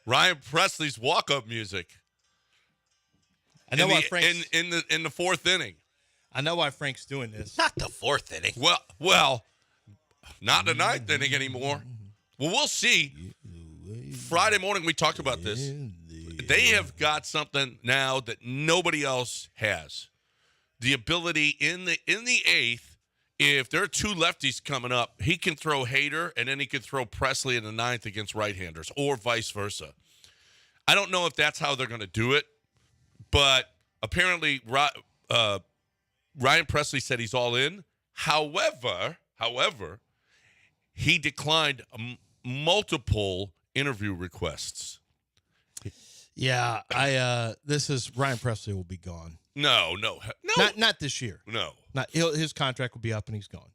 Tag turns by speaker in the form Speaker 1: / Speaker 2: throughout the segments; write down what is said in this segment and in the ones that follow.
Speaker 1: Ryan Presley's walk-up music.
Speaker 2: I know why Frank's
Speaker 1: in the fourth inning.
Speaker 2: I know why Frank's doing this.
Speaker 3: Not the fourth inning.
Speaker 1: Well, not the ninth inning anymore. Well, we'll see. Friday morning we talked about this. They have got something now that nobody else has. The ability in the eighth, if there are two lefties coming up, he can throw Hader and then he can throw Presley in the ninth against right-handers or vice versa. I don't know if that's how they're going to do it, but apparently Ryan Presley said he's all in. However, he declined multiple interview requests.
Speaker 2: Yeah, this is Ryan Presley will be gone.
Speaker 1: No.
Speaker 2: Not this year.
Speaker 1: No.
Speaker 2: His contract will be up and he's gone.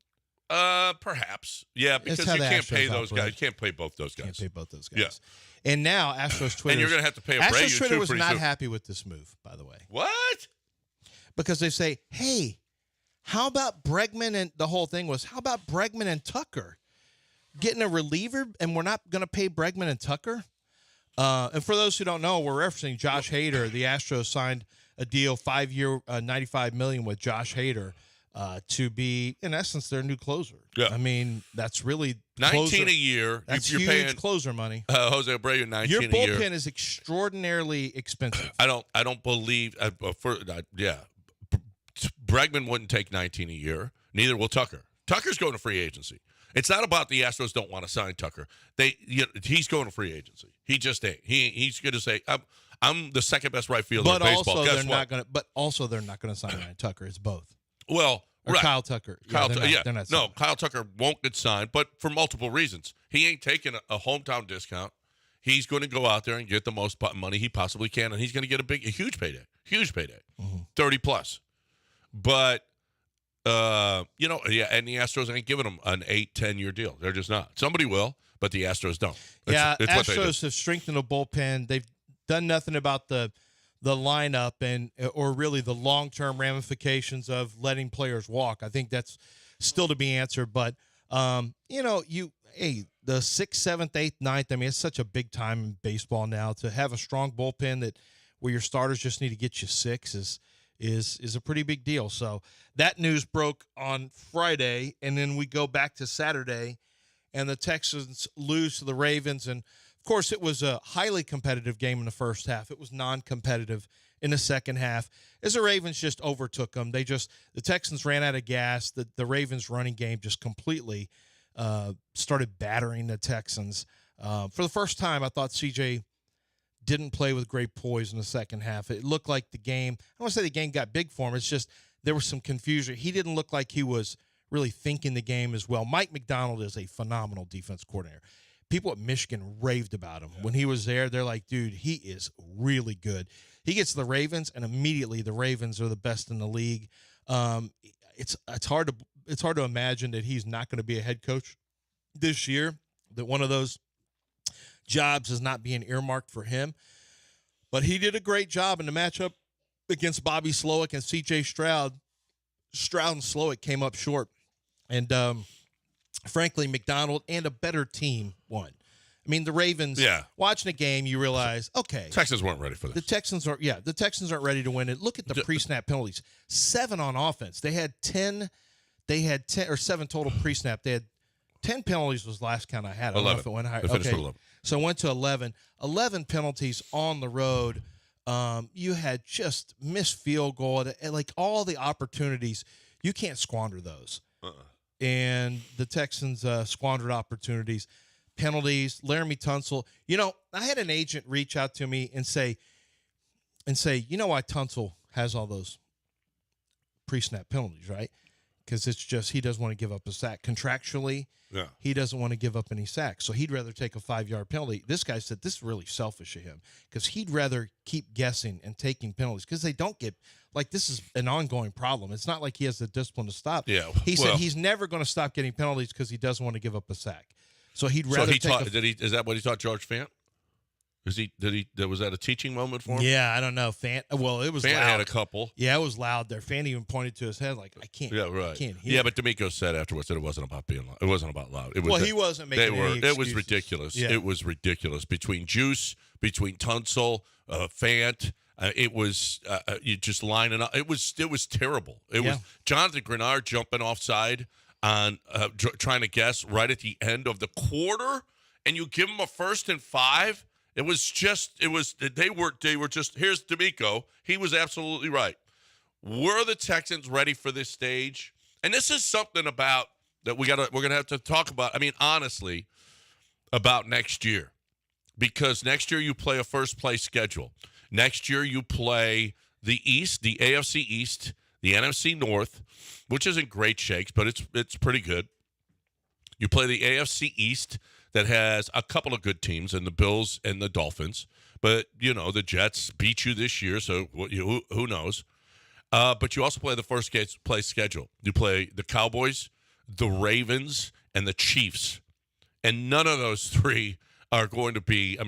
Speaker 1: Perhaps. Yeah, because you can't pay those guys. You can't pay both those guys.
Speaker 2: Can't pay both those guys.
Speaker 1: Yeah.
Speaker 2: And now Astros Twitter.
Speaker 1: And you're going to have to pay a Abreu
Speaker 2: Astros Twitter
Speaker 1: too
Speaker 2: was
Speaker 1: pretty
Speaker 2: not
Speaker 1: soon.
Speaker 2: happy with this move, by the way.
Speaker 1: What?
Speaker 2: Because they say, hey, how about Bregman and the whole thing was, how about Bregman and Tucker? Getting a reliever and we're not going to pay Bregman and Tucker? And for those who don't know, we're referencing Josh Hader. The Astros signed a deal, 5-year, $95 million with Josh Hader to be, in essence, their new closer.
Speaker 1: Yeah.
Speaker 2: I mean, that's really
Speaker 1: $19 a year.
Speaker 2: That's
Speaker 1: you're
Speaker 2: huge
Speaker 1: paying
Speaker 2: closer money.
Speaker 1: Jose Abreu $19
Speaker 2: Your
Speaker 1: a year.
Speaker 2: bullpen is extraordinarily expensive.
Speaker 1: I don't believe. Bregman wouldn't take $19 a year. Neither will Tucker. Tucker's going to free agency. It's not about the Astros don't want to sign Tucker. He's going to free agency. He just ain't. He's going to say, I'm the second best right fielder in baseball.
Speaker 2: Also,
Speaker 1: Guess what?
Speaker 2: But also, they're not going to sign Ryan Tucker. It's both.
Speaker 1: Well,
Speaker 2: or
Speaker 1: right.
Speaker 2: Kyle Tucker. They're not
Speaker 1: no, Kyle Tucker won't get signed, but for multiple reasons. He ain't taking a hometown discount. He's going to go out there and get the most money he possibly can, and he's going to get a huge payday. 30 plus. But and the Astros ain't giving him an 8-10 year deal. They're just not. Somebody will, but the Astros don't. It's
Speaker 2: Astros have strengthened the bullpen. They've done nothing about the lineup or really the long-term ramifications of letting players walk. I think that's still to be answered. But the 6th, 7th, 8th, 9th. I mean, it's such a big time in baseball now to have a strong bullpen where your starters just need to get you 6 is a pretty big deal. So that news broke on Friday, and then we go back to Saturday, and the Texans lose to the Ravens. And, of course, it was a highly competitive game in the first half. It was non-competitive in the second half as the Ravens just overtook them. The Texans ran out of gas. The Ravens running game just completely started battering the Texans. For the first time, I thought CJ didn't play with great poise in the second half. It looked like the game, I don't want to say the game got big for him. It's just there was some confusion. He didn't look like he was really thinking the game as well. Mike McDonald is a phenomenal defense coordinator. People at Michigan raved about him. When he was there, they're like, dude, he is really good. He gets the Ravens, and immediately the Ravens are the best in the league. It's hard to imagine that he's not going to be a head coach this year, that one of those jobs is not being earmarked for him. But he did a great job in the matchup against Bobby Slowick and C.J. Stroud. Stroud and Slowick came up short. And, frankly, McDonald and a better team won. I mean, the Ravens, watching the game, you realize, okay.
Speaker 1: Texans weren't ready for this.
Speaker 2: The Texans aren't ready to win it. Look at the pre-snap penalties. 7 on offense. They had 10 or 7 total pre-snap. They had 10 penalties was the last count I had. I
Speaker 1: 11.
Speaker 2: don't know if it went higher.
Speaker 1: They finished with 11.
Speaker 2: So it went to 11. 11 penalties on the road. You had just missed field goal. Like all the opportunities, you can't squander those. And the Texans squandered opportunities. Penalties, Laramie Tunsil. I had an agent reach out to me and say, you know why Tunsil has all those pre-snap penalties, right? Because it's just he doesn't want to give up a sack. Contractually, he doesn't want to give up any sacks. So he'd rather take a 5-yard penalty. This guy said this is really selfish of him because he'd rather keep guessing and taking penalties because they don't get – like this is an ongoing problem. It's not like he has the discipline to stop.
Speaker 1: Yeah.
Speaker 2: He said he's never going to stop getting penalties because he doesn't want to give up a sack. So he'd rather
Speaker 1: is that what he taught George Fant? Was that a teaching moment for him?
Speaker 2: Yeah, I don't know. Well, it was
Speaker 1: Fant
Speaker 2: loud.
Speaker 1: had a couple.
Speaker 2: Yeah, it was loud there. Fan even pointed to his head like, I can't.
Speaker 1: Yeah, right.
Speaker 2: I can't hear.
Speaker 1: Yeah, but D'Amico said afterwards that it wasn't about being loud. It wasn't about loud. It was
Speaker 2: Well, he wasn't making any excuses.
Speaker 1: It was ridiculous.
Speaker 2: Yeah.
Speaker 1: It was ridiculous. Between Juice, between Tunsil, Fant, it was you just lining up. It was terrible. It was Jonathan Grenard jumping offside on trying to guess right at the end of the quarter, and you give him a 1st and 5. They were just, here's D'Amico. He was absolutely right. Were the Texans ready for this stage? And this is something about that we're gonna have to talk about. I mean, honestly, about next year, because next year you play a first place schedule. Next year you play the East, the AFC East, the NFC North, which isn't great shakes, but it's pretty good. You play the AFC East that has a couple of good teams, and the Bills and the Dolphins. But, the Jets beat you this year, so who knows? But you also play the first place schedule. You play the Cowboys, the Ravens, and the Chiefs. And none of those three are going to be,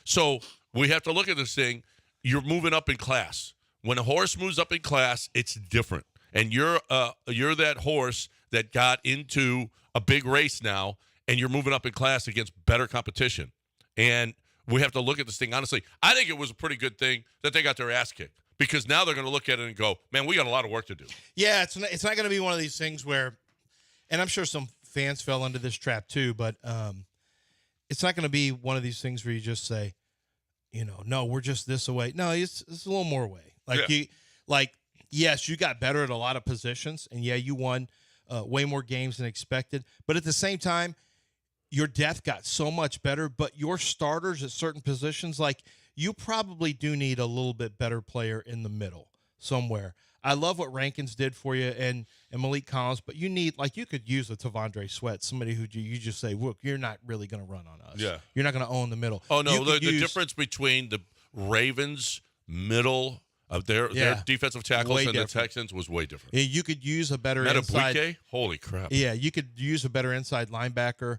Speaker 1: so we have to look at this thing. You're moving up in class. When a horse moves up in class, it's different. And you're that horse that got into a big race now, and you're moving up in class against better competition. And we have to look at this thing honestly. I think it was a pretty good thing that they got their ass kicked, because now they're going to look at it and go, man, we got a lot of work to do.
Speaker 2: Yeah, it's not going to be one of these things where, and I'm sure some fans fell into this trap too, but it's not going to be one of these things where you just say, no, we're just this away. No, it's a little more away. Yes, you got better at a lot of positions, and you won way more games than expected. But at the same time, your depth got so much better, but your starters at certain positions, you probably do need a little bit better player in the middle somewhere. I love what Rankins did for you and Malik Collins, but you need, you could use a Tavondre Sweat, somebody who you just say, look, you're not really going to run on us.
Speaker 1: Yeah.
Speaker 2: You're not going to own the middle.
Speaker 1: Oh, no, the difference between the Ravens' middle of their defensive tackles and the Texans was way different.
Speaker 2: Yeah, you could use a better inside.
Speaker 1: Holy crap.
Speaker 2: Yeah, you could use a better inside linebacker.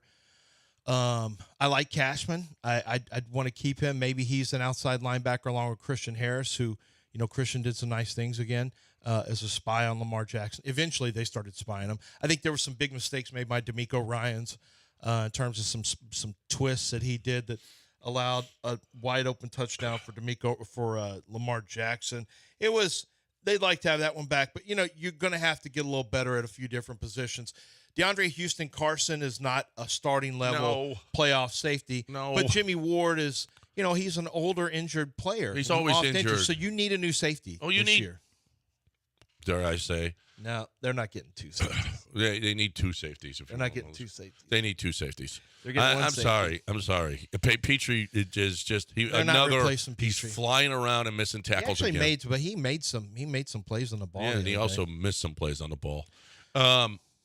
Speaker 2: I like Cashman. I'd want to keep him. Maybe he's an outside linebacker along with Christian Harris, who, Christian did some nice things again as a spy on Lamar Jackson. Eventually, they started spying him. I think there were some big mistakes made by D'Amico Ryans in terms of some twists that he did that allowed a wide open touchdown for Lamar Jackson. They'd like to have that one back, but you're going to have to get a little better at a few different positions. DeAndre Houston Carson is not a starting level playoff safety.
Speaker 1: No.
Speaker 2: But Jimmy Ward is, he's an older injured player.
Speaker 1: He's always injured.
Speaker 2: So you need a new safety this year.
Speaker 1: Dare I say?
Speaker 2: No, they're not getting two safeties.
Speaker 1: They need two safeties.
Speaker 2: They're not getting two safeties.
Speaker 1: They need two safeties.
Speaker 2: They're getting one
Speaker 1: safety. I'm sorry. Petrie is just
Speaker 2: not replacing Petrie.
Speaker 1: He's flying around and missing tackles again.
Speaker 2: He made some plays on the ball.
Speaker 1: Yeah, and he also missed some plays on the ball.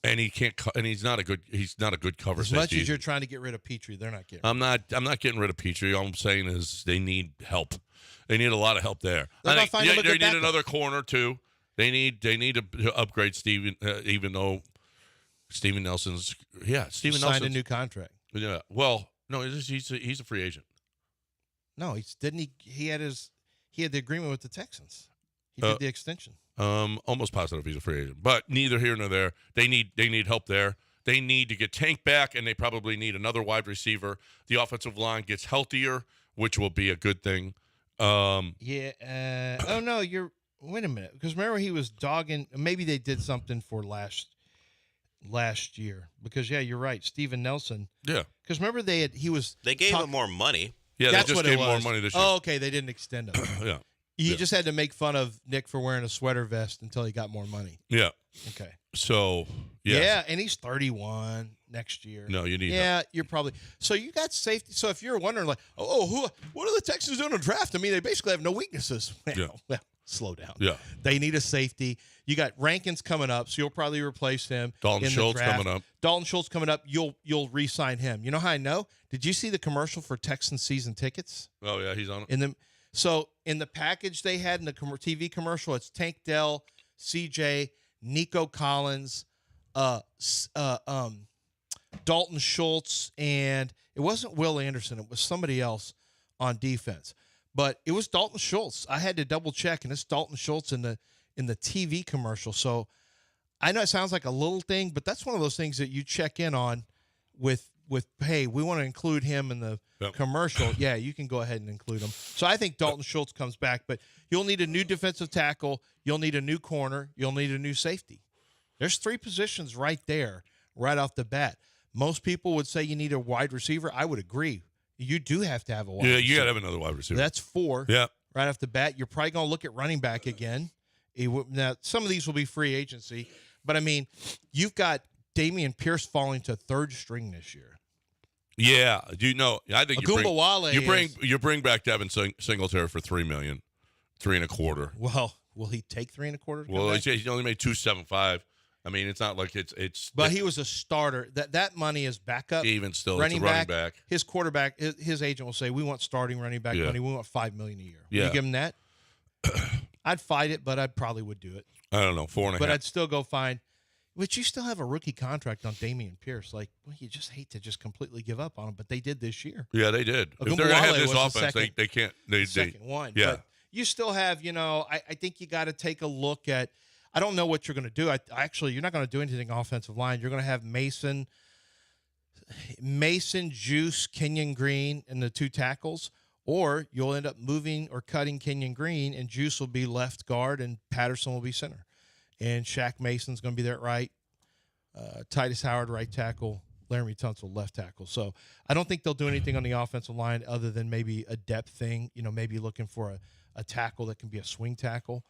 Speaker 1: And he can't. And he's not a good cover
Speaker 2: as
Speaker 1: safety.
Speaker 2: As much as you're trying to get rid of Petrie, they're not getting.
Speaker 1: I'm not getting rid of Petrie. All I'm saying is they need help. They need a lot of help there. They need another corner too. They need to upgrade Steven, even though Steven Nelson's
Speaker 2: signed a new contract.
Speaker 1: Yeah. Well, no, he's a free agent.
Speaker 2: No, he had the agreement with the Texans. He did the extension.
Speaker 1: Almost positive he's a free agent, but neither here nor there. They need help there. They need to get Tank back, and they probably need another wide receiver. The offensive line gets healthier, which will be a good thing.
Speaker 2: Wait a minute, because remember he was dogging. Maybe they did something for last year, because you're right, Steven Nelson.
Speaker 1: Yeah,
Speaker 2: because remember they
Speaker 3: gave him more money.
Speaker 1: Yeah, they just gave him more money this year.
Speaker 2: Oh, okay, they didn't extend him.
Speaker 1: Yeah.
Speaker 2: You just had to make fun of Nick for wearing a sweater vest until he got more money.
Speaker 1: Yeah.
Speaker 2: Okay.
Speaker 1: So,
Speaker 2: yeah, and he's 31 next year.
Speaker 1: No, you need
Speaker 2: help. You're probably. So you got safety. So if you're wondering, what are the Texans doing in the draft? They basically have no weaknesses. Well, slow down.
Speaker 1: Yeah.
Speaker 2: They need a safety. You got Rankins coming up, so you'll probably replace him.
Speaker 1: Dalton Schultz coming up.
Speaker 2: Dalton Schultz coming up. You'll re-sign him. You know how I know? Did you see the commercial for Texans season tickets?
Speaker 1: Oh, yeah, he's on it.
Speaker 2: So in the package they had in the TV commercial, it's Tank Dell, CJ, Nico Collins, Dalton Schultz, and it wasn't Will Anderson. It was somebody else on defense. But it was Dalton Schultz. I had to double check, and it's Dalton Schultz in the TV commercial. So I know it sounds like a little thing, but that's one of those things that you check in on with hey, we want to include him in the commercial. Yeah, you can go ahead and include him. So I think Dalton Schultz comes back, but you'll need a new defensive tackle. You'll need a new corner. You'll need a new safety. There's 3 positions right there, right off the bat. Most people would say you need a wide receiver. I would agree. You do have to have a wide receiver.
Speaker 1: Yeah, you got to have another wide receiver.
Speaker 2: That's 4
Speaker 1: yeah.
Speaker 2: right off the bat. You're probably going to look at running back again. Now, some of these will be free agency, but, I mean, you've got Dameon Pierce falling to 3rd string this year.
Speaker 1: Yeah, I think you bring back Devin Singletary for $3 million, $3.25.
Speaker 2: Well, will he take $3.25?
Speaker 1: Well, he only made $275. I mean, it's not like it's.
Speaker 2: But he was a starter. That money is backup.
Speaker 1: Even still, it's a running back.
Speaker 2: His quarterback, his agent will say, "We want starting running back money. We want $5 million a year."
Speaker 1: Yeah.
Speaker 2: You give him that? I'd fight it, but I probably would do it.
Speaker 1: I don't know, 4.5.
Speaker 2: But I'd still go find. But you still have a rookie contract on Dameon Pierce. Like, well, you just hate to just completely give up on him, but they did this year.
Speaker 1: Yeah, they did. If they're going to have this offense, they can't.
Speaker 2: Second one.
Speaker 1: Yeah.
Speaker 2: But you still have, I think you got to take a look at. I don't know what you're going to do. Actually, you're not going to do anything offensive line. You're going to have Mason, Juice, Kenyon Green, and the 2 tackles, or you'll end up moving or cutting Kenyon Green, and Juice will be left guard, and Patterson will be center. And Shaq Mason's going to be there at right. Titus Howard, right tackle. Laramie Tunsil, left tackle. So I don't think they'll do anything on the offensive line other than maybe a depth thing, maybe looking for a tackle that can be a swing tackle.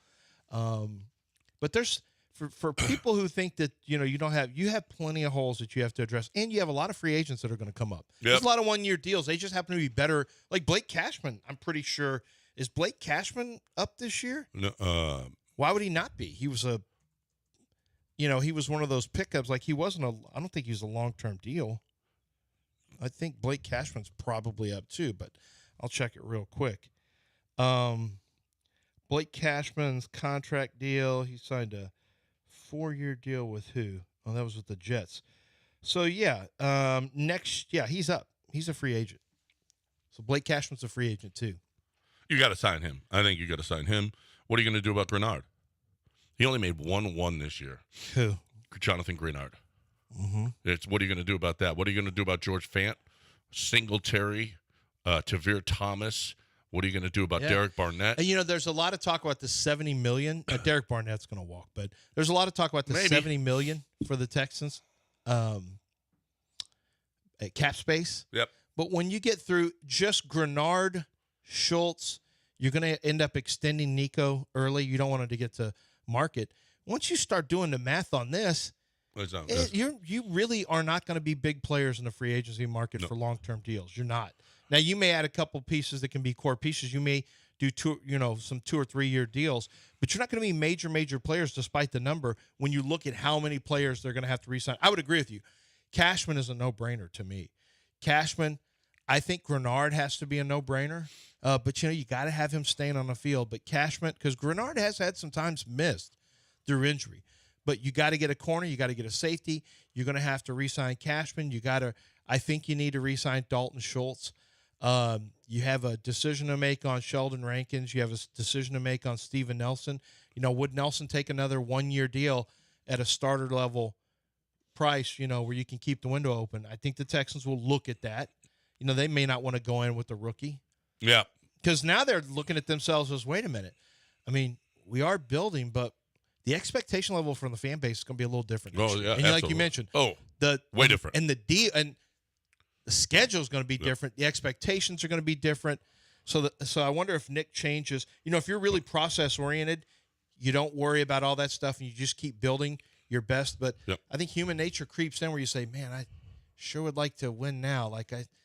Speaker 2: But there's for people who think that, you have plenty of holes that you have to address, and you have a lot of free agents that are going to come up. Yep. There's a lot of 1-year deals. They just happen to be better. Like Blake Cashman, I'm pretty sure. Is Blake Cashman up this year?
Speaker 1: No.
Speaker 2: Why would he not be? He was he was one of those pickups. Like I don't think he was a long-term deal. I think Blake Cashman's probably up too, but I'll check it real quick. Blake Cashman's contract deal, he signed a 4-year deal with who? Oh, that was with the Jets. So, yeah, he's up. He's a free agent. So Blake Cashman's a free agent too.
Speaker 1: You got to sign him. I think you got to sign him. What are you going to do about Grenard? He only made 1-1 this year.
Speaker 2: Who?
Speaker 1: Jonathan Grenard.
Speaker 2: Mm-hmm.
Speaker 1: What are you going to do about that? What are you going to do about George Fant, Singletary, Tavir Thomas? What are you going to do about Derek Barnett?
Speaker 2: And, there's a lot of talk about the $70 million. Derek Barnett's going to walk, but there's a lot of talk about the $70 million for the Texans at cap space.
Speaker 1: Yep.
Speaker 2: But when you get through just Grenard, Schultz, you're going to end up extending Nico early. You don't want him to get to market. Once you start doing the math on this, you really are not going to be big players in the free agency market for long-term deals. You're not. Now, you may add a couple pieces that can be core pieces. You may do some 2 or 3 year deals, but you're not going to be major players despite the number when you look at how many players they're going to have to re-sign. I would agree with you. Cashman is a no-brainer to me. Cashman, I think Grenard has to be a no-brainer, but you got to have him staying on the field. But Cashman, because Grenard has had some times missed through injury, but you got to get a corner, you got to get a safety. You're going to have to re-sign Cashman. I think you need to re-sign Dalton Schultz. You have a decision to make on Sheldon Rankins. You have a decision to make on Steven Nelson. Would Nelson take another 1-year deal at a starter level price, where you can keep the window open? I think the Texans will look at that. They may not want to go in with the rookie.
Speaker 1: Yeah.
Speaker 2: Because now they're looking at themselves as, wait a minute. I mean, we are building, but the expectation level from the fan base is going to be a little different.
Speaker 1: Oh, yeah,
Speaker 2: and like you mentioned.
Speaker 1: Way different.
Speaker 2: And the schedule is going to be different. The expectations are going to be different. So I wonder if Nick changes. If you're really process-oriented, you don't worry about all that stuff and you just keep building your best. But I think human nature creeps in where you say, man, I sure would like to win now.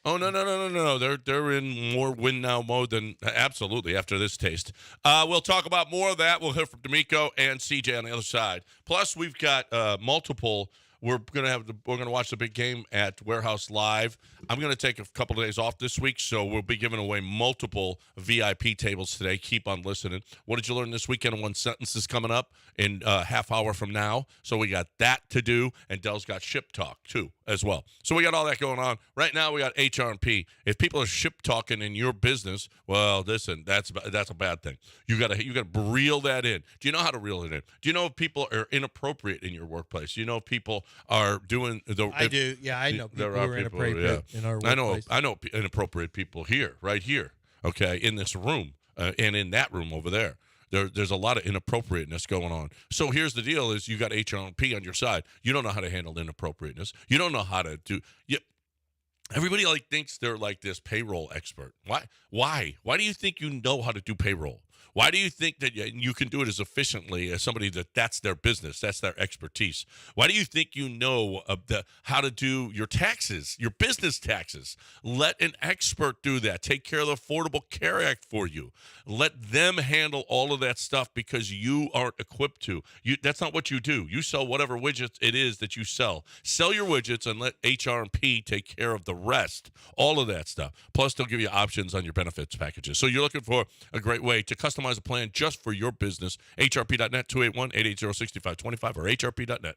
Speaker 1: No. They're in more win now mode than absolutely after this taste. We'll talk about more of that. We'll hear from D'Amico and CJ on the other side. Plus, we've got multiple we're gonna watch the big game at Warehouse Live. I'm gonna take a couple of days off this week, so we'll be giving away multiple VIP tables today. Keep on listening. What did you learn this weekend? One sentence is coming up in half hour from now, so we got that to do, and Dell's got ship talk too as well. So we got all that going on right now. We got HR&P. If people are ship talking in your business, well, listen, that's a bad thing. You gotta reel that in. Do you know how to reel it in? Do you know if people are inappropriate in your workplace? Do you know if people are doing the?
Speaker 2: I do. Yeah, I know people who are inappropriate in our workplace.
Speaker 1: I know inappropriate people right here. Okay, in this room and in that room over there. There's a lot of inappropriateness going on. So here's the deal: is you got HR&P on your side. You don't know how to handle inappropriateness. You don't know how to do. Everybody thinks they're like this payroll expert. Why? Why do you think you know how to do payroll? Why do you think that you can do it as efficiently as somebody that's their business, that's their expertise? Why do you think you know how to do your taxes, your business taxes? Let an expert do that. Take care of the Affordable Care Act for you. Let them handle all of that stuff because you aren't equipped to. That's not what you do. You sell whatever widgets it is that you sell. Sell your widgets and let HR&P take care of the rest, all of that stuff. Plus, they'll give you options on your benefits packages. So you're looking for a great way to customize a plan just for your business. HRP.net, 281-880-6525 or HRP.net.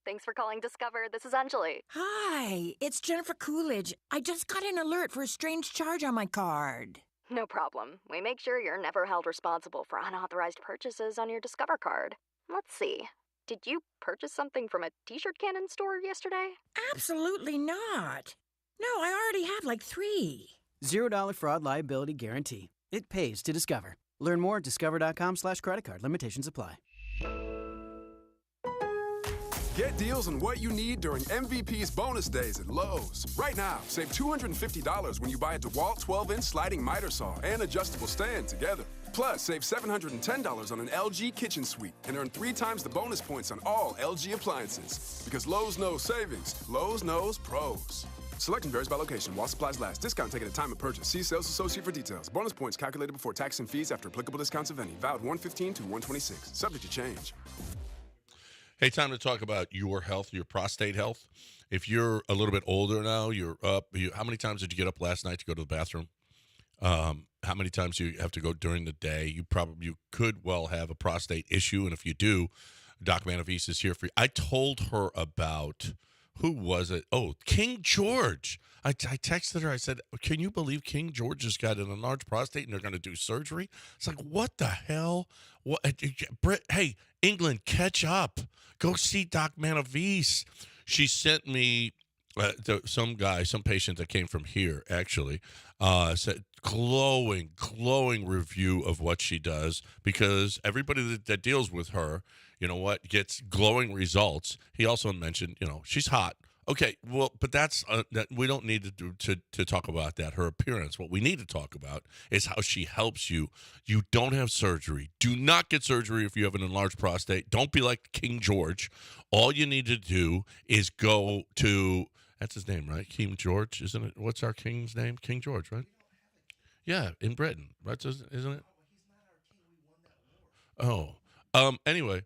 Speaker 4: Thanks for calling Discover. This is Anjali.
Speaker 5: Hi, it's Jennifer Coolidge. I just got an alert for a strange charge on my card.
Speaker 4: No problem. We make sure you're never held responsible for unauthorized purchases on your Discover card. Let's see. Did you purchase something from a t-shirt cannon store yesterday?
Speaker 5: Absolutely not. No, I already have like 3.
Speaker 6: $0 fraud liability guarantee. It pays to Discover. Learn more at discover.com/creditcard. Limitations apply.
Speaker 7: Get deals on what you need during MVP's bonus days at Lowe's. Right now, save $250 when you buy a DeWalt 12-inch sliding miter saw and adjustable stand together. Plus, save $710 on an LG kitchen suite and earn 3 times the bonus points on all LG appliances. Because Lowe's knows savings, Lowe's knows pros. Selection varies by location while supplies last. Discount taken at time of purchase. See sales associate for details. Bonus points calculated before tax and fees after applicable discounts of any. Valid 1/15 to 1/26. Subject to change.
Speaker 1: Hey, time to talk about your health, your prostate health. If you're a little bit older now, you're up. How many times did you get up last night to go to the bathroom? How many times do you have to go during the day? You could well have a prostate issue, and if you do, Doc Manavis is here for you. I told her about, who was it? Oh, King George. I texted her. I said, can you believe King George has got an enlarged prostate and they're going to do surgery? It's like, what the hell? Hey, England, catch up. Go see Doc Manavis. She sent me some patient that came from here, actually, said glowing review of what she does, because everybody that deals with her, you know what, gets glowing results. He also mentioned, she's hot. Okay, well, but that's that we don't need to talk about that, her appearance. What we need to talk about is how she helps you. You don't have surgery. Do not get surgery if you have an enlarged prostate. Don't be like King George. All you need to do is go to, that's his name, right? King George, isn't it? What's our king's name? King George, right? Yeah, in Britain, right? Isn't it? Oh, anyway.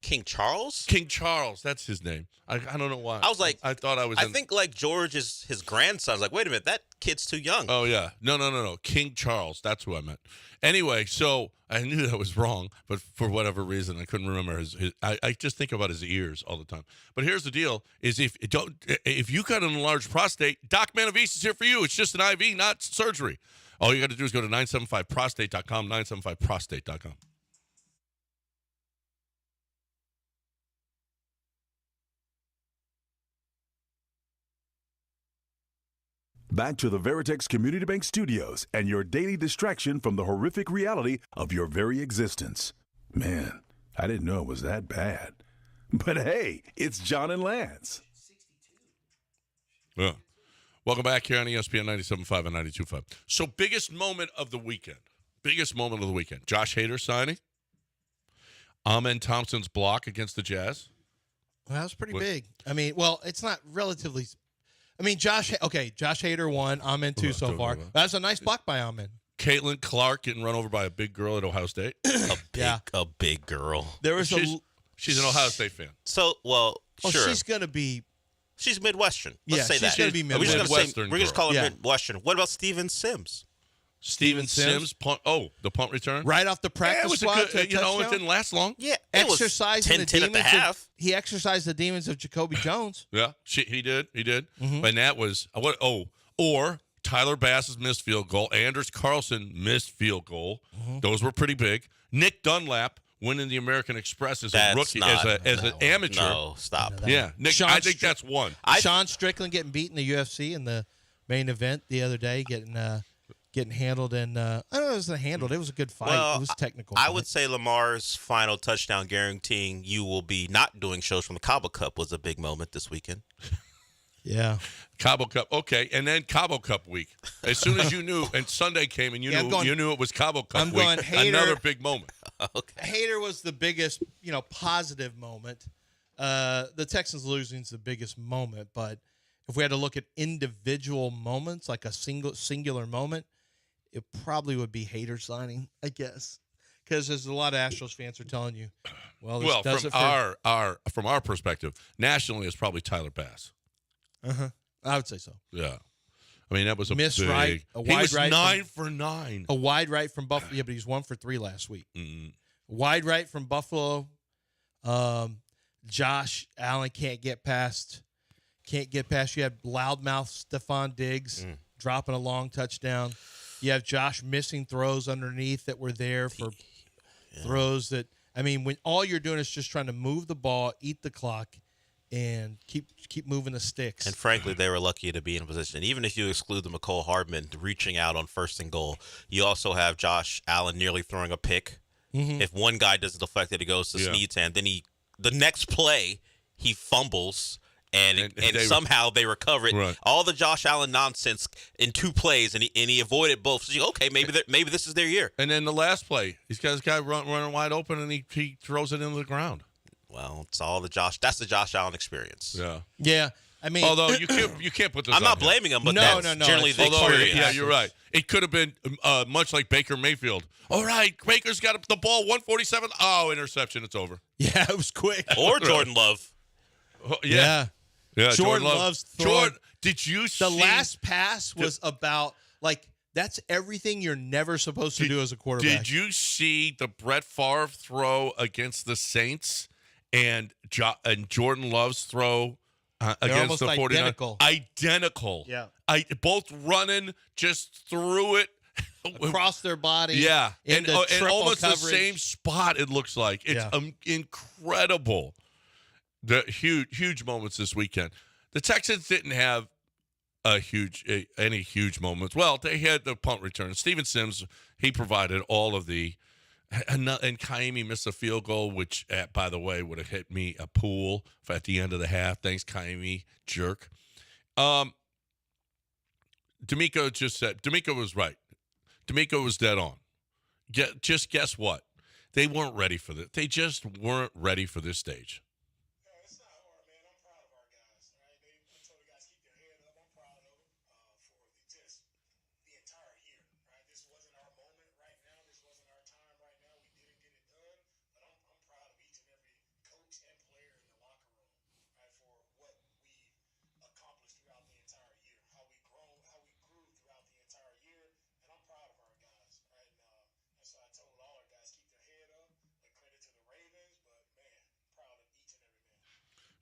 Speaker 3: King Charles?
Speaker 1: King Charles, that's his name. I don't know why.
Speaker 3: I was like,
Speaker 1: I thought I was.
Speaker 3: I think like George is his grandson. I was like, wait a minute, that kid's too young.
Speaker 1: Oh yeah, no. King Charles, that's who I meant. Anyway, so I knew that was wrong, but for whatever reason, I couldn't remember his. I just think about his ears all the time. But here's the deal: is if you got an enlarged prostate, Doc Manavis is here for you. It's just an IV, not surgery. All you got to do is go to 975prostate.com, 975prostate.com.
Speaker 8: Back to the Veritex Community Bank Studios and your daily distraction from the horrific reality of your very existence. Man, I didn't know it was that bad. But hey, it's John and Lance.
Speaker 1: Yeah. Welcome back here on ESPN 97.5 and 92.5. So biggest moment of the weekend. Josh Hader signing. Amen Thompson's block against the Jazz.
Speaker 2: Well, that was pretty big. I mean, well, it's not relatively. I mean, Josh Hader won. Amen two so far. That's a nice block by Amen.
Speaker 1: Caitlin Clark getting run over by a big girl at Ohio State.
Speaker 3: A big girl.
Speaker 2: There was
Speaker 1: she's an Ohio State fan.
Speaker 3: So, sure.
Speaker 2: She's going to be.
Speaker 3: She's Midwestern. Let's say that.
Speaker 2: She's going to be
Speaker 1: Midwestern.
Speaker 3: We're just calling her Midwestern. What about Steven Sims?
Speaker 1: Steven Sims punt. Oh, the punt return
Speaker 2: Right off the practice squad.
Speaker 1: it didn't last long.
Speaker 3: Yeah,
Speaker 2: exercising the
Speaker 3: 10
Speaker 2: demons
Speaker 3: at the half.
Speaker 2: He exercised the demons of Jacoby Jones.
Speaker 1: Yeah, he did.
Speaker 2: Mm-hmm.
Speaker 1: And that was or Tyler Bass's missed field goal. Anders Carlson missed field goal.
Speaker 2: Mm-hmm.
Speaker 1: Those were pretty big. Nick Dunlap winning the American Express as a rookie, as an amateur.
Speaker 3: No, stop.
Speaker 1: Yeah, Nick. I think that's one.
Speaker 2: Sean Strickland getting beat in the UFC in the main event the other day, getting handled, and I don't know, it wasn't handled. It was a good fight.
Speaker 3: Well,
Speaker 2: it was technical.
Speaker 3: I would say Lamar's final touchdown guaranteeing you will be not doing shows from the Cabo Cup was a big moment this weekend.
Speaker 2: Yeah.
Speaker 1: Cabo Cup. Okay, and then Cabo Cup week. As soon as you knew, and Sunday came, and you knew it was Cabo Cup week. Another big moment.
Speaker 3: Okay.
Speaker 2: Hader was the biggest, positive moment. The Texans losing is the biggest moment, but if we had to look at individual moments, like a singular moment, it probably would be Hader signing, I guess, because there's a lot of Astros fans are telling you,
Speaker 1: from our perspective, nationally, it's probably Tyler Bass.
Speaker 2: I would say so.
Speaker 1: Yeah, I mean that was a
Speaker 2: miss
Speaker 1: big,
Speaker 2: right,
Speaker 1: he was 9 for 9,
Speaker 2: a wide right from Buffalo. Yeah, but he's 1 for 3 last week.
Speaker 1: Mm-hmm.
Speaker 2: Wide right from Buffalo. Josh Allen can't get past. You had loudmouth Stephon Diggs dropping a long touchdown. You have Josh missing throws underneath that were there for throws that, I mean, when all you're doing is just trying to move the ball, eat the clock, and keep moving the sticks.
Speaker 3: And frankly, they were lucky to be in a position. Even if you exclude the McCole Hardman reaching out on 1st and goal, you also have Josh Allen nearly throwing a pick. Mm-hmm. If one guy doesn't deflect it, it goes to Snead's hand. Then the next play, he fumbles. And somehow they recover it.
Speaker 1: Right.
Speaker 3: All the Josh Allen nonsense in 2 plays, and he avoided both. So okay, maybe this is their year.
Speaker 1: And then the last play, he's got this guy running wide open, and he throws it into the ground.
Speaker 3: Well, it's all that's the Josh Allen experience.
Speaker 2: Yeah. I mean,
Speaker 1: although you can't put this.
Speaker 3: I'm not blaming him, but that's generally the experience.
Speaker 1: Yeah, you're right. It could have been much like Baker Mayfield. All right, Baker's got the ball, 147. Oh, interception. It's over.
Speaker 2: Yeah, it was quick.
Speaker 3: Or Jordan Love.
Speaker 2: Yeah.
Speaker 1: Yeah,
Speaker 2: Jordan Love's throwing.
Speaker 1: Did you see
Speaker 2: the last pass was about that's everything you're never supposed to do as a quarterback.
Speaker 1: Did you see the Brett Favre throw against the Saints and Jordan Love's throw against the 49ers? Identical.
Speaker 2: Yeah.
Speaker 1: Both running, just threw it
Speaker 2: across their body.
Speaker 1: Yeah, and almost
Speaker 2: coverage.
Speaker 1: the same spot. It looks like it's incredible. The huge moments this weekend. The Texans didn't have any huge moments. Well, they had the punt return. Steven Sims, he provided all of the, and Kaimi missed a field goal, which, by the way, would have hit me a pool at the end of the half. Thanks, Kaimi, jerk. D'Amico was right. D'Amico was dead on. Just guess what? They weren't ready for this. They just weren't ready for this stage.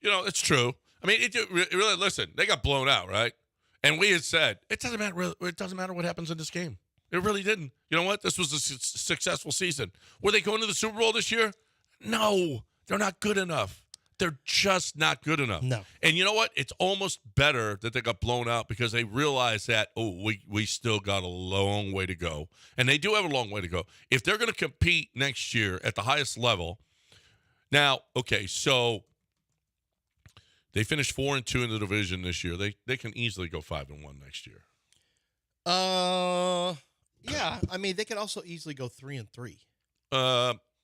Speaker 1: it's true. I mean, it really. Listen, they got blown out, right? And we had said it doesn't matter. It doesn't matter what happens in this game. It really didn't. You know what? This was a successful season. Were they going to the Super Bowl this year? No, they're not good enough. They're just not good enough.
Speaker 2: No.
Speaker 1: And you know what? It's almost better that they got blown out because they realize that, we still got a long way to go. And they do have a long way to go. If they're going to compete next year at the highest level. Now, okay, so they finished 4-2 in the division this year. They can easily go 5-1 next year.
Speaker 2: Yeah. I mean, they could also easily go 3-3.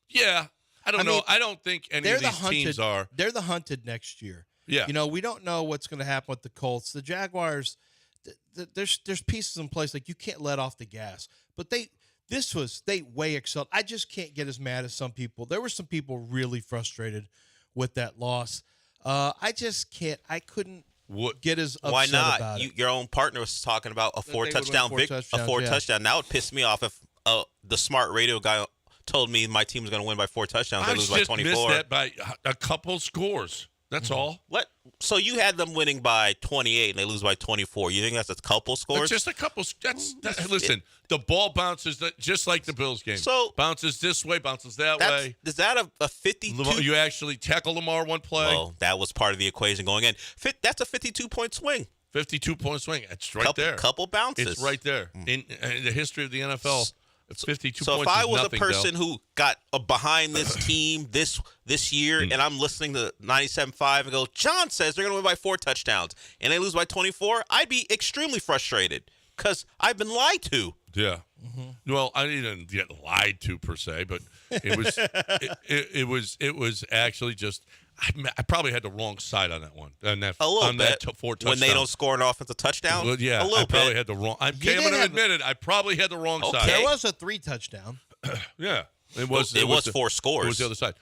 Speaker 1: Yeah. I don't know. I don't think any of these teams are.
Speaker 2: They're the hunted next year.
Speaker 1: Yeah.
Speaker 2: We don't know what's going to happen with the Colts. The Jaguars, there's pieces in place. Like, you can't let off the gas. But they way excelled. I just can't get as mad as some people. There were some people really frustrated with that loss. I just can't. I couldn't get as upset
Speaker 3: Why not?
Speaker 2: about it.
Speaker 3: Your own partner was talking about a four touchdown. Now it pissed me off if the smart radio guy told me my team was going to win by 4 touchdowns. They lose by 24.
Speaker 1: Missed that by a couple scores. That's all.
Speaker 3: What? So you had them winning by 28 and they lose by 24. You think that's a couple scores?
Speaker 1: It's just a couple. Listen, the ball bounces just like the Bills game.
Speaker 3: So
Speaker 1: bounces this way, bounces that way.
Speaker 3: Is that a 52?
Speaker 1: You actually tackle Lamar one play.
Speaker 3: Well, that was part of the equation going in. That's a 52-point swing.
Speaker 1: 52-point swing. It's right there.
Speaker 3: Couple bounces.
Speaker 1: It's right there. In the history of the NFL. 52
Speaker 3: so
Speaker 1: points.
Speaker 3: So if I was
Speaker 1: nothing,
Speaker 3: a person who got behind this team this year, and I'm listening to 97.5 and go, John says they're going to win by 4 touchdowns, and they lose by 24, I'd be extremely frustrated because I've been lied to.
Speaker 1: Yeah. Mm-hmm. Well, I didn't get lied to per se, but it was it was actually just. I probably had the wrong side on that one. On that 4 touchdowns.
Speaker 3: When they don't score an offensive touchdown?
Speaker 1: Well, yeah, I probably had the wrong. I'm going to admit it. I probably had the wrong side.
Speaker 2: There was a 3 touchdown.
Speaker 1: Yeah. It was
Speaker 3: 4 scores.
Speaker 1: It was the other side.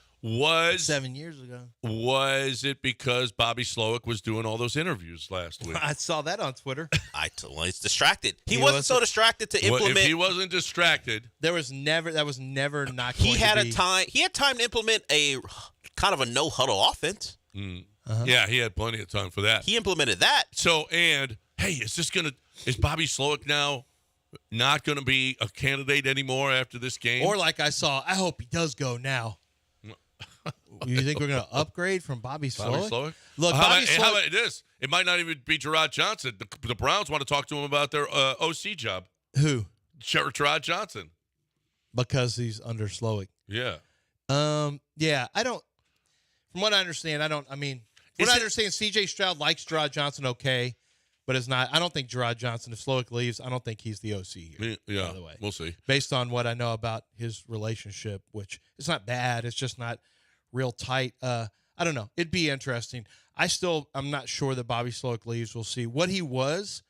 Speaker 2: 7 years ago.
Speaker 1: Was it because Bobby Slowick was doing all those interviews last week?
Speaker 2: I saw that on Twitter.
Speaker 3: He's distracted. He wasn't so distracted to implement.
Speaker 1: If he wasn't distracted,
Speaker 2: that was never not.
Speaker 3: He had time to implement a kind of a no huddle offense.
Speaker 2: Uh-huh.
Speaker 1: Yeah, he had plenty of time for that.
Speaker 3: He implemented that.
Speaker 1: So, and hey, is Bobby Slowick now not gonna be a candidate anymore after this game?
Speaker 2: Or like I hope he does go now. You think we're going to upgrade from Bobby Slowick? Look,
Speaker 1: how about this? It might not even be Gerard Johnson. The Browns want to talk to him about their OC job.
Speaker 2: Who?
Speaker 1: Gerard Johnson.
Speaker 2: Because he's under Slowick.
Speaker 1: Yeah.
Speaker 2: Yeah, I don't. From what I understand, C.J. Stroud likes Gerard Johnson okay, but it's not. I don't think Gerard Johnson, if Slowick leaves, I don't think he's the OC here.
Speaker 1: Yeah,
Speaker 2: by the way.
Speaker 1: We'll see.
Speaker 2: Based on what I know about his relationship, which it's not bad, it's just not real tight. I don't know. It'd be interesting. I'm not sure that Bobby Slowick leaves. We'll see. What he was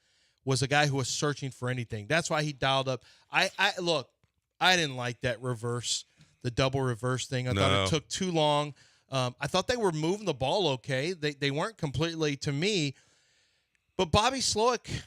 Speaker 2: a guy who was searching for anything. That's why he dialed up. I didn't like that the double reverse thing. I thought it took too long. I thought they were moving the ball okay. They weren't completely, to me. But Bobby Slowick,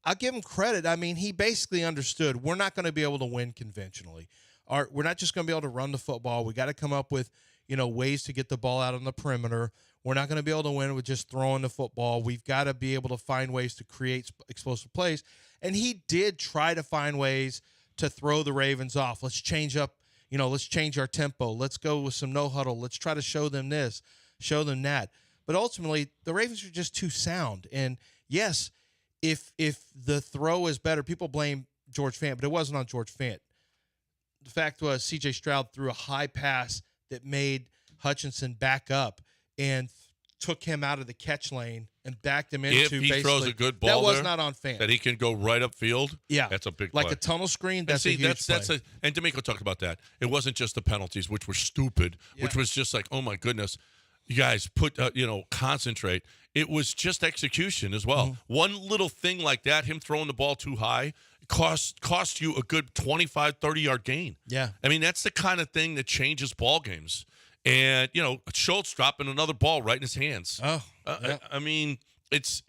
Speaker 2: I'll give him credit. I mean, he basically understood we're not going to be able to win conventionally. We're not just going to be able to run the football. We got to come up with, ways to get the ball out on the perimeter. We're not going to be able to win with just throwing the football. We've got to be able to find ways to create explosive plays. And he did try to find ways to throw the Ravens off. Let's change up. Let's change our tempo. Let's go with some no huddle. Let's try to show them this, show them that. But ultimately, the Ravens are just too sound. And yes, if the throw is better, people blame George Fant, but it wasn't on George Fant. The fact was C.J. Stroud threw a high pass that made Hutchinson back up and took him out of the catch lane and backed him into.
Speaker 1: If he throws a good ball,
Speaker 2: that was not on Fant.
Speaker 1: That he can go right upfield.
Speaker 2: Yeah,
Speaker 1: that's a big
Speaker 2: like
Speaker 1: play.
Speaker 2: A tunnel screen. That's a huge play.
Speaker 1: And D'Amico talked about that. It wasn't just the penalties, which were stupid, which was just like, oh my goodness, you guys concentrate. It was just execution as well. Mm-hmm. One little thing like that, him throwing the ball too high, cost you a good 25, 30-yard gain.
Speaker 2: Yeah,
Speaker 1: I mean that's the kind of thing that changes ball games. And Schultz dropping another ball right in his hands.
Speaker 2: Oh, yeah.
Speaker 1: I mean, it's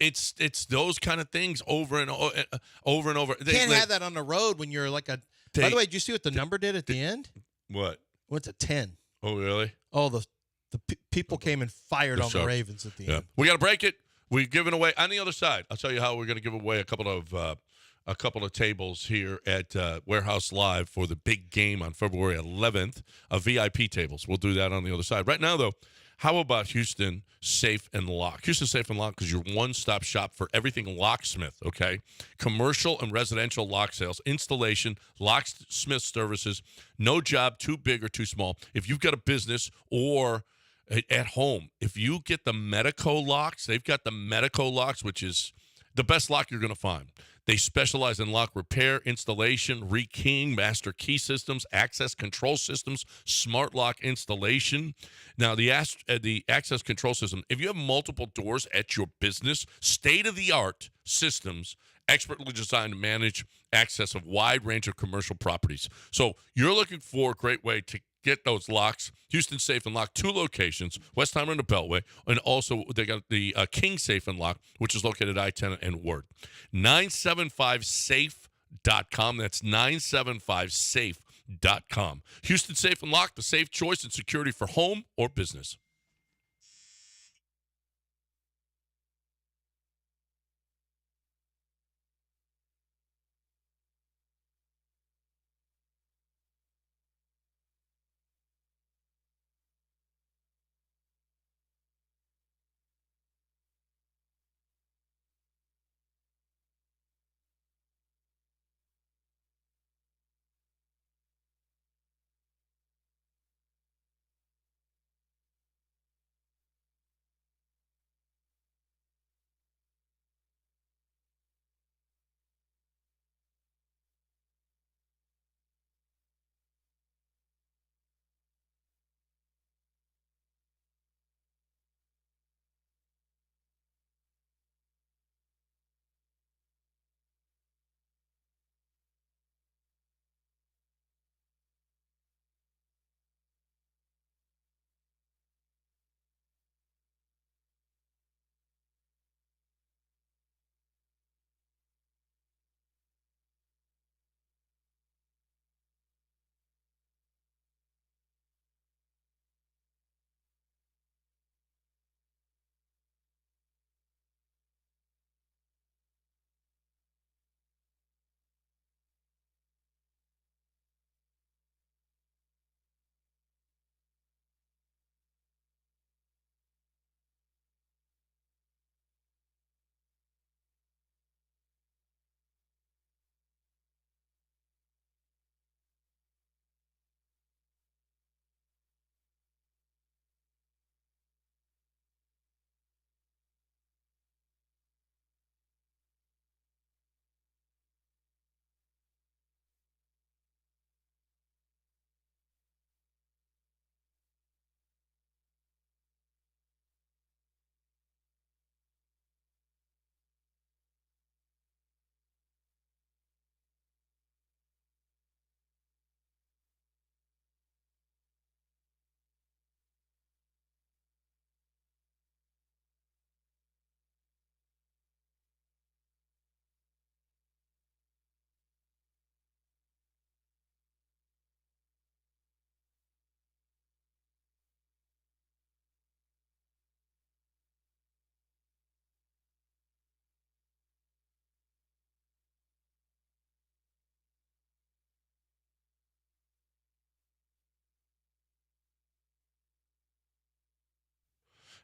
Speaker 1: those kind of things over and over.
Speaker 2: Can't have that on the road when you're like a. By the way, did you see what the number did at the end?
Speaker 1: What?
Speaker 2: What's a 10?
Speaker 1: Oh, really?
Speaker 2: Oh, the people came and fired on the Ravens at the end.
Speaker 1: We got to break it. We're giving away on the other side. I'll tell you how we're going to give away a couple of tables here at Warehouse Live for the big game on February 11th. VIP tables. We'll do that on the other side. Right now, though, how about Houston Safe and Lock? Houston Safe and Lock is your one-stop shop for everything locksmith, okay? Commercial and residential lock sales, installation, locksmith services, no job too big or too small. If you've got a business or at home, if you get the Medico locks, they've got the Medico locks, which is the best lock you're going to find. They specialize in lock repair, installation, rekeying, master key systems, access control systems, smart lock installation. Now, the access control system, if you have multiple doors at your business, state-of-the-art systems, expertly designed to manage access of wide range of commercial properties. So you're looking for a great way to get those locks. Houston Safe and Lock, 2 locations, Westheimer and the Beltway, and also they got the King Safe and Lock, which is located at I-10 and Word. 975safe.com. That's 975safe.com. Houston Safe and Lock, the safe choice and security for home or business.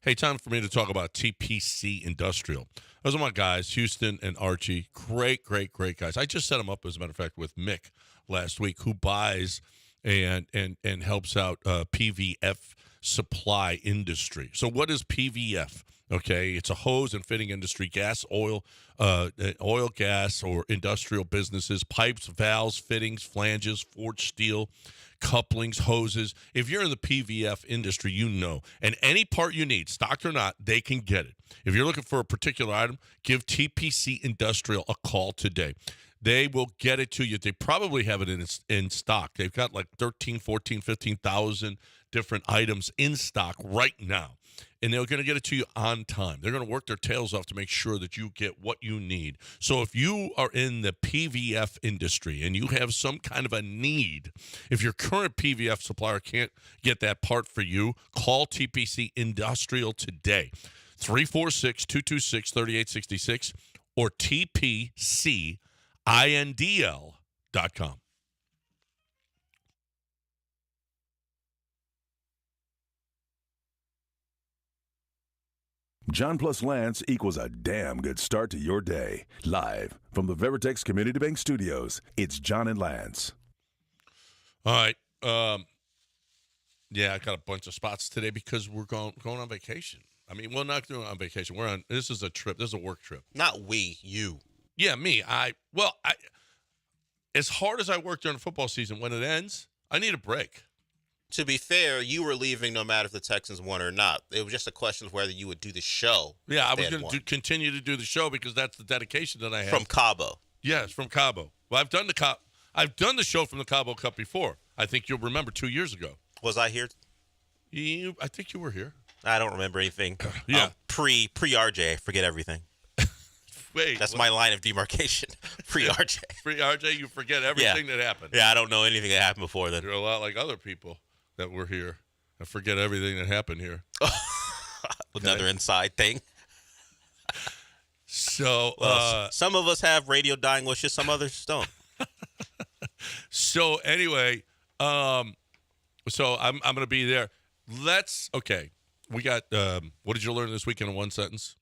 Speaker 1: Hey, time for me to talk about TPC Industrial. Those are my guys, Houston and Archie. Great guys. I just set them up, as a matter of fact, with Mick last week, who buys and helps out PVF supply industry. So what is PVF? Okay, it's a hose and fitting industry, gas, oil, gas, or industrial businesses, pipes, valves, fittings, flanges, forged steel, couplings, hoses. If you're in the PVF industry, you know. And any part you need, stocked or not, they can get it. If you're looking for a particular item, give TPC Industrial a call today. They will get it to you. They probably have it in stock. They've got like 13, 14, 15,000 different items in stock right now. And they're going to get it to you on time. They're going to work their tails off to make sure that you get what you need. So if you are in the PVF industry and you have some kind of a need, if your current PVF supplier can't get that part for you, call TPC Industrial today. 346-226-3866 or tpcindl.com.
Speaker 8: John plus Lance equals a damn good start to your day. Live from the Veritex Community Bank Studios, it's John and Lance.
Speaker 1: All right. Yeah, I got a bunch of spots today because we're going on vacation. I mean, we're not doing it on vacation. This is a trip. This is a work trip.
Speaker 3: Not we, you.
Speaker 1: Yeah, me. As hard as I work during the football season, when it ends, I need a break.
Speaker 3: To be fair, you were leaving no matter if the Texans won or not. It was just a question of whether you would do the show.
Speaker 1: Yeah, I was going to continue to do the show because that's the dedication that I have.
Speaker 3: From Cabo.
Speaker 1: Yes, from Cabo. Well, I've done the show from the Cabo Cup before. I think you'll remember 2 years ago.
Speaker 3: Was I here?
Speaker 1: I think you were here.
Speaker 3: I don't remember anything.
Speaker 1: Yeah.
Speaker 3: Pre RJ, forget everything.
Speaker 1: Wait.
Speaker 3: That's my line of demarcation. Pre RJ.
Speaker 1: Pre RJ, you forget everything that happened.
Speaker 3: Yeah, I don't know anything that happened before then.
Speaker 1: You're a lot like other people that were here. I forget everything that happened here.
Speaker 3: Another inside thing.
Speaker 1: So,
Speaker 3: some of us have radio dying wishes, some others don't.
Speaker 1: So anyway, so I'm going to be there. We got, what did you learn this weekend in one sentence?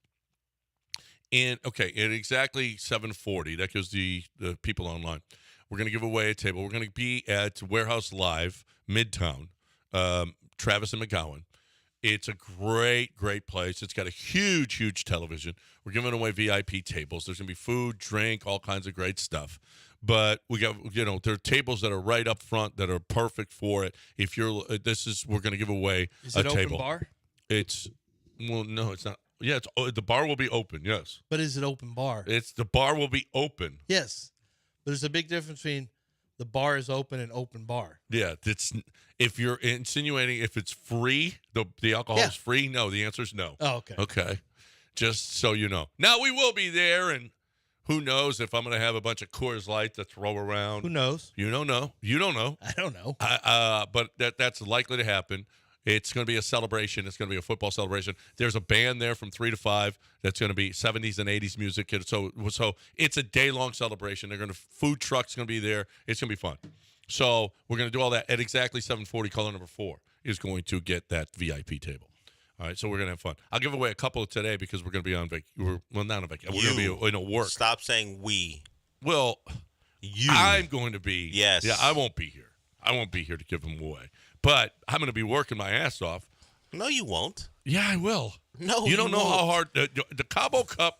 Speaker 1: At exactly 7:40, that gives the people online. We're going to give away a table. We're going to be at Warehouse Live, Midtown, Travis and McGowan. It's a great, great place. It's got a huge, huge television. We're giving away VIP tables. There's going to be food, drink, all kinds of great stuff. But we got, there are tables that are right up front that are perfect for it. If you're, we're going to give away a table.
Speaker 2: Is it open bar?
Speaker 1: No, it's not. Yeah, the bar will be open, yes.
Speaker 2: But is it open bar?
Speaker 1: The bar will be open.
Speaker 2: Yes. There's a big difference between the bar is open and open bar.
Speaker 1: Yeah, if you're insinuating if it's free, the alcohol is free, no, the answer is no.
Speaker 2: Oh, okay.
Speaker 1: Okay. Just so you know. Now, we will be there, and who knows if I'm going to have a bunch of Coors Light to throw around.
Speaker 2: Who knows?
Speaker 1: You don't know. You don't know.
Speaker 2: I don't know.
Speaker 1: But that's likely to happen. It's going to be a celebration. It's going to be a football celebration. There's a band there from 3 to 5 that's going to be 70s and 80s music. And so it's a day-long celebration. Food trucks going to be there. It's going to be fun. So we're going to do all that at exactly 7:40. Caller number 4 is going to get that VIP table. All right, so we're going to have fun. I'll give away a couple today because we're going to be on vacation. Well, not on vacation. We're going to be in work.
Speaker 3: Stop saying we.
Speaker 1: Well, I'm going to be.
Speaker 3: Yes.
Speaker 1: Yeah, I won't be here. I won't be here to give them away. But I'm going to be working my ass off.
Speaker 3: No, you won't.
Speaker 1: Yeah, I will.
Speaker 3: No,
Speaker 1: you don't know how hard the Cabo Cup.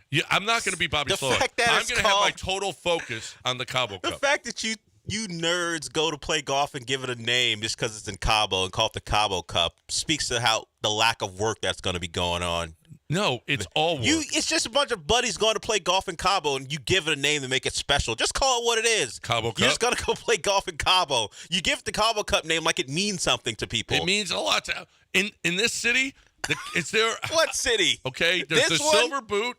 Speaker 1: Yeah, I'm not going to be Bobby Sloan. I'm going to have my total focus on the Cabo Cup.
Speaker 3: The fact that you nerds go to play golf and give it a name just because it's in Cabo and call it the Cabo Cup speaks to how the lack of work that's going to be going on.
Speaker 1: No, it's all work.
Speaker 3: It's just a bunch of buddies going to play golf in Cabo, and you give it a name to make it special. Just call it what it is.
Speaker 1: Cabo Cup.
Speaker 3: You're just going to go play golf in Cabo. You give the Cabo Cup name like it means something to people.
Speaker 1: It means a lot to in this city. It's there.
Speaker 3: What city?
Speaker 1: Okay, there's the Silver Boot.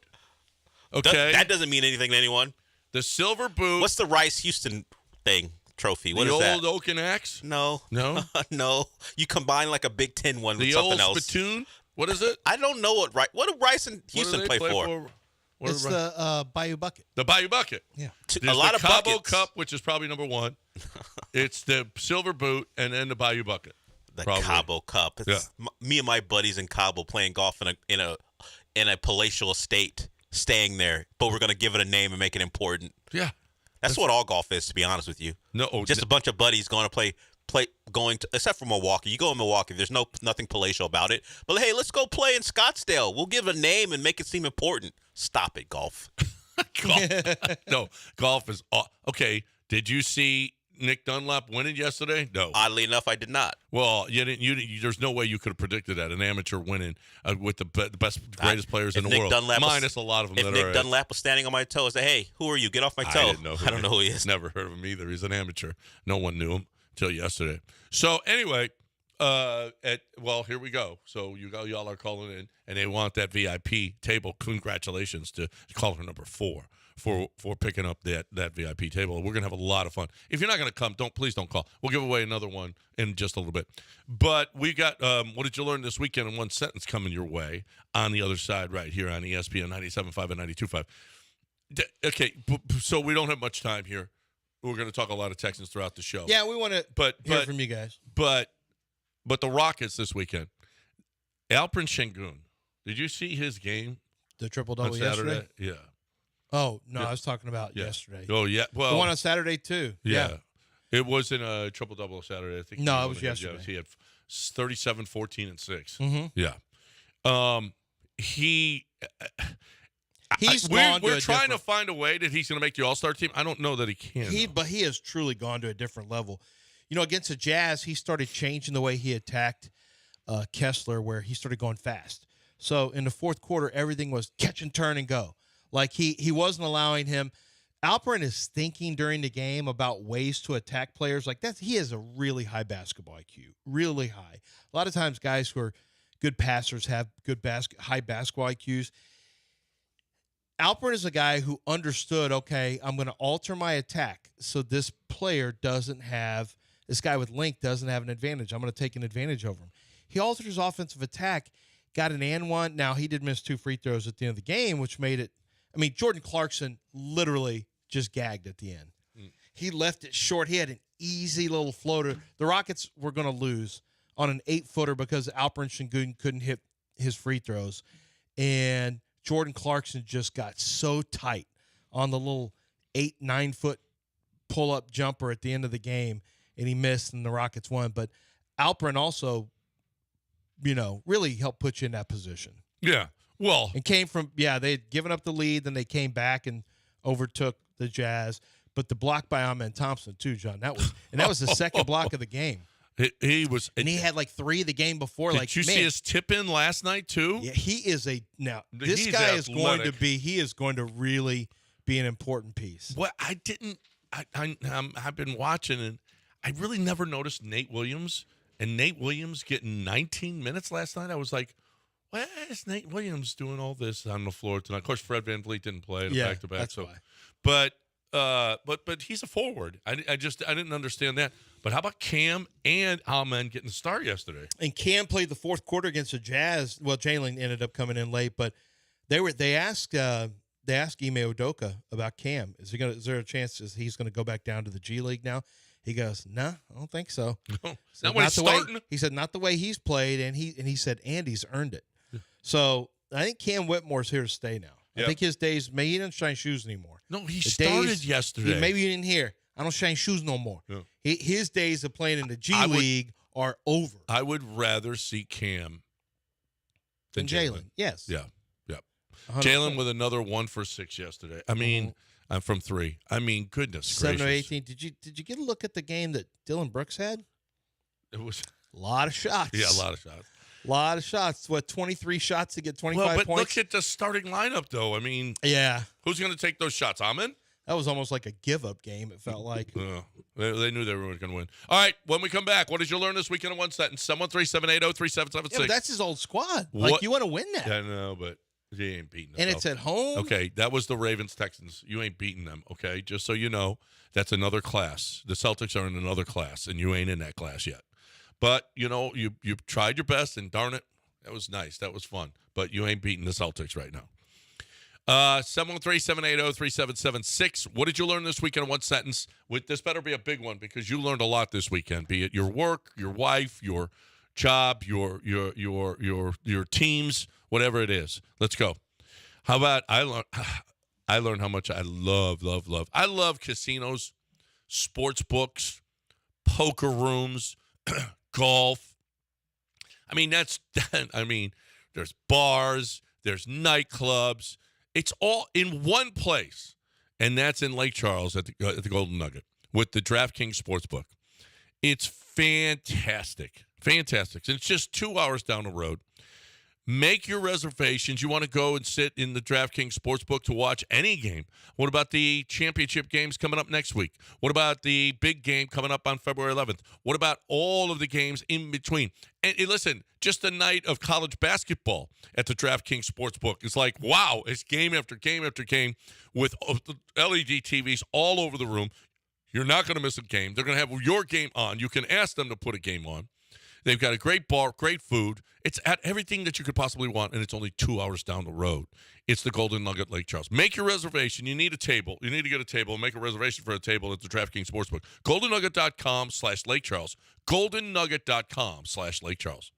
Speaker 1: Okay,
Speaker 3: that doesn't mean anything to anyone.
Speaker 1: The Silver Boot.
Speaker 3: What's the Rice Houston thing? Trophy. What is
Speaker 1: that?
Speaker 3: The
Speaker 1: old Oaken Axe?
Speaker 3: No.
Speaker 1: No?
Speaker 3: No. You combine like a Big Ten one with something else.
Speaker 1: The old spittoon? What is it?
Speaker 3: I don't know what do Rice and Houston play for?
Speaker 2: It's the Bayou Bucket.
Speaker 1: The Bayou Bucket.
Speaker 2: Yeah.
Speaker 1: There's
Speaker 3: a lot
Speaker 1: the
Speaker 3: of
Speaker 1: Cabo
Speaker 3: buckets.
Speaker 1: Cup, which is probably number 1. It's the Silver Boot, and then the Bayou Bucket.
Speaker 3: The Cabo Cup. It's me and my buddies in Cabo playing golf in a palatial estate, staying there, but we're gonna give it a name and make it important.
Speaker 1: Yeah.
Speaker 3: That's what all golf is, to be honest with you.
Speaker 1: No,
Speaker 3: just a bunch of buddies going to play except for Milwaukee. You go in Milwaukee, there's nothing palatial about it. But hey, let's go play in Scottsdale. We'll give it a name and make it seem important. Stop it, golf.
Speaker 1: No, golf is okay. Did you see Nick Dunlap winning yesterday? No.
Speaker 3: Oddly enough, I did not.
Speaker 1: Well, you didn't. There's no way you could have predicted that an amateur winning with the best, greatest players in the world, minus a lot of them.
Speaker 3: If Nick Dunlap was standing on my toe, I say, "Hey, who are you? Get off my toe." I don't know who he is.
Speaker 1: Never heard of him either. He's an amateur. No one knew him till yesterday. So anyway, Here we go. So y'all are calling in, and they want that VIP table. Congratulations to caller number 4 for picking up that VIP table. We're gonna have a lot of fun. If you're not gonna come, please don't call. We'll give away another one in just a little bit. But we got what did you learn this weekend in one sentence coming your way on the other side right here on ESPN 97.5 and 92.5. Okay, so we don't have much time here. We're going to talk a lot of Texans throughout the show.
Speaker 2: Yeah, we want to hear from you guys.
Speaker 1: But the Rockets this weekend, Alperen Şengün, did you see his game?
Speaker 2: The triple-double yesterday?
Speaker 1: Yeah.
Speaker 2: Oh, no, I was talking about yesterday.
Speaker 1: Oh, yeah. Well,
Speaker 2: the one on Saturday, too.
Speaker 1: Yeah. It wasn't a triple-double Saturday. I think.
Speaker 2: No, it was yesterday.
Speaker 1: He had 37, 14, and 6.
Speaker 2: Mm-hmm.
Speaker 1: Yeah. We're trying to find a way that he's going to make the All-Star team. I don't know that he can.
Speaker 2: But he has truly gone to a different level. You know, against the Jazz, he started changing the way he attacked Kessler, where he started going fast. So in the fourth quarter, everything was catch and turn and go. Like he wasn't allowing him. Alperen is thinking during the game about ways to attack players like that. He has a really high basketball IQ, really high. A lot of times guys who are good passers have good high basketball IQs. Alperen is a guy who understood, okay, I'm going to alter my attack so this guy with length doesn't have an advantage. I'm going to take an advantage over him. He altered his offensive attack, got an and one. Now, he did miss 2 free throws at the end of the game, which made it, Jordan Clarkson literally just gagged at the end. He left it short. He had an easy little floater. The Rockets were going to lose on an 8-footer because Alperen Şengün couldn't hit his free throws. And Jordan Clarkson just got so tight on the little 8-9 foot pull-up jumper at the end of the game, and he missed, and the Rockets won. But Alperen also, really helped put you in that position.
Speaker 1: Yeah. Well.
Speaker 2: And came from, they had given up the lead, then they came back and overtook the Jazz. But the block by Amen Thompson, too, John, that was the second block of the game.
Speaker 1: He was,
Speaker 2: and he had like 3 the game before.
Speaker 1: Did you see his tip in last night too?
Speaker 2: Yeah, he is this guy is going to really be an important piece.
Speaker 1: Well, I've been watching, and I really never noticed Nate Williams, and Nate Williams getting 19 minutes last night. I was like, why is Nate Williams doing all this on the floor tonight? Of course, Fred VanVleet didn't play back to back,
Speaker 2: that's why.
Speaker 1: But he's a forward. I didn't understand that. But how about Cam and Alman getting the start yesterday?
Speaker 2: And Cam played the fourth quarter against the Jazz. Well, Jalen ended up coming in late, but they asked Ime Udoka about Cam. Is there a chance he's going to go back down to the G League now? He goes, no, I don't think so.
Speaker 1: No, not when he's starting.
Speaker 2: He said not the way he's played, and he said Andy's earned it. So I think Cam Whitmore's here to stay now. Yep. I think his days, maybe he doesn't shine shoes anymore.
Speaker 1: No, he started yesterday.
Speaker 2: Maybe you didn't hear. I don't shine shoes no more. Yeah. His days of playing in the G League are over.
Speaker 1: I would rather see Cam than Jalen.
Speaker 2: Yes.
Speaker 1: Yeah. Jalen with another 1 for 6 yesterday. From 3. Goodness
Speaker 2: 7
Speaker 1: gracious.
Speaker 2: or 18. Did you get a look at the game that Dylan Brooks had?
Speaker 1: It was
Speaker 2: a lot of shots.
Speaker 1: Yeah, a lot of shots.
Speaker 2: A lot of shots. 23 shots to get 25 points?
Speaker 1: Look at the starting lineup, though.
Speaker 2: Yeah.
Speaker 1: Who's going to take those shots? Amen?
Speaker 2: That was almost like a give-up game, it felt like.
Speaker 1: They knew they were going to win. All right, when we come back, what did you learn this weekend in one sentence? 713-780-3776.
Speaker 2: Yeah, but that's his old squad. Like, you want to win that.
Speaker 1: Yeah, I know, but he ain't beating them.
Speaker 2: And it's at home?
Speaker 1: Okay, that was the Ravens-Texans. You ain't beating them, okay? Just so you know, that's another class. The Celtics are in another class, and you ain't in that class yet. But, you tried your best, and darn it, that was nice. That was fun. But you ain't beating the Celtics right now. 713-780-3776. What did you learn this weekend in one sentence? This better be a big one because you learned a lot this weekend, be it your work, your wife, your job, your teams, whatever it is. Let's go. How about I learned how much I love. I love casinos, sports books, poker rooms, golf. There's bars, there's nightclubs. It's all in one place, and that's in Lake Charles at the Golden Nugget with the DraftKings Sportsbook. It's fantastic. And it's just 2 hours down the road. Make your reservations. You want to go and sit in the DraftKings Sportsbook to watch any game. What about the championship games coming up next week? What about the big game coming up on February 11th? What about all of the games in between? And listen, just the night of college basketball at the DraftKings Sportsbook. It's like, wow, it's game after game after game with LED TVs all over the room. You're not going to miss a game. They're going to have your game on. You can ask them to put a game on. They've got a great bar, great food. It's at everything that you could possibly want, and it's only 2 hours down the road. It's the Golden Nugget Lake Charles. Make your reservation. You need a table. You need to get a table and make a reservation for a table at the DraftKings Sportsbook. GoldenNugget.com/Lake Charles. GoldenNugget.com/Lake Charles.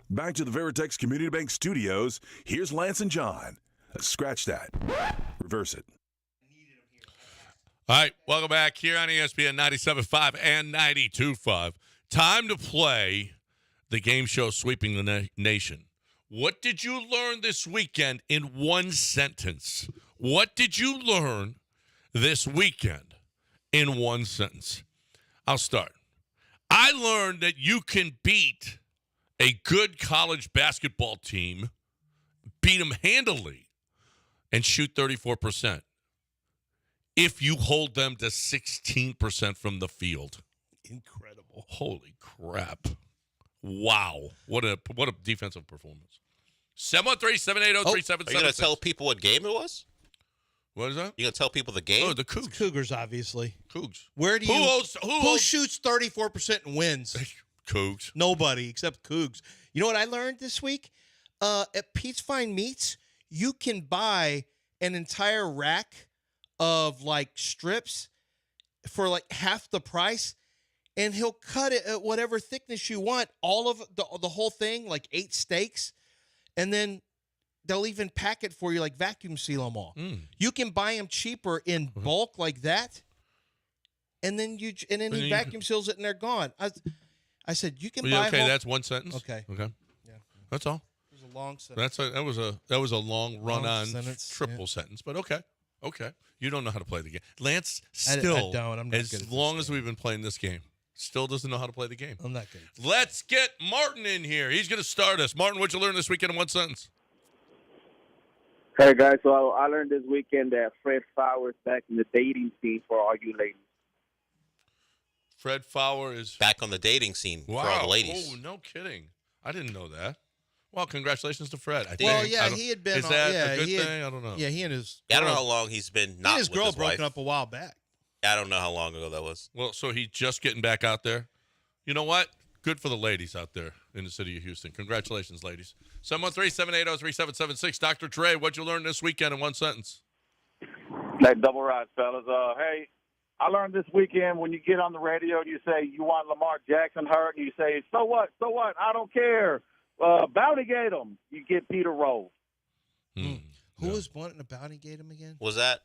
Speaker 8: Back to the Veritex Community Bank Studios. Here's Lance and John. Scratch that. Reverse it.
Speaker 1: All right, welcome back here on ESPN 97.5 and 92.5. Time to play the game show Sweeping the Nation. What did you learn this weekend in one sentence? What did you learn this weekend in one sentence? I'll start. I learned that you can beat a good college basketball team, beat them handily, and shoot 34% if you hold them to 16% from the field.
Speaker 2: Incredible.
Speaker 1: Holy crap. Wow. What a defensive performance. 713-780-3776.
Speaker 3: Are you going to tell people what game it was?
Speaker 1: What is that?
Speaker 3: You going to tell people the game?
Speaker 1: Oh, the Cougs.
Speaker 2: It's Cougars, obviously.
Speaker 1: Cougs.
Speaker 2: Where do you
Speaker 1: Who
Speaker 2: shoots 34% and wins?
Speaker 1: Cougs.
Speaker 2: Nobody except Cougs. You know what I learned this week? At Pete's Fine Meats, you can buy an entire rack of like strips for like half the price, and he'll cut it at whatever thickness you want, all of the whole thing, like 8 steaks, and then they'll even pack it for you, like vacuum seal them all. You can buy them cheaper in bulk like that, and then he vacuum seals it and they're gone. I said you can buy.
Speaker 1: Okay, that's one sentence.
Speaker 2: Okay.
Speaker 1: Yeah, that's all.
Speaker 2: It was a long sentence.
Speaker 1: That was a long run-on
Speaker 2: sentence,
Speaker 1: triple sentence, but okay. You don't know how to play the game. Lance
Speaker 2: I
Speaker 1: still,
Speaker 2: don't. I'm not good
Speaker 1: as
Speaker 2: at
Speaker 1: long
Speaker 2: this
Speaker 1: as we've been playing this game, still doesn't know how to play the game.
Speaker 2: I'm not good.
Speaker 1: Let's get Martin in here. He's going to start us. Martin, what'd you learn this weekend in one sentence?
Speaker 9: Hey, guys. So I learned this weekend that Fred Fowler's back in the dating scene for all you ladies.
Speaker 1: Fred Fowler is
Speaker 3: back on the dating scene for all the ladies.
Speaker 1: Oh, no kidding. I didn't know that. Well, congratulations to Fred. I think.
Speaker 2: Well, yeah, he had been.
Speaker 1: Is that a good thing? I don't know.
Speaker 2: Yeah, he and his.
Speaker 3: I don't know how long he's been not
Speaker 2: his
Speaker 3: with
Speaker 2: girl
Speaker 3: his wife.
Speaker 2: broken up a while back.
Speaker 3: I don't know how long ago that was.
Speaker 1: Well, so he's just getting back out there. You know what? Good for the ladies out there in the city of Houston. Congratulations, ladies. 713-780-3776. Dr. Dre, what'd you learn this weekend in one sentence?
Speaker 10: That double ride, fellas. Hey, I learned this weekend when you get on the radio and you say you want Lamar Jackson hurt, and you say, so what? So what? I don't care. Bounty gate him. You get Peter rolled.
Speaker 2: Who was wanting to bounty gate him again?
Speaker 3: Was that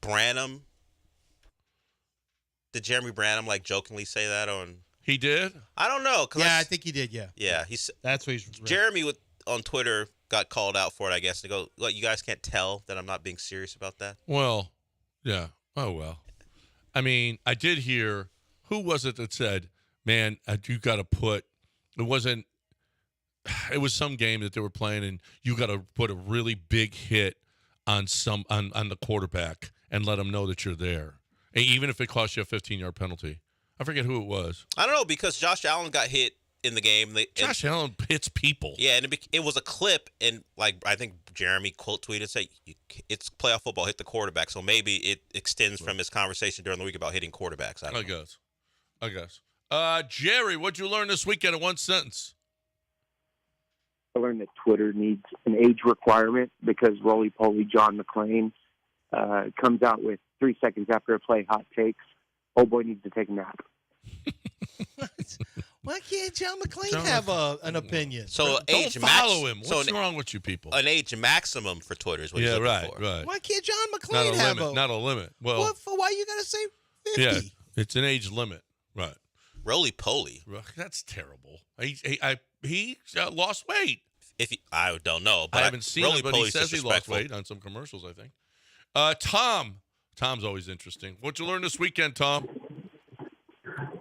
Speaker 3: Branham? Did Jeremy Branham jokingly say that on?
Speaker 1: He did?
Speaker 3: I don't know.
Speaker 2: Yeah, I think he did. Yeah.
Speaker 3: Yeah,
Speaker 2: that's what he's.
Speaker 3: Jeremy on Twitter got called out for it. I guess to go. What, you guys can't tell that I'm not being serious about that?
Speaker 1: Well, yeah. Oh well. I mean, I did hear. Who was it that said, "Man, you got to put." It wasn't. It was some game that they were playing, and you got to put a really big hit on the quarterback and let them know that you're there, and even if it costs you a 15-yard penalty. I forget who it was.
Speaker 3: I don't know, because Josh Allen got hit in the game.
Speaker 1: Josh Allen hits people.
Speaker 3: Yeah, and it was a clip, and I think Jeremy quote tweeted, say, it's playoff football, hit the quarterback. So maybe it extends from his conversation during the week about hitting quarterbacks. I guess. Jerry, what'd you learn this weekend in one sentence?
Speaker 9: I learned that Twitter needs an age requirement because roly-poly John McClain comes out with 3 seconds after a play hot takes. Oh, boy needs to take a nap.
Speaker 2: Why can't John McClain have an opinion?
Speaker 3: So
Speaker 1: don't follow him. What's wrong with you people?
Speaker 3: An age maximum for Twitter is what he's looking for.
Speaker 1: Right.
Speaker 2: Why can't John McClain have
Speaker 1: not a limit? Well,
Speaker 2: why you got to say 50?
Speaker 1: Yeah, it's an age limit. Right.
Speaker 3: Roly-poly.
Speaker 1: That's terrible. He lost weight.
Speaker 3: I don't know, but
Speaker 1: I haven't seen it, but he says he lost weight on some commercials, I think. Tom's always interesting. What'd you learn this weekend, Tom?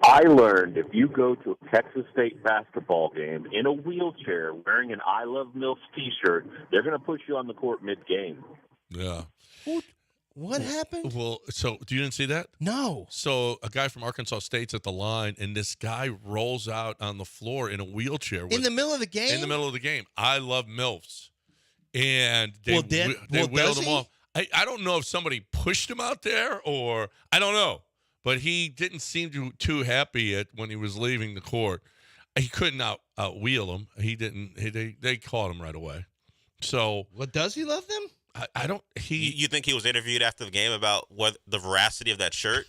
Speaker 11: I learned if you go to a Texas State basketball game in a wheelchair wearing an I Love MILFs t-shirt, they're going to push you on the court mid-game.
Speaker 1: Yeah.
Speaker 2: What happened?
Speaker 1: Well, so you didn't see that?
Speaker 2: No.
Speaker 1: So a guy from Arkansas State's at the line, and this guy rolls out on the floor in a wheelchair.
Speaker 2: In the middle of the game?
Speaker 1: In the middle of the game. I Love MILFs. And they wheeled
Speaker 2: does
Speaker 1: him
Speaker 2: he?
Speaker 1: off. I don't know if somebody pushed him out there or I don't know. But he didn't seem too happy when he was leaving the court. He couldn't out wheel him. He didn't. They caught him right away. So,
Speaker 2: what does he love them?
Speaker 1: I don't.
Speaker 3: You think he was interviewed after the game about what the veracity of that shirt?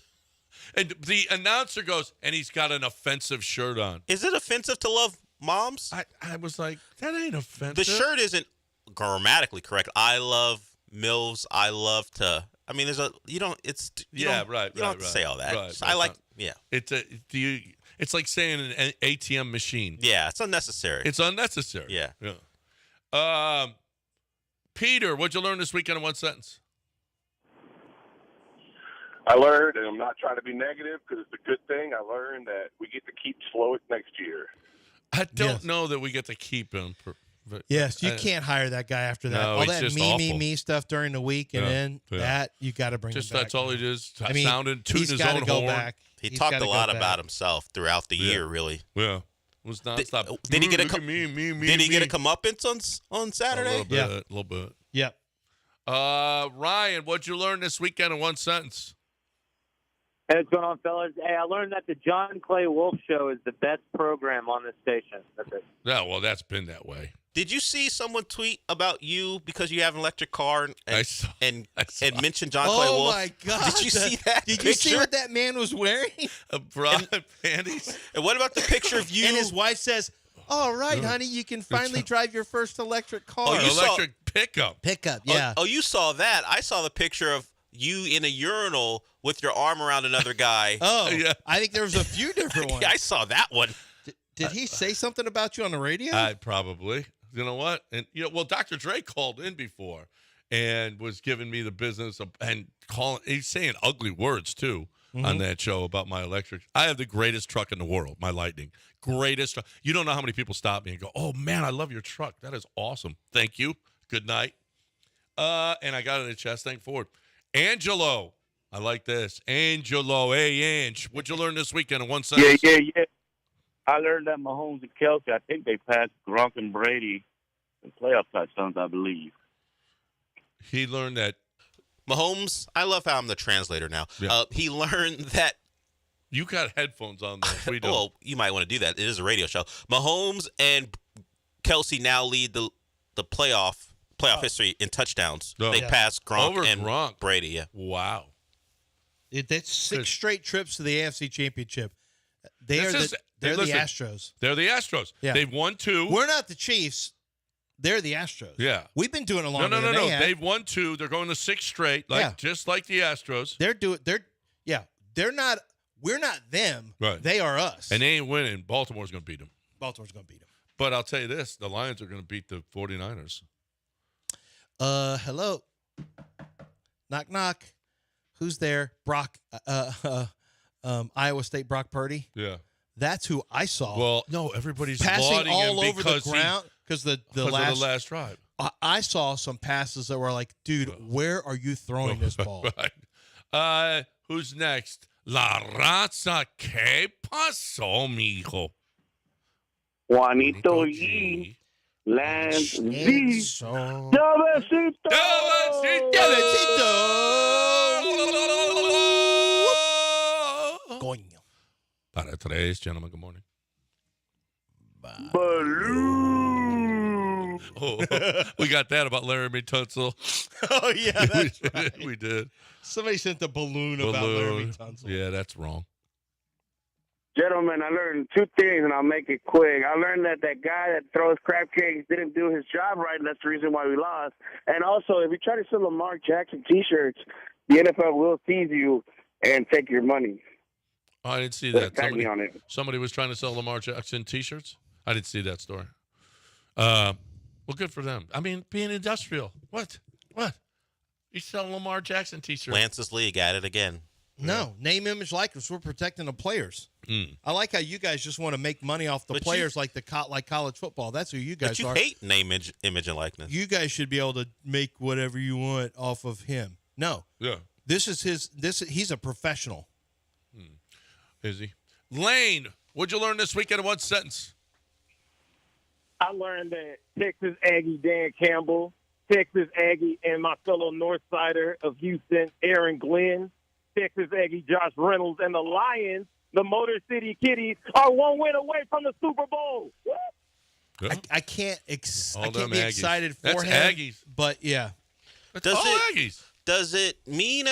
Speaker 1: And the announcer goes, and he's got an offensive shirt on.
Speaker 3: Is it offensive to love moms?
Speaker 1: I was like, that ain't offensive.
Speaker 3: The shirt isn't grammatically correct. I love MILFs. I love to. I mean, you don't have to say all that.
Speaker 1: Right,
Speaker 3: I like, yeah.
Speaker 1: It's like saying an ATM machine.
Speaker 3: Yeah, it's unnecessary.
Speaker 1: Yeah. Peter, what'd you learn this weekend in one sentence?
Speaker 12: I learned, and I'm not trying to be negative because it's a good thing, I learned that we get to keep Slowick next year.
Speaker 1: I don't know that we get to keep him. But
Speaker 2: yes, you can't hire that guy after that.
Speaker 1: No,
Speaker 2: all
Speaker 1: he's
Speaker 2: that
Speaker 1: just
Speaker 2: me stuff during the week, and then that you got to bring him back.
Speaker 1: That's all he is.
Speaker 2: I mean,
Speaker 1: tooting
Speaker 2: he's
Speaker 1: his
Speaker 2: got
Speaker 1: own
Speaker 2: to go
Speaker 1: horn.
Speaker 2: back.
Speaker 3: He talked a lot about himself throughout the year, really.
Speaker 1: Yeah. It was nonstop.
Speaker 3: Did he get a
Speaker 1: get
Speaker 3: comeuppance on Saturday?
Speaker 1: A little bit.
Speaker 2: Yep.
Speaker 1: Ryan, what'd you learn this weekend in one sentence?
Speaker 13: Hey, what's going on, fellas? Hey, I learned that the John Clay Wolf Show is the best program on this station. That's it.
Speaker 1: Yeah, well, that's been that way.
Speaker 3: Did you see someone tweet about you because you have an electric car and mention John Clay Wolf?
Speaker 2: Oh, my God.
Speaker 3: Did you see that
Speaker 2: Did
Speaker 3: picture?
Speaker 2: you see what that man was wearing?
Speaker 1: Broad panties.
Speaker 3: And what about the picture of you?
Speaker 2: And his wife says, all right, honey, you can finally drive your first electric car.
Speaker 1: Electric pickup.
Speaker 2: Pickup, yeah.
Speaker 3: Oh, you saw that. I saw the picture of you in a urinal with your arm around another guy.
Speaker 2: Oh, yeah. I think there was a few different ones.
Speaker 3: Yeah, I saw that one.
Speaker 2: Did he say something about you on the radio?
Speaker 1: Probably. You know what? And well, Dr. Dre called in before and was giving me the business and he's saying ugly words too on that show about my electric. I have the greatest truck in the world, my Lightning. Greatest truck. You don't know how many people stop me and go, "Oh man, I love your truck. That is awesome. Thank you. Good night." And I got it in the chest. Thank Ford. Angelo. I like this. Angelo. Hey, Ange. What'd you learn this weekend in one sentence?
Speaker 14: Yeah. I learned that Mahomes and Kelsey, I think they passed Gronk and Brady in playoff touchdowns, I believe.
Speaker 1: He learned that.
Speaker 3: Mahomes, I love how I'm the translator now.
Speaker 1: Yeah.
Speaker 3: He learned that.
Speaker 1: You got headphones on there. We don't.
Speaker 3: Well, you might want to do that. It is a radio show. Mahomes and Kelsey now lead the playoff history in touchdowns.
Speaker 1: Oh.
Speaker 3: They passed Gronk and
Speaker 1: Gronk.
Speaker 3: Brady. Yeah.
Speaker 1: Wow.
Speaker 2: That's 6 straight trips to the AFC Championship. They're the Astros.
Speaker 1: They're the Astros.
Speaker 2: Yeah.
Speaker 1: They've won 2.
Speaker 2: We're not the Chiefs. They're the Astros.
Speaker 1: Yeah.
Speaker 2: We've been doing it longer
Speaker 1: No.
Speaker 2: than they have.
Speaker 1: They've won 2. They're going to 6 straight, just like the Astros.
Speaker 2: They're not. We're not them.
Speaker 1: Right.
Speaker 2: They are us.
Speaker 1: And they ain't winning. Baltimore's going to beat them.
Speaker 2: Baltimore's going to beat them.
Speaker 1: But I'll tell you this: the Lions are going to beat the 49ers.
Speaker 2: Hello. Knock knock. Who's there? Brock. Iowa State Brock Purdy.
Speaker 1: Yeah.
Speaker 2: That's who I saw.
Speaker 1: Well, no, everybody's
Speaker 2: passing
Speaker 1: lauding
Speaker 2: all
Speaker 1: him
Speaker 2: over the ground because the
Speaker 1: last drive.
Speaker 2: I saw some passes that were like, dude, where are you throwing this ball?
Speaker 1: Right. Who's next? La raza que pasó, mijo.
Speaker 14: Juanito G. Lance Z. Davecito.
Speaker 2: Coño.
Speaker 1: Para tres, gentlemen. Good morning.
Speaker 14: Baloo.
Speaker 1: Oh, we got that about Laramie Tunsil.
Speaker 2: Oh, yeah, that's right.
Speaker 1: We did.
Speaker 2: Somebody sent the balloon about Laramie Tunsil.
Speaker 1: Yeah, that's wrong.
Speaker 14: Gentlemen, I learned 2 things, and I'll make it quick. I learned that guy that throws crab cakes didn't do his job right, and that's the reason why we lost. And also, if you try to sell Lamar Jackson T-shirts, the NFL will seize you and take your money.
Speaker 1: Oh, I didn't see that.
Speaker 14: Tag me on it.
Speaker 1: Somebody was trying to sell Lamar Jackson T-shirts? I didn't see that story. Well, good for them. I mean, being industrial. What? You sell Lamar Jackson T-shirts.
Speaker 3: Lance's League at it again.
Speaker 2: No, name, image, likeness. We're protecting the players. I like how you guys just want to make money off the players like college football. That's who you guys are.
Speaker 3: But you hate name, image, and likeness.
Speaker 2: You guys should be able to make whatever you want off of him. No.
Speaker 1: Yeah.
Speaker 2: This is his. He's a professional.
Speaker 1: Is he? Lane, what'd you learn this weekend in one sentence?
Speaker 13: I learned that Texas Aggie Dan Campbell, Texas Aggie and my fellow Northsider of Houston, Aaron Glenn, Texas Aggie Josh Reynolds, and the Lions, the Motor City Kitties, are 1 win away from the Super Bowl.
Speaker 1: Yeah.
Speaker 2: I can't be
Speaker 1: Aggies.
Speaker 2: excited for
Speaker 1: That's
Speaker 2: him.
Speaker 1: Aggies.
Speaker 2: But, yeah.
Speaker 1: That's all Aggies.
Speaker 3: Does it mean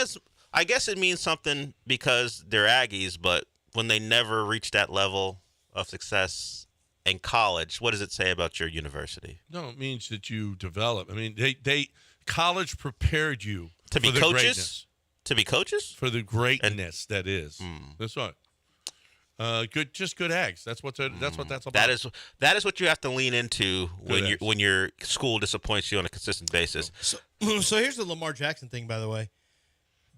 Speaker 3: I guess it means something because they're Aggies, but when they never reach that level of success in college, what does it say about your university?
Speaker 1: No, it means that you develop. I mean, college prepared you
Speaker 3: to be
Speaker 1: for the
Speaker 3: coaches.
Speaker 1: Greatness.
Speaker 3: To be coaches
Speaker 1: for the greatness that is. That's right. Good Ags. That's what that's about.
Speaker 3: That is what you have to lean into when your school disappoints you on a consistent basis.
Speaker 2: So here's the Lamar Jackson thing, by the way.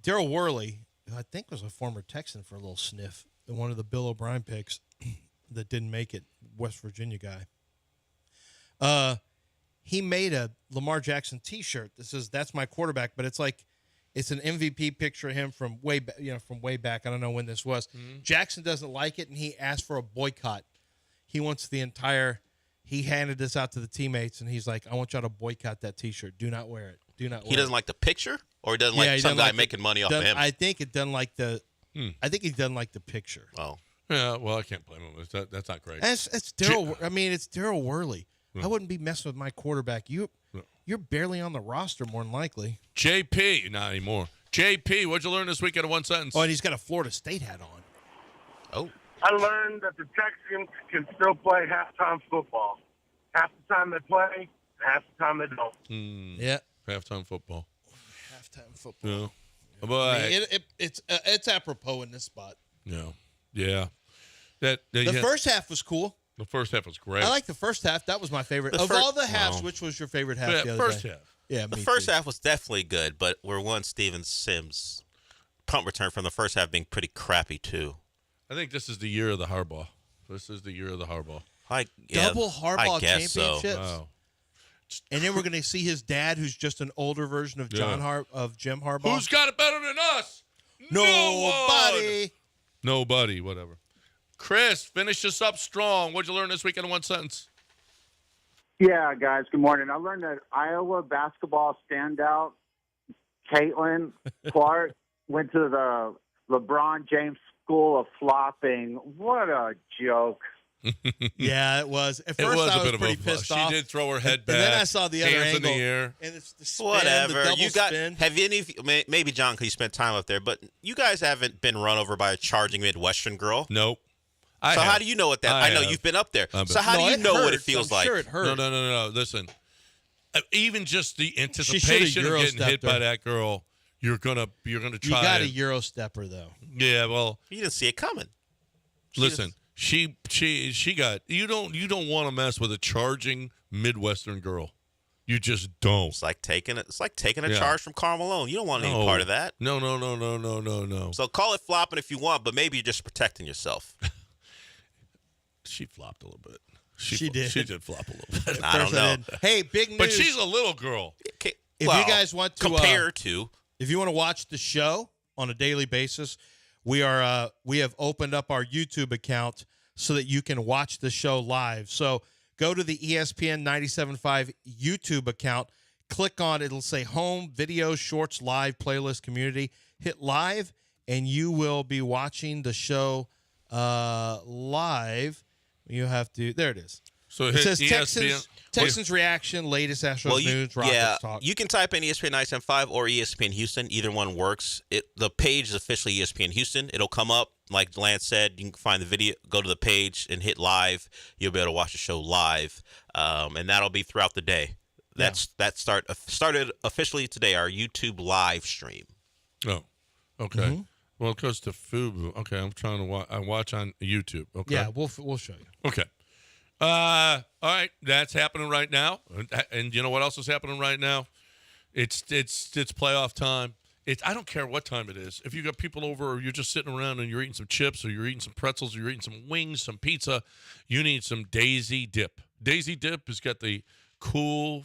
Speaker 2: Daryl Worley, who I think was a former Texan for a little sniff, one of the Bill O'Brien picks that didn't make it, West Virginia guy. He made a Lamar Jackson T-shirt that says "That's my quarterback," but it's like it's an MVP picture of him from way back. I don't know when this was. Jackson doesn't like it, and he asked for a boycott. He wants the entire. He handed this out to the teammates, and he's like, "I want y'all to boycott that T-shirt. Do not wear it. Do not."
Speaker 3: He doesn't like the picture, or he doesn't like some guy making money off of him.
Speaker 2: I think it doesn't like the. I think he doesn't like the picture.
Speaker 3: Oh.
Speaker 1: Yeah, well, I can't blame him. That's not great.
Speaker 2: It's Daryl. I mean, it's Daryl Worley. I wouldn't be messing with my quarterback. You're barely on the roster, more than likely.
Speaker 1: JP, not anymore. JP, what'd you learn this weekend in one sentence?
Speaker 2: Oh, and he's got a Florida State hat on.
Speaker 3: Oh.
Speaker 15: I learned that the Texans can still play halftime football. Half the time they play, half the time they don't.
Speaker 2: Yeah.
Speaker 1: Halftime football.
Speaker 2: Halftime football.
Speaker 1: Yeah. But
Speaker 2: I mean, it's apropos in this spot.
Speaker 1: Yeah. Yeah.
Speaker 2: The first half was cool.
Speaker 1: The first half was great.
Speaker 2: I like the first half. That was my favorite. Of all the halves, which was your favorite half the other
Speaker 1: first
Speaker 2: day?
Speaker 1: half.
Speaker 2: Yeah,
Speaker 3: the first half was definitely good, but we're one Steven Sims punt return from the first half being pretty crappy too.
Speaker 1: I think this is the year of the Harbaugh. Double Harbaugh
Speaker 3: I guess
Speaker 2: championships.
Speaker 3: So.
Speaker 1: Wow.
Speaker 2: And then we're going to see his dad, who's just an older version of Jim Harbaugh.
Speaker 1: Who's got it better than us?
Speaker 2: Nobody.
Speaker 1: Nobody, whatever. Chris, finish us up strong. What'd you learn this weekend in one sentence?
Speaker 16: Yeah, guys, good morning. I learned that Iowa basketball standout, Caitlin Clark, went to the LeBron James School of Flopping. What a joke.
Speaker 2: Yeah, it was. At first, I was pretty pissed off.
Speaker 1: She did throw her head back.
Speaker 2: And then I saw the other
Speaker 1: hands
Speaker 2: angle.
Speaker 1: in the air.
Speaker 2: And it's the spin,
Speaker 3: Whatever.
Speaker 2: the double
Speaker 3: You got?
Speaker 2: spin.
Speaker 3: Have any of you, maybe John, because you spent time up there, but you guys haven't been run over by a charging Midwestern girl?
Speaker 1: Nope.
Speaker 3: How do you know what that? I know you've been up there. So how do you know what it feels like?
Speaker 2: Sure, it hurt.
Speaker 1: No. Listen, even just the anticipation of getting hit by that girl, you're gonna try.
Speaker 2: You got a Euro stepper though.
Speaker 1: Yeah, well,
Speaker 3: you didn't see it coming.
Speaker 1: Listen, she got. You don't want to mess with a charging Midwestern girl. You just don't.
Speaker 3: It's like taking a charge from Karl Malone. You don't want any part of that.
Speaker 1: No.
Speaker 3: So call it flopping if you want, but maybe you're just protecting yourself.
Speaker 1: She flopped a little bit.
Speaker 2: She did.
Speaker 1: She did flop a little bit.
Speaker 3: I don't know.
Speaker 2: Hey, big news.
Speaker 1: But she's a little girl.
Speaker 2: If you guys want to
Speaker 3: compare to,
Speaker 2: if you want to watch the show on a daily basis, we have opened up our YouTube account so that you can watch the show live. So go to the ESPN 97.5 YouTube account, click on it. It'll say Home Video Shorts Live Playlist Community. Hit live, and you will be watching the show live. You have to. There it is.
Speaker 1: So
Speaker 2: it says
Speaker 1: ESPN,
Speaker 2: Texans reaction, latest Astros news, Rockets talk.
Speaker 3: You can type in ESPN 97.5 or ESPN Houston. Either one works. The page is officially ESPN Houston. It'll come up, like Lance said. You can find the video, go to the page, and hit live. You'll be able to watch the show live, and that'll be throughout the day. That started officially today. Our YouTube live stream.
Speaker 1: Oh, okay. Mm-hmm. Well, it goes to Fubu. Okay, I'm trying to watch. I watch on YouTube. Okay.
Speaker 2: Yeah, we'll show you.
Speaker 1: Okay. All right, that's happening right now, and you know what else is happening right now? It's playoff time. I don't care what time it is. If you got people over, or you're just sitting around and you're eating some chips, or you're eating some pretzels, or you're eating some wings, some pizza, you need some Daisy Dip. Daisy Dip has got the cool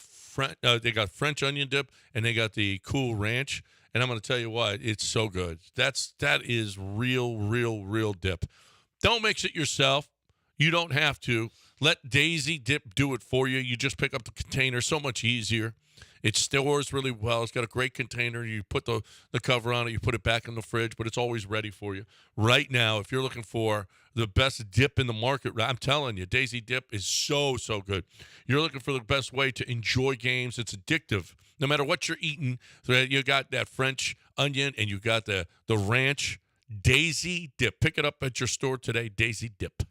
Speaker 1: they got French onion dip, and they got the cool ranch. And I'm going to tell you what, it's so good. That is real dip. Don't mix it yourself. You don't have to. Let Daisy Dip do it for you. You just pick up the container. So much easier. It stores really well. It's got a great container. You put the cover on it. You put it back in the fridge, but it's always ready for you. Right now, if you're looking for the best dip in the market, I'm telling you, Daisy Dip is so good. You're looking for the best way to enjoy games. It's addictive. No matter what you're eating, you got that French onion and you got the ranch. Daisy Dip. Pick it up at your store today, Daisy Dip.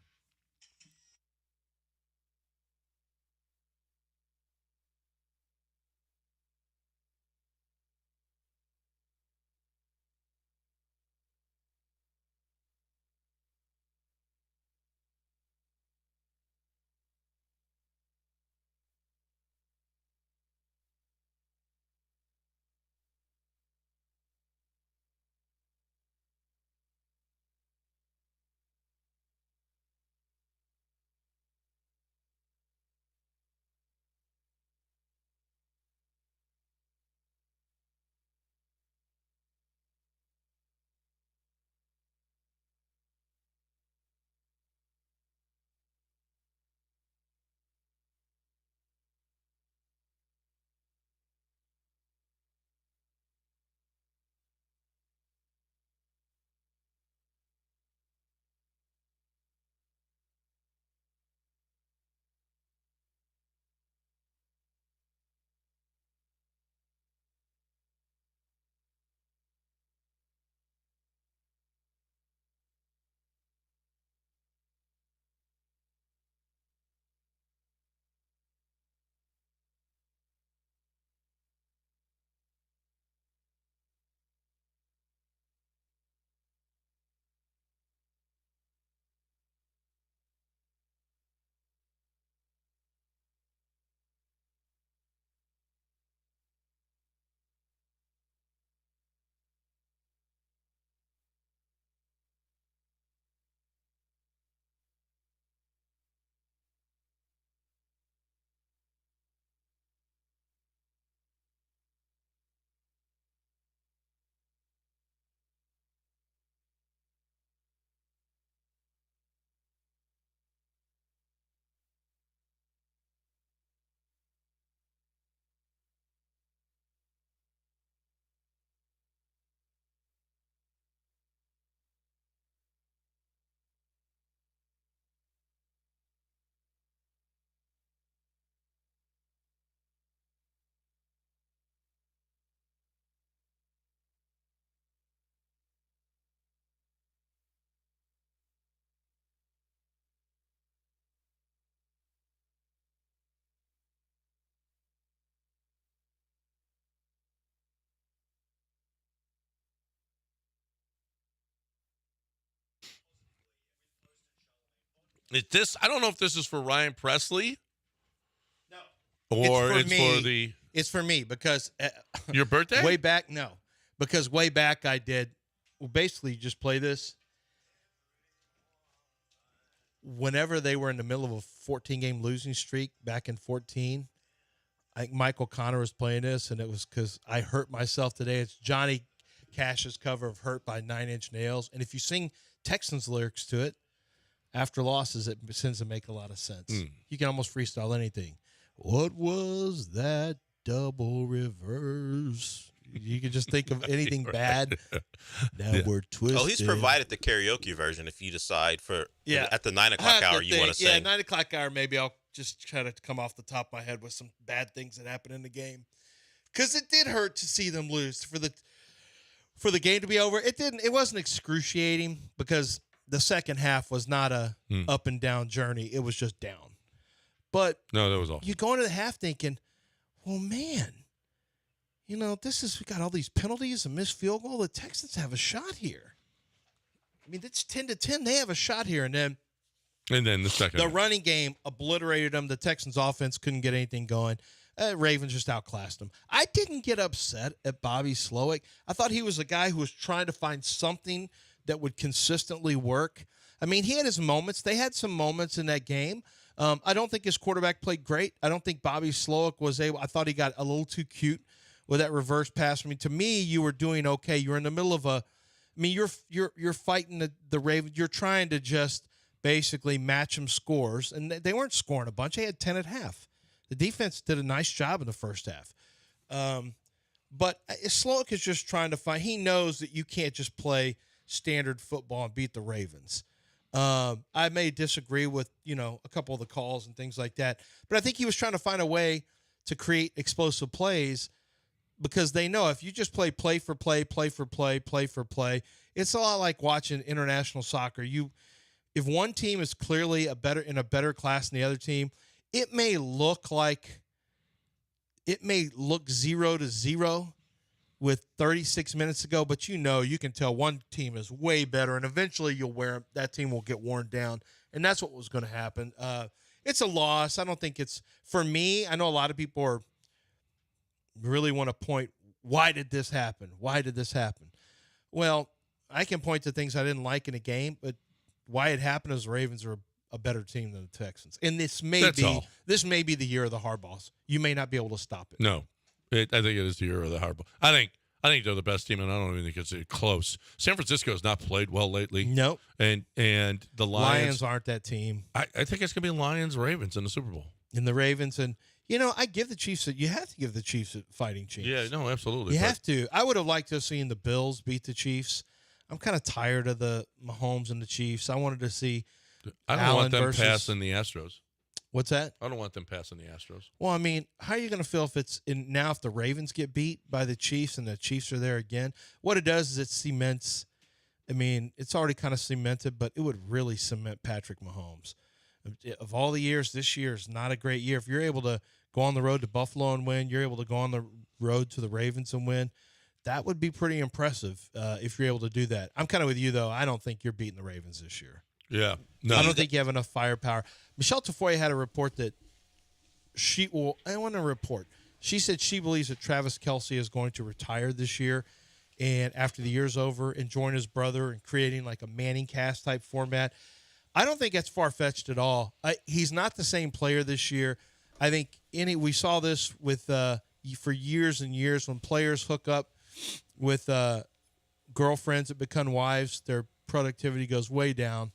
Speaker 1: I don't know if this is for Ryan Presley. No. Or it's for the.
Speaker 2: It's for me because
Speaker 1: your birthday?
Speaker 2: Way back, no, because way back I did. Well, basically, just play this. Whenever they were in the middle of a 14-game losing streak back in 14, I think Michael Connor was playing this, and it was because I hurt myself today. It's Johnny Cash's cover of "Hurt" by 9 Inch Nails, and if you sing Texans lyrics to it after losses, it tends to make a lot of sense. You can almost freestyle anything. What was that double reverse? You can just think of anything bad. Now we're twisted.
Speaker 3: Oh, he's provided the karaoke version if you decide at the 9 o'clock hour you want to sing.
Speaker 2: Yeah, 9 o'clock hour, maybe I'll just try to come off the top of my head with some bad things that happened in the game. Because it did hurt to see them lose. For the game to be over, it wasn't excruciating because the second half was not a up and down journey. It was just down. But
Speaker 1: no, that was awful.
Speaker 2: You go into the half thinking, well, man, we got all these penalties, a missed field goal. The Texans have a shot here. I mean, it's 10-10. They have a shot here. And then
Speaker 1: the second.
Speaker 2: The running game obliterated them. The Texans offense couldn't get anything going. Ravens just outclassed them. I didn't get upset at Bobby Slowick. I thought he was a guy who was trying to find something that would consistently work. I mean, he had his moments. They had some moments in that game. I don't think his quarterback played great. I don't think Bobby Slowick was able. I thought he got a little too cute with that reverse pass. I mean, to me, you were doing okay. You were in the middle of you're fighting the Ravens. You're trying to just basically match them scores, and they weren't scoring a bunch. They had 10 at half. The defense did a nice job in the first half. But Slowick is just trying to find. He knows that you can't just play standard football and beat the Ravens. I may disagree with, a couple of the calls and things like that, but I think he was trying to find a way to create explosive plays because they know if you just play for play, it's a lot like watching international soccer. If one team is clearly in a better class than the other team, it may look 0-0 with 36 minutes to go, but you can tell one team is way better, and eventually that team will get worn down, and that's what was going to happen. It's a loss. I don't think it's for me. I know a lot of people really want to point. Why did this happen? Well, I can point to things I didn't like in a game, but why it happened is the Ravens are a better team than the Texans, and this may be the year of the hardballs. You may not be able to stop it.
Speaker 1: No. I think it is the year of the hardball. I think they're the best team, and I don't even think it's close. San Francisco has not played well lately.
Speaker 2: Nope.
Speaker 1: And the
Speaker 2: Lions aren't that team.
Speaker 1: I think it's going to be Lions-Ravens in the Super Bowl.
Speaker 2: And the Ravens, and I give the Chiefs. You have to give the Chiefs a fighting chance.
Speaker 1: Yeah, no, absolutely.
Speaker 2: You have to. I would have liked to have seen the Bills beat the Chiefs. I'm kind of tired of the Mahomes and the Chiefs. I wanted to see.
Speaker 1: I don't want them passing the Astros.
Speaker 2: What's that?
Speaker 1: I don't want them passing the Astros.
Speaker 2: Well, I mean, how are you going to feel if it's if the Ravens get beat by the Chiefs and the Chiefs are there again? What it does is it cements. I mean, it's already kind of cemented, but it would really cement Patrick Mahomes. Of all the years, this year is not a great year. If you're able to go on the road to Buffalo and win, you're able to go on the road to the Ravens and win. That would be pretty impressive if you're able to do that. I'm kind of with you, though. I don't think you're beating the Ravens this year.
Speaker 1: Yeah. No.
Speaker 2: I don't think you have enough firepower. Michelle Tafoya had a report that she said she believes that Travis Kelce is going to retire this year and after the year's over and join his brother and creating like a Manning cast type format. I don't think that's far-fetched at all. He's not the same player this year. I think we saw this with for years and years when players hook up with girlfriends that become wives, their productivity goes way down.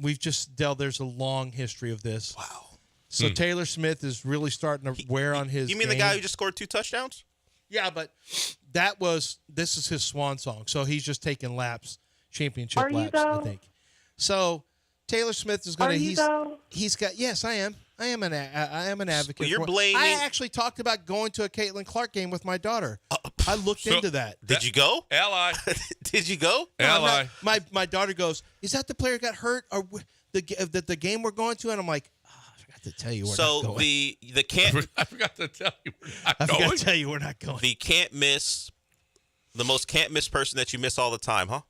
Speaker 2: We've just there's a long history of this.
Speaker 3: Wow.
Speaker 2: So Taylor Smith is really starting to wear on his
Speaker 3: You mean
Speaker 2: game.
Speaker 3: the guy who just scored 2 touchdowns?
Speaker 2: Yeah, but this is his swan song. So he's just taking laps, championship laps, I think. So Taylor Smith is going to he's got yes, I am. I am an advocate.
Speaker 3: Well, you're
Speaker 2: for
Speaker 3: blaming.
Speaker 2: I actually talked about going to a Caitlin Clark game with my daughter. I looked into that.
Speaker 3: Did you go?
Speaker 1: Ally.
Speaker 3: Did you go?
Speaker 1: Ally.
Speaker 2: My daughter goes, "Is that the player who got hurt or the game we're going to?" And I'm like, I forgot to tell you we're not going.
Speaker 3: the can't.
Speaker 1: I forgot to tell you we're not
Speaker 2: I
Speaker 1: going.
Speaker 2: forgot to tell you we're not going.
Speaker 3: The most can't miss person that you miss all the time, huh?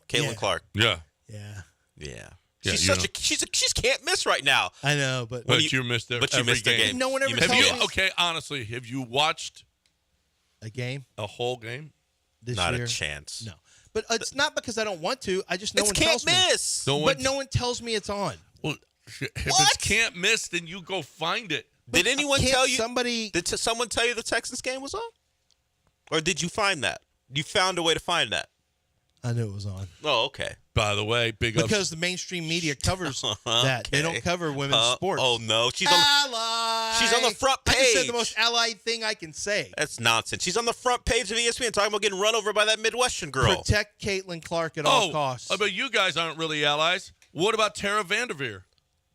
Speaker 3: Caitlin Clark.
Speaker 1: Yeah.
Speaker 2: Yeah.
Speaker 3: Yeah.
Speaker 1: Yeah,
Speaker 3: she's can't miss right now.
Speaker 2: I know, but
Speaker 1: you missed it.
Speaker 3: But you missed the game.
Speaker 2: No one ever
Speaker 1: Have
Speaker 2: tells
Speaker 1: you?
Speaker 2: me
Speaker 1: Okay, honestly, have you watched
Speaker 2: a game,
Speaker 1: a whole game?
Speaker 2: this
Speaker 3: Not
Speaker 2: year?
Speaker 3: a chance.
Speaker 2: No, but it's not because I don't want to. I just no
Speaker 3: It's
Speaker 2: one
Speaker 3: can't
Speaker 2: tells
Speaker 3: miss.
Speaker 2: me. But no one tells me it's on.
Speaker 1: Well, if it's can't miss, then you go find it.
Speaker 3: Did anyone
Speaker 2: Can't
Speaker 3: tell you?
Speaker 2: somebody?
Speaker 3: Did someone tell you the Texans game was on? Or did you find that? You found a way to find that?
Speaker 2: I knew it was on.
Speaker 3: Oh, okay.
Speaker 1: By the way,
Speaker 2: because the mainstream media covers that. They don't cover women's sports.
Speaker 3: Oh no, she's
Speaker 2: She's
Speaker 3: on the front page.
Speaker 2: I just said the most allied thing I can say.
Speaker 3: That's nonsense. She's on the front page of ESPN talking about getting run over by that Midwestern girl.
Speaker 2: Protect Caitlin Clark at all costs.
Speaker 1: But you guys aren't really allies. What about Tara Vanderveer?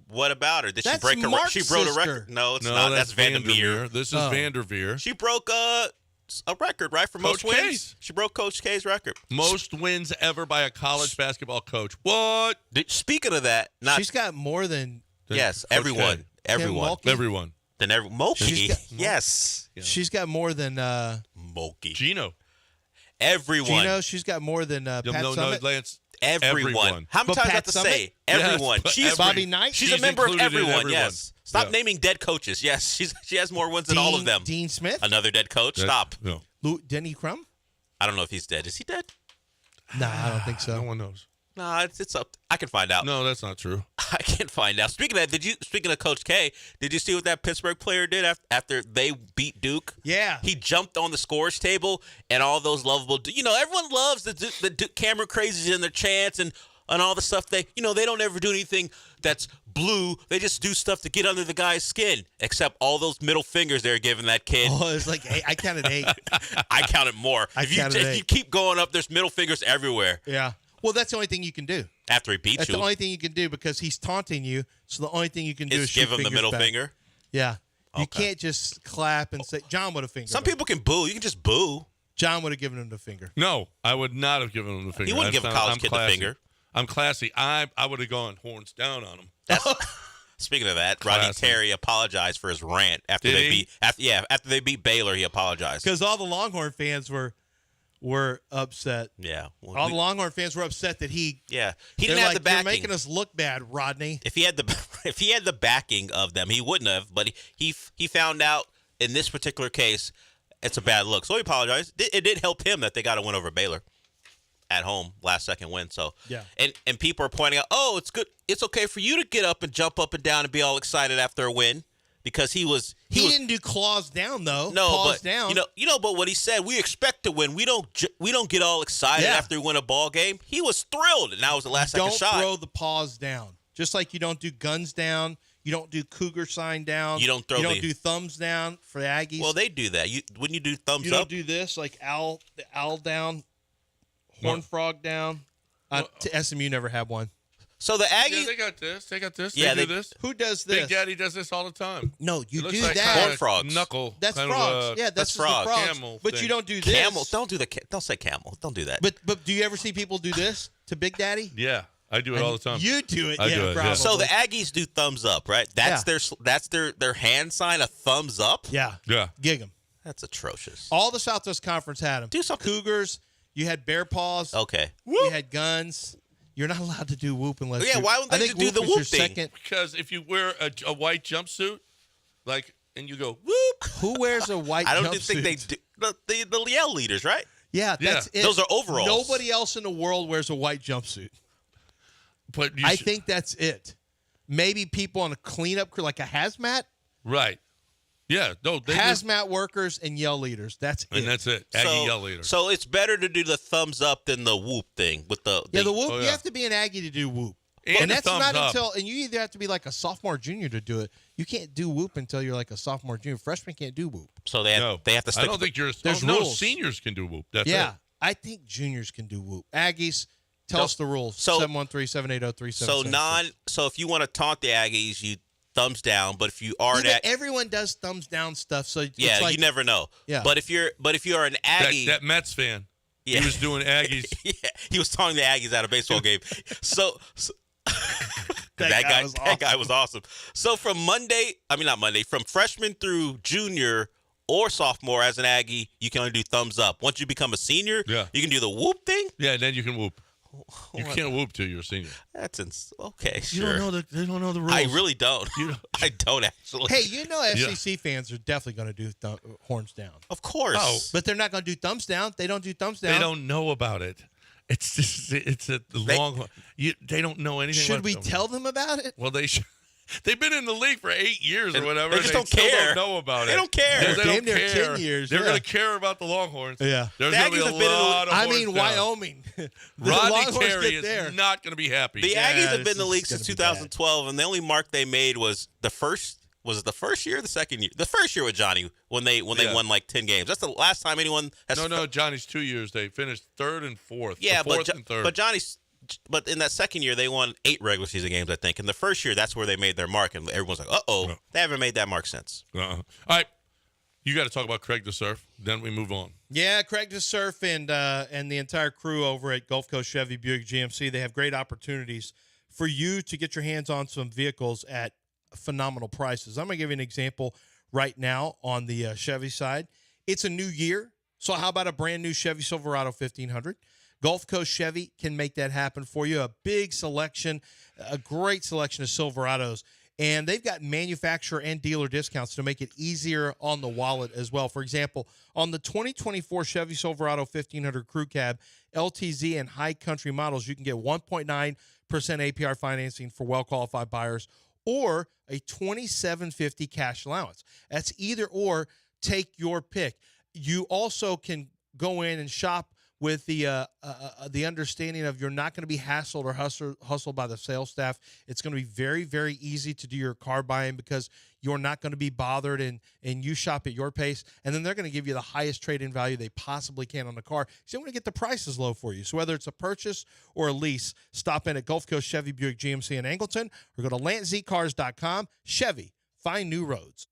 Speaker 3: What about her? Did
Speaker 2: That's
Speaker 3: she break a record?
Speaker 2: Mark's
Speaker 3: She broke a
Speaker 2: sister.
Speaker 3: record. No, it's not. That's Vandermeer.
Speaker 1: This is Vanderveer.
Speaker 3: She broke a record, right, for most
Speaker 1: Coach
Speaker 3: wins.
Speaker 1: K's.
Speaker 3: She broke Coach K's record.
Speaker 1: Most wins ever by a college basketball coach. What?
Speaker 3: Speaking of that,
Speaker 2: she's got more than
Speaker 3: yes,
Speaker 1: Coach
Speaker 3: everyone,
Speaker 1: K.
Speaker 3: everyone,
Speaker 2: Mulkey?
Speaker 1: Everyone.
Speaker 3: Then Mulkey,
Speaker 2: Yes. She's got more than
Speaker 3: Mulkey.
Speaker 1: Gino.
Speaker 3: Everyone.
Speaker 2: Gino, she's got more than Pat Summitt.
Speaker 1: Lance.
Speaker 3: Everyone. How many
Speaker 2: But
Speaker 3: times do I have
Speaker 2: Pat
Speaker 3: to
Speaker 2: Summitt?
Speaker 3: say everyone?
Speaker 1: Yes,
Speaker 3: She's
Speaker 2: Bobby Knight.
Speaker 3: She's a member of
Speaker 1: included in
Speaker 3: everyone.
Speaker 1: everyone.
Speaker 3: Yes. Stop
Speaker 1: Yeah.
Speaker 3: naming dead coaches. Yes, she has more wins than all of them.
Speaker 2: Dean Smith.
Speaker 3: Another dead coach. Stop.
Speaker 1: No.
Speaker 2: Denny Crum.
Speaker 3: I don't know if he's dead. Is he dead?
Speaker 2: Nah, I don't think so.
Speaker 1: No one knows.
Speaker 3: Nah, it's up. I can find out.
Speaker 1: No, that's not true.
Speaker 3: I can find out. Speaking of that, speaking of Coach K, did you see what that Pittsburgh player did after they beat Duke?
Speaker 2: Yeah.
Speaker 3: He jumped on the scores table and all those lovable, everyone loves the Duke camera crazies and their chants and all the stuff. They don't ever do anything that's blue. They just do stuff to get under the guy's skin, except all those middle fingers they're giving that kid.
Speaker 2: Oh, it's like 8. I counted 8.
Speaker 3: I counted more. If you keep going up, there's middle fingers everywhere.
Speaker 2: Yeah. Well, that's the only thing you can do.
Speaker 3: After he beats
Speaker 2: That's
Speaker 3: you.
Speaker 2: the only thing you can do because he's taunting you. So the only thing you can do is
Speaker 3: give
Speaker 2: shoot
Speaker 3: him the
Speaker 2: fingers
Speaker 3: middle
Speaker 2: back.
Speaker 3: finger?
Speaker 2: Yeah. You
Speaker 3: Okay.
Speaker 2: can't just clap and say, John would have fingered
Speaker 3: Some
Speaker 2: him.
Speaker 3: people can boo. You can just boo.
Speaker 2: John would have given him the finger.
Speaker 1: No, I would not have given him the finger.
Speaker 3: He wouldn't give a college kid the finger.
Speaker 1: I'm classy. I would have gone horns down on him.
Speaker 3: Speaking of that, Rodney
Speaker 1: Classy.
Speaker 3: Terry apologized for his rant after
Speaker 1: Did
Speaker 3: they
Speaker 1: he?
Speaker 3: beat after they beat Baylor. He apologized.
Speaker 2: Because all the Longhorn fans were upset.
Speaker 3: Yeah, well,
Speaker 2: All the Longhorn fans were upset that
Speaker 3: he
Speaker 2: they're
Speaker 3: didn't have
Speaker 2: like,
Speaker 3: the backing.
Speaker 2: You're making us look bad, Rodney.
Speaker 3: If he had the backing of them, he wouldn't have. But he found out in this particular case, it's a bad look. So he apologized. It did help him that they got a win over Baylor at home, last second win. So
Speaker 2: yeah,
Speaker 3: and people are pointing out, oh, it's good. It's okay for you to get up and jump up and down and be all excited after a win because he
Speaker 2: didn't do claws down though.
Speaker 3: No,
Speaker 2: claws
Speaker 3: but
Speaker 2: down.
Speaker 3: But what he said, we expect to win. We don't get all excited after we win a ball game. He was thrilled, and that was the last second shot.
Speaker 2: Don't throw the paws down. Just like you don't do guns down, you don't do cougar sign down.
Speaker 3: You don't
Speaker 2: do thumbs down for the Aggies.
Speaker 3: Well, they do that. When you do thumbs
Speaker 2: you
Speaker 3: up,
Speaker 2: don't do this like the owl down, horn frog down. SMU never had one.
Speaker 3: So the Aggies,
Speaker 1: Yeah, they got this. They got this.
Speaker 3: Yeah,
Speaker 1: they do this.
Speaker 2: Who does this?
Speaker 1: Big Daddy does this all the time.
Speaker 2: No, you
Speaker 1: It looks
Speaker 2: do
Speaker 1: like
Speaker 2: that.
Speaker 3: Horn frogs.
Speaker 1: Knuckle.
Speaker 2: That's
Speaker 1: kind of,
Speaker 2: frogs. Yeah,
Speaker 3: that's
Speaker 2: just
Speaker 3: frogs.
Speaker 2: the frogs.
Speaker 1: Camel
Speaker 2: But
Speaker 1: thing.
Speaker 2: you don't do this.
Speaker 3: camel. Don't say camel. Don't do that.
Speaker 2: But do you ever see people do this to Big Daddy?
Speaker 1: Yeah, I do it all the time.
Speaker 2: You do it.
Speaker 1: I
Speaker 2: yeah,
Speaker 1: do it,
Speaker 2: probably.
Speaker 3: So the Aggies do thumbs up, right? That's their hand sign, a thumbs up.
Speaker 2: Yeah.
Speaker 1: Yeah.
Speaker 2: Gig 'em.
Speaker 3: That's atrocious.
Speaker 2: All the Southwest Conference had them.
Speaker 3: Do something.
Speaker 2: Cougars. You had bear paws.
Speaker 3: Okay.
Speaker 2: You had guns. You're not allowed to do whoop unless.
Speaker 3: Yeah, why wouldn't they
Speaker 2: I think
Speaker 3: do the
Speaker 2: is
Speaker 3: whoop
Speaker 2: your
Speaker 3: thing?
Speaker 2: second.
Speaker 1: Because if you wear a white jumpsuit, and you go whoop,
Speaker 2: Who wears a white?
Speaker 3: I don't
Speaker 2: jumpsuit?
Speaker 3: think they do. The yell leaders, right?
Speaker 2: Yeah, that's it.
Speaker 3: Those are overalls.
Speaker 2: Nobody else in the world wears a white jumpsuit.
Speaker 1: but
Speaker 2: I think that's it. Maybe people on a cleanup crew, like a hazmat.
Speaker 1: right. Yeah, no, they
Speaker 2: Hazmat workers and yell leaders. That's
Speaker 1: and
Speaker 2: it.
Speaker 1: that's it. Aggie yell leader.
Speaker 3: So it's better to do the thumbs up than the whoop thing with the
Speaker 2: Yeah, the whoop.
Speaker 1: Oh,
Speaker 2: You
Speaker 1: yeah.
Speaker 2: have to be an Aggie to do whoop,
Speaker 1: And the
Speaker 2: that's
Speaker 1: thumbs
Speaker 2: not
Speaker 1: up.
Speaker 2: until. And you either have to be like a sophomore, junior to do it. You can't do whoop until you're like a sophomore, junior. Freshman can't do whoop.
Speaker 3: So they have to stick.
Speaker 1: I don't think you're.
Speaker 2: There's
Speaker 1: no,
Speaker 2: rules.
Speaker 1: seniors can do whoop. That's
Speaker 2: Yeah,
Speaker 1: it.
Speaker 2: I think juniors can do whoop. Aggies, tell us the rules.
Speaker 3: So-
Speaker 2: 713-780-3776.
Speaker 3: So if you want to taunt the Aggies, you thumbs down. But if you are
Speaker 2: Yeah,
Speaker 3: that,
Speaker 2: but everyone does thumbs down stuff. So
Speaker 3: yeah,
Speaker 2: it's like,
Speaker 3: you never know.
Speaker 2: Yeah.
Speaker 3: But if you're an Aggie,
Speaker 1: That Mets fan.
Speaker 3: Yeah.
Speaker 1: He was doing Aggies.
Speaker 3: yeah, he was taunting the Aggies at a baseball game. So that guy was awesome. So from from freshman through junior or sophomore as an Aggie, you can only do thumbs up. Once you become a senior,
Speaker 1: Yeah.
Speaker 3: you can do the whoop thing.
Speaker 1: Yeah, and then you can whoop. You can't whoop till you're a senior.
Speaker 3: That's okay.
Speaker 1: You
Speaker 3: Sure.
Speaker 1: they don't know the rules.
Speaker 3: I really don't. I don't actually.
Speaker 2: Hey, SEC fans are definitely going to do horns down.
Speaker 3: Of course.
Speaker 1: Oh.
Speaker 2: But they're not going to do thumbs down. They don't do thumbs down.
Speaker 1: They don't know about it. It's just long. They don't know anything.
Speaker 2: Should
Speaker 1: about
Speaker 2: we
Speaker 1: them.
Speaker 2: tell them about it?
Speaker 1: Well, they should. They've been in the league for 8 years or whatever.
Speaker 3: They just don't
Speaker 1: still
Speaker 3: care.
Speaker 1: Don't know about
Speaker 3: They
Speaker 1: it.
Speaker 3: don't care.
Speaker 1: They
Speaker 2: Damn
Speaker 1: don't
Speaker 2: near
Speaker 1: care.
Speaker 2: 10 years.
Speaker 1: They're
Speaker 2: yeah.
Speaker 1: going to care about the Longhorns.
Speaker 2: Yeah.
Speaker 1: There's
Speaker 3: The
Speaker 1: going to be
Speaker 3: Aggies
Speaker 1: a
Speaker 3: have been in the-
Speaker 1: lot of
Speaker 2: I
Speaker 1: horns
Speaker 2: mean,
Speaker 1: down.
Speaker 2: Wyoming. The
Speaker 1: Rodney
Speaker 2: Longhorns
Speaker 1: Terry
Speaker 2: get there.
Speaker 1: is not going to be happy.
Speaker 3: The Aggies have been in the
Speaker 2: this
Speaker 3: league
Speaker 2: is
Speaker 3: since
Speaker 2: gonna be
Speaker 3: 2012, and the only mark they made was the first. Was it the first year or the second year? The first year with Johnny when they won like 10 games. That's the last time anyone has.
Speaker 1: No, Johnny's 2 years. They finished third and fourth.
Speaker 3: Yeah,
Speaker 1: fourth and third.
Speaker 3: But in that second year, they won 8 regular season games, I think. In the first year, that's where they made their mark, and everyone's like, "Uh-oh, they haven't made that mark since."
Speaker 1: All right, you got to talk about Craig DeSurf. Then we move on.
Speaker 2: Yeah, Craig DeSurf and the entire crew over at Gulf Coast Chevy Buick GMC, they have great opportunities for you to get your hands on some vehicles at phenomenal prices. I'm going to give you an example right now on the Chevy side. It's a new year, so how about a brand new Chevy Silverado 1500? Gulf Coast Chevy can make that happen for you. A big selection, a great selection of Silverados. And they've got manufacturer and dealer discounts to make it easier on the wallet as well. For example, on the 2024 Chevy Silverado 1500 Crew Cab, LTZ, and High Country models, you can get 1.9% APR financing for well-qualified buyers or a $2,750 cash allowance. That's either or. Take your pick. You also can go in and shop with the understanding of you're not going to be hassled or hustled by the sales staff. It's going to be very, very easy to do your car buying because you're not going to be bothered and you shop at your pace. And then they're going to give you the highest trade-in value they possibly can on the car. So they want to get the prices low for you. So whether it's a purchase or a lease, stop in at Gulf Coast Chevy Buick GMC in Angleton or go to lantzcars.com. Chevy, find new roads.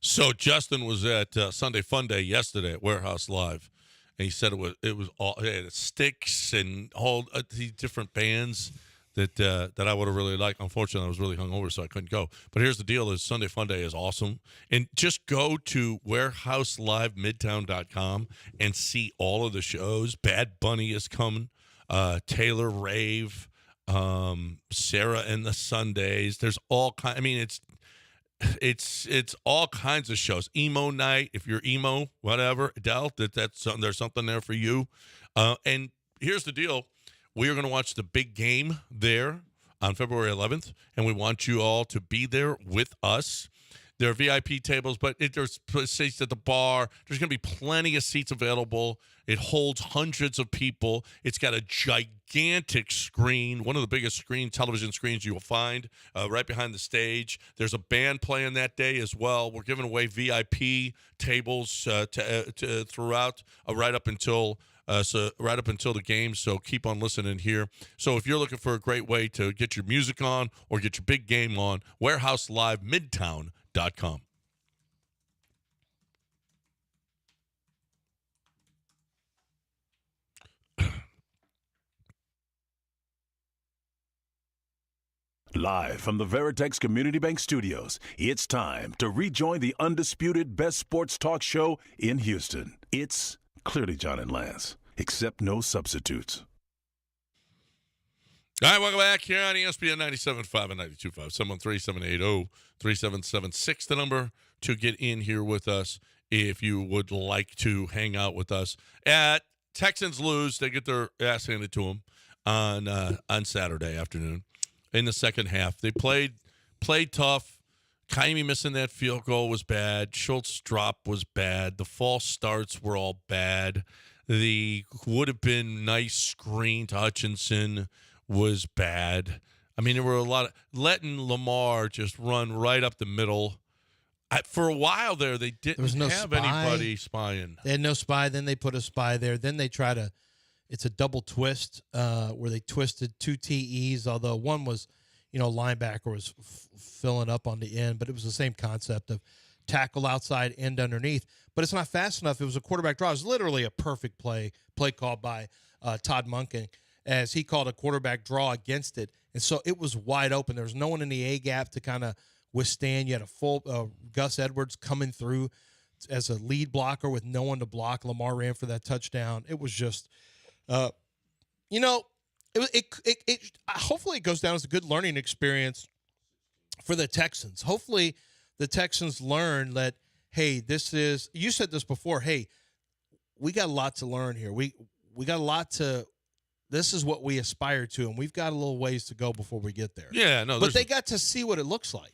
Speaker 1: So Justin was at Sunday Fun Day yesterday at Warehouse Live, and he said it was all it had Styx and all these different bands that I would have really liked. Unfortunately, I was really hungover, so I couldn't go. But here's the deal: is Sunday Fun Day is awesome, and just go to warehouselivemidtown.com and see all of the shows. Bad Bunny is coming, Taylor Rave, Sarah and the Sundays. There's all kind. I mean, it's all kinds of shows. Emo night, if you're emo, whatever. Adele, that's something. There's something there for you. And here's the deal: we are going to watch the big game there on February 11th, and we want you all to be there with us. There are VIP tables, but there's seats at the bar. There's going to be plenty of seats available. It holds hundreds of people. It's got a gigantic screen, one of the biggest television screens you will find right behind the stage. There's a band playing that day as well. We're giving away VIP tables throughout right up until the game. So keep on listening here. So if you're looking for a great way to get your music on or get your big game on, warehouselivemidtown.com.
Speaker 8: Live from the Veritex Community Bank Studios, it's time to rejoin the undisputed best sports talk show in Houston. It's Clearly John and Lance, except no substitutes.
Speaker 1: All right, welcome back here on ESPN 97.5 and 92.5, 713-780-3776, the number to get in here with us if you would like to hang out with us. Texans lose. They get their ass handed to them on Saturday afternoon. In the second half, they played tough. Kaimi missing that field goal was bad. Schultz drop was bad. The false starts were all bad. The would have been nice screen to Hutchinson was bad. I mean, there were a lot of letting Lamar just run right up the middle. For a while there, they didn't have anybody spying.
Speaker 2: They had no spy. Then they put a spy there. Then they try to. It's a double twist where they twisted two TEs, although one was, linebacker was filling up on the end, but it was the same concept of tackle outside, end underneath. But it's not fast enough. It was a quarterback draw. It was literally a perfect play called by Todd Monken as he called a quarterback draw against it. And so it was wide open. There was no one in the A-gap to kind of withstand. You had a full Gus Edwards coming through as a lead blocker with no one to block. Lamar ran for that touchdown. It was just – hopefully it goes down as a good learning experience for the Texans. Hopefully the Texans learn that, hey, you said this before, hey, we got a lot to learn here. We got a lot this is what we aspire to, and we've got a little ways to go before we get there.
Speaker 1: Yeah, no.
Speaker 2: But they got to see what it looks like.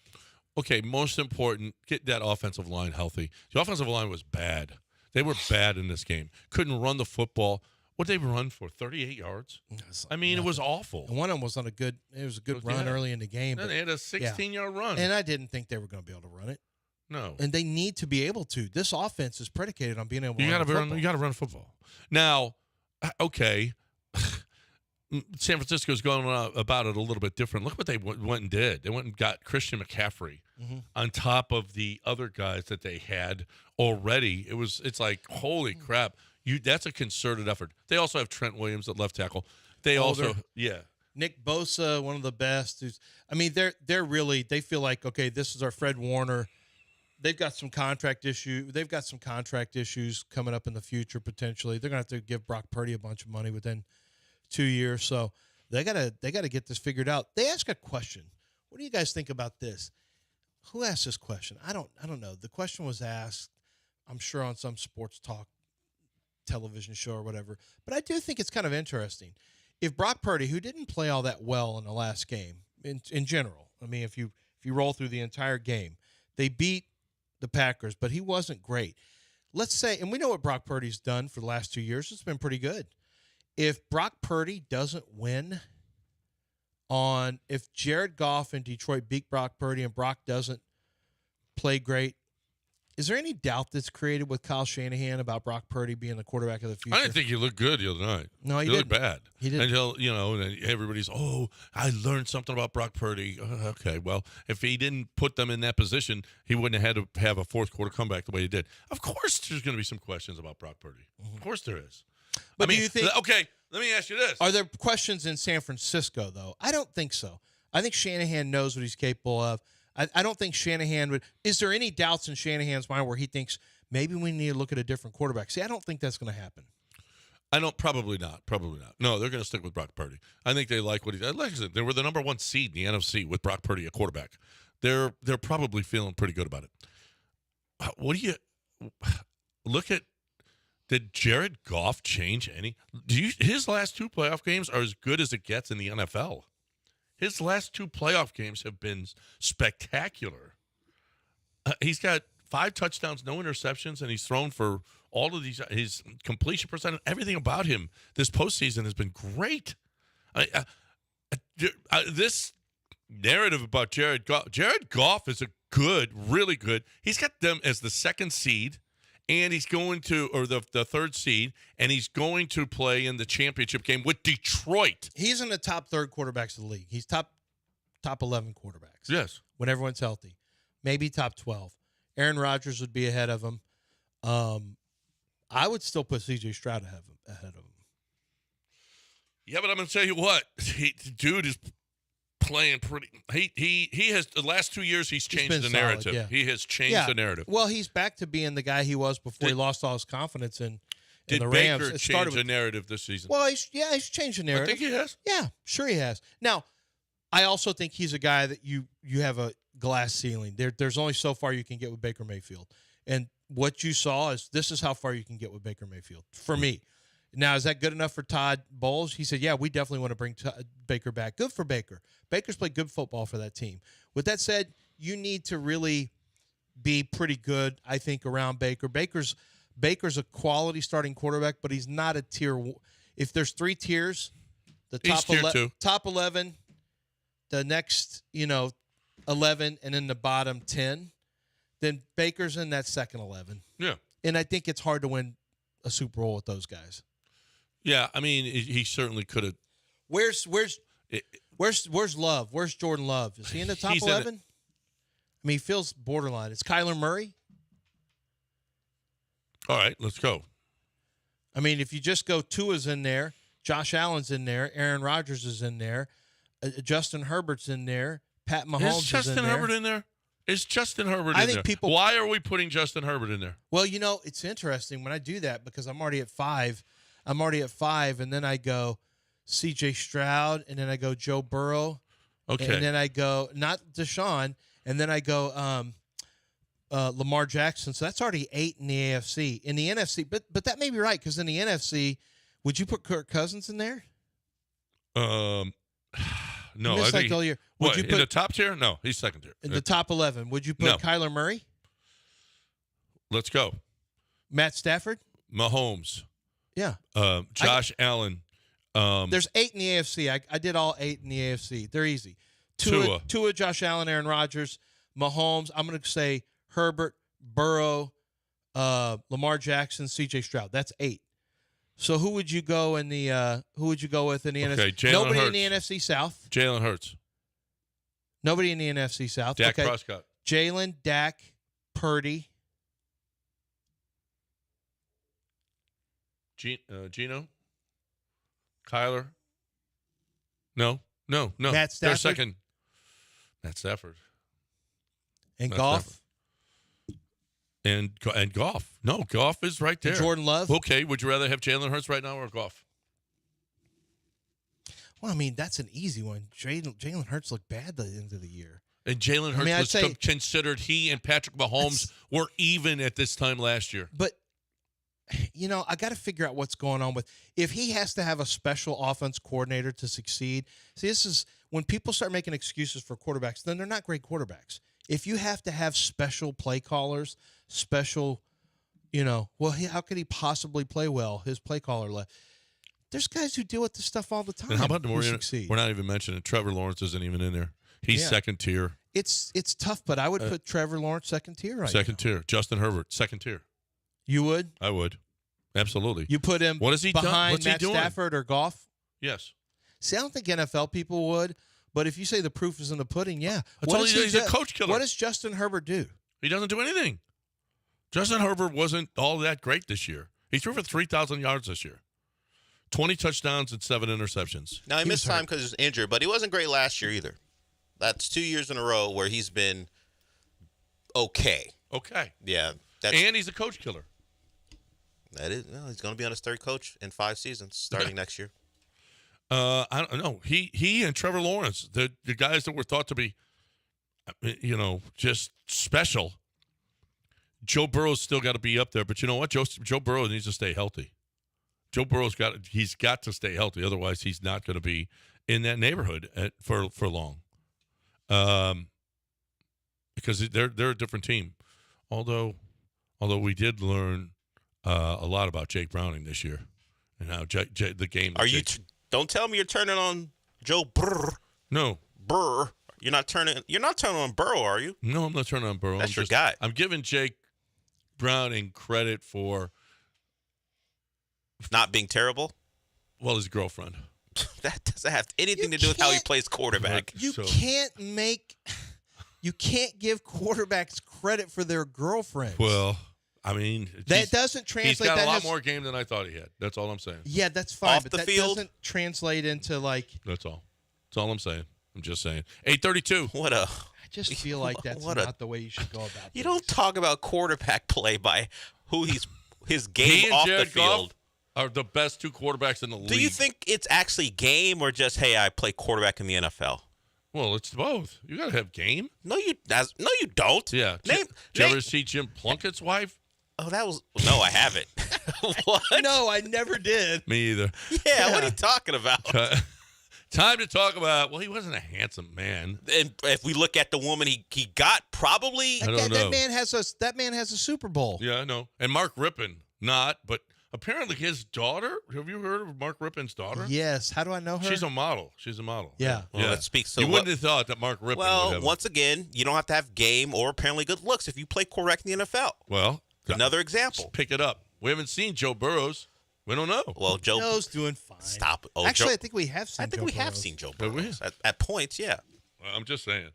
Speaker 1: Okay, most important, get that offensive line healthy. The offensive line was bad. They were bad in this game. Couldn't run the football. What did they run for? 38 yards? I mean, it was awful.
Speaker 2: And one of them was a good run early in the game.
Speaker 1: They had a 16-yard run.
Speaker 2: And I didn't think they were going to be able to run it.
Speaker 1: No.
Speaker 2: And they need to be able to. This offense is predicated on being able to run football.
Speaker 1: You got to run football. Now, okay, San Francisco's going about it a little bit different. Look what they went and did. They went and got Christian McCaffrey on top of the other guys that they had already. It's like, holy crap. That's a concerted effort. They also have Trent Williams at left tackle. They Nick
Speaker 2: Bosa, one of the best. They're really, they feel like, okay, this is our Fred Warner. They've got some contract issues coming up in the future potentially. They're going to have to give Brock Purdy a bunch of money within 2 years. So they got to get this figured out. They ask a question. What do you guys think about this? Who asked this question? I don't know. The question was asked, I'm sure, on some sports talk television show or whatever. But I do think it's kind of interesting. If Brock Purdy, who didn't play all that well in the last game, in general, I mean, if you roll through the entire game, they beat the Packers, but he wasn't great. Let's say, and we know what Brock Purdy's done for the last 2 years. It's been pretty good. If Brock Purdy doesn't win if Jared Goff and Detroit beat Brock Purdy and Brock doesn't play great, Is there any doubt that's created with Kyle Shanahan about Brock Purdy being the quarterback of the future?
Speaker 1: I didn't think he looked good the other night.
Speaker 2: No, he
Speaker 1: looked
Speaker 2: didn't.
Speaker 1: bad.
Speaker 2: He didn't.
Speaker 1: Until, and everybody's, I learned something about Brock Purdy. Okay, well, if he didn't put them in that position, he wouldn't have had to have a fourth quarter comeback the way he did. Of course there's going to be some questions about Brock Purdy. Of course there is.
Speaker 2: But do you think...
Speaker 1: Okay, let me ask you this.
Speaker 2: Are there questions in San Francisco, though? I don't think so. I think Shanahan knows what he's capable of. I don't think Shanahan would. Is there any doubts in Shanahan's mind where he thinks maybe we need to look at a different quarterback? See, I don't think that's going to happen.
Speaker 1: Probably not. No, they're going to stick with Brock Purdy. I think they like what he did. Like I said, they were the number 1 seed in the NFC with Brock Purdy at quarterback. They're probably feeling pretty good about it. What do you look at? Did Jared Goff change any? His last 2 playoff games are as good as it gets in the NFL. His last 2 playoff games have been spectacular. He's got 5 touchdowns, no interceptions, and he's thrown for all of these. His completion percentage, everything about him this postseason has been great. This narrative about Jared Goff is really good. He's got them as the 2nd seed. And he's going to, or the 3rd seed, and he's going to play in the championship game with Detroit.
Speaker 2: He's in the top 3rd quarterbacks of the league. He's top 11 quarterbacks.
Speaker 1: Yes.
Speaker 2: When everyone's healthy. Maybe top 12. Aaron Rodgers would be ahead of him. I would still put C.J. Stroud ahead of him.
Speaker 1: Yeah, but I'm going to tell you what. Dude is playing pretty. He has the last 2 years. He's changed the narrative.
Speaker 2: Solid, yeah.
Speaker 1: He has changed the narrative.
Speaker 2: Well, he's back to being the guy he was before he lost all his confidence in the Rams.
Speaker 1: Did Baker change the narrative this season?
Speaker 2: Well, he's changed the narrative.
Speaker 1: I think he has.
Speaker 2: Yeah, sure he has. Now, I also think he's a guy that you have a glass ceiling. There's only so far you can get with Baker Mayfield, and what you saw this is how far you can get with Baker Mayfield for me. Now, is that good enough for Todd Bowles? He said, yeah, we definitely want to bring Baker back. Good for Baker. Baker's played good football for that team. With that said, you need to really be pretty good, I think, around Baker. Baker's a quality starting quarterback, but he's not a tier. If there's 3 tiers, the top 11, the next 11, and then the bottom 10, then Baker's in that second 11.
Speaker 1: Yeah.
Speaker 2: And I think it's hard to win a Super Bowl with those guys.
Speaker 1: Yeah, I mean, he certainly could have.
Speaker 2: Where's Love? Where's Jordan Love? Is he in the top 11? I mean, he feels borderline. It's Kyler Murray.
Speaker 1: All right, let's go.
Speaker 2: I mean, if you just go, Tua's in there, Josh Allen's in there, Aaron Rodgers is in there, Justin Herbert's in there, Pat Mahomes is in there.
Speaker 1: Is Justin Herbert in there? Is Justin Herbert in there? Why are we putting Justin Herbert in there?
Speaker 2: Well, it's interesting when I do that because I'm already at 5. And then I go C.J. Stroud, and then I go Joe Burrow.
Speaker 1: Okay.
Speaker 2: And then I go, not Deshaun, and then I go Lamar Jackson. So that's already 8 in the AFC. In the NFC, but that may be right because in the NFC, would you put Kirk Cousins in there?
Speaker 1: No,
Speaker 2: I think all year. Would you put
Speaker 1: in the top tier? No, he's second tier.
Speaker 2: In the top 11, would you put Kyler Murray?
Speaker 1: Let's go.
Speaker 2: Matt Stafford?
Speaker 1: Mahomes.
Speaker 2: Yeah.
Speaker 1: Josh Allen.
Speaker 2: There's 8 in the AFC. I did all 8 in the AFC. They're easy. Tua, Josh Allen, Aaron Rodgers, Mahomes. I'm going to say Herbert, Burrow, Lamar Jackson, C.J. Stroud. That's 8. So who would you go in the? Who would you go with in the NFC? Nobody
Speaker 1: Hurts.
Speaker 2: In the NFC South.
Speaker 1: Jalen Hurts.
Speaker 2: Nobody in the NFC South.
Speaker 1: Dak Prescott.
Speaker 2: Jalen, Dak, Purdy.
Speaker 1: Gino. Kyler. No.
Speaker 2: Matt Stafford.
Speaker 1: They're second. Matt Stafford.
Speaker 2: And Goff.
Speaker 1: And Goff. No, Goff is right there.
Speaker 2: And Jordan Love.
Speaker 1: Okay, would you rather have Jalen Hurts right now or Goff?
Speaker 2: Well, I mean, that's an easy one. Jalen Hurts looked bad at the end of the year.
Speaker 1: And Jalen Hurts was considered he and Patrick Mahomes were even at this time last year.
Speaker 2: But, I got to figure out what's going on with if he has to have a special offense coordinator to succeed. See, this is when people start making excuses for quarterbacks, then they're not great quarterbacks. If you have to have special play callers, how could he possibly play well? His play caller left. There's guys who deal with this stuff all the time.
Speaker 1: And how about
Speaker 2: we're not even mentioning
Speaker 1: Trevor Lawrence isn't even in there. He's second tier.
Speaker 2: It's tough, but I would put Trevor Lawrence second tier right
Speaker 1: Second tier. Justin Herbert, second tier.
Speaker 2: You would?
Speaker 1: I would. Absolutely.
Speaker 2: You put him
Speaker 1: what has he done?
Speaker 2: behind
Speaker 1: What's
Speaker 2: Matt
Speaker 1: he doing?
Speaker 2: Stafford or Goff?
Speaker 1: Yes.
Speaker 2: See, I don't think NFL people would, but if you say the proof is in the pudding, yeah.
Speaker 1: He's a coach killer.
Speaker 2: What does Justin Herbert do?
Speaker 1: He doesn't do anything. Justin Herbert wasn't all that great this year. He threw for 3,000 yards this year. 20 touchdowns and 7 interceptions.
Speaker 3: Now, he missed time because he was injured, but he wasn't great last year either. That's 2 years in a row where he's been okay.
Speaker 1: Okay.
Speaker 3: Yeah.
Speaker 1: And he's a coach killer.
Speaker 3: That is. Well, he's going to be on his third coach in 5 seasons starting next year.
Speaker 1: I don't know. He and Trevor Lawrence, the guys that were thought to be, just special. Joe Burrow's still got to be up there, but you know what? Joe Burrow needs to stay healthy. Joe Burrow's got to stay healthy, otherwise he's not going to be in that neighborhood for long. Because they're a different team. Although we did learn a lot about Jake Browning this year and how the game.
Speaker 3: Don't tell me you're turning on Joe Burr.
Speaker 1: No.
Speaker 3: Burr. You're not turning on Burrow, are you?
Speaker 1: No, I'm not turning on Burrow.
Speaker 3: That's your guy.
Speaker 1: I'm giving Jake Browning credit for
Speaker 3: not being terrible.
Speaker 1: Well, his girlfriend.
Speaker 3: That doesn't have anything to do with how he plays quarterback.
Speaker 2: You can't give quarterbacks credit for their girlfriends.
Speaker 1: Well, I mean,
Speaker 2: that doesn't translate.
Speaker 1: He's got a lot more game than I thought he had. That's all I'm saying.
Speaker 2: Yeah, that's fine.
Speaker 3: Off
Speaker 2: but
Speaker 3: the
Speaker 2: that
Speaker 3: field
Speaker 2: doesn't translate into like.
Speaker 1: That's all. That's all I'm saying. I'm just saying. 8:32.
Speaker 2: I just feel like that's not the way you should go about it.
Speaker 3: You don't talk about quarterback play by who his game
Speaker 1: and
Speaker 3: off
Speaker 1: Jared
Speaker 3: the field.
Speaker 1: Goff are the best two quarterbacks in the league.
Speaker 3: Do you think it's actually game or just, hey, I play quarterback in the NFL?
Speaker 1: Well, it's both. You got to have game.
Speaker 3: No, you don't.
Speaker 1: Yeah. Did you ever see Jim Plunkett's wife?
Speaker 3: Oh, no, I haven't. What?
Speaker 2: No, I never did.
Speaker 1: Me either.
Speaker 3: Yeah, what are you talking about?
Speaker 1: Time to talk about, well, he wasn't a handsome man.
Speaker 3: And if we look at the woman he got, probably.
Speaker 1: I don't know.
Speaker 2: That man has a Super Bowl.
Speaker 1: Yeah, I know. And Mark Rippon, not, but apparently his daughter, have you heard of Mark Rippon's daughter?
Speaker 2: Yes. How do I know her?
Speaker 1: She's a model.
Speaker 2: Yeah.
Speaker 3: Well, that speaks to
Speaker 1: you wouldn't have thought that Mark Rippon would have
Speaker 3: once again, you don't have to have game or apparently good looks if you play quarterback in the NFL.
Speaker 1: Well,
Speaker 3: another example.
Speaker 1: Pick it up. We haven't seen Joe Burrows. We don't know.
Speaker 3: Well,
Speaker 2: Joe's doing fine.
Speaker 3: Stop. Oh,
Speaker 2: actually, I think we have seen.
Speaker 3: seen Joe Burrows at points. Yeah.
Speaker 1: Well, I'm just saying.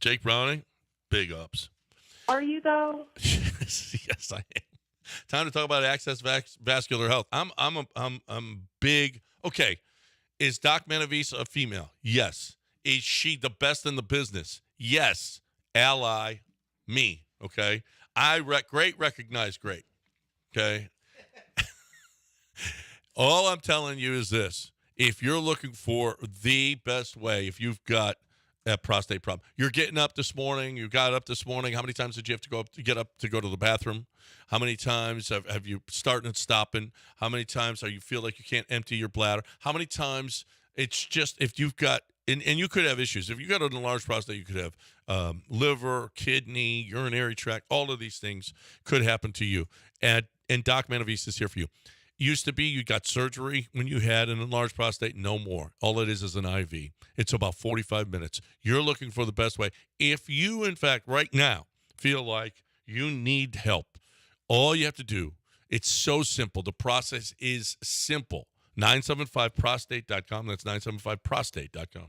Speaker 1: Jake Browning, big ups.
Speaker 17: Are you though?
Speaker 1: Yes, I am. Time to talk about Access Vascular Health. I'm big. Okay, is Doc Manavise a female? Yes. Is she the best in the business? Yes. Ally, me. Okay. Great recognize great. Okay. All I'm telling you is this. If you're looking for the best way, if you've got a prostate problem, you're getting up this morning, you got up this morning, how many times did you have to get up to go to the bathroom? How many times have you starting and stopping? How many times you feel like you can't empty your bladder? How many times it's just, if you've got, and you could have issues. If you got an enlarged prostate, you could have liver, kidney, urinary tract, all of these things could happen to you. And Doc Manavise is here for you. Used to be you got surgery when you had an enlarged prostate. No more. All it is an IV. It's about 45 minutes. You're looking for the best way. If you, in fact, right now feel like you need help, all you have to do, it's so simple. The process is simple. 975prostate.com. That's 975prostate.com.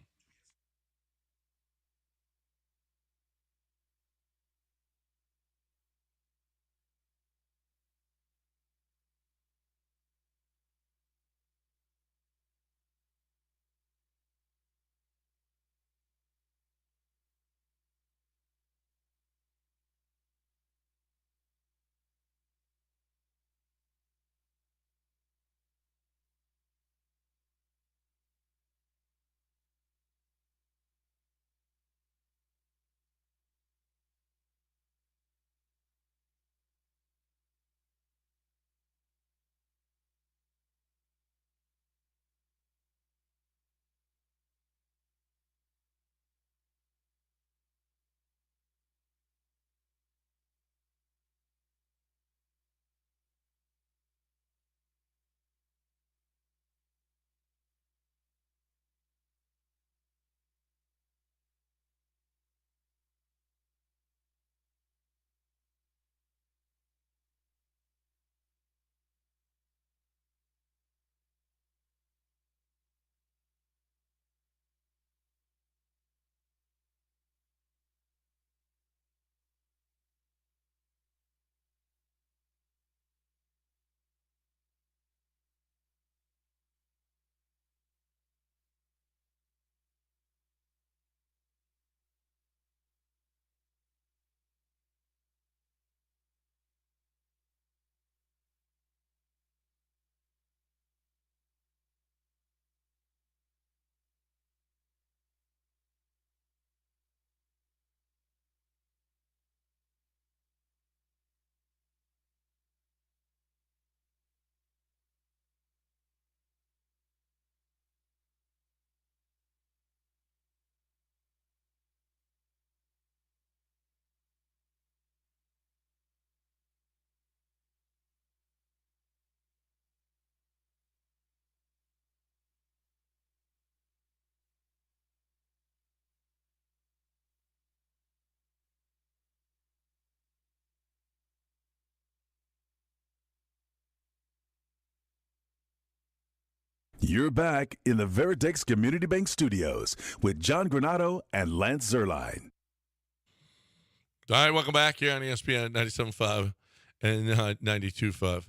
Speaker 8: You're back in the Veritex Community Bank Studios with John Granado and Lance Zerline.
Speaker 1: All right, welcome back here on ESPN 97.5 and 92.5.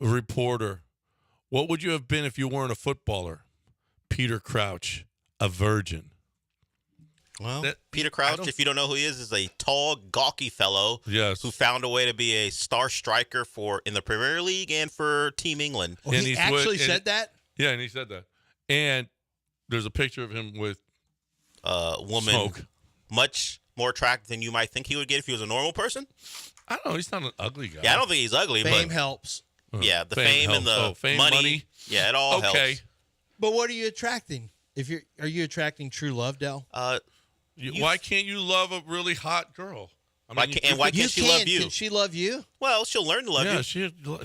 Speaker 1: Reporter, what would you have been if you weren't a footballer? Peter Crouch, a virgin.
Speaker 3: Well, Peter Crouch, if you don't know who he is a tall, gawky fellow who found a way to be a star striker in the Premier League and for Team England.
Speaker 2: Oh, he actually said that?
Speaker 1: Yeah, and he said that. And there's a picture of him with
Speaker 3: a woman
Speaker 1: smoke.
Speaker 3: Much more attractive than you might think he would get if he was a normal person.
Speaker 1: I don't know. He's not an ugly guy.
Speaker 3: Yeah, I don't think he's ugly.
Speaker 2: Fame
Speaker 3: but
Speaker 2: helps.
Speaker 3: Yeah, the fame and the money. Yeah, it all helps.
Speaker 2: But what are you attracting? Are you attracting true love, Del?
Speaker 1: Why can't you love a really hot girl?
Speaker 3: Why can't she love you?
Speaker 2: Can she love you?
Speaker 3: Well, she'll learn to love you.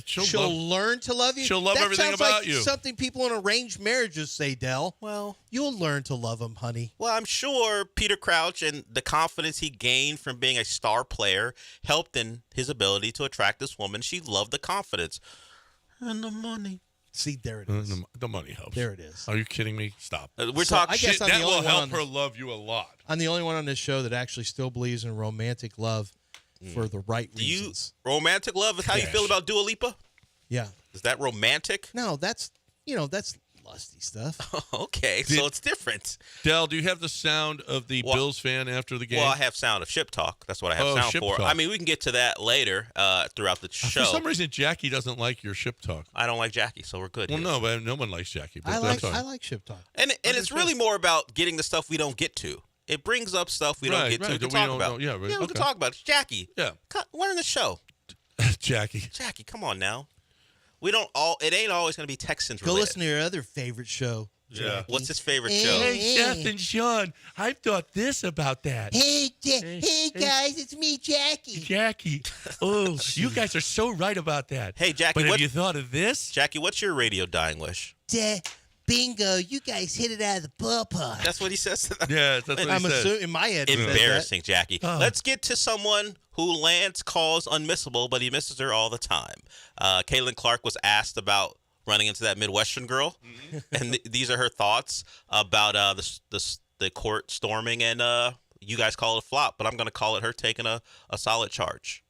Speaker 2: She'll learn to love you?
Speaker 1: She'll love everything
Speaker 2: sounds
Speaker 1: about
Speaker 2: like
Speaker 1: you.
Speaker 2: Something people in arranged marriages say, Del.
Speaker 3: Well,
Speaker 2: you'll learn to love him, honey.
Speaker 3: Well, I'm sure Peter Crouch and the confidence he gained from being a star player helped in his ability to attract this woman. She loved the confidence. And the money.
Speaker 2: See, there it is.
Speaker 1: The money helps.
Speaker 2: There it is.
Speaker 1: Are you kidding me? Stop.
Speaker 3: We're talking.
Speaker 2: I guess I'm
Speaker 1: that
Speaker 2: the
Speaker 1: will
Speaker 2: only
Speaker 1: help
Speaker 2: one
Speaker 1: her love you a lot.
Speaker 2: I'm the only one on this show that actually still believes in romantic love for the right reasons.
Speaker 3: Romantic love is how you feel about Dua Lipa?
Speaker 2: Yeah.
Speaker 3: Is that romantic?
Speaker 2: No, that's lusty stuff.
Speaker 3: Okay, so it's different.
Speaker 1: Del, do you have the sound of the Bills fan after the game?
Speaker 3: Well, I have sound of ship talk. That's what I have sound
Speaker 1: ship
Speaker 3: for.
Speaker 1: talk.
Speaker 3: I mean, we can get to that later throughout the show.
Speaker 1: For some reason, Jackie doesn't like your ship talk.
Speaker 3: I don't like Jackie, so we're good.
Speaker 1: Well, no, but no one likes Jackie. But
Speaker 2: I like ship talk.
Speaker 3: And it's really more about getting the stuff we don't get to. It brings up stuff we don't get to. We can talk about.
Speaker 1: Yeah,
Speaker 3: we can talk about it. Jackie.
Speaker 1: Yeah.
Speaker 3: Learn the show.
Speaker 1: Jackie,
Speaker 3: come on now. We don't all. It ain't always going to be Texans related.
Speaker 2: Go listen to your other favorite show.
Speaker 1: Yeah.
Speaker 3: What's his favorite show?
Speaker 1: Hey, Seth and Sean, I've thought this about that.
Speaker 2: Hey guys, it's me, Jackie.
Speaker 1: Jackie. Oh, you guys are so right about that.
Speaker 3: Hey, Jackie.
Speaker 1: But have you thought of this?
Speaker 3: Jackie, what's your radio dying wish?
Speaker 2: Bingo, you guys hit it out of the ballpark.
Speaker 3: That's what he says to them.
Speaker 1: Yeah, that's what he says.
Speaker 2: Assuming in my head.
Speaker 3: Embarrassing, Jackie.
Speaker 1: Oh.
Speaker 3: Let's get to someone who Lance calls unmissable, but he misses her all the time. Caitlin Clark was asked about running into that Midwestern girl, and these are her thoughts about the court storming, and you guys call it a flop, but I'm going to call it her taking a solid charge.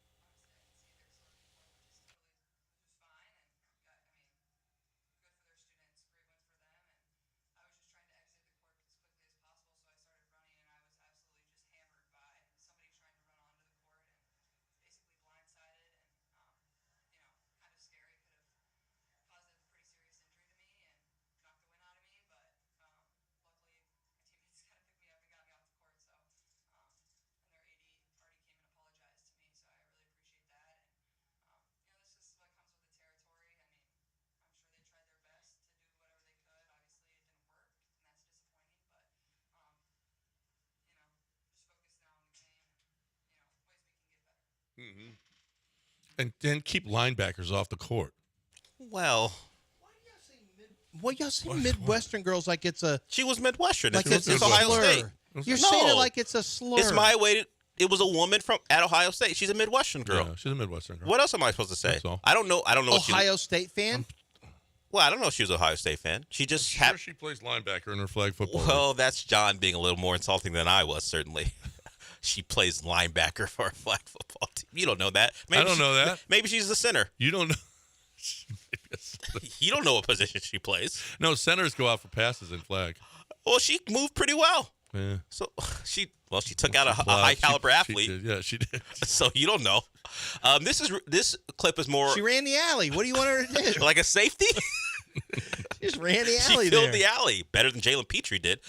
Speaker 1: And then keep linebackers off the court.
Speaker 3: Well,
Speaker 2: What y'all say Midwestern girls like it's a...
Speaker 3: She was Midwestern.
Speaker 2: Like
Speaker 3: it's Ohio
Speaker 2: slur.
Speaker 3: State.
Speaker 2: You're saying it like it's a slur.
Speaker 3: It's my way. It was a woman at Ohio State. She's a Midwestern girl.
Speaker 1: Yeah, she's a Midwestern girl.
Speaker 3: What else am I supposed to say?
Speaker 1: That's all.
Speaker 3: I don't know.
Speaker 2: Ohio State fan?
Speaker 3: Well, I don't know if she was an Ohio State fan. She just
Speaker 1: she plays linebacker in her flag football.
Speaker 3: Well, that's John being a little more insulting than I was, certainly. She plays linebacker for a flag football team. You don't know that.
Speaker 1: I don't know that.
Speaker 3: Maybe she's the center.
Speaker 1: You don't know.
Speaker 3: You don't know what position she plays.
Speaker 1: No, centers go out for passes in flag.
Speaker 3: Well, she moved pretty well.
Speaker 1: Yeah.
Speaker 3: So she took out a high caliber athlete.
Speaker 1: She did. Yeah, she did.
Speaker 3: So you don't know. This clip is more.
Speaker 2: She ran the alley. What do you want her to do?
Speaker 3: Like a safety?
Speaker 2: She just ran the alley.
Speaker 3: She filled the alley better than Jalen Petrie did.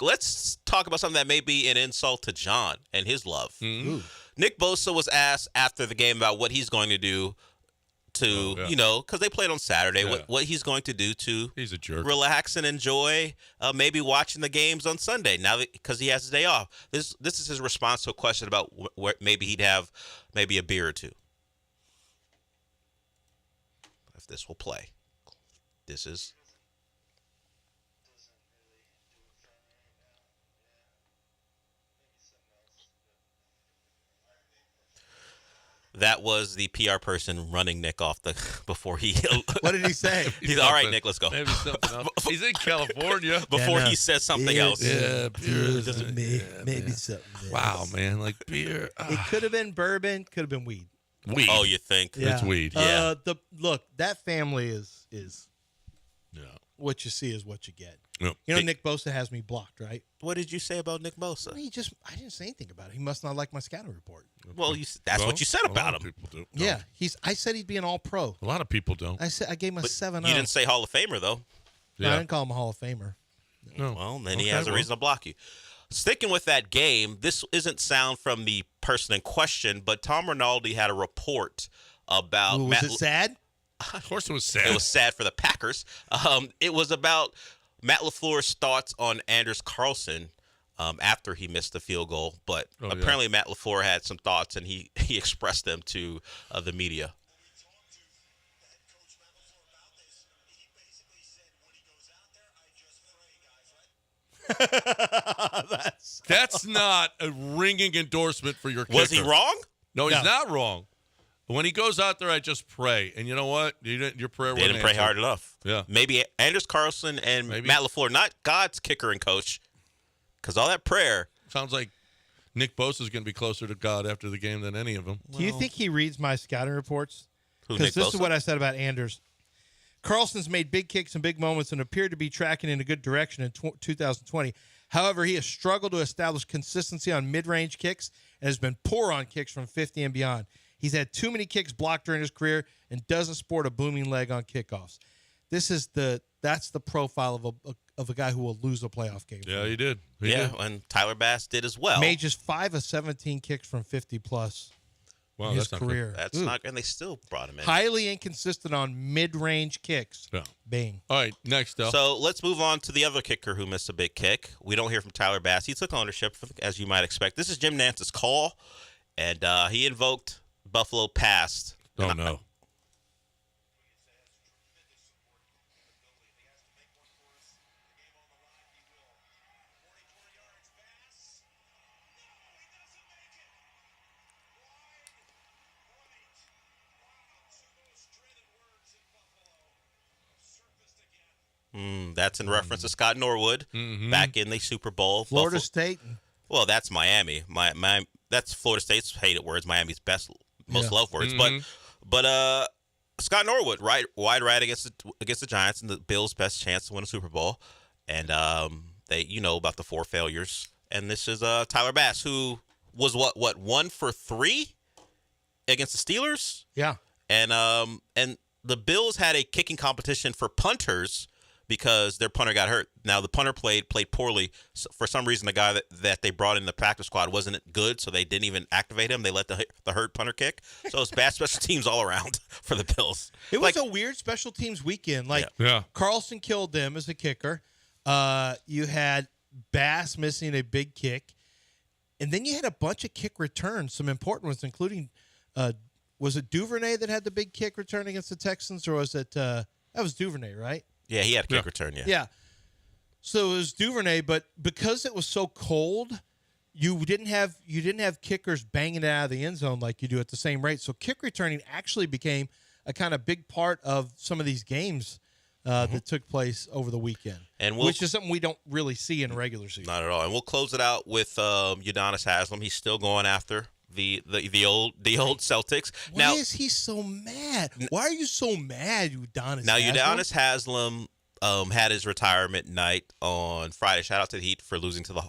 Speaker 3: Let's talk about something that may be an insult to John and his love.
Speaker 1: Mm-hmm.
Speaker 3: Nick Bosa was asked after the game about what he's going to do to, because they played on Saturday, what he's going to do to
Speaker 1: he's a jerk.
Speaker 3: Relax and enjoy maybe watching the games on Sunday now because he has his day off. This is his response to a question about where maybe he'd have maybe a beer or two. If this will play. This is... That was the PR person running Nick off the before he.
Speaker 2: What did he say?
Speaker 3: He's all right, Nick. Let's go.
Speaker 1: Maybe something else. He's in California.
Speaker 3: Before he says something else.
Speaker 1: Yeah, beer.
Speaker 2: Maybe something else.
Speaker 1: Wow, man, like beer.
Speaker 2: It could have been bourbon. Could have been weed.
Speaker 1: Weed.
Speaker 3: Oh, you think?
Speaker 2: Yeah.
Speaker 1: It's weed.
Speaker 3: Yeah.
Speaker 2: Look, that family is what you see is what you get.
Speaker 1: Yep.
Speaker 2: You know, Nick Bosa has me blocked, right?
Speaker 3: What did you say about Nick Bosa?
Speaker 2: I didn't say anything about it. He must not like my scouting report.
Speaker 3: Well, that's what you said about him.
Speaker 1: People do.
Speaker 2: Yeah, I said he'd be an All-Pro.
Speaker 1: A lot of people don't.
Speaker 2: I gave him a 7-0.
Speaker 3: You didn't say Hall of Famer though.
Speaker 2: No, I didn't call him a Hall of Famer.
Speaker 1: No.
Speaker 3: Well, then he has a reason to block you. Sticking with that game, this isn't sound from the person in question, but Tom Rinaldi had a report about.
Speaker 2: Was it sad?
Speaker 1: Of course, it was sad.
Speaker 3: It was sad for the Packers. It was about Matt LaFleur's thoughts on Anders Carlson after he missed the field goal. But apparently Matt LaFleur had some thoughts, and he expressed them to the media.
Speaker 1: That's not a ringing endorsement for your kicker.
Speaker 3: Was he wrong?
Speaker 1: No, he's not wrong. When he goes out there, I just pray. And you know what? Your prayer
Speaker 3: They didn't pray hard enough.
Speaker 1: Yeah.
Speaker 3: Maybe Anders Carlson and Matt LaFleur, not God's kicker and coach, because all that prayer.
Speaker 1: Sounds like Nick Bosa is going to be closer to God after the game than any of them.
Speaker 2: Do you think he reads my scouting reports?
Speaker 3: Because
Speaker 2: this is what I said about Anders. Carlson's made big kicks and big moments and appeared to be tracking in a good direction in 2020. However, he has struggled to establish consistency on mid-range kicks and has been poor on kicks from 50 and beyond. He's had too many kicks blocked during his career and doesn't sport a booming leg on kickoffs. That's the profile of a guy who will lose a playoff game.
Speaker 1: Yeah, he did.
Speaker 3: And Tyler Bass did as well.
Speaker 2: Made just 5 of 17 kicks from 50 plus.
Speaker 1: Wow,
Speaker 2: in his
Speaker 1: that's
Speaker 2: career.
Speaker 3: That's not, and they still brought him in.
Speaker 2: Highly inconsistent on mid-range kicks.
Speaker 1: Yeah.
Speaker 2: Bing.
Speaker 1: All right, next up.
Speaker 3: So let's move on to the other kicker who missed a big kick. We don't hear from Tyler Bass. He took ownership, as you might expect. This is Jim Nance's call, and he invoked Buffalo past.
Speaker 1: Oh, no.
Speaker 3: That's in reference to Scott Norwood back in the Super Bowl.
Speaker 2: Florida State.
Speaker 3: Well, that's Miami. That's Florida State's hated words. Miami's most loved words. But Scott Norwood, wide right against the Giants and the Bills' best chance to win a Super Bowl, and they about the 4 failures. And this is Tyler Bass, who was what 1 for 3 against the Steelers.
Speaker 2: Yeah,
Speaker 3: and the Bills had a kicking competition for punters because their punter got hurt. Now, the punter played poorly. So for some reason, the guy that they brought in the practice squad wasn't good, so they didn't even activate him. They let the hurt punter kick. So it's bad special teams all around for the Bills.
Speaker 2: It was a weird special teams weekend. Carlson killed them as a kicker. You had Bass missing a big kick. And then you had a bunch of kick returns, some important ones, including was it Duvernay that had the big kick return against the Texans, or was it that was Duvernay, right?
Speaker 3: Yeah, he had a kick return,
Speaker 2: Yeah. So it was Duvernay, but because it was so cold, you didn't have kickers banging it out of the end zone like you do at the same rate. So kick returning actually became a kind of big part of some of these games that took place over the weekend, which is something we don't really see in regular season.
Speaker 3: Not at all. And we'll close it out with Udonis Haslem. He's still going after the old Celtics.
Speaker 2: Why is he so mad? Why are you so mad, Udonis?
Speaker 3: Now,
Speaker 2: Haslem?
Speaker 3: Udonis Haslem had his retirement night on Friday. Shout out to the Heat for losing to the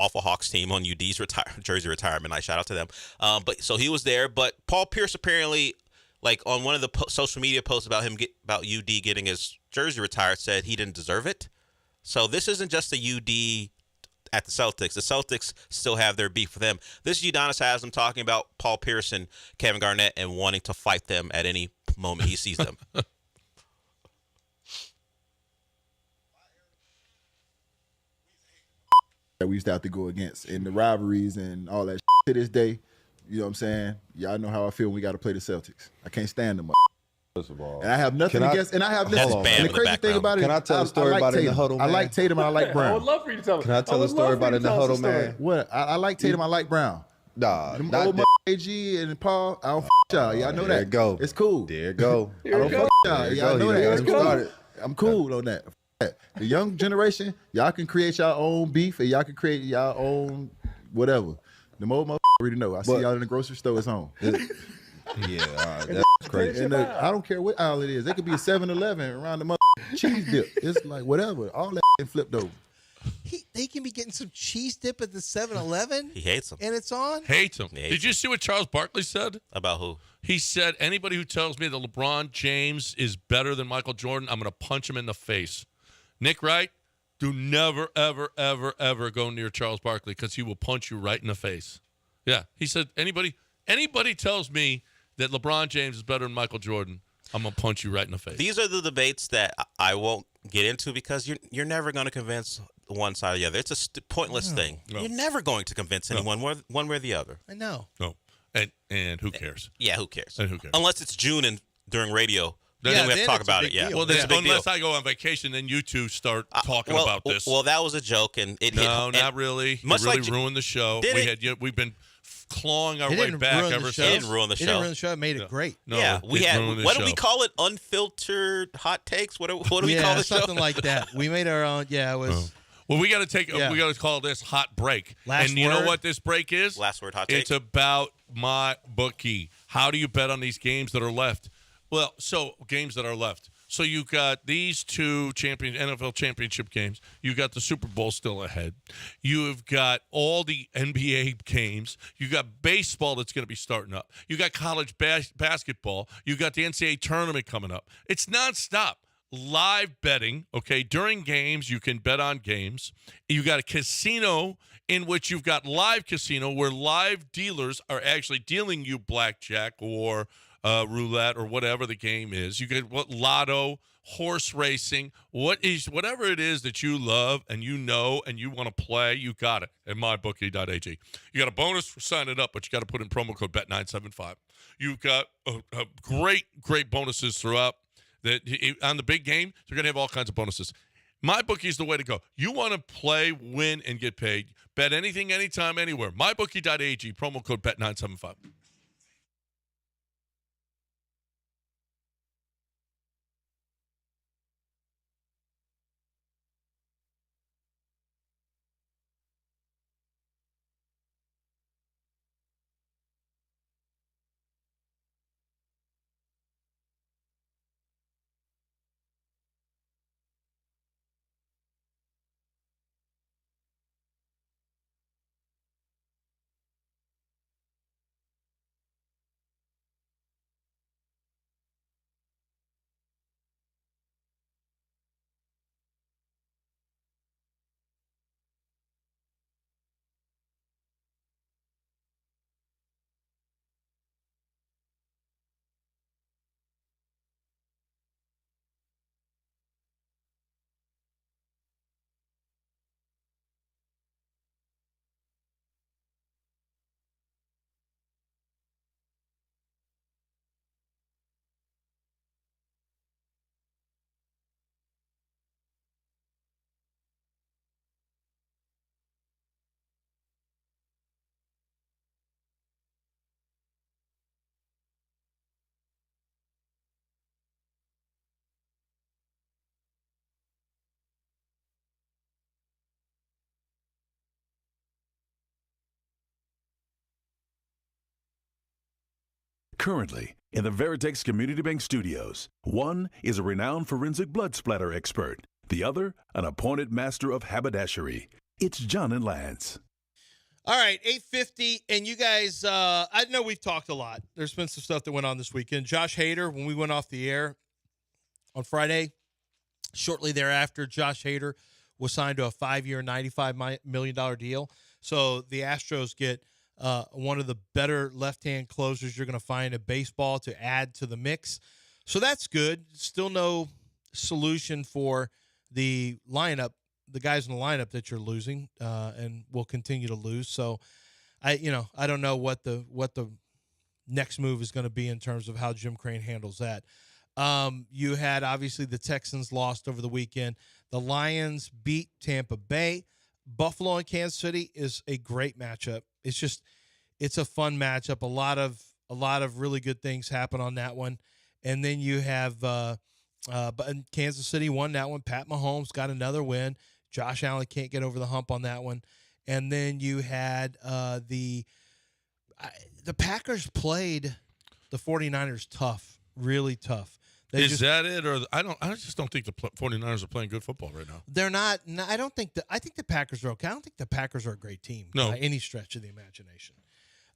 Speaker 3: awful Hawks team on UD's jersey retirement night. Shout out to them. But so he was there. But Paul Pierce apparently, like on one of the social media posts about UD getting his jersey retired, said he didn't deserve it. So this isn't just a UD at the Celtics. The Celtics still have their beef with them. This is Udonis Haslem talking about Paul Pierce and Kevin Garnett and wanting to fight them at any moment he sees them.
Speaker 17: That we used to have to go against in the rivalries and all that to this day. You know what I'm saying? Y'all know how I feel when we got to play the Celtics. I can't stand them.
Speaker 18: First of all,
Speaker 17: and I have nothing against. And I have listen. And the crazy thing about it,
Speaker 18: can I tell a story about it in the huddle? Man?
Speaker 17: I like Tatum. I like Brown.
Speaker 18: I would love for you to tell me. Can I tell a story about it in the huddle, man?
Speaker 17: What? I like Tatum. I like Brown.
Speaker 18: Nah,
Speaker 17: them
Speaker 18: not
Speaker 17: old AG and Paul, I don't y'all. Y'all know
Speaker 18: There
Speaker 17: that.
Speaker 18: it go.
Speaker 17: It's cool.
Speaker 18: There it go.
Speaker 17: I don't y'all.
Speaker 18: There it
Speaker 17: Y'all
Speaker 18: go.
Speaker 17: know
Speaker 18: You
Speaker 17: that.
Speaker 18: done
Speaker 17: It's cool.
Speaker 18: started.
Speaker 17: I'm cool on that. The young generation, y'all can create your own beef and y'all can create your own whatever. The old motherfuckers already know. I see y'all in the grocery store. It's on.
Speaker 18: Yeah, that's crazy.
Speaker 17: And I don't care what aisle it is. It could be a 7-Eleven around the motherfucking cheese dip. It's like whatever. All that flipped over.
Speaker 2: They can be getting some cheese dip at the 7-Eleven.
Speaker 3: He hates him.
Speaker 2: And it's on?
Speaker 1: Hates him.
Speaker 3: Hates
Speaker 1: Did you see what Charles Barkley said?
Speaker 3: About who?
Speaker 1: He said, anybody who tells me that LeBron James is better than Michael Jordan, I'm going to punch him in the face. Nick Wright, do never, ever, ever, ever go near Charles Barkley because he will punch you right in the face. Yeah. He said, anybody tells me that LeBron James is better than Michael Jordan, I'm going to punch you right in the face.
Speaker 3: These are the debates that I won't get into because you're never going to convince one side or the other. It's a pointless thing.
Speaker 1: No.
Speaker 3: You're never going to convince anyone one way or the other.
Speaker 2: I know.
Speaker 1: No. And who cares?
Speaker 3: Yeah, who cares?
Speaker 1: And who cares?
Speaker 3: Unless it's June and during radio. Then we have
Speaker 2: then
Speaker 3: to talk
Speaker 2: it's a
Speaker 3: about
Speaker 2: big
Speaker 3: it. Yeah.
Speaker 2: deal.
Speaker 1: Well,
Speaker 3: It's a big
Speaker 1: unless
Speaker 3: deal.
Speaker 1: I go on vacation, then you two start talking
Speaker 3: well,
Speaker 1: about this.
Speaker 3: Well, that was a joke, and it
Speaker 1: no,
Speaker 3: hit.
Speaker 1: not really.
Speaker 3: Much
Speaker 1: It really
Speaker 3: like
Speaker 1: ruined the show. We've been clawing our
Speaker 2: It
Speaker 1: way
Speaker 2: didn't
Speaker 1: back
Speaker 2: ruin
Speaker 1: ever
Speaker 2: the show.
Speaker 1: since.
Speaker 3: It didn't ruin the
Speaker 2: It
Speaker 3: show.
Speaker 2: didn't ruin the show. It made it great.
Speaker 1: No,
Speaker 3: Yeah, we
Speaker 1: it
Speaker 3: had.
Speaker 1: ruined the
Speaker 3: What do we
Speaker 1: show.
Speaker 3: call it? Unfiltered hot takes. What do we call the show?
Speaker 2: something like that. We made our own. Yeah, it was.
Speaker 1: Well, we got to take.
Speaker 2: Yeah.
Speaker 1: We got to call this hot break.
Speaker 2: Last
Speaker 1: and you know
Speaker 2: word?
Speaker 1: what this break is?
Speaker 3: Last word hot take.
Speaker 1: It's about my bookie. How do you bet on these games that are left? Well, so games that are left. So you got these two NFL championship games. You got the Super Bowl still ahead. You have got all the NBA games. You got baseball that's going to be starting up. You got college basketball. You got the NCAA tournament coming up. It's nonstop. Live betting, okay? During games, you can bet on games. You got a casino in which you've got live casino where live dealers are actually dealing you blackjack or roulette or whatever the game is. You get lotto, horse racing, whatever it is that you love and you know and you want to play, you got it at mybookie.ag. You got a bonus for signing up, but you got to put in promo code BET975. You've got great bonuses throughout. That on the big game, they're going to have all kinds of bonuses. MyBookie is the way to go. You want to play, win, and get paid. Bet anything, anytime, anywhere. MyBookie.ag, promo code BET975.
Speaker 8: Currently, in the Veritex Community Bank Studios, one is a renowned forensic blood splatter expert, the other, an appointed master of haberdashery. It's John and Lance.
Speaker 2: All right, 8:50, and you guys, I know we've talked a lot. There's been some stuff that went on this weekend. Josh Hader, when we went off the air on Friday, shortly thereafter, Josh Hader was signed to a 5-year, $95 million deal. So the Astros get one of the better left-hand closers you're going to find in baseball to add to the mix. So that's good. Still no solution for the lineup, the guys in the lineup that you're losing and will continue to lose. So I don't know what the next move is going to be in terms of how Jim Crane handles that. You had, obviously, the Texans lost over the weekend. The Lions beat Tampa Bay. Buffalo and Kansas City is a great matchup. It's just it's a fun matchup. A lot of really good things happen on that one. And then you have but Kansas City won that one. Pat Mahomes got another win. Josh Allen can't get over the hump on that one. And then you had the Packers played the 49ers tough, really tough.
Speaker 1: Is that it, or I just don't think the 49ers are playing good football right now.
Speaker 2: They're not. No, I think the Packers are okay. I don't think the Packers are a great team by any stretch of the imagination.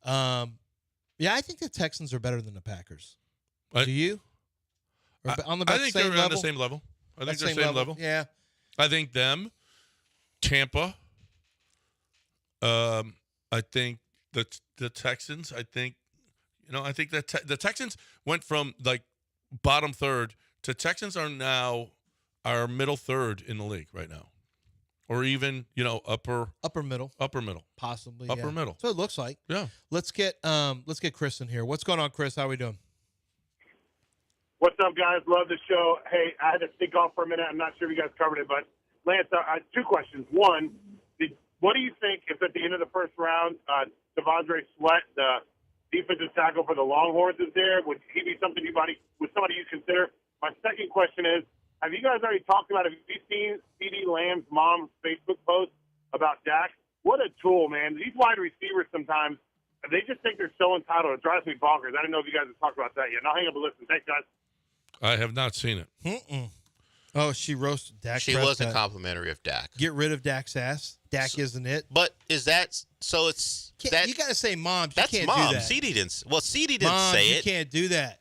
Speaker 2: Yeah, I think the Texans are better than the Packers. Do you?
Speaker 1: On the same they're level? On the same level. I think they're same level.
Speaker 2: Yeah.
Speaker 1: I think them, Tampa. I think the Texans. I think that the Texans went from like bottom third to Texans are now our middle third in the league right now, or even upper middle,
Speaker 2: possibly
Speaker 1: upper middle.
Speaker 2: So it looks like.
Speaker 1: Yeah.
Speaker 2: Let's get Chris in here. What's going on, Chris? How are we doing?
Speaker 15: What's up, guys? Love the show. Hey, I had to think off for a minute. I'm not sure if you guys covered it, but Lance, I had two questions. One, what do you think if at the end of the first round, Devondre Sweat, the defensive tackle for the Longhorns, is there? Would he be somebody you'd consider? My second question is, have you guys already talked about, have you seen CeeDee Lamb's mom's Facebook post about Dak? What a tool, man. These wide receivers sometimes, they just think they're so entitled. It drives me bonkers. I don't know if you guys have talked about that yet. Now hang up and listen. Thanks, guys.
Speaker 1: I have not seen it.
Speaker 2: Mm-mm. Oh, she roasted Dak.
Speaker 3: She wasn't complimentary of Dak.
Speaker 2: Get rid of Dak's ass. Dak isn't it.
Speaker 3: But is that so? It's that
Speaker 2: you got to say moms.
Speaker 3: That's
Speaker 2: you can't
Speaker 3: mom.
Speaker 2: do that.
Speaker 3: CeeDee didn't. Well, CeeDee didn't
Speaker 2: Moms,
Speaker 3: say
Speaker 2: you
Speaker 3: it.
Speaker 2: You can't do that.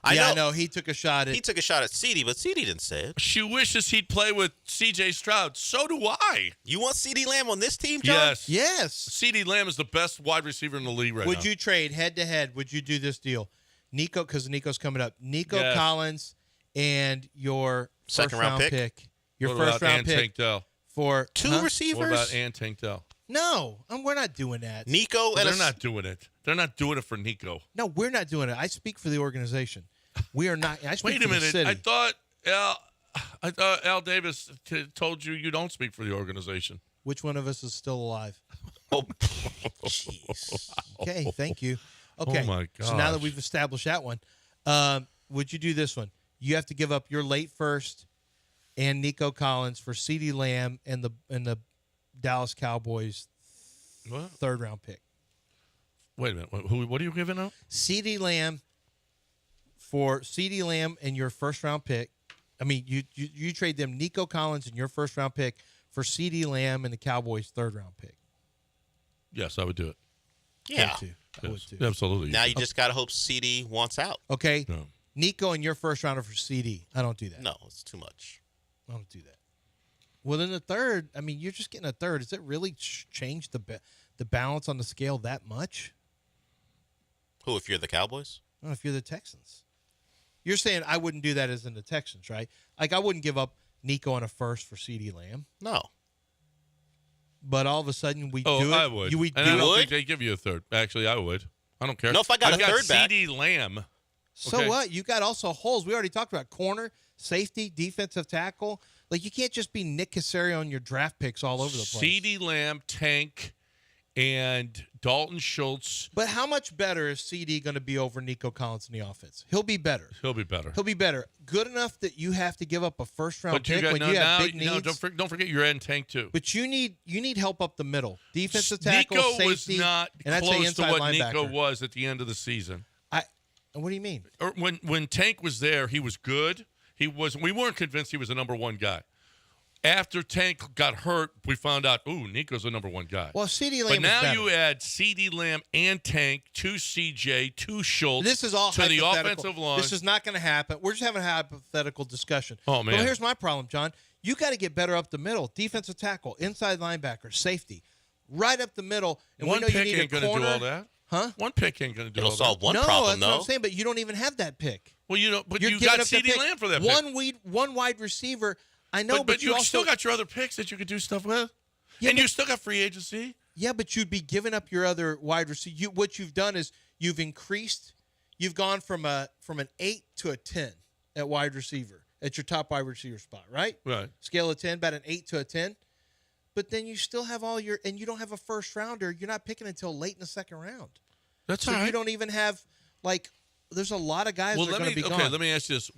Speaker 3: I
Speaker 2: know. He took a shot at.
Speaker 3: He took a shot at CeeDee, but CeeDee didn't say it.
Speaker 1: She wishes he'd play with C.J. Stroud. So do I.
Speaker 3: You want CeeDee Lamb on this team, John?
Speaker 2: Yes.
Speaker 1: CeeDee Lamb is the best wide receiver in the league right now.
Speaker 2: Would you trade head to head? Would you do this deal, Nico? Because Nico's coming up. Nico Collins and your
Speaker 3: second round pick.
Speaker 2: Your
Speaker 1: what
Speaker 2: first
Speaker 1: about
Speaker 2: round
Speaker 1: Ann
Speaker 2: pick
Speaker 1: Tankdell?
Speaker 2: For
Speaker 3: two receivers.
Speaker 1: What about Ann Tankdell?
Speaker 2: No, we're not doing that.
Speaker 3: Nico
Speaker 1: and they're not doing it. They're not doing it for Nico.
Speaker 2: No, we're not doing it. I speak for the organization. We are not. I speak
Speaker 1: Wait a
Speaker 2: for
Speaker 1: minute.
Speaker 2: The city.
Speaker 1: I thought Al Davis told you don't speak for the organization.
Speaker 2: Which one of us is still alive?
Speaker 3: Oh, jeez.
Speaker 2: Okay, thank you. Okay.
Speaker 1: Oh my gosh.
Speaker 2: So now that we've established that one, would you do this one? You have to give up your late first and Nico Collins for CeeDee Lamb and the Dallas Cowboys third round pick.
Speaker 1: Wait a minute. What are you giving up?
Speaker 2: CeeDee Lamb for CeeDee Lamb and your first round pick. I mean, you trade them Nico Collins and your first round pick for CeeDee Lamb and the Cowboys third round pick.
Speaker 1: Yes, I would do it.
Speaker 3: Yeah.
Speaker 2: I would too.
Speaker 1: Absolutely.
Speaker 3: Now you just got to hope CeeDee wants out.
Speaker 2: Okay.
Speaker 1: No.
Speaker 2: Nico and your first rounder for CeeDee. I don't do that.
Speaker 3: No, it's too much.
Speaker 2: I don't do that. Well, then the third, I mean, you're just getting a third. Does it really change the balance on the scale that much?
Speaker 3: Who, if you're the Cowboys?
Speaker 2: No, if you're the Texans. You're saying I wouldn't do that as in the Texans, right? Like I wouldn't give up Nico on a first for CeeDee Lamb.
Speaker 3: No.
Speaker 2: But all of a sudden we do it.
Speaker 1: I would. And I don't think they give you a third. Actually, I would. I don't care.
Speaker 3: No, if I got a third back.
Speaker 1: CeeDee Lamb.
Speaker 2: So
Speaker 1: okay.
Speaker 2: what? You got also holes. We already talked about corner, safety, defensive tackle. Like you can't just be Nick Caserio on your draft picks all over the place.
Speaker 1: CeeDee Lamb, Tank, and Dalton Schultz.
Speaker 2: But how much better is CeeDee going to be over Nico Collins in the offense? He'll be better.
Speaker 1: He'll be better.
Speaker 2: He'll be better. Good enough that you have to give up a first-round pick when you have big needs.
Speaker 1: Don't forget you're adding Tank too.
Speaker 2: But you need help up the middle. Defensive tackle,
Speaker 1: Nico
Speaker 2: safety,
Speaker 1: was not
Speaker 2: and I'd say
Speaker 1: close to what
Speaker 2: linebacker.
Speaker 1: Nico was at the end of the season.
Speaker 2: What do you mean?
Speaker 1: When Tank was there, he was good. We weren't convinced he was a number one guy. After Tank got hurt, we found out, Nico's a number one guy.
Speaker 2: Well, CeeDee Lamb.
Speaker 1: But now you add CeeDee Lamb and Tank to CJ to Schultz.
Speaker 2: This is all
Speaker 1: to the
Speaker 2: hypothetical.
Speaker 1: offensive line.
Speaker 2: This is not going to happen. We're just having a hypothetical discussion.
Speaker 1: Oh man.
Speaker 2: Well, here's my problem, John. You got to get better up the middle. Defensive tackle, inside linebacker, safety, right up the middle. And
Speaker 1: one
Speaker 2: we know
Speaker 1: pick
Speaker 2: you need
Speaker 1: ain't
Speaker 2: a
Speaker 1: going to
Speaker 2: corner.
Speaker 1: do all that.
Speaker 2: Huh?
Speaker 1: One pick ain't going to do all that.
Speaker 3: It'll solve one
Speaker 2: no,
Speaker 3: problem,
Speaker 2: that's what I'm saying, but you don't even have that pick.
Speaker 1: Well, you don't. But
Speaker 2: You're
Speaker 1: you
Speaker 2: giving
Speaker 1: got
Speaker 2: up that
Speaker 1: CeeDee
Speaker 2: pick.
Speaker 1: Lamb for that pick.
Speaker 2: One wide receiver. I know,
Speaker 1: but you
Speaker 2: also
Speaker 1: still got your other picks that you could do stuff with.
Speaker 2: Yeah,
Speaker 1: and you still got free agency.
Speaker 2: Yeah, but you'd be giving up your other wide receiver. What you've done is you've increased. You've gone from an 8 to a 10 at wide receiver, at your top wide receiver spot, right?
Speaker 1: Right.
Speaker 2: Scale of 10, about an 8 to a 10. but then you still have and you don't have a first rounder. You're not picking until late in the second round.
Speaker 1: That's
Speaker 2: so
Speaker 1: all right.
Speaker 2: You don't even have there's a lot of guys that are going to be gone.
Speaker 1: Okay, let me ask you this.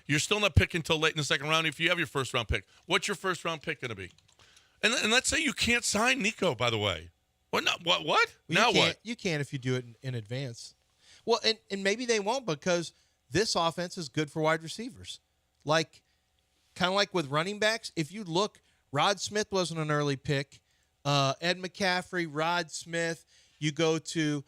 Speaker 1: You're still not picking until late in the second round if you have your first round pick. What's your first round pick going to be? And let's say you can't sign Nico, by the way. What? Now what?
Speaker 2: You can if you do it in advance. Well, and maybe they won't because this offense is good for wide receivers. Kind of like with running backs, if you look, Rod Smith wasn't an early pick. Ed McCaffrey, Rod Smith. You go to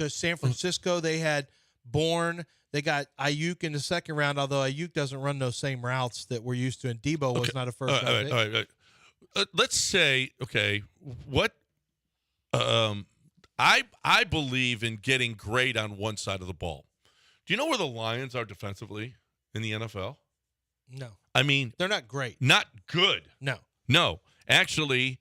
Speaker 2: San Francisco. They had Bourne. They got Ayuk in the second round, although Ayuk doesn't run those same routes that we're used to, and Debo was not a first round pick.
Speaker 1: All right. Let's say, what I believe in getting great on one side of the ball. Do you know where the Lions are defensively in the NFL?
Speaker 2: No.
Speaker 1: I mean,
Speaker 2: they're not great.
Speaker 1: Not good.
Speaker 2: No.
Speaker 1: Actually,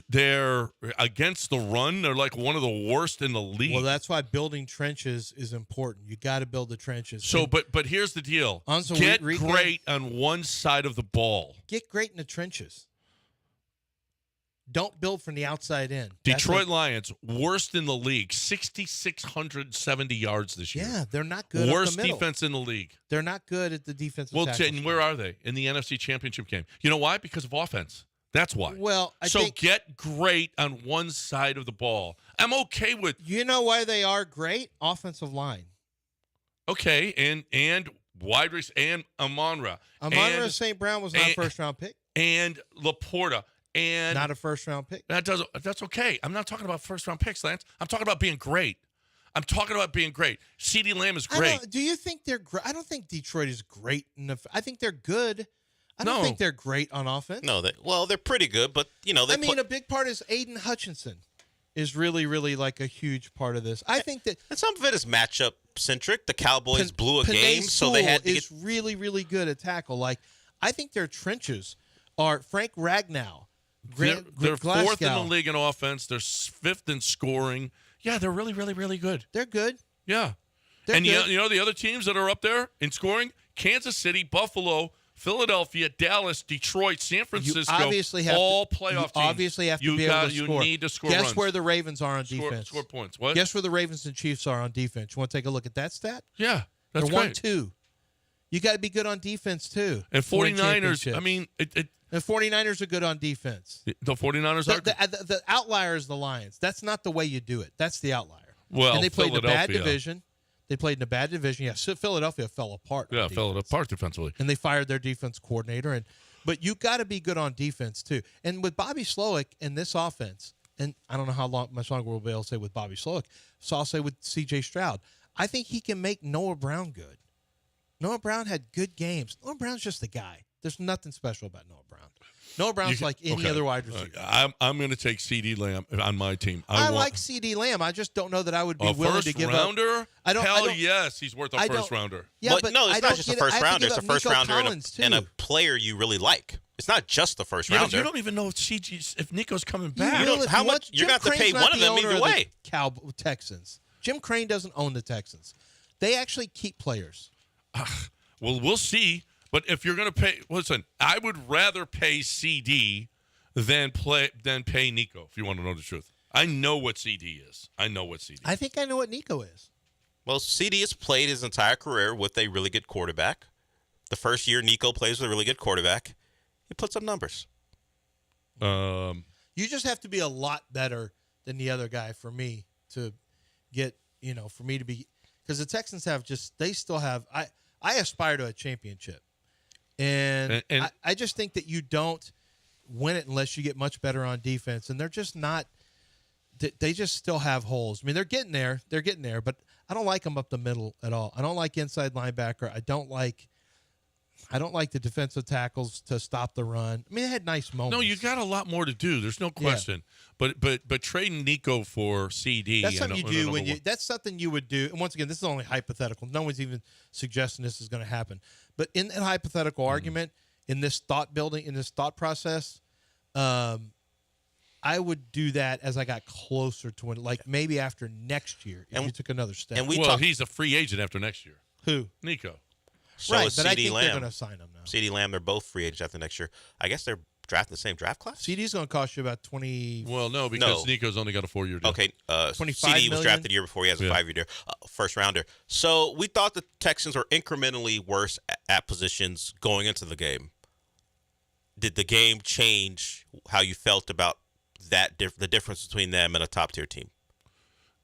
Speaker 1: they're against the run. They're like one of the worst in the league.
Speaker 2: Well, that's why building trenches is important. You got to build the trenches.
Speaker 1: So, but here's the deal. Get great on one side of the ball.
Speaker 2: Get great in the trenches. Don't build from the outside in.
Speaker 1: Detroit Lions, worst in the league, 6,670 yards this year.
Speaker 2: Yeah, they're not good.
Speaker 1: Worst defense in the league.
Speaker 2: They're not good at the defensive.
Speaker 1: Well, and where are they in the NFC Championship game? You know why? Because of offense. That's why.
Speaker 2: Well, I think
Speaker 1: get great on one side of the ball. I'm okay with.
Speaker 2: You know why they are great? Offensive line.
Speaker 1: Okay, and wide receiver and Amon-Ra.
Speaker 2: Amon-Ra St. Brown was not a first round pick.
Speaker 1: And Laporta. And
Speaker 2: not a first-round pick.
Speaker 1: That's okay. I'm not talking about first-round picks, Lance. I'm talking about being great. CeeDee Lamb is great.
Speaker 2: Do you think they're great? I don't think Detroit is great enough. I think they're good. I don't think they're great on offense.
Speaker 3: No, they're pretty good, but
Speaker 2: a big part is Aiden Hutchinson is really, really like a huge part of this. I think that
Speaker 3: and some of it is matchup centric. The Cowboys blew a game, so they had to
Speaker 2: get really, really good at tackle. I think their trenches are Frank Ragnow.
Speaker 1: They're fourth in the league in offense. They're fifth in scoring. Yeah, they're really, really, really good.
Speaker 2: They're good.
Speaker 1: Yeah. And you know the other teams that are up there in scoring? Kansas City, Buffalo, Philadelphia, Dallas, Detroit, San Francisco, all playoff teams.
Speaker 2: Obviously have to be able to score.
Speaker 1: You need to score
Speaker 2: Guess
Speaker 1: runs.
Speaker 2: Where the Ravens are on defense.
Speaker 1: Score points. What?
Speaker 2: Guess where the Ravens and Chiefs are on defense. You want to take a look at that stat?
Speaker 1: Yeah, that's
Speaker 2: They're
Speaker 1: great.
Speaker 2: 1-2. You got to be good on defense, too.
Speaker 1: And 49ers, I mean...
Speaker 2: The 49ers are good on defense.
Speaker 1: The 49ers are good.
Speaker 2: The outlier is the Lions. That's not the way you do it. That's the outlier.
Speaker 1: Well,
Speaker 2: and they played in a bad division. Yeah, Philadelphia fell apart.
Speaker 1: Yeah, fell apart defensively.
Speaker 2: And they fired their defense coordinator. But you got to be good on defense, too. And with Bobby Slowick and this offense, and I don't know much longer we'll be able to say with Bobby Slowick, so I'll say with C.J. Stroud, I think he can make Noah Brown good. Noah Brown had good games. Noah Brown's just a guy. There's nothing special about Noah Brown. Noah Brown's like any other wide receiver.
Speaker 1: I'm going to take CeeDee Lamb on my team.
Speaker 2: I like CeeDee Lamb. I just don't know that I would be willing to give
Speaker 1: rounder?
Speaker 2: up.
Speaker 1: Hell yes, he's worth a first rounder.
Speaker 2: Yeah, but
Speaker 3: no, it's not just a first rounder. It's a first rounder and a player you really like. It's not just the first rounder.
Speaker 1: You don't even know if Nico's coming back.
Speaker 3: How much? You're going to have to pay one of them either way.
Speaker 2: Texans. Jim Crane doesn't own the Texans. They actually keep players.
Speaker 1: Well, we'll see. But if you're going to pay, listen, I would rather pay CD than pay Nico, if you want to know the truth. I know what CD is.
Speaker 2: I think I know what Nico is.
Speaker 3: Well, CD has played his entire career with a really good quarterback. The first year Nico plays with a really good quarterback, he puts up numbers.
Speaker 2: You just have to be a lot better than the other guy for me to get, for me to be, because the Texans they still have, I aspire to a championship. And I just think that you don't win it unless you get much better on defense. And they're just not – they just still have holes. I mean, they're getting there. But I don't like them up the middle at all. I don't like inside linebacker. I don't like the defensive tackles to stop the run. I mean, they had nice moments.
Speaker 1: No, you got a lot more to do. There's no question. Yeah. But trading Nico for CD.
Speaker 2: That's something you do that's something you would do. And once again, this is only hypothetical. No one's even suggesting this is going to happen. But in that hypothetical argument, in this thought process, I would do that as I got closer to when, like maybe after next year, if you took another step.
Speaker 1: And he's a free agent after next year.
Speaker 2: Who?
Speaker 1: Nico.
Speaker 3: So
Speaker 2: right,
Speaker 3: is
Speaker 2: but I
Speaker 3: CD
Speaker 2: think
Speaker 3: Lamb.
Speaker 2: they're going to sign him now.
Speaker 3: CD Lamb, they're both free agents after next year. I guess they're drafting the same draft class?
Speaker 2: CD's going to cost you about 20.
Speaker 1: Well, no, because Nico's only got a 4-year deal.
Speaker 3: Okay,
Speaker 2: 25
Speaker 3: CD was
Speaker 2: million?
Speaker 3: drafted the year before. He has a 5-year deal, first rounder. So we thought the Texans were incrementally worse at positions going into the game. Did the game change how you felt about the difference between them and a top-tier team?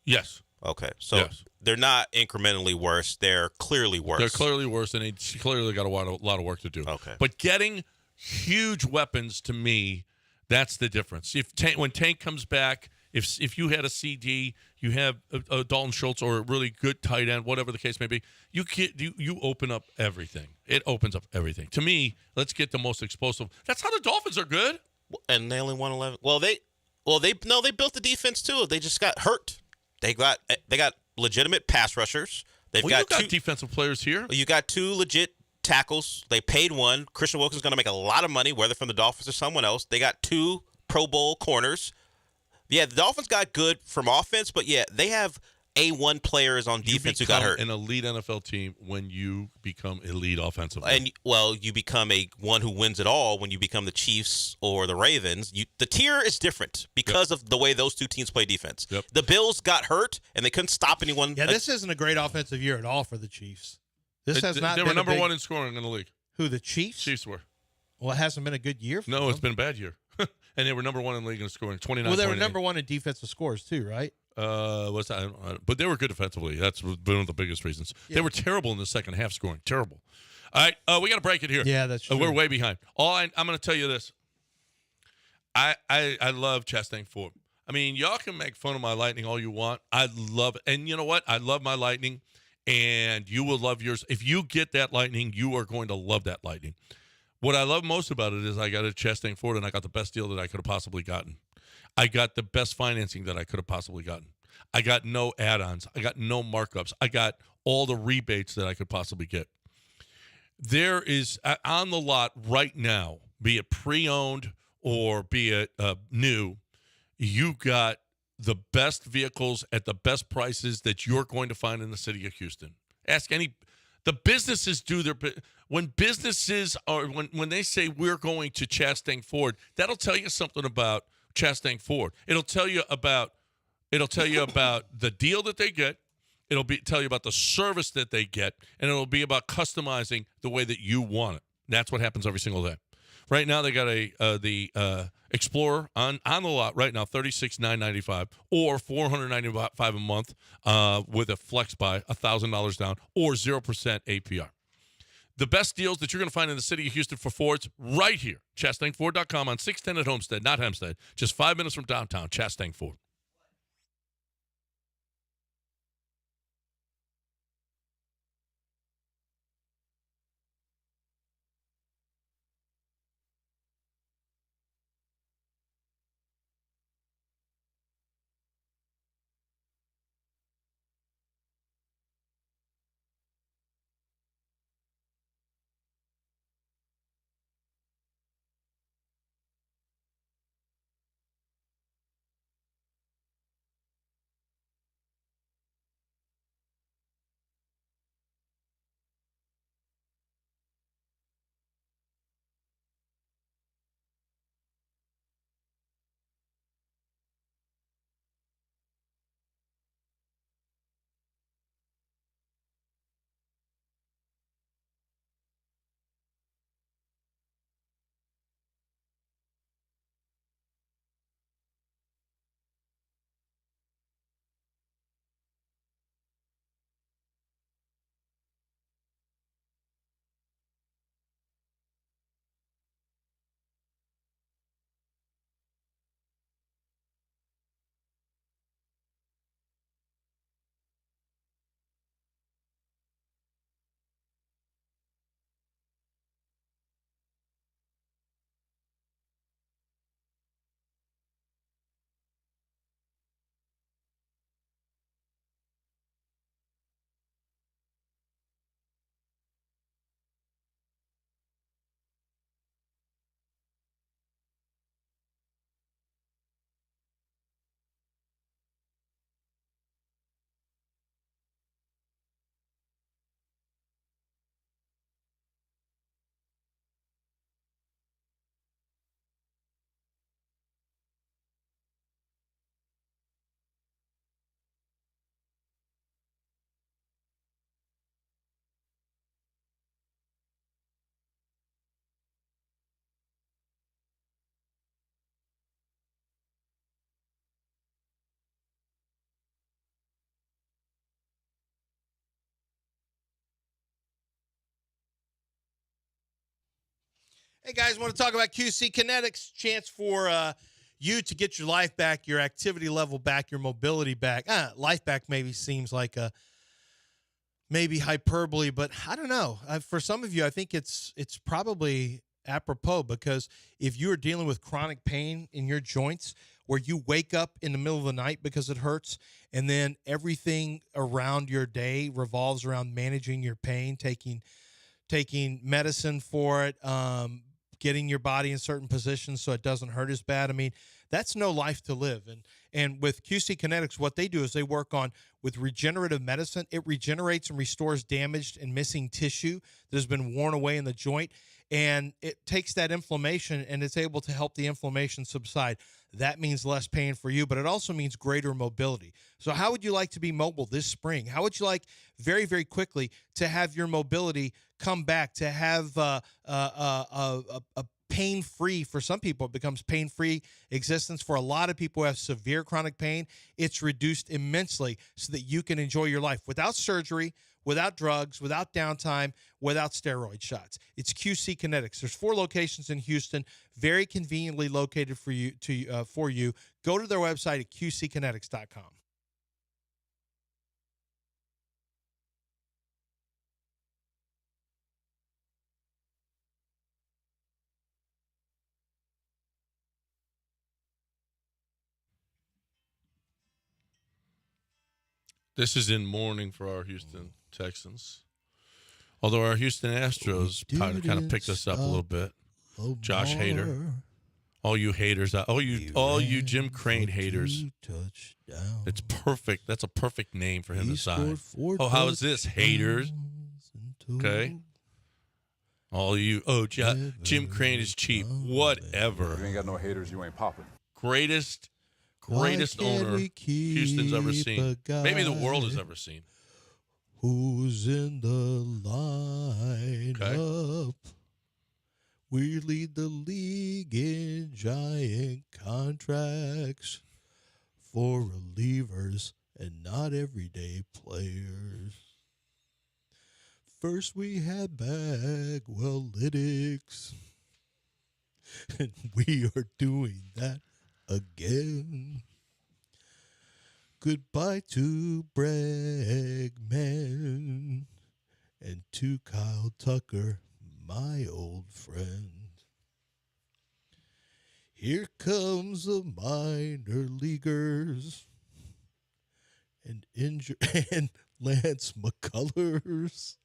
Speaker 1: Yes.
Speaker 3: Okay, so they're not incrementally worse. They're clearly worse.
Speaker 1: They're clearly worse, and they clearly got a lot of work to do.
Speaker 3: Okay.
Speaker 1: But getting huge weapons, to me, that's the difference. When Tank comes back, if you had a CD, you have a Dalton Schultz or a really good tight end, whatever the case may be, you open up everything. It opens up everything. To me, let's get the most explosive. That's how the Dolphins are good.
Speaker 3: And they only won 11. They built the defense too. They just got hurt. They got legitimate pass rushers. They've got
Speaker 1: you got defensive players here.
Speaker 3: You got 2 legit tackles. They paid one. Christian Wilkins is going to make a lot of money, whether from the Dolphins or someone else. They got 2 Pro Bowl corners. Yeah, the Dolphins got good from offense, but yeah, they have A1 players on defense who got hurt.
Speaker 1: An elite NFL team when you become elite offensively.
Speaker 3: And you become one who wins it all when you become the Chiefs or the Ravens. The tier is different because of the way those 2 teams play defense.
Speaker 1: Yep.
Speaker 3: The Bills got hurt and they couldn't stop anyone.
Speaker 2: Yeah, this isn't a great offensive year at all for the Chiefs. They
Speaker 1: were number 1 in scoring in the league.
Speaker 2: Who, the Chiefs?
Speaker 1: Chiefs were.
Speaker 2: Well, it hasn't been a good year for them.
Speaker 1: No, it's been a bad year. And they were number 1 in the league in scoring, 29.
Speaker 2: Well, they were number 1 in defensive scores too, right?
Speaker 1: What's that? But they were good defensively. That's one of the biggest reasons. Yeah. They were terrible in the second half scoring. Terrible. All right, we got to break it here.
Speaker 2: Yeah, that's true.
Speaker 1: We're way behind. I'm going to tell you this. I love Chastain Ford. I mean, y'all can make fun of my Lightning all you want. I love it. And you know what? I love my Lightning, and you will love yours. If you get that Lightning, you are going to love that Lightning. What I love most about it is I got a Chastain Ford, and I got the best deal that I could have possibly gotten. I got the best financing that I could have possibly gotten. I got no add-ons. I got no markups. I got all the rebates that I could possibly get. There is, on the lot right now, be it pre-owned or be it new, you got the best vehicles at the best prices that you're going to find in the city of Houston. Ask any. The businesses do their when businesses are when they say we're going to Chastain Ford, that'll tell you something about Chastain Ford. It'll tell you about the deal that they get. It'll tell you about the service that they get, and it'll be about customizing the way that you want it. That's what happens every single day. Right now, they got the Explorer on the lot right now, $36,995 or $495 a month with a flex buy, $1,000 down, or 0% APR. The best deals that you're going to find in the city of Houston for Fords right here. ChastainFord.com on 610 at Homestead, not Hempstead. Just 5 minutes from downtown. Chastain Ford.
Speaker 2: Hey, guys, want to talk about QC Kinetics? Chance for you to get your life back, your activity level back, your mobility back. Life back maybe seems like a maybe hyperbole, but I don't know. For some of you, I think it's probably apropos, because if you're dealing with chronic pain in your joints where you wake up in the middle of the night because it hurts, and then everything around your day revolves around managing your pain, taking medicine for it, getting your body in certain positions so it doesn't hurt as bad. I mean, that's no life to live. And with QC Kinetics, what they do is they work on with regenerative medicine. It regenerates and restores damaged and missing tissue that has been worn away in the joint. And it takes that inflammation and it's able to help the inflammation subside. That means less pain for you, but it also means greater mobility. So how would you like to be mobile this spring? How would you like very, very quickly to have your mobility come back, to have a pain-free, for some people it becomes pain-free existence. For a lot of people who have severe chronic pain, it's reduced immensely so that you can enjoy your life without surgery, without drugs, without downtime, without steroid shots. It's QC Kinetics. There's 4 locations in Houston, very conveniently located for you. Go to their website at qckinetics.com.
Speaker 1: This is in mourning for our Houston Texans. Although our Houston Astros kind of picked us up a little bit. Josh Hader. All you haters, all you Jim Crane haters. It's perfect. That's a perfect name for him to sign. Oh, how is this, haters? Okay. All you, Jim Crane is cheap. Whatever.
Speaker 19: You ain't got no haters, you ain't popping.
Speaker 1: Greatest owner Houston's ever seen. Maybe the world has ever seen.
Speaker 2: Who's in the lineup?
Speaker 1: Okay.
Speaker 2: We lead the league in giant contracts for relievers and not everyday players. First we had Bagwell-lytics, and we are doing that again. Goodbye to Bregman and to Kyle Tucker, my old friend. Here comes the minor leaguers and Lance McCullers.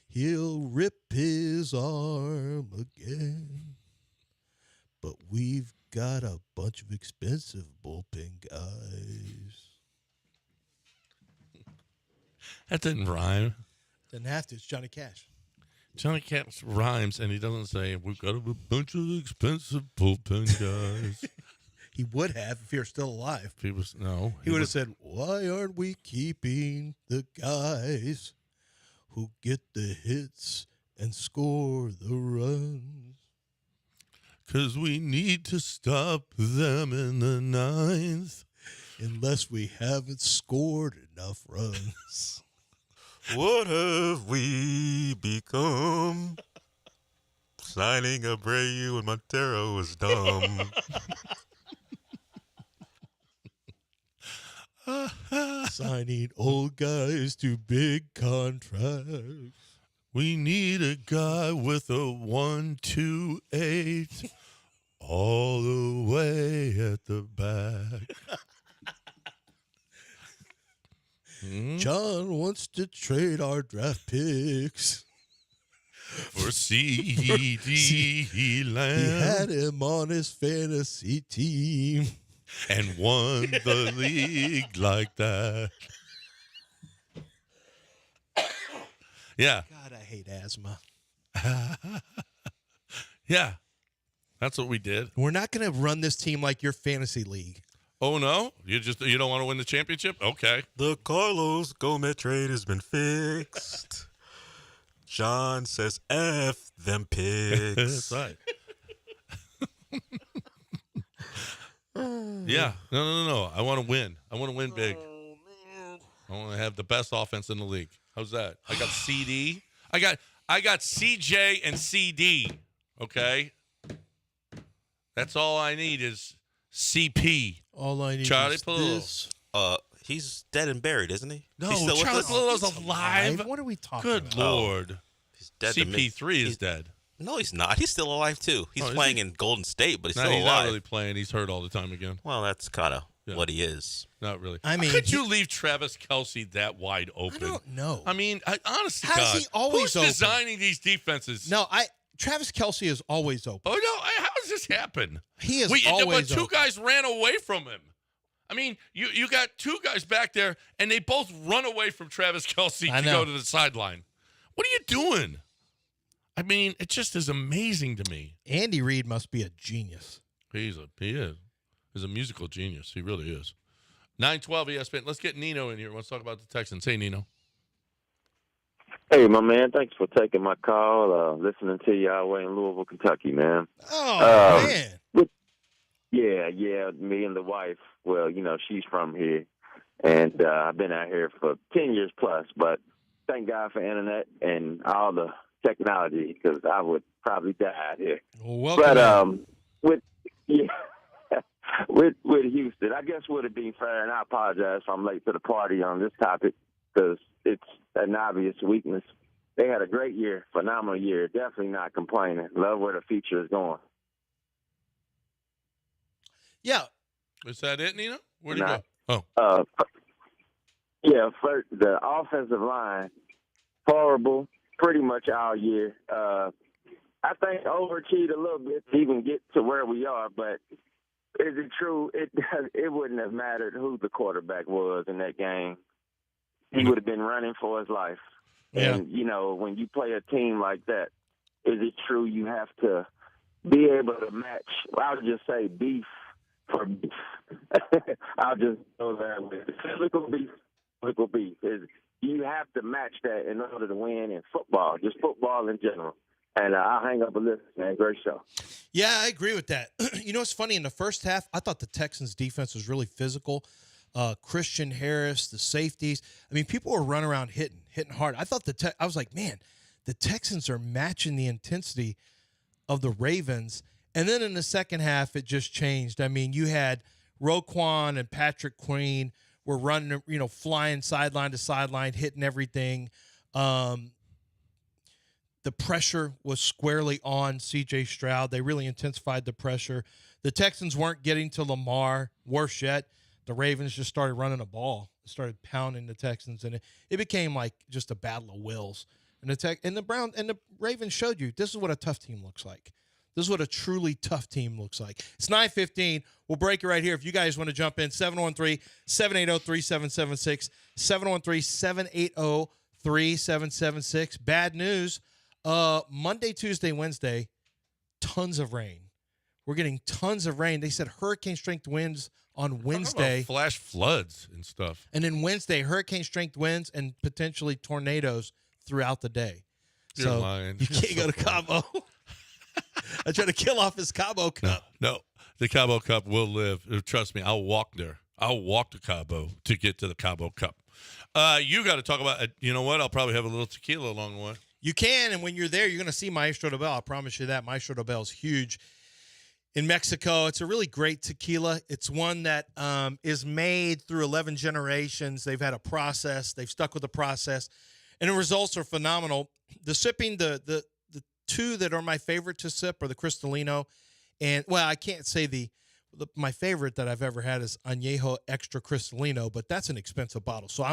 Speaker 2: He'll rip his arm again. But we've got a bunch of expensive bullpen guys.
Speaker 1: That didn't rhyme.
Speaker 2: Didn't have to. It's Johnny Cash.
Speaker 1: Johnny Cash rhymes, and he doesn't say, we've got a bunch of expensive bullpen guys.
Speaker 2: He would have if he were still alive.
Speaker 1: He would have
Speaker 2: said, why aren't we keeping the guys who get the hits and score the runs?
Speaker 1: 'Cause we need to stop them in the ninth.
Speaker 2: Unless we haven't scored enough runs.
Speaker 3: What have we become? Signing Abreu and Montero was dumb.
Speaker 2: Signing old guys to big contracts.
Speaker 1: We need a guy with a 1-2-8 all the way at the back.
Speaker 2: John wants to trade our draft picks
Speaker 1: for CD Lamb.
Speaker 2: He had him on his fantasy team
Speaker 1: and won the league like that. Yeah.
Speaker 2: God, I hate asthma.
Speaker 1: Yeah. That's what we did.
Speaker 2: We're not going to run this team like your fantasy league.
Speaker 1: Oh, no? You don't want to win the championship? Okay.
Speaker 3: The Carlos Gomez trade has been fixed. John says F them picks.
Speaker 1: That's right. Yeah. No. I want to win. I want to win big. I want to have the best offense in the league. How's that? I got CD. I got CJ and CD. Okay? That's all I need is CP.
Speaker 2: All I need
Speaker 1: Charlie
Speaker 2: is
Speaker 1: Palillo.
Speaker 2: this.
Speaker 3: He's dead and buried, isn't he?
Speaker 1: No,
Speaker 3: He's still with
Speaker 1: Charlie
Speaker 3: us?
Speaker 1: Palillo's alive.
Speaker 2: What are we talking
Speaker 1: Good
Speaker 2: about?
Speaker 1: Lord.
Speaker 3: He's dead.
Speaker 1: CP3 is dead.
Speaker 3: No, he's not. He's still alive, too. He's
Speaker 1: Oh, is
Speaker 3: playing
Speaker 1: he?
Speaker 3: in Golden State, but he's
Speaker 1: No,
Speaker 3: still
Speaker 1: he's
Speaker 3: alive.
Speaker 1: not really playing. He's hurt all the time again.
Speaker 3: Well, that's kind of what he is.
Speaker 1: Not really.
Speaker 2: I mean,
Speaker 1: How could you leave Travis Kelce that wide open?
Speaker 2: I don't know.
Speaker 1: I mean, honestly,
Speaker 2: How's
Speaker 1: God,
Speaker 2: he always
Speaker 1: who's
Speaker 2: open?
Speaker 1: designing these defenses?
Speaker 2: No, Travis Kelce is always open.
Speaker 1: Oh, no. How does this happen?
Speaker 2: He is
Speaker 1: But
Speaker 2: always
Speaker 1: two
Speaker 2: open.
Speaker 1: guys ran away from him. I mean, you got two guys back there, and they both run away from Travis Kelce to go to the sideline. What are you doing? I mean, it just is amazing to me.
Speaker 2: Andy Reid must be a genius.
Speaker 1: He is. He's a musical genius. He really is. 912 ESPN. Let's get Nino in here. Let's talk about the Texans. Hey, Nino.
Speaker 19: Hey, my man. Thanks for taking my call. Listening to you all way in Louisville, Kentucky, man.
Speaker 2: Oh, man.
Speaker 19: Yeah. Me and the wife, well, she's from here. And I've been out here for 10 years plus. But thank God for internet and all the technology, because I would probably die out here.
Speaker 2: Welcome.
Speaker 19: But with Houston, I guess would it be fair, and I apologize if I'm late to the party on this topic, because it's an obvious weakness. They had a great year, phenomenal year, definitely not complaining. Love where the future is going.
Speaker 2: Yeah.
Speaker 1: Is that it, Nino? Where'd you go?
Speaker 19: For the offensive line, horrible pretty much all year. I think overachieved a little bit to even get to where we are, but is it true? It wouldn't have mattered who the quarterback was in that game. He would have been running for his life.
Speaker 2: Yeah.
Speaker 19: And, when you play a team like that, is it true you have to be able to match, I'll just say beef for beef. I'll just go there with it. Physical beef. You have to match that in order to win in football, just football in general. And I'll hang up a list, man. Great show.
Speaker 2: Yeah, I agree with that. It's funny. In the first half, I thought the Texans' defense was really physical. Christian Harris, the safeties. I mean, people were running around hitting hard. I thought I was like, man, the Texans are matching the intensity of the Ravens. And then in the second half, it just changed. I mean, you had Roquan and Patrick Queen were running, flying sideline to sideline, hitting everything. The pressure was squarely on C.J. Stroud. They really intensified the pressure. The Texans weren't getting to Lamar. Worse yet, the Ravens just started running a ball, started pounding the Texans, and it became like just a battle of wills. And the Ravens showed you this is what a tough team looks like. This is what a truly tough team looks like. It's 9:15. We'll break it right here. If you guys want to jump in, 713-780-3776, 713-780-3776. Bad news. Monday, Tuesday, Wednesday, tons of rain. We're getting tons of rain. They said hurricane-strength winds on Wednesday.
Speaker 1: Flash floods and stuff.
Speaker 2: And then Wednesday, hurricane-strength winds and potentially tornadoes throughout the day.
Speaker 1: You're
Speaker 2: so
Speaker 1: lying.
Speaker 2: You can't go to Cabo. I try to kill off his Cabo Cup.
Speaker 1: No. The Cabo Cup will live. Trust me, I'll walk there. I'll walk to Cabo to get to the Cabo Cup. You got to talk about, you know what? I'll probably have a little tequila along the way.
Speaker 2: You can, and when you're there, you're going to see Maestro Dobel. I promise you that. Maestro Dobel is huge in Mexico. It's a really great tequila. It's one that is made through 11 generations. They've had a process. They've stuck with the process, and the results are phenomenal. The sipping, the two that are my favorite to sip are the Cristalino, and, well, I can't say my favorite that I've ever had is Añejo Extra Cristalino, but that's an expensive bottle. So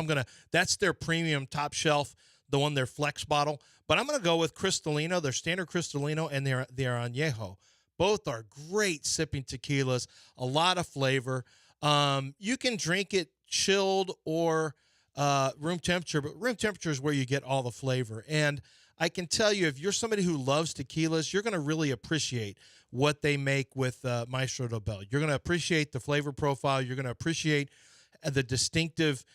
Speaker 2: that's their premium top shelf, the one, their flex bottle. But I'm going to go with Cristalino, their standard Cristalino, and their Añejo. Both are great sipping tequilas, a lot of flavor. You can drink it chilled or room temperature, but room temperature is where you get all the flavor. And I can tell you, if you're somebody who loves tequilas, you're going to really appreciate what they make with Maestro Dobel. You're going to appreciate the flavor profile. You're going to appreciate the distinctive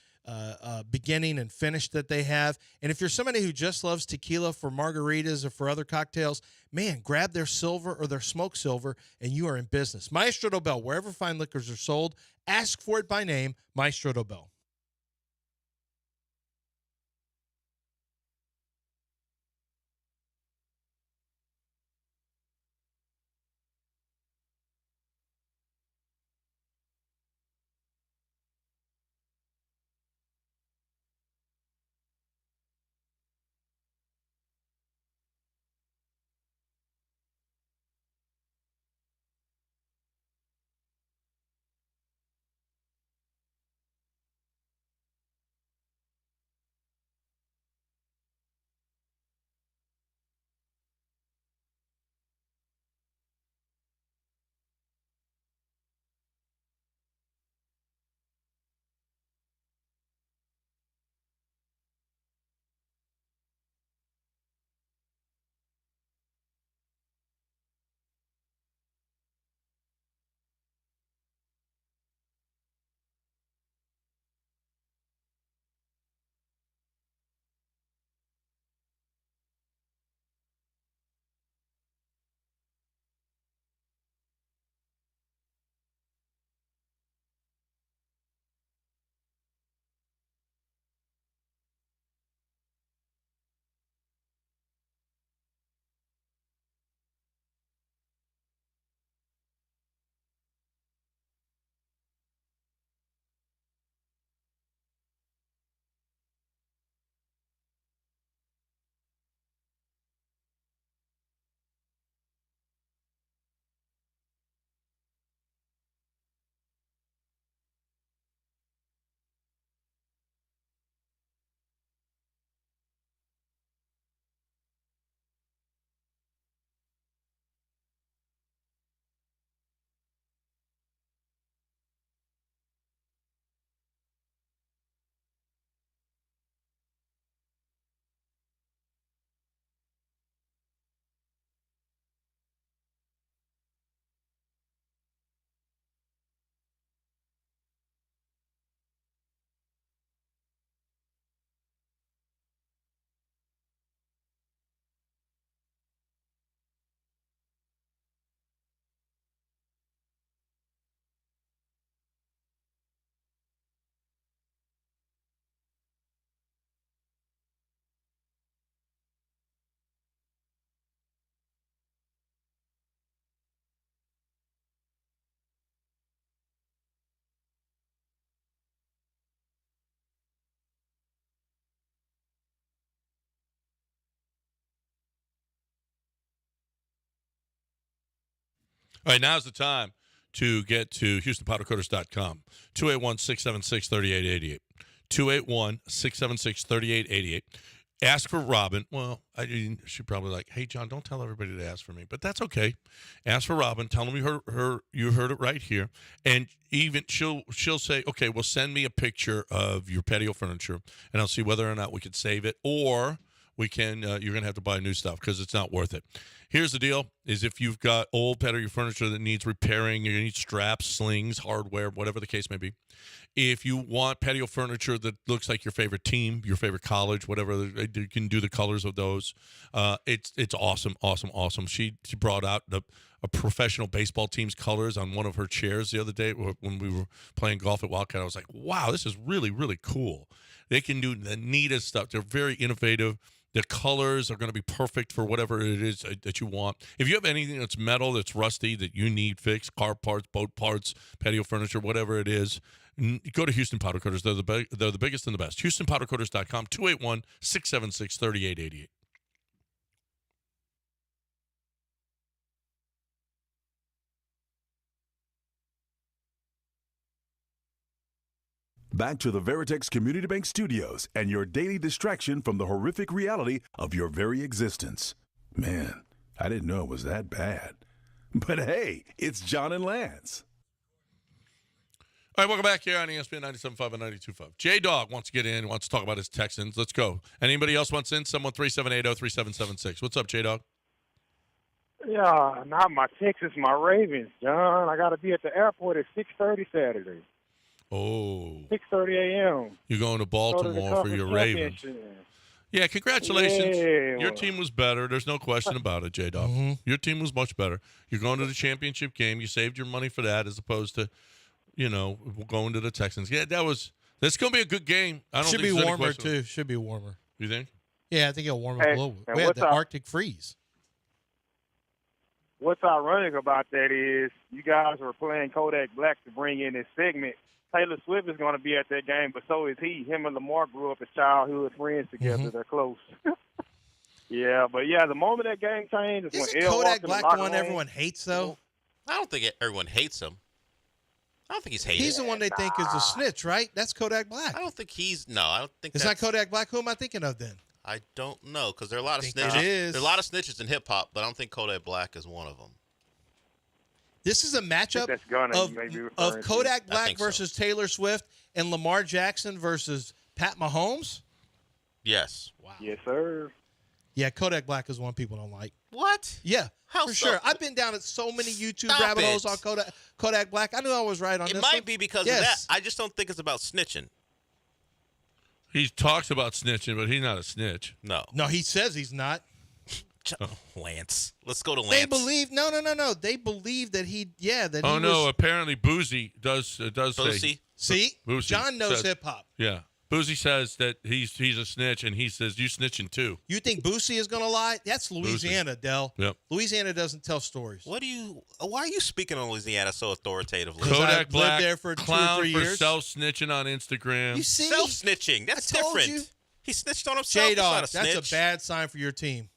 Speaker 2: beginning and finish that they have. And if you're somebody who just loves tequila for margaritas or for other cocktails, man, grab their silver or their smoked silver, and you are in business. Maestro Dobel, wherever fine liquors are sold, ask for it by name, Maestro Dobel.
Speaker 1: All right, now's the time to get to HoustonPowderCoaters.com. 281-676-3888. 281-676-3888. Ask for Robin. Well, I should probably like, hey, John, don't tell everybody to ask for me, but that's okay. Ask for Robin. Tell them you heard it right here. And even she'll say, okay, well, send me a picture of your patio furniture, and I'll see whether or not we can save it, or we can. You're going to have to buy new stuff because it's not worth it. Here's the deal, is if you've got old patio furniture that needs repairing, you need straps, slings, hardware, whatever the case may be. If you want patio furniture that looks like your favorite team, your favorite college, whatever, you can do the colors of those. It's awesome. She brought out a professional baseball team's colors on one of her chairs the other day when we were playing golf at Wildcat. I was like, wow, this is really, really cool. They can do the neatest stuff. They're very innovative. The colors are going to be perfect for whatever it is that you want. If you have anything that's metal, that's rusty, that you need fixed, car parts, boat parts, patio furniture, whatever it is, go to Houston Powder Coaters. They're the biggest and the best. HoustonPowderCoaters.com, 281-676-3888.
Speaker 8: Back to the Veritex Community Bank Studios and your daily distraction from the horrific reality of your very existence. Man, I didn't know it was that bad. But hey, it's John and Lance.
Speaker 1: All right, welcome back here on ESPN 97.5 and 92.5. J-Dog wants to get in, wants to talk about his Texans. Let's go. Anybody else wants in? Someone 3780-3776. What's up, J-Dog?
Speaker 13: Yeah, not my Texas, my Ravens, John. I got to be at the airport at 6:30 Saturday.
Speaker 1: Oh.
Speaker 13: 6:30 a.m.
Speaker 1: You're going to Baltimore for your Ravens. Yeah, congratulations.
Speaker 13: Yeah.
Speaker 1: Your team was better. There's no question about it, J-Dog.
Speaker 2: Mm-hmm.
Speaker 1: Your team was much better. You're going to the championship game. You saved your money for that as opposed to, going to the Texans. Yeah, that's going to be a good game. I don't
Speaker 2: Should
Speaker 1: think
Speaker 2: be
Speaker 1: there's any
Speaker 2: warmer,
Speaker 1: question.
Speaker 2: too. Should be warmer.
Speaker 1: You think?
Speaker 2: Yeah, I think it'll warm up a little bit.
Speaker 13: and
Speaker 2: We had
Speaker 13: what's
Speaker 2: the
Speaker 13: up?
Speaker 2: Arctic freeze.
Speaker 13: What's ironic about that is you guys were playing Kodak Black to bring in this segment. Taylor Swift is going to be at that game, but so is he. Him and Lamar grew up as childhood friends together.
Speaker 2: Mm-hmm.
Speaker 13: They're close. Yeah, but the moment that game changed is when
Speaker 2: Isn't
Speaker 13: L
Speaker 2: Kodak
Speaker 13: walked in the
Speaker 2: Black
Speaker 13: locker
Speaker 2: the one
Speaker 13: room.
Speaker 2: everyone hates, though?
Speaker 3: I don't think everyone hates him. I don't think he's hated.
Speaker 2: He's the one they think is a snitch, right? That's Kodak Black.
Speaker 3: I don't think he's. No, I don't think
Speaker 2: It's not Kodak Black. Who am I thinking of then?
Speaker 3: I don't know because there are a lot of
Speaker 2: think
Speaker 3: snitches.
Speaker 2: it is.
Speaker 3: There are a lot of snitches in hip hop, but I don't think Kodak Black is one of them.
Speaker 2: This is a matchup
Speaker 13: that's Gunna you may be referring
Speaker 2: of
Speaker 13: to.
Speaker 2: Kodak
Speaker 3: I
Speaker 2: Black
Speaker 3: think so.
Speaker 2: versus Taylor Swift and Lamar Jackson versus Pat Mahomes.
Speaker 3: Yes.
Speaker 2: Wow.
Speaker 13: Yes, sir.
Speaker 2: Yeah, Kodak Black is one people don't like.
Speaker 3: What?
Speaker 2: Yeah,
Speaker 3: How
Speaker 2: for
Speaker 3: so?
Speaker 2: sure. I've been down at so many YouTube
Speaker 3: Stop
Speaker 2: rabbit
Speaker 3: it.
Speaker 2: holes on Kodak Black. I knew I was right on
Speaker 3: It
Speaker 2: this
Speaker 3: might
Speaker 2: one.
Speaker 3: be because
Speaker 2: Yes.
Speaker 3: of that. I just don't think it's about snitching.
Speaker 1: He talks about snitching, but he's not a snitch.
Speaker 3: No.
Speaker 2: No, he says he's not.
Speaker 3: Lance. Let's go to Lance.
Speaker 2: They believe no. They believe that he
Speaker 1: Oh, no, apparently Boozy does say.
Speaker 3: Boosie?
Speaker 2: See,
Speaker 1: Boosie
Speaker 2: John knows
Speaker 1: says-
Speaker 2: hip hop.
Speaker 1: Yeah. Boozy says that he's a snitch, and he says, you snitching too.
Speaker 2: You think Boosie is going to lie? That's Louisiana, Del.
Speaker 1: Yep.
Speaker 2: Louisiana doesn't tell stories.
Speaker 3: Why are you speaking on Louisiana so authoritatively?
Speaker 2: Because I've
Speaker 1: Kodak
Speaker 2: lived
Speaker 1: Black
Speaker 2: there for 2 or
Speaker 1: clown
Speaker 2: 3
Speaker 1: for
Speaker 2: years.
Speaker 1: self-snitching on Instagram.
Speaker 2: You see?
Speaker 3: Self-snitching. That's
Speaker 2: I told
Speaker 3: different.
Speaker 2: you.
Speaker 3: He snitched on himself.
Speaker 2: J-Dog,
Speaker 3: That's not a
Speaker 2: that's
Speaker 3: snitch.
Speaker 2: a bad sign for your team.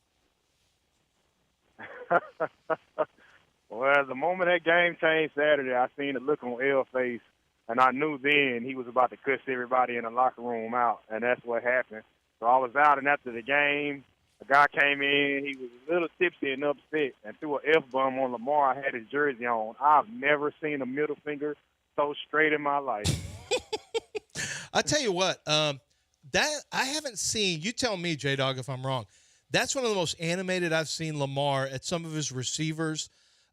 Speaker 13: Well, the moment that game changed Saturday, I seen the look on L's face, and I knew then he was about to cuss everybody in the locker room out, and that's what happened. So I was out, and after the game, a guy came in. He was a little tipsy and upset and threw an F-bomb on Lamar. I had his jersey on. I've never seen a middle finger so straight in my life.
Speaker 2: I tell you what, that I haven't seen. You tell me, J-Dog, if I'm wrong. That's one of the most animated I've seen Lamar at some of his receivers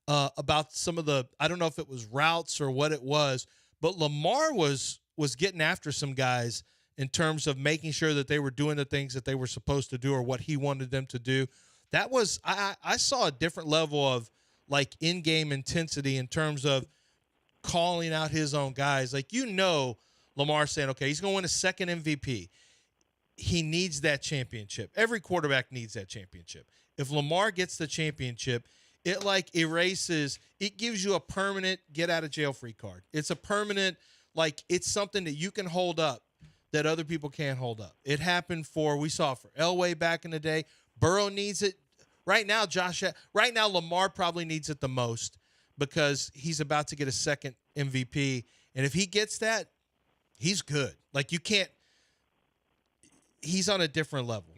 Speaker 2: about some of the, I don't know if it was routes or what it was, but Lamar was getting after some guys in terms of making sure that they were doing the things that they were supposed to do or what he wanted them to do. That was, I saw a different level of like in-game intensity in terms of calling out his own guys. Like, Lamar saying, okay, he's going to win a second MVP. He needs that championship. Every quarterback needs that championship. If Lamar gets the championship, it like erases, it gives you a permanent get out of jail free card. It's a permanent, like it's something that you can hold up that other people can't hold up. It happened we saw for Elway back in the day. Burrow needs it. Right now, Lamar probably needs it the most because he's about to get a second MVP. And if he gets that, he's good. Like, you can't – he's on a different level.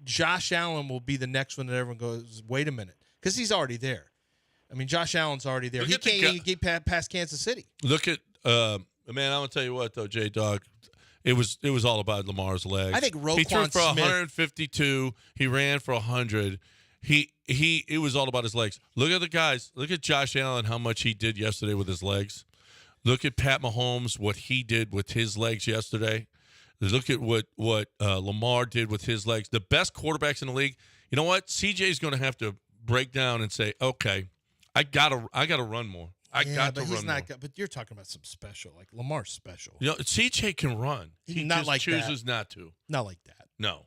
Speaker 2: Josh Allen will be the next one that everyone goes, wait a minute, because he's already there. I mean, Josh Allen's already there. He can't even get past Kansas City.
Speaker 1: Look at man, I'm going to tell you what, though, J-Dog. It was all about Lamar's legs.
Speaker 2: I think Roquan
Speaker 1: He threw for
Speaker 2: Smith.
Speaker 1: 152. He ran for 100. It was all about his legs. Look at the guys. Look at Josh Allen, how much he did yesterday with his legs. Look at Pat Mahomes, what he did with his legs yesterday. Look at what Lamar did with his legs. The best quarterbacks in the league. You know what? CJ's going to have to break down and say, okay, I gotta run more. I got to run more.
Speaker 2: But you're talking about some special, like Lamar's special.
Speaker 1: You know, CJ can run. He
Speaker 2: not
Speaker 1: just
Speaker 2: like
Speaker 1: chooses
Speaker 2: that.
Speaker 1: not to.
Speaker 2: Not like that.
Speaker 1: No.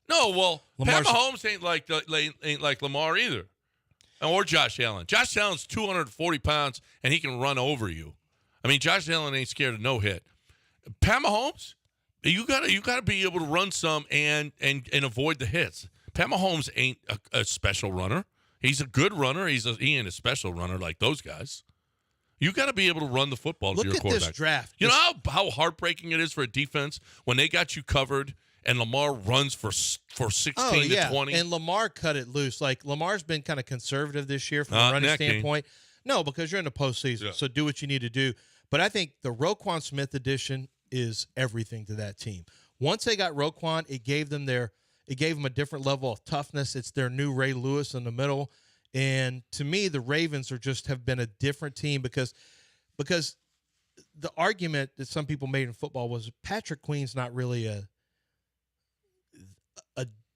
Speaker 1: Well, Pat Mahomes ain't like Lamar either, or Josh Allen. Josh Allen's 240 pounds and he can run over you. I mean, Josh Allen ain't scared of no hit. Pat Mahomes, you gotta be able to run some and avoid the hits. Pat Mahomes ain't a special runner. He's a good runner. He ain't a special runner like those guys. You got to be able to run the football to your quarterback.
Speaker 2: Look at this draft.
Speaker 1: You know how heartbreaking it is for a defense when they got you covered and Lamar runs for 16 to 20.
Speaker 2: And Lamar cut it loose. Like, Lamar's been kind of conservative this year from a running standpoint. No, because you're in the postseason, so do what you need to do. But I think the Roquan Smith addition is everything to that team. Once they got Roquan, it gave them a different level of toughness. It's their new Ray Lewis in the middle. And to me, the Ravens have been a different team because the argument that some people made in football was Patrick Queen's not really a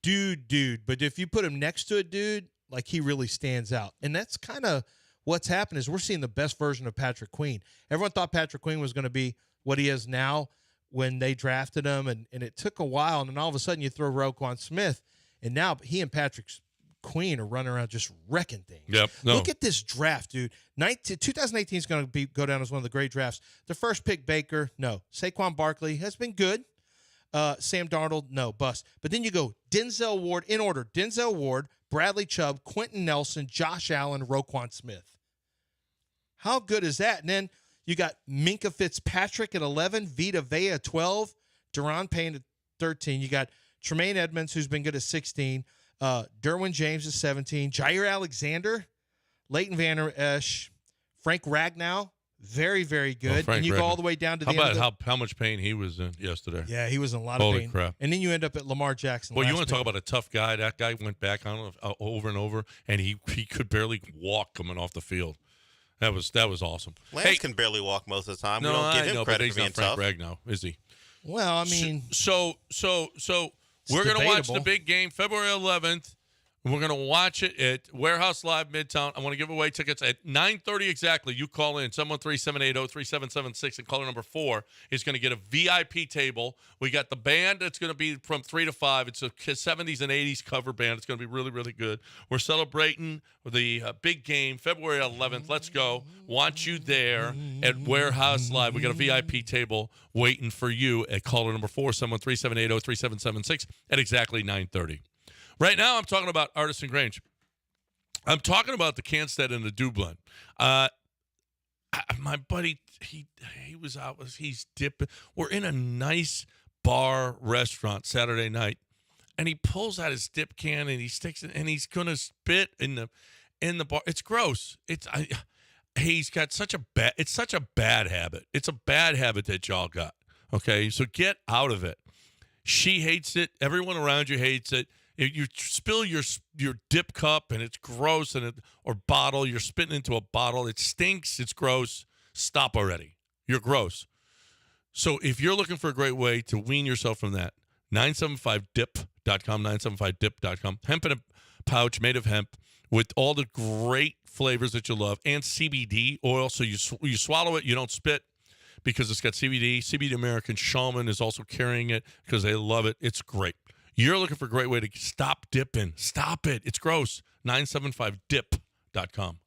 Speaker 2: dude, but if you put him next to a dude, like, he really stands out. And that's kind of what's happened is we're seeing the best version of Patrick Queen. Everyone thought Patrick Queen was going to be what he is now when they drafted him, and it took a while, and then all of a sudden you throw Roquan Smith, and now he and Patrick Queen are running around just wrecking things.
Speaker 1: Yep. No.
Speaker 2: Look at this draft, dude. 2018 is going to go down as one of the great drafts. The first pick, Baker, no. Saquon Barkley has been good. Sam Darnold, no, bust. But then you go Denzel Ward, in order, Denzel Ward, Bradley Chubb, Quentin Nelson, Josh Allen, Roquan Smith. How good is that? And then you got Minka Fitzpatrick at 11, Vita Vea at 12, Deron Payne at 13. You got Tremaine Edmonds, who's been good at 16, Derwin James at 17, Jair Alexander, Leighton Vander Esch, Frank Ragnow, very, very good. And you go all the way down to the end of
Speaker 1: how much pain he was in yesterday?
Speaker 2: Yeah, he was in a lot of pain.
Speaker 1: Holy crap.
Speaker 2: And then you end up at Lamar Jackson.
Speaker 1: Well, you want to talk about a tough guy? That guy went back on over and over, and he could barely walk coming off the field. That was awesome.
Speaker 3: Lance can barely walk most of the time.
Speaker 1: No,
Speaker 3: we don't give
Speaker 1: I
Speaker 3: him
Speaker 1: know,
Speaker 3: credit
Speaker 1: but he's
Speaker 3: for being
Speaker 1: not Frank
Speaker 3: tough.
Speaker 1: Ragnow, is he?
Speaker 2: Well, I mean,
Speaker 1: so we're going to watch the big game February 11th. We're going to watch it at Warehouse Live Midtown. I want to give away tickets at 9:30 exactly. You call in 713-780-3776, and caller number 4 is going to get a VIP table. We got the band that's going to be from 3 to 5. It's a 70s and 80s cover band. It's going to be really, really good. We're celebrating the big game February 11th. Let's go. Want you there at Warehouse Live. We got a VIP table waiting for you at caller number 4, 713-780-3776 at exactly 9:30. Right now, I'm talking about Artisan Grange. I'm talking about the Canstead and the Dublin. My buddy, he was out. He's dipping. We're in a nice bar restaurant Saturday night, and he pulls out his dip can and he sticks it, and he's gonna spit in the bar. It's gross. He's got such a bad. It's such a bad habit. It's a bad habit that y'all got. Okay, so get out of it. She hates it. Everyone around you hates it. If you spill your dip cup and it's gross or bottle, you're spitting into a bottle. It stinks. It's gross. Stop already. You're gross. So if you're looking for a great way to wean yourself from that, 975dip.com, 975dip.com. Hemp in a pouch made of hemp with all the great flavors that you love and CBD oil. So you swallow it, you don't spit because it's got CBD. CBD American Shaman is also carrying it because they love it. It's great. You're looking for a great way to stop dipping. Stop it. It's gross. 975dip.com.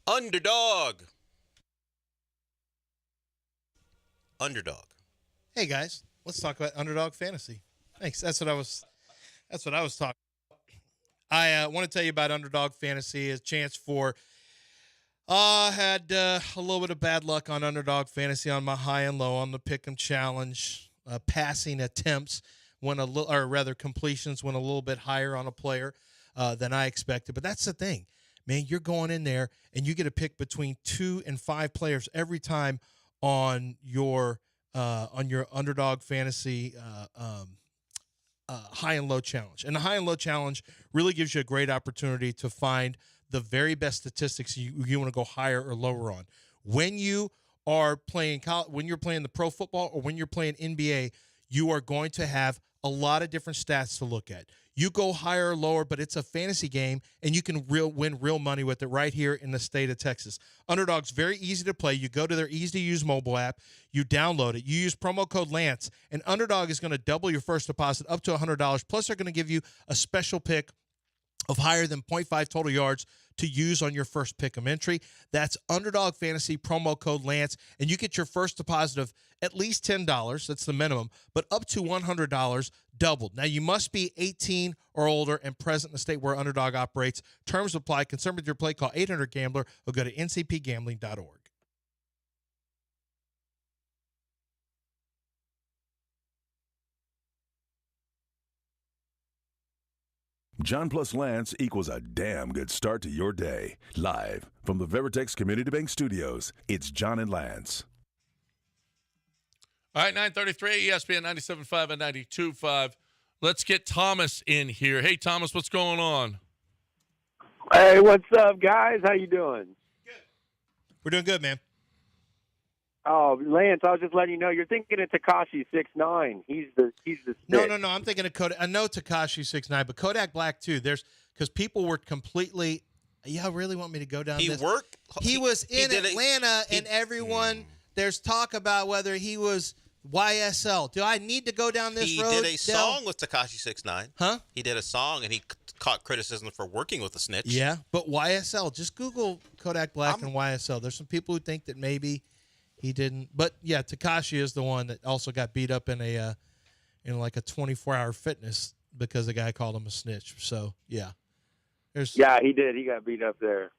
Speaker 3: Underdog.
Speaker 2: Hey guys, let's talk about underdog fantasy. Thanks. That's what I was talking. I want to tell you about underdog fantasy. A chance for. Had a little bit of bad luck on underdog fantasy on my high and low on the pick'em challenge. Passing attempts completions went a little bit higher on a player than I expected. But that's the thing, man. You're going in there and you get to pick between 2 and 5 players every time on your underdog fantasy high and low challenge. And the high and low challenge really gives you a great opportunity to find the very best statistics you want to go higher or lower on. When you are playing when you're playing the pro football or when you're playing NBA, you are going to have a lot of different stats to look at. You go higher or lower, but it's a fantasy game, and you can win real money with it right here in the state of Texas. Underdog's very easy to play. You go to their easy-to-use mobile app. You download it. You use promo code Lance, and Underdog is going to double your first deposit up to $100. Plus, they're going to give you a special pick of higher than 0.5 total yards to use on your first pick'em entry. That's Underdog Fantasy, promo code Lance, and you get your first deposit of at least $10. That's the minimum, but up to $100 doubled. Now, you must be 18 or older and present in the state where Underdog operates. Terms apply. Concerned with your play, call 800-GAMBLER or go to ncpgambling.org.
Speaker 8: John plus Lance equals a damn good start to your day. Live from the Veritex Community Bank Studios, it's John and Lance.
Speaker 1: All right, 9:33, ESPN 97.5 and 92.5. Let's get Thomas in here. Hey, Thomas, what's going on?
Speaker 20: Hey, what's up, guys? How you doing?
Speaker 2: We're doing good, man.
Speaker 20: Oh, Lance, I was just letting you know, you're thinking of Tekashi 6'9". He's the stick.
Speaker 2: No. I'm thinking of Kodak. I know Tekashi 6'9", but Kodak Black too. Because people were completely. Y'all really want me to go down this? He was in Atlanta, and everyone. There's talk about whether he was YSL. Do I need to go down this road?
Speaker 3: He did a song with Tekashi 6'9".
Speaker 2: Huh?
Speaker 3: He did a song, and he caught criticism for working with a snitch.
Speaker 2: Yeah, but YSL. Just Google Kodak Black and YSL. There's some people who think that maybe he didn't. But yeah, Tekashi is the one that also got beat up in a 24-hour fitness because the guy called him a snitch. So yeah,
Speaker 20: yeah, he did. He got beat up there.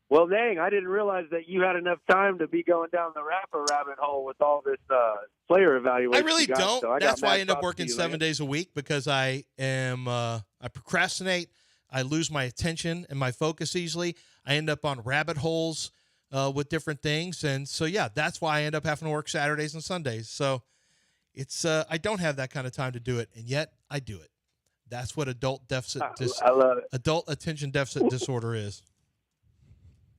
Speaker 20: Well, dang, I didn't realize that you had enough time to be going down the rapper rabbit hole with all this player evaluation.
Speaker 2: I really don't.
Speaker 20: So
Speaker 2: That's why I end up working 7 days a week, because I procrastinate. I lose my attention and my focus easily. I end up on rabbit holes with different things. And so, yeah, that's why I end up having to work Saturdays and Sundays. So it's I don't have that kind of time to do it, and yet I do it. That's what adult attention deficit disorder is.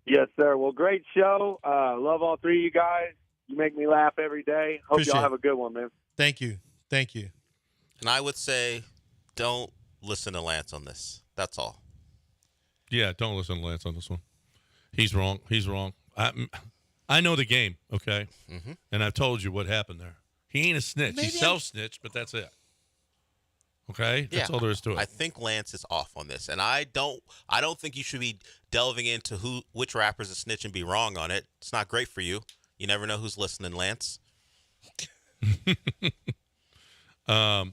Speaker 20: Yes, sir. Well, great show. Love all three of you guys. You make me laugh every day. Hope
Speaker 2: Appreciate
Speaker 20: y'all have
Speaker 2: it.
Speaker 20: a good one, man.
Speaker 2: Thank you.
Speaker 3: And I would say, don't listen to Lance on this. That's all.
Speaker 1: Yeah, don't listen to Lance on this one. He's wrong. I know the game, okay?
Speaker 3: Mm-hmm.
Speaker 1: And I've told you what happened there. He ain't a snitch. He self-snitched, but that's it. Okay? That's all there is to it.
Speaker 3: I think Lance is off on this, and I don't think you should be delving into which rapper's a snitch and be wrong on it. It's not great for you. You never know who's listening, Lance.
Speaker 1: Yeah,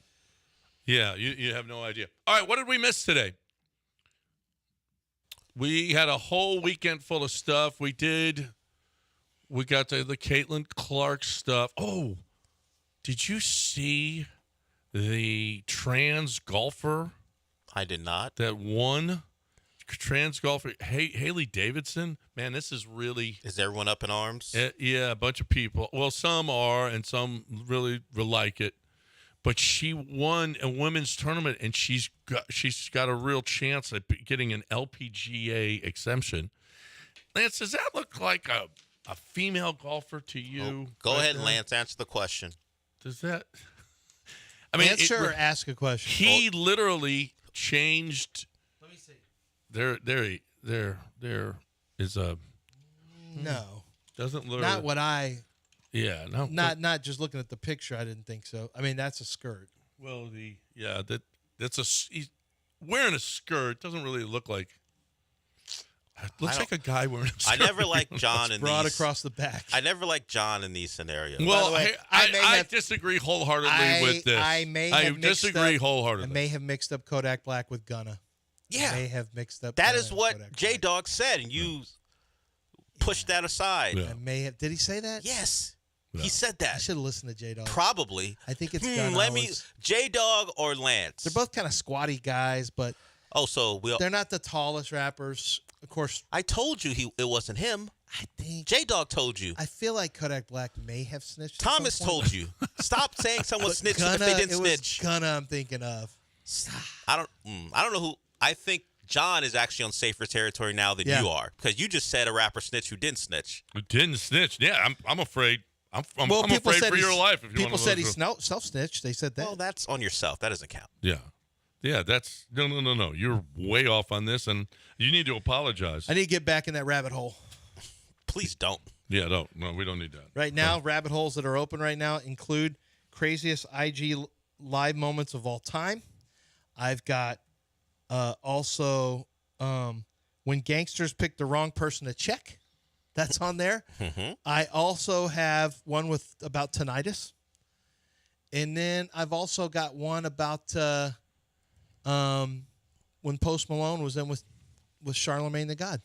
Speaker 1: you have no idea. All right, what did we miss today? We had a whole weekend full of stuff. We got the Caitlin Clark stuff. Oh, did you see the trans golfer?
Speaker 3: I did not.
Speaker 1: That won? Trans golfer, Haley Davidson. Man, this is really...
Speaker 3: Is everyone up in arms?
Speaker 1: Yeah, a bunch of people. Well, some are, and some really like it. But she won a women's tournament, and she's got a real chance at getting an LPGA exemption. Lance, does that look like a female golfer to you?
Speaker 3: Go ahead, Lance. Answer the question.
Speaker 1: Does that... I mean,
Speaker 2: answer or ask a question.
Speaker 1: He literally changed...
Speaker 2: Let me see.
Speaker 1: There is a...
Speaker 2: No.
Speaker 1: Doesn't look...
Speaker 2: Not what I...
Speaker 1: Yeah, no.
Speaker 2: Not just looking at the picture, I didn't think so. I mean, that's a skirt.
Speaker 1: Well, he's wearing a skirt. Doesn't really look like... Looks like a guy wearing a
Speaker 3: I never liked John in
Speaker 2: broad
Speaker 3: these.
Speaker 2: across the back.
Speaker 3: I never liked John in these scenarios.
Speaker 1: Well,
Speaker 2: way,
Speaker 1: I disagree wholeheartedly with this.
Speaker 2: I
Speaker 1: disagree wholeheartedly.
Speaker 2: I may have mixed up Kodak Black with Gunna.
Speaker 3: Yeah.
Speaker 2: I may have mixed up.
Speaker 3: That
Speaker 2: Gunna
Speaker 3: is what
Speaker 2: and Kodak
Speaker 3: J-Dog said, and you pushed that aside.
Speaker 1: Yeah.
Speaker 2: I may have. Did he say that?
Speaker 3: Yes.
Speaker 1: Yeah.
Speaker 3: He said that.
Speaker 2: I should have listened to J-Dog.
Speaker 3: Probably.
Speaker 2: I think it's Gunna.
Speaker 3: Let me J-Dog or Lance.
Speaker 2: They're both kind of squatty guys, but they're not the tallest rappers. Of course,
Speaker 3: I told you it wasn't him.
Speaker 2: I think
Speaker 3: J-Dog told you.
Speaker 2: I feel like Kodak Black may have snitched.
Speaker 3: Thomas told you. Stop saying someone snitched if they didn't snitch.
Speaker 2: Gunna, I'm thinking of.
Speaker 3: I don't know who. I think John is actually on safer territory now than you are, because you just said a rapper snitch who didn't snitch.
Speaker 1: Who didn't snitch? Yeah, I'm afraid. I'm
Speaker 2: people
Speaker 1: afraid
Speaker 2: said
Speaker 1: for your life. If you
Speaker 2: people
Speaker 1: want to
Speaker 2: said he self-snitched. They said that.
Speaker 3: Well, that's on yourself. That doesn't count.
Speaker 1: Yeah, that's no. You're way off on this, and you need to apologize.
Speaker 2: I need to get back in that rabbit hole.
Speaker 3: Please don't.
Speaker 1: Yeah, no, we don't need that.
Speaker 2: Right now, rabbit holes that are open right now include craziest IG live moments of all time. I've got also when gangsters pick the wrong person to check. That's on there.
Speaker 3: Mm-hmm.
Speaker 2: I also have one about tinnitus. And then I've also got one about when Post Malone was in with Charlemagne the God.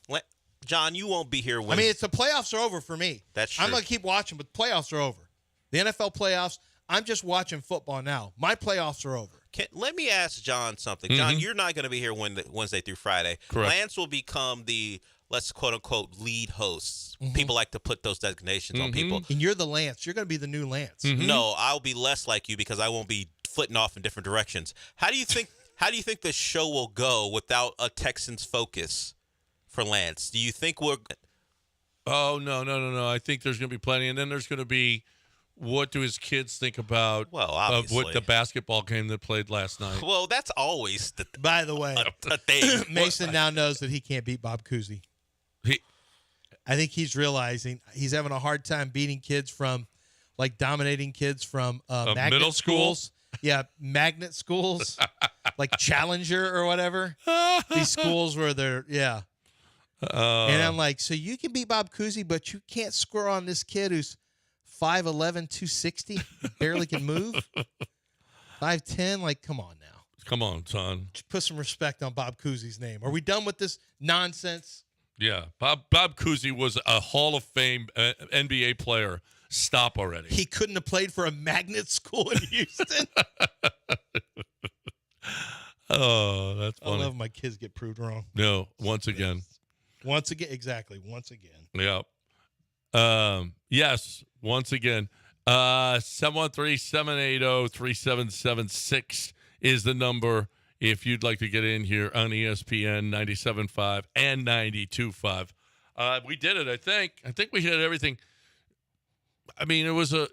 Speaker 3: John, you won't be here when...
Speaker 2: I mean, the playoffs are over for me.
Speaker 3: That's true.
Speaker 2: I'm going to keep watching, but the playoffs are over. The NFL playoffs, I'm just watching football now. My playoffs are over.
Speaker 3: Let me ask John something. John, you're not going to be here Wednesday through Friday.
Speaker 1: Correct.
Speaker 3: Lance will become the, let's quote-unquote, lead hosts. People like to put those designations on people.
Speaker 2: And you're the Lance. You're going to be the new Lance.
Speaker 3: No, I'll be less like you because I won't be flitting off in different directions. How do you think the show will go without a Texans focus for Lance? Do you think we're...
Speaker 1: Oh, no. I think there's going to be plenty. And then there's going to be, what do his kids think about
Speaker 3: obviously.
Speaker 1: what the basketball game that played last night?
Speaker 3: Well, that's always
Speaker 2: By the way,
Speaker 3: a thing.
Speaker 2: Mason now knows that he can't beat Bob Cousy. I think he's realizing he's having a hard time beating kids from, dominating kids from magnet
Speaker 1: middle school?
Speaker 2: schools. Yeah, magnet schools, like Challenger or whatever. These schools where they're, and I'm like, so you can beat Bob Cousy, but you can't score on this kid who's 5'11", 260, barely can move. 5'10", come on now.
Speaker 1: Come on, son.
Speaker 2: Just put some respect on Bob Cousy's name. Are we done with this nonsense?
Speaker 1: Yeah, Bob Cousy was a Hall of Fame NBA player. Stop already.
Speaker 2: He couldn't have played for a magnet school in Houston.
Speaker 1: Oh, that's funny.
Speaker 2: I love my kids get proved wrong.
Speaker 1: No, once again.
Speaker 2: Exactly. Once again.
Speaker 1: Yeah. Yes, once again. 713-780-3776 is the number if you'd like to get in here on ESPN 97.5 and 92.5. We did it, I think. I think we hit everything. I mean, it was a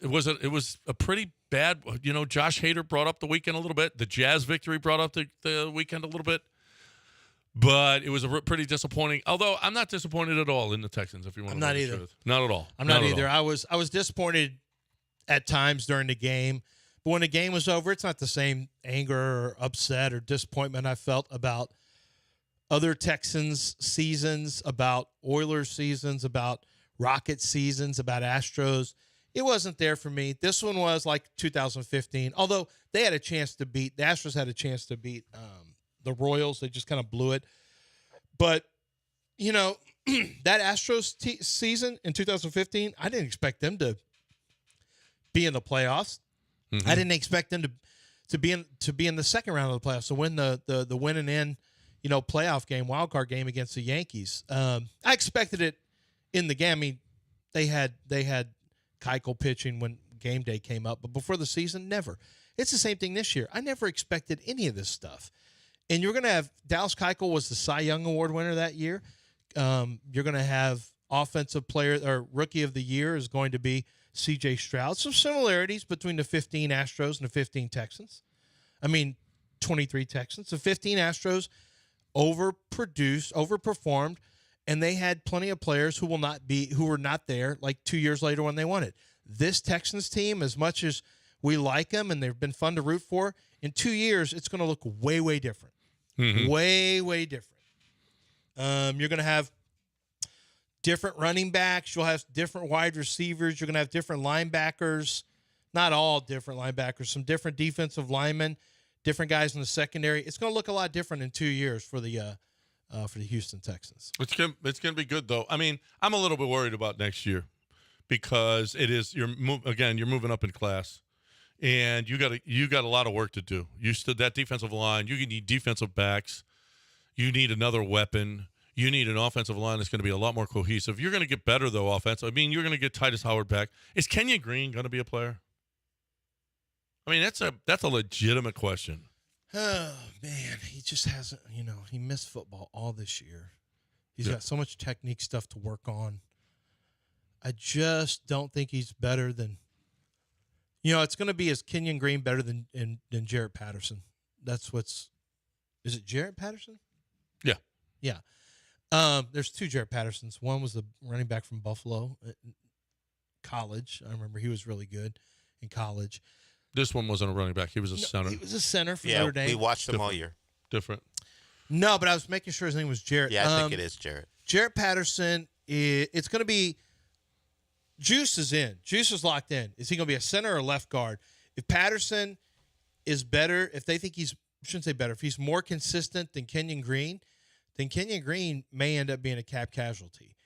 Speaker 1: pretty bad, Josh Hader brought up the weekend a little bit. The Jazz victory brought up the weekend a little bit. But it was pretty disappointing. Although I'm not disappointed at all in the Texans, if you want to know the truth. Not at all.
Speaker 2: I'm not either. I was disappointed at times during the game. But when the game was over, it's not the same anger or upset or disappointment I felt about other Texans seasons, about Oilers seasons, about Rockets seasons, about Astros. It wasn't there for me. This one was like 2015, although they had a chance to beat – the Astros had a chance to beat the Royals. They just kind of blew it. But, that Astros season in 2015, I didn't expect them to be in the playoffs. Mm-hmm. I didn't expect them to be in the second round of the playoffs, to win the win and in, playoff game, wild card game against the Yankees. I expected it in the game. I mean, they had Keuchel pitching when game day came up, but before the season, never. It's the same thing this year. I never expected any of this stuff. And you're going to have Dallas Keuchel was the Cy Young Award winner that year. You're going to have offensive player or rookie of the year is going to be C.J. Stroud. Some similarities between the 15 Astros and the 15 Texans. 23 Texans. The 15 Astros overperformed, and they had plenty of players who were not there like 2 years later when they won it. This Texans team, as much as we like them and they've been fun to root for, in 2 years it's going to look way, way different. Mm-hmm. Way, way different. You're going to have different running backs. You'll have different wide receivers. You're going to have different linebackers. Not all different linebackers. Some different defensive linemen, different guys in the secondary. It's going to look a lot different in 2 years for the Houston Texans.
Speaker 1: It's gonna be good though. I mean, I'm a little bit worried about next year because you're moving up in class, and you got a lot of work to do. That defensive line. You need defensive backs. You need another weapon. You need an offensive line that's going to be a lot more cohesive. You're going to get better though offense. I mean, you're going to get Titus Howard back. Is Kenyon Green going to be a player? I mean, that's a legitimate question.
Speaker 2: Oh, man, he just hasn't, he missed football all this year. He's got so much technique stuff to work on. I just don't think he's better than, it's going to be, is Kenyon Green better than Jarrett Patterson? Is it Jarrett Patterson?
Speaker 1: Yeah.
Speaker 2: Yeah. There's two Jarrett Pattersons. One was the running back from Buffalo at college. I remember he was really good in college.
Speaker 1: This one wasn't a running back. He was a center.
Speaker 2: He was a center for Notre Dame.
Speaker 3: We watched him all year.
Speaker 1: Different.
Speaker 2: No, but I was making sure his name was Jarrett.
Speaker 3: Yeah, I think it is Jarrett.
Speaker 2: Jarrett Patterson, it's going to be – Juice is in. Juice is locked in. Is he going to be a center or left guard? If Patterson is better, if they think he's – I shouldn't say better. If he's more consistent than Kenyon Green, then Kenyon Green may end up being a cap casualty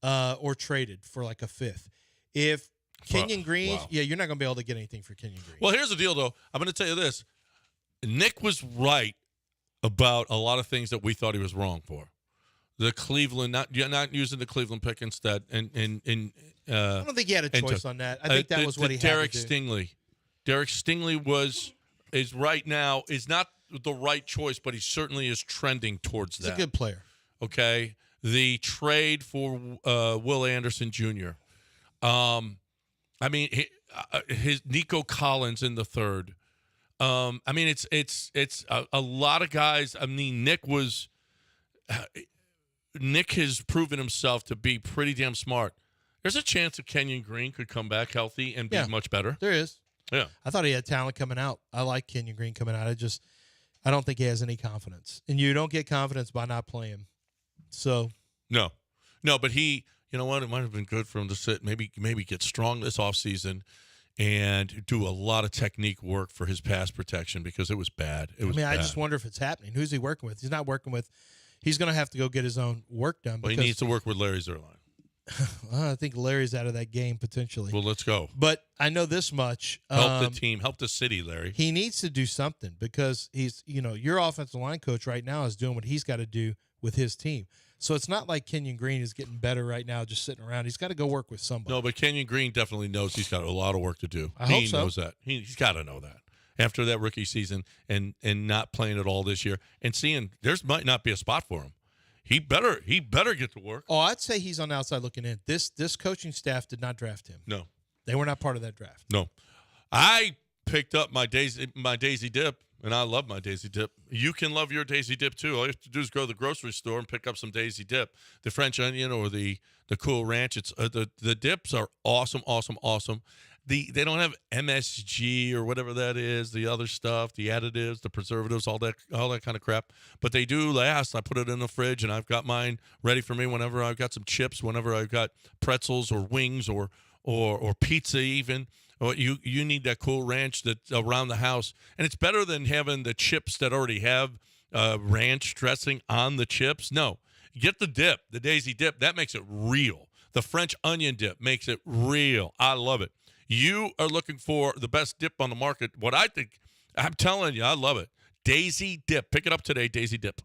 Speaker 2: or traded for like a fifth. If Kenyon Green, you're not going to be able to get anything for Kenyon Green.
Speaker 1: Well, here's the deal, though. I'm going to tell you this. Nick was right about a lot of things that we thought he was wrong for. The Cleveland, not using the Cleveland pick instead. I
Speaker 2: don't think he had a choice on that. I think that was what he had
Speaker 1: Derek
Speaker 2: to do.
Speaker 1: Stingley. Derek Stingley is right now, is not the right choice, but he certainly is trending towards that.
Speaker 2: He's a good player.
Speaker 1: Okay. The trade for Will Anderson Jr. I mean, his Nico Collins in the third. I mean, it's a lot of guys. I mean, Nick has proven himself to be pretty damn smart. There's a chance that Kenyon Green could come back healthy and be much better.
Speaker 2: There is.
Speaker 1: Yeah.
Speaker 2: I thought he had talent coming out. I like Kenyon Green coming out. I don't think he has any confidence. And you don't get confidence by not playing. So.
Speaker 1: No, but he, you know what? It might have been good for him to sit, maybe get strong this offseason and do a lot of technique work for his pass protection because it was bad.
Speaker 2: I just wonder if it's happening. Who's he working with? He's not working with. He's going to have to go get his own work done.
Speaker 1: Well, he needs to work with Larry Zerline.
Speaker 2: I think Larry's out of that game potentially.
Speaker 1: Well, let's go.
Speaker 2: But I know this much.
Speaker 1: Help the team. Help the city, Larry.
Speaker 2: He needs to do something because he's, your offensive line coach right now is doing what he's got to do with his team. So it's not like Kenyon Green is getting better right now just sitting around. He's got to go work with somebody.
Speaker 1: No, but Kenyon Green definitely knows he's got a lot of work to do.
Speaker 2: I hope so.
Speaker 1: He knows that. He's got to know that. After that rookie season and not playing at all this year and seeing there might not be a spot for him. He better get to work.
Speaker 2: Oh, I'd say he's on the outside looking in. This coaching staff did not draft him.
Speaker 1: No.
Speaker 2: They were not part of that draft.
Speaker 1: No. I picked up my Daisy Dip, and I love my Daisy Dip. You can love your Daisy Dip, too. All you have to do is go to the grocery store and pick up some Daisy Dip. The French onion or the Cool Ranch. It's the dips are awesome, awesome, awesome. They don't have MSG or whatever that is, the other stuff, the additives, the preservatives, all that kind of crap. But they do last. I put it in the fridge, and I've got mine ready for me whenever I've got some chips, whenever I've got pretzels or wings or pizza even. Or you need that Cool Ranch that's around the house. And it's better than having the chips that already have ranch dressing on the chips. No, get the dip, the Daisy Dip. That makes it real. The French onion dip makes it real. I love it. You are looking for the best dip on the market. What I think, I'm telling you, I love it. Daisy Dip. Pick it up today, Daisy Dip.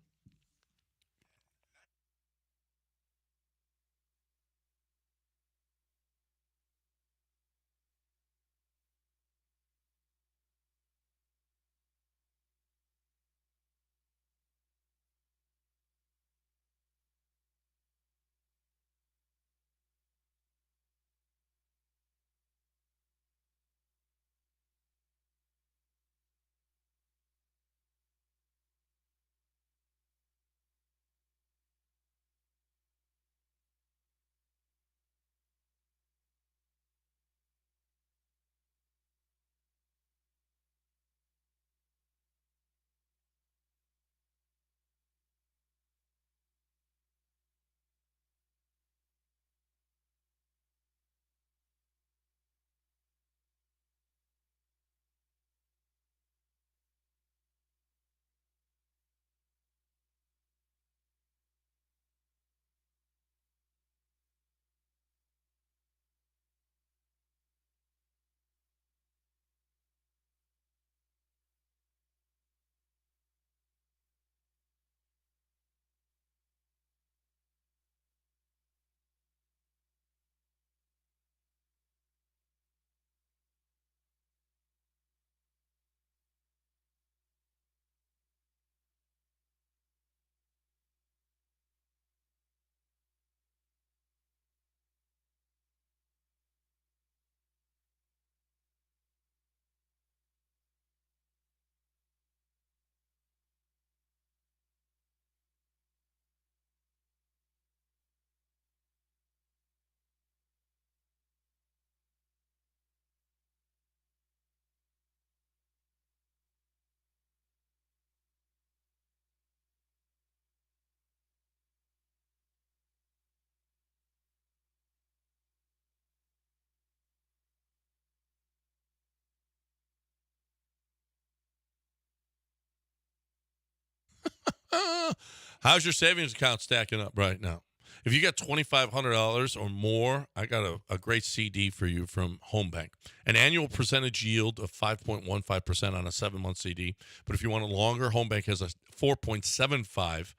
Speaker 1: How's your savings account stacking up right now? If you got $2,500 or more, I got a great CD for you from Home Bank. An annual percentage yield of 5.15% on a 7-month CD. But if you want it longer, Home Bank has a 4.75%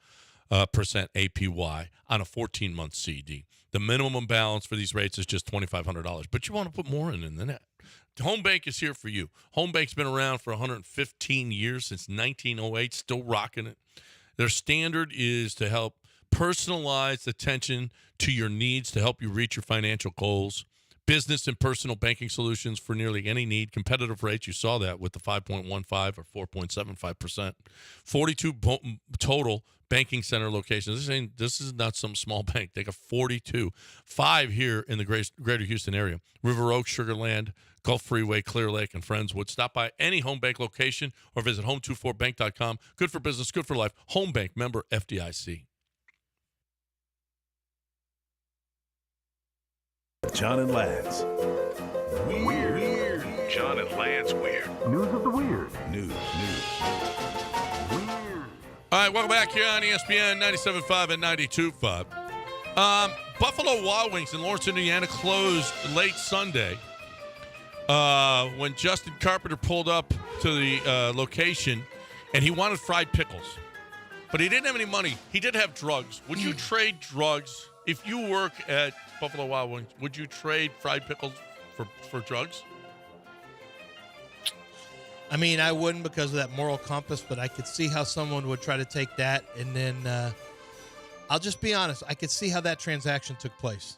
Speaker 1: APY on a 14-month CD. The minimum balance for these rates is just $2,500. But you want to put more in than that. Home Bank is here for you. Home Bank's been around for 115 years, since 1908, still rocking it. Their standard is to help personalized attention to your needs to help you reach your financial goals. Business and personal banking solutions for nearly any need. Competitive rates, you saw that with the 5.15 or 4.75%. 42 total banking center locations. This is not some small bank. They got 42. 5 here in the greater Houston area. River Oaks, Sugar Land, Gulf Freeway, Clear Lake, and Friendswood. Stop by any Home Bank location or visit home24bank.com. Good for business, good for life. Home Bank, member FDIC.
Speaker 8: John and Lance. Weird. John and Lance Weird. News of the weird. News.
Speaker 1: All right, welcome back here on ESPN 97.5 and 92.5. Buffalo Wild Wings in Lawrence, Indiana closed late Sunday when Justin Carpenter pulled up to the location, and he wanted fried pickles. But he didn't have any money. He did have drugs. Would you trade drugs? If you work at Buffalo Wild Wings, would you trade fried pickles for drugs?
Speaker 2: I mean, I wouldn't because of that moral compass, but I could see how someone would try to take that. And then I'll just be honest. I could see how that transaction took place.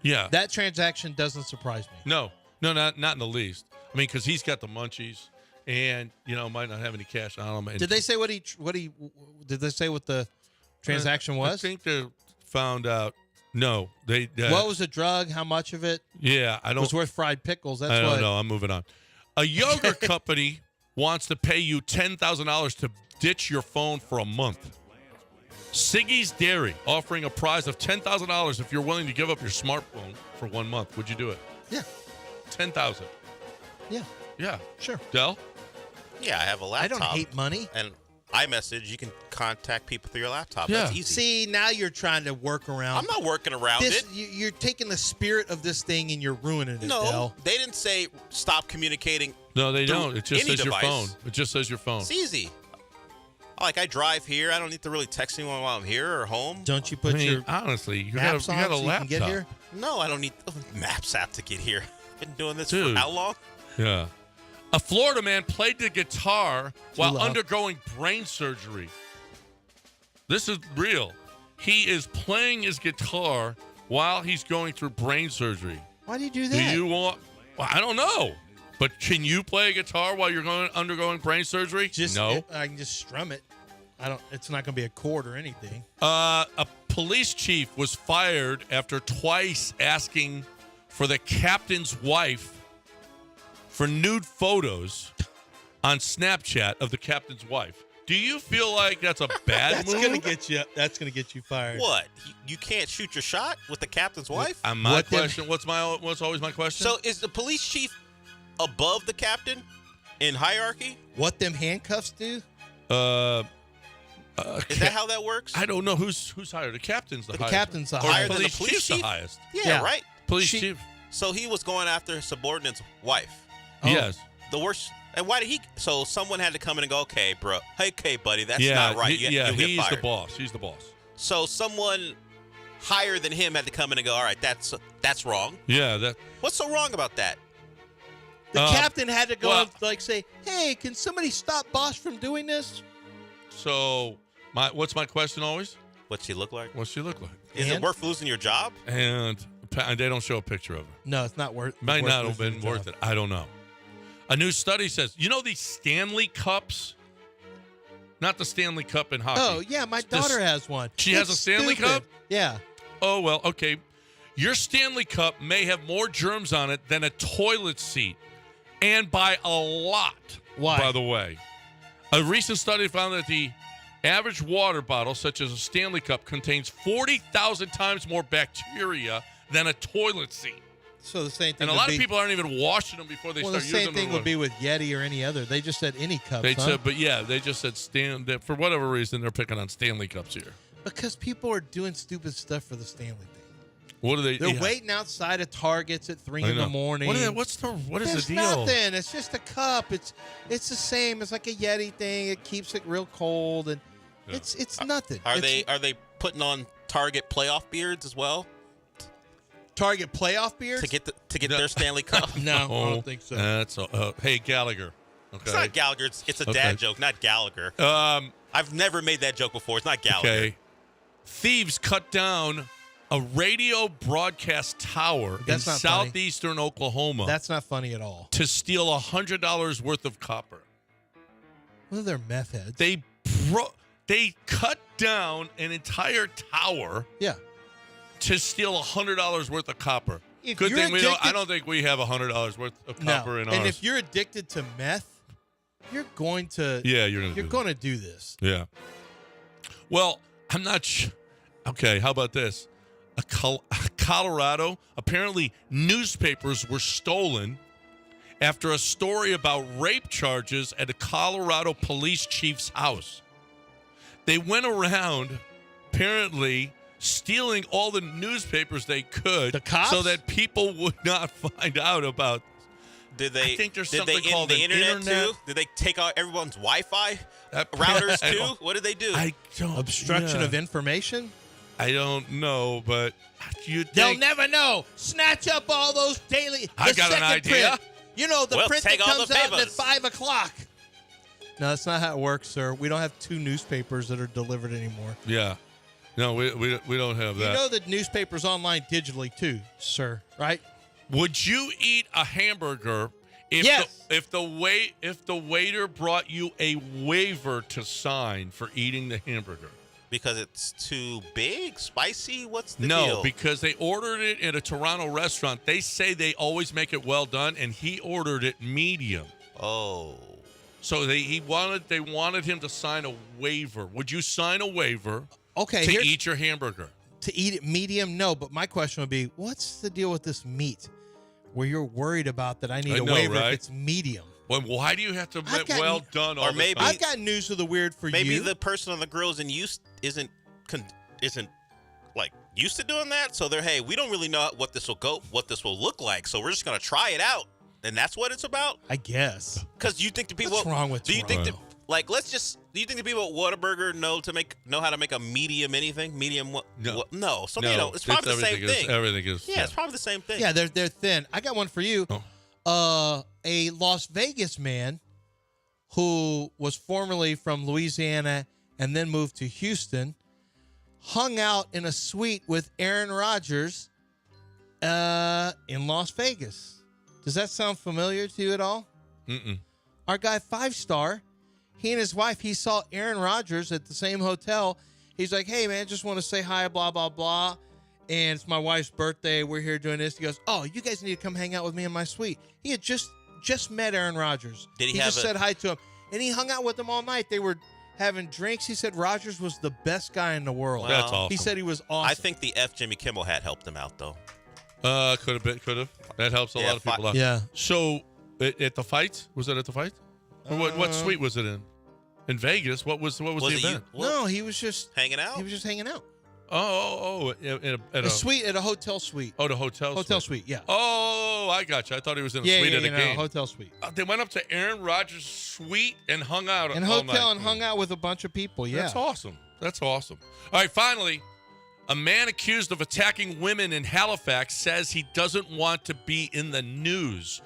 Speaker 1: Yeah.
Speaker 2: That transaction doesn't surprise me.
Speaker 1: No, not in the least. I mean, because he's got the munchies and, might not have any cash on him.
Speaker 2: Did they say what the transaction was?
Speaker 1: I think they found out. No, they.
Speaker 2: What was the drug? How much of it?
Speaker 1: Yeah, I don't.
Speaker 2: Was worth fried pickles. That's
Speaker 1: I don't
Speaker 2: what.
Speaker 1: know. I'm moving on. A yogurt company wants to pay you $10,000 to ditch your phone for a month. Siggy's Dairy offering a prize of $10,000 if you're willing to give up your smartphone for 1 month. Would you do it?
Speaker 2: Yeah.
Speaker 1: $10,000.
Speaker 2: Yeah.
Speaker 1: Yeah.
Speaker 2: Sure.
Speaker 1: Dell?
Speaker 3: Yeah, I have a laptop.
Speaker 2: I don't hate money.
Speaker 3: And iMessage, you can contact people through your laptop.
Speaker 1: Yeah.
Speaker 3: That's easy.
Speaker 2: See, now you're trying to work around.
Speaker 3: I'm not working around it.
Speaker 2: You're taking the spirit of this thing and you're ruining it,
Speaker 3: No,
Speaker 2: Dell.
Speaker 3: they didn't say stop communicating.
Speaker 1: No, they don't. It just says
Speaker 3: device.
Speaker 1: your phone. It just says your phone.
Speaker 3: It's easy. Like, I drive here. I don't need to really text anyone while I'm here or home.
Speaker 2: Don't you put your
Speaker 1: honestly, you
Speaker 2: maps
Speaker 1: got a
Speaker 2: on so you
Speaker 1: laptop.
Speaker 2: can get here?
Speaker 3: No, I don't need the Maps app to get here. Been doing this
Speaker 1: Dude.
Speaker 3: for how long?
Speaker 1: Yeah. A Florida man played the guitar while
Speaker 2: long.
Speaker 1: undergoing brain surgery. This is real. He is playing his guitar while he's going through brain surgery.
Speaker 2: Why do you do
Speaker 1: Do
Speaker 2: that?
Speaker 1: you want? Well, I don't know. But can you play a guitar while you're undergoing brain surgery? No.
Speaker 2: I can just strum it. It's not going to be a chord or anything.
Speaker 1: A police chief was fired after twice asking for the captain's wife for nude photos on Snapchat of the captain's wife. Do you feel like that's a bad
Speaker 2: That's
Speaker 1: move?
Speaker 2: That's gonna get you fired.
Speaker 3: What? You can't shoot your shot with the captain's wife?
Speaker 1: My question. What's always my question?
Speaker 3: So is the police chief above the captain in hierarchy?
Speaker 2: What them handcuffs do?
Speaker 3: Is that how that works?
Speaker 1: I don't know who's higher. The captain's the highest.
Speaker 2: captain's the
Speaker 1: Or
Speaker 2: highest.
Speaker 3: Higher than the
Speaker 1: police
Speaker 3: police
Speaker 1: chief's
Speaker 3: chief?
Speaker 1: the highest.
Speaker 3: Yeah, right.
Speaker 1: Police chief.
Speaker 3: So he was going after his subordinate's wife.
Speaker 1: Yes.
Speaker 3: The worst. And why did he? So someone had to come in and go, okay, bro. Hey, okay, buddy, that's
Speaker 1: Yeah.
Speaker 3: not right. You'll get
Speaker 1: He's
Speaker 3: fired.
Speaker 1: the boss. He's the boss.
Speaker 3: So someone higher than him had to come in and go, all right, that's wrong.
Speaker 1: Yeah.
Speaker 3: What's so wrong about that?
Speaker 2: The captain had to go
Speaker 1: well-
Speaker 2: and say, "Hey, can somebody stop boss from doing this?"
Speaker 1: So, what's my question always?
Speaker 3: What's she look like?
Speaker 1: What's she look like?
Speaker 3: Is it worth losing your job?
Speaker 1: And they don't show a picture of her.
Speaker 2: No, it's not worth.
Speaker 1: Might
Speaker 2: worth
Speaker 1: not have
Speaker 2: losing
Speaker 1: been
Speaker 2: your
Speaker 1: worth
Speaker 2: job.
Speaker 1: it. I don't know. A new study says, these Stanley Cups? Not the Stanley Cup in hockey.
Speaker 2: Oh yeah, my daughter has one.
Speaker 1: She has a Stanley Cup?
Speaker 2: Yeah.
Speaker 1: Oh, well, okay. Your Stanley Cup may have more germs on it than a toilet seat. And by a lot,
Speaker 2: Why?
Speaker 1: by the way. A recent study found that the average water bottle, such as a Stanley Cup, contains 40,000 times more bacteria than a toilet seat.
Speaker 2: So the same thing.
Speaker 1: And a lot of people aren't even washing them before they start using them.
Speaker 2: The same thing would be with Yeti or any other. They just said any cups.
Speaker 1: They said, but yeah, they just said for whatever reason they're picking on Stanley Cups here.
Speaker 2: Because people are doing stupid stuff for the Stanley thing.
Speaker 1: What are they?
Speaker 2: They're waiting outside of Targets at 3 in the morning.
Speaker 1: What is the deal?
Speaker 2: There's nothing. It's just a cup. It's the same. It's like a Yeti thing. It keeps it real cold, and it's nothing.
Speaker 3: Are they putting on Target playoff beards as well?
Speaker 2: Target playoff beards
Speaker 3: to get their Stanley Cup?
Speaker 2: No, I don't think so.
Speaker 1: That's hey Gallagher. Okay.
Speaker 3: It's not Gallagher. It's a dad joke, not Gallagher. I've never made that joke before. It's not Gallagher.
Speaker 1: Okay. Thieves cut down a radio broadcast tower in southeastern Oklahoma.
Speaker 2: That's not funny at all.
Speaker 1: To steal $100 worth of copper.
Speaker 2: What are their meth heads?
Speaker 1: They cut down an entire tower.
Speaker 2: Yeah.
Speaker 1: To steal $100 worth of copper.
Speaker 2: If
Speaker 1: Good
Speaker 2: you're
Speaker 1: thing
Speaker 2: addicted-
Speaker 1: I don't think we have $100 worth of copper in ours.
Speaker 2: And if you're addicted to meth, you're going to.
Speaker 1: Yeah, you're
Speaker 2: going to do this.
Speaker 1: Yeah. Well, I'm not sure. Okay, how about this? Colorado, apparently newspapers were stolen after a story about rape charges at a Colorado police chief's house. They went around, apparently, stealing all the newspapers they could,
Speaker 2: the cops?
Speaker 1: So that people would not find out about.
Speaker 3: Did they?
Speaker 1: I think there's
Speaker 3: did
Speaker 1: something
Speaker 3: they
Speaker 1: called
Speaker 3: the
Speaker 1: an
Speaker 3: internet too? Did they take out everyone's Wi-Fi routers too? What did they do?
Speaker 1: I don't.
Speaker 2: Obstruction of information?
Speaker 1: I don't know, but
Speaker 2: they'll never know. Snatch up all those daily.
Speaker 1: I got an idea.
Speaker 2: Print. You know the print that
Speaker 3: take all
Speaker 2: comes
Speaker 3: the
Speaker 2: out
Speaker 3: papers.
Speaker 2: at 5 o'clock. No, that's not how it works, sir. We don't have 2 newspapers that are delivered anymore.
Speaker 1: Yeah. No, we don't have that.
Speaker 2: You know that newspapers online digitally too, sir, right?
Speaker 1: Would you eat a hamburger if the waiter brought you a waiver to sign for eating the hamburger?
Speaker 3: Because it's too big, spicy? What's the
Speaker 1: No,
Speaker 3: deal?
Speaker 1: because they ordered it at a Toronto restaurant. They say they always make it well done, and he ordered it medium.
Speaker 3: Oh.
Speaker 1: So they wanted him to sign a waiver. Would you sign a waiver
Speaker 2: to
Speaker 1: eat your hamburger?
Speaker 2: To eat it medium? No, but my question would be, what's the deal with this meat where you're worried about that I need a waiver if it's medium?
Speaker 1: Well, why do you have to make well done all
Speaker 3: or
Speaker 1: the
Speaker 3: maybe
Speaker 1: time?
Speaker 2: I've got news of the weird for
Speaker 3: maybe
Speaker 2: you.
Speaker 3: the person on the grills in use isn't like used to doing that. So they're, hey, we don't really know what this will look like. So we're just gonna try it out, and that's what it's about.
Speaker 2: I guess.
Speaker 3: Because you think the people.
Speaker 2: What's wrong with
Speaker 3: Do you think
Speaker 2: Toronto?
Speaker 3: do you think the people at Whataburger know how to make a medium anything? Medium what? No. So you know, it's probably the same thing.
Speaker 1: Everything is.
Speaker 3: Yeah, it's probably the same thing.
Speaker 2: Yeah, they're thin. I got one for you. A Las Vegas man who was formerly from Louisiana and then moved to Houston hung out in a suite with Aaron Rodgers in Las Vegas. Does that sound familiar to you at all?
Speaker 1: Mm-mm.
Speaker 2: Our guy 5-star, he and his wife, he saw Aaron Rodgers at the same hotel. He's like, hey, man, just want to say hi, blah, blah, blah. And it's my wife's birthday. We're here doing this. He goes, oh, you guys need to come hang out with me in my suite. He had just met Aaron Rodgers.
Speaker 3: Did he
Speaker 2: just said hi to him. And he hung out with him all night. They were having drinks. He said Rodgers was the best guy in the world.
Speaker 3: Well, that's awesome.
Speaker 2: He said he was awesome.
Speaker 3: I think the Jimmy Kimmel hat helped him out, though.
Speaker 1: Could have. That helps a lot of people out.
Speaker 2: Yeah.
Speaker 1: So, at the fight? Was it at the fight? Or what suite was it in? In Vegas? What was the event?
Speaker 2: No, he was just
Speaker 3: hanging out.
Speaker 2: He was just hanging out.
Speaker 1: At
Speaker 2: a suite, at a hotel suite.
Speaker 1: Oh, the hotel
Speaker 2: suite, yeah.
Speaker 1: Oh, I got you. I thought he was in a suite at a game.
Speaker 2: Hotel suite.
Speaker 1: They went up to Aaron Rodgers' suite and hung out
Speaker 2: In
Speaker 1: all
Speaker 2: hotel
Speaker 1: night.
Speaker 2: and hung out with a bunch of people, yeah.
Speaker 1: That's awesome. All right, finally, a man accused of attacking women in Halifax says he doesn't want to be in the news.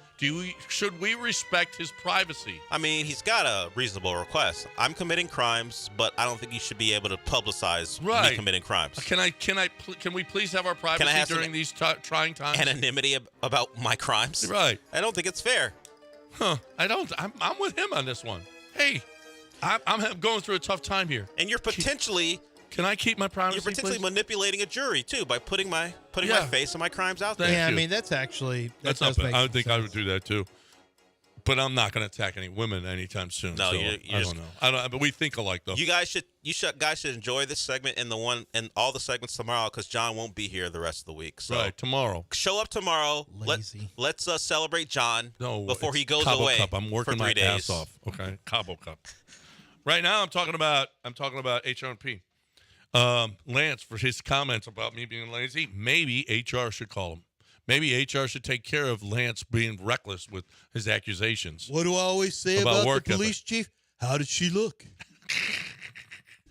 Speaker 1: Should we respect his privacy?
Speaker 3: I mean, he's got a reasonable request. I'm committing crimes, but I don't think you should be able to publicize me committing crimes.
Speaker 1: Can we please have our privacy during these trying times?
Speaker 3: Anonymity about my crimes?
Speaker 1: Right.
Speaker 3: I don't think it's fair.
Speaker 1: Huh. I don't. I'm with him on this one. Hey, I'm going through a tough time here.
Speaker 3: And you're potentially...
Speaker 1: Can I keep my privacy,
Speaker 3: You're potentially
Speaker 1: please?
Speaker 3: manipulating a jury, too, by putting my face and my crimes out there.
Speaker 2: Yeah, I mean, that's actually...
Speaker 1: That's not bad. I think I would do that, too. But I'm not going to attack any women anytime soon.
Speaker 3: No,
Speaker 1: so
Speaker 3: you're
Speaker 1: I don't know. I don't. But we think alike, though.
Speaker 3: You guys should enjoy this segment and all the segments tomorrow because John won't be here the rest of the week. So
Speaker 1: right, tomorrow.
Speaker 3: Show up tomorrow.
Speaker 2: Lazy.
Speaker 3: Let's celebrate John before he goes
Speaker 1: Cabo
Speaker 3: away.
Speaker 1: Cup. I'm working
Speaker 3: for
Speaker 1: my
Speaker 3: 3 days.
Speaker 1: ass off. Okay, Cabo Cup. Right now, I'm talking about HR&P. Lance, for his comments about me being lazy, maybe HR should call him. Maybe HR should take care of Lance being reckless with his accusations.
Speaker 2: What do I always say about
Speaker 1: work
Speaker 2: the police chief? How did she look?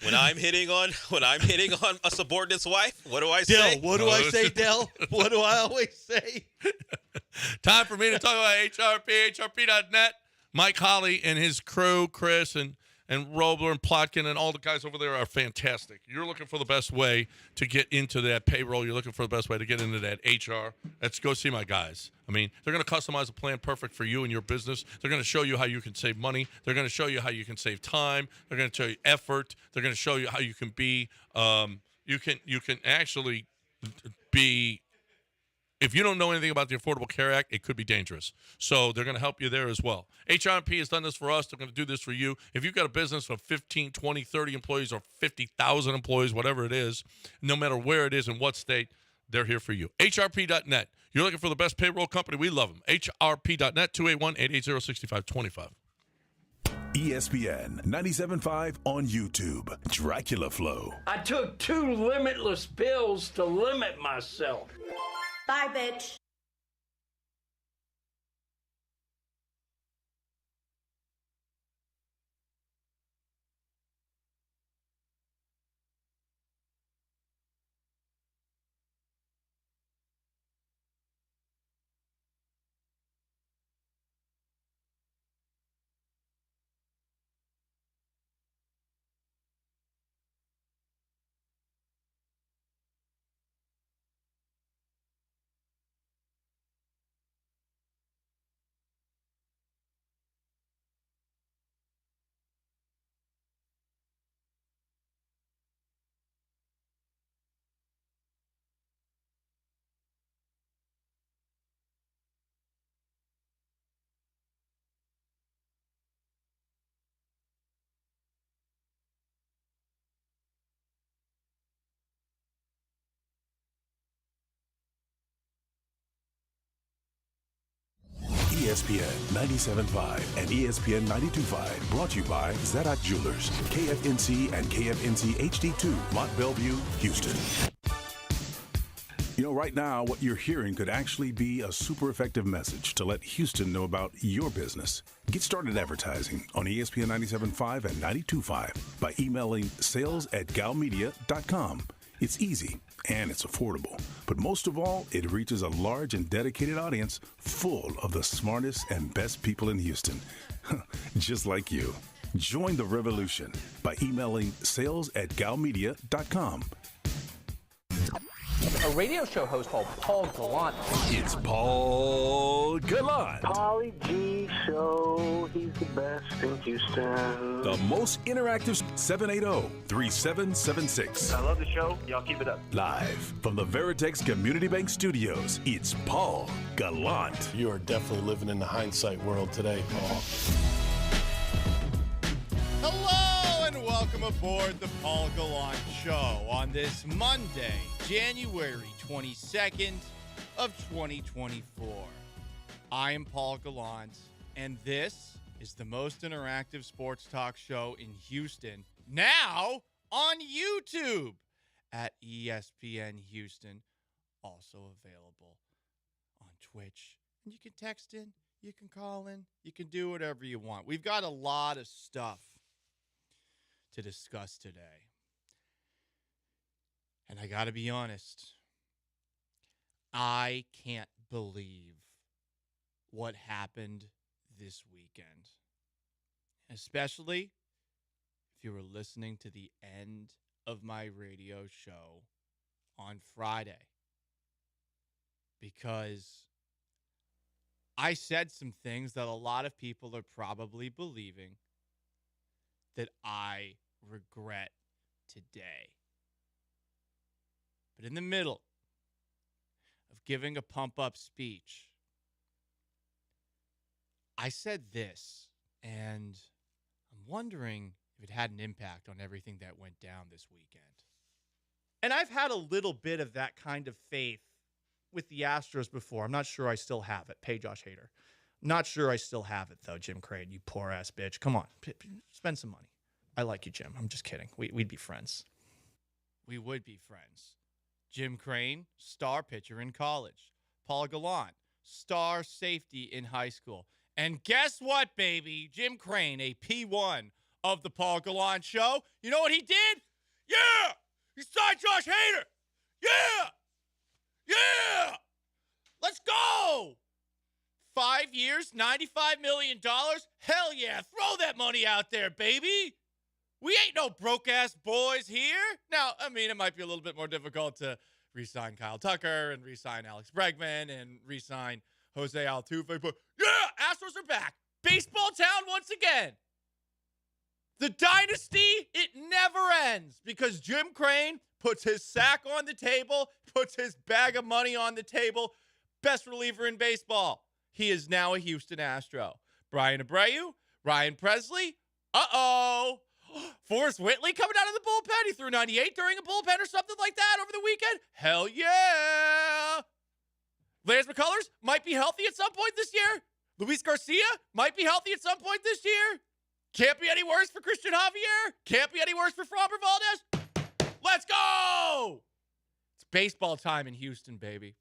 Speaker 3: When I'm hitting on a subordinate's wife, what do I
Speaker 2: Dell,
Speaker 3: say?
Speaker 2: what do I say, Dell? What do I always say?
Speaker 1: Time for me to talk about HRP, HRP.net. Mike Holly and his crew, Chris and Robler and Plotkin and all the guys over there are fantastic. You're looking for the best way to get into that payroll. You're looking for the best way to get into that HR. Let's go see my guys. I mean, they're going to customize a plan perfect for you and your business. They're going to show you how you can save money. They're going to show you how you can save time. They're going to show you effort. They're going to show you how you can be. You can actually be. If you don't know anything about the Affordable Care Act, it could be dangerous. So they're going to help you there as well. HR&P has done this for us. They're going to do this for you. If you've got a business of 15, 20, 30 employees or 50,000 employees, whatever it is, no matter where it is and what state, they're here for you. HRP.net. You're looking for the best payroll company. We love them. HRP.net, 281-880-6525.
Speaker 8: ESPN 97.5 on YouTube. Dracula Flow.
Speaker 21: I took 2 limitless pills to limit myself.
Speaker 22: Bye, bitch.
Speaker 8: ESPN 97.5 and ESPN 92.5 brought to you by Zadok Jewelers, KFNC and KFNC HD2, Mont Bellevue, Houston. You know, right now, what you're hearing could actually be a super effective message to let Houston know about your business. Get started advertising on ESPN 97.5 and 92.5 by emailing sales@galmedia.com. It's easy and it's affordable. But most of all, it reaches a large and dedicated audience full of the smartest and best people in Houston. Just like you. Join the revolution by emailing sales@galmedia.com.
Speaker 23: A radio show host called Paul Gallant.
Speaker 8: It's Paul Gallant.
Speaker 19: Pauly G Show. He's the best in Houston.
Speaker 8: The most interactive 780-3776.
Speaker 24: I love the show. Y'all keep it up.
Speaker 8: Live from the Veritex Community Bank Studios, it's Paul Gallant.
Speaker 25: You are definitely living in the hindsight world today, Paul.
Speaker 2: Hello and welcome aboard the Paul Gallant Show on this Monday, January 22nd of 2024. I am Paul Gallant, and this is the most interactive sports talk show in Houston, now on YouTube at ESPN Houston, also available on Twitch. And you can text in, you can call in, you can do whatever you want. We've got a lot of stuff to discuss today. And I got to be honest, I can't believe what happened this weekend. Especially if you were listening to the end of my radio show on Friday. Because I said some things that a lot of people are probably believing that I regret today. But in the middle of giving a pump-up speech,
Speaker 4: I said this, and I'm wondering if it had an impact on everything that went down this weekend. And I've had a little bit of that kind of faith with the Astros before. I'm not sure I still have it. Pay Josh Hader. Not sure I still have it, though, Jim Crane, you poor-ass bitch. Come on, spend some money. I like you, Jim. I'm just kidding. We'd be friends. We would be friends. Jim Crane, star pitcher in college. Paul Gallant, star safety in high school. And guess what, baby? Jim Crane, a P1 of the Paul Gallant Show. You know what he did? Yeah! He signed Josh Hader! Yeah! Yeah! Let's go! 5 years, $95 million? Hell yeah, throw that money out there, baby! We ain't no broke-ass boys here. Now, I mean, it might be a little bit more difficult to re-sign Kyle Tucker and re-sign Alex Bregman and re-sign Jose Altuve, but yeah, Astros are back. Baseball town once again. The dynasty, it never ends because Jim Crane puts his sack on the table, puts his bag of money on the table. Best reliever in baseball. He is now a Houston Astro. Brian Abreu, Ryan Presley, Forrest Whitley coming out of the bullpen. He threw 98 during a bullpen or something like that over the weekend. Hell yeah. Lance McCullers might be healthy at some point this year. Luis Garcia might be healthy at some point this year. Can't be any worse for Christian Javier. Can't be any worse for Framber Valdez. Let's go. It's baseball time in Houston, baby.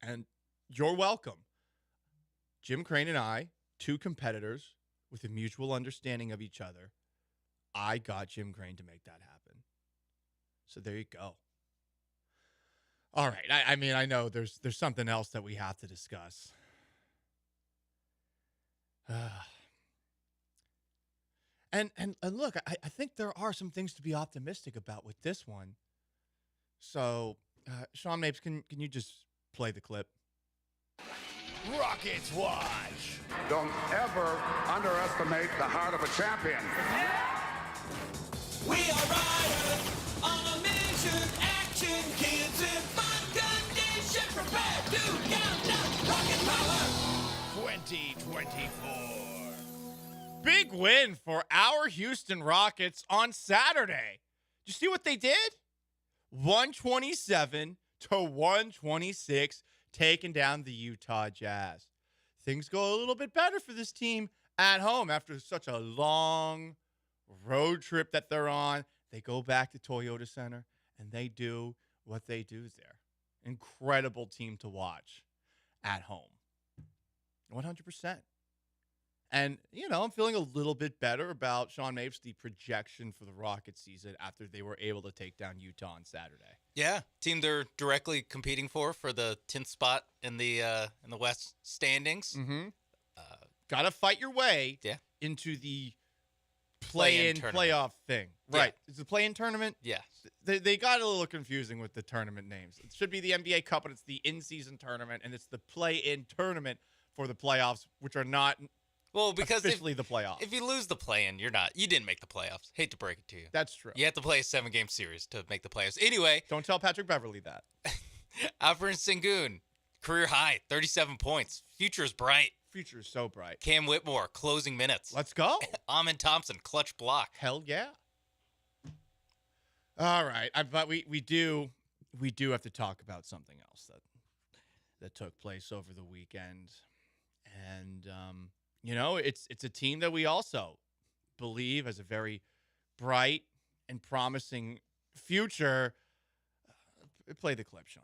Speaker 4: And you're welcome. Jim Crane and I, two competitors with a mutual understanding of each other, I got Jim Crane to make that happen. So there you go. All right. I mean, I know there's something else that we have to discuss. And look, I think there are some things to be optimistic about with this one. So, Sean Mapes, can you just play the clip?
Speaker 5: Rockets watch. Don't ever underestimate the heart of a champion.
Speaker 6: We are riders on a mission, action, kids in fun condition, prepare to count down rocket power.
Speaker 4: 2024. Big win for our Houston Rockets on Saturday. Did you see what they did? 127 to 126. Taking down the Utah Jazz. Things go a little bit better for this team at home after such a long road trip that they're on. They go back to Toyota Center, and they do what they do there. Incredible team to watch at home. 100%. And, I'm feeling a little bit better about Sean Mapes, the projection for the Rockets season after they were able to take down Utah on Saturday.
Speaker 7: Yeah, team they're directly competing for the 10th spot in the West standings.
Speaker 4: Mm-hmm. Got to fight your way into the play-in playoff thing.
Speaker 7: Yeah.
Speaker 4: Right. It's a play-in tournament?
Speaker 7: Yeah.
Speaker 4: They got a little confusing with the tournament names. It should be the NBA Cup, but it's the in-season tournament, and it's the play-in tournament for the playoffs, which are not
Speaker 7: because
Speaker 4: officially the playoffs.
Speaker 7: If you lose the play-in, you didn't make the playoffs. Hate to break it to you.
Speaker 4: That's true.
Speaker 7: You have to play a 7-game series to make the playoffs. Anyway.
Speaker 4: Don't tell Patrick Beverly that.
Speaker 7: Alperen Sengun, career high, 37 points. Future is bright.
Speaker 4: Future is so bright.
Speaker 7: Cam Whitmore, closing minutes.
Speaker 4: Let's go.
Speaker 7: Amin Thompson, clutch block.
Speaker 4: Hell yeah. All right. But we do have to talk about something else that took place over the weekend. And, it's a team that we also believe has a very bright and promising future. Play the clip, Sean.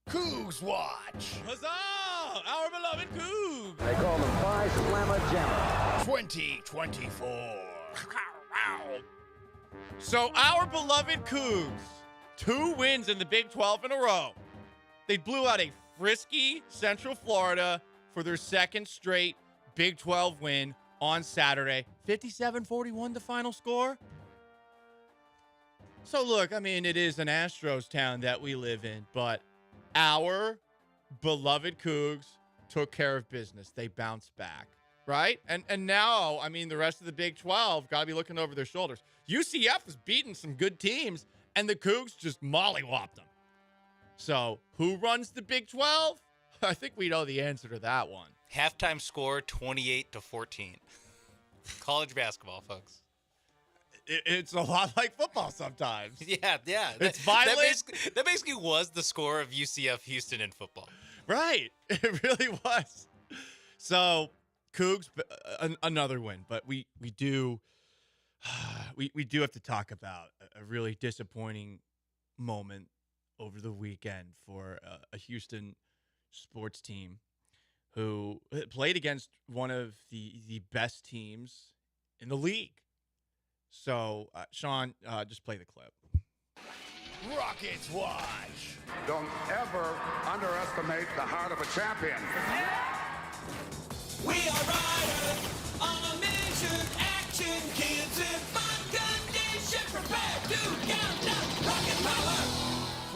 Speaker 5: Cougs watch.
Speaker 4: Huzzah! Our beloved Cougs.
Speaker 5: They call them Phi Slamma Jamma. 2024.
Speaker 4: So our beloved Cougs, 2 wins in the Big 12 in a row. They blew out a frisky Central Florida for their second straight Big 12 win on Saturday. 57-41 the final score. So look, it is an Astros town that we live in, but our beloved Cougs took care of business. They bounced back, right? And now, the rest of the Big 12 got to be looking over their shoulders. UCF is beating some good teams, and the Cougs just mollywopped them. So who runs the Big 12? I think we know the answer to that one.
Speaker 7: Halftime score 28-14. College basketball, folks.
Speaker 4: It's a lot like football sometimes.
Speaker 7: Yeah.
Speaker 4: It's violent.
Speaker 7: That basically was the score of UCF Houston in football.
Speaker 4: Right. It really was. So, Cougs, another win, but we do have to talk about a really disappointing moment over the weekend for a Houston sports team who played against one of the best teams in the league. So, Sean, just play the clip.
Speaker 5: Rockets watch. Don't ever underestimate the heart of a champion.
Speaker 6: We are riders on a mission. Action, kids in fun condition. Prepare to count down. Rocket power.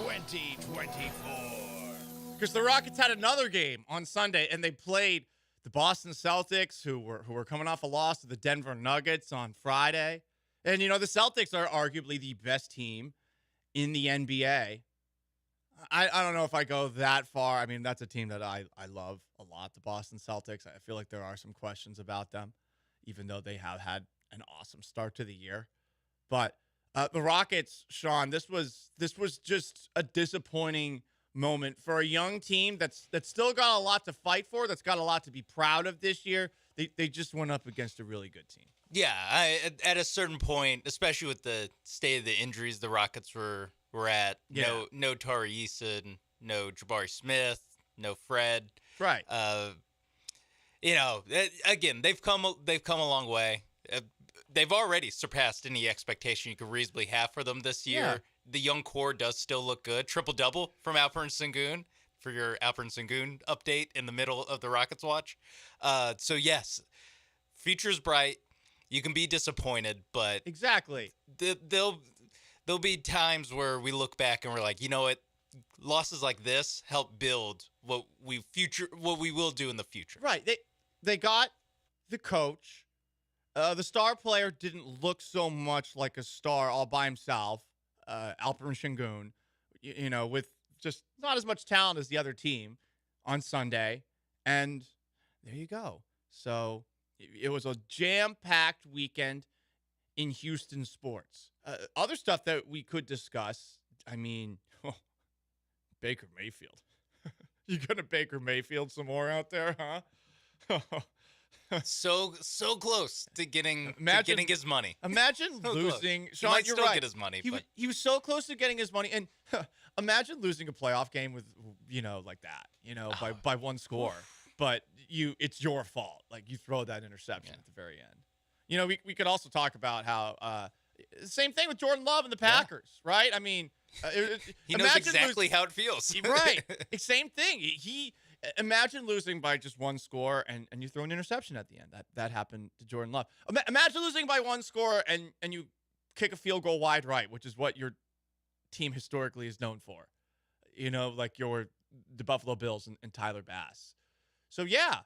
Speaker 4: 2024. Because the Rockets had another game on Sunday, and they played the Boston Celtics, who were coming off a loss to the Denver Nuggets on Friday. And, the Celtics are arguably the best team in the NBA. I don't know if I go that far. I mean, that's a team that I love a lot, the Boston Celtics. I feel like there are some questions about them, even though they have had an awesome start to the year. But the Rockets, Sean, this was just a disappointing moment for a young team that's still got a lot to fight for, that's got a lot to be proud of this year. They just went up against a really good team.
Speaker 7: Yeah, at a certain point, especially with the state of the injuries the Rockets were at, no Tari Eason, no Jabari Smith, no Fred.
Speaker 4: Right.
Speaker 7: Again, they've come a long way. They've already surpassed any expectation you could reasonably have for them this year.
Speaker 4: Yeah.
Speaker 7: The young core does still look good. Triple-double from Alperen Sengun for your Alperen Sengun update in the middle of the Rockets watch. So, yes, future's bright. You can be disappointed, but
Speaker 4: exactly,
Speaker 7: there'll be times where we look back and we're like, you know what, losses like this help build what we will do in the future.
Speaker 4: Right. They got the coach. The star player didn't look so much like a star all by himself. Alperen Sengun, with just not as much talent as the other team on Sunday, and there you go. So. It was a jam-packed weekend in Houston sports. Other stuff that we could discuss, I mean, Baker Mayfield. You gonna Baker Mayfield some more out there, huh?
Speaker 7: So close to getting his money.
Speaker 4: Imagine
Speaker 7: So
Speaker 4: losing.
Speaker 7: close.
Speaker 4: Sean,
Speaker 7: He might
Speaker 4: you're
Speaker 7: still
Speaker 4: right.
Speaker 7: get his money.
Speaker 4: He was so close to getting his money, and imagine losing a playoff game with like that, by one score. But it's your fault. Like, you throw that interception at the very end. We could also talk about how same thing with Jordan Love and the Packers, right? I mean,
Speaker 7: he knows exactly how it feels.
Speaker 4: Right. Same thing. He imagine losing by just one score and you throw an interception at the end. That happened to Jordan Love. Imagine losing by one score and you kick a field goal wide right, which is what your team historically is known for. Like the Buffalo Bills and Tyler Bass. So, yeah,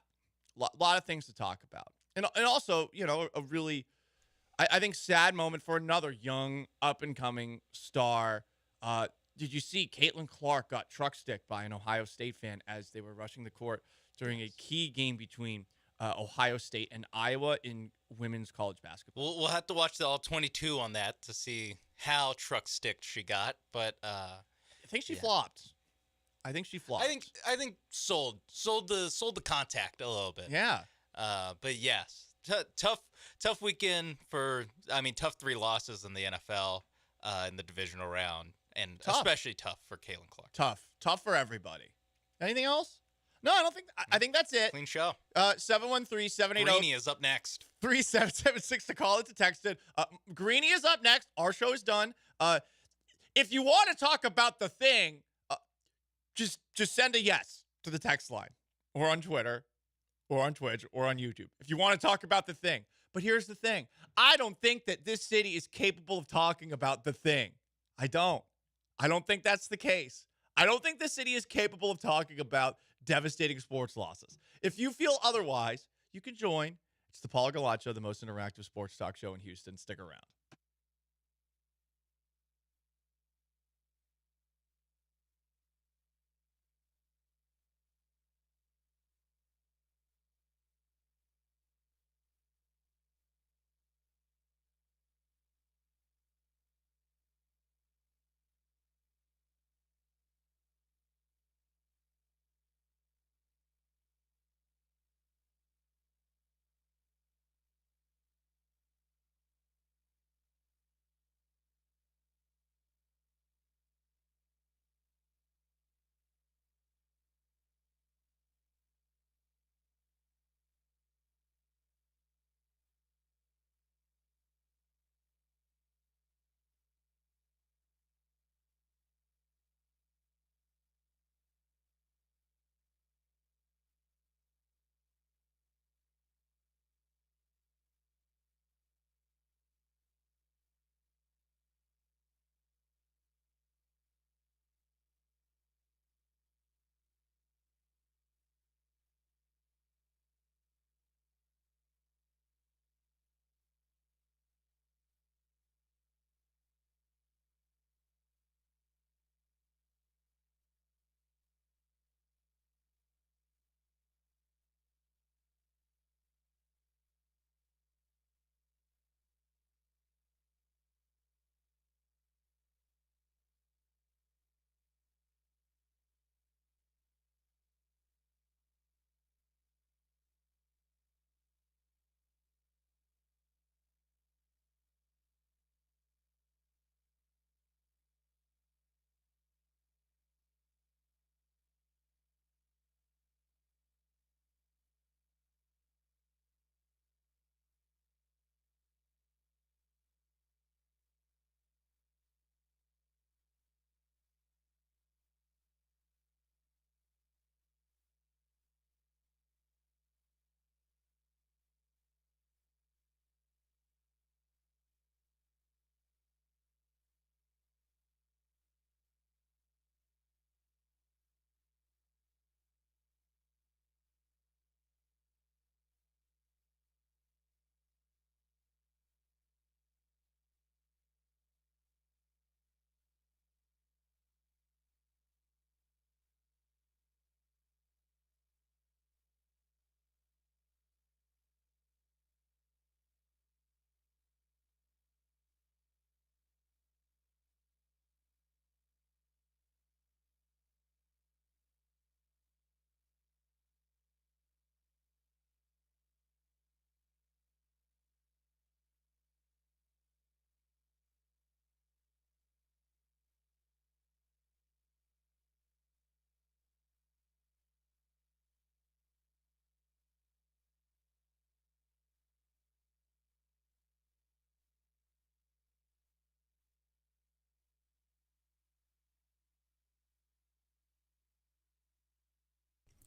Speaker 4: a lot of things to talk about. And also, a really, I think, sad moment for another young, up-and-coming star. Did you see Caitlin Clark got truck sticked by an Ohio State fan as they were rushing the court during a key game between Ohio State and Iowa in women's college basketball?
Speaker 7: We'll have to watch the All-22 on that to see how truck sticked she got. But
Speaker 4: I think she flopped. I think she flopped.
Speaker 7: I think sold the contact a little bit.
Speaker 4: Yeah.
Speaker 7: But yes, tough weekend tough 3 losses in the NFL in the divisional round, and especially tough for Caitlin Clark.
Speaker 4: Tough for everybody. Anything else? No, I don't think. I think that's it.
Speaker 7: Clean show.
Speaker 4: 713-780.
Speaker 7: Greeny is up next.
Speaker 4: 3776 to call it to text it. Greeny is up next. Our show is done. If you want to talk about the thing, just send a yes to the text line, or on Twitter, or on Twitch, or on YouTube. If you want to talk about the thing. But here's the thing. I don't think that this city is capable of talking about the thing. I don't think that's the case. I don't think the city is capable of talking about devastating sports losses. If you feel otherwise, you can join. It's the Paul Gallant Show, the most interactive sports talk show in Houston. Stick around.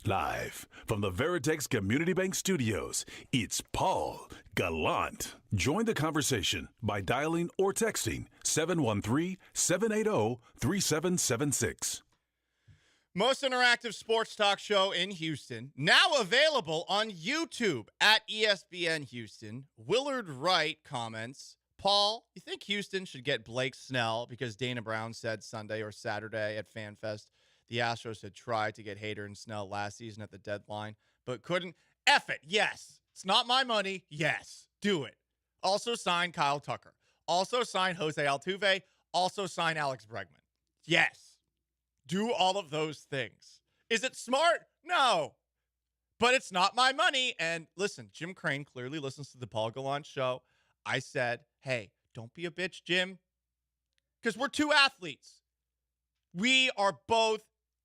Speaker 8: Live from the Veritex Community Bank Studios, it's Paul Gallant. Join the conversation by dialing or texting 713-780-3776.
Speaker 4: Most interactive sports talk show in Houston, now available on YouTube at ESPN Houston. Willard Wright comments, Paul, you think Houston should get Blake Snell because Dana Brown said Sunday or Saturday at FanFest the Astros had tried to get Hader and Snell last season at the deadline, but couldn't? F it, yes. It's not my money, yes. Do it. Also sign Kyle Tucker. Also sign Jose Altuve. Also sign Alex Bregman. Yes. Do all of those things. Is it smart? No. But it's not my money. And listen, Jim Crane clearly listens to the Paul Gallant show. I said, hey, don't be a bitch, Jim. Because we're two athletes. We are both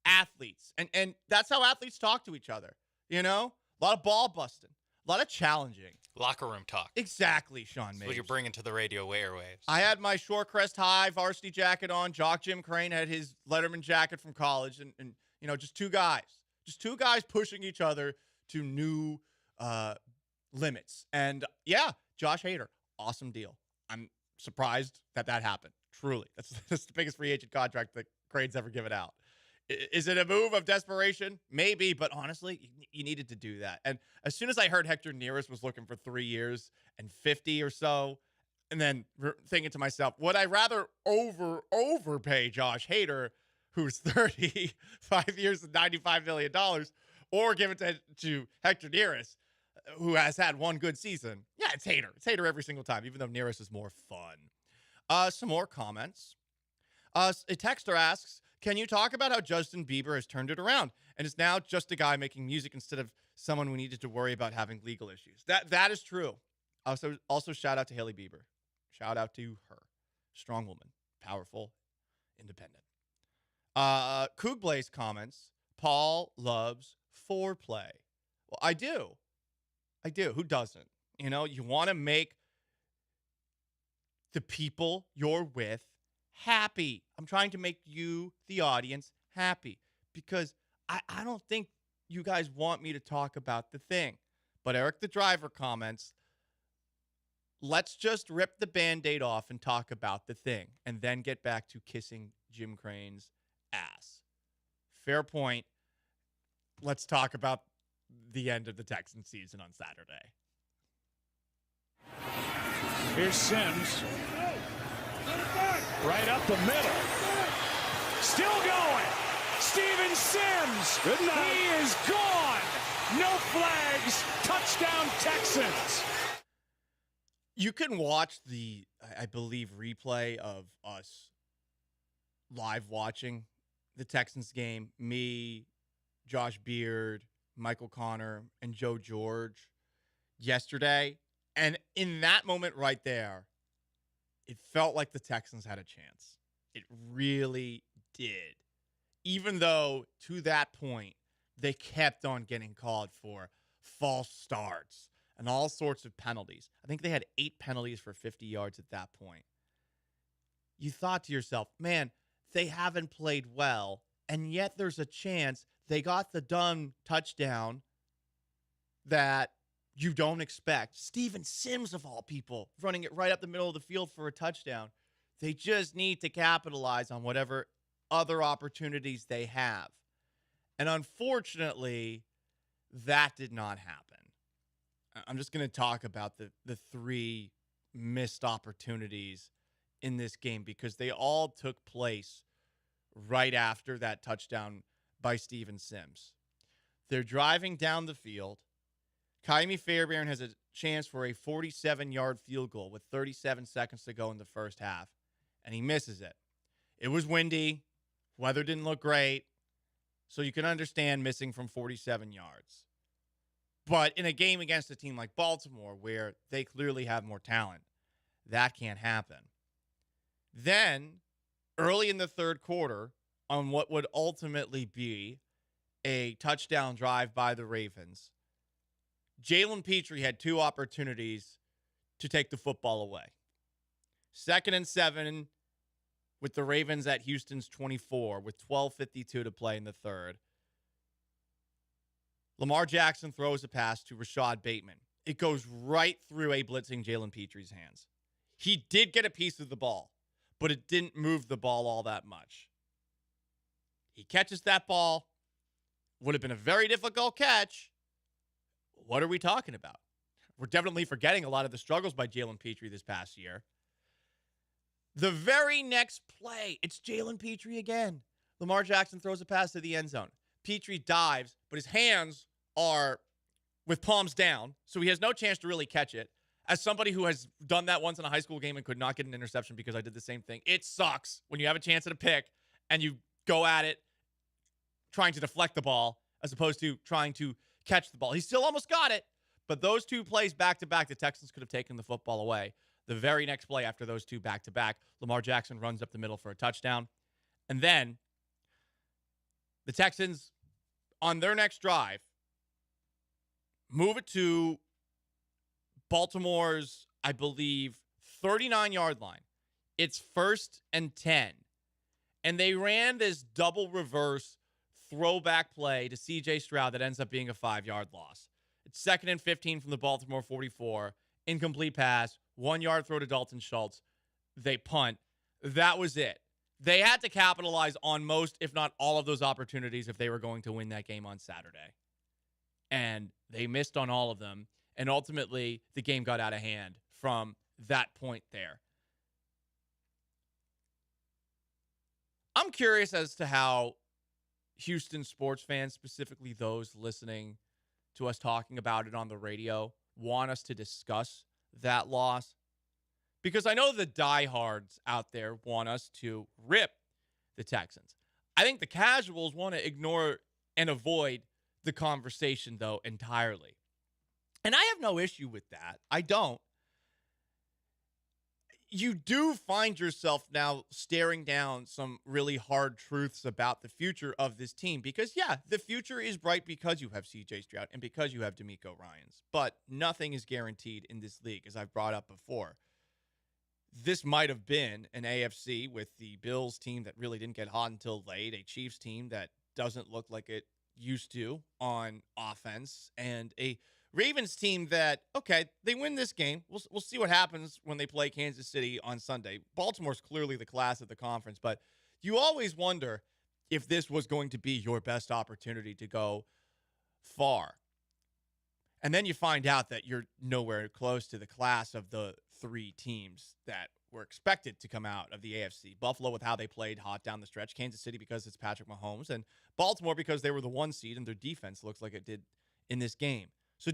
Speaker 4: athletes. And that's how athletes talk to each other. You know? A lot of ball busting. A lot of challenging.
Speaker 7: Locker room talk.
Speaker 4: Exactly, Sean
Speaker 7: That's
Speaker 4: Mapes.
Speaker 7: what you're bringing to the radio airwaves.
Speaker 4: I had my Shorecrest High varsity jacket on. Jock Jim Crane had his Letterman jacket from college. And you know, just two guys. Just two guys pushing each other to new limits. And, yeah, Josh Hader, awesome deal. I'm surprised that happened. Truly. That's the biggest free agent contract that Crane's ever given out. Is it a move of desperation? Maybe, but honestly, you needed to do that. And as soon as I heard Hector Neris was looking for 3 years and 50 or so, and then thinking to myself, would I rather overpay Josh Hader, who's 30, 5 years and $95 million, or give it to Hector Neris, who has had one good season? Yeah, it's Hader. It's Hader every single time, even though Neris is more fun. Some more comments. A texter asks, can you talk about how Justin Bieber has turned it around and is now just a guy making music instead of someone we needed to worry about having legal issues? That is true. Also, shout out to Hailey Bieber. Shout out to her. Strong woman. Powerful. Independent. Coog Blaze comments, Paul loves foreplay. Well, I do. Who doesn't? You know, you want to make the people you're with happy. I'm trying to make you, the audience, happy because I don't think you guys want me to talk about the thing. But Eric the driver comments, let's just rip the Band-Aid off and talk about the thing and then get back to kissing Jim Crane's ass. Fair point. Let's talk about the end of the Texans season on Saturday.
Speaker 9: Here's Sims. Right up the middle. Still going. Steven Sims. Good night. He is gone. No flags. Touchdown Texans.
Speaker 4: You can watch the, I believe, replay of us live watching the Texans game. Me, Josh Beard, Michael Connor, and Joe George yesterday. And in that moment right there, it felt like the Texans had a chance. It really did. Even though, to that point, they kept on getting called for false starts and all sorts of penalties. I think they had 8 penalties for 50 yards at that point. You thought to yourself, man, they haven't played well, and yet there's a chance they got the done touchdown that you don't expect. Steven Sims, of all people, running it right up the middle of the field for a touchdown. They just need to capitalize on whatever other opportunities they have. And unfortunately, that did not happen. I'm just going to talk about the 3 missed opportunities in this game because they all took place right after that touchdown by Steven Sims. They're driving down the field. Kaimi Fairbairn has a chance for a 47-yard field goal with 37 seconds to go in the first half, and he misses it. It was windy. Weather didn't look great, so you can understand missing from 47 yards. But in a game against a team like Baltimore, where they clearly have more talent, that can't happen. Then, early in the third quarter, on what would ultimately be a touchdown drive by the Ravens, Jalen Petrie had 2 opportunities to take the football away. 2nd and 7 with the Ravens at Houston's 24 with 12:52 to play in the third. Lamar Jackson throws a pass to Rashad Bateman. It goes right through a blitzing Jalen Petre's hands. He did get a piece of the ball, but it didn't move the ball all that much. He catches that ball. Would have been a very difficult catch. What are we talking about? We're definitely forgetting a lot of the struggles by Jalen Petre this past year. The very next play, it's Jalen Petre again. Lamar Jackson throws a pass to the end zone. Petre dives, but his hands are with palms down, so he has no chance to really catch it. As somebody who has done that once in a high school game and could not get an interception because I did the same thing, it sucks when you have a chance at a pick and you go at it trying to deflect the ball as opposed to trying to catch the ball. He still almost got it, but those two plays back-to-back, the Texans could have taken the football away. The very next play after those two back-to-back, Lamar Jackson runs up the middle for a touchdown. And then the Texans, on their next drive, move it to Baltimore's, I believe, 39-yard line. It's 1st and 10. And they ran this double reverse throwback play to C.J. Stroud that ends up being a 5-yard loss. It's 2nd and 15 from the Baltimore 44. Incomplete pass, 1-yard throw to Dalton Schultz. They punt. That was it. They had to capitalize on most, if not all, of those opportunities if they were going to win that game on Saturday. And they missed on all of them. And ultimately, the game got out of hand from that point there. I'm curious as to how Houston sports fans, specifically those listening to us talking about it on the radio, want us to discuss that loss. Because I know the diehards out there want us to rip the Texans. I think the casuals want to ignore and avoid the conversation, though, entirely. And I have no issue with that. I don't. You do find yourself now staring down some really hard truths about the future of this team because, yeah, the future is bright because you have C.J. Stroud and because you have D'Amico Ryans. But nothing is guaranteed in this league, as I've brought up before. This might have been an AFC with the Bills team that really didn't get hot until late, a Chiefs team that doesn't look like it used to on offense, and a Ravens team that, okay, they win this game. We'll see what happens when they play Kansas City on Sunday. Baltimore's clearly the class of the conference, but you always wonder if this was going to be your best opportunity to go far. And then you find out that you're nowhere close to the class of the three teams that were expected to come out of the AFC. Buffalo with how they played hot down the stretch. Kansas City because it's Patrick Mahomes. And Baltimore because they were the 1 seed and their defense looks like it did in this game. So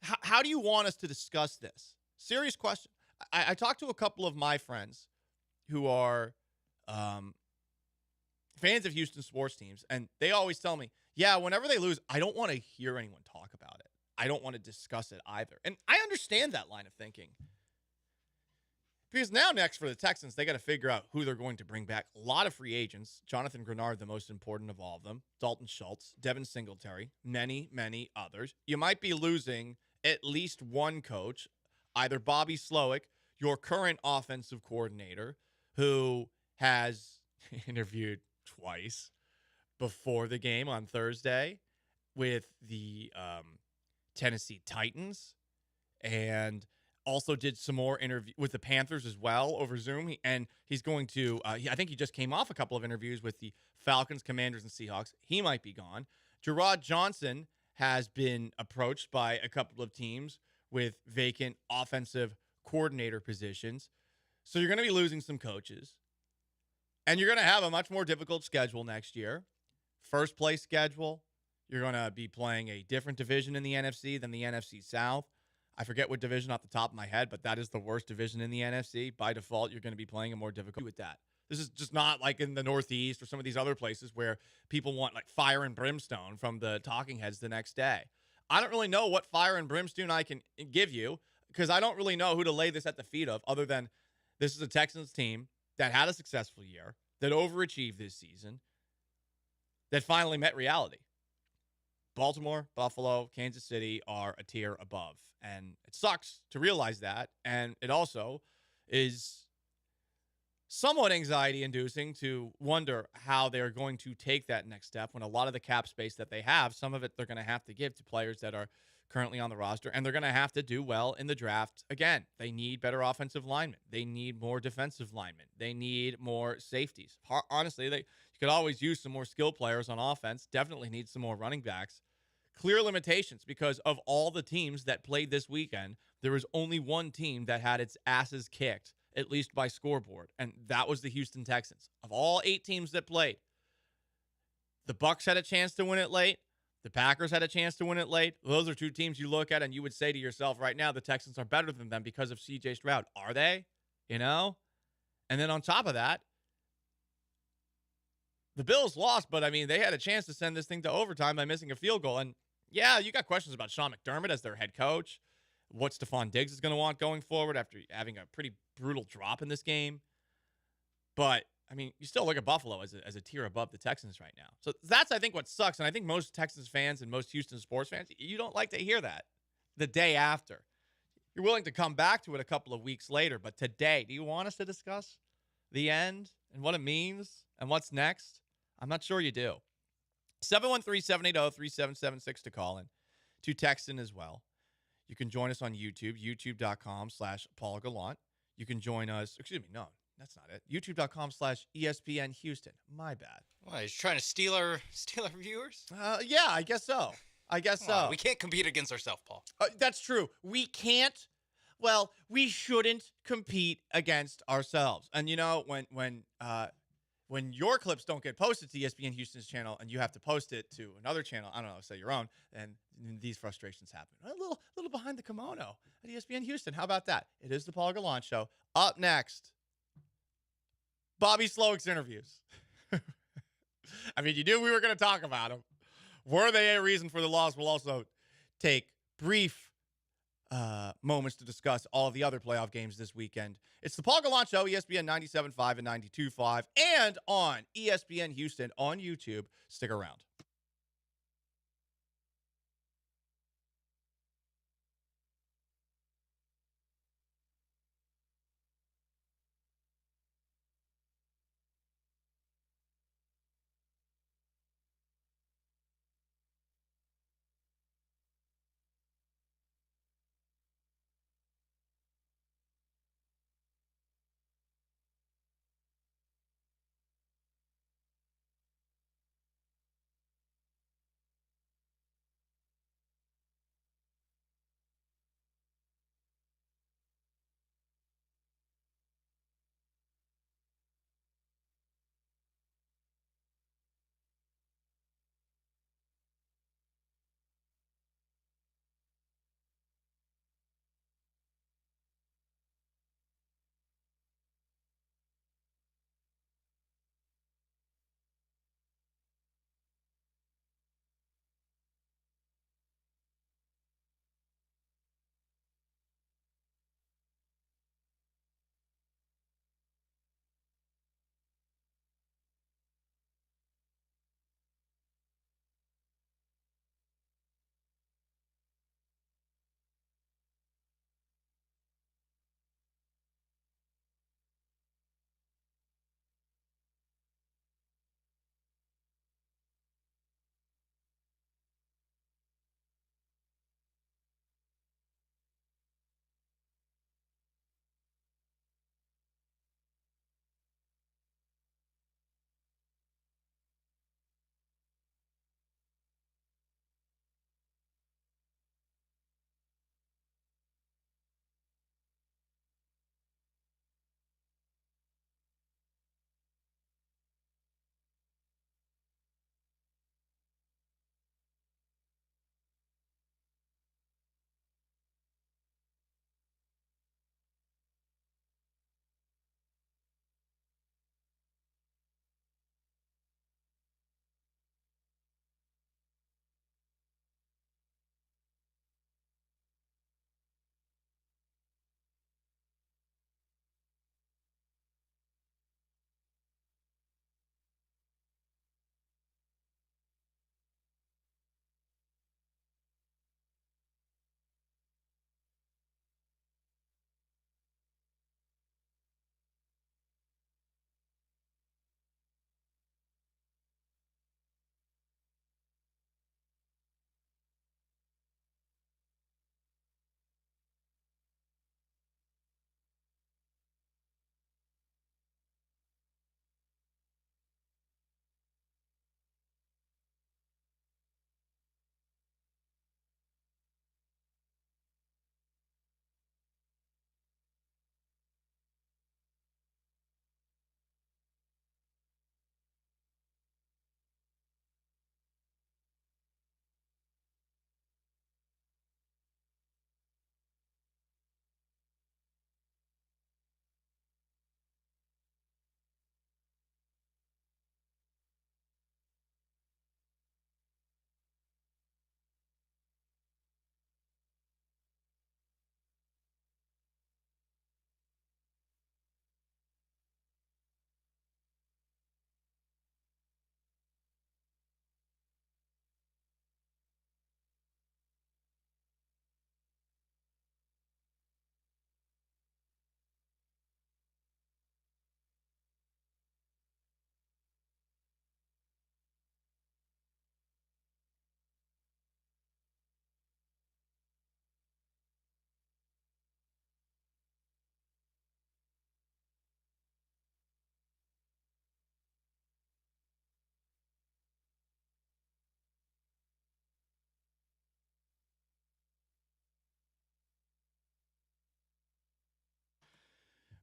Speaker 4: how do you want us to discuss this? Serious question. I talked to a couple of my friends who are fans of Houston sports teams, and they always tell me, yeah, whenever they lose, I don't want to hear anyone talk about it. I don't want to discuss it either. And I understand that line of thinking. Because now next for the Texans, they got to figure out who they're going to bring back. A lot of free agents. Jonathan Grenard, the most important of all of them. Dalton Schultz, Devin Singletary, many, many others. You might be losing at least one coach, either Bobby Slowick, your current offensive coordinator, who has interviewed twice before the game on Thursday with the Tennessee Titans, and also did some more interview with the Panthers as well over Zoom. And he's going to, I think he just came off a couple of interviews with the Falcons, Commanders, and Seahawks. He might be gone. Gerard Johnson has been approached by a couple of teams with vacant offensive coordinator positions. So you're going to be losing some coaches. And you're going to have a much more difficult schedule next year. First place schedule. You're going to be playing a different division in the NFC than the NFC South. I forget what division off the top of my head, but that is the worst division in the NFC. By default, you're going to be playing a more difficult with that. This is just not like in the Northeast or some of these other places where people want like fire and brimstone from the talking heads the next day. I don't really know what fire and brimstone I can give you because I don't really know who to lay this at the feet of other than this is a Texans team that had a successful year, that overachieved this season, that finally met reality. Baltimore, Buffalo, Kansas City are a tier above. And it sucks to realize that. And it also is somewhat anxiety-inducing to wonder how they're going to take that next step when a lot of the cap space that they have, some of it they're going to have to give to players that are currently on the roster, and they're going to have to do well in the draft. Again, they need better offensive linemen. They need more defensive linemen. They need more safeties. Honestly, you could always use some more skill players on offense. Definitely need some more running backs. Clear limitations because of all the teams that played this weekend, there was only one team that had its asses kicked, at least by scoreboard, and that was the Houston Texans. Of all 8 teams that played, the Bucs had a chance to win it late. The Packers had a chance to win it late. Those are 2 teams you look at and you would say to yourself right now, the Texans are better than them because of C.J. Stroud. Are they? You know? And then on top of that, the Bills lost, but, I mean, they had a chance to send this thing to overtime by missing a field goal. And, yeah, you got questions about Sean McDermott as their head coach, what Stephon Diggs is going to want going forward after having a pretty brutal drop in this game. But, I mean, you still look at Buffalo as a tier above the Texans right now. So that's, I think, what sucks. And I think most Texans fans and most Houston sports fans, you don't like to hear that the day after. You're willing to come back to it a couple of weeks later. But today, do you want us to discuss the end and what it means and what's next? I'm not sure you do. 713-780-3776 to call in. To text in as well. You can join us on YouTube, youtube.com/Paul Gallant. You can join us, no, that's not it. YouTube.com/ESPN Houston. My bad.
Speaker 7: Why, he's trying to steal our viewers?
Speaker 4: Yeah, I guess so.
Speaker 7: We can't compete against ourselves, Paul.
Speaker 4: That's true. We can't. Well, we shouldn't compete against ourselves. And you know, when your clips don't get posted to ESPN Houston's channel and you have to post it to another channel, I don't know, say your own, and these frustrations happen. A little behind the kimono at ESPN Houston. How about that? It is the Paul Gallant Show. Up next, Bobby Slowick's interviews. I mean, you knew we were going to talk about them. Were they a reason for the loss? We'll also take brief moments to discuss all of the other playoff games this weekend. It's the Paul Gallant Show, ESPN 97.5 and 92.5, and on ESPN Houston on YouTube. Stick around.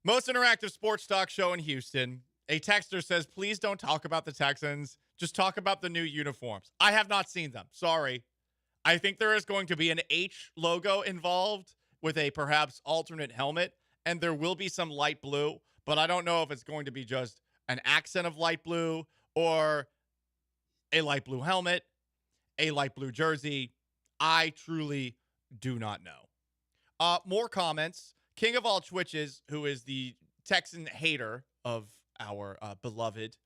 Speaker 4: Most interactive sports talk show in Houston. A texter says, please don't talk about the Texans. Just talk about the new uniforms. I have not seen them. Sorry. I think there is going to be an H logo involved with a perhaps alternate helmet, and there will be some light blue, but I don't know if it's going to be just an accent of light blue or a light blue helmet, a light blue jersey. I truly do not know. More comments. King of all Twitches, who is the Texan hater of our beloved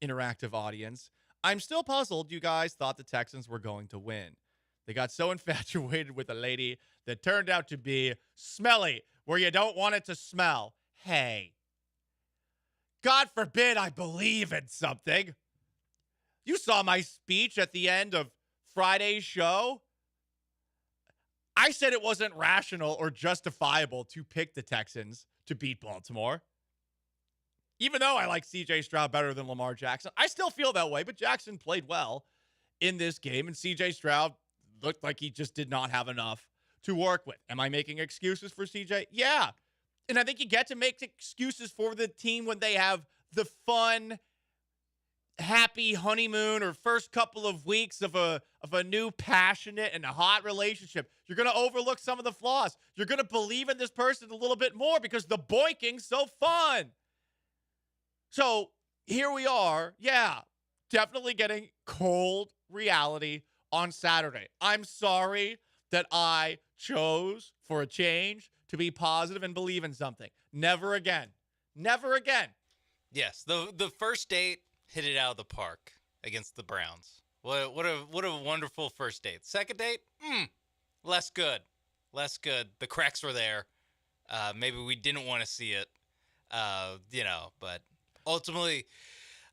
Speaker 4: interactive audience. I'm still puzzled you guys thought the Texans were going to win. They got so infatuated with a lady that turned out to be smelly, where you don't want it to smell. Hey, God forbid I believe in something. You saw my speech at the end of Friday's show. I said it wasn't rational or justifiable to pick the Texans to beat Baltimore. Even though I like C.J. Stroud better than Lamar Jackson, I still feel that way, but Jackson played well in this game, and C.J. Stroud looked like he just did not have enough to work with. Am I making excuses for C.J.? Yeah. And I think you get to make excuses for the team when they have the fun, happy honeymoon or first couple of weeks of a new passionate and a hot relationship. You're going to overlook some of the flaws. You're going to believe in this person a little bit more because the boinking's so fun. So here we are. Yeah, definitely getting cold reality on Saturday. I'm sorry that I chose for a change to be positive and believe in something. Never again. Never again.
Speaker 7: Yes, the first date hit it out of the park against the Browns. What a wonderful first date. Second date, less good. Less good. The cracks were there. Maybe we didn't want to see it. But ultimately,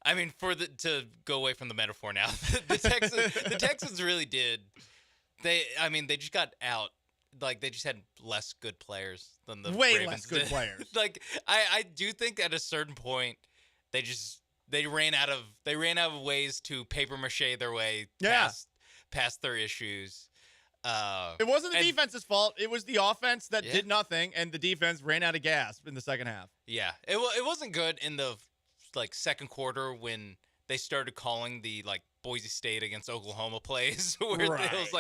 Speaker 7: I mean, to go away from the metaphor now, the Texans really did. They just got out. Like, they just had less good players than the
Speaker 4: way
Speaker 7: Ravens
Speaker 4: less good
Speaker 7: did.
Speaker 4: players.
Speaker 7: Like, I do think at a certain point they ran out of ways to paper mache their way past their issues.
Speaker 4: It wasn't the defense's fault. It was the offense that did nothing, and the defense ran out of gas in the second half.
Speaker 7: Yeah, it wasn't good in the second quarter when they started calling the Boise State against Oklahoma plays, where it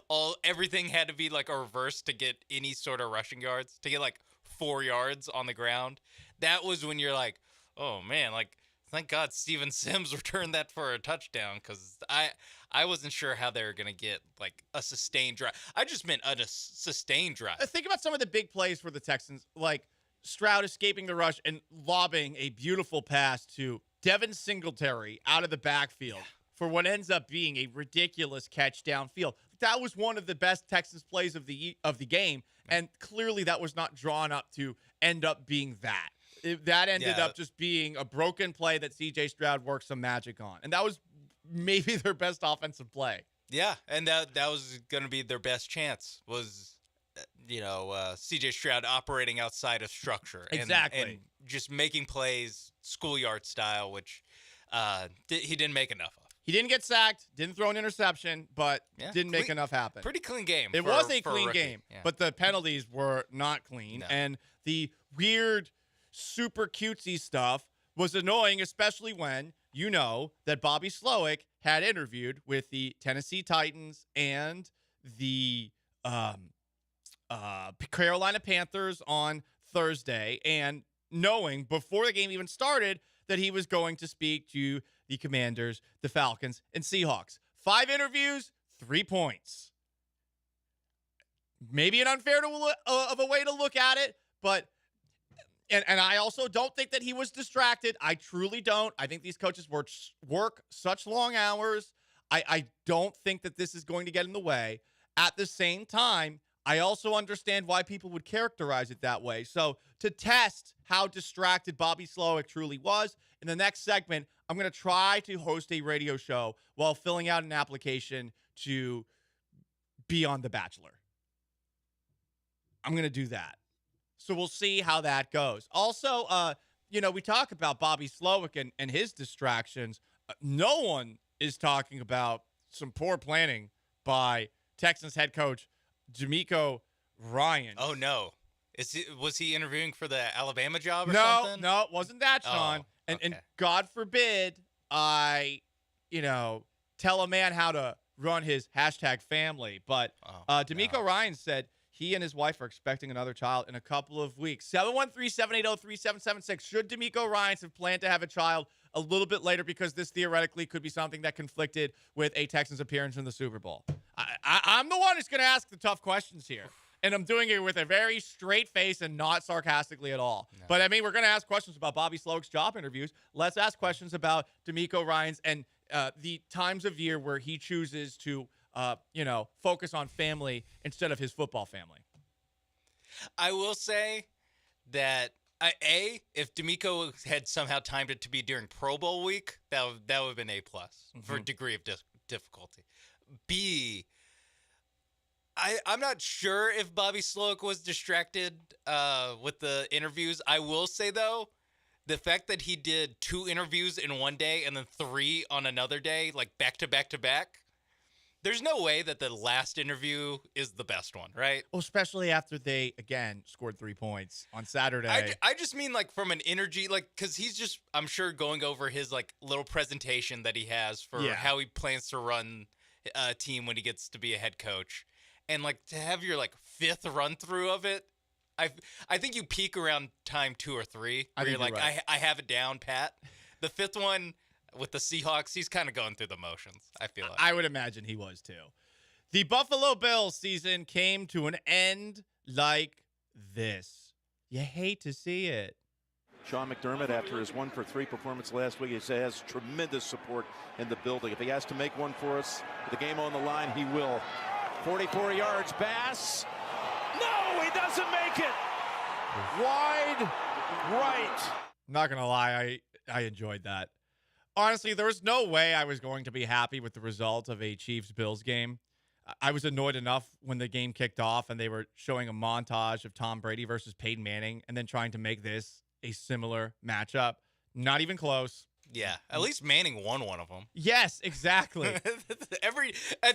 Speaker 7: was everything had to be a reverse to get any sort of rushing yards, to get 4 yards on the ground. That was when you're like, oh man, thank God Steven Sims returned that for a touchdown, because I wasn't sure how they were going to get a sustained drive. I just meant a sustained drive.
Speaker 4: Think about some of the big plays for the Texans, like Stroud escaping the rush and lobbing a beautiful pass to Devin Singletary out of the backfield for what ends up being a ridiculous catch downfield. That was one of the best Texans plays of the game, and clearly that was not drawn up to end up being that. That ended up just being a broken play that C.J. Stroud worked some magic on. And that was maybe their best offensive play.
Speaker 7: Yeah, and that was going to be their best chance was, C.J. Stroud operating outside of structure.
Speaker 4: Exactly.
Speaker 7: And just making plays schoolyard style, which he didn't make enough of.
Speaker 4: He didn't get sacked, didn't throw an interception, but didn't make enough happen.
Speaker 7: Pretty clean game.
Speaker 4: It was a clean game, but the penalties were not clean.
Speaker 7: No.
Speaker 4: And the weird, super cutesy stuff was annoying, especially when you know that Bobby Slowick had interviewed with the Tennessee Titans and the Carolina Panthers on Thursday, and knowing before the game even started that he was going to speak to the Commanders, the Falcons, and Seahawks. 5 interviews, 3 points. Maybe an unfair of a way to look at it, but and I also don't think that he was distracted. I truly don't. I think these coaches work such long hours. I don't think that this is going to get in the way. At the same time, I also understand why people would characterize it that way. So to test how distracted Bobby Slowick truly was, in the next segment, I'm going to try to host a radio show while filling out an application to be on The Bachelor. I'm going to do that. So we'll see how that goes. Also, we talk about Bobby Slowick and his distractions. No one is talking about some poor planning by Texans head coach DeMeco Ryans.
Speaker 7: Oh, no. Was he interviewing for the Alabama job or
Speaker 4: No,
Speaker 7: something?
Speaker 4: no, it wasn't that, Sean. And God forbid I, tell a man how to run his #family. But D'Amico Ryan said he and his wife are expecting another child in a couple of weeks. 713-780-3776. Should D'Amico Ryans have planned to have a child a little bit later, because this theoretically could be something that conflicted with a Texans appearance in the Super Bowl? I'm the one who's going to ask the tough questions here. And I'm doing it with a very straight face and not sarcastically at all. No. But, we're going to ask questions about Bobby Slowick's job interviews. Let's ask questions about D'Amico Ryans and the times of year where he chooses to, focus on family instead of his football family.
Speaker 7: I will say that, if D'Amico had somehow timed it to be during Pro Bowl week, that would have been A+ for degree of difficulty. B, I'm not sure if Bobby Slowick was distracted with the interviews. I will say, though, the fact that he did 2 interviews in one day and then 3 on another day, like back to back to back, there's no way that the last interview is the best one, right?
Speaker 4: Well, especially after they, again, scored 3 points on Saturday.
Speaker 7: I just mean, like, from an energy, like, because he's just, I'm sure, going over his, like, little presentation that he has for how he plans to run a team when he gets to be a head coach. And, like, to have your, like, 5th run-through of it, I think you peak around time 2 or 3, where you're like, right. I have it down, Pat. The 5th one with the Seahawks, he's kind of going through the motions, I feel like.
Speaker 4: I would imagine he was, too. The Buffalo Bills season came to an end like this. You hate to see it.
Speaker 10: Sean McDermott, after his 1-for-3 performance last week, he has tremendous support in the building. If he has to make one for us, with the game on the line, he will. 44 yards, Bass. No, he doesn't make it. Wide right.
Speaker 4: I'm not going to lie, I enjoyed that. Honestly, there was no way I was going to be happy with the result of a Chiefs-Bills game. I was annoyed enough when the game kicked off and they were showing a montage of Tom Brady versus Peyton Manning and then trying to make this a similar matchup. Not even close.
Speaker 7: Yeah, at least Manning won one of them.
Speaker 4: Yes, exactly.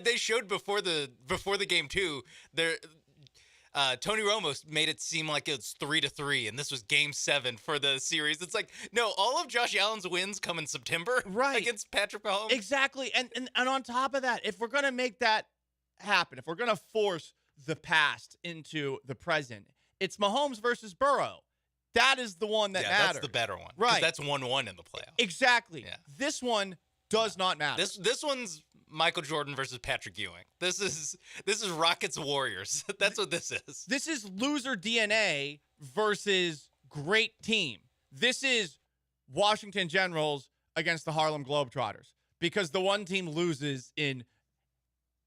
Speaker 7: They showed before the game too. Tony Romo made it seem like it's 3-3, and this was Game 7 for the series. It's like, no, all of Josh Allen's wins come in September,
Speaker 4: right,
Speaker 7: against Patrick Mahomes.
Speaker 4: Exactly, and on top of that, if we're gonna make that happen, if we're gonna force the past into the present, it's Mahomes versus Burrow. That is the one that matters.
Speaker 7: That's the better one,
Speaker 4: right?
Speaker 7: That's 1-1 in the playoffs.
Speaker 4: Exactly. Yeah. This one does not matter.
Speaker 7: This one's Michael Jordan versus Patrick Ewing. This is Rockets Warriors. That's what this is.
Speaker 4: This is loser DNA versus great team. This is Washington Generals against the Harlem Globetrotters, because the one team loses in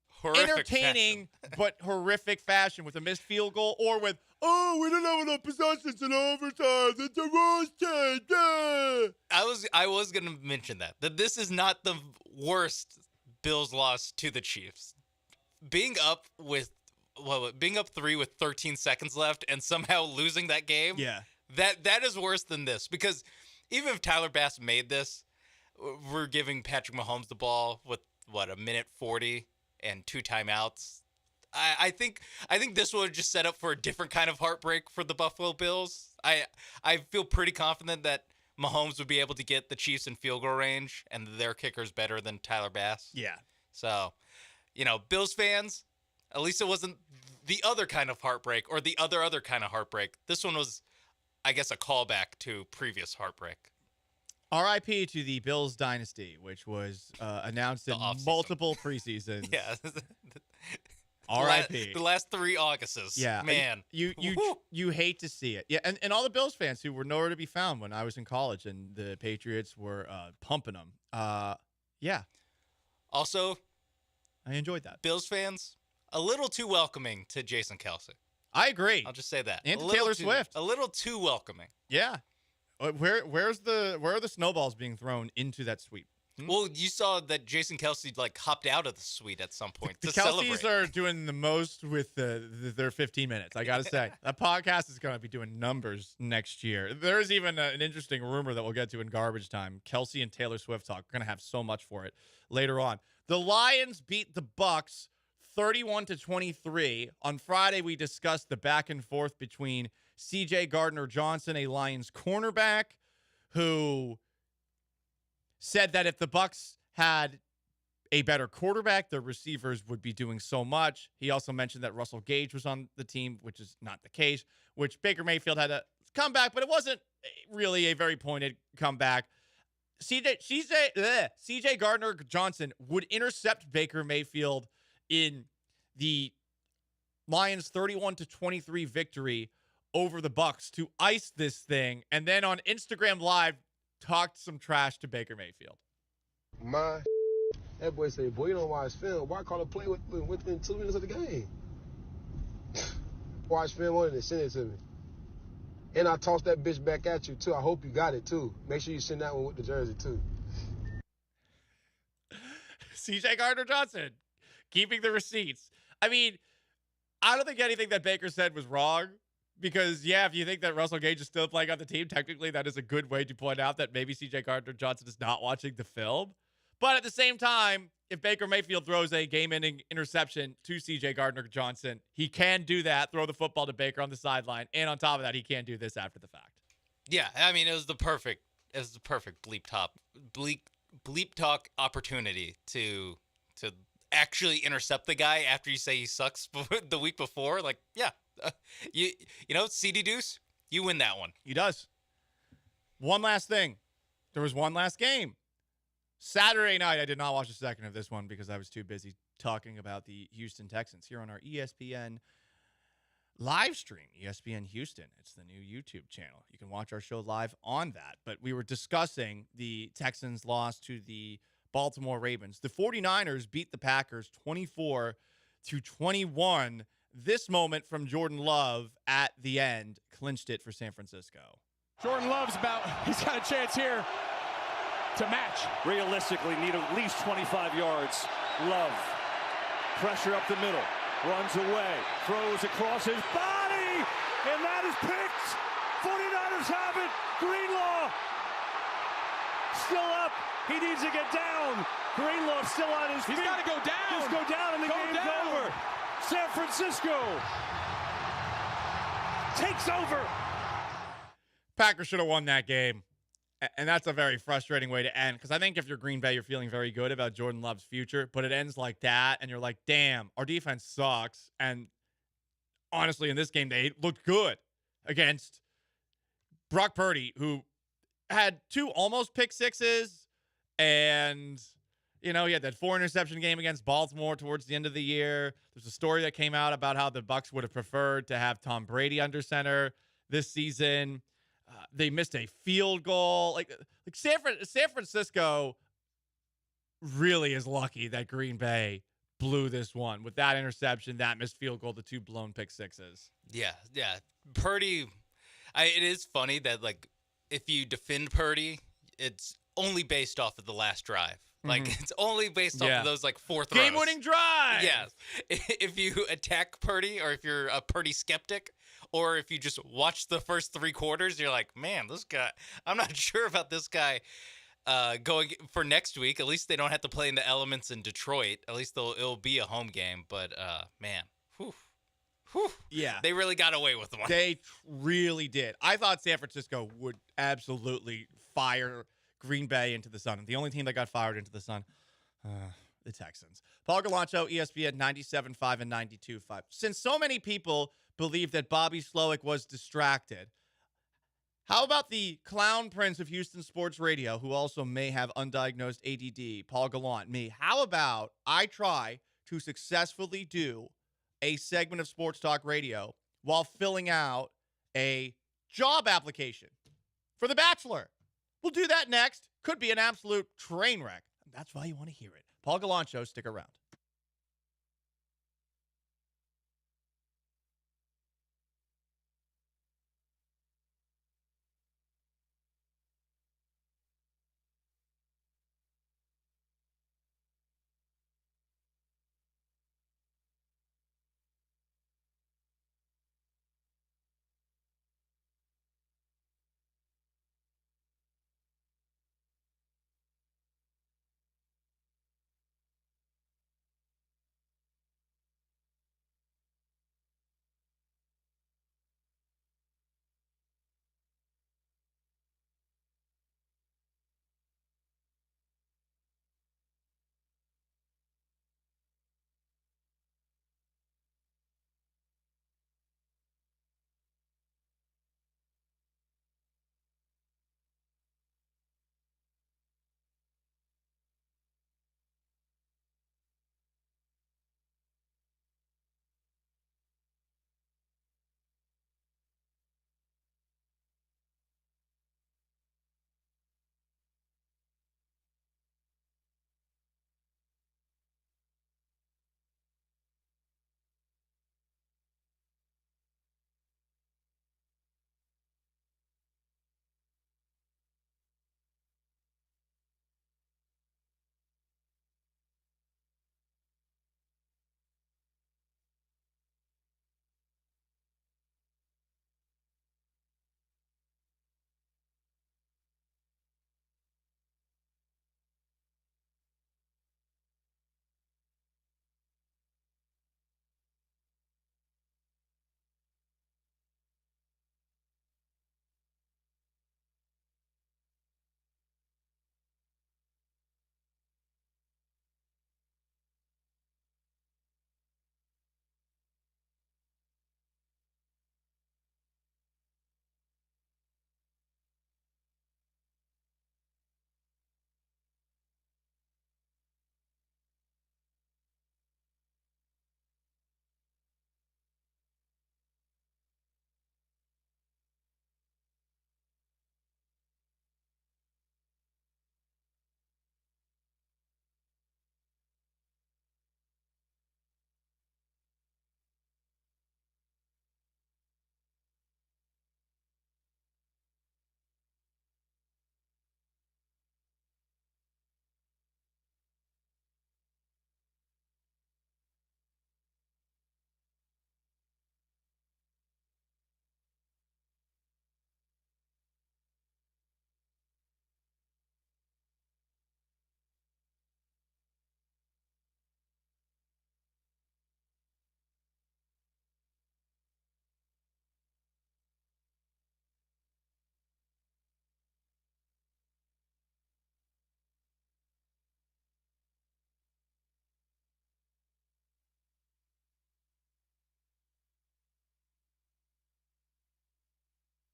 Speaker 4: horrific entertaining but horrific fashion with a missed field goal, or with, we don't have enough possessions in overtime. It's a roast.
Speaker 7: I was going to mention that this is not the worst Bills loss to the Chiefs. Being up 3 with 13 seconds left and somehow losing that game.
Speaker 4: Yeah.
Speaker 7: That is worse than this, because even if Tyler Bass made this, we're giving Patrick Mahomes the ball with a minute 40 and 2 timeouts. I think this would just set up for a different kind of heartbreak for the Buffalo Bills. I feel pretty confident that Mahomes would be able to get the Chiefs in field goal range, and their kicker's better than Tyler Bass.
Speaker 4: Yeah.
Speaker 7: So, Bills fans, at least it wasn't the other kind of heartbreak or the other kind of heartbreak. This one was, I guess, a callback to previous heartbreak.
Speaker 4: R.I.P. to the Bills dynasty, which was announced in multiple preseasons.
Speaker 7: Yeah.
Speaker 4: R.I.P.
Speaker 7: The last 3 Augusts.
Speaker 4: Yeah,
Speaker 7: man.
Speaker 4: You hate to see it. Yeah, and all the Bills fans who were nowhere to be found when I was in college and the Patriots were pumping them. Yeah.
Speaker 7: Also,
Speaker 4: I enjoyed that.
Speaker 7: Bills fans, a little too welcoming to Jason Kelce.
Speaker 4: I agree.
Speaker 7: I'll just say that.
Speaker 4: And to Taylor Swift.
Speaker 7: A little too welcoming.
Speaker 4: Yeah. Where are the snowballs being thrown into that suite?
Speaker 7: Well, you saw that Jason Kelce hopped out of the suite at some point.
Speaker 4: The
Speaker 7: to
Speaker 4: Kelce's
Speaker 7: celebrate.
Speaker 4: are doing the most with their 15 minents. I gotta say, that podcast is gonna be doing numbers next year. There's even an interesting rumor that we'll get to in garbage time. Kelce and Taylor Swift talk. We're gonna have so much for it later on. The Lions beat the Bucks 31-23. On Friday, we discussed the back and forth between C.J. Gardner-Johnson, a Lions cornerback, who said that if the Bucs had a better quarterback, their receivers would be doing so much. He also mentioned that Russell Gage was on the team, which is not the case, which Baker Mayfield had a comeback, but it wasn't really a very pointed comeback. C.J. Gardner-Johnson would intercept Baker Mayfield in the Lions 31-23 victory over the Bucs to ice this thing, and then on Instagram Live talked some trash to Baker Mayfield.
Speaker 11: That boy said, boy, you don't watch film. Why call a play within 2 minutes of the game? Watch film on it and send it to me. And I tossed that bitch back at you, too. I hope you got it, too. Make sure you send that one with the jersey, too.
Speaker 4: C.J. Gardner-Johnson, keeping the receipts. I mean, I don't think anything that Baker said was wrong because, yeah, if you think that Russell Gage is still playing on the team, technically that is a good way to point out that maybe C.J. Gardner-Johnson is not watching the film. But at the same time, if Baker Mayfield throws a game-ending interception to C.J. Gardner-Johnson, he can do that, throw the football to Baker on the sideline, and on top of that, he can do this after the fact.
Speaker 7: Yeah, I mean, it was the perfect bleep talk opportunity to actually intercept the guy after you say he sucks the week before. Like, yeah, you know, CD Deuce, you win that one.
Speaker 4: He does. One last thing. There was one last game. Saturday night, I did not watch a second of this one because I was too busy talking about the Houston Texans here on our ESPN live stream, ESPN Houston. It's the new YouTube channel. You can watch our show live on that. But we were discussing the Texans' loss to the Baltimore Ravens. The 49ers beat the Packers 24-21. This moment from Jordan Love at the end clinched it for San Francisco.
Speaker 9: Jordan Love's he's got a chance here to match.
Speaker 10: Realistically, need at least 25 yards. Love. Pressure up the middle. Runs away. Throws across his body. And that is picked. 49ers have it. Greenlaw. Still up. He needs to get down. Greenlaw still on his feet.
Speaker 9: He's got to go down.
Speaker 10: Just go down and the game's over. San Francisco takes over.
Speaker 4: Packers should have won that game. And that's a very frustrating way to end because I think if you're Green Bay, you're feeling very good about Jordan Love's future, but it ends like that, and you're like, damn, our defense sucks. And honestly, in this game, they looked good against Brock Purdy, who had 2 almost pick sixes, and, you know, he had that 4-interception game against Baltimore towards the end of the year. There's a story that came out about how the Bucs would have preferred to have Tom Brady under center this season. They missed a field goal. Like San Francisco really is lucky that Green Bay blew this one with that interception, that missed field goal, the 2 blown pick sixes.
Speaker 7: Yeah. Purdy, it is funny that, like, if you defend Purdy, it's only based off of the last drive. Like, it's only based off of those, like, 4 throws.
Speaker 4: Game-winning drive!
Speaker 7: Yes. If you attack Purdy or if you're a Purdy skeptic, or if you just watch the first 3 quarters, you're like, man, this guy, I'm not sure about this guy going for next week. At least they don't have to play in the elements in Detroit. At least it'll be a home game. But, man,
Speaker 4: yeah,
Speaker 7: they really got away with one.
Speaker 4: They really did. I thought San Francisco would absolutely fire Green Bay into the sun. And the only team that got fired into the sun, the Texans. Paul Gallant, ESPN 97.5 and 92.5. Since so many people believe that Bobby Slowick was distracted, how about the clown prince of Houston sports radio, who also may have undiagnosed ADD, Paul Gallant, me? How about I try to successfully do a segment of sports talk radio while filling out a job application for The Bachelor? We'll do that next. Could be an absolute train wreck. That's why you want to hear it. Paul Gallant Show, stick around.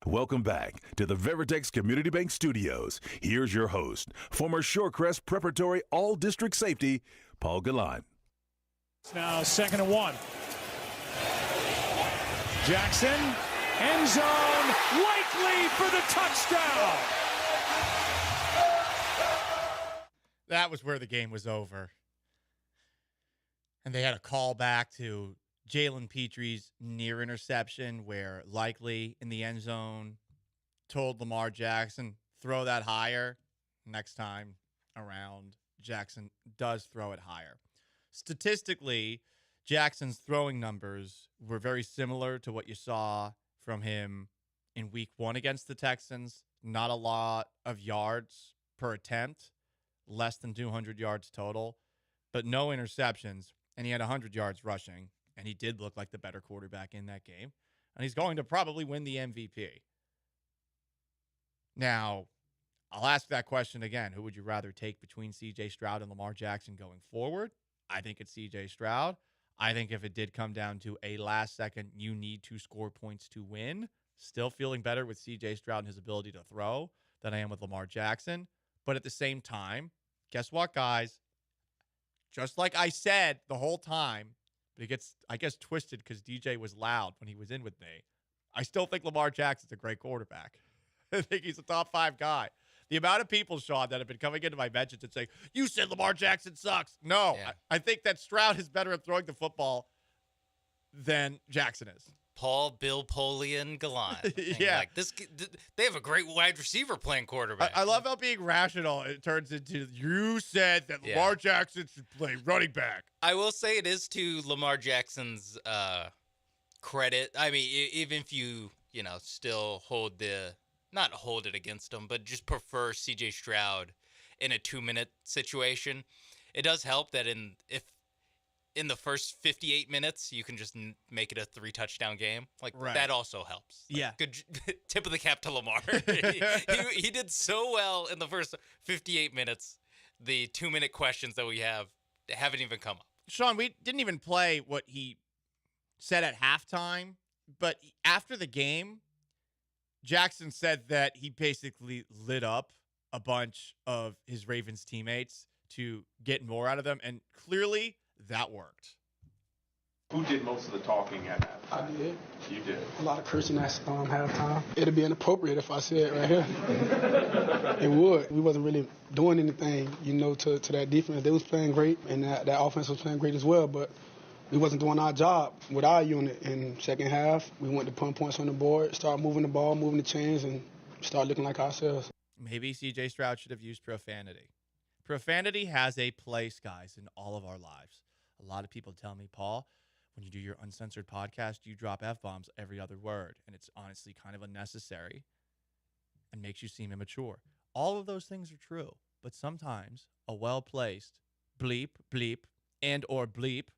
Speaker 8: Welcome back to the Veritex Community Bank Studios. Here's your host, former Shorecrest Preparatory All-District Safety, Paul Gallant.
Speaker 9: It's now 2nd and 1. Jackson, end zone, likely for the touchdown.
Speaker 4: That was where the game was over. And they had a call back to Jalen Petre's near interception where Likely in the end zone told Lamar Jackson, throw that higher. Next time around, Jackson does throw it higher. Statistically, Jackson's throwing numbers were very similar to what you saw from him in week 1 against the Texans. Not a lot of yards per attempt, less than 200 yards total, but no interceptions, and he had 100 yards rushing. And he did look like the better quarterback in that game. And he's going to probably win the MVP. Now, I'll ask that question again. Who would you rather take between C.J. Stroud and Lamar Jackson going forward? I think it's C.J. Stroud. I think if it did come down to a last second, you need to score points to win, still feeling better with C.J. Stroud and his ability to throw than I am with Lamar Jackson. But at the same time, guess what, guys? Just like I said the whole time, but it gets, I guess, twisted because DJ was loud when he was in with me. I still think Lamar Jackson's a great quarterback. I think he's a top 5 guy. The amount of people, Sean, that have been coming into my mentions and saying, you said Lamar Jackson sucks. No, yeah. I think that Stroud is better at throwing the football than Jackson is.
Speaker 7: Paul, Bill, Polian, Gallant.
Speaker 4: Yeah.
Speaker 7: Like this, they have a great wide receiver playing quarterback.
Speaker 4: I love how being rational, it turns into, you said that Lamar Jackson should play running back.
Speaker 7: I will say it is to Lamar Jackson's credit. I mean, even if you still not hold it against him, but just prefer C.J. Stroud in a 2-minute situation, it does help that if in the first 58 minutes, you can just make it a 3-touchdown game. Like, that also helps. Like,
Speaker 4: yeah.
Speaker 7: Good tip of the cap to Lamar. he did so well in the first 58 minutes. The 2-minute questions that we have haven't even come up.
Speaker 4: Sean, we didn't even play what he said at halftime, but after the game, Jackson said that he basically lit up a bunch of his Ravens teammates to get more out of them, and clearly that worked.
Speaker 12: Who did most of the talking at halftime?
Speaker 11: I did.
Speaker 12: You did.
Speaker 11: A lot of cursing at halftime. It'd be inappropriate if I said it right here. It would. We wasn't really doing anything, to that defense. They was playing great, and that offense was playing great as well, but we wasn't doing our job with our unit. In second half, we went to put points on the board, start moving the ball, moving the chains, and start looking like ourselves.
Speaker 4: Maybe C.J. Stroud should have used profanity. Profanity has a place, guys, in all of our lives. A lot of people tell me, Paul, when you do your uncensored podcast, you drop F-bombs every other word, and it's honestly kind of unnecessary and makes you seem immature. All of those things are true, but sometimes a well-placed bleep, bleep, and or bleep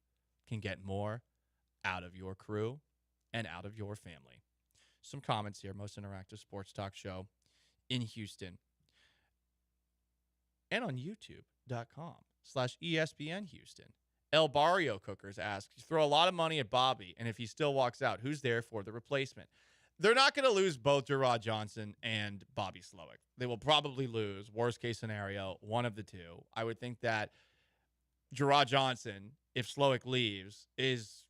Speaker 4: can get more out of your crew and out of your family. Some comments here. Most interactive sports talk show in Houston and on youtube.com/ESPN Houston. El Barrio Cookers asks, you throw a lot of money at Bobby, and if he still walks out, who's there for the replacement? They're not going to lose both Gerard Johnson and Bobby Slowick. They will probably lose, worst case scenario, one of the two. I would think that Gerard Johnson, if Slowick leaves, is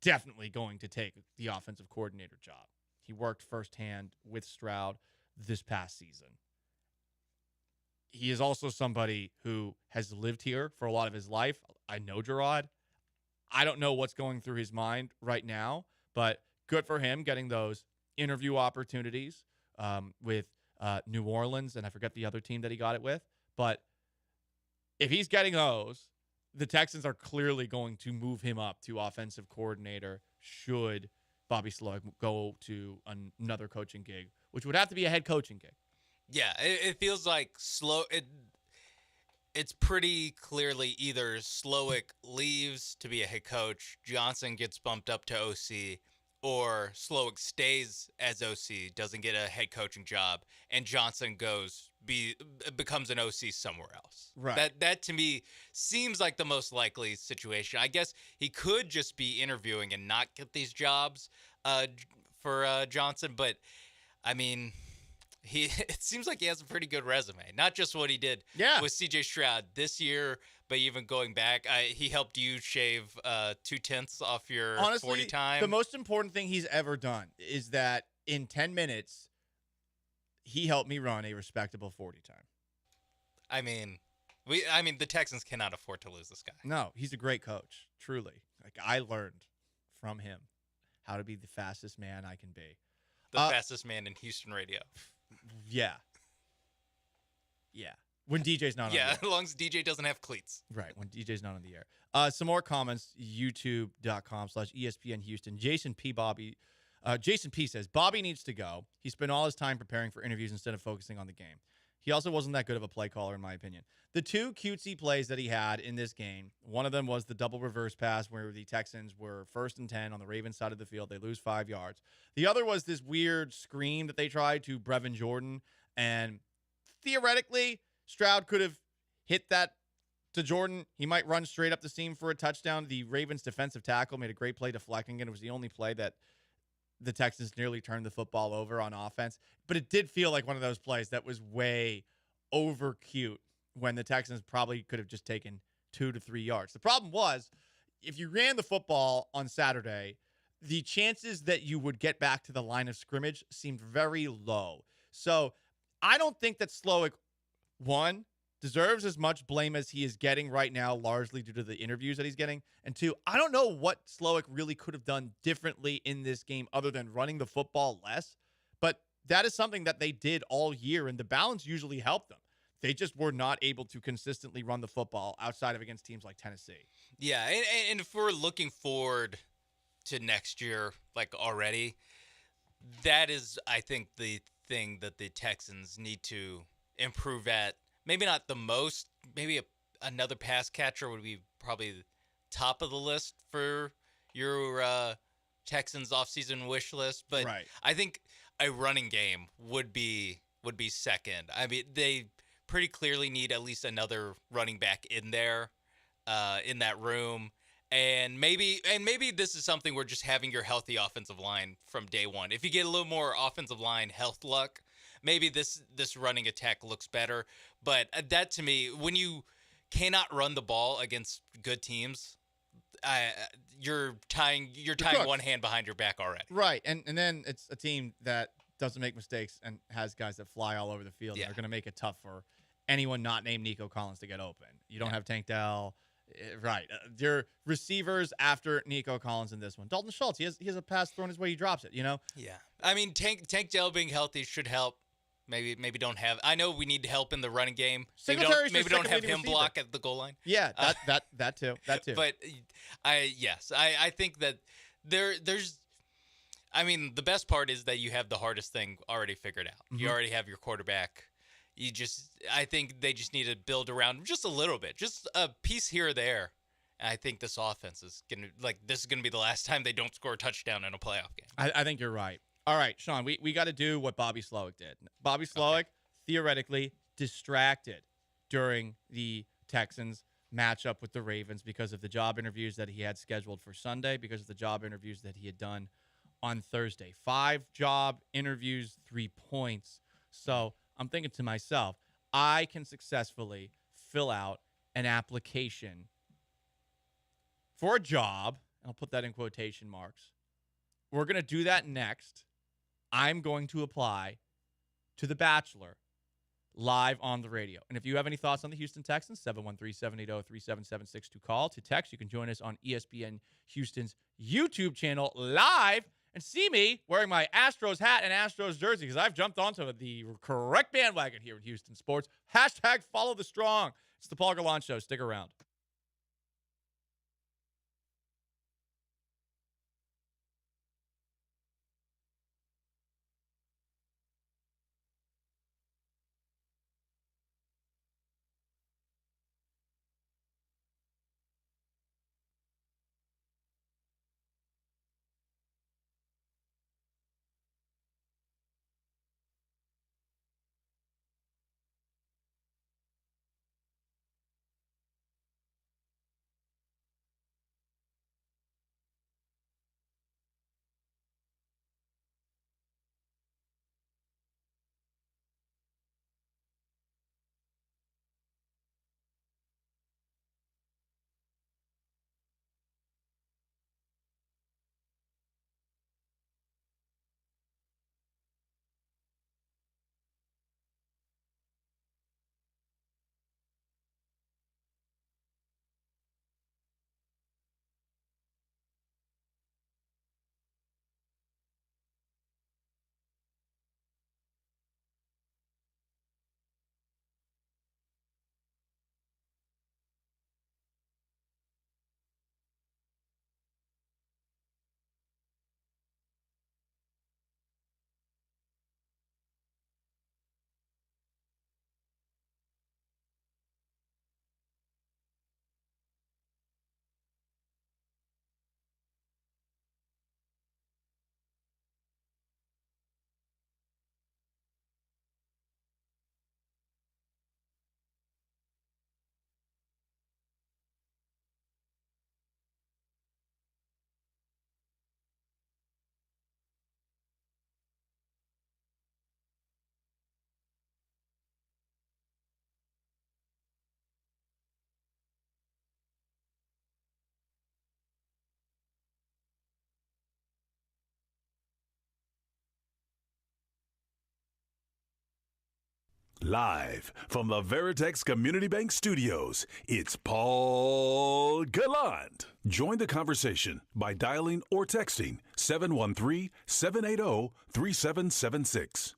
Speaker 4: definitely going to take the offensive coordinator job. He worked firsthand with Stroud this past season. He is also somebody who has lived here for a lot of his life. I know Gerard. I don't know what's going through his mind right now, but good for him getting those interview opportunities with New Orleans, and I forget the other team that he got it with. But if he's getting those, the Texans are clearly going to move him up to offensive coordinator should Bobby Slowick go to another coaching gig, which would have to be a head coaching gig.
Speaker 7: Yeah, it feels like it's pretty clearly either Slowick leaves to be a head coach, Johnson gets bumped up to OC, or Slowick stays as OC, doesn't get a head coaching job, and Johnson becomes an OC somewhere else.
Speaker 4: Right.
Speaker 7: That to me seems like the most likely situation. I guess he could just be interviewing and not get these jobs for Johnson, but I mean, it seems like he has a pretty good resume. Not just what he did with C.J. Stroud this year, but even going back, he helped you shave 0.2 off your 40 time.
Speaker 4: The most important thing he's ever done is that in 10 minutes, he helped me run a respectable 40 time.
Speaker 7: I mean, the Texans cannot afford to lose this guy.
Speaker 4: No, he's a great coach, truly. Like, I learned from him how to be the fastest man I can be.
Speaker 7: The fastest man in Houston radio.
Speaker 4: Yeah. When DJ's not on the air.
Speaker 7: Yeah, as long as DJ doesn't have cleats.
Speaker 4: Right, when DJ's not on the air. Some more comments, youtube.com/ESPN Houston. Jason P says, Bobby needs to go. He spent all his time preparing for interviews instead of focusing on the game. He also wasn't that good of a play caller, in my opinion. The two cutesy plays that he had in this game, one of them was the double reverse pass where the Texans were 1st and 10 on the Ravens side of the field. They lose 5 yards. The other was this weird screen that they tried to Brevin Jordan. And theoretically, Stroud could have hit that to Jordan. He might run straight up the seam for a touchdown. The Ravens defensive tackle made a great play deflecting it. It was the only play that the Texans nearly turned the football over on offense. But it did feel like one of those plays that was way over cute when the Texans probably could have just taken 2 to 3 yards. The problem was, if you ran the football on Saturday, the chances that you would get back to the line of scrimmage seemed very low. So I don't think that Slowick, one, deserves as much blame as he is getting right now, largely due to the interviews that he's getting. And two, I don't know what Slowick really could have done differently in this game other than running the football less. But that is something that they did all year, and the balance usually helped them. They just were not able to consistently run the football outside of against teams like Tennessee.
Speaker 7: Yeah, and if we're looking forward to next year, like already, that is, I think, the thing that the Texans need to improve at. Maybe not the most. Maybe another pass catcher would be probably top of the list for your Texans offseason wish list. But
Speaker 4: right.
Speaker 7: I think a running game would be second. I mean, they pretty clearly need at least another running back in there, in that room. And maybe this is something where just having your healthy offensive line from day one. If you get a little more offensive line health luck, maybe this running attack looks better. But that, to me, when you cannot run the ball against good teams, you're tying one hand behind your back already.
Speaker 4: Right, and then it's a team that doesn't make mistakes and has guys that fly all over the field and are going to make it tough for anyone not named Nico Collins to get open. You don't have Tank Dell. Right. Your receivers after Nico Collins in this one. Dalton Schultz, he has a pass thrown his way, he drops it, you know?
Speaker 7: Yeah. I mean, Tank Dell being healthy should help. Maybe don't have. I know we need help in the running game. Maybe don't have him block at the goal line.
Speaker 4: Yeah, that too.
Speaker 7: But I think that there's. I mean, the best part is that you have the hardest thing already figured out. Mm-hmm. You already have your quarterback. I think they just need to build around him just a little bit, just a piece here or there. And I think this offense is gonna be the last time they don't score a touchdown in a playoff game.
Speaker 4: I think you're right. All right, Sean, we got to do what Bobby Slowick did. Bobby Slowick, theoretically, distracted during the Texans matchup with the Ravens because of the job interviews that he had scheduled for Sunday, because of the job interviews that he had done on Thursday. 5 job interviews, 3 points. So I'm thinking to myself, I can successfully fill out an application for a job, and I'll put that in quotation marks. We're going to do that next. I'm going to apply to The Bachelor live on the radio. And if you have any thoughts on the Houston Texans, 713-780-3776 to call. To text, you can join us on ESPN Houston's YouTube channel live and see me wearing my Astros hat and Astros jersey because I've jumped onto the correct bandwagon here in Houston sports. Hashtag follow the strong. It's the Paul Gallant Show. Stick around.
Speaker 8: Live from the Veritex Community Bank Studios, it's Paul Gallant. Join the conversation by dialing or texting 713-780-3776.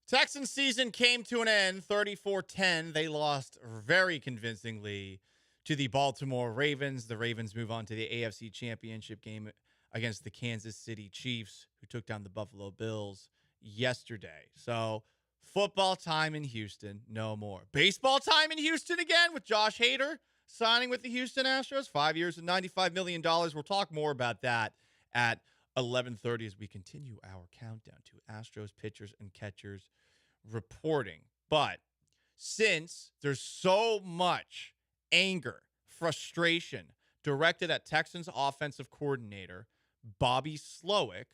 Speaker 4: Texans season came to an end, 34-10. They lost very convincingly to the Baltimore Ravens. The Ravens move on to the AFC Championship game against the Kansas City Chiefs, who took down the Buffalo Bills yesterday. So football time in Houston, no more. Baseball time in Houston again with Josh Hader signing with the Houston Astros, 5 years and $95 million. We'll talk more about that at 11:30 as we continue our countdown to Astros pitchers and catchers reporting. But since there's so much anger, frustration directed at Texans offensive coordinator Bobby Slowick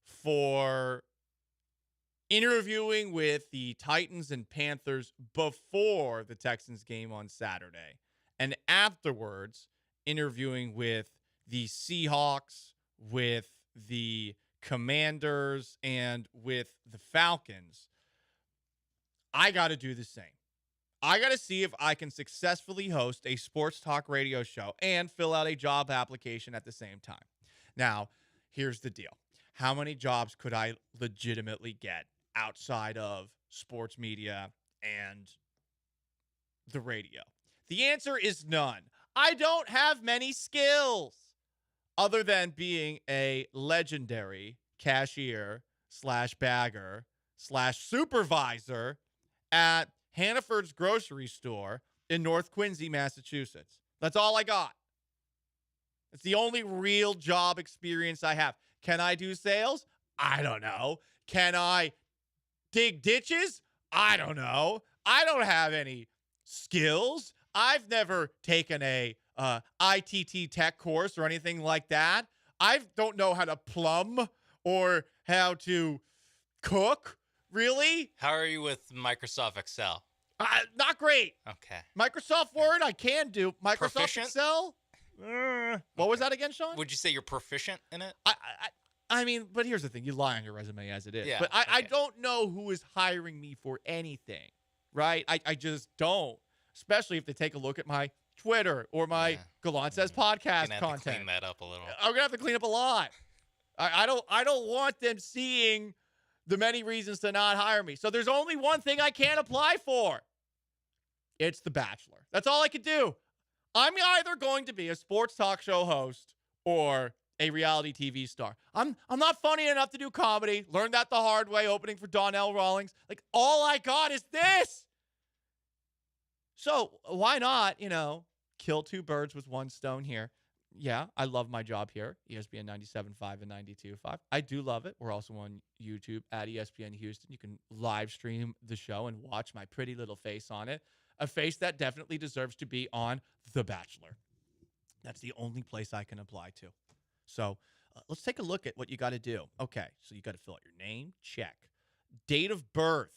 Speaker 4: for interviewing with the Titans and Panthers before the Texans game on Saturday, and afterwards interviewing with the Seahawks, with the Commanders, and with the Falcons, I got to do the same. I got to see if I can successfully host a sports talk radio show and fill out a job application at the same time. Now, here's the deal. How many jobs could I legitimately get outside of sports media and the radio? The answer is none. I don't have many skills other than being a legendary cashier / bagger / supervisor at Hannaford's grocery store in North Quincy, Massachusetts. That's all I got. It's the only real job experience I have. Can I do sales? I don't know. Can I dig ditches? I don't know. I don't have any skills. I've never taken a ITT tech course or anything like that. I don't know how to plumb or how to cook. Really?
Speaker 7: How are you with Microsoft Excel?
Speaker 4: Not great.
Speaker 7: Okay.
Speaker 4: Microsoft Word, I can do. Microsoft
Speaker 7: Proficient?
Speaker 4: Excel? What was that again, Sean?
Speaker 7: Would you say you're proficient in it?
Speaker 4: I mean, but here's the thing. You lie on your resume as it is.
Speaker 7: Yeah,
Speaker 4: but I don't know who is hiring me for anything, right? I just don't, especially if they take a look at my Twitter or my Gallant Says podcast
Speaker 7: Gonna have
Speaker 4: content.
Speaker 7: to clean that up a little.
Speaker 4: I'm going to have to clean up a lot. I don't want them seeing the many reasons to not hire me. So there's only one thing I can't apply for. It's The Bachelor. That's all I could do. I'm either going to be a sports talk show host or a reality TV star. I'm not funny enough to do comedy. Learned that the hard way, opening for Donnell Rawlings. Like, all I got is this. So why not, kill two birds with one stone here? Yeah, I love my job here, ESPN 97.5 and 92.5. I do love it. We're also on YouTube at ESPN Houston. You can live stream the show and watch my pretty little face on it. A face that definitely deserves to be on The Bachelor. That's the only place I can apply to. So let's take a look at what you got to do. Okay, so you got to fill out your name, check. Date of birth.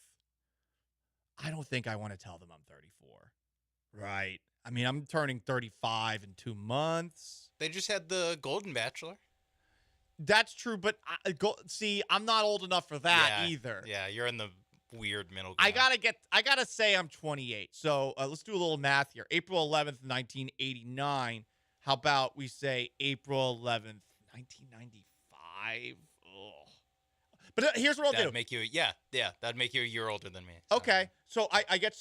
Speaker 4: I don't think I want to tell them I'm 34. Right. I mean, I'm turning 35 in 2 months.
Speaker 7: They just had the Golden Bachelor.
Speaker 4: That's true, but I'm not old enough for that either.
Speaker 7: Yeah, you're in the weird middle ground.
Speaker 4: I gotta say I'm 28. So let's do a little math here. April 11th, 1989. How about we say April 11th, 1995? Ugh. But here's what I'll do.
Speaker 7: That'd make you, that'd make you a year older than me.
Speaker 4: So. Okay, so I get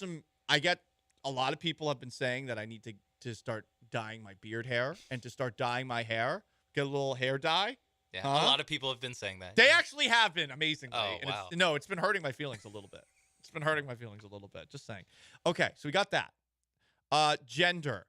Speaker 4: a lot of people have been saying that I need to start dyeing my beard hair and to start dyeing my hair. Get a little hair dye.
Speaker 7: Yeah, a lot of people have been saying that.
Speaker 4: They actually have been, amazingly.
Speaker 7: Oh,
Speaker 4: and
Speaker 7: wow.
Speaker 4: It's been hurting my feelings a little bit. Just saying. Okay, so we got that. Gender.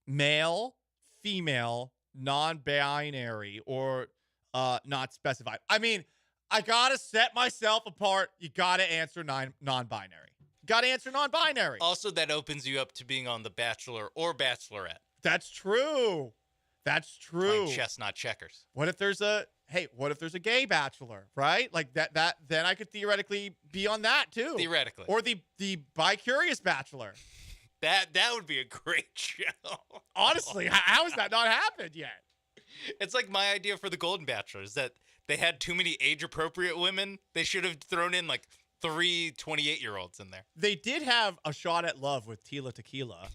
Speaker 4: Male, female, non-binary, or not specified. I mean, I got to set myself apart. You got to answer non-binary. Got to answer non-binary.
Speaker 7: Also, that opens you up to being on The Bachelor or Bachelorette.
Speaker 4: That's true.
Speaker 7: Playing chess, not checkers.
Speaker 4: What if there's a gay bachelor, right? Like that then I could theoretically be on that too.
Speaker 7: Theoretically.
Speaker 4: Or the bi-curious bachelor.
Speaker 7: That would be a great show.
Speaker 4: Honestly, how has that not happened yet?
Speaker 7: It's like my idea for the Golden Bachelor is that they had too many age-appropriate women. They should have thrown in like 3 28-year-olds in there.
Speaker 4: They did have a shot at love with Tila Tequila.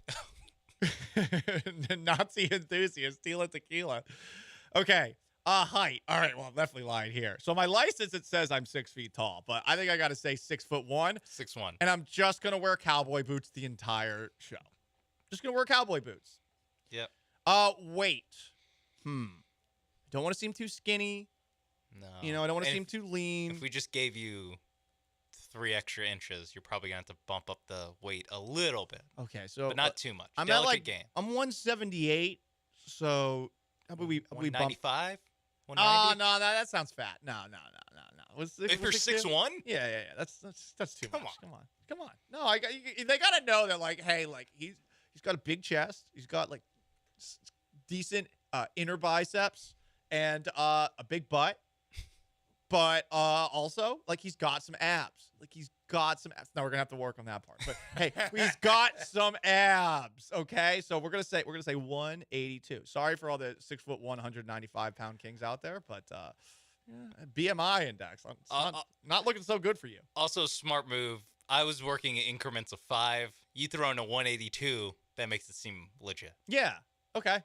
Speaker 4: Nazi enthusiast, Tila Tequila. Okay. Height. All right. Well, I'm definitely lying here. So my license, it says I'm 6 feet tall, but I think I got to say 6'1".
Speaker 7: 6'1".
Speaker 4: And I'm just going to wear cowboy boots the entire show. Just going to wear cowboy boots.
Speaker 7: Yep.
Speaker 4: Weight. Don't want to seem too skinny.
Speaker 7: No.
Speaker 4: I don't want to seem too lean.
Speaker 7: If we just gave you 3 extra inches, you're probably going to have to bump up the weight a little bit.
Speaker 4: Okay. So,
Speaker 7: but not too much.
Speaker 4: I'm
Speaker 7: Delicate
Speaker 4: at like,
Speaker 7: game.
Speaker 4: I'm 178. So how about we
Speaker 7: 195?
Speaker 4: Oh, no, that sounds fat. No.
Speaker 7: If you're 6'1"?
Speaker 4: Yeah. That's too much. Come on. No, they got to know that, like, hey, like, he's got a big chest. He's got, like, decent inner biceps and a big butt. But also, like, he's got some abs. Now we're gonna have to work on that part. But hey, he's got some abs. Okay, so we're gonna say 182. Sorry for all the 6'1", 195-pound kings out there, but BMI index. It's not looking so good for you.
Speaker 7: Also, smart move. I was working in increments of 5. You throw in a 182, that makes it seem legit.
Speaker 4: Yeah. Okay.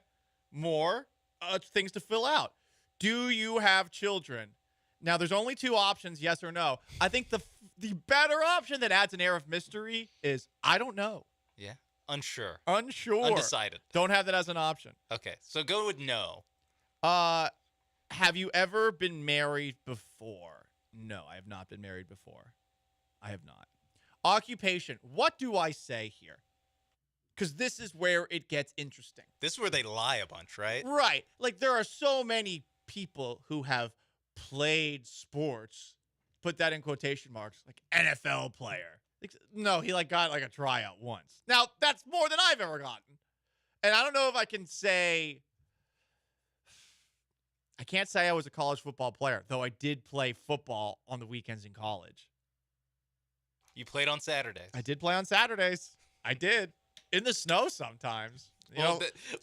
Speaker 4: More things to fill out. Do you have children? Now, there's only 2 options, yes or no. I think the better option that adds an air of mystery is I don't know.
Speaker 7: Yeah. Unsure.
Speaker 4: Undecided. Don't have that as an option.
Speaker 7: Okay. So go with no.
Speaker 4: Have you ever been married before? No, I have not been married before. I have not. Occupation. What do I say here? Because this is where it gets interesting.
Speaker 7: This is where they lie a bunch, right?
Speaker 4: Right. Like, there are so many people who have played sports, put that in quotation marks, like NFL player. Like, no, he got like a tryout once. Now, that's more than I've ever gotten. And I don't know if I can say, I can't say I was a college football player, though I did play football on the weekends in college.
Speaker 7: You played on Saturdays.
Speaker 4: I did play on Saturdays. I did. In the snow sometimes.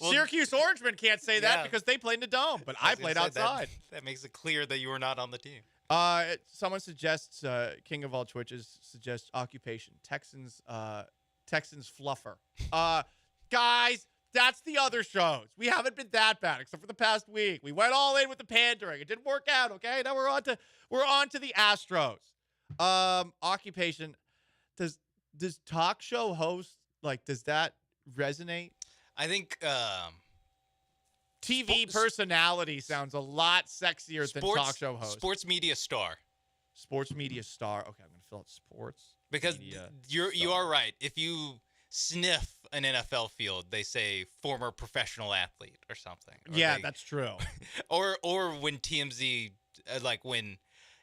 Speaker 4: Syracuse Orangemen can't say that because they played in the dome, but I played outside.
Speaker 7: That makes it clear that you were not on the team.
Speaker 4: Someone suggests, King of all Twitches suggests occupation. Texans fluffer. Guys, that's the other shows. We haven't been that bad except for the past week. We went all in with the pandering. It didn't work out. Okay, now we're on to the Astros. Occupation. Does talk show host, like, does that resonate?
Speaker 7: I think
Speaker 4: TV personality sounds a lot sexier than talk show host.
Speaker 7: Sports media star.
Speaker 4: Sports media star. Okay, I'm gonna fill out sports.
Speaker 7: Because you are right. If you sniff an NFL field, they say former professional athlete or something.
Speaker 4: Or that's true.
Speaker 7: or when TMZ, like when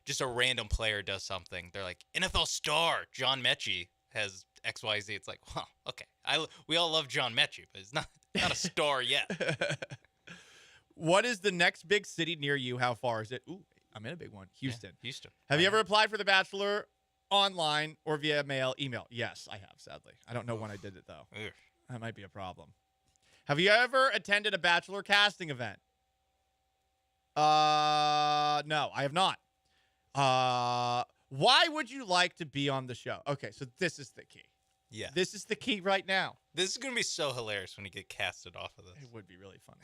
Speaker 7: just a random player does something, they're like, NFL star John Mechie has XYZ. It's like, well, okay. We all love John Mechie, but he's not a star yet.
Speaker 4: What is the next big city near you? How far is it? Ooh, I'm in a big one. Houston.
Speaker 7: Yeah, Houston.
Speaker 4: Have you ever applied for The Bachelor online or via email? Yes, I have, sadly. I don't know when I did it, though.
Speaker 7: Ugh.
Speaker 4: That might be a problem. Have you ever attended a Bachelor casting event? No, I have not. Why would you like to be on the show? Okay, so this is the key.
Speaker 7: Yeah.
Speaker 4: This is the key right now.
Speaker 7: This is going to be so hilarious when you get casted off of this.
Speaker 4: It would be really funny.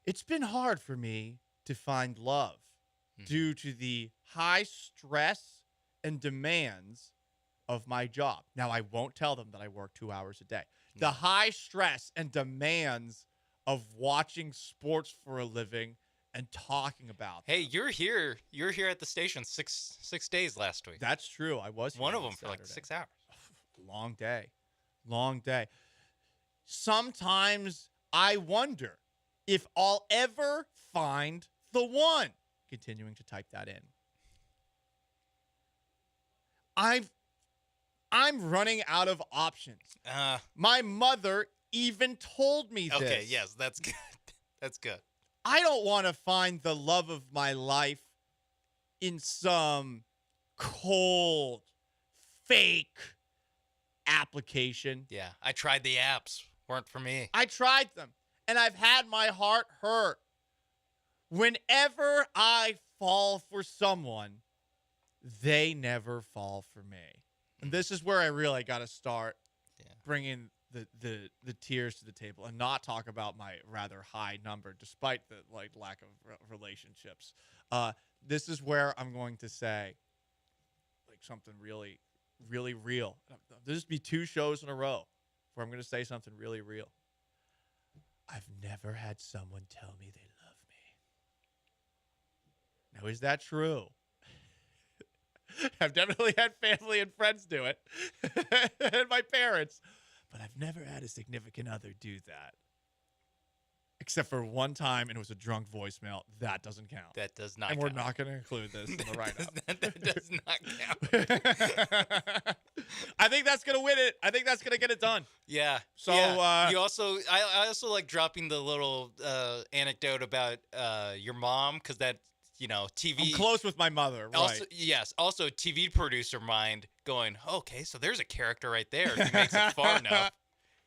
Speaker 4: It's been hard for me to find love due to the high stress and demands of my job. Now, I won't tell them that I work 2 hours a day. The high stress and demands of watching sports for a living and talking about them.
Speaker 7: Hey, you're here at the station six days last week.
Speaker 4: That's true. I was
Speaker 7: one
Speaker 4: here
Speaker 7: of
Speaker 4: on
Speaker 7: them for like
Speaker 4: Saturday.
Speaker 7: 6 hours.
Speaker 4: Long day. Sometimes I wonder if I'll ever find the one. Continuing to type that in. I'm running out of options. My mother even told me this.
Speaker 7: Okay, yes, that's good. That's good.
Speaker 4: I don't want to find the love of my life in some cold, fake application.
Speaker 7: Yeah, I tried the apps. Weren't for me.
Speaker 4: I tried them, and I've had my heart hurt. Whenever I fall for someone, they never fall for me. And this is where I really got to start bringing the tears to the table and not talk about my rather high number, despite the lack of relationships. This is where I'm going to say something really, really real. There's just be 2 shows in a row where I'm going to say something really real. I've never had someone tell me they love me. Now, is that true? I've definitely had family and friends do it, and my parents, but I've never had a significant other do that. Except for one time, and it was a drunk voicemail. That doesn't count.
Speaker 7: That does not
Speaker 4: and
Speaker 7: count.
Speaker 4: we're not going to include this in the write-up.
Speaker 7: That does not count.
Speaker 4: I think that's going to win it. I think that's going to get it done.
Speaker 7: Yeah.
Speaker 4: So
Speaker 7: you also, I also like dropping the little anecdote about your mom, because that, TV.
Speaker 4: I'm close with my mother, right?
Speaker 7: Also, yes. Also, TV producer mind going, okay, so there's a character right there. If he makes it far enough,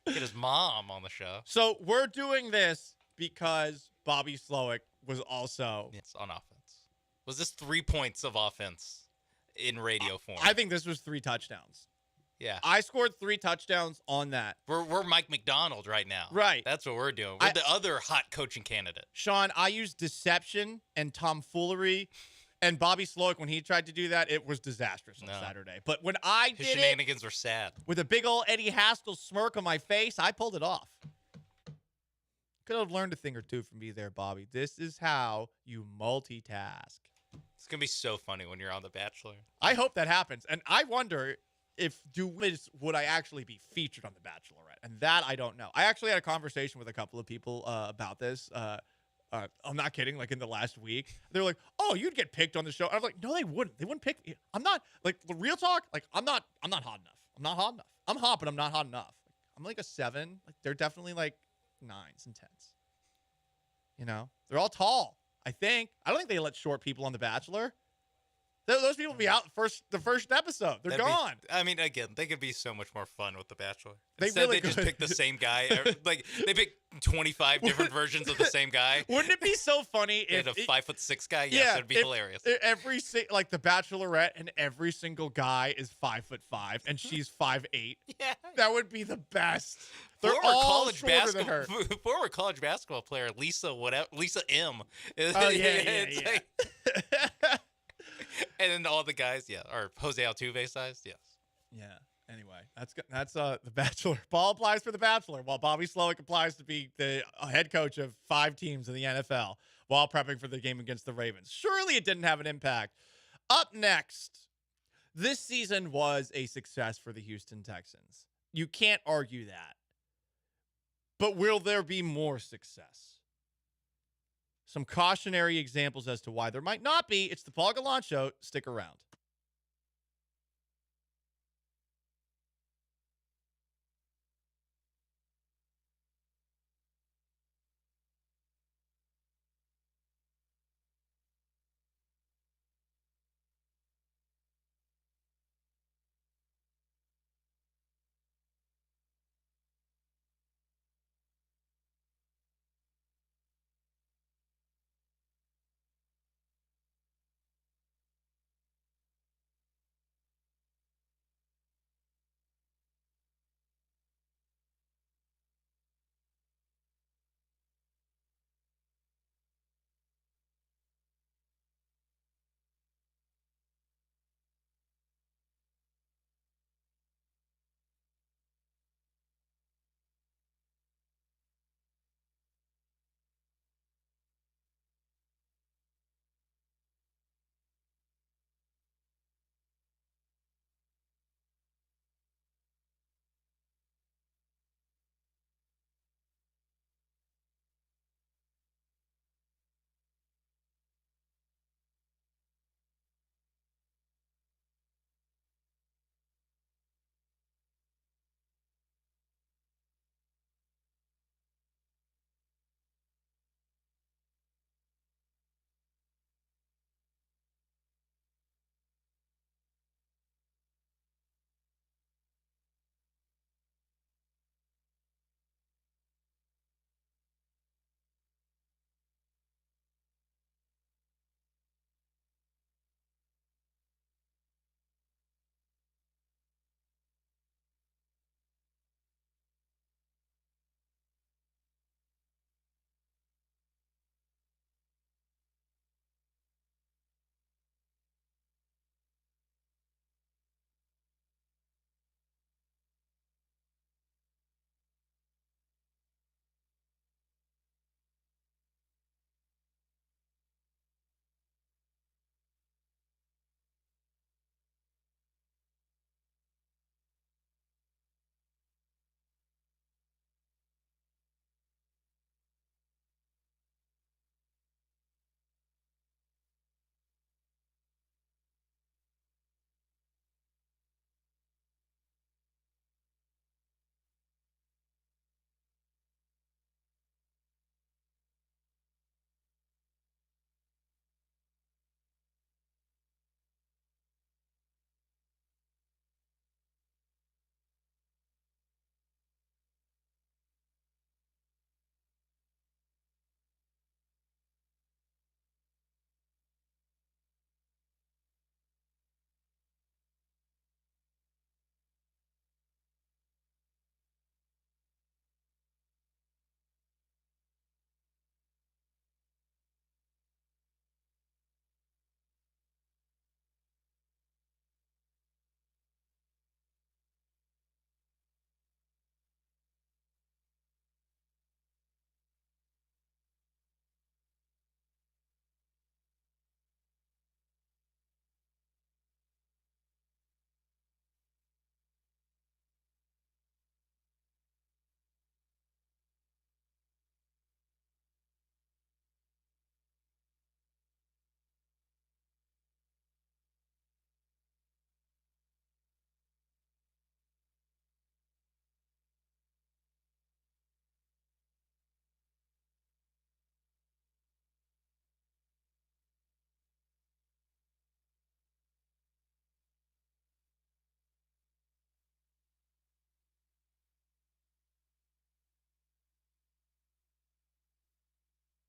Speaker 7: get his mom on the show.
Speaker 4: So we're doing this because Bobby Slowick was also
Speaker 7: on offense. Was this 3 points of offense in radio form?
Speaker 4: I think this was 3 touchdowns.
Speaker 7: Yeah.
Speaker 4: I scored 3 touchdowns on that.
Speaker 7: We're Mike McDonald right now.
Speaker 4: Right.
Speaker 7: That's what we're doing. We're the other hot coaching candidate.
Speaker 4: Sean, I used deception and tomfoolery. And Bobby Slowick, when he tried to do that, it was disastrous on Saturday. But when I
Speaker 7: His
Speaker 4: did
Speaker 7: shenanigans were sad.
Speaker 4: With a big old Eddie Haskell smirk on my face, I pulled it off. Could have learned a thing or two from me there, Bobby. This is how you multitask.
Speaker 7: It's going to be so funny when you're on The Bachelor.
Speaker 4: I hope that happens. And I wonder if would I actually be featured on The Bachelorette? And that I don't know. I actually had a conversation with a couple of people about this. I'm not kidding. Like in the last week, they're like, "Oh, you'd get picked on the show." And I was like, "No, they wouldn't. They wouldn't pick me. I'm not like the real talk. Like I'm not hot enough. I'm not hot enough. I'm hot, but I'm not hot enough. I'm like a 7. Like they're definitely like 9s and 10s. They're all tall. I think. I don't think they let short people on The Bachelor. Those people will be out the first episode. They're gone.
Speaker 7: Again, they could be so much more fun with The Bachelor.
Speaker 4: They
Speaker 7: Instead,
Speaker 4: really
Speaker 7: they just
Speaker 4: could.
Speaker 7: pick the same guy. Like they pick 25 different versions of the same guy.
Speaker 4: Wouldn't it be so funny if
Speaker 7: a 5'6" guy? Yes, it'd be hilarious.
Speaker 4: Every like The Bachelorette and every single guy is 5'5" and she's 5'8". Yeah, that would be the best. They're all shorter than her.
Speaker 7: Former college basketball player Lisa M.
Speaker 4: Oh yeah.
Speaker 7: And then all the guys, are Jose Altuve sized, yes.
Speaker 4: Yeah. Anyway, that's The Bachelor. Paul applies for The Bachelor, while Bobby Slowick applies to be the head coach of 5 teams in the NFL while prepping for the game against the Ravens. Surely it didn't have an impact. Up next, this season was a success for the Houston Texans. You can't argue that. But will there be more success? Some cautionary examples as to why there might not be. It's the Paul Gallant Show. Stick around.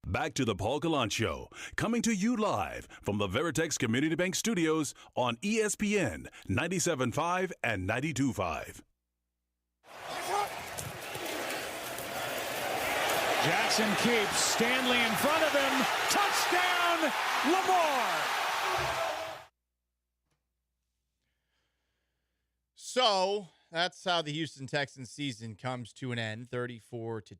Speaker 8: Back to the Paul Gallant Show, coming to you live from the Veritex Community Bank Studios on ESPN 97.5 and 92.5.
Speaker 9: Jackson keeps Stanley in front of him. Touchdown, Lamar.
Speaker 4: So that's how the Houston Texans season comes to an end, 34-10.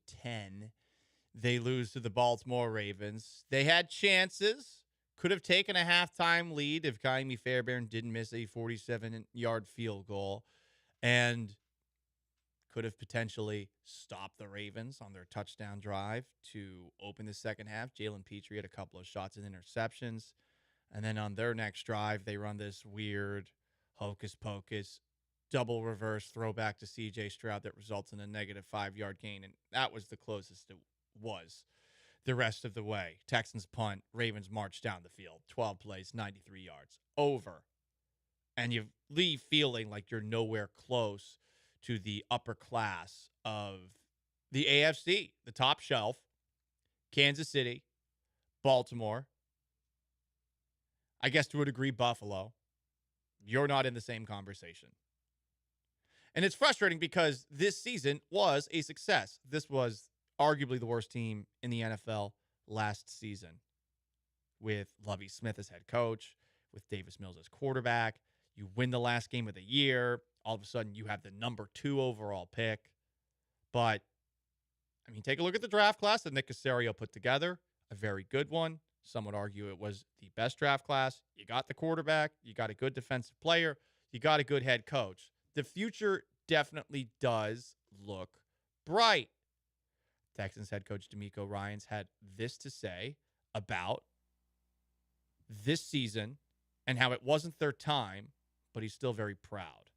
Speaker 4: They lose to the Baltimore Ravens. They had chances, could have taken a halftime lead if Kaimi Fairbairn didn't miss a 47-yard field goal, and could have potentially stopped the Ravens on their touchdown drive to open the second half. Jalen Petrie had a couple of shots and interceptions. And then on their next drive, they run this weird hocus-pocus double reverse throwback to C.J. Stroud that results in a negative 5-yard gain. And that was the closest it was the rest of the way. Texans punt, Ravens march down the field. 12 plays, 93 yards. Over. And you leave feeling like you're nowhere close to the upper class of the AFC, the top shelf, Kansas City, Baltimore, I guess to a degree, Buffalo. You're not in the same conversation. And it's frustrating because this season was a success. This was arguably the worst team in the NFL last season with Lovie Smith as head coach, with Davis Mills as quarterback. You win the last game of the year. All of a sudden, you have the number 2 overall pick. But, I mean, take a look at the draft class that Nick Caserio put together. A very good one. Some would argue it was the best draft class. You got the quarterback. You got a good defensive player. You got a good head coach. The future definitely does look bright. Texans head coach DeMeco Ryans had this to say about this season and how it wasn't their time, but he's still very proud.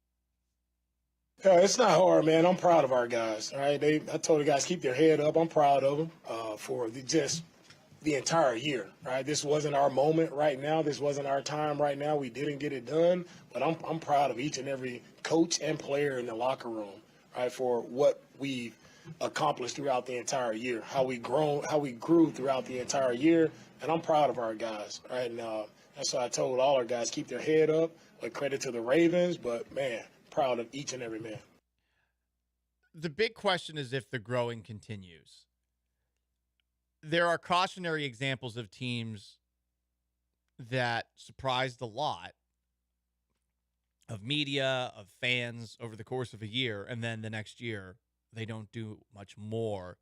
Speaker 11: Yeah, it's not hard, man. I'm proud of our guys. All right, I told the guys keep their head up. I'm proud of them for just the entire year. Right, this wasn't our moment right now. This wasn't our time right now. We didn't get it done, but I'm proud of each and every coach and player in the locker room. Right, for what we accomplished throughout the entire year, how we grew throughout the entire year, and I'm proud of our guys. Right, and that's why I told all our guys keep their head up. Like credit to the Ravens, but man, proud of each and every man.
Speaker 4: The big question is if the growing continues. There are cautionary examples of teams that surprised a lot of media, of fans over the course of a year, and then the next year they don't do much more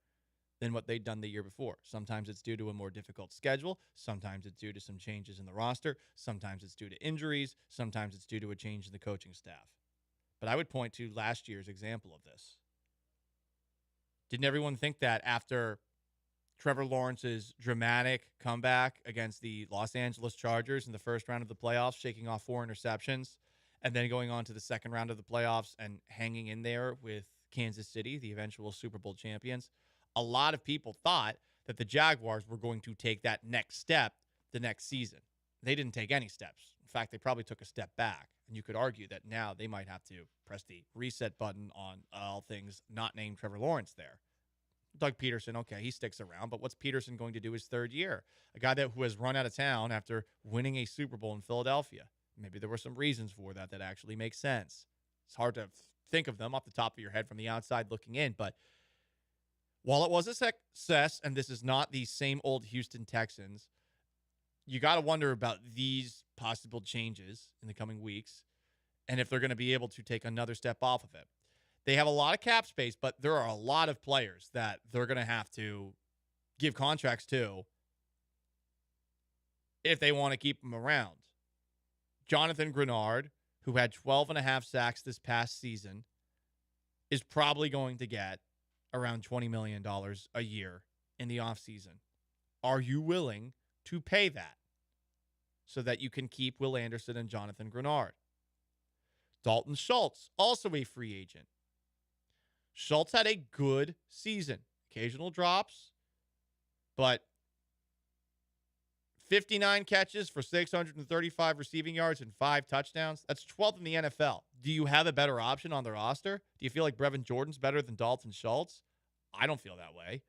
Speaker 4: than what they'd done the year before. Sometimes it's due to a more difficult schedule. Sometimes it's due to some changes in the roster. Sometimes it's due to injuries. Sometimes it's due to a change in the coaching staff. But I would point to last year's example of this. Didn't everyone think that after Trevor Lawrence's dramatic comeback against the Los Angeles Chargers in the first round of the playoffs, shaking off 4 interceptions, and then going on to the second round of the playoffs and hanging in there with Kansas City, the eventual Super Bowl champions, a lot of people thought that the Jaguars were going to take that next step the next season. They didn't take any steps. In fact, they probably took a step back. And you could argue that now they might have to press the reset button on all things not named Trevor Lawrence there. Doug Peterson, okay, he sticks around, but what's Peterson going to do his third year? A guy who has run out of town after winning a Super Bowl in Philadelphia. Maybe there were some reasons for that actually make sense. It's hard to think of them off the top of your head from the outside looking in, but while it was a success, and this is not the same old Houston Texans, you got to wonder about these possible changes in the coming weeks and if they're going to be able to take another step off of it. They have a lot of cap space, but there are a lot of players that they're going to have to give contracts to if they want to keep them around. Jonathan Grenard, who had 12.5 sacks this past season, is probably going to get around $20 million a year in the offseason. Are you willing to pay that so that you can keep Will Anderson and Jonathan Grenard? Dalton Schultz, also a free agent. Schultz had a good season. Occasional drops, but 59 catches for 635 receiving yards and 5 touchdowns. That's 12th in the NFL. Do you have a better option on the roster? Do you feel like Brevin Jordan's better than Dalton Schultz? I don't feel that way.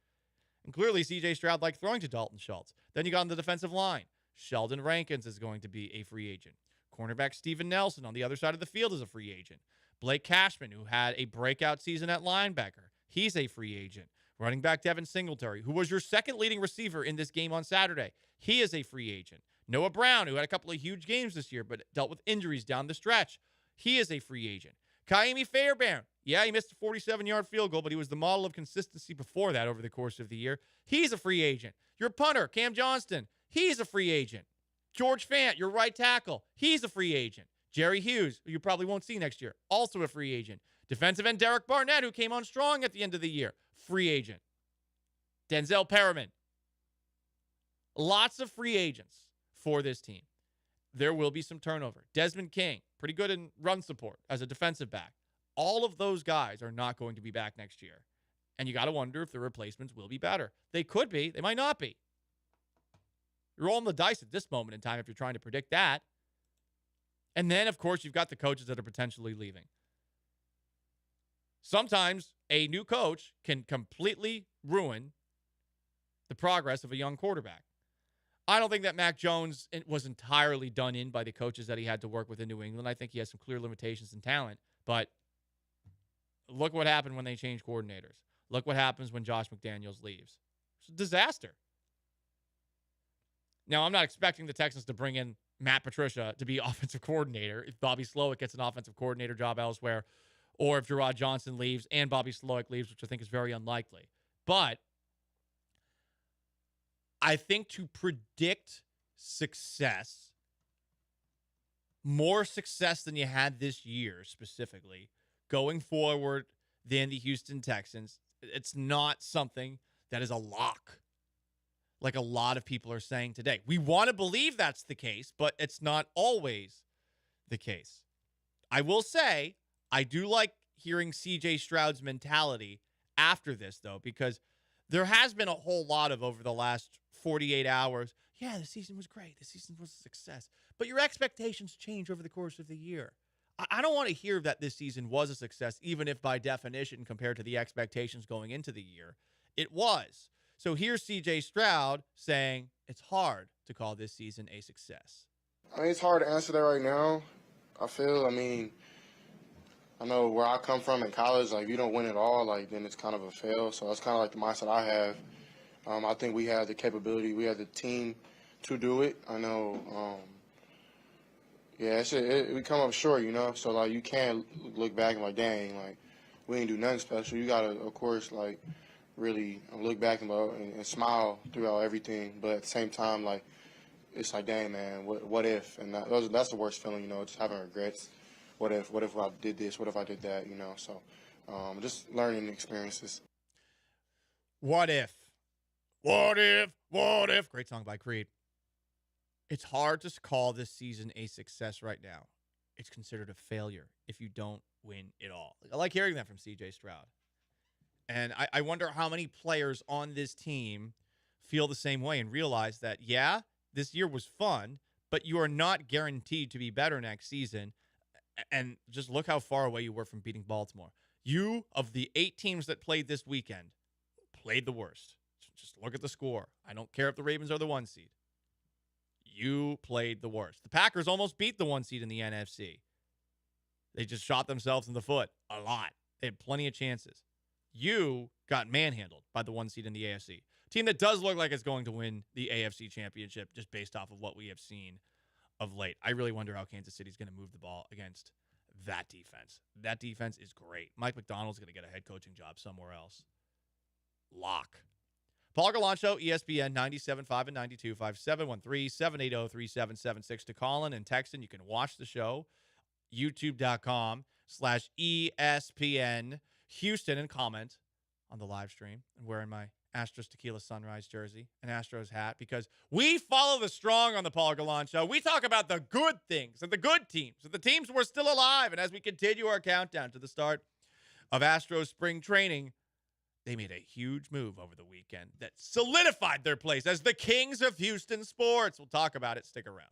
Speaker 4: And clearly, C.J. Stroud liked throwing to Dalton Schultz. Then you got on the defensive line. Sheldon Rankins is going to be a free agent. Cornerback Steven Nelson on the other side of the field is a free agent. Blake Cashman, who had a breakout season at linebacker, he's a free agent. Running back Devin Singletary, who was your second leading receiver in this game on Saturday, he is a free agent. Noah Brown, who had a couple of huge games this year but dealt with injuries down the stretch, he is a free agent. Kaimi Fairbairn, yeah, he missed a 47-yard field goal, but he was the model of consistency before that over the course of the year. He's a free agent. Your punter, Cam Johnston, he's a free agent. George Fant, your right tackle, he's a free agent. Jerry Hughes, who you probably won't see next year, also a free agent. Defensive end Derek Barnett, who came on strong at the end of the year, free agent. Denzel Perriman. Lots of free agents for this team. There will be some turnover. Desmond King, pretty good in run support as a defensive back. All of those guys are not going to be back next year. And you got to wonder if the replacements will be better. They could be. They might not be. You're rolling the dice at this moment in time if you're trying to predict that. And then, of course, you've got the coaches that are potentially leaving. Sometimes a new coach can completely ruin the progress of a young quarterback. I don't think that Mac Jones was entirely done in by the coaches that he had to work with in New England. I think he has some clear limitations in talent. But look what happened when they changed coordinators. Look what happens when Josh McDaniels leaves. It's a disaster. Now, I'm not expecting the Texans to bring in Matt Patricia to be offensive coordinator if Bobby Slowick gets an offensive coordinator job elsewhere, or if Gerard Johnson leaves and Bobby Slowick leaves, which I think is very unlikely. But I think to predict success, more success than you had this year specifically, going forward than the Houston Texans, it's not something that is a lock like a lot of people are saying today. We want to believe that's the case, but it's not always the case. I will say, I do like hearing C.J. Stroud's mentality after this, though, because there has been a whole lot of over the last 48 hours, yeah, the season was great. The season was a success. But your expectations change over the course of the year. I don't want to hear that this season was a success, even if by definition, compared to the expectations going into the year, it was. So here's C.J. Stroud saying it's hard to call this season a success.
Speaker 14: I mean, it's hard to answer that right now. I know where I come from in college, like, if you don't win at all, like, then it's kind of a fail. So that's kind of like the mindset I have. I think we have the capability, we have the team to do it. I know, we come up short, you know. So, like, you can't look back and, like, dang, like, we ain't do nothing special. You got to, of course, like, really look back and smile throughout everything. But at the same time, like, it's like, dang, man, what if? And that's the worst feeling, you know, just having regrets. What if I did this? What if I did that? You know, so just learning experiences.
Speaker 4: What if? What if? What if? Great song by Creed. It's hard to call this season a success right now. It's considered a failure if you don't win it all. I like hearing that from C.J. Stroud. And I wonder how many players on this team feel the same way and realize that, yeah, this year was fun, but you are not guaranteed to be better next season. And just look how far away you were from beating Baltimore. You, of the 8 teams that played this weekend, played the worst. Just look at the score. I don't care if the Ravens are the 1 seed. You played the worst. The Packers almost beat the 1 seed in the NFC. They just shot themselves in the foot a lot. They had plenty of chances. You got manhandled by the 1 seed in the AFC. Team that does look like it's going to win the AFC championship just based off of what we have seen of late. I really wonder how Kansas City's going to move the ball against that defense. That defense is great. Mike McDonald's going to get a head coaching job somewhere else. Lock. Paul Gallant Show, ESPN 97.5 and 92.5, 713-780-3776 to call in and text in. You can watch the show, youtube.com/ESPN Houston, and comment on the live stream. I'm wearing my Astros Tequila Sunrise jersey, an Astros hat, because we follow the strong on the Paul Gallant Show. We talk about the good things and the good teams and the teams who are still alive. And as we continue our countdown to the start of Astros spring training, they made a huge move over the weekend that solidified their place as the kings of Houston sports. We'll talk about it. Stick around.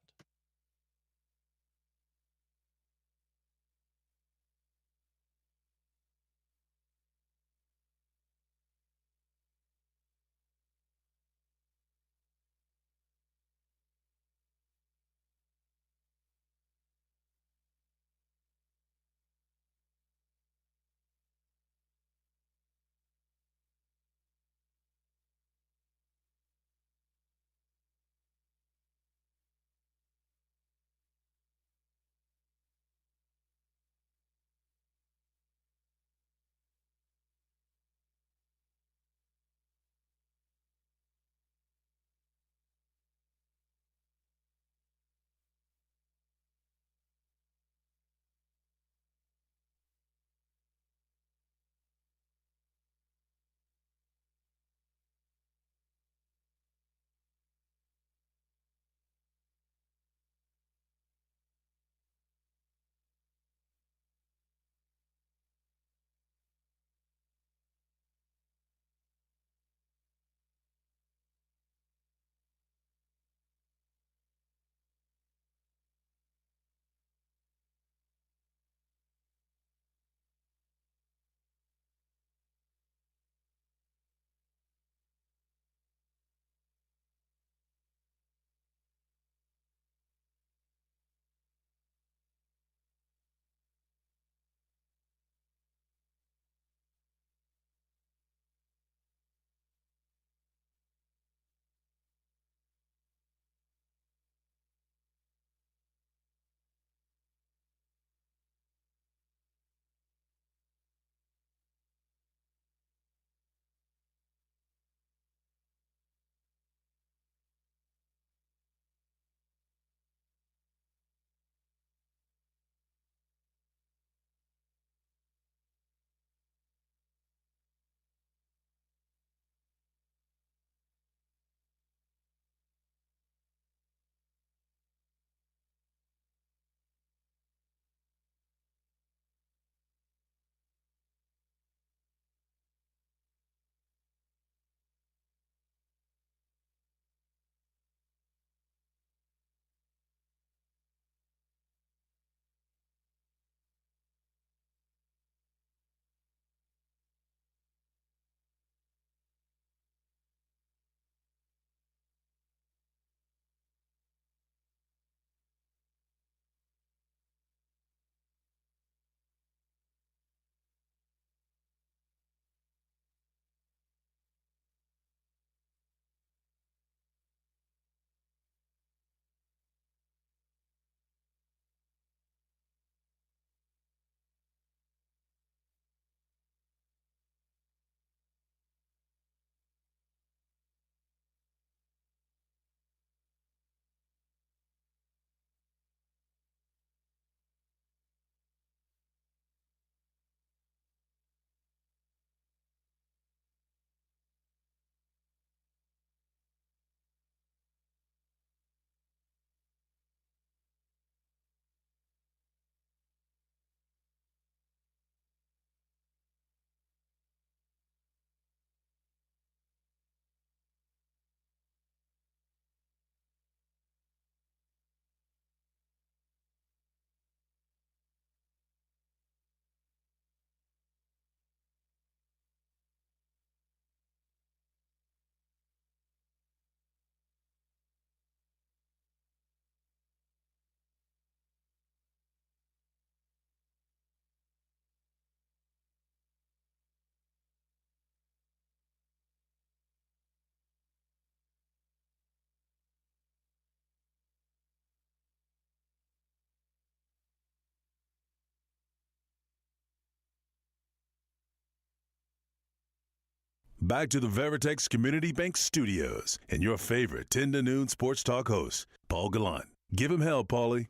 Speaker 8: Back to the Veritex Community Bank Studios and your favorite 10 to noon sports talk host, Paul Gallant. Give him hell, Paulie.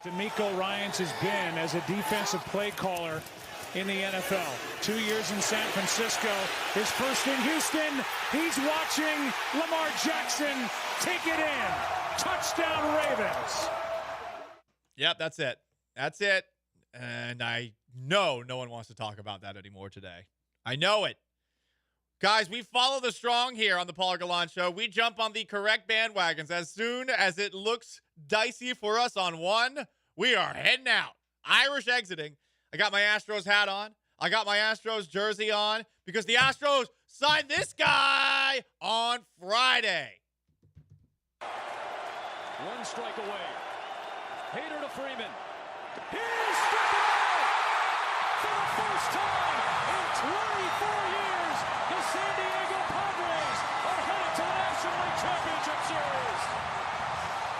Speaker 9: DeMeco Ryans has been as a defensive play caller in the NFL. 2 years in San Francisco, his first in Houston. He's watching Lamar Jackson take it in. Touchdown Ravens.
Speaker 4: Yep, that's it. That's it. And I know no one wants to talk about that anymore today. I know it. Guys, we follow the strong here on the Paul Gallant Show. We jump on the correct bandwagons. As soon as it looks dicey for us on one, we are heading out. Irish exiting. I got my Astros hat on. I got my Astros jersey on because the Astros signed this guy on Friday.
Speaker 9: One strike away. Hader to Freeman. He's stricken out! For the first time in 24 years, the San Diego Padres are headed to the National League Championship Series.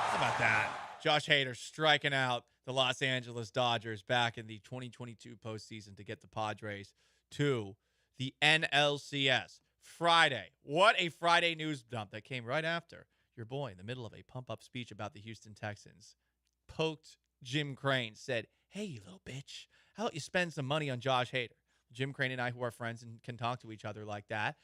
Speaker 4: How about that? Josh Hader striking out the Los Angeles Dodgers back in the 2022 postseason to get the Padres to the NLCS. Friday. What a Friday news dump that came right after your boy, in the middle of a pump-up speech about the Houston Texans, poked Jim Crane, said, hey, you little bitch, how about you spend some money on Josh Hader? Jim Crane and I, who are friends and can talk to each other like that.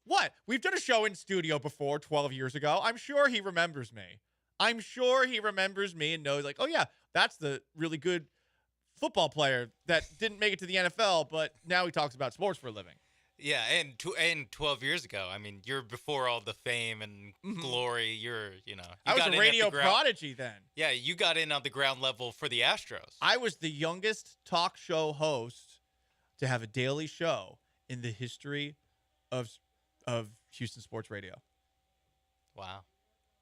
Speaker 4: What? We've done a show in studio before 12 years ago. I'm sure he remembers me. I'm sure he remembers me and knows, like, oh, yeah, that's the really good football player that didn't make it to the NFL, but now he talks about sports for a living.
Speaker 7: Yeah, and 12 years ago, I mean, you're before all the fame and glory. You're,
Speaker 4: I was a radio prodigy then.
Speaker 7: Yeah, you got in on the ground level for the Astros.
Speaker 4: I was the youngest talk show host to have a daily show in the history of Houston sports radio.
Speaker 7: Wow.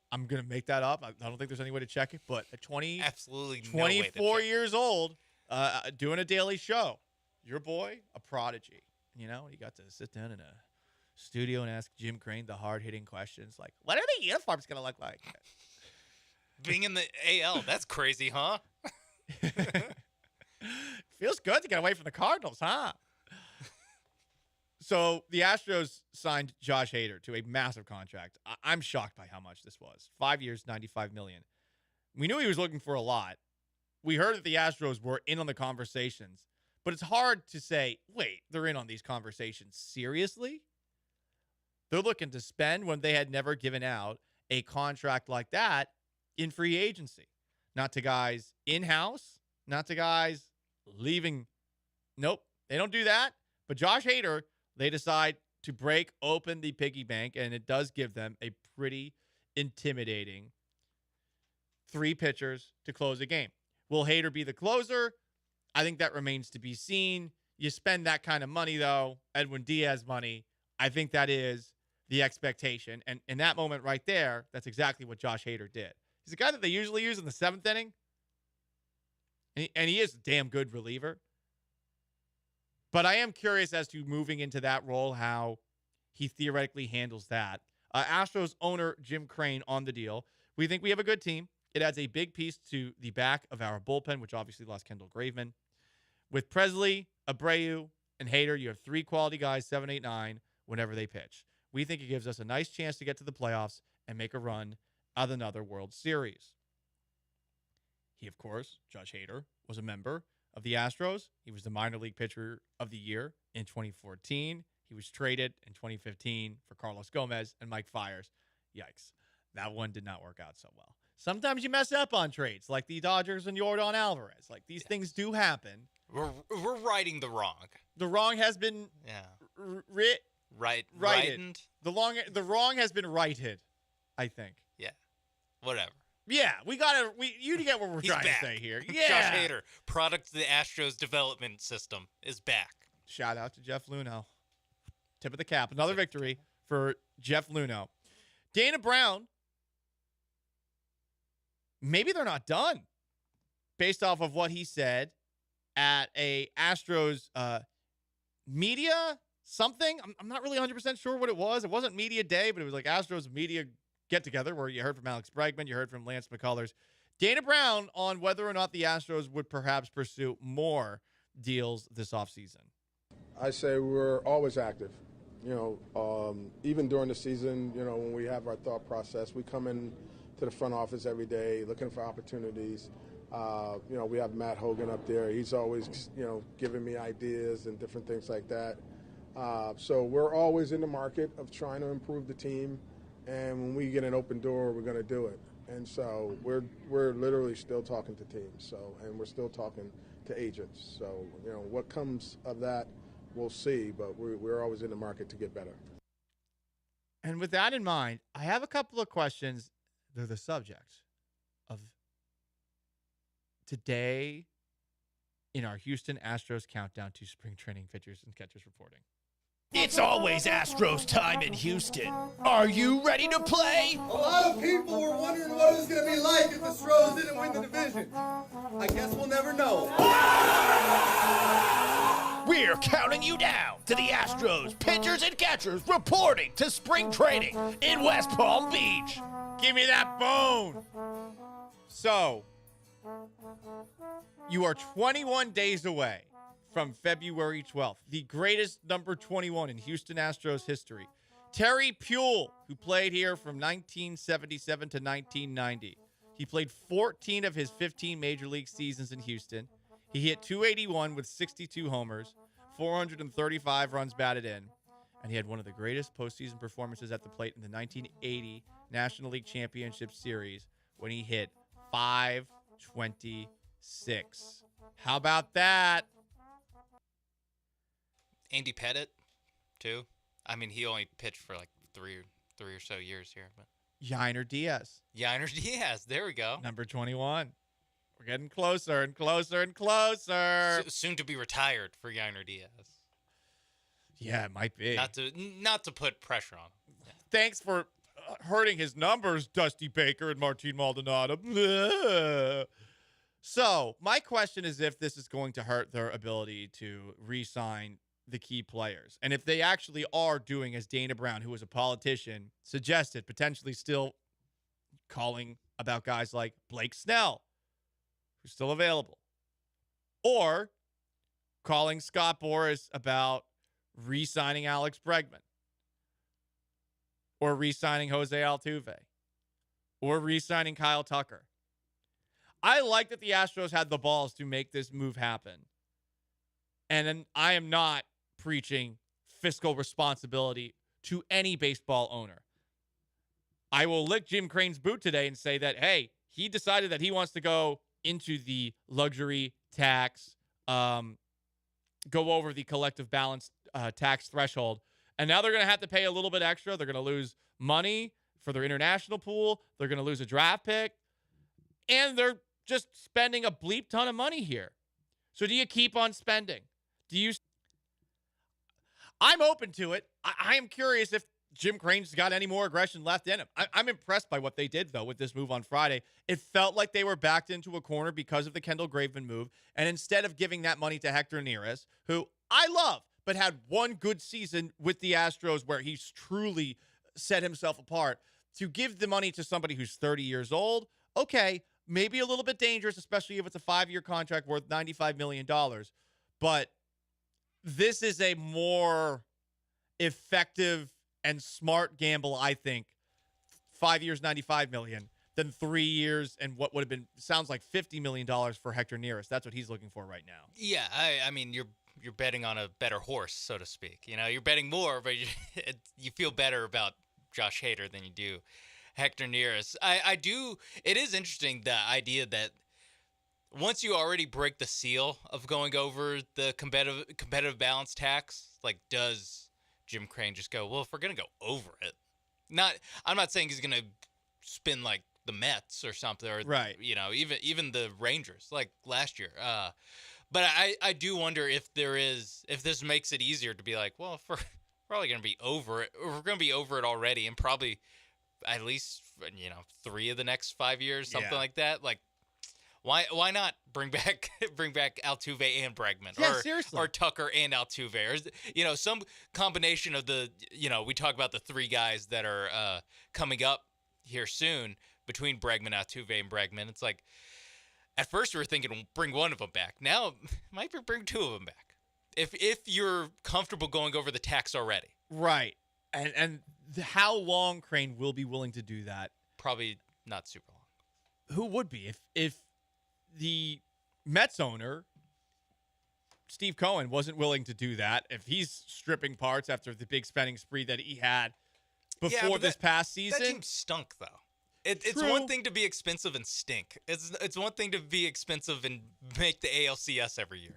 Speaker 4: I'm going to make that up. I don't think there's any way to check it, but at
Speaker 7: 24
Speaker 4: years old, doing a daily show, your boy, a prodigy. You got to sit down in a studio and ask Jim Crane the hard-hitting questions like, what are the uniforms going to look like?
Speaker 7: Being in the AL, that's crazy, huh?
Speaker 4: Feels good to get away from the Cardinals, huh? So the Astros signed Josh Hader to a massive contract. I'm shocked by how much this was. 5 years, $95 million. We knew he was looking for a lot. We heard that the Astros were in on the conversations. But it's hard to say, wait, they're in on these conversations. Seriously? They're looking to spend when they had never given out a contract like that in free agency. Not to guys in-house, not to guys leaving. Nope, they don't do that. But Josh Hader, they decide to break open the piggy bank, and it does give them a pretty intimidating 3 pitchers to close a game. Will Hader be the closer? I think that remains to be seen. You spend that kind of money, though, Edwin Diaz money, I think that is the expectation. And in that moment right there, that's exactly what Josh Hader did. He's a guy that they usually use in the 7th inning, and he is a damn good reliever. But I am curious as to moving into that role, how he theoretically handles that. Astros owner Jim Crane on the deal. We think we have a good team. It adds a big piece to the back of our bullpen, which obviously lost Kendall Graveman. With Presley, Abreu, and Hader, you have 3 quality guys, 7, 8, 9, whenever they pitch. We think it gives us a nice chance to get to the playoffs and make a run at another World Series. He, of course, Josh Hader, was a member of the Astros. He was the minor league pitcher of the year in 2014. He was traded in 2015 for Carlos Gomez and Mike Fiers. Yikes. That one did not work out so well. Sometimes you mess up on trades, like the Dodgers and Yordan Alvarez. Like, these things do happen.
Speaker 7: We're righting the wrong.
Speaker 4: The wrong has been righted. The wrong has been righted, I think.
Speaker 7: Yeah. Whatever.
Speaker 4: Yeah, you get what we're trying to say here. Yeah.
Speaker 7: Josh Hader, product of the Astros development system, is back.
Speaker 4: Shout out to Jeff Luhnow. Tip of the cap. Another victory for Jeff Luhnow. Dana Brown, maybe they're not done based off of what he said at a Astros media something. I'm not really 100% sure what it was. It wasn't media day, but it was like Astros media get-together where you heard from Alex Bregman, you heard from Lance McCullers. Dana Brown on whether or not the Astros would perhaps pursue more deals this offseason?
Speaker 15: I say we're always active. Even during the season, when we have our thought process, we come in to the front office every day looking for opportunities. We have Matt Hogan up there. He's always, giving me ideas and different things like that. So we're always in the market of trying to improve the team. And when we get an open door, we're going to do it. And so we're literally still talking to teams. And we're still talking to agents. So, what comes of that, we'll see. But we're always in the market to get better.
Speaker 4: And with that in mind, I have a couple of questions. They're the subject of today in our Houston Astros countdown to spring training pitchers and catchers reporting.
Speaker 16: It's always Astros time in Houston. Are you ready to play?
Speaker 17: A lot of people were wondering what it was going to be like if the Astros didn't win the division. I guess we'll never know.
Speaker 16: We're counting you down to the Astros pitchers and catchers reporting to spring training in West Palm Beach.
Speaker 4: Give me that bone. So, you are 21 days away from February 12th, the greatest number 21 in Houston Astros history. Terry Puel, who played here from 1977 to 1990. He played 14 of his 15 major league seasons in Houston. He hit .281 with 62 homers, 435 runs batted in, and he had one of the greatest postseason performances at the plate in the 1980 National League Championship Series when he hit .526. How about that?
Speaker 7: Andy Pettit, too. I mean, he only pitched for like three or so years here. But
Speaker 4: Yainer Diaz.
Speaker 7: There we go.
Speaker 4: Number 21. We're getting closer and closer and closer.
Speaker 7: Soon to be retired for Yainer Diaz.
Speaker 4: Yeah, it might be.
Speaker 7: Not to put pressure on him.
Speaker 4: Thanks for hurting his numbers, Dusty Baker and Martin Maldonado. So, my question is if this is going to hurt their ability to re-sign the key players. And if they actually are doing as Dana Brown, who was a politician, suggested, potentially still calling about guys like Blake Snell, who's still available. Or calling Scott Boras about re-signing Alex Bregman. Or re-signing Jose Altuve. Or re-signing Kyle Tucker. I like that the Astros had the balls to make this move happen. And I am not preaching fiscal responsibility to any baseball owner. I will lick Jim Crane's boot today and say that, hey, he decided that he wants to go into the luxury tax, go over the collective balance tax threshold. And now they're going to have to pay a little bit extra. They're going to lose money for their international pool. They're going to lose a draft pick. And they're just spending a bleep ton of money here. So do you keep on spending? I'm open to it. I am curious if Jim Crane's got any more aggression left in him. I'm impressed by what they did, though, with this move on Friday. It felt like they were backed into a corner because of the Kendall Graveman move. And instead of giving that money to Hector Neris, who I love, but had one good season with the Astros where he's truly set himself apart, to give the money to somebody who's 30 years old, okay, maybe a little bit dangerous, especially if it's a 5-year contract worth $95 million. But this is a more effective and smart gamble, I think. 5 years, $95 million, than 3 years and what would have been, sounds like $50 million for Hector Neris. That's what he's looking for right now.
Speaker 7: Yeah, I mean, you're betting on a better horse, so to speak. You know, you're betting more, but you feel better about Josh Hader than you do Hector Neris. I do. It is interesting, the idea that once you already break the seal of going over the competitive balance tax, like, does Jim Crane just go, well, if we're going to go over it, I'm not saying he's going to spin like the Mets or something, or,
Speaker 4: right,
Speaker 7: you know, even the Rangers like last year. But I do wonder if this makes it easier to be like, well, if we're probably going to be over it, or we're going to be over it already, and probably at least, 3 of the next 5 years, something like that. Like, why not bring back Altuve and Bregman,
Speaker 4: seriously,
Speaker 7: or Tucker and Altuve, or some combination of the, we talk about the 3 guys that are coming up here soon between Bregman, Altuve, and Bregman. It's like, At first, we were thinking bring one of them back. Now, might bring two of them back. If you're comfortable going over the text already.
Speaker 4: Right. And how long Crane will be willing to do that?
Speaker 7: Probably not super long.
Speaker 4: Who would be? If the Mets owner, Steve Cohen, wasn't willing to do that, if he's stripping parts after the big spending spree that he had before this past season.
Speaker 7: That team stunk, though. It's one thing to be expensive and stink. It's one thing to be expensive and make the ALCS every year.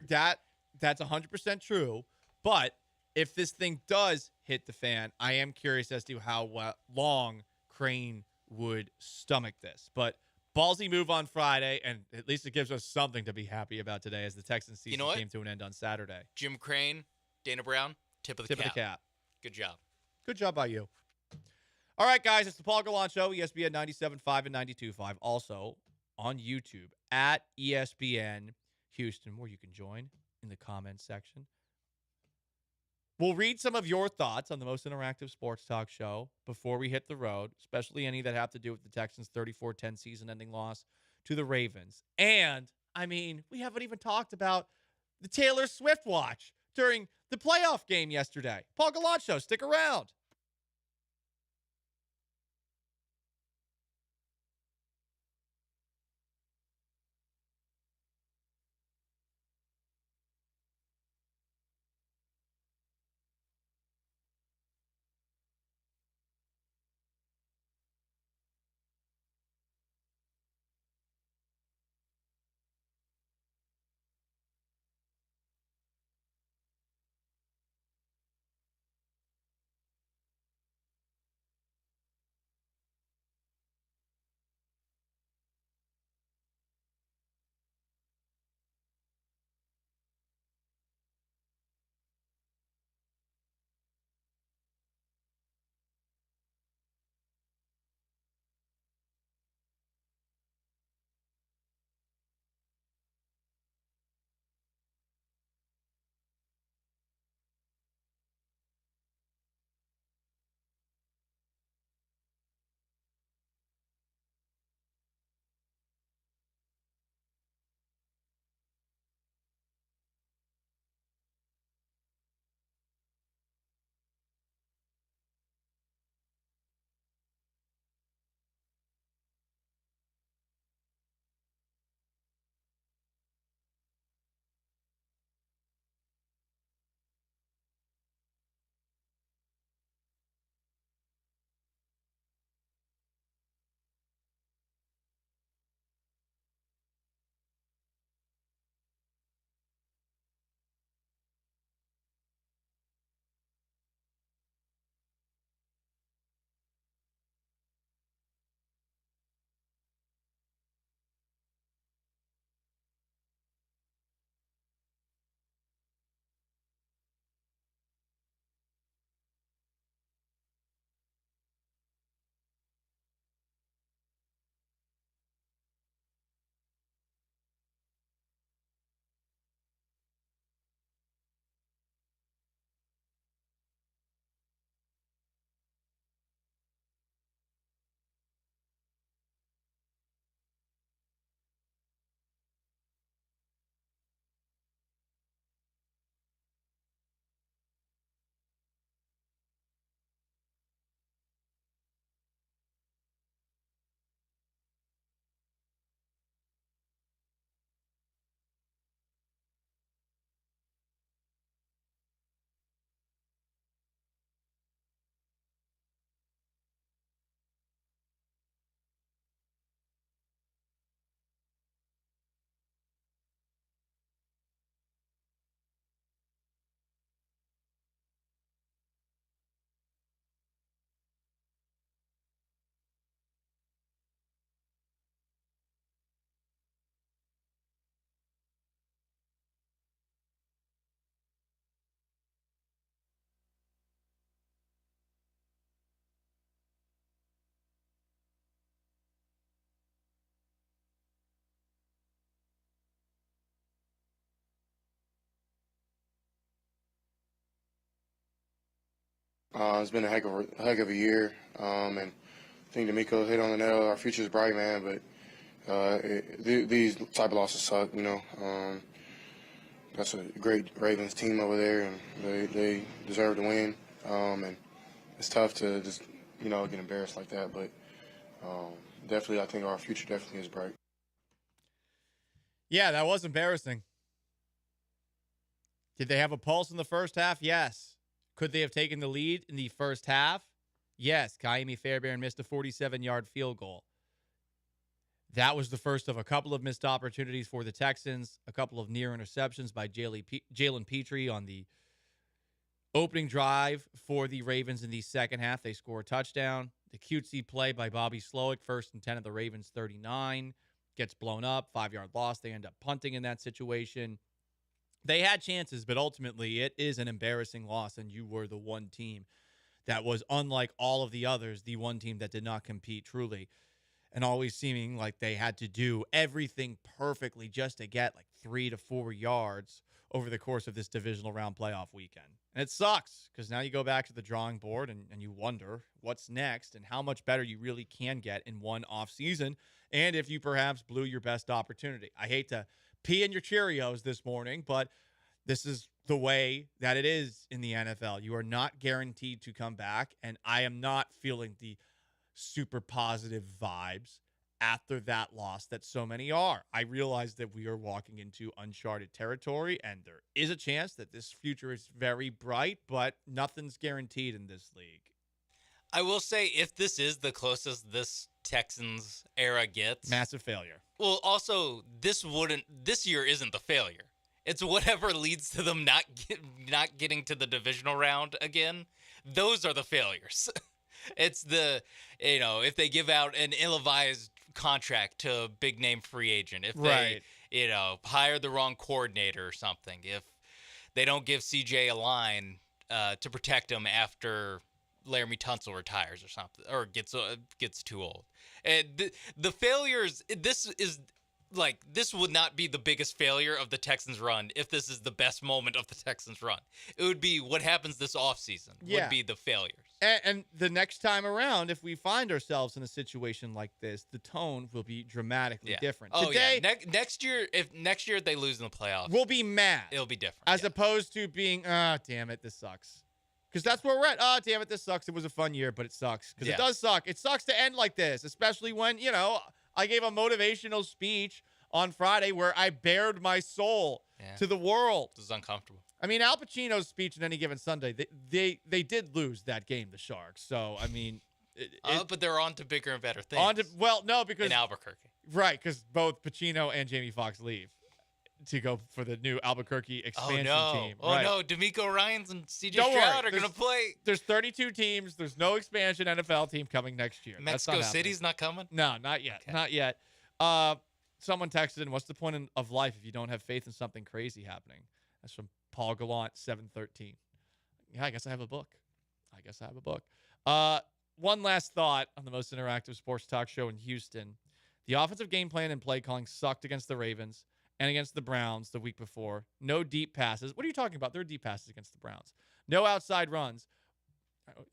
Speaker 4: That's 100% true. But if this thing does hit the fan, I am curious as to how long Crane would stomach this. But ballsy move on Friday, and at least it gives us something to be happy about today as the Texans season came to an end on Saturday.
Speaker 7: Jim Crane, Dana Brown, tip of the cap. Good job.
Speaker 4: Good job by you. All right, guys, it's the Paul Gallant Show, ESPN 97.5 and 92.5. Also on YouTube at ESPN Houston, where you can join in the comments section. We'll read some of your thoughts on the most interactive sports talk show before we hit the road, especially any that have to do with the Texans' 34-10 season-ending loss to the Ravens. And, I mean, we haven't even talked about the Taylor Swift watch during the playoff game yesterday. Paul Gallant Show, stick around.
Speaker 14: It's been a heck of a year, and I think D'Amico hit on the nail. Our future is bright, man, but These type of losses suck, you know. That's a great Ravens team over there, and they deserve to win. And it's tough to just, you know, get embarrassed like that. But definitely, I think our future definitely is bright.
Speaker 4: Yeah, that was embarrassing. Did they have a pulse in the first half? Yes. Could they have taken the lead in the first half? Yes. Kaimi Fairbairn missed a 47-yard field goal. That was the first of a couple of missed opportunities for the Texans, a couple of near interceptions by Jalen Petrie on the opening drive for the Ravens in the second half. They score a touchdown. The cutesy play by Bobby Slowick, 1st and 10 of the Ravens 39, gets blown up, 5-yard loss. They end up punting in that situation. They had chances, but ultimately it is an embarrassing loss, and you were the one team that was, unlike all of the others, the one team that did not compete truly, and always seeming like they had to do everything perfectly just to get like 3 to 4 yards over the course of this divisional round playoff weekend. And it sucks because now you go back to the drawing board and you wonder what's next and how much better you really can get in one off season, and if you perhaps blew your best opportunity. I hate to pee in your Cheerios this morning, but this is the way that it is in the NFL. You are not guaranteed to come back, and I am not feeling the super positive vibes after that loss that so many are. I realize that we are walking into uncharted territory, and there is a chance that this future is very bright, but nothing's guaranteed in this league.
Speaker 7: I will say, if this is the closest this Texans era gets,
Speaker 4: massive failure.
Speaker 7: Well, also, this year isn't the failure. It's whatever leads to them not getting to the divisional round again. Those are the failures. It's the, if they give out an ill-advised contract to a big-name free agent, if they, hire the wrong coordinator or something, if they don't give CJ a line to protect him after Laramie Tunsil retires or something, or gets too old. And the failures, this would not be the biggest failure of the Texans run if this is the best moment of the Texans run. It would be what happens this offseason would be the failures.
Speaker 4: And the next time around, if we find ourselves in a situation like this, the tone will be dramatically different.
Speaker 7: Oh,
Speaker 4: Today,
Speaker 7: next year they lose in the playoffs,
Speaker 4: we'll be mad.
Speaker 7: It'll be different.
Speaker 4: As opposed to being, damn it, this sucks. Because that's where we're at. Damn it, this sucks. It was a fun year, but it sucks. Because it does suck. It sucks to end like this, especially when, I gave a motivational speech on Friday where I bared my soul to the world.
Speaker 7: This is uncomfortable.
Speaker 4: I mean, Al Pacino's speech on Any Given Sunday, they did lose that game, the Sharks. So, I mean.
Speaker 7: But they're on to bigger and better things.
Speaker 4: Because.
Speaker 7: In Albuquerque.
Speaker 4: Right, because both Pacino and Jamie Foxx leave to go for the new Albuquerque expansion team.
Speaker 7: Oh, no. D'Amico Ryans and C.J. Stroud are going to play.
Speaker 4: There's 32 teams. There's no expansion NFL team coming next year.
Speaker 7: Mexico City's not coming?
Speaker 4: No, not yet. Okay. Not yet. Someone texted in, what's the point of life if you don't have faith in something crazy happening? That's from Paul Gallant, 713. Yeah, I guess I have a book. One last thought on the most interactive sports talk show in Houston. The offensive game plan and play calling sucked against the Ravens and against the Browns the week before. No deep passes. What are you talking about? There are deep passes against the Browns. No outside runs.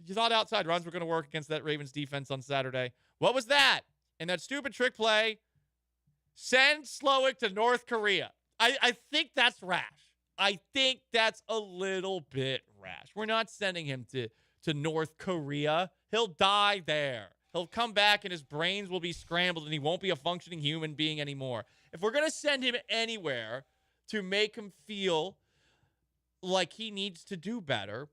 Speaker 4: You thought outside runs were going to work against that Ravens defense on Saturday. What was that? And that stupid trick play, send Slowick to North Korea. I think that's rash. I think that's a little bit rash. We're not sending him to North Korea. He'll die there. He'll come back and his brains will be scrambled and he won't be a functioning human being anymore. If we're going to send him anywhere to make him feel like he needs to do better,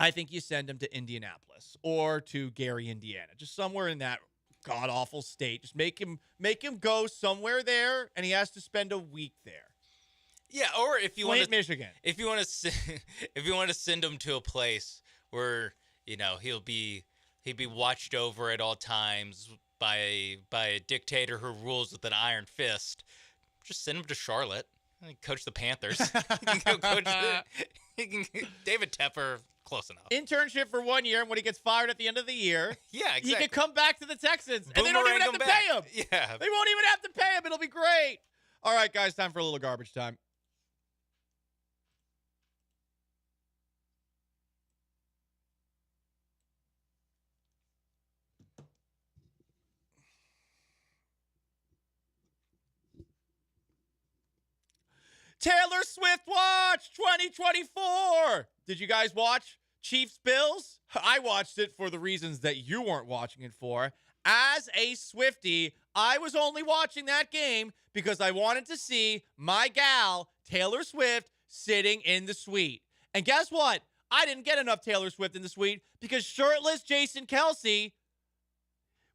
Speaker 4: I think you send him to Indianapolis or to Gary, Indiana. Just somewhere in that god-awful state. Just make him go somewhere there, and he has to spend a week there.
Speaker 7: Yeah, or if you want to
Speaker 4: Michigan.
Speaker 7: If you want to send him to a place where, he'll be watched over at all times by a dictator who rules with an iron fist, just send him to Charlotte. Coach the Panthers. He can go David Tepper, close enough.
Speaker 4: Internship for 1 year, and when he gets fired at the end of the year,
Speaker 7: yeah, exactly.
Speaker 4: He can come back to the Texans, and they don't even have to pay him.
Speaker 7: Yeah.
Speaker 4: They won't even have to pay him. It'll be great. All right, guys, time for a little garbage time. Taylor Swift Watch 2024. Did you guys watch Chiefs Bills? I watched it for the reasons that you weren't watching it for. As a Swiftie, I was only watching that game because I wanted to see my gal, Taylor Swift, sitting in the suite. And guess what? I didn't get enough Taylor Swift in the suite because shirtless Jason Kelsey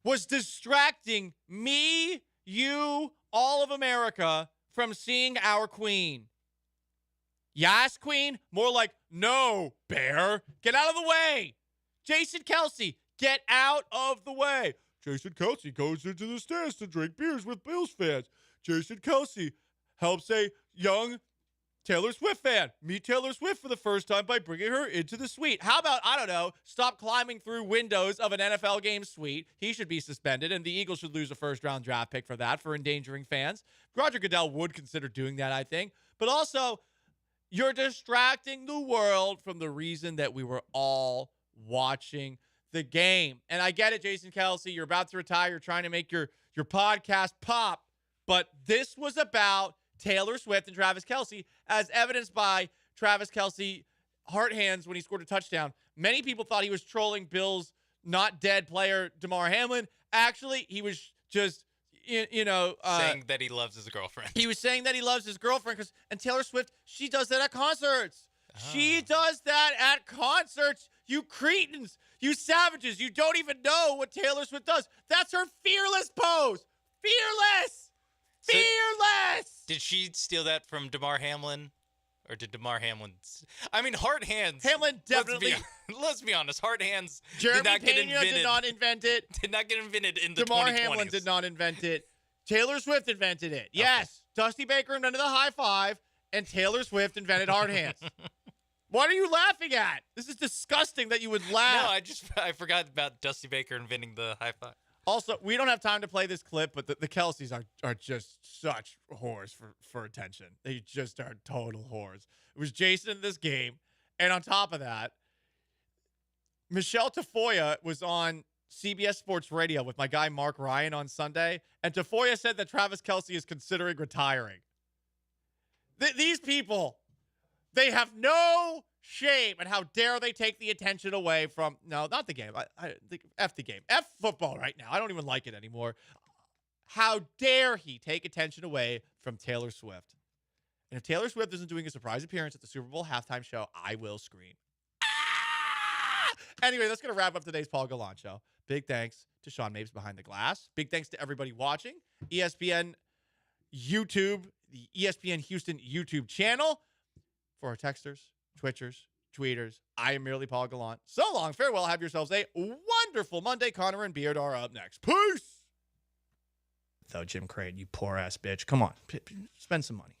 Speaker 4: was distracting me, you, all of America from seeing our queen. Yes, queen? More like, no, bear. Get out of the way. Jason Kelsey, get out of the way. Jason Kelsey goes into the stands to drink beers with Bills fans. Jason Kelsey helps a young Taylor Swift fan meet Taylor Swift for the first time by bringing her into the suite. How about, I don't know, stop climbing through windows of an NFL game suite? He should be suspended, and the Eagles should lose a first-round draft pick for that, for endangering fans. Roger Goodell would consider doing that, I think. But also, you're distracting the world from the reason that we were all watching the game. And I get it, Jason Kelsey. You're about to retire. You're trying to make your podcast pop. But this was about Taylor Swift and Travis Kelsey, as evidenced by Travis Kelsey heart hands when he scored a touchdown. Many people thought he was trolling Bills' not dead player, Damar Hamlin. Actually, he was just,
Speaker 7: saying that he loves his girlfriend.
Speaker 4: He was saying that he loves his girlfriend and Taylor Swift, she does that at concerts. She does that at concerts. You cretins, you savages, you don't even know what Taylor Swift does. That's her fearless pose. Fearless. Fearless!
Speaker 7: Did she steal that from Damar Hamlin? Or did Damar Hamlin... I mean, hard hands...
Speaker 4: Hamlin definitely...
Speaker 7: Let's be honest. Hard hands
Speaker 4: Jeremy
Speaker 7: did not get
Speaker 4: Pena
Speaker 7: invented.
Speaker 4: did not invent it.
Speaker 7: Did not get invented in the
Speaker 4: Damar
Speaker 7: 2020s.
Speaker 4: Hamlin did not invent it. Taylor Swift invented it. Yes. Okay. Dusty Baker invented the high five, and Taylor Swift invented hard hands. What are you laughing at? This is disgusting that you would laugh.
Speaker 7: No, I forgot about Dusty Baker inventing the high five.
Speaker 4: Also, we don't have time to play this clip, but the Kelseys are just such whores for attention. They just are total whores. It was Jason in this game. And on top of that, Michelle Tafoya was on CBS Sports Radio with my guy Mark Ryan on Sunday. And Tafoya said that Travis Kelsey is considering retiring. These people, they have no shame, and how dare they take the attention away from, no, not the game. F the game. F football right now. I don't even like it anymore. How dare he take attention away from Taylor Swift? And if Taylor Swift isn't doing a surprise appearance at the Super Bowl halftime show, I will scream. Anyway, that's going to wrap up today's Paul Gallant Show. Big thanks to Sean Mapes behind the glass. Big thanks to everybody watching. ESPN YouTube, the ESPN Houston YouTube channel. For our texters, Twitchers, tweeters, I am merely Paul Gallant. So long, farewell, have yourselves a wonderful Monday. Connor and Beard are up next. Peace! Though, Jim Crane, you poor ass bitch. Come on, spend some money.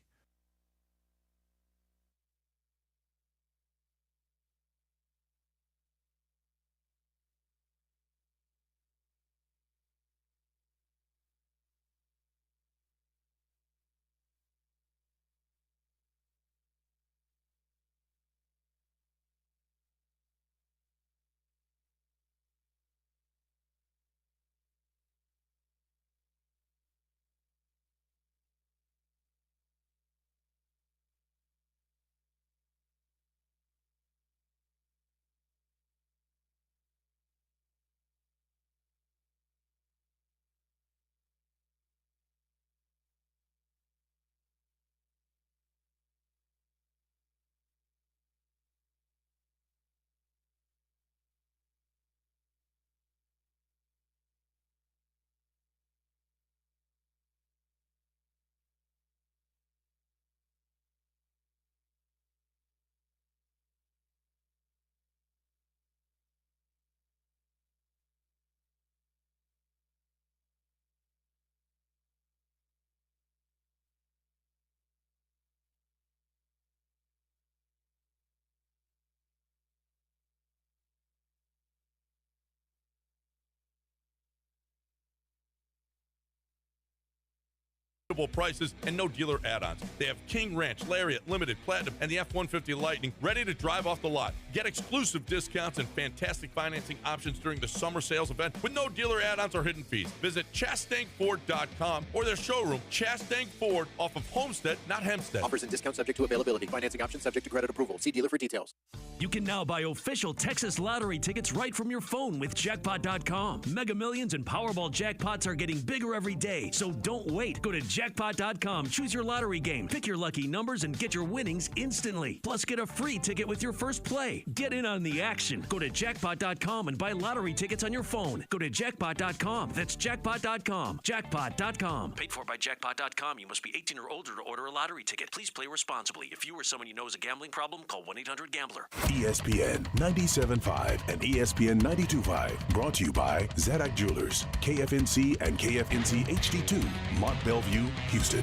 Speaker 1: prices and no dealer add-ons. They have King Ranch, Lariat, Limited, Platinum, and the F-150 Lightning ready to drive off the lot. Get exclusive discounts and fantastic financing options during the summer sales event with no dealer add-ons or hidden fees. Visit ChastangFord.com or their showroom, Chastang Ford, off of Homestead, not Hempstead.
Speaker 3: Offers and discounts subject to availability. Financing options subject to credit approval. See dealer for details.
Speaker 13: You can now buy official Texas Lottery tickets right from your phone with Jackpot.com. Mega Millions and Powerball jackpots are getting bigger every day, so don't wait. Go to Jackpot.com, choose your lottery game, pick your lucky numbers, and get your winnings instantly. Plus, get a free ticket with your first play. Get in on the action. Go to Jackpot.com and buy lottery tickets on your phone. Go to Jackpot.com. That's Jackpot.com. Jackpot.com. Paid for by Jackpot.com. You must be 18 or older to order a lottery ticket. Please play responsibly. If you or someone you know has a gambling problem, call 1-800-GAMBLER.
Speaker 8: ESPN 97.5 and ESPN 92.5. Brought to you by Zadok Jewelers, KFNC and KFNC HD2, Mont Bellevue, Houston.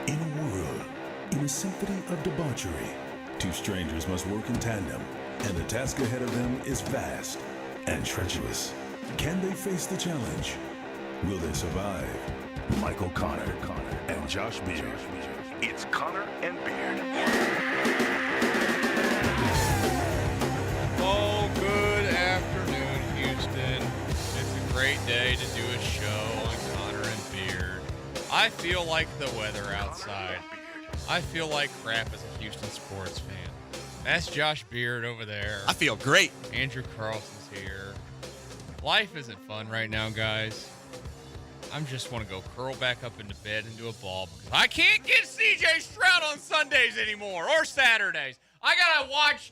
Speaker 8: In a world, in a symphony of debauchery, two strangers must work in tandem, and the task ahead of them is vast and treacherous. Can they face the challenge? Will they survive? Michael Connor and Josh Beard. It's Connor and Beard.
Speaker 18: Oh, good afternoon, Houston. It's a great day to do a show on Connor and Beard. I feel like the weather outside. I feel like crap as a Houston sports fan. That's Josh Beard over there.
Speaker 20: I feel great.
Speaker 18: Andrew Carlson's here. Life isn't fun right now, guys. I just want to go curl back up into bed and do a ball because I can't get CJ Stroud on Sundays anymore or Saturdays. I got to watch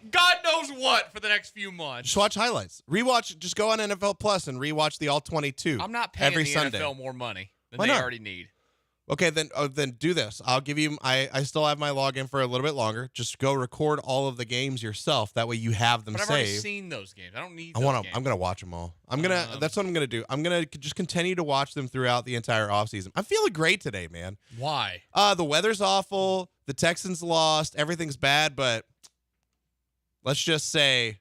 Speaker 18: God knows what for the next few months.
Speaker 20: Just watch highlights. Rewatch. Just go on NFL Plus and rewatch the All 22.
Speaker 18: I'm not paying
Speaker 20: every
Speaker 18: the
Speaker 20: Sunday.
Speaker 18: NFL more money than
Speaker 20: Why
Speaker 18: they
Speaker 20: not?
Speaker 18: already need.
Speaker 20: Okay, then do this. I'll give you. I still have my login for a little bit longer. Just go record all of the games yourself. That way you have them
Speaker 18: But I've
Speaker 20: saved.
Speaker 18: already seen those games. I don't need.
Speaker 20: I'm gonna watch them all. That's what I'm gonna do. I'm gonna just continue to watch them throughout the entire offseason. I'm feeling great today, man.
Speaker 18: Why?
Speaker 20: The weather's awful. The Texans lost. Everything's bad, but let's just say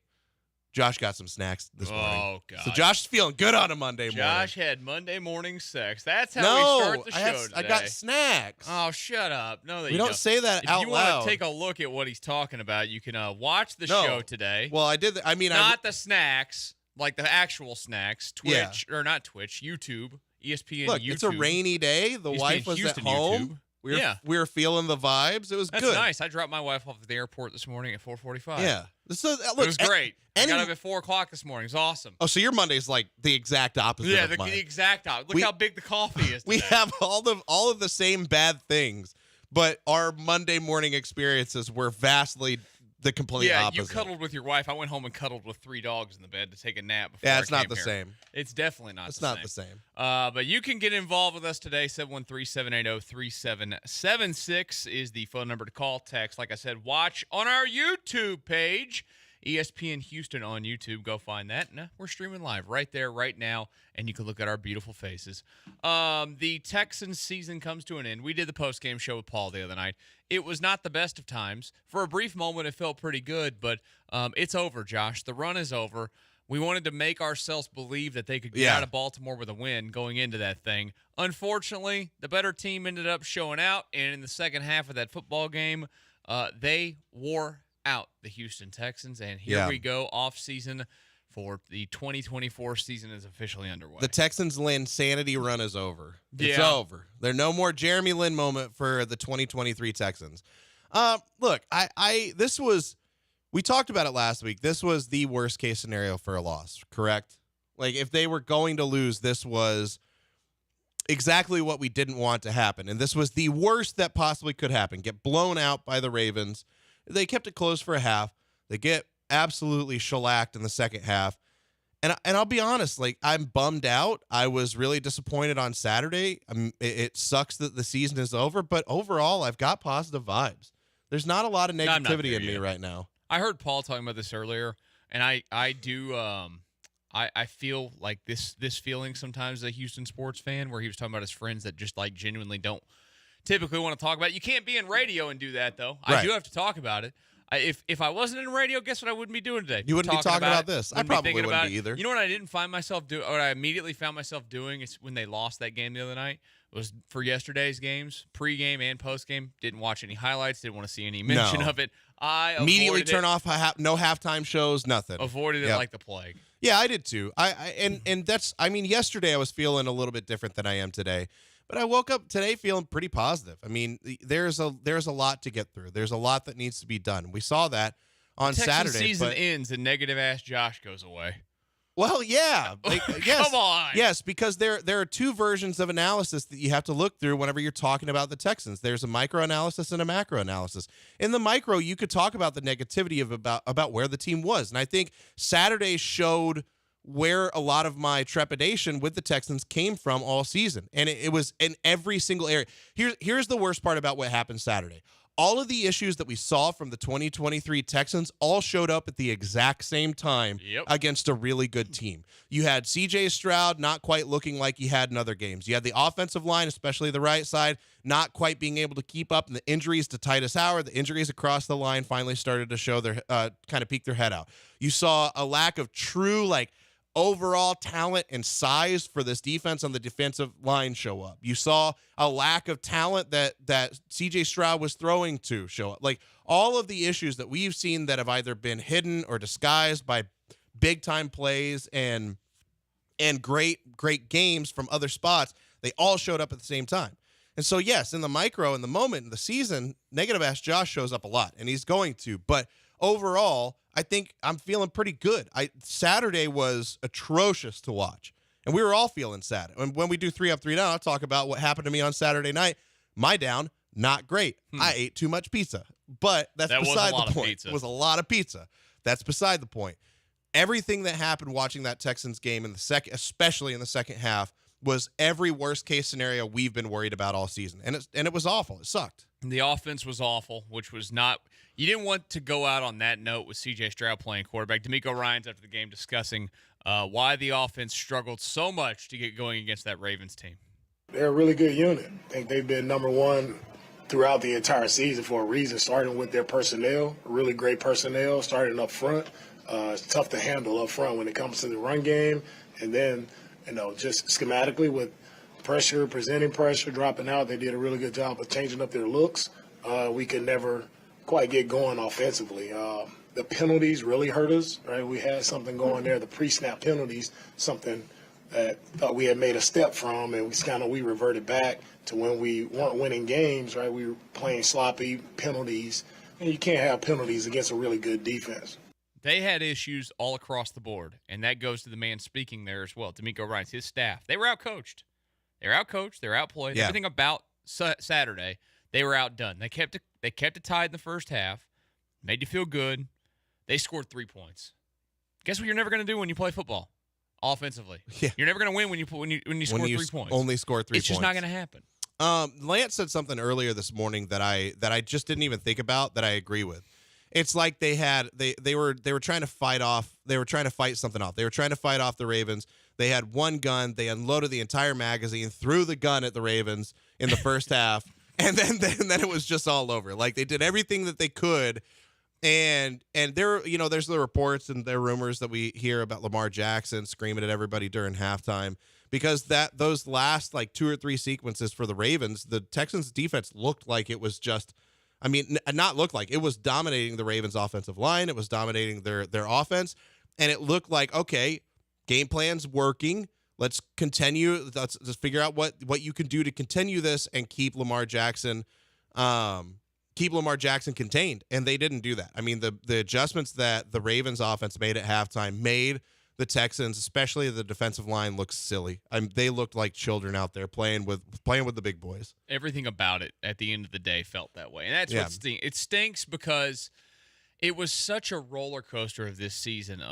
Speaker 20: Josh got some snacks this morning.
Speaker 18: Oh, God.
Speaker 20: So Josh is feeling good on a Monday morning.
Speaker 18: Josh had Monday morning sex. That's how we start the show today.
Speaker 20: I got snacks.
Speaker 18: Oh, shut up. No, that
Speaker 20: We
Speaker 18: you
Speaker 20: don't say that out
Speaker 18: If you
Speaker 20: loud.
Speaker 18: want to take a look at what he's talking about, you can watch the show today.
Speaker 20: Well, I did.
Speaker 18: Not the snacks, like the actual snacks. Twitch, or not Twitch, YouTube, ESPN
Speaker 20: Look,
Speaker 18: YouTube.
Speaker 20: it's a rainy day. The
Speaker 18: ESPN
Speaker 20: wife was
Speaker 18: Houston
Speaker 20: at home.
Speaker 18: YouTube.
Speaker 20: We were feeling the vibes. It was
Speaker 18: That's
Speaker 20: good.
Speaker 18: nice. I dropped my wife off at the airport this morning at 4:45.
Speaker 20: Yeah. So,
Speaker 18: it was great. I got up at 4 o'clock this morning. It was awesome.
Speaker 20: Oh, so your Monday's like the exact opposite
Speaker 18: Yeah,
Speaker 20: of mine.
Speaker 18: the exact opposite. Look how big the coffee is today.
Speaker 20: We have all of the same bad things, but our Monday morning experiences were vastly the complete opposite.
Speaker 18: You cuddled with your wife. I went home and cuddled with 3 dogs in the bed to take a nap before
Speaker 20: Yeah,
Speaker 18: I
Speaker 20: it's not
Speaker 18: came
Speaker 20: the
Speaker 18: here.
Speaker 20: same.
Speaker 18: It's definitely not
Speaker 20: It's
Speaker 18: the same.
Speaker 20: not the same.
Speaker 18: But you can get involved with us today. 713-780-3776 is the phone number to call. Text, like I said, watch on our YouTube page. ESPN Houston on YouTube. Go find that. And we're streaming live right there, right now, and you can look at our beautiful faces. The Texans season comes to an end. We did the post-game show with Paul the other night. It was not the best of times. For a brief moment, it felt pretty good, but it's over, Josh. The run is over. We wanted to make ourselves believe that they could get out of Baltimore with a win going into that thing. Unfortunately, the better team ended up showing out, and in the second half of that football game, they wore out the Houston Texans, and here we go. Off season for the 2024 season is officially underway.
Speaker 20: The Texans' insanity run is over. It's
Speaker 18: Yeah.
Speaker 20: over. There's no more Jeremy Lin moment for the 2023 Texans. Look, we talked about it last week. This was the worst case scenario for a loss, correct? Like if they were going to lose, this was exactly what we didn't want to happen. And this was the worst that possibly could happen. Get blown out by the Ravens. They kept it close for a half. They get absolutely shellacked in the second half. And I'll be honest, like I'm bummed out. I was really disappointed on Saturday. It sucks that the season is over, but overall, I've got positive vibes. There's not a lot of negativity in me right now.
Speaker 18: I heard Paul talking about this earlier, and I feel like this feeling sometimes as a Houston sports fan, where he was talking about his friends that just like genuinely don't typically want to talk about it. You can't be in radio and do that, though.
Speaker 20: Right.
Speaker 18: I do have to talk about it. If I wasn't in radio, guess what I wouldn't be doing today?
Speaker 20: You wouldn't be talking about this. I
Speaker 18: Wouldn't be
Speaker 20: probably
Speaker 18: thinking
Speaker 20: wouldn't
Speaker 18: about
Speaker 20: be
Speaker 18: it.
Speaker 20: either.
Speaker 18: You know what I didn't find myself doing? What I immediately found myself doing is when they lost that game the other night. Was for yesterday's games, pregame and postgame. Didn't watch any highlights. Didn't want to see any mention
Speaker 20: No.
Speaker 18: of it. I
Speaker 20: Immediately
Speaker 18: avoided
Speaker 20: turn
Speaker 18: it,
Speaker 20: off no halftime shows, nothing.
Speaker 18: Avoided it
Speaker 20: Yep.
Speaker 18: like the plague.
Speaker 20: Yeah, I did too. And that's, I mean, yesterday I was feeling a little bit different than I am today, but I woke up today feeling pretty positive. I mean, there's a lot to get through. There's a lot that needs to be done. We saw that on
Speaker 18: Texans
Speaker 20: Saturday.
Speaker 18: season
Speaker 20: but,
Speaker 18: ends and negative ass Josh goes away.
Speaker 20: well, yeah, yes,
Speaker 18: Come on.
Speaker 20: yes, because there are two versions of analysis that you have to look through whenever you're talking about the Texans. There's a micro analysis and a macro analysis. In the micro, you could talk about the negativity of about where the team was, and I think Saturday showed where a lot of my trepidation with the Texans came from all season. And it was in every single area. Here's the worst part about what happened Saturday. All of the issues that we saw from the 2023 Texans all showed up at the exact same time against a really good team. You had C.J. Stroud not quite looking like he had in other games. You had the offensive line, especially the right side, not quite being able to keep up. And the injuries to Titus Howard, the injuries across the line finally started to show their kind of peek their head out. You saw a lack of true, overall talent and size for this defense on the defensive line show up. You saw a lack of talent that CJ Stroud was throwing to show up. All of the issues that we've seen that have either been hidden or disguised by big time plays and great games from other spots, they all showed up at the same time. And so, yes, in the micro, in the moment, in the season, negative ass Josh shows up a lot, and he's going to. But overall, I think I'm feeling pretty good. Saturday was atrocious to watch, and we were all feeling sad. And when we do 3 Up, 3 Down, I'll talk about what happened to me on Saturday night. My down, not great. I ate too much pizza, but that's beside the point. It was a lot of pizza. That's beside the point. Everything that happened watching that Texans game in the second, especially in the second half, was every worst case scenario we've been worried about all season, and it was awful. It sucked.
Speaker 18: The offense was awful, which was not. You didn't want to go out on that note with C.J. Stroud playing quarterback. D'Amico Ryans after the game discussing why the offense struggled so much to get going against that Ravens team.
Speaker 15: They're a really good unit. I think they've been number one throughout the entire season for a reason, starting with their personnel, really great personnel, starting up front. It's tough to handle up front when it comes to the run game. And then, just schematically with pressure, presenting pressure, dropping out, they did a really good job of changing up their looks. We could never quite get going offensively. The penalties really hurt us, right? We had something going there, the pre-snap penalties, something that thought we had made a step from, and we reverted back to when we weren't winning games, right? We were playing sloppy penalties, and you can't have penalties against a really good defense.
Speaker 18: They had issues all across the board, and that goes to the man speaking there as well, D'Amico Ryans, his staff. They were outcoached. They were outplayed. Yeah. Everything about Saturday, they were outdone. They kept it tied in the first half, made you feel good. They scored 3 points. Guess what you're never going to do when you play football? Offensively. Yeah. You're never going to win when you score 3 points.
Speaker 20: Only score 3 points.
Speaker 18: It's just not going to happen.
Speaker 20: Lance said something earlier this morning that I just didn't even think about that I agree with. It's like they were trying to fight something off. They were trying to fight off the Ravens. They had one gun. They unloaded the entire magazine, threw the gun at the Ravens in the first half, and then it was just all over. Like they did everything that they could. And there, there's the reports and the rumors that we hear about Lamar Jackson screaming at everybody during halftime because those last 2 or 3 sequences for the Ravens, the Texans defense looked like it was just, not looked like, it was dominating the Ravens offensive line. It was dominating their offense. And it looked like, okay, game plan's working. Let's continue. Let's figure out what you can do to continue this and keep Lamar Jackson contained, and they didn't do that. The adjustments that the Ravens offense made at halftime made the Texans, especially the defensive line, look silly. They looked like children out there playing with the big boys.
Speaker 18: Everything about it at the end of the day felt that way, and that's what stinks. It stinks because it was such a roller coaster of this season.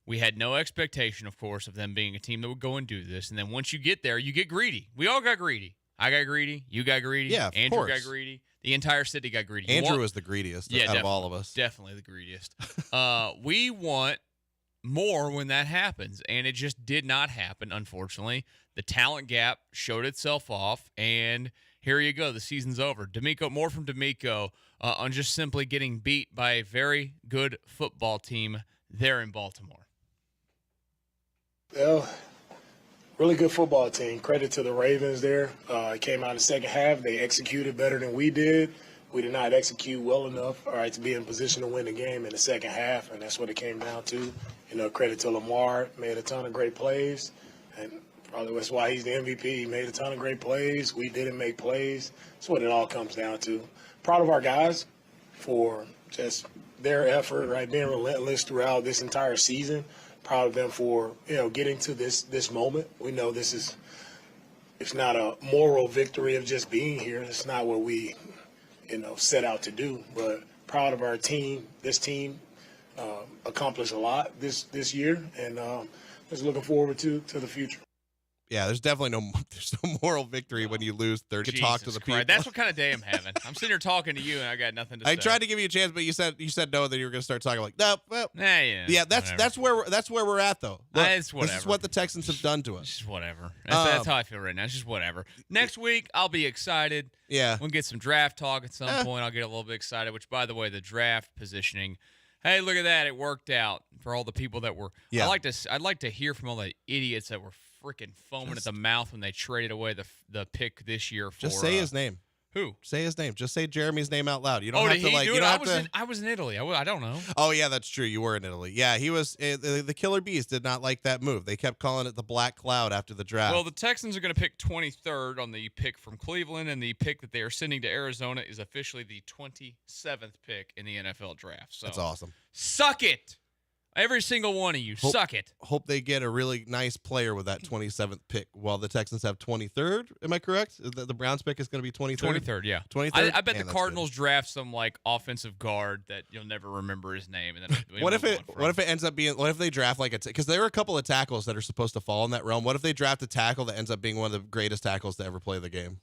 Speaker 18: We had no expectation, of course, of them being a team that would go and do this, and then once you get there, you get greedy. We all got greedy. I got greedy. You got greedy.
Speaker 20: Yeah,
Speaker 18: Andrew got greedy. The entire city got greedy.
Speaker 20: Andrew was the greediest out of all of us.
Speaker 18: Definitely the greediest. We want more when that happens, and it just did not happen, unfortunately. The talent gap showed itself off, and here you go. The season's over. More from D'Amico on just simply getting beat by a very good football team there in Baltimore.
Speaker 15: Well, really good football team. Credit to the Ravens there. It came out in the second half. They executed better than we did. We did not execute well enough, to be in position to win the game in the second half, and that's what it came down to. Credit to Lamar, made a ton of great plays, and probably that's why he's the MVP. He made a ton of great plays. We didn't make plays. That's what it all comes down to. Proud of our guys for just their effort, being relentless throughout this entire season. Proud of them for, getting to this moment. We know it's not a moral victory of just being here. It's not what we, set out to do. But proud of our team. This team accomplished a lot this year, and just looking forward to the future.
Speaker 20: Yeah, there's definitely no moral victory when you lose 30.
Speaker 18: Jesus
Speaker 20: Talk to the people.
Speaker 18: Christ. That's what kind of day I'm having. I'm sitting here talking to you, and I got nothing to say.
Speaker 20: I tried to give you a chance, but you said no. That you were going to start talking no. Well, that's where we're at though. Look,
Speaker 18: it's whatever.
Speaker 20: This is what the Texans have done to us.
Speaker 18: It's just whatever. That's how I feel right now. It's just whatever. Next week I'll be excited.
Speaker 20: Yeah,
Speaker 18: we'll get some draft talk at some point. I'll get a little bit excited. Which, by the way, the draft positioning. Hey, look at that! It worked out for all the people that were. Yeah. I'd like to hear from all the idiots that were freaking foaming at the mouth when they traded away the pick this year for.
Speaker 20: Just say his name.
Speaker 18: Who?
Speaker 20: Say his name. Just say Jeremy's name out loud. You don't have to like.
Speaker 18: You don't I was in Italy. I don't know.
Speaker 20: Oh yeah, that's true. You were in Italy. Yeah, he was. The Killer Bees did not like that move. They kept calling it the Black Cloud after the draft.
Speaker 18: Well, the Texans are going to pick 23rd on the pick from Cleveland, and the pick that they are sending to Arizona is officially the 27th pick in the NFL draft. So
Speaker 20: that's awesome.
Speaker 18: Suck it. Every single one of you, suck it.
Speaker 20: Hope they get a really nice player with that 27th pick while the Texans have 23rd. Am I correct? The Browns pick is going to be 23rd?
Speaker 18: 23rd, yeah.
Speaker 20: 23rd?
Speaker 18: I bet the Cardinals draft some offensive guard that you'll never remember his name. And then
Speaker 20: what if it ends up being, what if they draft because there are a couple of tackles that are supposed to fall in that realm. What if they draft a tackle that ends up being one of the greatest tackles to ever play the game?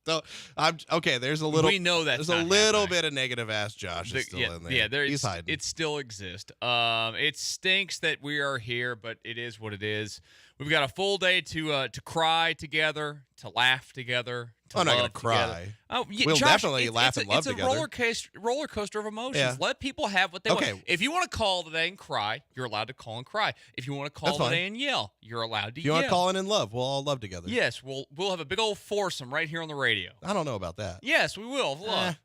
Speaker 20: So there's a little.
Speaker 18: We know that
Speaker 20: there's a little bit of negative ass Josh is still in there.
Speaker 18: Yeah,
Speaker 20: he's hiding.
Speaker 18: It still exists. It stinks that we are here, but it is what it is. We've got a full day to cry together, to laugh together.
Speaker 20: I'm not gonna cry.
Speaker 18: Oh, yeah,
Speaker 20: we'll
Speaker 18: Josh,
Speaker 20: definitely laugh and love together.
Speaker 18: It's a roller coaster of emotions.
Speaker 20: Yeah.
Speaker 18: Let people have what they want. If you want to call today and cry, you're allowed to call and cry. If you want to call today and yell, you're allowed to yell.
Speaker 20: If you want to call in and love, we'll all love together.
Speaker 18: Yes, we'll have a big old foursome right here on the radio.
Speaker 20: I don't know about that.
Speaker 18: Yes, we will. Love.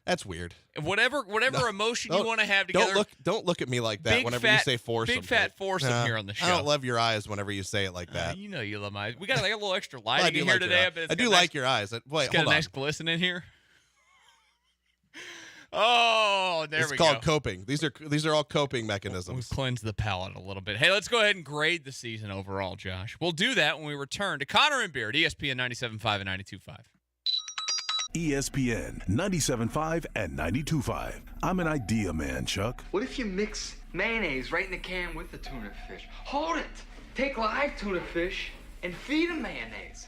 Speaker 20: That's weird.
Speaker 18: Whatever emotion you want to have together.
Speaker 20: Don't look at me like that whenever you say foursome.
Speaker 18: Big fat foursome here on the show.
Speaker 20: I don't love your eyes whenever you say it like that.
Speaker 18: You know you love my eyes. We got a little extra lighting in here today.
Speaker 20: I do like your eyes. Wait,
Speaker 18: got a nice glisten in here. Oh, there we go.
Speaker 20: It's called coping. These are all coping mechanisms.
Speaker 18: We've cleansed the palate a little bit. Hey, let's go ahead and grade the season overall, Josh. We'll do that when we return to Connor and Beard, ESPN 97.5 and 92.5.
Speaker 8: ESPN 97.5 and 92.5. I'm an idea man, Chuck.
Speaker 19: What if you mix mayonnaise right in the can with the tuna fish? Hold it! Take live tuna fish and feed them mayonnaise.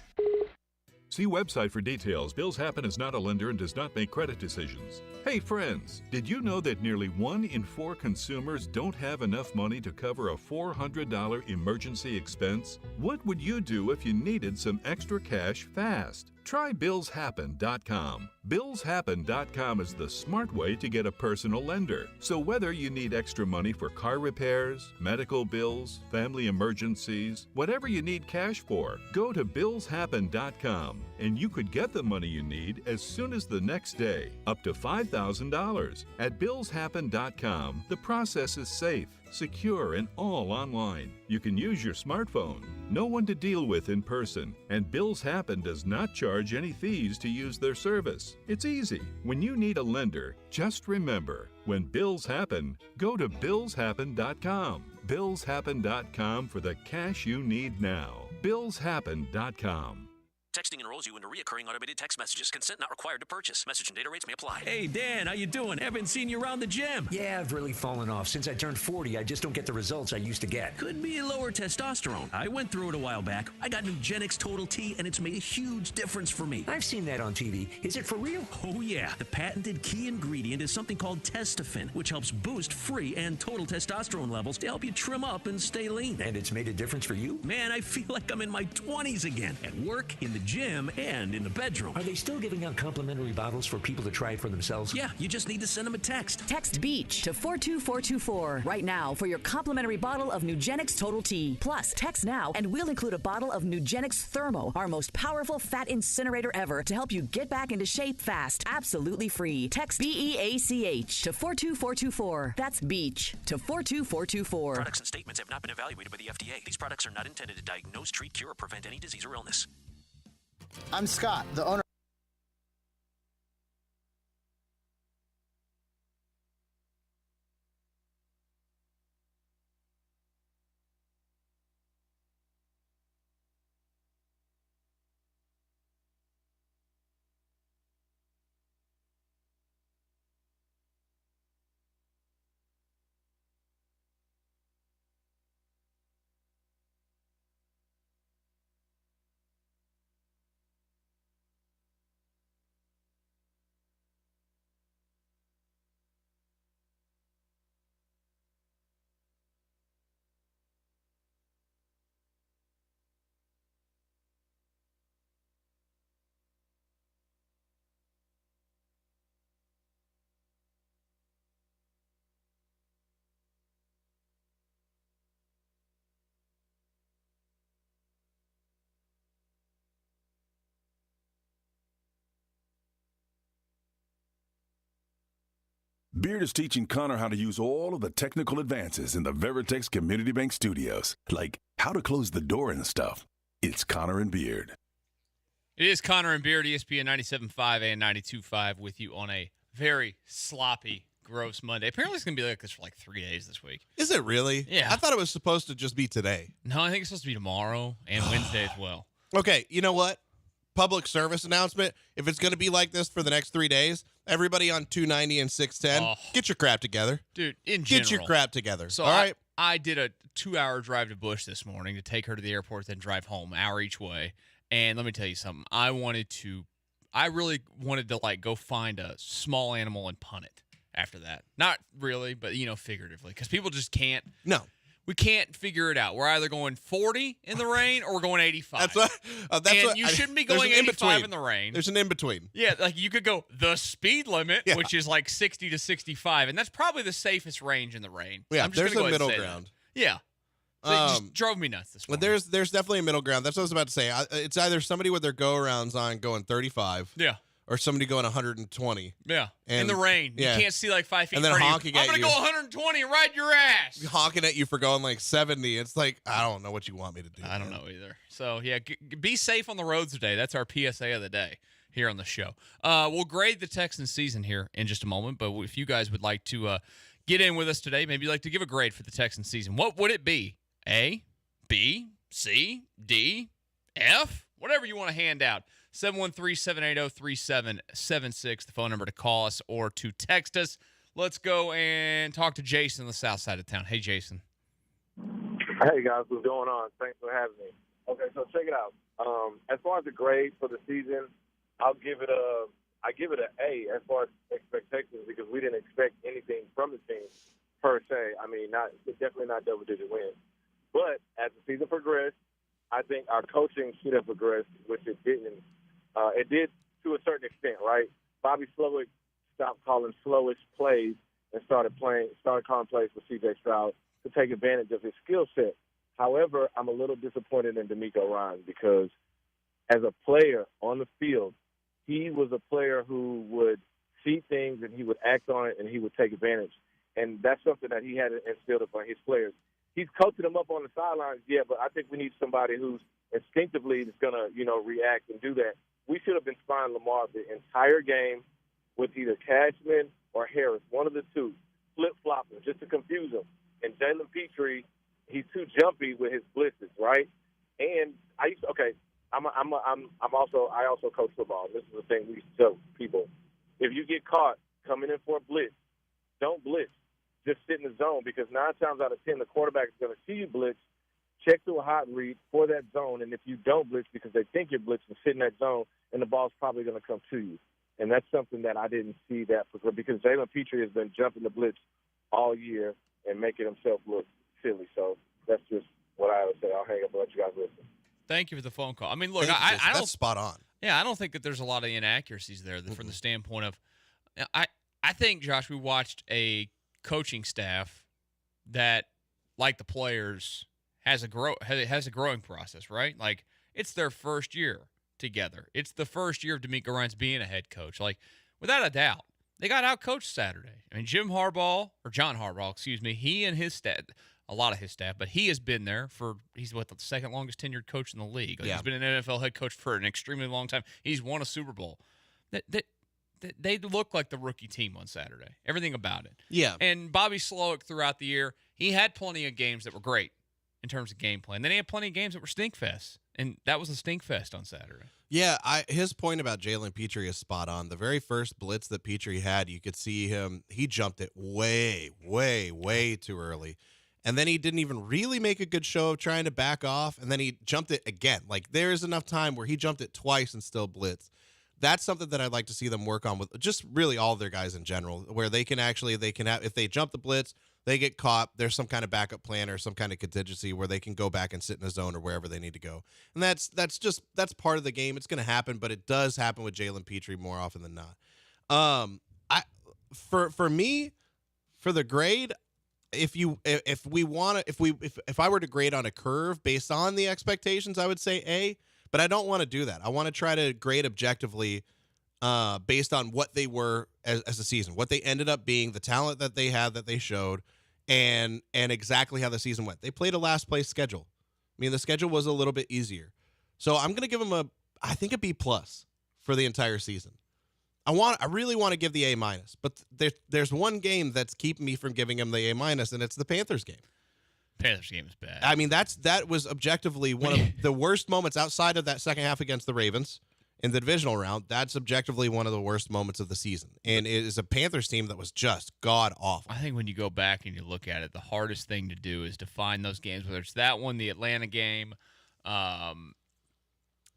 Speaker 21: See website for details. Bills Happen is not a lender and does not make credit decisions. Hey friends, did you know that nearly 1 in 4 consumers don't have enough money to cover a $400 emergency expense? What would you do if you needed some extra cash fast? Try BillsHappen.com. BillsHappen.com is the smart way to get a personal lender. So whether you need extra money for car repairs, medical bills, family emergencies, whatever you need cash for, go to BillsHappen.com and you could get the money you need as soon as the next day, up to $5,000. At BillsHappen.com, the process is safe, secure, and all online. You can use your smartphone. No one to deal with in person. And Bills Happen does not charge any fees to use their service. It's easy. When you need a lender, just remember, when bills happen, go to BillsHappen.com. BillsHappen.com for the cash you need now. BillsHappen.com.
Speaker 22: Texting enrolls you into recurring automated text messages. Consent not required to purchase. Message and data rates may apply.
Speaker 13: Hey, Dan, how you doing? Haven't seen you around the gym.
Speaker 23: Yeah, I've really fallen off. Since I turned 40, I just don't get the results I used to get.
Speaker 13: Could be lower testosterone. I went through it a while back. I got Nugenix Total T, and it's made a huge difference for me.
Speaker 23: I've seen that on TV. Is it for real?
Speaker 13: Oh, yeah. The patented key ingredient is something called Testofen, which helps boost free and total testosterone levels to help you trim up and stay lean.
Speaker 23: And it's made a difference for you?
Speaker 13: Man, I feel like I'm in my 20s again. At work, in the gym, and in the bedroom.
Speaker 23: Are they still giving out complimentary bottles for people to try it for themselves?
Speaker 13: Yeah, you just need to send them a text.
Speaker 2: Text BEACH to 42424 right now for your complimentary bottle of Nugenix Total T. Plus, text now and we'll include a bottle of Nugenix Thermo, our most powerful fat incinerator ever, to help you get back into shape fast. Absolutely free. Text BEACH to 42424. That's BEACH to 42424.
Speaker 22: Products and statements have not been evaluated by the FDA. These products are not intended to diagnose, treat, cure, or prevent any disease or illness.
Speaker 5: I'm Scott, the owner.
Speaker 8: Beard is teaching Connor how to use all of the technical advances in the Veritex Community Bank Studios, like how to close the door and stuff. It's Connor and Beard.
Speaker 18: It is Connor and Beard, ESPN 97.5 and 92.5 with you on a very sloppy, gross Monday. Apparently it's going to be like this for like 3 days this week.
Speaker 20: Is it really?
Speaker 18: Yeah.
Speaker 20: I thought it was supposed to just be today.
Speaker 18: No, I think it's supposed to be tomorrow and Wednesday as well.
Speaker 20: Okay, you know what? Public service announcement. If it's going to be like this for the next 3 days, everybody on 290 and 610, get your crap together.
Speaker 18: Dude, in
Speaker 20: Get
Speaker 18: general.
Speaker 20: your crap together.
Speaker 18: So
Speaker 20: all right?
Speaker 18: I did a 2-hour drive to Bush this morning to take her to the airport, then drive home, hour each way. And let me tell you something. I really wanted to like go find a small animal and punt it after that. Not really, but figuratively, because people just can't.
Speaker 20: No.
Speaker 18: We can't figure it out. We're either going 40 in the rain or we're going 85. You shouldn't be going 85 in the rain.
Speaker 20: There's an in-between.
Speaker 18: Yeah, like you could go the speed limit, which is like 60 to 65, and that's probably the safest range in the rain.
Speaker 20: Yeah,
Speaker 18: I'm just
Speaker 20: there's
Speaker 18: gonna
Speaker 20: a
Speaker 18: go ahead and
Speaker 20: middle
Speaker 18: say
Speaker 20: ground.
Speaker 18: that. Yeah. So it just drove me nuts this morning.
Speaker 20: But there's definitely a middle ground. That's what I was about to say. It's either somebody with their go-arounds on going 35.
Speaker 18: Yeah.
Speaker 20: Or somebody going 120.
Speaker 18: Yeah.
Speaker 20: And,
Speaker 18: in the rain.
Speaker 20: Yeah.
Speaker 18: You can't see like 5 feet
Speaker 20: and then
Speaker 18: in front
Speaker 20: honking
Speaker 18: of you.
Speaker 20: at
Speaker 18: I'm going to go 120 and ride your ass.
Speaker 20: Honking at you for going like 70. It's like, I don't know what you want me to do.
Speaker 18: I don't know either. So, yeah, be safe on the roads today. That's our PSA of the day here on the show. We'll grade the Texans season here in just a moment, but if you guys would like to get in with us today, maybe you'd like to give a grade for the Texans season, what would it be? A, B, C, D, F? Whatever you want to hand out. 713-780-3776, the phone number to call us or to text us. Let's go and talk to Jason on the south side of town. Hey, Jason.
Speaker 6: Hey, guys. What's going on? Thanks for having me. Okay, so check it out. As far as the grade for the season, I give it an A as far as expectations because we didn't expect anything from the team per se. I mean, definitely not double-digit wins. But as the season progressed, I think our coaching should have progressed, which it didn't. It did to a certain extent, right? Bobby Slowick stopped calling slowish plays and started calling plays for C.J. Stroud to take advantage of his skill set. However, I'm a little disappointed in D'Amico Ryan because as a player on the field, he was a player who would see things and he would act on it and he would take advantage. And that's something that he had instilled upon his players. He's coaching them up on the sidelines, yeah, but I think we need somebody who's instinctively is going to, react and do that. We should have been spying Lamar the entire game with either Cashman or Harris, one of the two, flip-flopping just to confuse him. And Jalen Petrie, he's too jumpy with his blitzes, right? And I also coach football. This is the thing we tell people: if you get caught coming in for a blitz, don't blitz. Just sit in the zone because 9 times out of 10, the quarterback is going to see you blitz, check through a hot read for that zone, and if you don't blitz because they think you're blitzing, sit in that zone, and the ball's probably going to come to you. And that's something that I didn't see that because Jalen Petrie has been jumping the blitz all year and making himself look silly. So that's just what I would say. I'll hang up and let you guys listen.
Speaker 18: Thank you for the phone call. I mean, look,
Speaker 20: Thank you,
Speaker 18: I
Speaker 20: Jason.
Speaker 18: don't.
Speaker 20: That's spot on.
Speaker 18: Yeah, I don't think that there's a lot of inaccuracies there from the standpoint of. I think, Josh, we watched a coaching staff that, like the players, has a growing process, right? Like, it's their first year together. It's the first year of D'Amico Ryans being a head coach. Like, without a doubt, they got out-coached Saturday. I mean, John Harbaugh, he and his staff, a lot of his staff, but he has been there he's the second longest tenured coach in the league. Like, he's been an NFL head coach for an extremely long time. He's won a Super Bowl. They look like the rookie team on Saturday. Everything about it.
Speaker 20: Yeah.
Speaker 18: And Bobby Slowick throughout the year, he had plenty of games that were great in terms of game plan. Then he had plenty of games that were stinkfest, and that was a stinkfest on Saturday.
Speaker 20: Yeah, his point about Jalen Petrie is spot on. The very first blitz that Petrie had, you could see he jumped it way, way, way too early. And then he didn't even really make a good show of trying to back off, and then he jumped it again. Like, there is enough time where he jumped it twice and still blitzed. That's something that I'd like to see them work on with just really all of their guys in general, where they can have, if they jump the blitz, they get caught, there's some kind of backup plan or some kind of contingency where they can go back and sit in a zone or wherever they need to go. And that's part of the game. It's going to happen, but it does happen with Jalen Petrie more often than not. For me, for the grade, if I were to grade on a curve based on the expectations, I would say A. But I don't want to do that. I want to try to grade objectively based on what they were as a season, what they ended up being, the talent that they had, that they showed, and exactly how the season went. They played a last place schedule. I mean, the schedule was a little bit easier. So I'm going to give them I think a B+ for the entire season. I really want to give the A-, but there's one game that's keeping me from giving them the A-, and it's the Panthers game.
Speaker 18: Panthers game is bad.
Speaker 20: I mean, that was objectively one of the worst moments outside of that second half against the Ravens in the divisional round. That's objectively one of the worst moments of the season. And it is a Panthers team that was just god-awful.
Speaker 18: I think when you go back and you look at it, the hardest thing to do is to find those games, whether it's that one, the Atlanta game,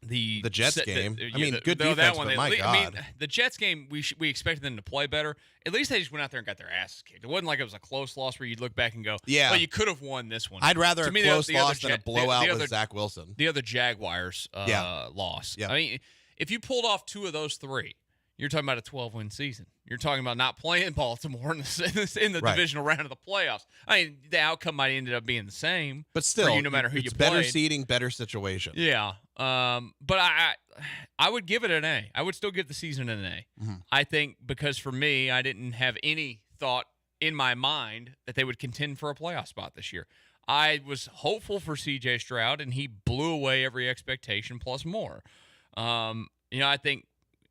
Speaker 18: the
Speaker 20: Jets game. Good defense,
Speaker 18: that one,
Speaker 20: but my God.
Speaker 18: I mean, the Jets game, we expected them to play better. At least they just went out there and got their asses kicked. It wasn't like it was a close loss where you'd look back and go,
Speaker 20: yeah,
Speaker 18: well, you could have won this one.
Speaker 20: I'd rather a close loss than a blowout with Zach Wilson.
Speaker 18: The other Jaguars loss.
Speaker 20: Yeah.
Speaker 18: I mean, if you pulled off two of those three, you're talking about a 12-win season. You're talking about not playing Baltimore in the divisional round of the playoffs. I mean, the outcome might end up being the same.
Speaker 20: But still,
Speaker 18: for you, no matter who you played.
Speaker 20: Better seeding, better situation.
Speaker 18: Yeah. But I would give it an A. I would still give the season an A.
Speaker 20: Mm-hmm.
Speaker 18: I think because for me, I didn't have any thought in my mind that they would contend for a playoff spot this year. I was hopeful for C.J. Stroud, and he blew away every expectation plus more. I think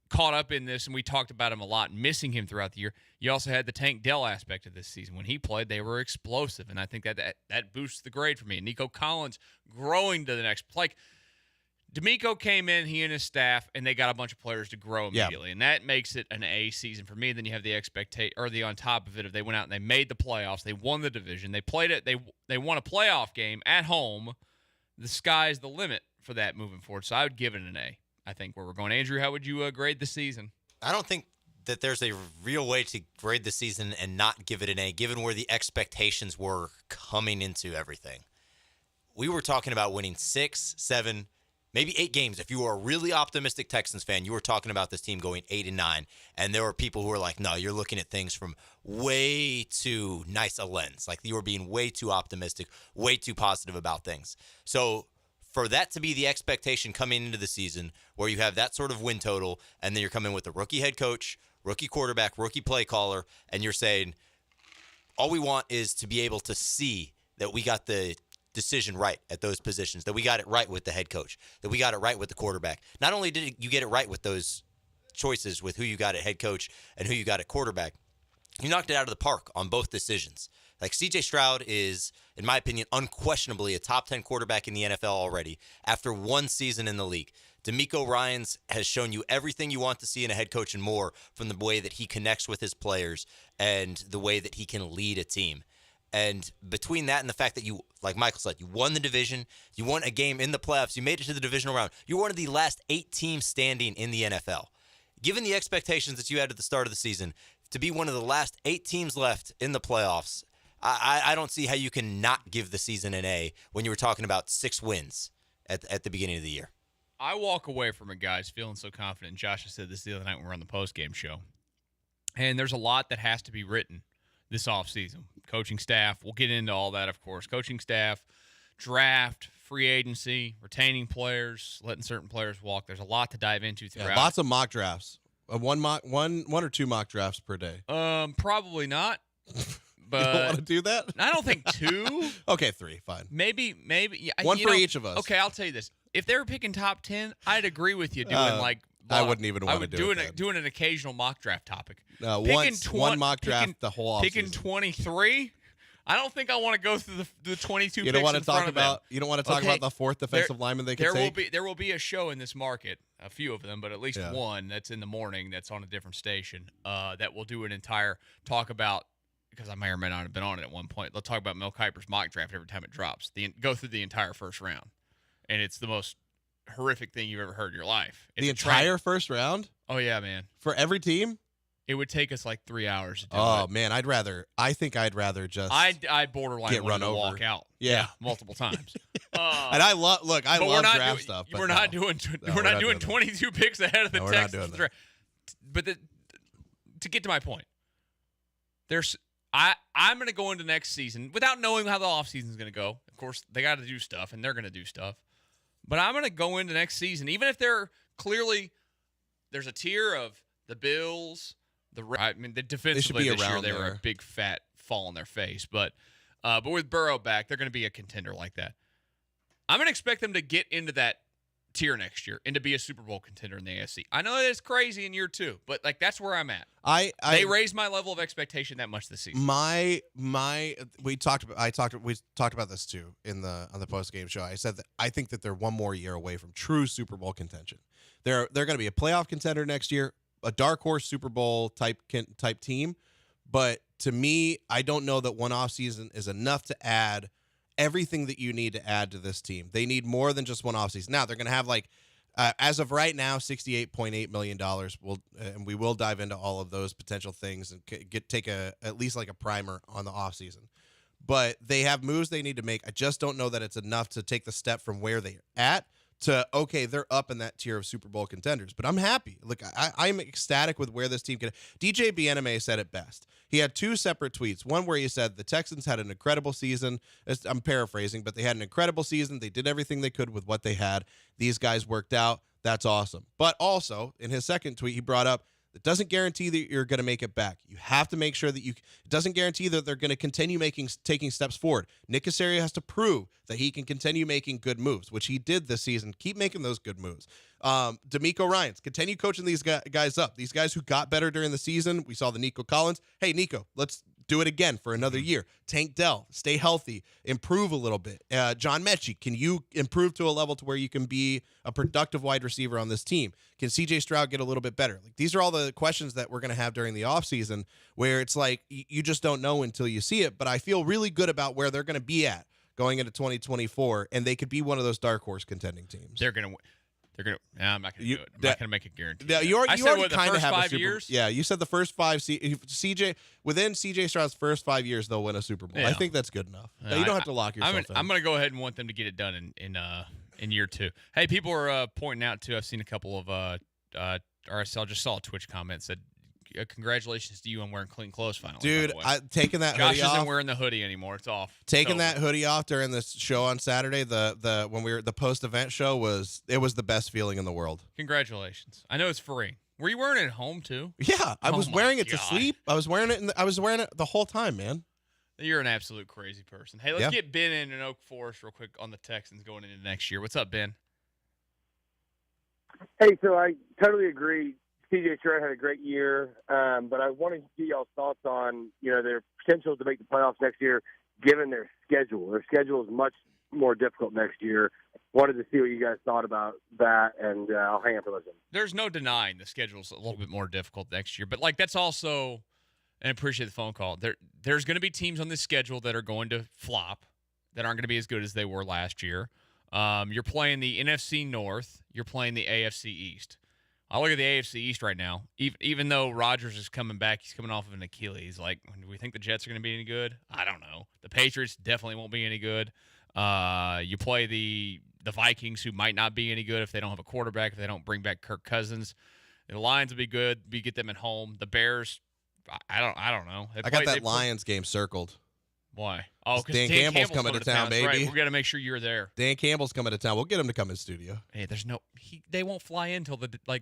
Speaker 18: caught up in this, and we talked about him a lot, missing him throughout the year. You also had the Tank Dell aspect of this season. When he played, they were explosive, and I think that boosts the grade for me. And Nico Collins growing to the next. Like, D'Amico came in, he and his staff, and they got a bunch of players to grow immediately, and that makes it an A season for me. Then you have the on top of it, if they went out and they made the playoffs, they won the division, they played it, they won a playoff game at home. The sky's the limit for that moving forward. So I would give it an A. I think where we're going. Andrew, how would you grade the season?
Speaker 10: I don't think that there's a real way to grade the season and not give it an A, given where the expectations were coming into everything. We were talking about winning 6, 7, maybe 8 games. If you were a really optimistic Texans fan, you were talking about this team going 8-9, and there were people who were like, no, you're looking at things from way too nice a lens. Like, you were being way too optimistic, way too positive about things. So for that to be the expectation coming into the season, where you have that sort of win total, and then you're coming with a rookie head coach, rookie quarterback, rookie play caller, and you're saying, all we want is to be able to see that we got the decision right at those positions, that we got it right with the head coach, that we got it right with the quarterback. Not only did you get it right with those choices with who you got at head coach and who you got at quarterback, you knocked it out of the park on both decisions. Like, C.J. Stroud is, in my opinion, unquestionably a top 10 quarterback in the NFL already after one season in the league. D'Amico Ryans has shown you everything you want to see in a head coach and more, from the way that he connects with his players and the way that he can lead a team. And between that and the fact that you, like Michael said, you won the division, you won a game in the playoffs, you made it to the divisional round. You're one of the last 8 teams standing in the NFL. Given the expectations that you had at the start of the season, to be one of the last 8 teams left in the playoffs, I don't see how you can not give the season an A when you were talking about 6 wins at the beginning of the year.
Speaker 18: I walk away from it, guys, feeling so confident. Josh has said this the other night when we were on the post-game show. And there's a lot that has to be written this offseason. Coaching staff, we'll get into all that, of course. Coaching staff, draft, free agency, retaining players, letting certain players walk. There's a lot to dive into throughout.
Speaker 20: Lots of mock drafts. One or two mock drafts per day.
Speaker 18: Probably not. But
Speaker 20: you don't want to do that?
Speaker 18: I don't think 2.
Speaker 20: Okay, 3, fine.
Speaker 18: Maybe. Yeah,
Speaker 20: one for each of us.
Speaker 18: Okay, I'll tell you this. If they were picking top 10, I'd agree with you doing
Speaker 20: I wouldn't even want to do it.
Speaker 18: Doing an occasional mock draft topic.
Speaker 20: One mock draft the whole offseason.
Speaker 18: Picking 23. I don't think I want to go through the 22.
Speaker 20: You don't want to talk about.
Speaker 18: You
Speaker 20: You don't want to talk about the fourth defensive lineman they could take.
Speaker 18: There will be a show in this market, a few of them, but at least one that's in the morning that's on a different station that will do an entire talk about. Because I may or may not have been on it at one point. They'll talk about Mel Kiper's mock draft every time it drops. Go through the entire first round, and it's the most horrific thing you've ever heard in your life. It's
Speaker 20: the entire first round?
Speaker 18: Oh yeah, man.
Speaker 20: For every team?
Speaker 18: It would take us like 3 hours to do it.
Speaker 20: Oh man, I think I'd rather just
Speaker 18: I'd borderline
Speaker 20: get run over,
Speaker 18: walk out.
Speaker 20: Yeah,
Speaker 18: multiple times.
Speaker 20: And I love draft stuff.
Speaker 18: We're not doing 22 picks ahead of the Texans. But to get to my point, I'm going to go into next season without knowing how the offseason is going to go. Of course, they got to do stuff, and they're going to do stuff. But I'm going to go into next season, even if there's a tier of the Bills, the defensively this year they were a big fat fall on their face. But with Burrow back, they're going to be a contender like that. I'm going to expect them to get into that tier next year and to be a Super Bowl contender in the AFC. I know that it's crazy in year 2, but that's where I'm at. They raised my level of expectation that much this season.
Speaker 20: We talked about this too on the post game show. I said that I think that they're one more year away from true Super Bowl contention. They're going to be a playoff contender next year, a dark horse Super Bowl type team. But to me, I don't know that one offseason is enough to add everything that you need to add to this team. They need more than just one offseason. Now, they're going to have as of right now, $68.8 million. And we will dive into all of those potential things and take at least like a primer on the offseason. But they have moves they need to make. I just don't know that it's enough to take the step from where they're at to, okay, they're up in that tier of Super Bowl contenders. But I'm happy. Look, I'm ecstatic with where this team can. DJ Bieniemy said it best. He had 2 separate tweets. One where he said the Texans had an incredible season. I'm paraphrasing, but they had an incredible season. They did everything they could with what they had. These guys worked out. That's awesome. But also, in his second tweet, he brought up, it doesn't guarantee that you're going to make it back. You have to make sure that it doesn't guarantee that they're going to continue taking steps forward. Nick Caserio has to prove that he can continue making good moves, which he did this season. Keep making those good moves. D'Amico Ryans, continue coaching these guys up. These guys who got better during the season. We saw the Nico Collins. Hey, Nico, let's do it again for another year. Tank Dell, stay healthy, improve a little bit. John Mechie, can you improve to a level to where you can be a productive wide receiver on this team? Can CJ Stroud get a little bit better? These are all the questions that we're going to have during the offseason where it's like you just don't know until you see it. But I feel really good about where they're going to be at going into 2024, and they could be one of those dark horse contending teams.
Speaker 18: They're going to. I'm not going to do it. I'm not going to make a guarantee.
Speaker 20: Yeah, you already kind of have a Super Bowl.
Speaker 18: Years?
Speaker 20: Yeah, you said the first 5 within CJ Stroud's first 5 years they'll win a Super Bowl. Yeah. I think that's good enough. You don't have to lock yourself in.
Speaker 18: I'm going to go ahead and want them to get it done in year 2. Hey, people are pointing out too. I've seen a couple of I just saw a Twitch comment said, congratulations to you on wearing clean clothes finally.
Speaker 20: Dude, taking that
Speaker 18: Josh
Speaker 20: hoodie off.
Speaker 18: Josh isn't wearing the hoodie anymore. It's off.
Speaker 20: Taking that hoodie off during this show on Saturday, the post-event show was the best feeling in the world.
Speaker 18: Congratulations. I know it's free. Were you wearing it at home too?
Speaker 20: Yeah, I was wearing it to sleep. I was wearing it the whole time, man.
Speaker 18: You're an absolute crazy person. Hey, let's get Ben in Oak Forest real quick on the Texans going into next year. What's up, Ben?
Speaker 6: Hey, so I totally agree. CJ Stroud had a great year, but I want to get y'all's thoughts on their potential to make the playoffs next year, given their schedule. Their schedule is much more difficult next year. Wanted to see what you guys thought about that, and I'll hang up and listen.
Speaker 18: There's no denying the schedule's a little bit more difficult next year, but that's also, and I appreciate the phone call. There's going to be teams on this schedule that are going to flop, that aren't going to be as good as they were last year. You're playing the NFC North. You're playing the AFC East. I look at the AFC East right now. Even though Rodgers is coming back, he's coming off of an Achilles. Do we think the Jets are going to be any good? I don't know. The Patriots definitely won't be any good. You play the the Vikings, who might not be any good if they don't have a quarterback, if they don't bring back Kirk Cousins. The Lions will be good. We get them at home. The Bears, I don't know.
Speaker 20: I got that Lions game circled.
Speaker 18: Why? Oh, because
Speaker 20: Dan Campbell's coming to town, baby.
Speaker 18: Right. We got to make sure you're there.
Speaker 20: Dan Campbell's coming to town. We'll get him to come in studio.
Speaker 18: Hey, they won't fly in until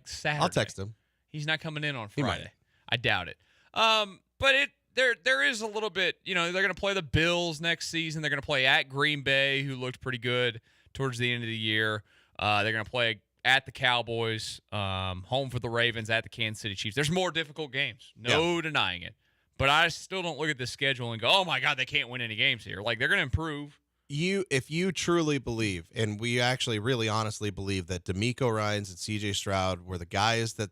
Speaker 18: Saturday.
Speaker 20: I'll text him.
Speaker 18: He's not coming in on Friday. I doubt it. But there is a little bit, they're going to play the Bills next season. They're going to play at Green Bay, who looked pretty good towards the end of the year. They're going to play at the Cowboys, home for the Ravens, at the Kansas City Chiefs. There's more difficult games. No denying it. But I still don't look at this schedule and go, oh, my God, they can't win any games here. Like, they're going to improve.
Speaker 20: If you truly believe, and we actually really honestly believe that DeMeco Ryans and CJ Stroud were the guys that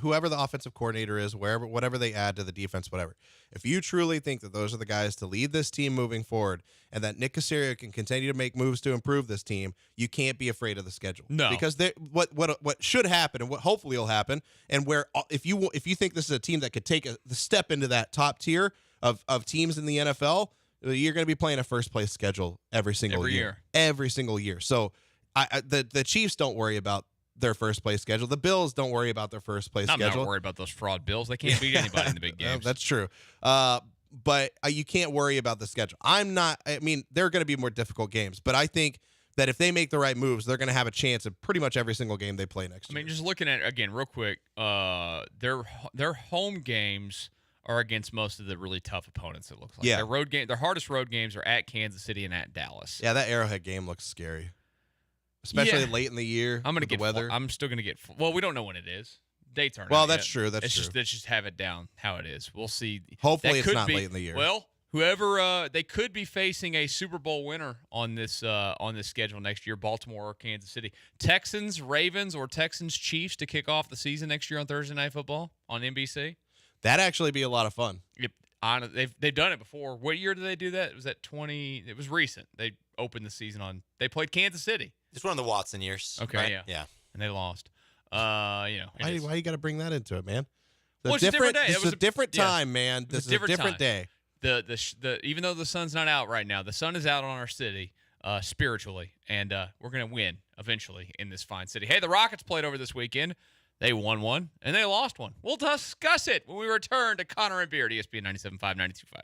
Speaker 20: whoever the offensive coordinator is, whatever they add to the defense, whatever. If you truly think that those are the guys to lead this team moving forward, and that Nick Caserio can continue to make moves to improve this team, you can't be afraid of the schedule.
Speaker 18: No,
Speaker 20: because what should happen, and what hopefully will happen, and where if you think this is a team that could take the step into that top tier of teams in the NFL. You're going to be playing a first-place schedule every single year. Every single year. So the Chiefs don't worry about their first-place schedule. The Bills don't worry about their first-place schedule.
Speaker 18: I'm not worried about those fraud Bills. They can't beat anybody in the big games.
Speaker 20: That's true. But you can't worry about the schedule. They're going to be more difficult games. But I think that if they make the right moves, they're going to have a chance at pretty much every single game they play next year.
Speaker 18: Just looking at, again, real quick, their home games are against most of the really tough opponents, it looks like.
Speaker 20: Yeah.
Speaker 18: Their hardest road games are at Kansas City and at Dallas.
Speaker 20: Yeah, that Arrowhead game looks scary. Especially late in the year.
Speaker 18: I'm going to get
Speaker 20: the weather.
Speaker 18: I'm still going to get well, we don't know when it is. Dates aren't
Speaker 20: Well,
Speaker 18: out
Speaker 20: that's
Speaker 18: yet.
Speaker 20: true. Let's
Speaker 18: just have it down how it is. We'll see.
Speaker 20: Hopefully it's not late in the year.
Speaker 18: Well, whoever they could be facing a Super Bowl winner on this schedule next year, Baltimore or Kansas City. Texans, Ravens, or Texans, Chiefs to kick off the season next year on Thursday Night Football on NBC.
Speaker 20: That'd actually be a lot of fun.
Speaker 18: Yep. They've done it before. What year did they do that? Was that 20? It was recent. They opened the season on. They played Kansas City.
Speaker 10: It's one of the Watson years.
Speaker 18: Okay,
Speaker 10: right?
Speaker 18: yeah, and they lost. Why
Speaker 20: you got to bring that into it, man?
Speaker 18: It's a different day.
Speaker 20: This is a different time, man. This is a different day.
Speaker 18: The even though the sun's not out right now, the sun is out on our city spiritually, and we're gonna win eventually in this fine city. Hey, the Rockets played over this weekend. They won one, and they lost one. We'll discuss it when we return to Connor and Beard, ESPN 97.5, 92.5.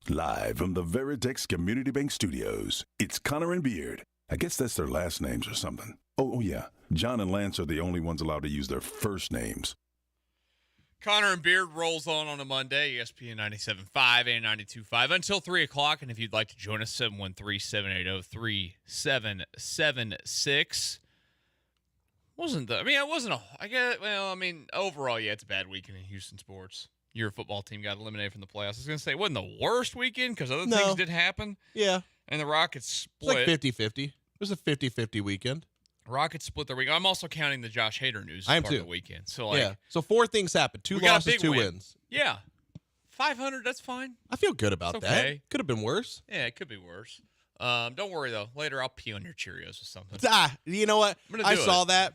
Speaker 8: Live from the Veritex Community Bank Studios, it's Connor and Beard. I guess that's their last names or something. Oh, yeah. John and Lance are the only ones allowed to use their first names.
Speaker 18: Connor and Beard rolls on a Monday, ESPN 97.5 and 92.5 until 3 o'clock. And if you'd like to join us, 713-780-3776. Overall, yeah, it's a bad weekend in Houston sports. Your football team got eliminated from the playoffs. I was going to say it wasn't the worst weekend because other things did happen.
Speaker 20: Yeah.
Speaker 18: And the Rockets split.
Speaker 20: It's like 50-50. It was a 50-50 weekend.
Speaker 18: Rockets split their week. I'm also counting the Josh Hader news as
Speaker 20: I am
Speaker 18: part
Speaker 20: too.
Speaker 18: of the weekend. So
Speaker 20: So 4 things happened. 2 losses, 2 wins.
Speaker 18: Yeah. 500, that's fine.
Speaker 20: I feel good about
Speaker 18: It's
Speaker 20: that.
Speaker 18: okay.
Speaker 20: Could have been worse.
Speaker 18: Yeah, it could be worse. Don't worry, though. Later, I'll pee on your Cheerios or something.
Speaker 20: You know what?
Speaker 18: I'm gonna
Speaker 20: I
Speaker 18: do
Speaker 20: saw
Speaker 18: it.
Speaker 20: that.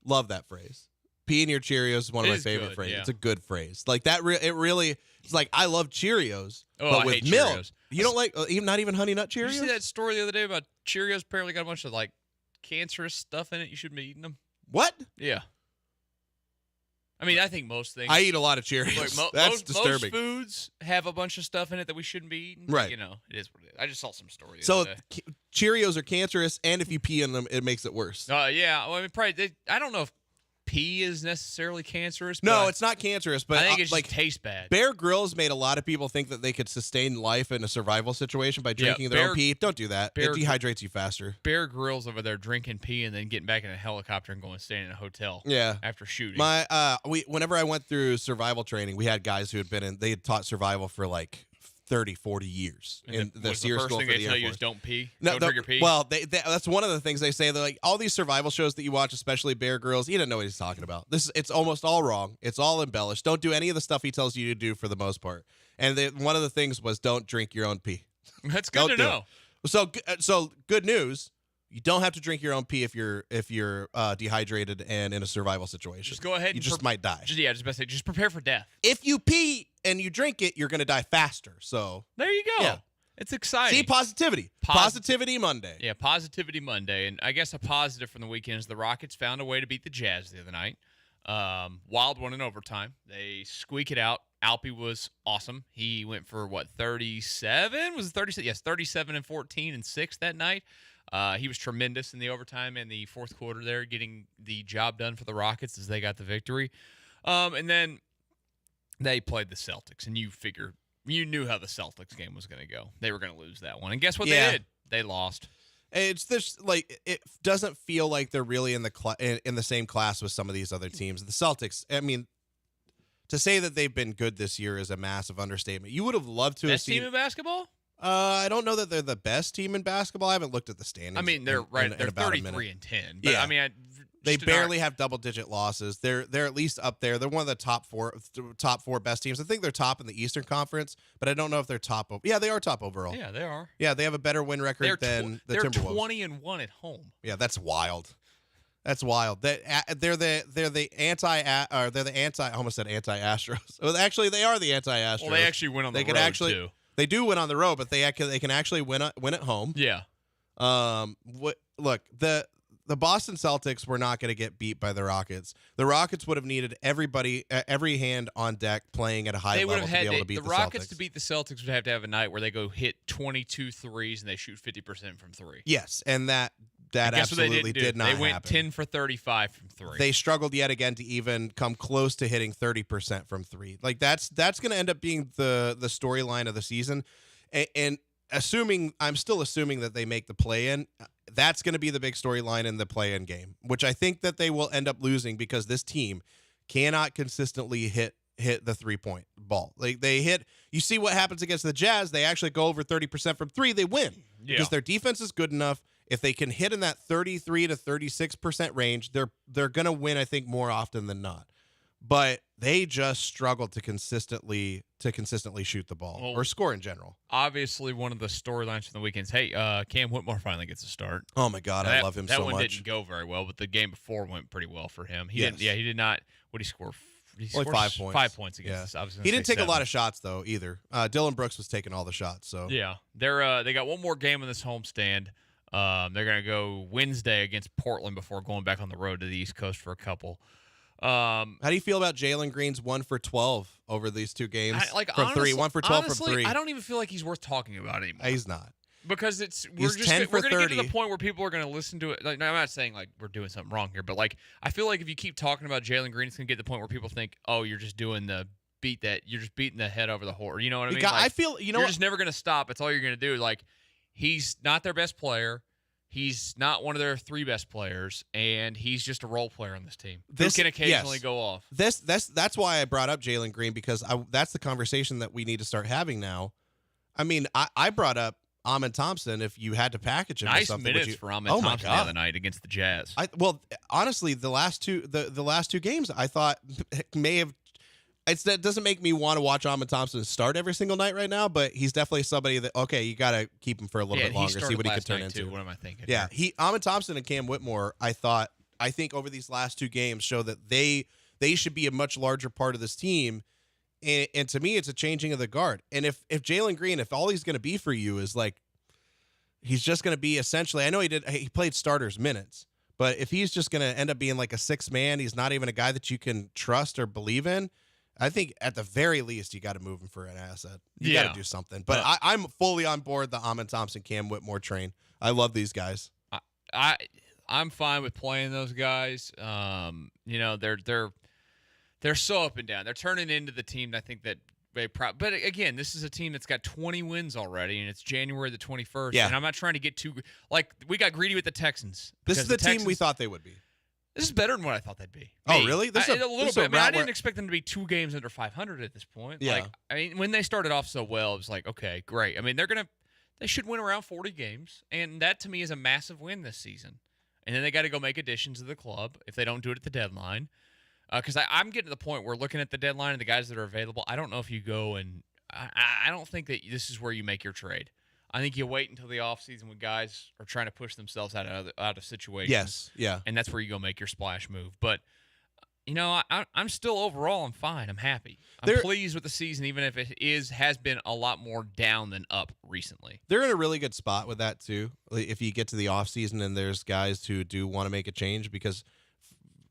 Speaker 20: Love that phrase. Pee in your Cheerios is one of
Speaker 18: It
Speaker 20: my
Speaker 18: is
Speaker 20: favorite
Speaker 18: good,
Speaker 20: phrases.
Speaker 18: yeah.
Speaker 20: It's a good phrase. Like that. It really. It's like I love Cheerios,
Speaker 18: Oh,
Speaker 20: but
Speaker 18: I
Speaker 20: with
Speaker 18: hate
Speaker 20: milk.
Speaker 18: Cheerios.
Speaker 20: You don't like not even Honey Nut
Speaker 18: Did
Speaker 20: Cheerios?
Speaker 18: you see that story the other day about Cheerios apparently got a bunch of, cancerous stuff in it? You shouldn't be eating them.
Speaker 20: What?
Speaker 18: Yeah. I mean, I think most things.
Speaker 20: I eat a lot of Cheerios. That's disturbing.
Speaker 18: Most foods have a bunch of stuff in it that we shouldn't be eating.
Speaker 20: Right.
Speaker 18: It is what it is. I just saw some story the
Speaker 20: So
Speaker 18: other day.
Speaker 20: Cheerios are cancerous, and if you pee in them, it makes it worse.
Speaker 18: Yeah. Well, I mean, probably. I don't know if pee is necessarily cancerous.
Speaker 20: No,
Speaker 18: but
Speaker 20: it's not cancerous, but
Speaker 18: I think it just
Speaker 20: like
Speaker 18: tastes bad.
Speaker 20: Bear Grylls made a lot of people think that they could sustain life in a survival situation by drinking their own pee. Don't do that. It dehydrates you faster.
Speaker 18: Bear Grylls over there drinking pee and then getting back in a helicopter and going staying in a hotel.
Speaker 20: Yeah.
Speaker 18: After shooting.
Speaker 20: Whenever I went through survival training, we had guys who had they had taught survival for like 30, 40 years.
Speaker 18: And
Speaker 20: in the
Speaker 18: was
Speaker 20: SEER
Speaker 18: the first
Speaker 20: school
Speaker 18: thing
Speaker 20: for
Speaker 18: they
Speaker 20: the
Speaker 18: tell
Speaker 20: Air
Speaker 18: you
Speaker 20: Force.
Speaker 18: is don't pee?
Speaker 20: No,
Speaker 18: Don't drink your pee?
Speaker 20: Well, that's one of the things they say. They're like, all these survival shows that you watch, especially Bear Grylls, he doesn't know what he's talking about. It's almost all wrong. It's all embellished. Don't do any of the stuff he tells you to do for the most part. And one of the things was don't drink your own pee.
Speaker 18: That's good to know.
Speaker 20: So good news. You don't have to drink your own pee if you're dehydrated and in a survival situation.
Speaker 18: Just go ahead.
Speaker 20: You just might die.
Speaker 18: Just prepare for death.
Speaker 20: If you pee and you drink it, you're going to die faster. So
Speaker 18: there you go.
Speaker 20: Yeah.
Speaker 18: It's exciting.
Speaker 20: See, positivity. Positivity Monday.
Speaker 18: Yeah, Positivity Monday. And I guess a positive from the weekend is the Rockets found a way to beat the Jazz the other night. Wild one in overtime. They squeak it out. Alpy was awesome. He went for 37? Was it 37? Yes, 37 and 14 and 6 that night. He was tremendous in the overtime and the fourth quarter there, getting the job done for the Rockets as they got the victory. And then they played the Celtics, and you knew how the Celtics game was going to go. They were going to lose that one. And guess what they did? They lost.
Speaker 20: It's this it doesn't feel like they're really in the same class with some of these other teams. The Celtics, I mean, to say that they've been good this year is a massive understatement. You would have loved to have seen
Speaker 18: Best team in basketball?
Speaker 20: I don't know that they're the best team in basketball. I haven't looked at the standings.
Speaker 18: I mean, they're right. They're
Speaker 20: about
Speaker 18: 33 and 10. But
Speaker 20: Yeah.
Speaker 18: I mean,
Speaker 20: they barely have double-digit losses. They're at least up there. They're one of the top four best teams. I think they're top in the Eastern Conference, but I don't know if they're top. Yeah, they are top overall.
Speaker 18: Yeah, they are.
Speaker 20: Yeah, they have a better win record than the
Speaker 18: they're
Speaker 20: Timberwolves.
Speaker 18: 20 and 1 at home.
Speaker 20: Yeah, that's wild. That's wild. They're the anti. I almost said anti-Astros. Well, actually, they are the anti-Astros.
Speaker 18: Well, they actually win on the road too.
Speaker 20: They do win on the road, but they can actually win at home.
Speaker 18: Yeah.
Speaker 20: Look, the Boston Celtics were not going to get beat by the Rockets. The Rockets would have needed every hand on deck playing at a high level to be able to beat the
Speaker 18: Rockets
Speaker 20: Celtics.
Speaker 18: to beat the Celtics would have to have a night where they go hit 22 threes and they shoot 50% from three.
Speaker 20: Yes, and that absolutely did not happen.
Speaker 18: They went 10 for 35 from three.
Speaker 20: They struggled yet again to even come close to hitting 30% from three. Like that's going to end up being the storyline of the season. And I'm still assuming that they make the play-in. That's going to be the big storyline in the play-in game, which I think that they will end up losing because this team cannot consistently hit the three-point ball. Like you see what happens against the Jazz. They actually go over 30% from three. They win because their defense is good enough. If they can hit in that 33 to 36% range, they're going to win, I think, more often than not. But they just struggle to consistently shoot the ball or score in general.
Speaker 18: Obviously, one of the storylines from the weekends. Hey, Cam Whitmore finally gets a start.
Speaker 20: Oh my God, I love him so much.
Speaker 18: That one didn't go very well, but the game before went pretty well for him. He did not. What did he score?
Speaker 20: Only 5 points.
Speaker 18: 5 points against us.
Speaker 20: He didn't take a lot of shots though either. Dylan Brooks was taking all the shots. So
Speaker 18: yeah, they got one more game in this homestand. They're going to go Wednesday against Portland before going back on the road to the East Coast for a couple.
Speaker 20: How do you feel about Jalen Green's 1 for 12 over these two games? From
Speaker 18: honestly,
Speaker 20: 3, 1 for 12
Speaker 18: honestly,
Speaker 20: from 3.
Speaker 18: I don't even feel like he's worth talking about anymore.
Speaker 20: He's not.
Speaker 18: Because we're
Speaker 20: He's 10 for
Speaker 18: going to get to
Speaker 20: 30.
Speaker 18: the point where people are going to listen to it. Like, no, I'm not saying like we're doing something wrong here, but like I feel like if you keep talking about Jalen Green, it's going to get to the point where people think, oh, you're just doing the you're just beating the head over the horse. You know what I mean?
Speaker 20: I feel
Speaker 18: you're just never going to stop. It's all you're going to do. Like he's not their best player. He's not one of their 3 best players, and he's just a role player on this team. Who can occasionally go off.
Speaker 20: That's why I brought up Jalen Green, because that's the conversation that we need to start having now. I mean, I brought up Ahmed Thompson. If you had to package him,
Speaker 18: nice
Speaker 20: or something,
Speaker 18: minutes for Ahmed Thompson the other night against the Jazz.
Speaker 20: Honestly, the last two games, I thought may have. That doesn't make me want to watch Ahmed Thompson start every single night right now, but he's definitely somebody that, okay, you got to keep him for a little bit longer, see what he could turn into.
Speaker 18: Too. What am I thinking?
Speaker 20: Yeah, Ahmed Thompson and Cam Whitmore, I think over these last 2 games show that they should be a much larger part of this team. And to me, it's a changing of the guard. And if Jalen Green, if all he's going to be for you is like, he's just going to be essentially, I know he played starters minutes, but if he's just going to end up being like a 6th man, he's not even a guy that you can trust or believe in. I think at the very least, you got to move him for an asset. You got to do something. But I'm fully on board the Ahmed Thompson, Cam Whitmore train. I love these guys.
Speaker 18: I'm fine with playing those guys. You know, they're so up and down. They're turning into the team I think that but again, this is a team that's got 20 wins already, and it's January the 21st.
Speaker 20: Yeah.
Speaker 18: And I'm not trying to get too we got greedy with the Texans.
Speaker 20: This is the team we thought they would be.
Speaker 18: This is better than what I thought they'd be.
Speaker 20: Oh, really?
Speaker 18: A little bit. I mean, I didn't expect them to be 2 games under 500 at this point.
Speaker 20: Yeah.
Speaker 18: Like, I mean, when they started off so well, it was like, okay, great. I mean, they should win around 40 games, and that to me is a massive win this season. And then they got to go make additions to the club if they don't do it at the deadline. Because I'm getting to the point where looking at the deadline and the guys that are available, I don't know if you go and I don't think that this is where you make your trade. I think you wait until the offseason when guys are trying to push themselves out of situations.
Speaker 20: Yes, yeah.
Speaker 18: And that's where you go make your splash move. But, you know, I'm still overall, I'm fine. I'm happy. I'm pleased with the season, even if it has been a lot more down than up recently.
Speaker 20: They're in a really good spot with that, too, if you get to the offseason and there's guys who do want to make a change, because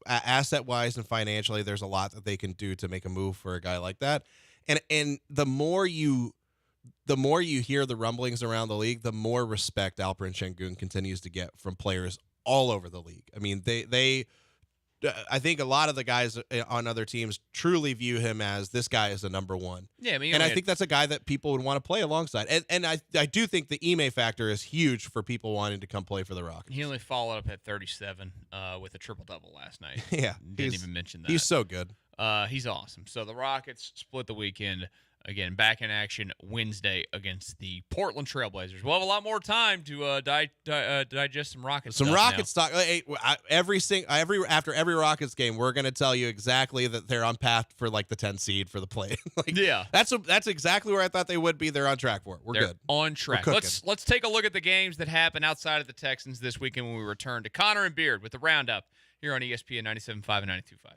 Speaker 20: asset-wise and financially, there's a lot that they can do to make a move for a guy like that. And the more you hear the rumblings around the league, the more respect Alperen Sengun continues to get from players all over the league. I mean, I think a lot of the guys on other teams truly view him as this guy is the number 1.
Speaker 18: Yeah, I mean,
Speaker 20: and I think that's a guy that people would want to play alongside. And I do think the Ime factor is huge for people wanting to come play for the Rockets.
Speaker 18: He only followed up at 37 with a triple-double last night.
Speaker 20: Yeah.
Speaker 18: Didn't even mention that.
Speaker 20: He's so good.
Speaker 18: He's awesome. So the Rockets split the weekend. Again, back in action Wednesday against the Portland Trailblazers. We'll have a lot more time to digest some Rockets.
Speaker 20: Some Rockets talk. Hey, after every Rockets game, we're going to tell you exactly that they're on path for like the 10 seed for the play.
Speaker 18: Yeah,
Speaker 20: that's exactly where I thought they would be. They're on track for it. They're good.
Speaker 18: On track. Let's take a look at the games that happened outside of the Texans this weekend when we return to Connor and Beard with the roundup here on ESPN 97.5 and 92.5.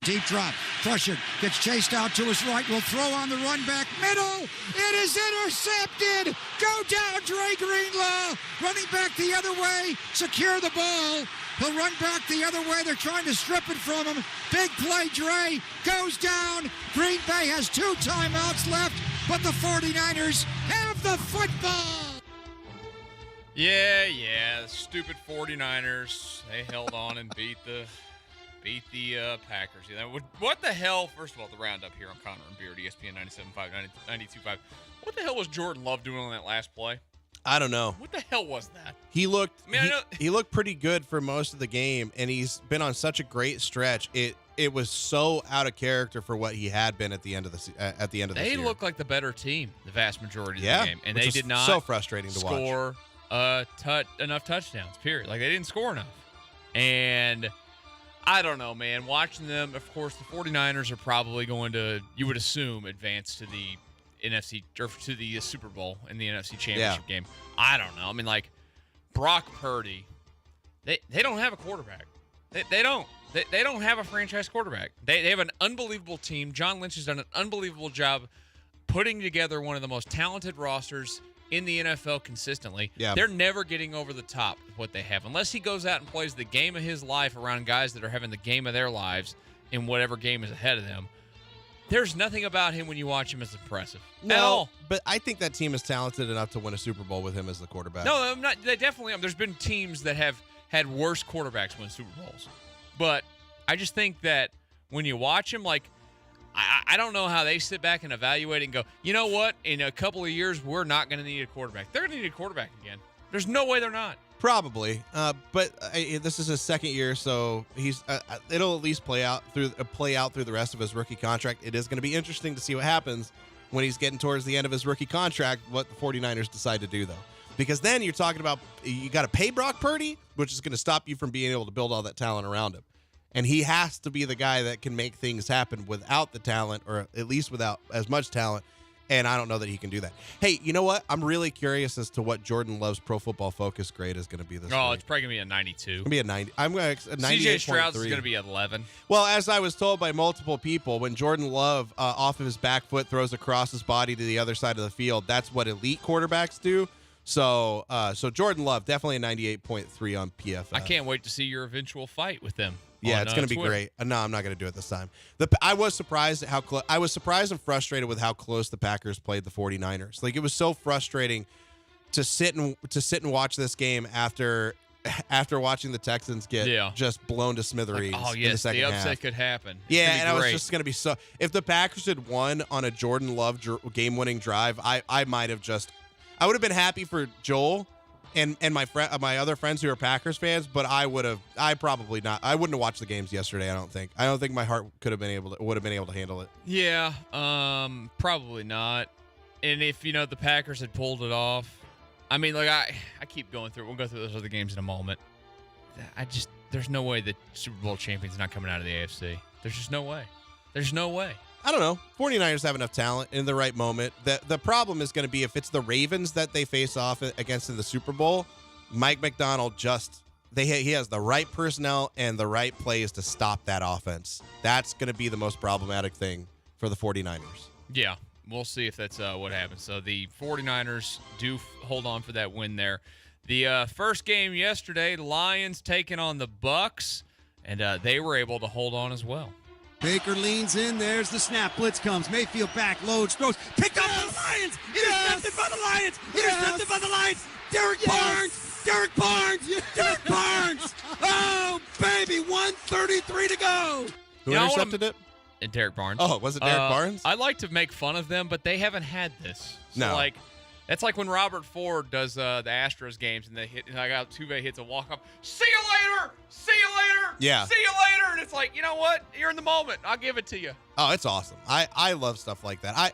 Speaker 9: Deep drop. Crusher gets chased out to his right. Will throw on the run back middle. It is intercepted. Go down, Dre Greenlaw. Running back the other way. Secure the ball. He'll run back the other way. They're trying to strip it from him. Big play, Dre. Goes down. Green Bay has 2 timeouts left, but the 49ers have the football.
Speaker 18: Yeah. The stupid 49ers. They held on and beat the Packers. What the hell? First of all, the roundup here on Connor and Beard, ESPN 97.5, 92.5. What the hell was Jordan Love doing on that last play?
Speaker 20: I don't know.
Speaker 18: What the hell was that?
Speaker 20: He looked.
Speaker 18: I know.
Speaker 20: He looked pretty good for most of the game, and he's been on such a great stretch. It was so out of character for what he had been at the end of this year.
Speaker 18: They look like the better team the vast majority of the game, and
Speaker 20: which
Speaker 18: they
Speaker 20: is
Speaker 18: did not
Speaker 20: so frustrating to
Speaker 18: score enough touchdowns. Period. Like they didn't score enough, and I don't know, man. Watching them, of course, the 49ers are probably going to, you would assume, advance to the NFC or to the Super Bowl in the NFC Championship game. I don't know. I mean, like Brock Purdy, they don't have a quarterback. They don't. They don't have a franchise quarterback. They have an unbelievable team. John Lynch has done an unbelievable job putting together one of the most talented rosters in the NFL consistently.
Speaker 20: Yeah.
Speaker 18: They're never getting over the top with what they have. Unless he goes out and plays the game of his life around guys that are having the game of their lives in whatever game is ahead of them, there's nothing about him when you watch him as impressive. At all.
Speaker 20: But I think that team is talented enough to win a Super Bowl with him as the quarterback.
Speaker 18: No, I'm not. They definitely are. There's been teams that have had worse quarterbacks win Super Bowls. But I just think that when you watch him, like, I don't know how they sit back and evaluate and go, you know what? In a couple of years, we're not going to need a quarterback. They're going to need a quarterback again. There's no way they're not.
Speaker 20: Probably, but this is his second year, so he's it'll at least play out through the rest of his rookie contract. It is going to be interesting to see what happens when he's getting towards the end of his rookie contract, what the 49ers decide to do, though. Because then you're talking about you got to pay Brock Purdy, which is going to stop you from being able to build all that talent around him. And he has to be the guy that can make things happen without the talent, or at least without as much talent. And I don't know that he can do that. Hey, you know what? I'm really curious as to what Jordan Love's Pro Football Focus grade is going to be this week.
Speaker 18: It's probably going to be a 92.
Speaker 20: It's going to be a 90. I'm going to 98.3.
Speaker 18: CJ Stroud's is going to be 11.
Speaker 20: Well, as I was told by multiple people, when Jordan Love off of his back foot throws across his body to the other side of the field, that's what elite quarterbacks do. So Jordan Love, definitely a 98.3 on PFF.
Speaker 18: I can't wait to see your eventual fight with them.
Speaker 20: Yeah, it's going to be great. No, I'm not going to do it this time. I was surprised at how close. I was surprised and frustrated with how close the Packers played the 49ers. Like, it was so frustrating to sit and watch this game after watching the Texans get just blown to smithereens.
Speaker 18: Like,
Speaker 20: in the second half.
Speaker 18: upset could happen.
Speaker 20: Yeah, and I was just going to be so. If the Packers had won on a Jordan Love game-winning drive, I might have just. I would have been happy for Joel and my other friends who are Packers fans, but I wouldn't have watched the games yesterday. I don't think my heart would have been able to handle it.
Speaker 18: Yeah, probably not. And if the Packers had pulled it off, I mean, like I keep going through. We'll go through those other games in a moment. There's no way the Super Bowl champion's not coming out of the AFC. There's just no way. There's no way.
Speaker 20: I don't know. 49ers have enough talent in the right moment. The problem is going to be if it's the Ravens that they face off against in the Super Bowl, Mike McDonald he has the right personnel and the right plays to stop that offense. That's going to be the most problematic thing for the 49ers.
Speaker 18: Yeah, we'll see if that's what happens. So the 49ers do hold on for that win there. The first game yesterday, Lions taking on the Bucks, and they were able to hold on as well.
Speaker 9: Baker leans in. There's the snap. Blitz comes. Mayfield back. Loads. Throws. Picked up by the Lions. Intercepted by the Lions. Intercepted by the Lions. Derek Barnes. Derek Barnes. Oh, baby. 1:33 to go.
Speaker 20: Who intercepted it?
Speaker 18: And Derek Barnes.
Speaker 20: Oh, was it Derek Barnes?
Speaker 18: I like to make fun of them, but they haven't had this. So
Speaker 20: no.
Speaker 18: That's like when Robert Ford does the Astros games and Altuve hits a walk-off. See you later! See you later!
Speaker 20: Yeah.
Speaker 18: See you later! And it's like, you know what? You're in the moment. I'll give it to you.
Speaker 20: Oh, it's awesome. I love stuff like that.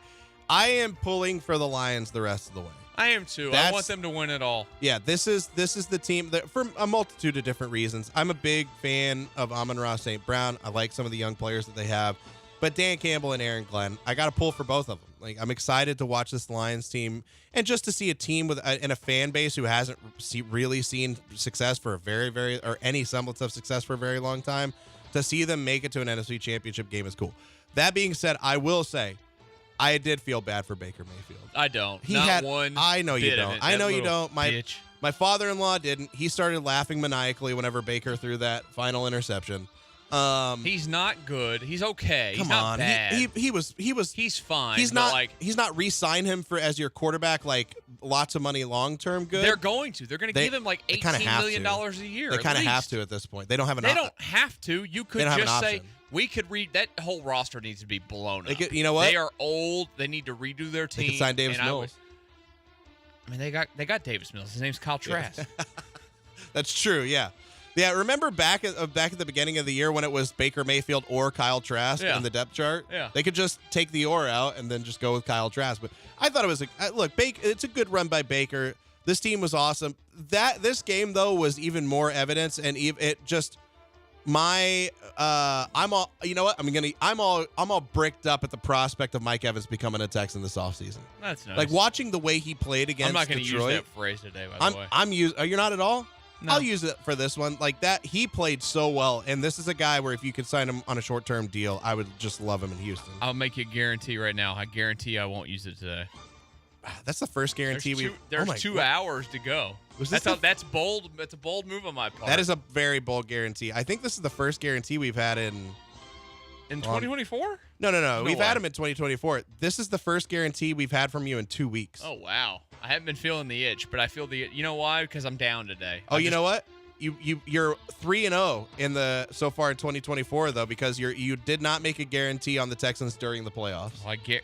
Speaker 20: I am pulling for the Lions the rest of the way.
Speaker 18: I am too. I want them to win it all.
Speaker 20: Yeah, this is the team that, for a multitude of different reasons. I'm a big fan of Amon-Ra St. Brown. I like some of the young players that they have. But Dan Campbell and Aaron Glenn, I got to pull for both of them. Like, I'm excited to watch this Lions team and just to see a team and a fan base who hasn't really seen success for a very, very, or any semblance of success for a very long time. To see them make it to an NFC Championship game is cool. That being said, I will say, I did feel bad for Baker Mayfield.
Speaker 18: I don't.
Speaker 20: I know you don't. I know you don't.
Speaker 18: Bitch.
Speaker 20: My father-in-law didn't. He started laughing maniacally whenever Baker threw that final interception.
Speaker 18: He's not good. He's okay.
Speaker 20: Come
Speaker 18: He's not
Speaker 20: on.
Speaker 18: bad.
Speaker 20: He's
Speaker 18: fine.
Speaker 20: He's
Speaker 18: but
Speaker 20: not re-sign him as your quarterback like lots of money long term good.
Speaker 18: They're going to. They're going to give him like $18 million a year.
Speaker 20: They kind of have
Speaker 18: least.
Speaker 20: to at this point. They don't have an
Speaker 18: They don't have to. You could
Speaker 20: They don't have
Speaker 18: just
Speaker 20: an
Speaker 18: say
Speaker 20: option.
Speaker 18: we could read that whole roster needs to be blown up.
Speaker 20: You know what?
Speaker 18: They are old. They need to redo their team.
Speaker 20: They could sign Davis
Speaker 18: and
Speaker 20: Mills.
Speaker 18: I mean, they got Davis Mills. His name's Kyle Trask.
Speaker 20: That's true. Yeah. Yeah, remember back at the beginning of the year when it was Baker Mayfield or Kyle Trask in the depth chart?
Speaker 18: Yeah.
Speaker 20: They could just take the or out and then just go with Kyle Trask. But I thought it was it's a good run by Baker. This team was awesome. This game though was even more evidence, and it just I'm all bricked up at the prospect of Mike Evans becoming a Texan this offseason.
Speaker 18: That's nice.
Speaker 20: Like watching the way he played against
Speaker 18: I'm not going to
Speaker 20: Detroit.
Speaker 18: use that phrase today, by the way.
Speaker 20: You're not at all?
Speaker 18: No.
Speaker 20: I'll use it for this one. Like that, he played so well, and this is a guy where if you could sign him on a short-term deal, I would just love him in Houston.
Speaker 18: I'll make you a guarantee right now. I guarantee I won't use it today.
Speaker 20: That's the first guarantee
Speaker 18: There's 2 hours to go. That's bold. That's a bold move on my part.
Speaker 20: That is a very bold guarantee. I think this is the first guarantee we've had in
Speaker 18: 2024.
Speaker 20: No. We've
Speaker 18: way.
Speaker 20: had him in 2024. This is the first guarantee we've had from you in 2 weeks.
Speaker 18: Oh wow. I haven't been feeling the itch, but I feel the. You know why? Because I'm down today.
Speaker 20: Oh, you know what? You're 3-0 in the so far in 2024 though, because you did not make a guarantee on the Texans during the playoffs.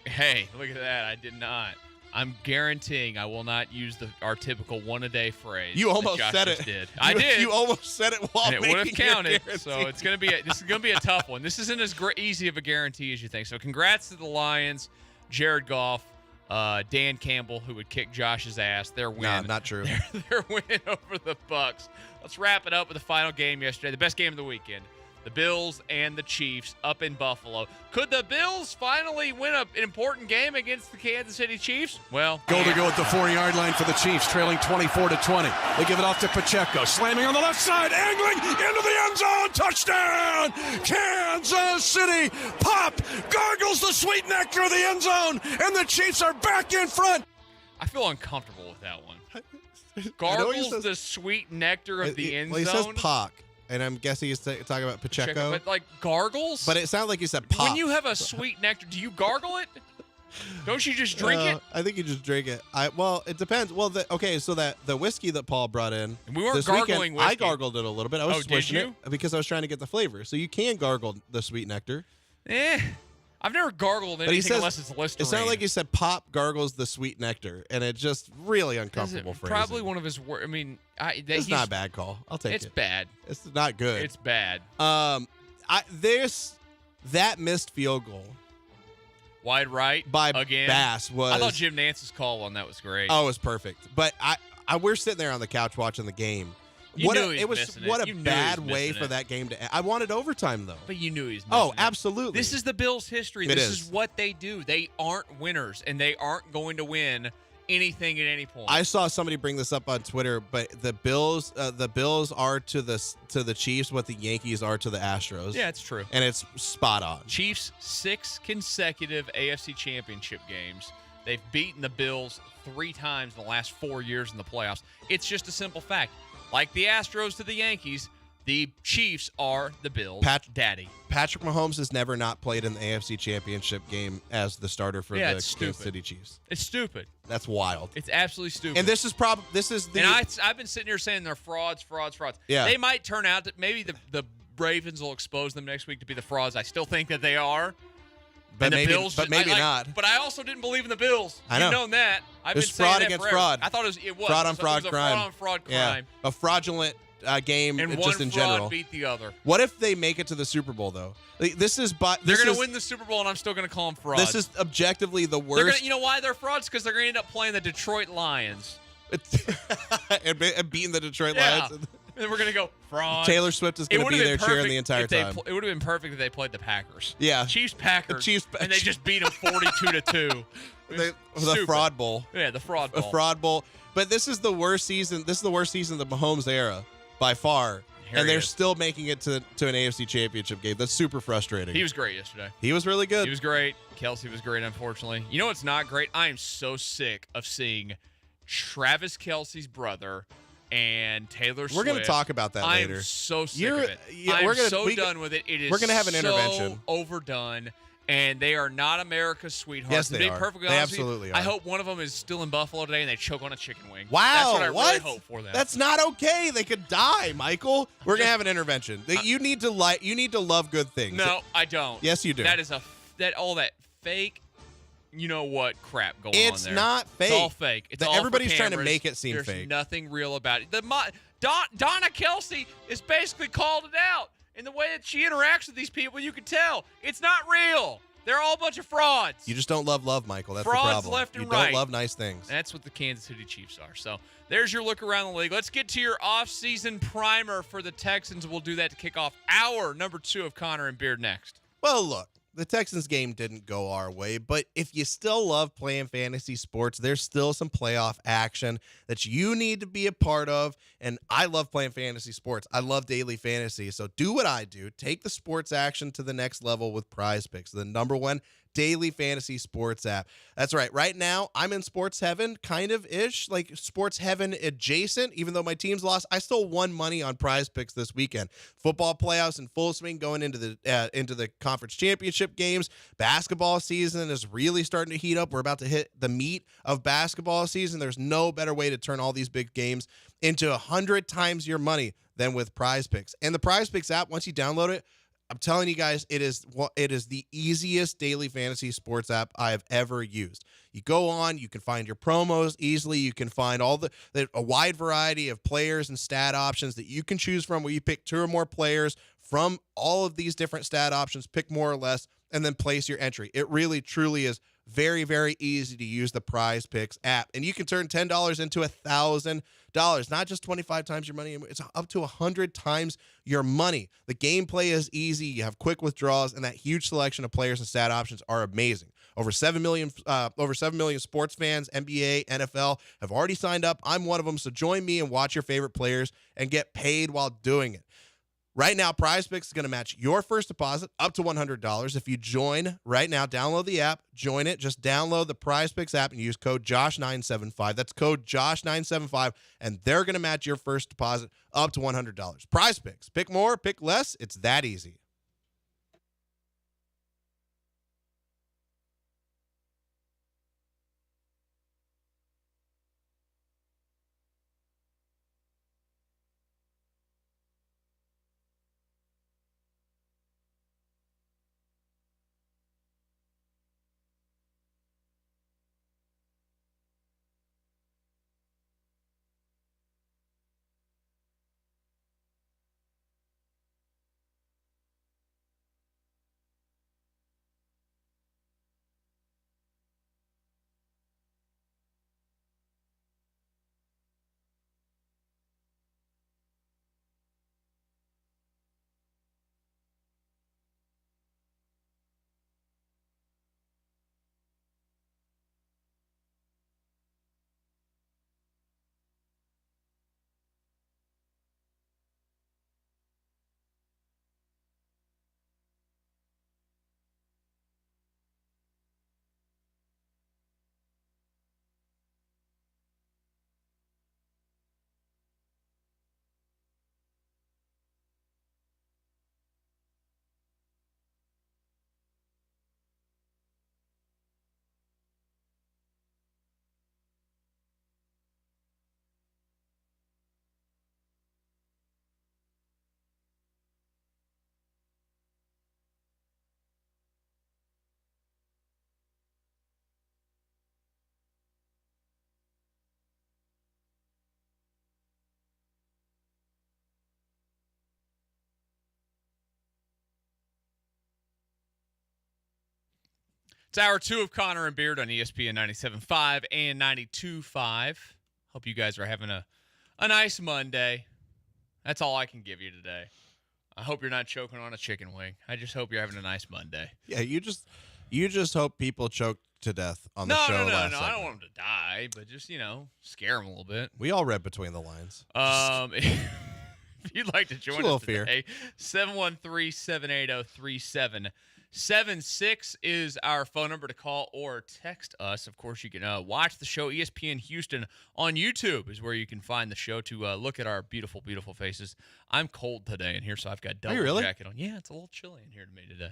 Speaker 18: Hey, look at that! I did not. I'm guaranteeing I will not use our typical one-a-day phrase.
Speaker 20: You almost
Speaker 18: that Josh
Speaker 20: said
Speaker 18: just
Speaker 20: it.
Speaker 18: Did. I did.
Speaker 20: You almost said it while
Speaker 18: and it would have
Speaker 20: making your
Speaker 18: counted.
Speaker 20: guarantee.
Speaker 18: So it's gonna be. This is gonna be a tough one. This isn't as easy of a guarantee as you think. So congrats to the Lions, Jared Goff, Dan Campbell, who would kick Josh's ass. Their win.
Speaker 20: No, not true.
Speaker 18: Their win over the Bucs. Let's wrap it up with the final game yesterday, the best game of the weekend. The Bills and the Chiefs up in Buffalo. Could the Bills finally win an important game against the Kansas City Chiefs? Well,
Speaker 11: Goal to go at the 4-yard line for the Chiefs, trailing 24-20. They give it off to Pacheco, slamming on the left side, angling into the end zone. Touchdown, Kansas City. Pop gargles the sweet nectar of the end zone, and the Chiefs are back in front.
Speaker 18: I feel uncomfortable with that one. Gargles the sweet nectar of the end zone.
Speaker 20: Well, he says Pac, and I'm guessing he's talking about Pacheco.
Speaker 18: But like gargles?
Speaker 20: But it sounded like you said Pop.
Speaker 18: When you have a sweet nectar, do you gargle it? Don't you just drink it?
Speaker 20: I think you just drink it. Well, it depends. Well, so that the whiskey that Paul brought in,
Speaker 18: and we weren't
Speaker 20: this
Speaker 18: gargling
Speaker 20: weekend, I
Speaker 18: whiskey.
Speaker 20: gargled it a little bit. I was
Speaker 18: did
Speaker 20: swishing
Speaker 18: you?
Speaker 20: it because I was trying to get the flavor. So you can gargle the sweet nectar.
Speaker 18: I've never gargled anything unless it's Listerine.
Speaker 20: It sounded like you said Pop gargles the sweet nectar, and it just really uncomfortable phrasing.
Speaker 18: Probably one of his worst. I mean,
Speaker 20: it's not a bad call. I'll take it.
Speaker 18: It's bad.
Speaker 20: It's not good.
Speaker 18: It's bad.
Speaker 20: That missed field goal.
Speaker 18: Wide right
Speaker 20: by
Speaker 18: again.
Speaker 20: Bass was.
Speaker 18: I thought Jim Nance's call on that was great.
Speaker 20: Oh, it was perfect. But we're sitting there on the couch watching the game.
Speaker 18: What
Speaker 20: a bad way for that game to end. I wanted overtime though.
Speaker 18: But you knew he's missing
Speaker 20: Oh,
Speaker 18: it.
Speaker 20: absolutely.
Speaker 18: This is the Bills' history. This is what they do. They aren't winners, and they aren't going to win anything at any point.
Speaker 20: I saw somebody bring this up on Twitter, but the Bills are to the Chiefs what the Yankees are to the Astros.
Speaker 18: Yeah, it's true.
Speaker 20: And it's spot on.
Speaker 18: Chiefs 6 consecutive AFC Championship games. They've beaten the Bills 3 times in the last 4 years in the playoffs. It's just a simple fact. Like the Astros to the Yankees, the Chiefs are the Bills' daddy.
Speaker 20: Patrick Mahomes has never not played in the AFC Championship game as the starter for the Kansas City Chiefs.
Speaker 18: It's stupid.
Speaker 20: That's wild.
Speaker 18: It's absolutely stupid.
Speaker 20: And this is the.
Speaker 18: And I've been sitting here saying they're frauds.
Speaker 20: Yeah.
Speaker 18: They might turn out that maybe the Ravens will expose them next week to be the frauds. I still think that they are.
Speaker 20: But
Speaker 18: and the
Speaker 20: maybe,
Speaker 18: Bills
Speaker 20: but maybe not.
Speaker 18: But I also didn't believe in the Bills.
Speaker 20: I know.
Speaker 18: You've known that. I've
Speaker 20: There's
Speaker 18: been saying
Speaker 20: fraud
Speaker 18: that
Speaker 20: against
Speaker 18: forever.
Speaker 20: fraud.
Speaker 18: I thought it was
Speaker 20: fraud on fraud
Speaker 18: it was
Speaker 20: crime.
Speaker 18: A fraud on fraud crime.
Speaker 20: Yeah. A fraudulent game
Speaker 18: And
Speaker 20: just
Speaker 18: one
Speaker 20: in
Speaker 18: fraud
Speaker 20: general.
Speaker 18: beat the other.
Speaker 20: What if they make it to the Super Bowl though? They're
Speaker 18: going to win the Super Bowl, and I'm still going to call them frauds.
Speaker 20: This is objectively the worst.
Speaker 18: You know why they're frauds? Because they're going to end up playing the Detroit Lions.
Speaker 20: and beating the Detroit
Speaker 18: Yeah.
Speaker 20: Lions.
Speaker 18: And then we're going to go fraud.
Speaker 20: Taylor Swift is going to be there cheering the entire time.
Speaker 18: It would have been perfect if they played the Packers.
Speaker 20: Yeah.
Speaker 18: Chiefs-Packers. and they just beat them 42-2.
Speaker 20: The fraud bowl.
Speaker 18: Yeah, the fraud bowl.
Speaker 20: A fraud bowl. But this is the worst season. This is the worst season of the Mahomes era by far.
Speaker 18: Here
Speaker 20: and
Speaker 18: he
Speaker 20: they're
Speaker 18: is.
Speaker 20: still making it to an AFC Championship game. That's super frustrating.
Speaker 18: He was great yesterday.
Speaker 20: He was really good.
Speaker 18: He was great. Kelce was great, unfortunately. You know what's not great? I am so sick of seeing Travis Kelce's brother and Taylor Swift.
Speaker 20: We're going to talk about that later.
Speaker 18: I'm so sick of it. Done with it. It is
Speaker 20: we're going to have an intervention.
Speaker 18: So overdone, and they are not America's sweethearts.
Speaker 20: Yes,
Speaker 18: To
Speaker 20: they
Speaker 18: be
Speaker 20: are.
Speaker 18: perfectly
Speaker 20: They
Speaker 18: honest with you,
Speaker 20: absolutely
Speaker 18: I
Speaker 20: are.
Speaker 18: hope one of them is still in Buffalo today and they choke on a chicken wing.
Speaker 20: Wow.
Speaker 18: That's what I really hope for them.
Speaker 20: That's not okay. They could die, Michael. We're going to have an intervention. You need to love good things.
Speaker 18: No, I don't.
Speaker 20: Yes, you do.
Speaker 18: That is all that fake, you know what crap going on
Speaker 20: It's
Speaker 18: there.
Speaker 20: not fake.
Speaker 18: It's all fake. It's all for
Speaker 20: everybody's trying to
Speaker 18: cameras.
Speaker 20: make it seem
Speaker 18: There's
Speaker 20: fake.
Speaker 18: nothing real about it. Donna Kelsey is basically called it out. In the way that she interacts with these people, you can tell it's not real. They're all a bunch of frauds.
Speaker 20: You just don't love, Michael. That's
Speaker 18: Frauds
Speaker 20: the problem.
Speaker 18: left and
Speaker 20: you
Speaker 18: right.
Speaker 20: don't love nice things.
Speaker 18: That's what the Kansas City Chiefs are. So there's your look around the league. Let's get to your off-season primer for the Texans. We'll do that to kick off hour number 2 of Connor and Beard next.
Speaker 20: Well, look, the Texans game didn't go our way, but if you still love playing fantasy sports, there's still some playoff action that you need to be a part of. And I love playing fantasy sports. I love daily fantasy. So do what I do. Take the sports action to the next level with Prize Picks, the #1 daily fantasy sports app. That's right. Right now, I'm in sports heaven, kind of ish, like sports heaven adjacent. Even though my team's lost, I still won money on Prize Picks this weekend. Football playoffs in full swing, going into the conference championship games. Basketball season is really starting to heat up. We're about to hit the meat of basketball season. There's no better way to turn all these big games into 100 times your money than with Prize Picks. And the Prize Picks app, once you download it, I'm telling you guys, it is the easiest daily fantasy sports app I have ever used. You go on, you can find your promos easily. You can find a wide variety of players and stat options that you can choose from, where you pick 2 or more players from all of these different stat options, pick more or less, and then place your entry. It really, truly is very, very easy to use the Prize Picks app. And you can turn $10 into $1,000. Not just 25 times your money. It's up to 100 times your money. The gameplay is easy. You have quick withdrawals, and that huge selection of players and stat options are amazing. Over 7 million sports fans, NBA, NFL, have already signed up. I'm one of them. So join me and watch your favorite players and get paid while doing it. Right now, Prize Picks is going to match your first deposit up to $100. If you join right now, download the app, join it. Just download the Prize Picks app and use code JOSH975. That's code JOSH975, and they're going to match your first deposit up to $100. Prize Picks. Pick more, pick less. It's that easy.
Speaker 18: It's hour 2 of Connor and Beard on ESPN 97.5 and 92.5. Hope you guys are having a nice Monday. That's all I can give you today. I hope you're not choking on a chicken wing. I just hope you're having a nice Monday.
Speaker 20: Yeah, you just hope people choke to death on the show.
Speaker 18: No.
Speaker 20: last
Speaker 18: I
Speaker 20: segment.
Speaker 18: don't want them to die, but just, scare them a little bit.
Speaker 20: We all read between the lines.
Speaker 18: if you'd like to join us today, 713-780-3776 is our phone number to call or text us. Of course, you can watch the show. ESPN Houston on YouTube is where you can find the show to look at our beautiful, beautiful faces. I'm cold today in here, so I've got double jacket on. Yeah, it's a little chilly in here to me today.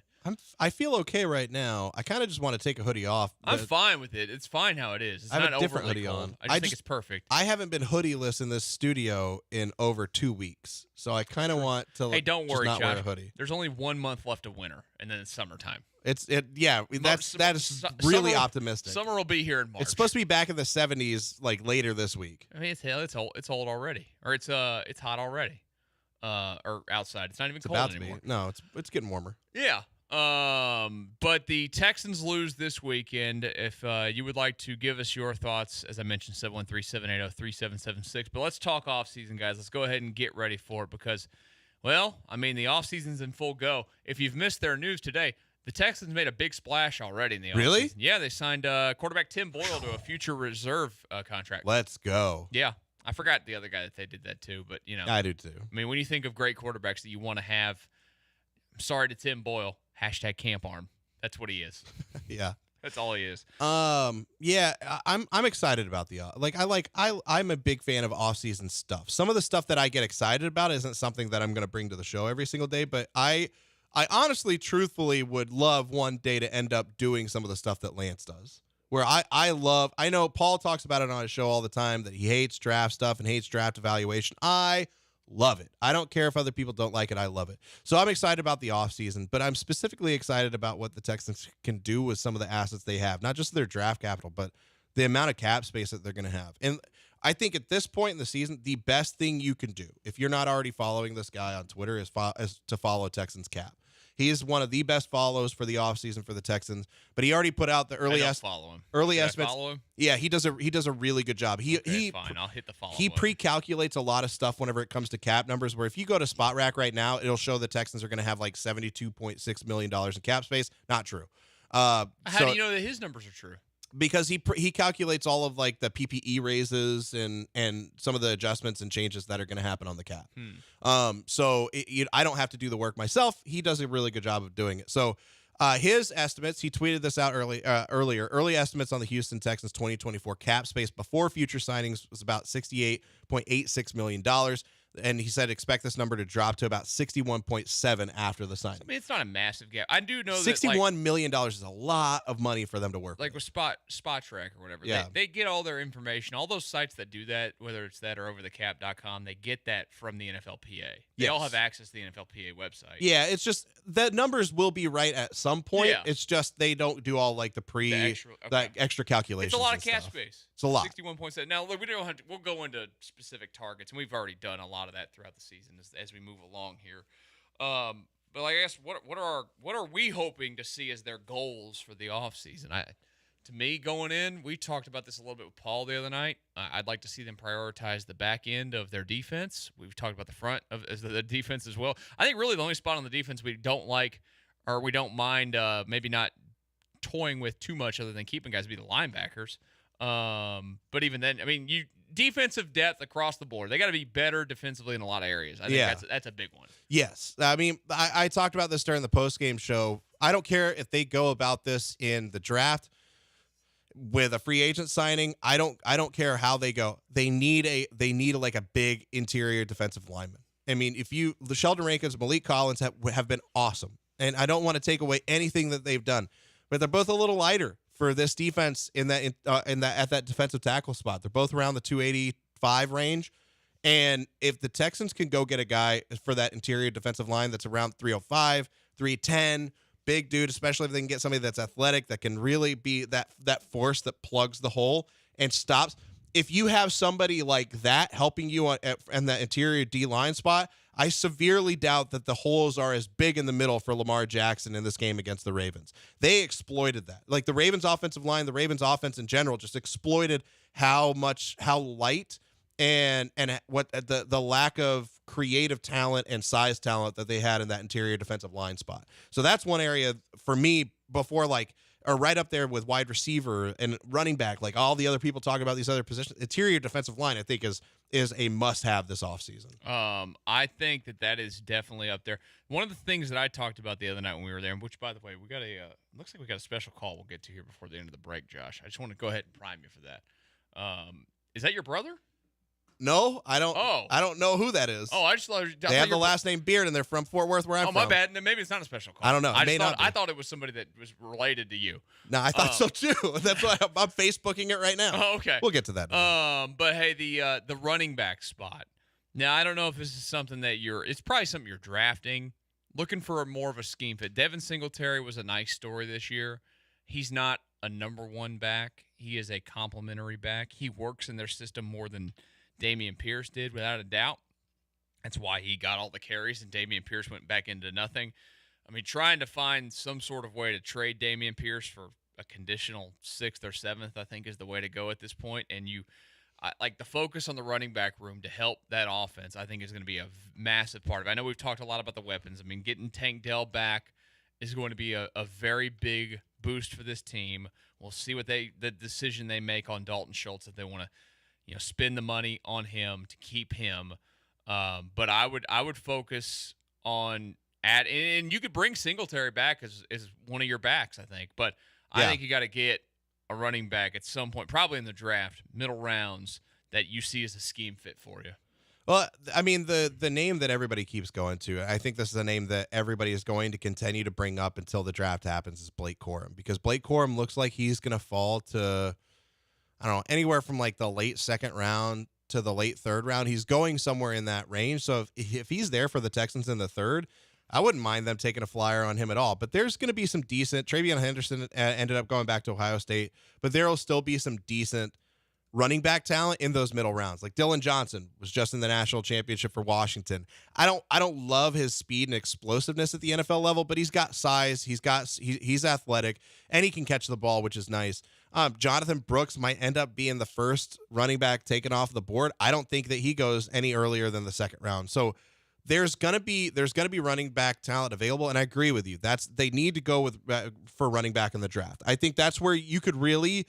Speaker 20: I feel okay right now. I kind of just want to take a hoodie off.
Speaker 18: I'm fine with it. It's fine how it is. It's
Speaker 20: I have
Speaker 18: not
Speaker 20: a different
Speaker 18: overly
Speaker 20: hoodie
Speaker 18: cold.
Speaker 20: on.
Speaker 18: I just think it's perfect.
Speaker 20: I haven't been hoodieless in this studio in over 2 weeks, so I kind of want to.
Speaker 18: Hey, don't worry,
Speaker 20: not
Speaker 18: Josh.
Speaker 20: wear a hoodie.
Speaker 18: There's only 1 month left of winter, and then it's summertime.
Speaker 20: That is really optimistic.
Speaker 18: Summer will be here in March.
Speaker 20: It's supposed to be back in the 70s, like later this week.
Speaker 18: I mean, it's old already, or it's hot already, or outside. It's not even cold anymore.
Speaker 20: No, it's getting warmer.
Speaker 18: Yeah. But the Texans lose this weekend. If you would like to give us your thoughts, as I mentioned, 713-780-3776. But let's talk offseason, guys. Let's go ahead and get ready for it because, well, I mean, the offseason's in full go. If you've missed their news today, the Texans made a big splash already in the offseason.
Speaker 20: Really?
Speaker 18: Yeah, they signed quarterback Tim Boyle to a future reserve contract.
Speaker 20: Let's go.
Speaker 18: Yeah. I forgot the other guy that they did that too, but, you know.
Speaker 20: I do too.
Speaker 18: I mean, when you think of great quarterbacks that you want to have, I'm sorry to Tim Boyle. #camp arm. That's what he is.
Speaker 20: Yeah.
Speaker 18: That's all he is.
Speaker 20: Yeah, I'm excited about I'm a big fan of off-season stuff. Some of the stuff that I get excited about isn't something that I'm going to bring to the show every single day, but I honestly, truthfully would love one day to end up doing some of the stuff that Lance does. Where I know Paul talks about it on his show all the time that he hates draft stuff and hates draft evaluation. I love it. I don't care if other people don't like it. I love it. So I'm excited about the offseason, but I'm specifically excited about what the Texans can do with some of the assets they have, not just their draft capital, but the amount of cap space that they're going to have. And I think at this point in the season, the best thing you can do, if you're not already following this guy on Twitter, is to follow Texans Cap. He is one of the best follows for the offseason for the Texans, but he already put out the early
Speaker 18: follow him.
Speaker 20: Early
Speaker 18: Should
Speaker 20: estimates.
Speaker 18: I follow him?
Speaker 20: Yeah, he does a really good job.
Speaker 18: Fine, I'll hit the follow.
Speaker 20: He pre-calculates a lot of stuff whenever it comes to cap numbers, where if you go to Spot Rack right now, it'll show the Texans are going to have like $72.6 million in cap space. Not true.
Speaker 18: How do you know that his numbers are true?
Speaker 20: Because he calculates all of like the PPE raises and some of the adjustments and changes that are going to happen on the cap. So I don't have to do the work myself. He does a really good job of doing it. So his estimates, he tweeted this out earlier. Early estimates on the Houston Texans 2024 cap space before future signings was about $68.86 million. And he said expect this number to drop to about 61.7 after the signing.
Speaker 18: I mean, it's not a massive gap. I do know
Speaker 20: $61 million is a lot of money for them to work
Speaker 18: with Spot Track or whatever.
Speaker 20: Yeah.
Speaker 18: They get all their information. All those sites that do that, whether it's that or overthecap.com, they get that from the NFLPA. They all have access to the NFLPA website.
Speaker 20: Yeah, it's just the numbers will be right at some point.
Speaker 18: Yeah.
Speaker 20: It's just they don't do all like the extra calculations.
Speaker 18: It's a lot of cap space.
Speaker 20: It's a lot.
Speaker 18: 61.7. Now, look, we'll go into specific targets, and we've already done a lot of that throughout the season as we move along here. But I guess what are we hoping to see as their goals for the offseason? To me, going in, we talked about this a little bit with Paul the other night. I'd like to see them prioritize the back end of their defense. We've talked about the front of the defense as well. I think really the only spot on the defense we don't like or we don't mind maybe not toying with too much other than keeping guys would be the linebackers. But even then, I mean, defensive depth across the board. They got to be better defensively in a lot of areas. I think that's a big one.
Speaker 20: Yes. I mean, I talked about this during the postgame show. I don't care if they go about this in the draft with a free agent signing. I don't care how they go. They need like a big interior defensive lineman. I mean, the Sheldon Rankins, Malik Collins have been awesome. And I don't want to take away anything that they've done, but they're both a little lighter for this defense at that defensive tackle spot. They're both around the 285 range. And if the Texans can go get a guy for that interior defensive line that's around 305, 310, big dude, especially if they can get somebody that's athletic, that can really be that force that plugs the hole and stops. If you have somebody like that helping you in that interior D-line spot, I severely doubt that the holes are as big in the middle for Lamar Jackson in this game against the Ravens. They exploited that. Like the Ravens offensive line, the Ravens offense in general just exploited how light and what the lack of creative talent and size talent that they had in that interior defensive line spot. So that's one area for me before are right up there with wide receiver and running back. Like all the other people talking about these other positions, interior defensive line, I think is a must-have this offseason.
Speaker 18: I think that is definitely up there. One of the things that I talked about the other night when we were there, which, by the way, we got looks like we got a special call we'll get to here before the end of the break, Josh. I just want to go ahead and prime you for that. Is that your brother?
Speaker 20: No, I don't.
Speaker 18: Oh.
Speaker 20: I don't know who that is.
Speaker 18: Oh, I just thought
Speaker 20: they have the last name Beard, and they're from Fort Worth, where I'm from.
Speaker 18: Oh, my bad. Maybe it's not a special call.
Speaker 20: I don't know.
Speaker 18: I thought it was somebody that was related to you.
Speaker 20: No, I thought so too. That's why I'm Facebooking it right now.
Speaker 18: Oh, okay.
Speaker 20: We'll get to that.
Speaker 18: But hey, the running back spot. Now, I don't know if this is something that it's probably something you're drafting, looking for more of a scheme fit. Devin Singletary was a nice story this year. He's not a number one back. He is a complimentary back. He works in their system more than Dameon Pierce did, without a doubt. That's why he got all the carries, and Dameon Pierce went back into nothing. I mean, trying to find some sort of way to trade Dameon Pierce for a conditional 6th or 7th, I think, is the way to go at this point. And like the focus on the running back room to help that offense, I think is going to be a massive part of it. I know we've talked a lot about the weapons. I mean, getting Tank Dell back is going to be a very big boost for this team. We'll see what the decision they make on Dalton Schultz, if they want to spend the money on him to keep him. But I would focus on and you could bring Singletary back as one of your backs, I think. But I think you got to get a running back at some point, probably in the draft, middle rounds, that you see as a scheme fit for you.
Speaker 20: Well, I mean, the name that everybody keeps going to, I think this is a name that everybody is going to continue to bring up until the draft happens, is Blake Corum. Because Blake Corum looks like he's going to fall to, I don't know, anywhere from like the late 2nd round to the late 3rd round. He's going somewhere in that range. So if he's there for the Texans in the 3rd, I wouldn't mind them taking a flyer on him at all. But there's going to be some decent. Travion Henderson ended up going back to Ohio State, but there will still be some decent running back talent in those middle rounds. Like Dylan Johnson was just in the national championship for Washington. I don't love his speed and explosiveness at the NFL level, but he's got size. He's athletic, and he can catch the ball, which is nice. Jonathan Brooks might end up being the first running back taken off the board. I don't think that he goes any earlier than the 2nd round. So there's gonna be running back talent available, and I agree with you. They need to go for running back in the draft. I think that's where you could really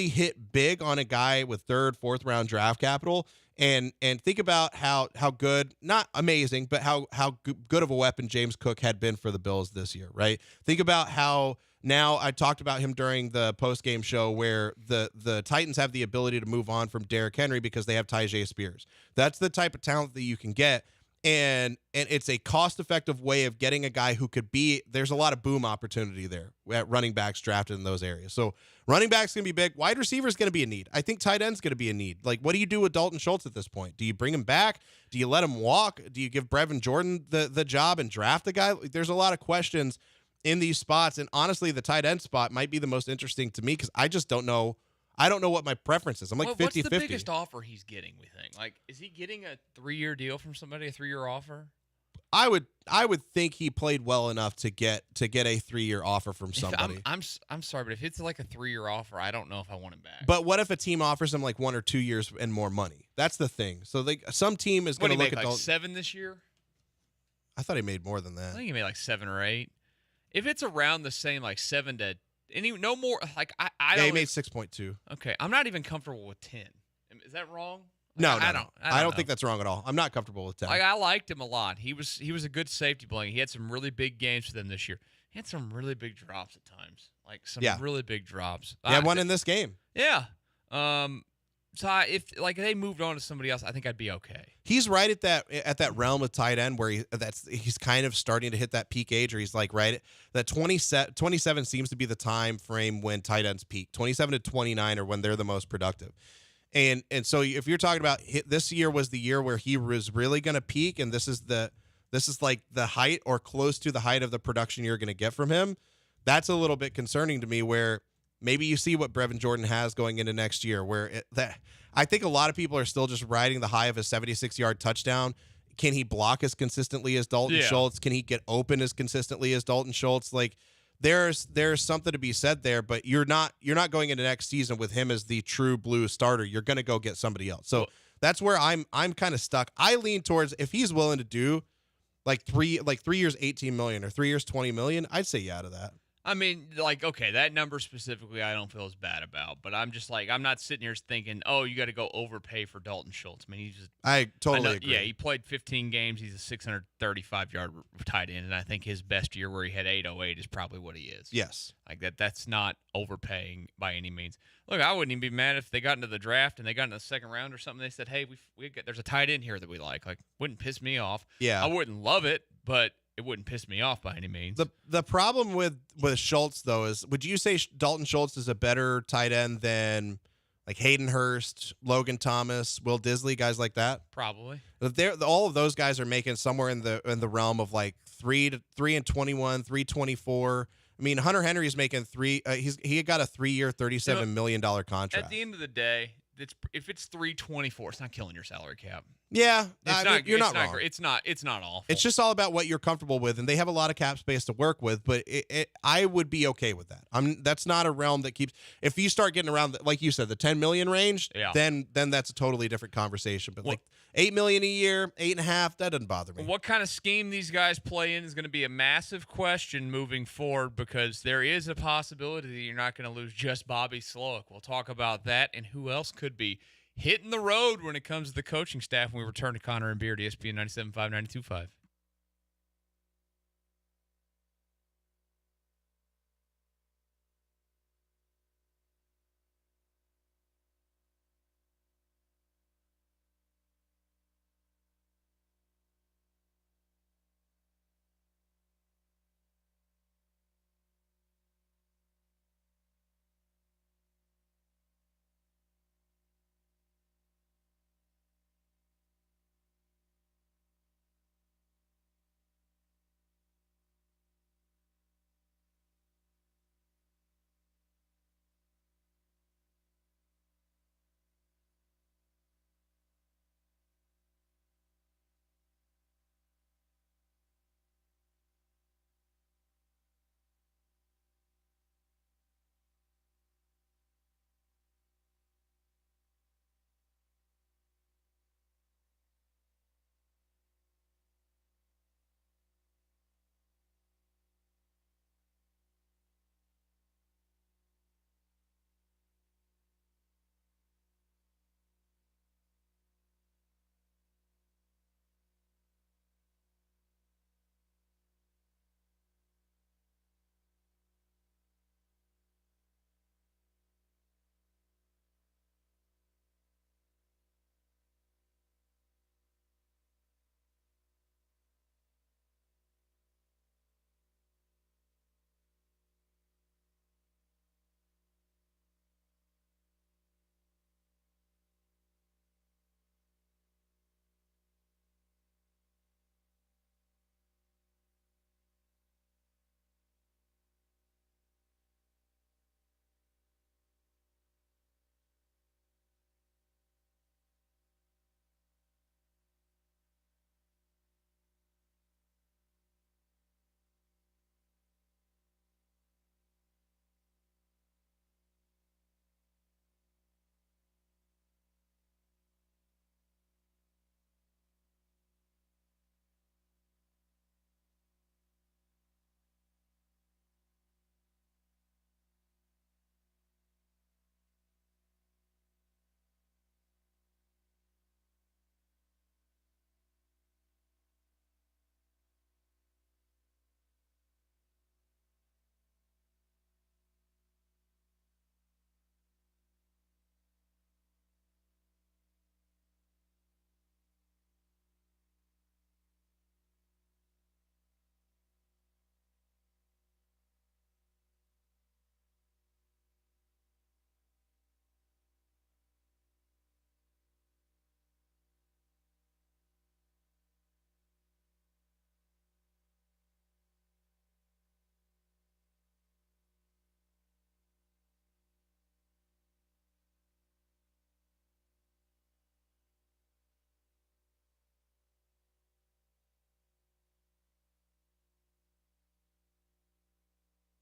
Speaker 20: hit big on a guy with 3rd, 4th round draft capital, and think about how good, not amazing, but how good of a weapon James Cook had been for the Bills this year, right? Think about how. Now, I talked about him during the post-game show where the Titans have the ability to move on from Derrick Henry because they have Tyjae Spears. That's the type of talent that you can get, and it's a cost-effective way of getting a guy who could be – there's a lot of boom opportunity there at running backs drafted in those areas. So running back's going to be big. Wide receiver is going to be a need. I think tight end's going to be a need. Like, what do you do with Dalton Schultz at this point? Do you bring him back? Do you let him walk? Do you give Brevin Jordan the job and draft the guy? There's a lot of questions in these spots, and honestly, the tight end spot might be the most interesting to me because I just don't know. I don't know what my preference is. I'm like 50-50.
Speaker 18: What's the biggest offer he's getting, we think? Like, is he getting a 3-year deal from somebody, a 3-year offer?
Speaker 20: I would think he played well enough to get a 3-year offer from somebody.
Speaker 18: I'm sorry, but if it's like a 3-year offer, I don't know if I want him back.
Speaker 20: But what if a team offers him like 1 or 2 years and more money? That's the thing. So some team is going to look at
Speaker 18: like 7 this year.
Speaker 20: I thought he made more than that.
Speaker 18: I think he made like 7 or 8. If it's around the same, like 7 to no more, like I don't.
Speaker 20: Yeah, he made 6.2.
Speaker 18: Okay, I'm not even comfortable with 10. Is that wrong?
Speaker 20: Like,
Speaker 18: No,
Speaker 20: I don't think that's wrong at all. I'm not comfortable with 10.
Speaker 18: Like, I liked him a lot. He was a good safety blanket. He had some really big games for them this year. He had some really big drops at times, like some really big drops.
Speaker 20: He had one in this game.
Speaker 18: Yeah. So if they moved on to somebody else, I think I'd be okay.
Speaker 20: He's right at that realm of tight end where he's kind of starting to hit that peak age, or he's like right at that 27 seems to be the time frame when tight ends peak. 27 to 29 are when they're the most productive. And so if you're talking about this year was the year where he was really going to peak, and this is like the height or close to the height of the production you're going to get from him, that's a little bit concerning to me, where maybe you see what Brevin Jordan has going into next year, I think a lot of people are still just riding the high of a 76-yard touchdown. Can he block as consistently as Dalton Schultz? Can he get open as consistently as Dalton Schultz? Like, there's something to be said there, but you're not going into next season with him as the true blue starter. You're going to go get somebody else. So that's where I'm kind of stuck. I lean towards, if he's willing to do like 3 years, $18 million, or 3 years, $20 million, I'd say yeah to that.
Speaker 18: I mean, like, okay, that number specifically I don't feel as bad about, but I'm just like, I'm not sitting here thinking, oh, you got to go overpay for Dalton Schultz. I mean, he's just.
Speaker 20: I totally agree.
Speaker 18: Yeah, he played 15 games. He's a 635-yard tight end, and I think his best year where he had 808 is probably what he is.
Speaker 20: Yes.
Speaker 18: Like that's not overpaying by any means. Look, I wouldn't even be mad if they got into the draft and they got into the second round or something. They said, hey, there's a tight end here that we like. Like, wouldn't piss me off.
Speaker 20: Yeah.
Speaker 18: I wouldn't love it, but it wouldn't piss me off by any means.
Speaker 20: The problem with Schultz, though, is would you say Dalton Schultz is a better tight end than like Hayden Hurst, Logan Thomas, Will Disley, guys like that?
Speaker 18: Probably.
Speaker 20: All of those guys are making somewhere in the realm of like 3 and 21, 324. I mean, Hunter Henry is making he got a 3-year, $37 million contract.
Speaker 18: At the end of the day, if it's 324, it's not killing your salary cap.
Speaker 20: Yeah, you're not wrong.
Speaker 18: Great. It's not awful.
Speaker 20: It's just all about what you're comfortable with, and they have a lot of cap space to work with. But I would be okay with that. That's not a realm that keeps. If you start getting around, like you said, the 10 million range, then that's a totally different conversation. But like $8 million a year, 8.5, that doesn't bother me.
Speaker 18: What kind of scheme these guys play in is going to be a massive question moving forward, because there is a possibility that you're not going to lose just Bobby Slowick. We'll talk about that and who else could be hitting the road when it comes to the coaching staff when we return to Connor and Beard, ESPN 97.5, 92.5.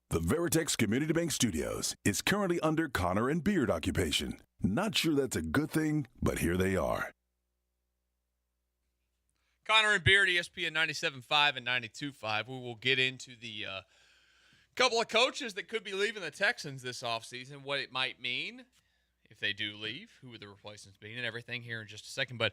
Speaker 8: The Veritex Community Bank Studios is currently under Connor and Beard occupation. Not sure that's a good thing, but here they are.
Speaker 18: Connor and Beard, ESPN 97.5 and 92.5. We will get into the Couple of coaches that could be leaving the Texans this offseason, what it might mean if they do leave, who would the replacements be, and everything here in just a second. But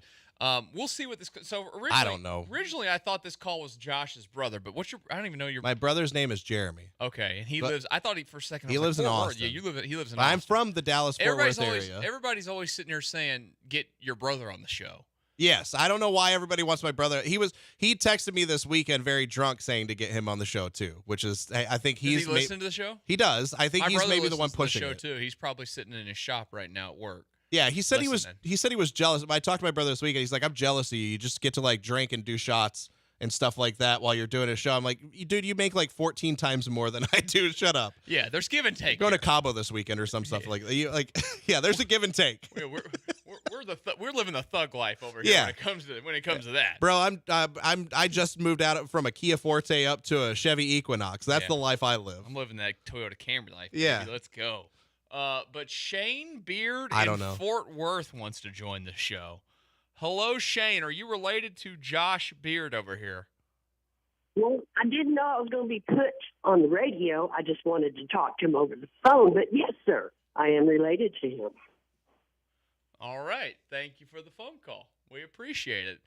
Speaker 18: we'll see what this. So originally,
Speaker 20: I don't know.
Speaker 18: Originally, I thought this call was Josh's brother, but I don't even know your.
Speaker 20: My brother's name is Jeremy.
Speaker 18: Okay, and he lives. I thought for a second
Speaker 20: he lives in Austin.
Speaker 18: Yeah, he lives in Austin.
Speaker 20: I'm from the Dallas-Fort Worth area.
Speaker 18: Everybody's always sitting there saying, "Get your brother on the show."
Speaker 20: Yes, I don't know why everybody wants my brother. He texted me this weekend very drunk saying to get him on the show too, which is I think
Speaker 18: Does he listen to the show?
Speaker 20: He does. I think he's maybe the one pushing
Speaker 18: the show
Speaker 20: it.
Speaker 18: too. He's probably sitting in his shop right now at work.
Speaker 20: Yeah, he said he was jealous. I talked to my brother this weekend. He's like, I'm jealous of you. You just get to like drink and do shots and stuff like that while you're doing a show. I'm like, dude, you make like 14 times more than I do. Shut up.
Speaker 18: Yeah, there's give and take.
Speaker 20: Going to Cabo this weekend or some stuff like that. Yeah, there's a give and take.
Speaker 18: We're living the thug life over here when it comes to that.
Speaker 20: Bro, I just moved out from a Kia Forte up to a Chevy Equinox. That's the life I live.
Speaker 18: I'm living that Toyota Camry life.
Speaker 20: Yeah.
Speaker 18: Baby. Let's go. But Shane Beard
Speaker 20: in
Speaker 18: Fort Worth wants to join the show. Hello, Shane. Are you related to Josh Beard over here?
Speaker 12: Well, I didn't know I was going to be put on the radio. I just wanted to talk to him over the phone. But yes, sir, I am related to him.
Speaker 18: All right. Thank you for the phone call. We appreciate it.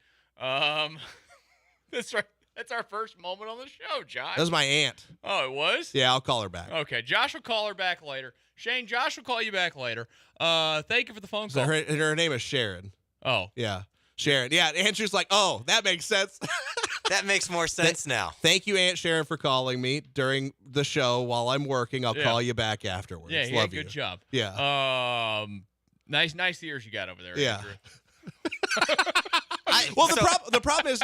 Speaker 18: That's right. That's our first moment on the show, Josh.
Speaker 20: That was my aunt.
Speaker 18: Oh, it was?
Speaker 20: Yeah, I'll call her back.
Speaker 18: Okay, Josh will call her back later. Shane, Josh will call you back later. Thank you for the phone call.
Speaker 20: Her name is Sharon.
Speaker 18: Oh.
Speaker 20: Yeah, Sharon. Yeah, Andrew's like, oh, that makes sense.
Speaker 10: That makes more sense now.
Speaker 20: Thank you, Aunt Sharon, for calling me during the show while I'm working. I'll call you back afterwards.
Speaker 18: Yeah,
Speaker 20: Love
Speaker 18: good job.
Speaker 20: Yeah.
Speaker 18: Nice ears you got over there,
Speaker 20: Yeah.
Speaker 18: Andrew.
Speaker 20: The problem is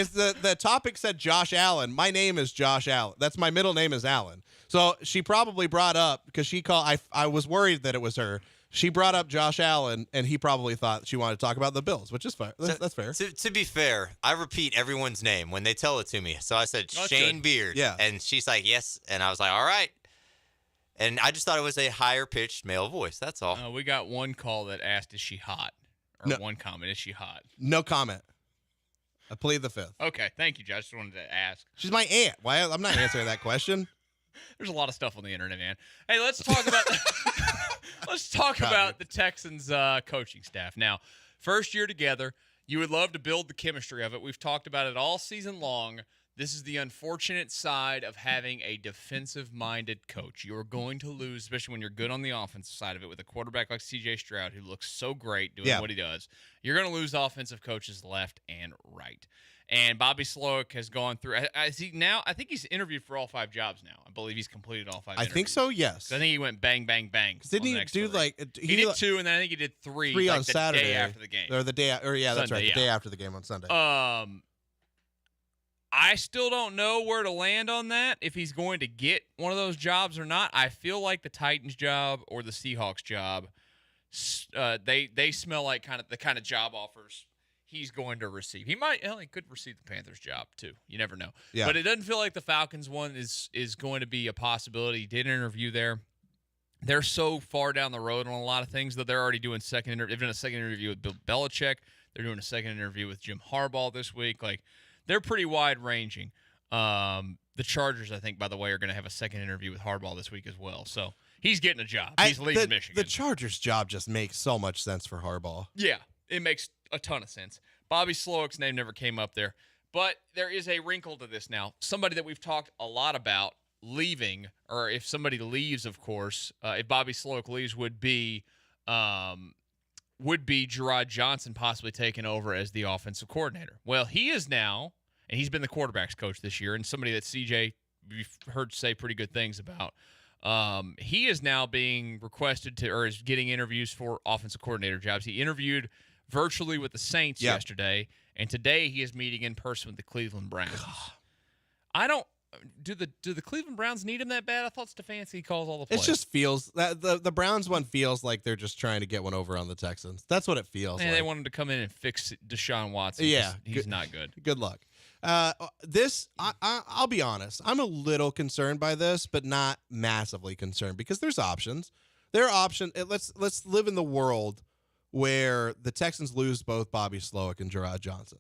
Speaker 20: the topic said Josh Allen. My name is Josh Allen. That's my middle name is Allen. So she probably brought up because she called. I was worried that it was her. She brought up Josh Allen, and he probably thought she wanted to talk about the Bills, which is fair. That's fair.
Speaker 10: To be fair, I repeat everyone's name when they tell it to me. So I said Shane Beard.
Speaker 20: Yeah.
Speaker 10: And she's like, yes. And I was like, all right. And I just thought it was a higher pitched male voice. That's all.
Speaker 18: We got one call that asked, "Is she hot?" Or one comment, "Is she hot?"
Speaker 20: No comment. I plead the fifth.
Speaker 18: Okay, thank you, Josh. Just wanted to ask.
Speaker 20: She's my aunt. Why? I'm not answering that question.
Speaker 18: There's a lot of stuff on the internet, man. Hey, let's talk about the Texans coaching staff. Now, first year together, you would love to build the chemistry of it. We've talked about it all season long. This is the unfortunate side of having a defensive-minded coach. You are going to lose, especially when you're good on the offensive side of it, with a quarterback like C.J. Stroud, who looks so great doing what he does. You're going to lose offensive coaches left and right. And Bobby Slowick has gone through. I think he's interviewed for all 5 jobs now. I believe he's completed all 5.
Speaker 20: I think so. Yes.
Speaker 18: I think he went bang, bang, bang.
Speaker 20: Didn't he do 3.
Speaker 18: He did 2, and then I think he did 3.
Speaker 20: 3
Speaker 18: like
Speaker 20: on
Speaker 18: the
Speaker 20: Saturday
Speaker 18: day after the game,
Speaker 20: that's right.
Speaker 18: Sunday,
Speaker 20: The day after the game on Sunday.
Speaker 18: I still don't know where to land on that, if he's going to get one of those jobs or not. I feel like the Titans job or the Seahawks job, they smell like the kind of job offers he's going to receive. He could receive the Panthers job too. You never know.
Speaker 20: Yeah.
Speaker 18: But it doesn't feel like the Falcons one is going to be a possibility. He did an interview there. They're so far down the road on a lot of things that they're already doing they've done a second interview with Bill Belichick. They're doing a second interview with Jim Harbaugh this week. They're pretty wide-ranging. The Chargers, I think, by the way, are going to have a second interview with Harbaugh this week as well. So he's getting a job. He's leaving Michigan.
Speaker 20: The Chargers job just makes so much sense for Harbaugh.
Speaker 18: Yeah, it makes a ton of sense. Bobby Slowick's name never came up there. But there is a wrinkle to this now. Somebody that we've talked a lot about leaving, or if somebody leaves, of course, if Bobby Slowick leaves, would be Gerard Johnson possibly taking over as the offensive coordinator. Well, he is now, and he's been the quarterback's coach this year, and somebody that CJ, we've heard say pretty good things about. He is now being requested or is getting interviews for offensive coordinator jobs. He interviewed virtually with the Saints yesterday, and today he is meeting in person with the Cleveland Browns. Do the Cleveland Browns need him that bad? I thought Stefanski calls all the plays.
Speaker 20: It just feels that the Browns one feels like they're just trying to get one over on the Texans. That's what it feels like.
Speaker 18: They want him to come in and fix Deshaun Watson.
Speaker 20: Yeah,
Speaker 18: he's not good.
Speaker 20: Good luck. I'll be honest. I'm a little concerned by this, but not massively concerned because there's options. There are options. Let's live in the world where the Texans lose both Bobby Slowick and Gerard Johnson.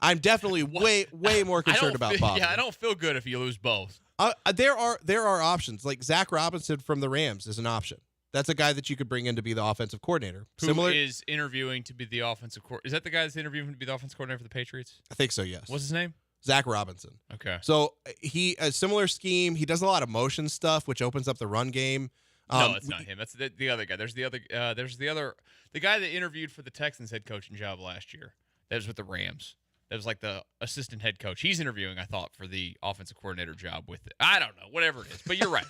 Speaker 20: I'm definitely way more concerned about Bobby.
Speaker 18: Yeah, I don't feel good if you lose both.
Speaker 20: There are options. Like Zach Robinson from the Rams is an option. That's a guy that you could bring in to be the offensive coordinator.
Speaker 18: Who is interviewing to be the offensive coordinator? Is that the guy that's interviewing to be the offensive coordinator for the Patriots?
Speaker 20: I think so, yes.
Speaker 18: What's his name?
Speaker 20: Zach Robinson.
Speaker 18: Okay.
Speaker 20: So a similar scheme. He does a lot of motion stuff, which opens up the run game.
Speaker 18: No, it's not him. That's the other guy. There's the guy that interviewed for the Texans head coaching job last year. That was with the Rams. That was like the assistant head coach. He's interviewing, I thought, for the offensive coordinator job with it. I don't know, whatever it is. But you're right.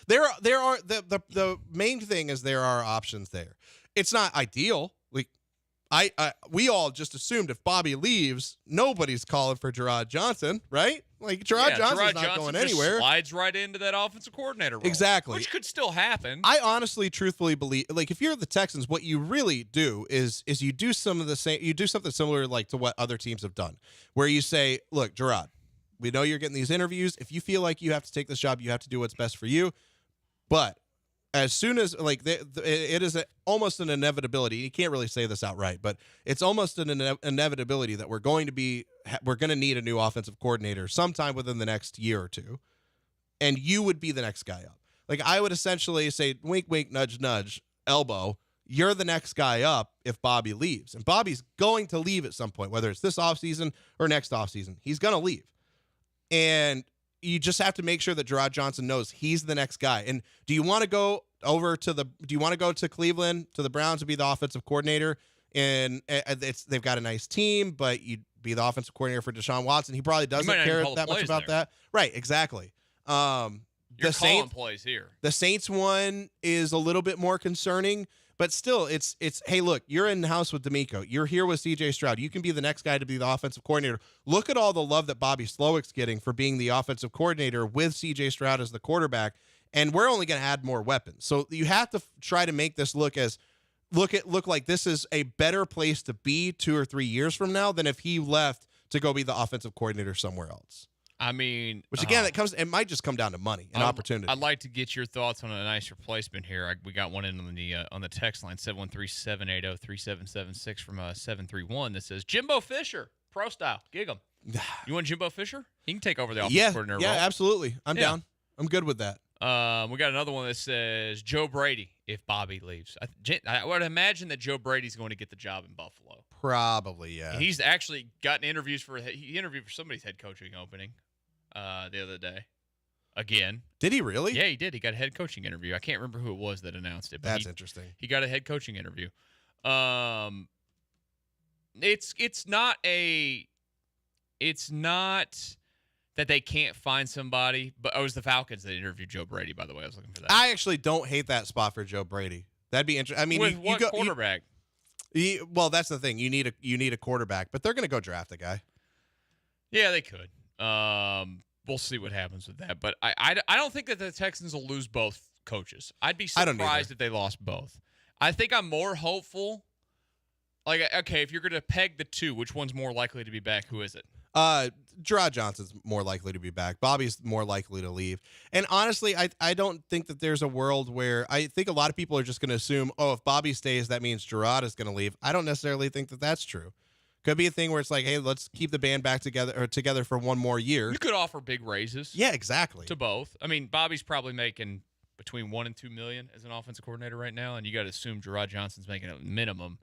Speaker 20: There are the main thing is there are options there. It's not ideal. Like we all just assumed if Bobby leaves, nobody's calling for Gerard Johnson, right? Like Gerard Johnson's not going anywhere.
Speaker 18: Slides right into that offensive coordinator role.
Speaker 20: Exactly.
Speaker 18: Which could still happen.
Speaker 20: I honestly, truthfully believe, like, if you're the Texans, what you really do is you do something similar, like, to what other teams have done, where you say, look, Gerard, we know you're getting these interviews. If you feel like you have to take this job, you have to do what's best for you. But as soon as, like, it is almost an inevitability. You can't really say this outright, but it's almost an inevitability that we're going to need a new offensive coordinator sometime within the next year or two, and you would be the next guy up. Like, I would essentially say, wink, wink, nudge, nudge, elbow, you're the next guy up if Bobby leaves. And Bobby's going to leave at some point, whether it's this offseason or next offseason. He's going to leave. And you just have to make sure that Gerard Johnson knows he's the next guy. And do you want to go to Cleveland, to the Browns, to be the offensive coordinator? And they've got a nice team, but you'd be the offensive coordinator for Deshaun Watson. He probably doesn't care that much about that. Right, exactly.
Speaker 18: You're calling plays here.
Speaker 20: The Saints one is a little bit more concerning, but still, it's hey, look, you're in the house with D'Amico. You're here with C.J. Stroud. You can be the next guy to be the offensive coordinator. Look at all the love that Bobby Slowick's getting for being the offensive coordinator with C.J. Stroud as the quarterback, and we're only going to add more weapons. So you have to try to make this look like this is a better place to be 2 or 3 years from now than if he left to go be the offensive coordinator somewhere else.
Speaker 18: I mean,
Speaker 20: which again, it might just come down to money and opportunity.
Speaker 18: I'd like to get your thoughts on a nice replacement here. We got one in on the text line 713-780-3776 from 731 that says Jimbo Fisher, pro style, gig him. You want Jimbo Fisher? He can take over the offensive coordinator role.
Speaker 20: Yeah, absolutely. I'm down. I'm good with that.
Speaker 18: We got another one that says Joe Brady if Bobby leaves. I would imagine that Joe Brady's going to get the job in Buffalo.
Speaker 20: Probably, yeah.
Speaker 18: And he's actually gotten interviews he interviewed for somebody's head coaching opening the other day. Again.
Speaker 20: Did he really?
Speaker 18: Yeah, he did. He got a head coaching interview. I can't remember who it was that announced it. But
Speaker 20: That's interesting.
Speaker 18: He got a head coaching interview. It's not that they can't find somebody, but it was the Falcons that interviewed Joe Brady, by the way. I was looking for that.
Speaker 20: I actually don't hate that spot for Joe Brady. That'd be interesting. I mean,
Speaker 18: with what quarterback?
Speaker 20: Well, that's the thing. You need a quarterback, but they're going to go draft a guy.
Speaker 18: Yeah, they could. We'll see what happens with that. But I don't think that the Texans will lose both coaches. I'd be surprised if they lost both. I think I'm more hopeful. Like, okay, if you're going to peg the two, which one's more likely to be back? Who is it?
Speaker 20: Gerard Johnson's more likely to be back. Bobby's more likely to leave. And honestly, I don't think that there's a world where I think a lot of people are just going to assume, oh, if Bobby stays, that means Gerard is going to leave. I don't necessarily think that that's true. Could be a thing where it's like, hey, let's keep the band back together for one more year.
Speaker 18: You could offer big raises.
Speaker 20: Yeah, exactly.
Speaker 18: To both. I mean, Bobby's probably making between $1 and $2 million as an offensive coordinator right now, and you got to assume Gerard Johnson's making a minimum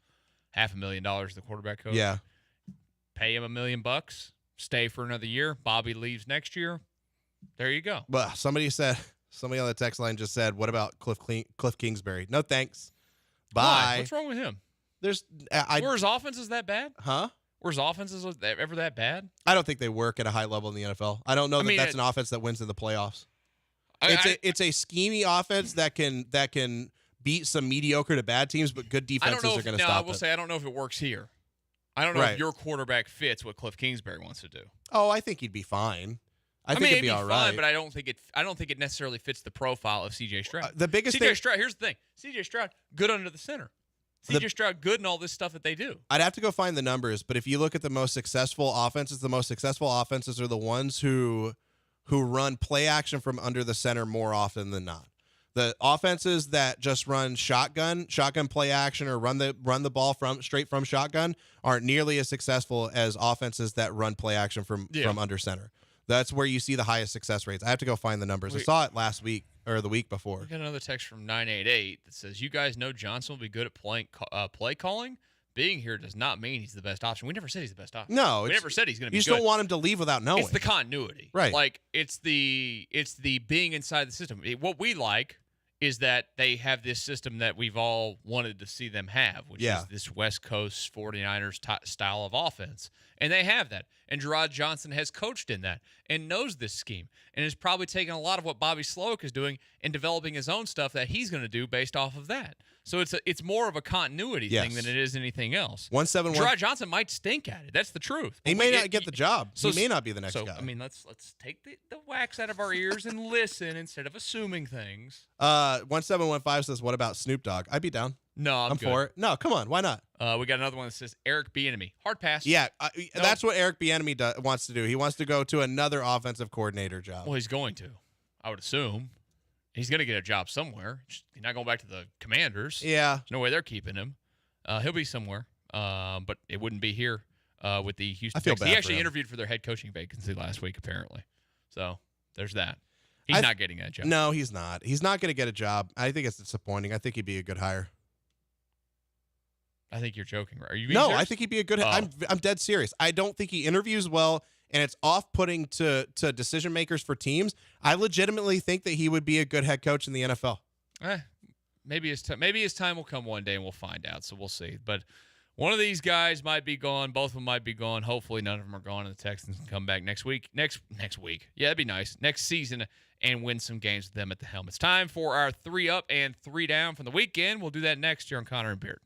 Speaker 18: $500,000 as the quarterback coach.
Speaker 20: Yeah.
Speaker 18: Pay him $1 million. Stay for another year. Bobby leaves next year. There you go.
Speaker 20: Well, somebody on the text line just said, what about Cliff Kingsbury? No thanks. Bye.
Speaker 18: Why? What's wrong with him?
Speaker 20: Were
Speaker 18: his offenses that bad?
Speaker 20: Huh?
Speaker 18: Were his offenses ever that bad?
Speaker 20: I don't think they work at a high level in the NFL. I don't know that's an offense that wins in the playoffs. It's a schemey offense that can beat some mediocre to bad teams, but good defenses are going to stop it.
Speaker 18: I will say I don't know if it works here. I don't know if your quarterback fits what Cliff Kingsbury wants to do.
Speaker 20: Oh, I think he'd be fine. I think it'd be all right.
Speaker 18: Fine, but I don't think it necessarily fits the profile of C.J. Stroud.
Speaker 20: The biggest
Speaker 18: C.J. Stroud. Here's the thing: C.J. Stroud, good under the center. C.J. Stroud, good in all this stuff that they do.
Speaker 20: I'd have to go find the numbers, but if you look at the most successful offenses are the ones who run play action from under the center more often than not. The offenses that just run shotgun play action, or run the ball straight from shotgun aren't nearly as successful as offenses that run play action from under center. That's where you see the highest success rates. I have to go find the numbers. I saw it last week or the week before.
Speaker 18: We got another text from 988 that says, "You guys know Johnson will be good at play calling. Being here does not mean he's the best option." We never said he's the best option.
Speaker 20: No,
Speaker 18: we never said he's going to be.
Speaker 20: You just
Speaker 18: good.
Speaker 20: don't want him to leave without knowing.
Speaker 18: It's the continuity,
Speaker 20: right?
Speaker 18: Like it's the being inside the system. What we like is that they have this system that we've all wanted to see them have, which is this West Coast 49ers style of offense. And they have that. And Gerard Johnson has coached in that and knows this scheme and has probably taken a lot of what Bobby Slowick is doing and developing his own stuff that he's going to do based off of that. So it's more of a continuity thing than it is anything else.
Speaker 20: 171.
Speaker 18: Gerard Johnson might stink at it. That's the truth.
Speaker 20: He may not get the job. He may not be the next guy.
Speaker 18: I mean, let's take the wax out of our ears and listen instead of assuming things.
Speaker 20: 1715 says, "What about Snoop Dogg?" I'd be down.
Speaker 18: No, I'm good.
Speaker 20: for it. No, come on, why not?
Speaker 18: We got another one that says Eric Bieniemy. Hard pass.
Speaker 20: Yeah, that's what Eric Bieniemy wants to do. He wants to go to another offensive coordinator job.
Speaker 18: Well, he's going to. I would assume he's going to get a job somewhere. He's not going back to the Commanders.
Speaker 20: Yeah,
Speaker 18: there's no way they're keeping him. He'll be somewhere, but it wouldn't be here with the Houston Texans. He actually interviewed for their head coaching vacancy last week, apparently. So there's that. He's not getting that job.
Speaker 20: No, he's not. He's not going to get a job. I think it's disappointing. I think he'd be a good hire.
Speaker 18: I think you're joking, right? Are you?
Speaker 20: No,
Speaker 18: serious?
Speaker 20: I think he'd be a good. I'm dead serious. I don't think he interviews well, and it's off-putting to decision makers for teams. I legitimately think that he would be a good head coach in the NFL.
Speaker 18: Maybe his time will come one day, and we'll find out. So we'll see. But one of these guys might be gone. Both of them might be gone. Hopefully, none of them are gone, and the Texans can come back next week. Next week, yeah, that'd be nice. Next season, and win some games with them at the helm. It's time for our 3 up and 3 down from the weekend. We'll do that next year on Connor and Beard.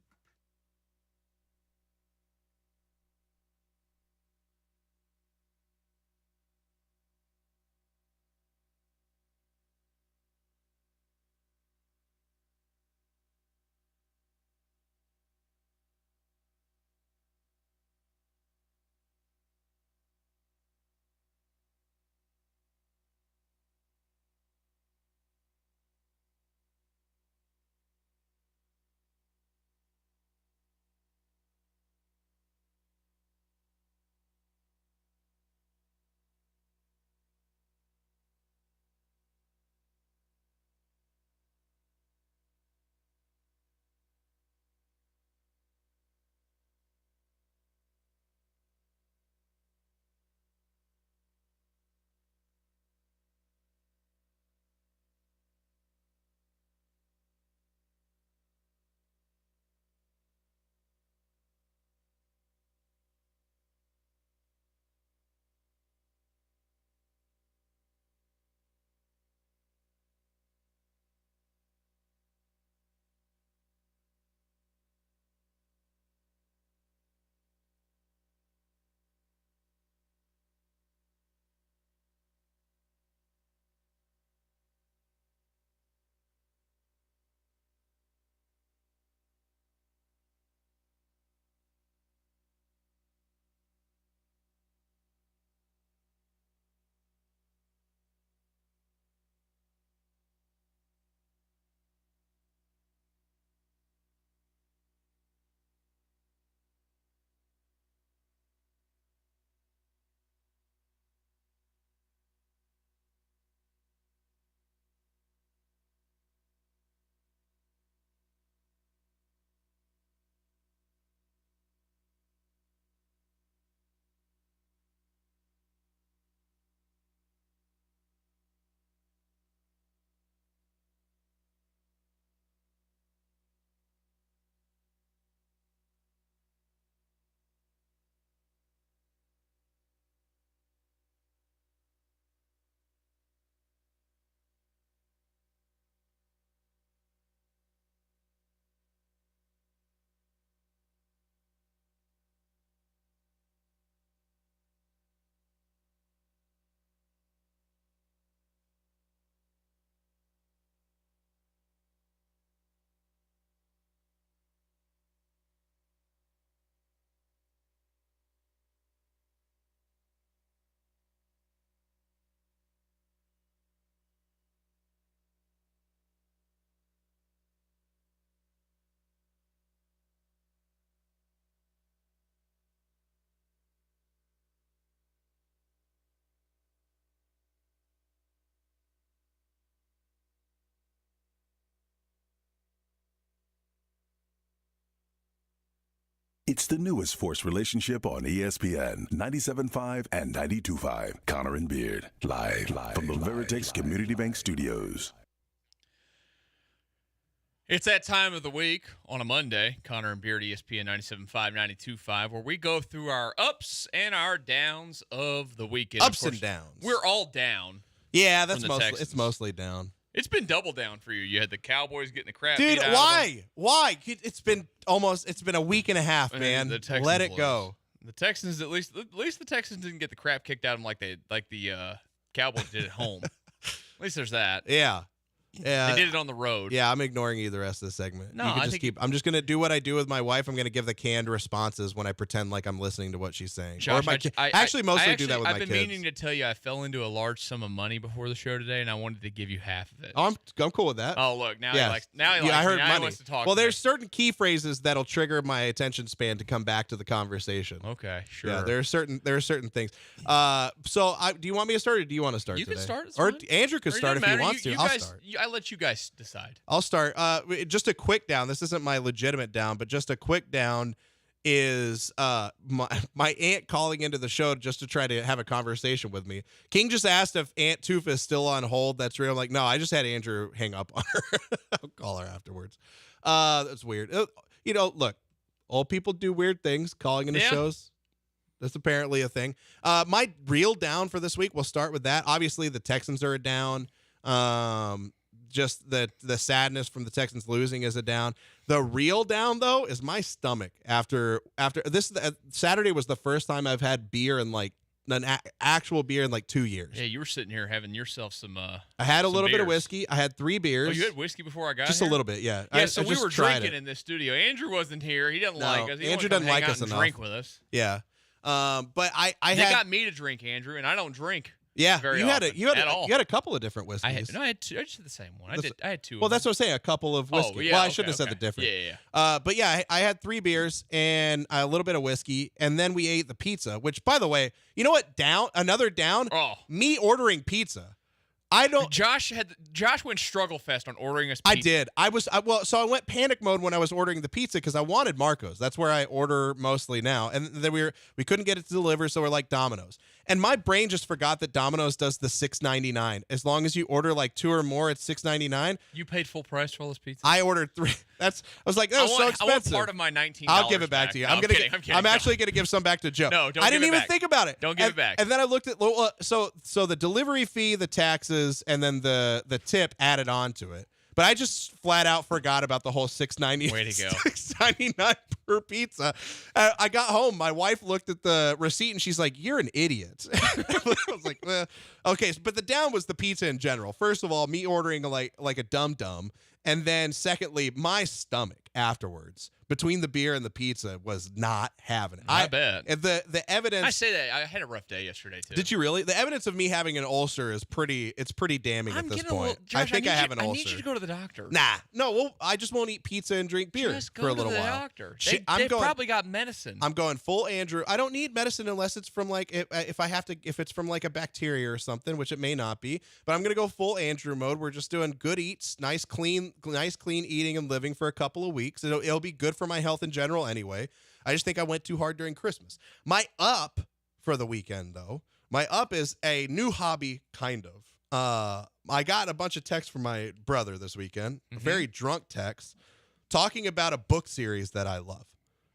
Speaker 8: It's the newest forced relationship on ESPN 97.5 and 92.5. Connor and Beard, live from the Veritex Community Bank Studios.
Speaker 18: It's that time of the week on a Monday, Connor and Beard, ESPN 97.5, 92.5, where we go through our ups and our downs of the weekend.
Speaker 20: Ups and downs.
Speaker 18: We're all down.
Speaker 20: Yeah,
Speaker 18: it's
Speaker 20: mostly down.
Speaker 18: It's been double down for you. You had the Cowboys getting the crap
Speaker 20: Dude,
Speaker 18: beat out
Speaker 20: why?
Speaker 18: of them.
Speaker 20: Why? It's been a week and a half, man.
Speaker 18: The Texans
Speaker 20: Let it
Speaker 18: lose.
Speaker 20: go.
Speaker 18: The Texans, at least the Texans didn't get the crap kicked out of them like the Cowboys did at home. At least there's that.
Speaker 20: Yeah.
Speaker 18: They did it on the road.
Speaker 20: Yeah, I'm ignoring you the rest of the segment.
Speaker 18: No,
Speaker 20: you can
Speaker 18: I
Speaker 20: just
Speaker 18: think
Speaker 20: keep. I'm just gonna do what I do with my wife. I'm gonna give the canned responses when I pretend like I'm listening to what she's saying.
Speaker 18: Josh,
Speaker 20: I actually mostly do that with my
Speaker 18: I've
Speaker 20: kids.
Speaker 18: been meaning to tell you I fell into a large sum of money before the show today, and I wanted to give you half of it.
Speaker 20: Oh, I'm cool with that.
Speaker 18: Oh, look, now he
Speaker 20: Yes.
Speaker 18: likes. Now he likes.
Speaker 20: I
Speaker 18: me.
Speaker 20: heard
Speaker 18: Now he
Speaker 20: money.
Speaker 18: wants to talk.
Speaker 20: Well,
Speaker 18: to me.
Speaker 20: there's certain key phrases that'll trigger my attention span to come back to the conversation.
Speaker 18: Okay, sure.
Speaker 20: Yeah, there are certain things. So, do you want me to start, or do you want to start?
Speaker 18: You
Speaker 20: today?
Speaker 18: can start. It's
Speaker 20: or
Speaker 18: fine.
Speaker 20: Andrew could
Speaker 18: Or it
Speaker 20: start if
Speaker 18: doesn't
Speaker 20: he
Speaker 18: matter.
Speaker 20: wants to.
Speaker 18: You
Speaker 20: I'll
Speaker 18: guys,
Speaker 20: start.
Speaker 18: I let you guys decide.
Speaker 20: I'll start. Just a quick down. This isn't my legitimate down, but just a quick down is my aunt calling into the show just to try to have a conversation with me. King just asked if Aunt Toof is still on hold. That's real. I'm like, no, I just had Andrew hang up on her. I'll call her afterwards. That's weird. Look, old people do weird things calling into shows. That's apparently a thing. My real down for this week, we'll start with that. Obviously, the Texans are a down. Just the sadness from the Texans losing is a down. The real down, though, is my stomach. After this, Saturday was the first time I've had beer in like an actual beer in like 2 years.
Speaker 18: Yeah, you were sitting here having yourself some.
Speaker 20: I had a
Speaker 18: some
Speaker 20: little bit of
Speaker 18: beers.
Speaker 20: whiskey. I had 3 beers.
Speaker 18: Oh, you had whiskey before I got
Speaker 20: just
Speaker 18: here?
Speaker 20: a little bit, yeah.
Speaker 18: Yeah,
Speaker 20: I
Speaker 18: so we
Speaker 20: just
Speaker 18: were
Speaker 20: tried
Speaker 18: drinking
Speaker 20: it.
Speaker 18: in this studio. Andrew wasn't here. He didn't
Speaker 20: No,
Speaker 18: like us. He
Speaker 20: Andrew
Speaker 18: wanted to
Speaker 20: doesn't
Speaker 18: hang
Speaker 20: like
Speaker 18: out
Speaker 20: us
Speaker 18: and
Speaker 20: enough.
Speaker 18: drink with us.
Speaker 20: Yeah, but I
Speaker 18: They
Speaker 20: had
Speaker 18: got me to drink, Andrew, and I don't drink.
Speaker 20: yeah.
Speaker 18: very
Speaker 20: You had
Speaker 18: often,
Speaker 20: you had
Speaker 18: at all.
Speaker 20: you had a couple of different whiskeys.
Speaker 18: I had two. I just did the same one. I had two.
Speaker 20: Well,
Speaker 18: of
Speaker 20: that's
Speaker 18: them.
Speaker 20: what I'm saying. A couple of whiskey.
Speaker 18: Oh, yeah,
Speaker 20: well, I
Speaker 18: okay,
Speaker 20: shouldn't have said
Speaker 18: okay.
Speaker 20: the difference.
Speaker 18: Yeah.
Speaker 20: But yeah, I had 3 beers and a little bit of whiskey, and then we ate the pizza. Which, by the way, you know what? Another down.
Speaker 18: Oh.
Speaker 20: Me ordering pizza. I don't.
Speaker 18: Josh went struggle fest on ordering us pizza.
Speaker 20: I did. So I went panic mode when I was ordering the pizza because I wanted Marco's. That's where I order mostly now. And then we couldn't get it to deliver, so we're like Domino's. And my brain just forgot that Domino's does the $6.99. As long as you order like 2 or more, it's $6.99.
Speaker 18: You paid full price for all this pizza?
Speaker 20: I ordered 3. I was like, that was so expensive.
Speaker 18: I want part of my $19
Speaker 20: I'll give it back to you.
Speaker 18: No, I'm kidding.
Speaker 20: I'm actually going to give some back to Joe.
Speaker 18: No, don't
Speaker 20: I
Speaker 18: give
Speaker 20: didn't
Speaker 18: it
Speaker 20: even
Speaker 18: back.
Speaker 20: think about it.
Speaker 18: Don't give it back.
Speaker 20: And then I looked at so the delivery fee, the taxes, and then the tip added on to it. But I just flat out forgot about the whole $6.90.
Speaker 18: Way to go.
Speaker 20: $6.99 per pizza. I got home. My wife looked at the receipt and she's like, "You're an idiot." I was like, well, okay. But the down was the pizza in general. First of all, me ordering like a dum-dum. And then secondly, my stomach afterwards, between the beer and the pizza, was not having it.
Speaker 18: I bet.
Speaker 20: The evidence.
Speaker 18: I say that. I had a rough day yesterday, too.
Speaker 20: Did you really? The evidence of me having an ulcer is pretty damning at this point. I think I have an ulcer.
Speaker 18: I need you to go to the doctor.
Speaker 20: Nah. No, well, I just won't eat pizza and drink beer
Speaker 18: Just go
Speaker 20: for a
Speaker 18: to
Speaker 20: little
Speaker 18: the
Speaker 20: while.
Speaker 18: doctor.
Speaker 20: Shit,
Speaker 18: They probably got medicine.
Speaker 20: I'm going full Andrew. I don't need medicine unless it's from like if it's from like a bacteria or something, which it may not be. But I'm gonna go full Andrew mode. We're just doing good eats, nice clean eating and living for a couple of weeks. It'll be good for my health in general anyway. I just think I went too hard during Christmas. My up for the weekend though, my up is a new hobby kind of. I got a bunch of texts from my brother this weekend, a very drunk text, talking about a book series that I love.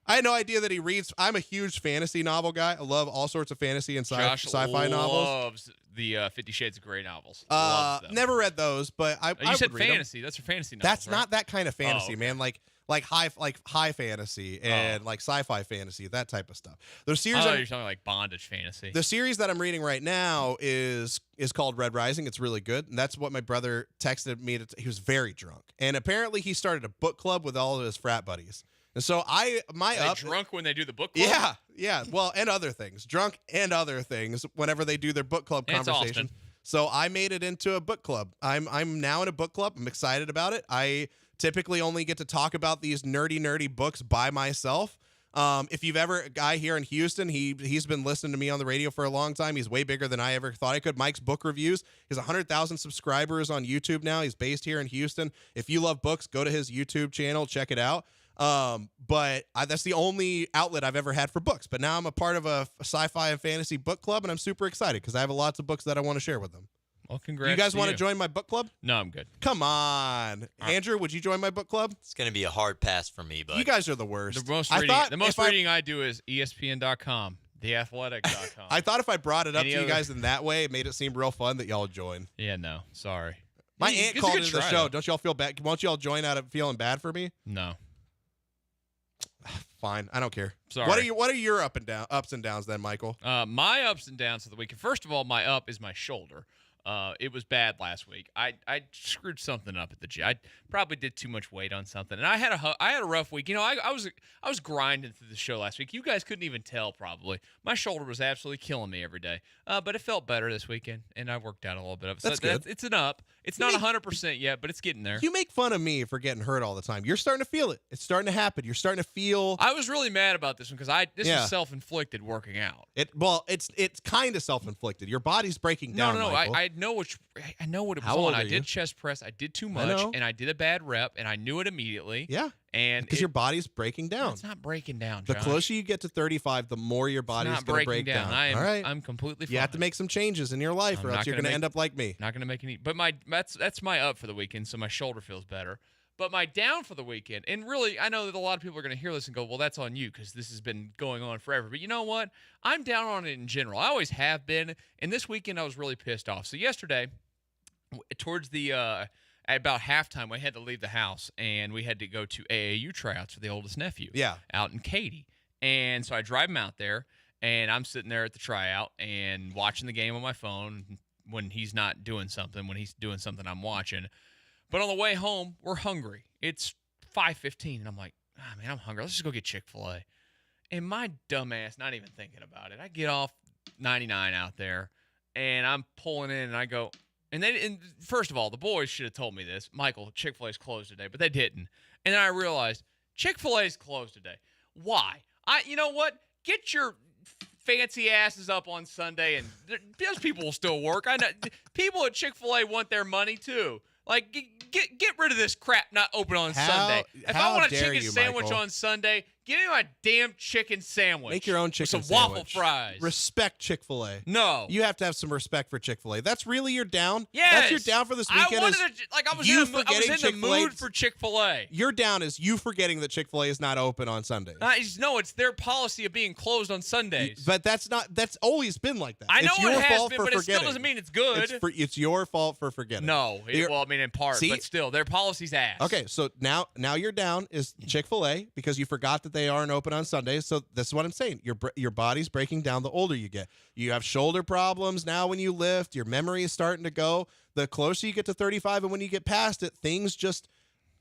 Speaker 20: I had no idea that he reads. I'm a huge fantasy novel guy. I love all sorts of fantasy and sci-fi novels.
Speaker 18: Loves the 50 Shades of Grey novels. Loves them.
Speaker 20: Never read those, but I
Speaker 18: You said
Speaker 20: would read them.
Speaker 18: fantasy. That's your fantasy novels,
Speaker 20: That's
Speaker 18: right?
Speaker 20: not that kind of fantasy,
Speaker 18: okay.
Speaker 20: man. Like high fantasy and like sci-fi fantasy, that type of stuff. The series
Speaker 18: you're talking like bondage fantasy.
Speaker 20: The series that I'm reading right now is called Red Rising. It's really good, and that's what my brother texted me. He was very drunk, and apparently he started a book club with all of his frat buddies. And so
Speaker 18: Are they drunk when they do the book club?
Speaker 20: Yeah. Well, and other things, drunk and other things. Whenever they do their book club
Speaker 18: And it's
Speaker 20: conversation.
Speaker 18: Austin.
Speaker 20: So I made it into a book club. I'm now in a book club. I'm excited about it. I typically only get to talk about these nerdy books by myself. If you've ever a guy here in Houston, he's been listening to me on the radio for a long time. He's way bigger than I ever thought I could. Mike's Book Reviews. He has 100,000 subscribers on YouTube now. He's based here in Houston. If you love books, go to his YouTube channel, check it out. But that's the only outlet I've ever had for books. But now I'm a part of a sci-fi and fantasy book club, and I'm super excited because I have lots of books that I want to share with them.
Speaker 18: Well, congrats.
Speaker 20: You guys
Speaker 18: want
Speaker 20: to join my book club?
Speaker 18: No, I'm good.
Speaker 20: Come on. Andrew, would you join my book club?
Speaker 10: It's going to be a hard pass for me, but
Speaker 20: You guys are the worst.
Speaker 18: The most reading I do is ESPN.com, theathletic.com.
Speaker 20: I thought if I brought it up
Speaker 18: Any
Speaker 20: to you
Speaker 18: other-
Speaker 20: guys in that way, it made it seem real fun that y'all would join.
Speaker 18: Yeah, no. Sorry.
Speaker 20: My
Speaker 18: It's
Speaker 20: aunt
Speaker 18: a
Speaker 20: called
Speaker 18: good
Speaker 20: into the
Speaker 18: try,
Speaker 20: show.
Speaker 18: though.
Speaker 20: Don't y'all feel bad? Won't y'all join out of feeling bad for me?
Speaker 18: No.
Speaker 20: Fine. I don't care.
Speaker 18: Sorry.
Speaker 20: What are your ups and downs then, Michael?
Speaker 18: My ups and downs of the weekend. First of all, my up is my shoulder. It was bad last week. I screwed something up at the gym. I probably did too much weight on something, and I had a rough week. You know, I was grinding through the show last week. You guys couldn't even tell probably. My shoulder was absolutely killing me every day. But it felt better this weekend, and I worked out a little bit of it.
Speaker 20: That's good.
Speaker 18: It's an up. It's not 100% yet, but it's getting there.
Speaker 20: You make fun of me for getting hurt all the time. You're starting to feel it. It's starting to happen. You're starting to feel.
Speaker 18: I was really mad about this one because this was self-inflicted working out.
Speaker 20: It's kind of self-inflicted. Your body's breaking down.
Speaker 18: No.
Speaker 20: Michael.
Speaker 18: I know what it was
Speaker 20: How old
Speaker 18: on. I
Speaker 20: are you?
Speaker 18: did chest press. I did too much,
Speaker 20: know.
Speaker 18: and I did a bad rep, and I knew it immediately.
Speaker 20: Yeah.
Speaker 18: And
Speaker 20: because your body's breaking down.
Speaker 18: It's not breaking down,
Speaker 20: The
Speaker 18: Josh.
Speaker 20: closer you get to 35, the more your body's
Speaker 18: not
Speaker 20: going to
Speaker 18: breaking
Speaker 20: break down.
Speaker 18: down.
Speaker 20: All right.
Speaker 18: I'm completely fine.
Speaker 20: You have to make some changes in your life,
Speaker 18: I'm
Speaker 20: or
Speaker 18: not
Speaker 20: else you're
Speaker 18: gonna
Speaker 20: going to
Speaker 18: make-
Speaker 20: end up like me.
Speaker 18: Not going to make any. But that's my up for the weekend, so my shoulder feels better. But my down for the weekend, and really, I know that a lot of people are going to hear this and go, well, that's on you because this has been going on forever. But you know what? I'm down on it in general. I always have been. And this weekend, I was really pissed off. So yesterday, towards the at about halftime, we had to leave the house, and we had to go to AAU tryouts for the oldest nephew.
Speaker 20: Yeah.
Speaker 18: Out in Katy. And so I drive him out there, and I'm sitting there at the tryout and watching the game on my phone when he's not doing something. When he's doing something, I'm watching. But on the way home, we're hungry. It's 5:15, and I'm like, man, I'm hungry. Let's just go get Chick-fil-A. And my dumbass, not even thinking about it, I get off 99 out there, and I'm pulling in, and I go, and first of all, the boys should have told me this. Michael, Chick-fil-A's closed today, but they didn't. And then I realized Chick-fil-A's closed today. Why? You know what? Get your fancy asses up on Sunday, and those people will still work. I know people at Chick-fil-A want their money too. Like, get rid of this crap not open on Sunday. If I want a chicken sandwich on Sunday, give me my damn chicken sandwich.
Speaker 20: Make your own chicken
Speaker 18: with some
Speaker 20: sandwich.
Speaker 18: waffle fries.
Speaker 20: Respect Chick-fil-A.
Speaker 18: No.
Speaker 20: You have to have some respect for Chick-fil-A. That's really your down?
Speaker 18: Yes.
Speaker 20: That's your down for this weekend?
Speaker 18: I was in the mood for Chick-fil-A.
Speaker 20: Your down is you forgetting that Chick-fil-A is not open on Sundays.
Speaker 18: No, it's their policy of being closed on Sundays.
Speaker 20: But that's always been like that.
Speaker 18: I know
Speaker 20: it's your
Speaker 18: it has
Speaker 20: fault
Speaker 18: been,
Speaker 20: for
Speaker 18: but it
Speaker 20: forgetting.
Speaker 18: still doesn't mean it's good.
Speaker 20: It's your fault for forgetting.
Speaker 18: No. In part,
Speaker 20: See?
Speaker 18: but still, their policy's ass.
Speaker 20: Okay, so now your down is Chick-fil-A because you forgot that they aren't open on Sundays. So this is what I'm saying. Your body's breaking down the older you get. You have shoulder problems now when you lift. Your memory is starting to go. The closer you get to 35 and when you get past it, things just,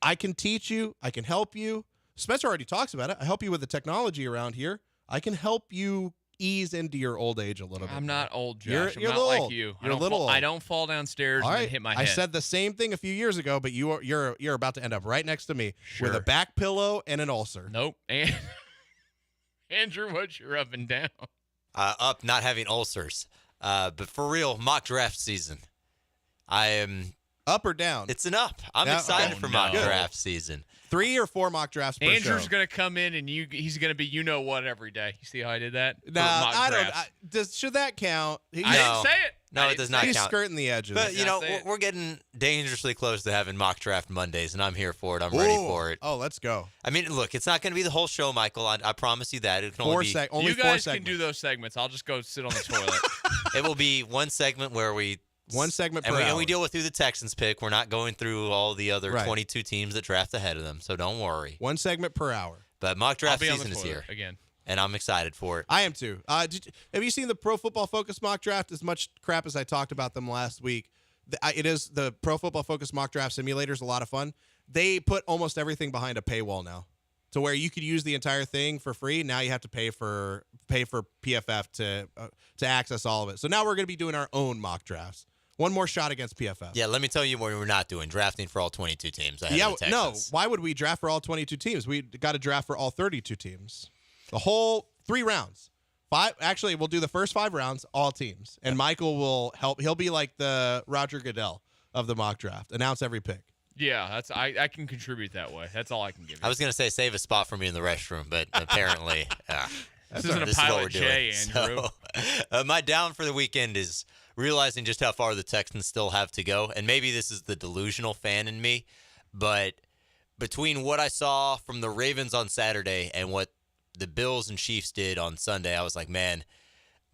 Speaker 20: I can teach you. I can help you. Spencer already talks about it. I help you with the technology around here. I can help you ease into your old age a little bit.
Speaker 18: I'm not old, Josh.
Speaker 20: You're
Speaker 18: I'm
Speaker 20: a
Speaker 18: not
Speaker 20: little
Speaker 18: like
Speaker 20: old.
Speaker 18: you.
Speaker 20: You're a little old.
Speaker 18: I don't fall downstairs
Speaker 20: All
Speaker 18: and
Speaker 20: right.
Speaker 18: then hit my head.
Speaker 20: I said the same thing a few years ago, but you're about to end up right next to me with
Speaker 18: Sure.
Speaker 20: a back pillow and an ulcer.
Speaker 18: Nope. And Andrew, what's your up and down?
Speaker 10: Up not having ulcers. But for real, mock draft season. I am
Speaker 20: up or down.
Speaker 10: It's an up. I'm
Speaker 20: Yeah,
Speaker 10: excited
Speaker 20: okay.
Speaker 10: for mock
Speaker 20: Good.
Speaker 10: draft season.
Speaker 20: 3 or 4 mock drafts per
Speaker 18: Andrew's
Speaker 20: show.
Speaker 18: going to come in and he's going to be you know what every day. You see how I did that? For
Speaker 20: Nah,
Speaker 18: mock
Speaker 20: I don't.
Speaker 18: drafts.
Speaker 20: Should that count?
Speaker 18: I didn't say it.
Speaker 10: No, it does not
Speaker 20: He's
Speaker 10: count.
Speaker 20: skirting the edges.
Speaker 10: But, you know, we're getting dangerously close to having mock draft Mondays, and I'm here for it. I'm ready for it.
Speaker 20: Oh, let's go.
Speaker 10: I mean, look, it's not going to be the whole show, Michael. I promise you that. It can only be
Speaker 20: only
Speaker 18: you
Speaker 20: 4
Speaker 18: guys
Speaker 20: segments.
Speaker 18: can do those segments. I'll just go sit on the toilet.
Speaker 10: It will be one segment where
Speaker 20: one segment per
Speaker 10: and
Speaker 20: hour.
Speaker 10: we deal with who the Texans pick. We're not going through all the other
Speaker 20: Right.
Speaker 10: 22 teams that draft ahead of them, so don't worry.
Speaker 20: 1 segment per hour.
Speaker 10: But mock draft
Speaker 18: I'll be on the
Speaker 10: season is
Speaker 18: toilet
Speaker 10: here
Speaker 18: again.
Speaker 10: and I'm excited for it.
Speaker 20: I am too. Have you seen the Pro Football Focus mock draft? As much crap as I talked about them last week, it is the Pro Football Focus mock draft simulator is a lot of fun. They put almost everything behind a paywall now, to where you could use the entire thing for free. Now you have to pay for PFF to access all of it. So now we're going to be doing our own mock drafts. One more shot against PFF.
Speaker 10: Yeah, let me tell you what we're not doing: drafting for all 22 teams. Ahead of the
Speaker 20: no.
Speaker 10: Texans.
Speaker 20: Why would we draft for all 22 teams? We got to draft for all 32 teams. The whole 3 rounds. 5. Actually, we'll do the first 5 rounds, all teams, and Michael will help. He'll be like the Roger Goodell of the mock draft. Announce every pick.
Speaker 18: Yeah, I can contribute that way. That's all I can give you.
Speaker 10: I was going to say save a spot for me in the restroom, but apparently
Speaker 18: this isn't a Pilot J, Andrew.
Speaker 10: So, my down for the weekend is realizing just how far the Texans still have to go. And maybe this is the delusional fan in me, but between what I saw from the Ravens on Saturday and what the Bills and Chiefs did on Sunday, I was like, man,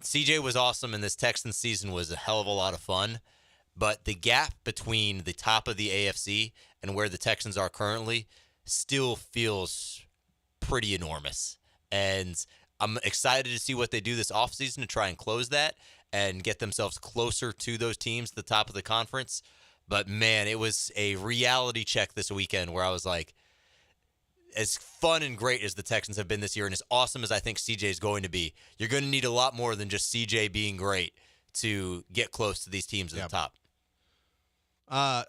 Speaker 10: CJ was awesome, and this Texans season was a hell of a lot of fun. But the gap between the top of the AFC and where the Texans are currently still feels pretty enormous. And I'm excited to see what they do this offseason to try and close that and get themselves closer to those teams at the top of the conference. But, man, it was a reality check this weekend where I was like, as fun and great as the Texans have been this year and as awesome as I think CJ is going to be, you're going to need a lot more than just CJ being great to get close to these teams at the top.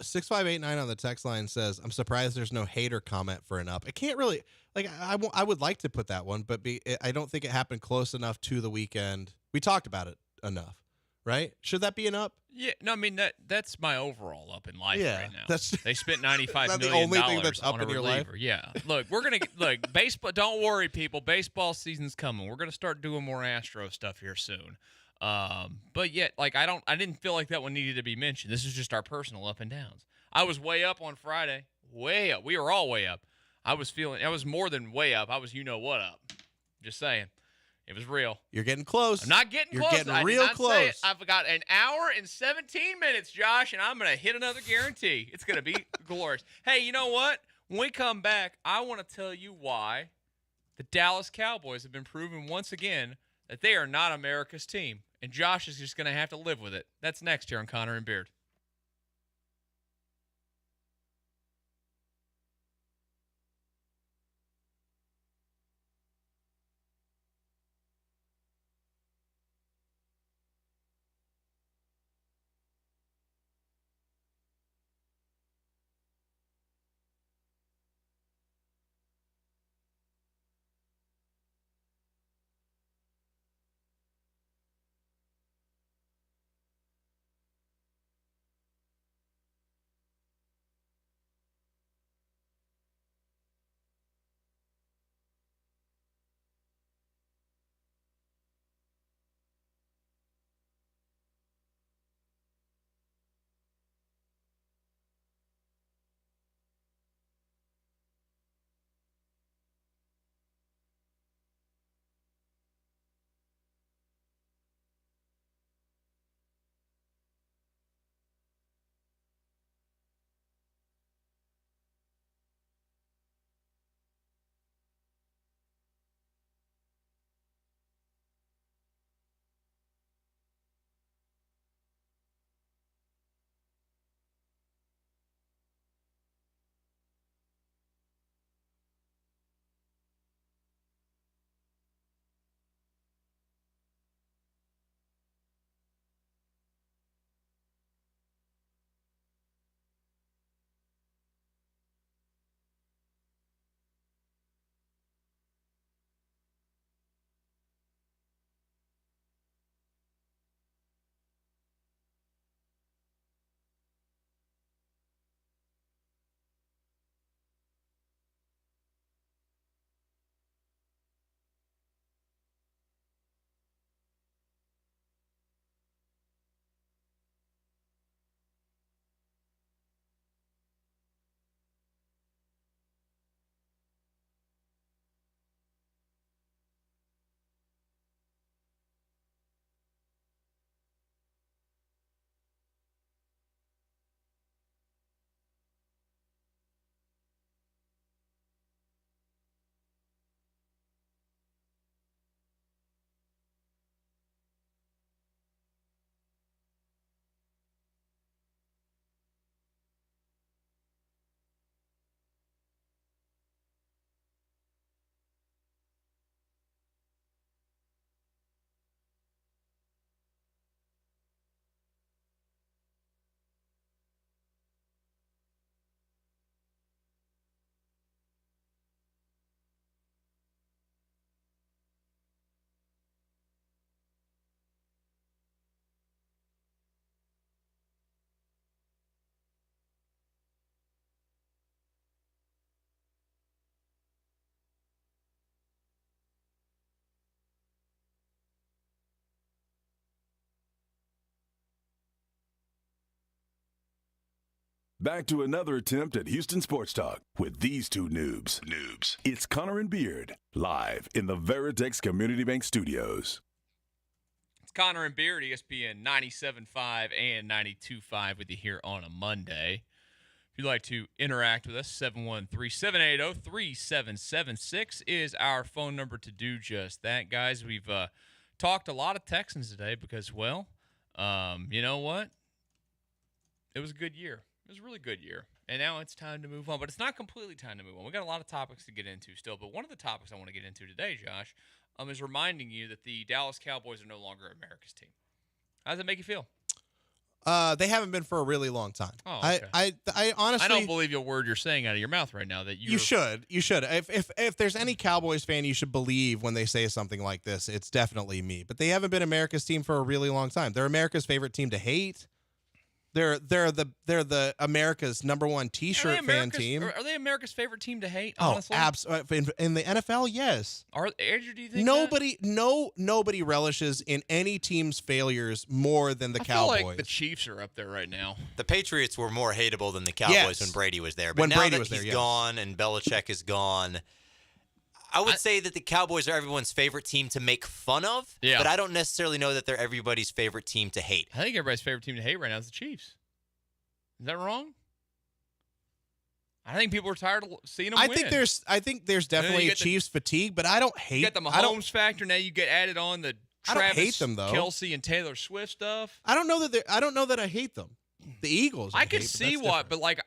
Speaker 20: 6589 on the text line says, I'm surprised there's no hater comment for an up. It can't really, I would like to put that one, but I don't think it happened close enough to the weekend. We talked about it enough, right? Should that be an up?
Speaker 18: Yeah, no, I mean that's my overall up in life right now.
Speaker 20: They
Speaker 18: spent $95 million
Speaker 20: the only thing that's up
Speaker 18: on a
Speaker 20: in your life?
Speaker 18: reliever. Yeah, look, we're gonna look baseball. Don't worry, people. Baseball season's coming. We're gonna start doing more Astro stuff here soon. But yet, I didn't feel like that one needed to be mentioned. This is just our personal up and downs. I was way up on Friday, way up. We were all way up. I was more than way up. I was what up. Just saying. It was real.
Speaker 20: You're getting close.
Speaker 18: I'm not getting
Speaker 20: You're
Speaker 18: close.
Speaker 20: getting
Speaker 18: I did
Speaker 20: real
Speaker 18: not
Speaker 20: close.
Speaker 18: say it. I've got an hour and 17 minutes, Josh, and I'm going to hit another guarantee. It's going to be glorious. Hey, you know what? When we come back, I want to tell you why the Dallas Cowboys have been proven once again that they are not America's team. And Josh is just going to have to live with it. That's next here on Connor and Beard.
Speaker 8: Back to another attempt at Houston Sports Talk with these two noobs. It's Connor and Beard, live in the Veritex Community Bank Studios.
Speaker 18: It's Connor and Beard, ESPN 97.5 and 92.5 with you here on a Monday. If you'd like to interact with us, 713-780-3776 is our phone number to do just that. Guys, we've talked a lot of Texans today because, well, you know what? It was a good year. It was a really good year. And now it's time to move on. But it's not completely time to move on. We got a lot of topics to get into still. But one of the topics I want to get into today, Josh, is reminding you that the Dallas Cowboys are no longer America's team. How does that make you feel?
Speaker 20: They haven't been for a really long time.
Speaker 18: Oh, okay.
Speaker 20: I honestly,
Speaker 18: I don't believe a word you're saying out of your mouth right now. That
Speaker 20: you should. If there's any Cowboys fan you should believe when they say something like this, it's definitely me. But they haven't been America's team for a really long time. They're America's favorite team to hate. They're the America's number one T-shirt fan team.
Speaker 18: Are they America's favorite team to hate?
Speaker 20: Oh,
Speaker 18: Honestly,
Speaker 20: absolutely. In the NFL, yes.
Speaker 18: Andrew, do you think
Speaker 20: nobody relishes in any team's failures more than the Cowboys?
Speaker 18: Feel like the Chiefs are up there right now.
Speaker 10: The Patriots were more hateable than the Cowboys when Brady was there. But
Speaker 20: when
Speaker 10: now
Speaker 20: Brady
Speaker 10: that
Speaker 20: was there,
Speaker 10: he's gone and Belichick is gone, I would say that the Cowboys are everyone's favorite team to make fun of, but I don't necessarily know that they're everybody's favorite team to hate.
Speaker 18: I think everybody's favorite team to hate right now is the Chiefs. Is that wrong? I think people are tired of seeing them win.
Speaker 20: I think there's definitely a Chiefs fatigue, but I don't hate.
Speaker 18: You got the Mahomes factor now. You get added on the Travis,
Speaker 20: I don't hate them though.
Speaker 18: Kelce and Taylor Swift stuff.
Speaker 20: I don't know that I hate them. The Eagles.
Speaker 18: I can see what, but like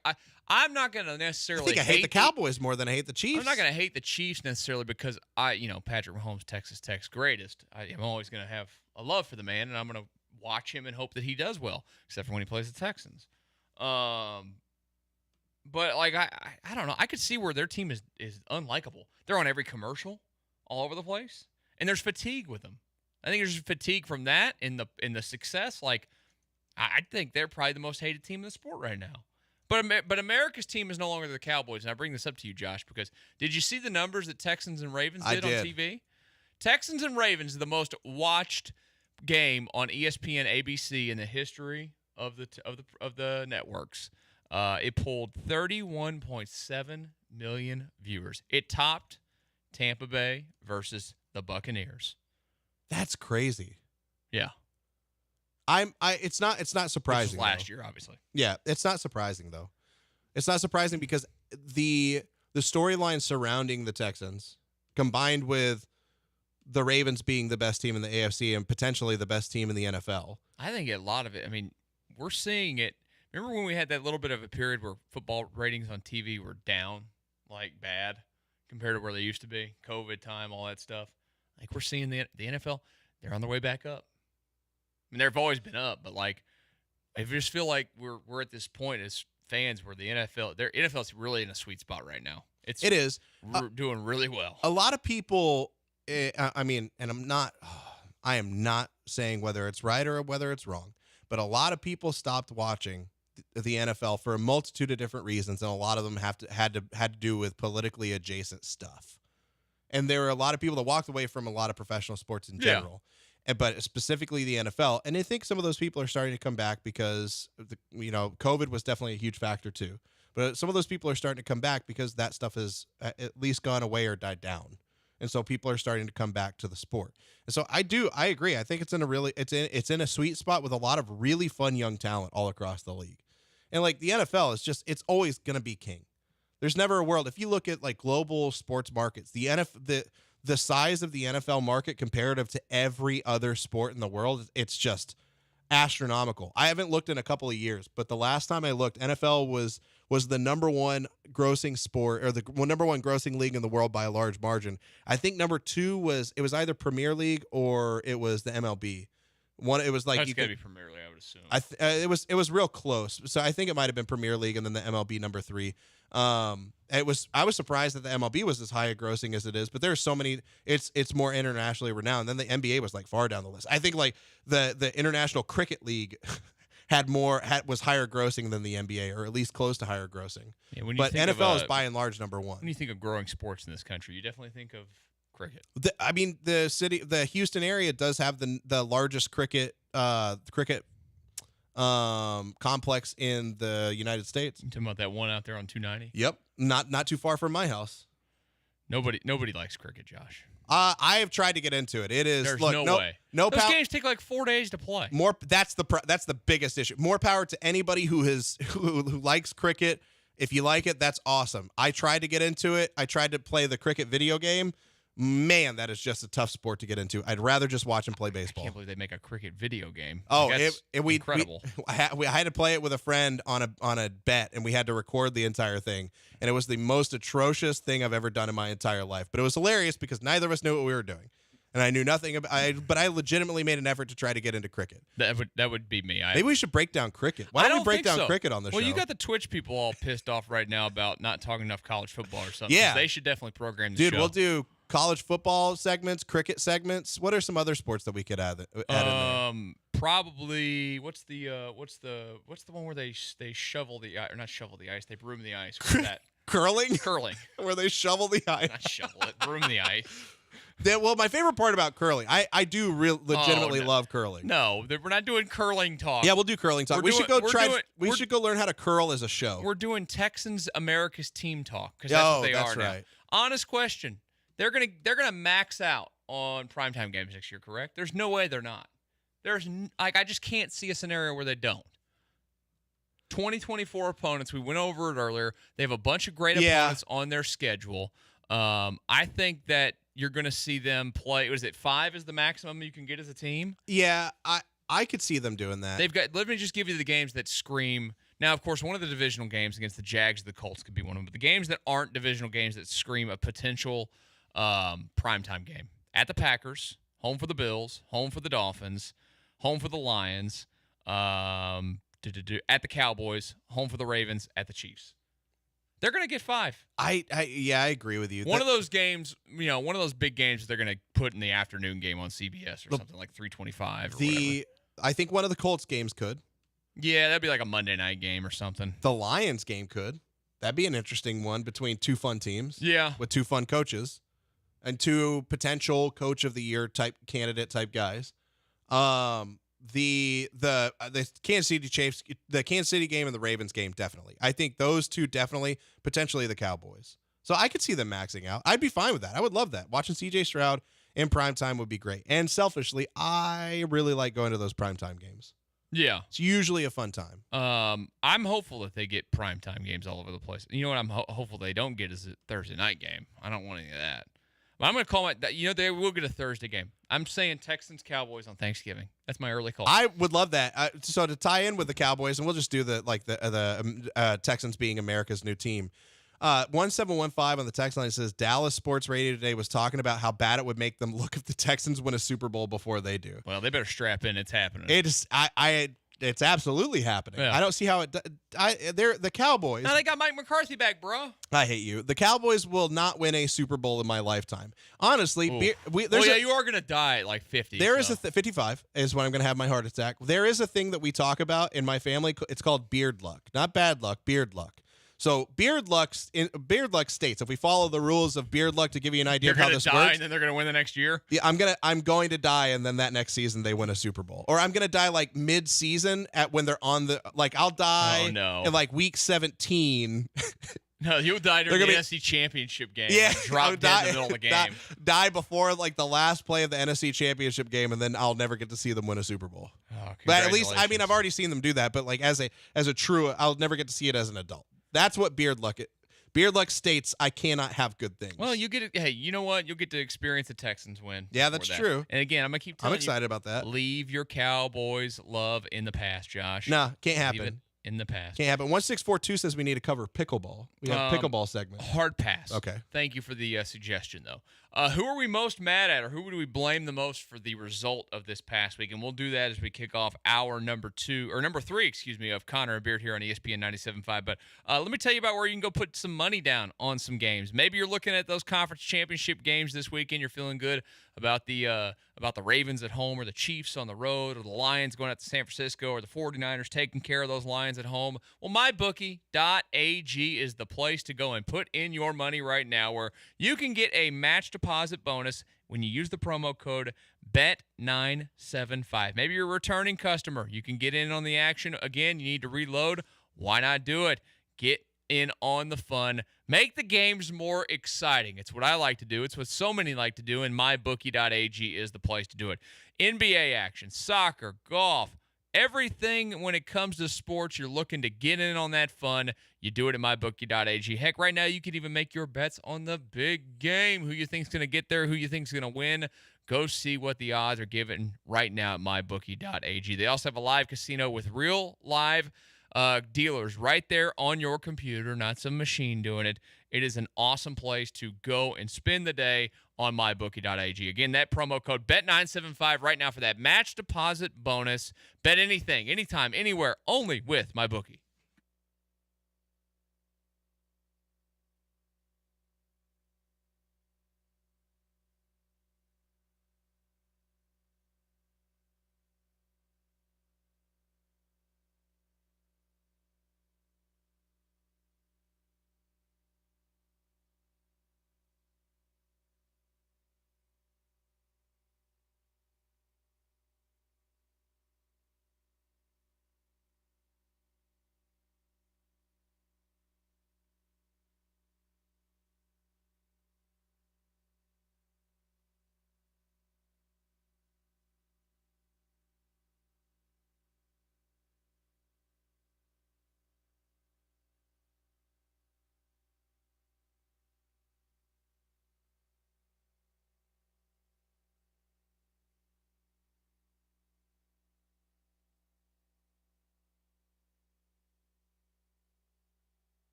Speaker 18: I'm not going to necessarily.
Speaker 20: I think I hate the Cowboys more than I hate the Chiefs.
Speaker 18: I'm not going to hate the Chiefs necessarily because Patrick Mahomes, Texas Tech's greatest. I'm always going to have a love for the man, and I'm going to watch him and hope that he does well, except for when he plays the Texans. But like I don't know. I could see where their team is unlikable. They're on every commercial, all over the place, and there's fatigue with them. I think there's fatigue from that in the success. Like I think they're probably the most hated team in the sport right now. But America's team is no longer the Cowboys, and I bring this up to you, Josh, because did you see the numbers that Texans and Ravens did on TV? Texans and Ravens, the most watched game on ESPN ABC in the history of the networks. It pulled 31.7 million viewers. It topped Tampa Bay versus the Buccaneers.
Speaker 20: That's crazy.
Speaker 18: Yeah.
Speaker 20: It's not surprising.
Speaker 18: Last year, obviously.
Speaker 20: Yeah, it's not surprising though. It's not surprising because the storyline surrounding the Texans, combined with the Ravens being the best team in the AFC and potentially the best team in the NFL.
Speaker 18: I think a lot of it. I mean, we're seeing it. Remember when we had that little bit of a period where football ratings on TV were down, like bad, compared to where they used to be? COVID time, all that stuff. Like we're seeing the NFL, they're on their way back up. I mean, they've always been up, but like, I just feel like we're at this point as fans where the NFL's really in a sweet spot right now. It
Speaker 20: is
Speaker 18: doing really well.
Speaker 20: A lot of people, I mean, and I am not saying whether it's right or whether it's wrong, but a lot of people stopped watching the NFL for a multitude of different reasons, and a lot of them had to do with politically adjacent stuff. And there were a lot of people that walked away from a lot of professional sports in general. But specifically the NFL. And I think some of those people are starting to come back because, COVID was definitely a huge factor too. But some of those people are starting to come back because that stuff has at least gone away or died down. And so people are starting to come back to the sport. And so I agree. I think it's in a sweet spot with a lot of really fun young talent all across the league. And like the NFL is it's always going to be king. There's never a world. If you look at like global sports markets, the size of the NFL market comparative to every other sport in the world, it's just astronomical. I haven't looked in a couple of years, but the last time I looked, NFL was the number one grossing sport, or the number one grossing league in the world by a large margin. I think number two was either Premier League or it was the MLB. It was like
Speaker 18: it's got to be Premier League, I would assume.
Speaker 20: It was real close. So I think it might have been Premier League and then the MLB number 3. I was surprised that the MLB was as high a grossing as it is, but there's so many. It's more internationally renowned. Then the NBA was like far down the list. I think like the International Cricket League was higher grossing than the NBA, or at least close to higher grossing.
Speaker 18: Yeah,
Speaker 20: but NFL is by and large number one.
Speaker 18: When you think of growing sports in this country, you definitely think of cricket.
Speaker 20: The Houston area does have the largest cricket complex in the United States.
Speaker 18: You talking about that one out there on 290?
Speaker 20: Yep, not too far from my house.
Speaker 18: Nobody likes cricket, Josh.
Speaker 20: I have tried to get into it. It is
Speaker 18: There's
Speaker 20: no
Speaker 18: way.
Speaker 20: No
Speaker 18: Those games take like 4 days to play.
Speaker 20: That's the biggest issue. More power to anybody who likes cricket. If you like it, that's awesome. I tried to get into it. I tried to play the cricket video game. Man, that is just a tough sport to get into. I'd rather just watch and play baseball.
Speaker 18: I can't believe they make a cricket video game.
Speaker 20: Oh,
Speaker 18: Like, incredible.
Speaker 20: I had to play it with a friend on a bet, and we had to record the entire thing. And it was the most atrocious thing I've ever done in my entire life. But it was hilarious because neither of us knew what we were doing, and I knew nothing about. But I legitimately made an effort to try to get into cricket.
Speaker 18: That would be me.
Speaker 20: Maybe we should break down cricket. Why don't we break down cricket on the show?
Speaker 18: Well, you got the Twitch people all pissed off right now about not talking enough college football or something.
Speaker 20: Yeah.
Speaker 18: They should definitely program the
Speaker 20: Dude,
Speaker 18: show.
Speaker 20: we'll do college football segments, cricket segments. What are some other sports that we could add in there?
Speaker 18: Probably what's the one where they shovel the ice, or not shovel the ice, they broom the ice. What's that?
Speaker 20: Curling?
Speaker 18: Curling.
Speaker 20: Where they shovel the ice.
Speaker 18: Not shovel it, broom the ice.
Speaker 20: Well, my favorite part about curling, I do legitimately love curling.
Speaker 18: No, we're not doing curling talk.
Speaker 20: Yeah, we'll do curling talk. We should go learn how to curl as a show.
Speaker 18: We're doing Texans America's team talk because that's what they are now.
Speaker 20: Right.
Speaker 18: Honest question. They're gonna max out on primetime games next year, correct? There's no way they're not. I just can't see a scenario where they don't. 2024 opponents, we went over it earlier. They have a bunch of great opponents on their schedule. I think that you're going to see them play. Was it 5 is the maximum you can get as a team?
Speaker 20: Yeah, I could see them doing that.
Speaker 18: Let me just give you the games that scream. Now, of course, one of the divisional games against the Jags or the Colts could be one of them. But the games that aren't divisional games that scream a potential primetime game. At the Packers, home for the Bills, home for the Dolphins, home for the Lions, at the Cowboys, home for the Ravens, at the Chiefs. They're going to get 5.
Speaker 20: I agree with you.
Speaker 18: One of those games, one of those big games they're going to put in the afternoon game on CBS or something like 325 or whatever.
Speaker 20: I think one of the Colts games could.
Speaker 18: Yeah, that'd be like a Monday night game or something.
Speaker 20: The Lions game could. That'd be an interesting one between two fun teams.
Speaker 18: Yeah.
Speaker 20: With two fun coaches and two potential coach of the year candidate type guys. The Kansas City Chiefs, the Kansas City game and the Ravens game, definitely. I think those two definitely, potentially the Cowboys. So I could see them maxing out. I'd be fine with that. I would love that. Watching CJ Stroud in primetime would be great. And selfishly, I really like going to those primetime games.
Speaker 18: Yeah.
Speaker 20: It's usually a fun time.
Speaker 18: I'm hopeful that they get primetime games all over the place. You know what I'm hopeful they don't get is a Thursday night game. I don't want any of that. But I'm going to call they will get a Thursday game. I'm saying Texans-Cowboys on Thanksgiving. That's my early call.
Speaker 20: I would love that. So to tie in with the Cowboys, and we'll just do the Texans being America's new team. 1715 on the text line says Dallas Sports Radio today was talking about how bad it would make them look if the Texans win a Super Bowl before they do.
Speaker 18: Well, they better strap in. It's happening.
Speaker 20: It's absolutely happening.
Speaker 18: Yeah.
Speaker 20: I don't see how they're the Cowboys.
Speaker 18: Now they got Mike McCarthy back, bro.
Speaker 20: I hate you. The Cowboys will not win a Super Bowl in my lifetime. Honestly,
Speaker 18: you are going to die at like 50.
Speaker 20: There is 55 is when I'm going to have my heart attack. There is a thing that we talk about in my family. It's called beard luck. Not bad luck, beard luck. So beard luck states, if we follow the rules of beard luck to give you an idea of how this
Speaker 18: die
Speaker 20: works.
Speaker 18: And then they're going to win the next year?
Speaker 20: Yeah, I'm going to die, and then that next season they win a Super Bowl. Or I'm going to die like mid-season when they're on I'll die in like week 17.
Speaker 18: No, you'll die during the NFC Championship game.
Speaker 20: Yeah.
Speaker 18: Drop dead in the middle of the game.
Speaker 20: Die before like the last play of the NFC Championship game, and then I'll never get to see them win a Super Bowl.
Speaker 18: Oh,
Speaker 20: but at least, I've already seen them do that, but like as a true, I'll never get to see it as an adult. That's what beard luck states. I cannot have good things.
Speaker 18: Well, you get it. Hey, you know what? You'll get to experience the Texans win.
Speaker 20: Yeah, that's true.
Speaker 18: And again, I'm gonna keep telling you.
Speaker 20: I'm excited about that.
Speaker 18: Leave your Cowboys love in the past, Josh.
Speaker 20: Nah, can't happen.
Speaker 18: Leave it in the past.
Speaker 20: Can't happen. 1642 says we need to cover pickleball. We have a pickleball segment.
Speaker 18: Hard pass.
Speaker 20: Okay.
Speaker 18: Thank you for the suggestion, though. Who are we most mad at, or who would we blame the most for the result of this past week? And we'll do that as we kick off hour number 3, of Connor and Beard here on ESPN 97.5. But let me tell you about where you can go put some money down on some games. Maybe you're looking at those conference championship games this weekend. You're feeling good about the Ravens at home, or the Chiefs on the road, or the Lions going out to San Francisco, or the 49ers taking care of those Lions at home. Well, mybookie.ag is the place to go and put in your money right now, where you can get a match deposit bonus when you use the promo code BET975. Maybe you're a returning customer. You can get in on the action. Again, you need to reload. Why not do it? Get in on the fun. Make the games more exciting. It's what I like to do. It's what so many like to do, and mybookie.ag is the place to do it. NBA action, soccer, golf, everything when it comes to sports, you're looking to get in on that fun. You do it at mybookie.ag. Heck, right now you can even make your bets on the big game. Who you think's going to get there, who you think's going to win. Go see what the odds are given right now at mybookie.ag. They also have a live casino with real live dealers right there on your computer, not some machine doing it. It is an awesome place to go and spend the day on mybookie.ag. Again, that promo code BET975 right now for that match deposit bonus. Bet anything, anytime, anywhere, only with MyBookie.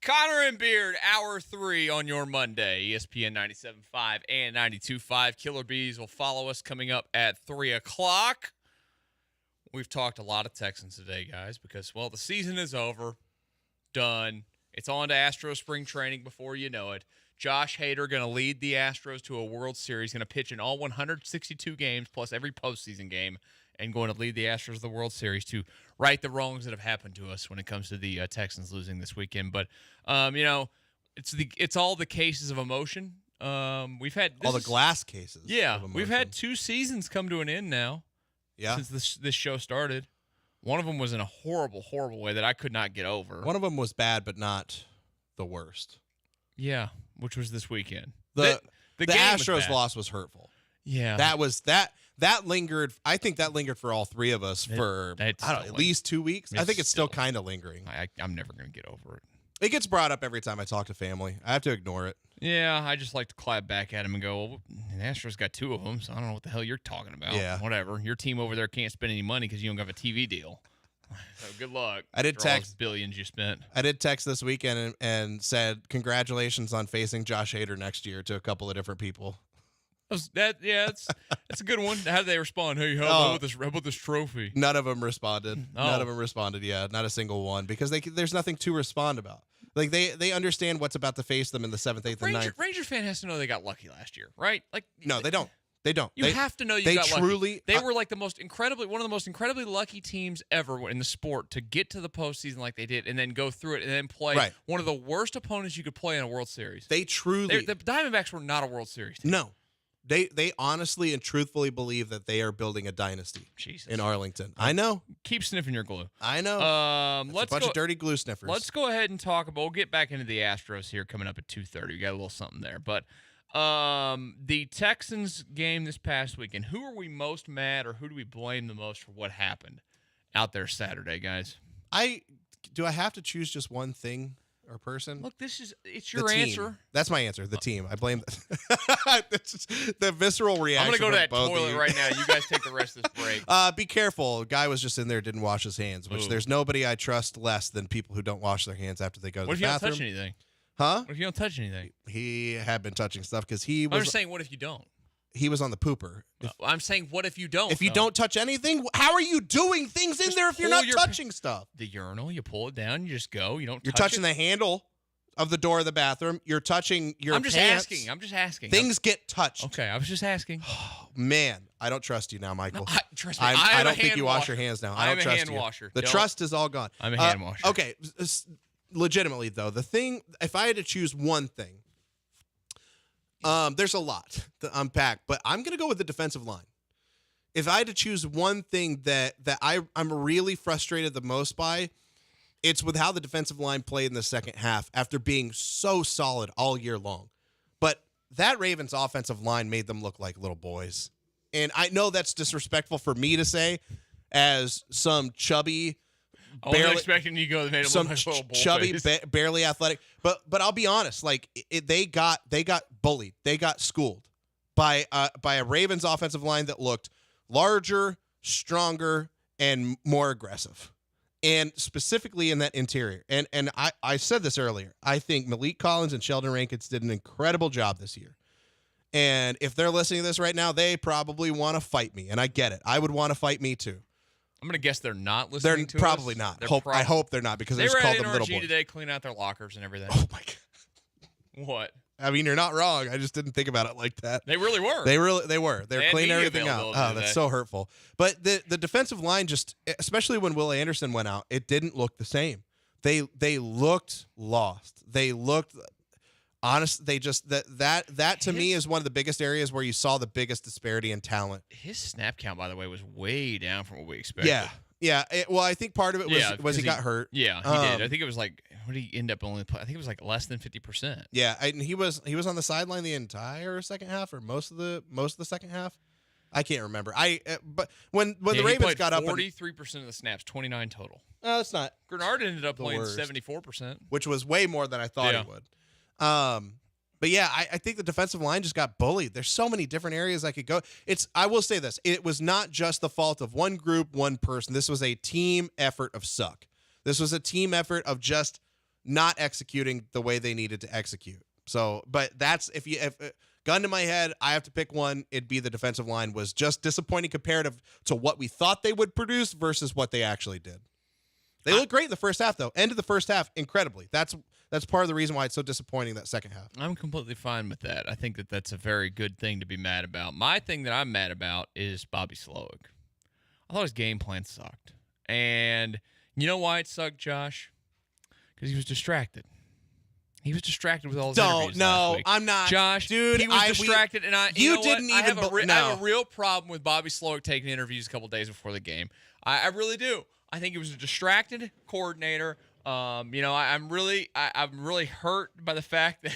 Speaker 18: Connor and Beard, Hour 3 on your Monday, ESPN 97.5 and 92.5. Killer Bees will follow us coming up at 3 o'clock. We've talked a lot of Texans today, guys, because, well, the season is over, done. It's on to Astros spring training before you know it. Josh Hader going to lead the Astros to a World Series, going to pitch in all 162 games plus every postseason game, and going to lead the Astros to the World Series to right the wrongs that have happened to us when it comes to the Texans losing this weekend. But it's all the cases of emotion. We've had
Speaker 20: all the glass cases.
Speaker 18: Yeah, we've had 2 seasons come to an end now.
Speaker 20: Yeah,
Speaker 18: since this show started. One of them was in a horrible, horrible way that I could not get over.
Speaker 20: One of them was bad, but not the worst.
Speaker 18: Yeah, which was this weekend.
Speaker 20: The
Speaker 18: game
Speaker 20: Astros loss was hurtful.
Speaker 18: Yeah,
Speaker 20: that lingered. I think that lingered for all 3 of us for at least 2 weeks. I think it's still kind of lingering.
Speaker 18: I'm never going to get over it.
Speaker 20: It gets brought up every time I talk to family. I have to ignore it.
Speaker 18: Yeah, I just like to clap back at him and go, well, the Astros got 2 of them, so I don't know what the hell you're talking about.
Speaker 20: Yeah.
Speaker 18: Whatever. Your team over there can't spend any money because you don't have a TV deal. So good luck.
Speaker 20: I did
Speaker 18: for all
Speaker 20: text
Speaker 18: those billions you spent.
Speaker 20: I did text this weekend and said congratulations on facing Josh Hader next year to a couple of different people.
Speaker 18: That's a good one. How did they respond? Hey, how about this trophy?
Speaker 20: None of them responded. None of them responded. Yeah, not a single one, because there's nothing to respond about. Like they understand what's about to face them in the 7th, 8th, and 9th.
Speaker 18: Ranger fan has to know they got lucky last year, right? Like
Speaker 20: no, they don't. They don't.
Speaker 18: You have to know you got
Speaker 20: truly.
Speaker 18: Lucky. They were like one of the most incredibly lucky teams ever in the sport to get to the postseason like they did, and then go through it and then play one of the worst opponents you could play in a World Series.
Speaker 20: They truly.
Speaker 18: The Diamondbacks were not a World Series team.
Speaker 20: No. They honestly and truthfully believe that they are building a dynasty in Arlington. I know.
Speaker 18: Keep sniffing your glue.
Speaker 20: I know.
Speaker 18: Let's
Speaker 20: a bunch of dirty glue sniffers.
Speaker 18: Let's go ahead and talk about. We'll get back into the Astros here coming up at 2:30. We got a little something there, but the Texans game this past weekend. Who are we most mad, or who do we blame the most for what happened out there Saturday, guys?
Speaker 20: Do I have to choose just one thing? Or person?
Speaker 18: Look, it's your answer.
Speaker 20: That's my answer. The team. I blame the visceral reaction.
Speaker 18: I'm gonna go to that toilet
Speaker 20: right
Speaker 18: right now. You guys take the rest of this break.
Speaker 20: Be careful. A guy was just in there, didn't wash his hands. Which there's nobody I trust less than people who don't wash their hands after they go to the bathroom.
Speaker 18: What if you don't touch anything?
Speaker 20: Huh?
Speaker 18: What if you don't touch anything?
Speaker 20: He had been touching stuff because he was.
Speaker 18: I'm just saying, what if you don't?
Speaker 20: He was on the pooper.
Speaker 18: I'm saying, what if you don't?
Speaker 20: If you don't touch anything, how are you doing things in there if you're not touching stuff?
Speaker 18: The urinal, you pull it down, you just go. You don't.
Speaker 20: You're touching the handle of the door of the bathroom. You're touching your
Speaker 18: I'm just asking.
Speaker 20: Things get touched.
Speaker 18: Okay, I was just asking.
Speaker 20: Oh, man, I don't trust you now, Michael.
Speaker 18: No, trust me.
Speaker 20: I don't think you wash your hands now. I don't trust you.
Speaker 18: Washer.
Speaker 20: The trust is all gone.
Speaker 18: I'm a hand washer.
Speaker 20: Okay, legitimately though, the thing, if I had to choose one thing, there's a lot to unpack, but I'm going to go with the defensive line. If I had to choose one thing that I'm really frustrated the most by, it's with how the defensive line played in the second half after being so solid all year long. But that Ravens offensive line made them look like little boys. And I know that's disrespectful for me to say as some chubby,
Speaker 18: I wasn't expecting you to go. They made them look like little boys.
Speaker 20: Chubby, barely athletic. But I'll be honest, like they got bullied. They got schooled by a Ravens offensive line that looked larger, stronger, and more aggressive. And specifically in that interior. And I said this earlier. I think Malik Collins and Sheldon Rankins did an incredible job this year. And if they're listening to this right now, they probably want to fight me. And I get it. I would want to fight me too.
Speaker 18: I'm going to guess they're not listening to us.
Speaker 20: They're probably not. I hope they're not, because I just called them little boys.
Speaker 18: They were at NRG today cleaning out their lockers and everything.
Speaker 20: Oh, my God.
Speaker 18: What?
Speaker 20: I mean, you're not wrong. I just didn't think about it like that.
Speaker 18: They really were.
Speaker 20: They were. They're cleaning everything out. Oh, that's so hurtful. But the defensive line, just especially when Will Anderson went out, it didn't look the same. They looked lost. They looked honest. They just that to me is one of the biggest areas where you saw the biggest disparity in talent.
Speaker 18: His snap count, by the way, was way down from what we expected.
Speaker 20: Yeah. Well, I think part of it was he got hurt.
Speaker 18: Yeah, he did. I think it was like, what did he end up only play? I think it was like less than 50%.
Speaker 20: Yeah, and he was on the sideline the entire second half, or most of the second half. I can't remember. But when the Ravens got up,
Speaker 18: 43% of the snaps, 29 total.
Speaker 20: That's not.
Speaker 18: Grenard ended up playing 74%,
Speaker 20: which was way more than I thought he would. But yeah, I think the defensive line just got bullied. There's so many different areas I could go. I will say this. It was not just the fault of one group, one person. This was a team effort of suck. This was a team effort of just not executing the way they needed to execute. So, but that's, if gun to my head, I have to pick one, it'd be the defensive line was just disappointing comparative to what we thought they would produce versus what they actually did. They looked great in the first half, though. End of the first half, incredibly. That's part of the reason why it's so disappointing that second half.
Speaker 18: I'm completely fine with that. I think that's a very good thing to be mad about. My thing that I'm mad about is Bobby Slowick. I thought his game plan sucked. And you know why it sucked, Josh? Because he was distracted. He was distracted with all his interviews last week.
Speaker 20: I'm not.
Speaker 18: Josh,
Speaker 20: dude,
Speaker 18: he was distracted. And
Speaker 20: you
Speaker 18: know
Speaker 20: didn't
Speaker 18: what?
Speaker 20: even.
Speaker 18: I have a real problem with Bobby Slowick taking interviews a couple days before the game. I really do. I think he was a distracted coordinator. I'm really hurt by the fact that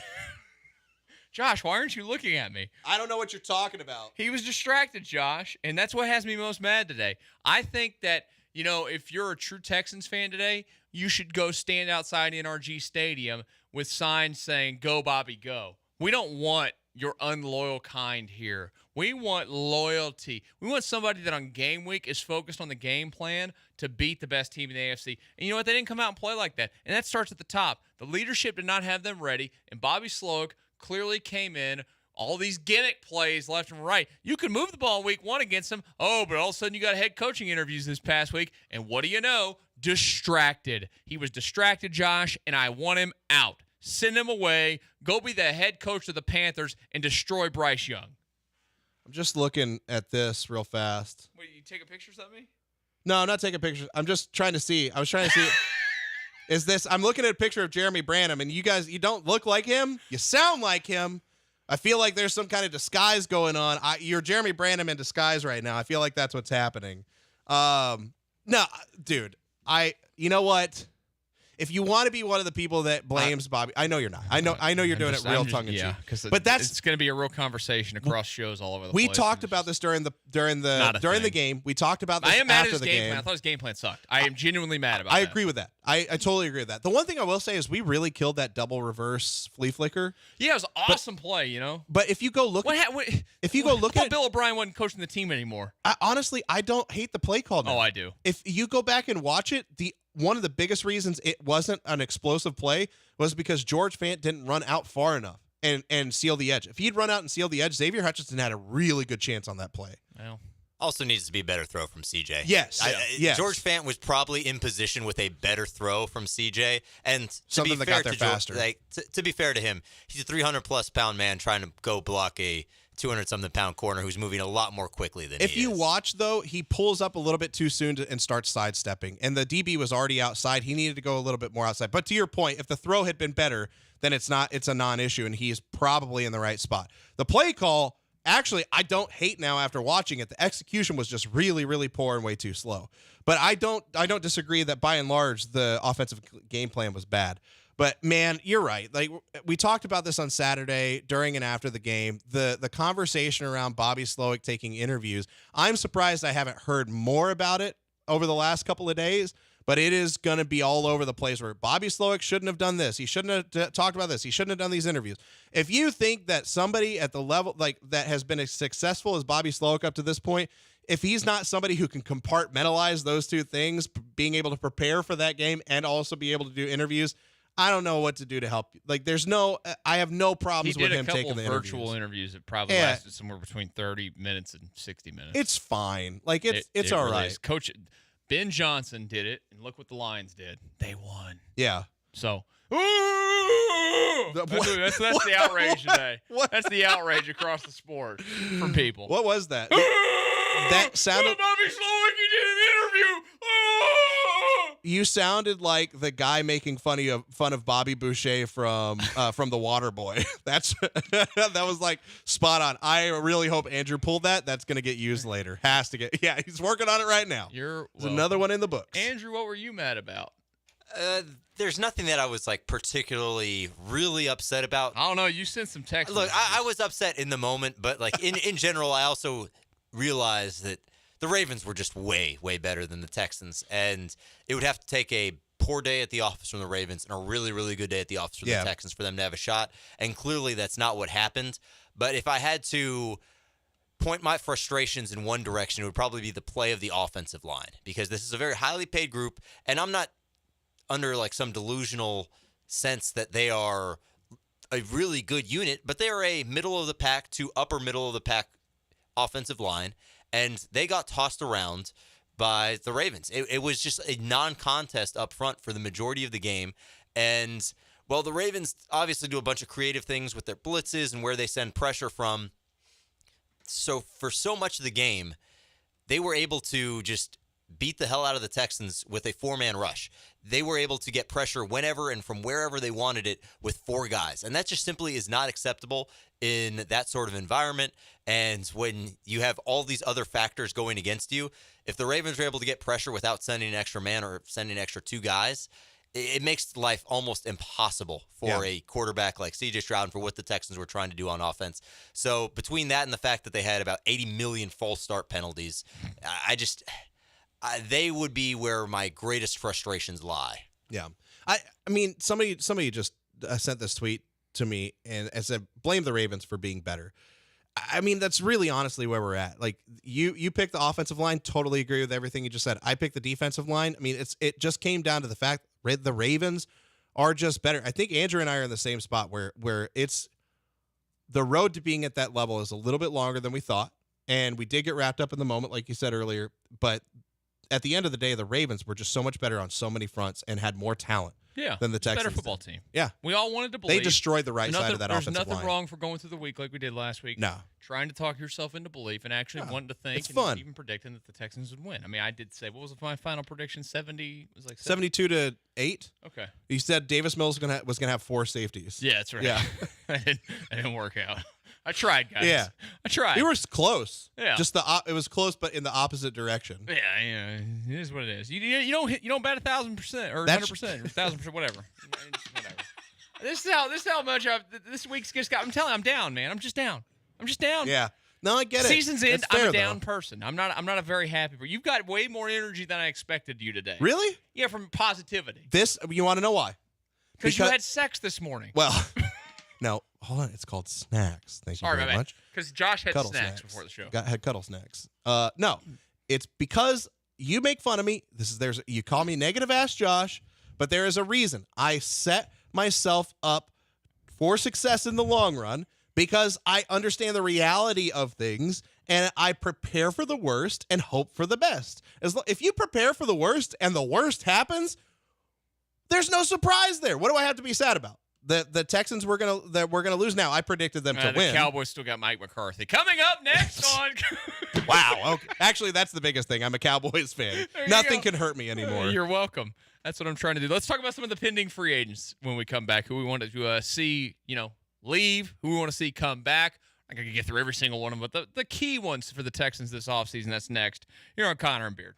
Speaker 18: Josh, why aren't you looking at me?
Speaker 20: I don't know what you're talking about.
Speaker 18: He was distracted, Josh, and that's what has me most mad today. I think that, if you're a true Texans fan today, you should go stand outside NRG Stadium with signs saying, "Go Bobby, go." We don't want your unloyal kind here. We want loyalty. We want somebody that on game week is focused on the game plan to beat the best team in the AFC. And you know what? They didn't come out and play like that. And that starts at the top. The leadership did not have them ready. And Bobby Slowick clearly came in all these gimmick plays left and right. You could move the ball in week 1 against them. Oh, but all of a sudden you got head coaching interviews this past week. And what do you know? Distracted. He was distracted, Josh, and I want him out. Send him away. Go be the head coach of the Panthers and destroy Bryce Young.
Speaker 20: I'm just looking at this real fast.
Speaker 18: Wait, you taking pictures of me?
Speaker 20: No, I'm not taking pictures. I'm just trying to see. I was trying to see. Is this? I'm looking at a picture of Jeremy Branham, and you guys, you don't look like him. You sound like him. I feel like there's some kind of disguise going on. You're Jeremy Branham in disguise right now. I feel like that's what's happening. No, dude. You know what? If you want to be one of the people that blames Bobby, I know you're not. I know you're doing it real tongue in cheek.
Speaker 18: Yeah, because
Speaker 20: but
Speaker 18: it's going to be a real conversation across shows all over the place.
Speaker 20: We talked about this during the game. We talked about this
Speaker 18: I am mad at
Speaker 20: after
Speaker 18: his
Speaker 20: the
Speaker 18: game
Speaker 20: game.
Speaker 18: plan. I thought his game plan sucked. I am genuinely mad about that.
Speaker 20: I agree with that. I totally agree with that. The one thing I will say is we really killed that double reverse flea flicker.
Speaker 18: Yeah, it was an awesome play, you know.
Speaker 20: But if you go look
Speaker 18: I
Speaker 20: at
Speaker 18: Bill O'Brien wasn't coaching the team anymore.
Speaker 20: Honestly, I don't hate the play call now.
Speaker 18: Oh, I do.
Speaker 20: If you go back and watch it, one of the biggest reasons it wasn't an explosive play was because George Fant didn't run out far enough and seal the edge. If he'd run out and seal the edge, Xavier Hutchinson had a really good chance on that play.
Speaker 18: Well,
Speaker 10: also needs to be a better throw from CJ.
Speaker 20: Yes. Yes.
Speaker 10: George Fant was probably in position with a better throw from CJ. And
Speaker 20: something that got there faster.
Speaker 10: To be fair to him, he's a 300-plus pound man trying to go block a 200-something pound corner who's moving a lot more quickly than he is.
Speaker 20: If you watch, though, he pulls up a little bit too soon and starts sidestepping. And the DB was already outside. He needed to go a little bit more outside. But to your point, if the throw had been better, then it's a non-issue, and he's probably in the right spot. The play call, actually, I don't hate now after watching it. The execution was just really, really poor and way too slow. But I don't disagree that by and large the offensive game plan was bad. But man, you're right. Like we talked about this on Saturday during and after the game. The conversation around Bobby Slowick taking interviews. I'm surprised I haven't heard more about it over the last couple of days. But it is going to be all over the place where Bobby Slowick shouldn't have done this. He shouldn't have talked about this. He shouldn't have done these interviews. If you think that somebody at the level like that has been as successful as Bobby Slowick up to this point, if he's not somebody who can compartmentalize those two things, being able to prepare for that game and also be able to do interviews, I don't know what to do to help you. Like, I have no problems with him taking the interviews.
Speaker 18: Virtual interviews that probably lasted somewhere between 30 minutes and 60 minutes.
Speaker 20: It's fine. Like, it's all right.
Speaker 18: Is. Coach Ben Johnson did it, and look what the Lions did. They won.
Speaker 20: Yeah.
Speaker 18: So, that's the outrage today. That's the outrage across the sport from people.
Speaker 20: What was that? That sounded.
Speaker 18: Bobby Slowick, you did an interview.
Speaker 20: You sounded like the guy making fun of Bobby Boucher from The Waterboy. That was like spot on. I really hope Andrew pulled that. That's going to get used later. Has to get. Yeah, he's working on it right now. There's another one in the books.
Speaker 18: Andrew, what were you mad about?
Speaker 10: There's nothing that I was like particularly really upset about.
Speaker 18: I don't know. You sent some text.
Speaker 10: Look, I was upset in the moment, but like in general, I also realized that the Ravens were just way, way better than the Texans, and it would have to take a poor day at the office from the Ravens and a really, really good day at the office from the Texans for them to have a shot, and clearly that's not what happened. But if I had to point my frustrations in one direction, it would probably be the play of the offensive line, because this is a very highly paid group, and I'm not under like some delusional sense that they are a really good unit, but they are a middle of the pack to upper middle of the pack offensive line, and they got tossed around by the Ravens. It was just a non-contest up front for the majority of the game. And, well, the Ravens obviously do a bunch of creative things with their blitzes and where they send pressure from. So for so much of the game, they were able to just beat the hell out of the Texans with a four-man rush. They were able to get pressure whenever and from wherever they wanted it with four guys. And that just simply is not acceptable in that sort of environment. And when you have all these other factors going against you, if the Ravens are able to get pressure without sending an extra man or sending an extra two guys, it makes life almost impossible for a quarterback like C.J. Stroud and for what the Texans were trying to do on offense. So between that and the fact that they had about 80 million false start penalties, they would be where my greatest frustrations lie.
Speaker 20: Yeah. I mean, somebody just sent this tweet to me and said, blame the Ravens for being better. I mean, that's really honestly where we're at. Like, you picked the offensive line, totally agree with everything you just said. I picked the defensive line. I mean, it just came down to the fact the Ravens are just better. I think Andrew and I are in the same spot where it's the road to being at that level is a little bit longer than we thought. And we did get wrapped up in the moment, like you said earlier. But at the end of the day, the Ravens were just so much better on so many fronts and had more talent than the Texans.
Speaker 18: Better football team.
Speaker 20: Yeah.
Speaker 18: We all wanted to believe.
Speaker 20: They destroyed the right side of that offensive line.
Speaker 18: There's nothing wrong for going through the week like we did last week.
Speaker 20: No.
Speaker 18: Trying to talk yourself into belief and actually wanting to think.
Speaker 20: It's
Speaker 18: and
Speaker 20: fun.
Speaker 18: Even predicting that the Texans would win. I mean, I did say, what was my final prediction? 70? It was like
Speaker 20: 72-8.
Speaker 18: Okay.
Speaker 20: You said Davis Mills was gonna have 4 safeties.
Speaker 18: Yeah, that's right.
Speaker 20: Yeah.
Speaker 18: That didn't work out. I tried, guys.
Speaker 20: Yeah.
Speaker 18: I tried.
Speaker 20: We were close.
Speaker 18: Yeah.
Speaker 20: Just it was close, but in the opposite direction.
Speaker 18: Yeah, it is what it is. You don't bet 1,000% or 100% or 1,000%, whatever. Whatever. This is how much this week's just got. I'm telling you, I'm down, man. I'm just down.
Speaker 20: Yeah. No, I get it.
Speaker 18: Season's end.
Speaker 20: That's fair,
Speaker 18: I'm a down
Speaker 20: though.
Speaker 18: person. I'm not a very happy person. You've got way more energy than I expected you today.
Speaker 20: Really?
Speaker 18: Yeah, from positivity.
Speaker 20: You want to know why?
Speaker 18: Because you had sex this morning.
Speaker 20: Well, no, hold on. It's called snacks. Thank you very much.
Speaker 18: Because Josh had
Speaker 20: Cuddle
Speaker 18: snacks before the show.
Speaker 20: Had cuddle snacks. No, it's because you make fun of me. You call me negative ass Josh, but there is a reason. I set myself up for success in the long run because I understand the reality of things and I prepare for the worst and hope for the best. If you prepare for the worst and the worst happens, there's no surprise there. What do I have to be sad about? The Texans we're gonna lose now. I predicted them to win.
Speaker 18: The Cowboys still got Mike McCarthy. Coming up next on.
Speaker 20: Wow. Okay. Actually, that's the biggest thing. I'm a Cowboys fan. Nothing can hurt me anymore.
Speaker 18: You're welcome. That's what I'm trying to do. Let's talk about some of the pending free agents when we come back. Who we want to see, leave. Who we want to see come back. I'm going to get through every single one of them, but the key ones for the Texans this offseason, that's next. Here on Connor and Beard.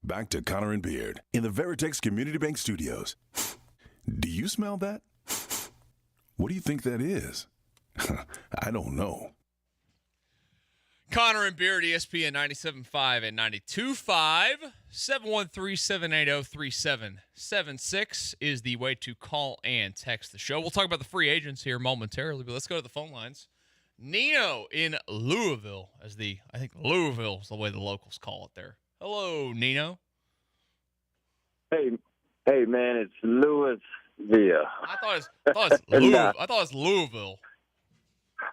Speaker 8: Back to Connor and Beard in the Veritex Community Bank Studios. Do you smell that? What do you think that is? I don't know.
Speaker 18: Connor and Beard, ESPN 97.5 and 92.5. 713-780-3776 is the way to call and text the show. We'll talk about the free agents here momentarily, but let's go to the phone lines. Nino in Louisville, I think Louisville is the way the locals call it there. Hello, Nino.
Speaker 6: Hey, man, it's Louisville.
Speaker 18: I thought it was Louisville.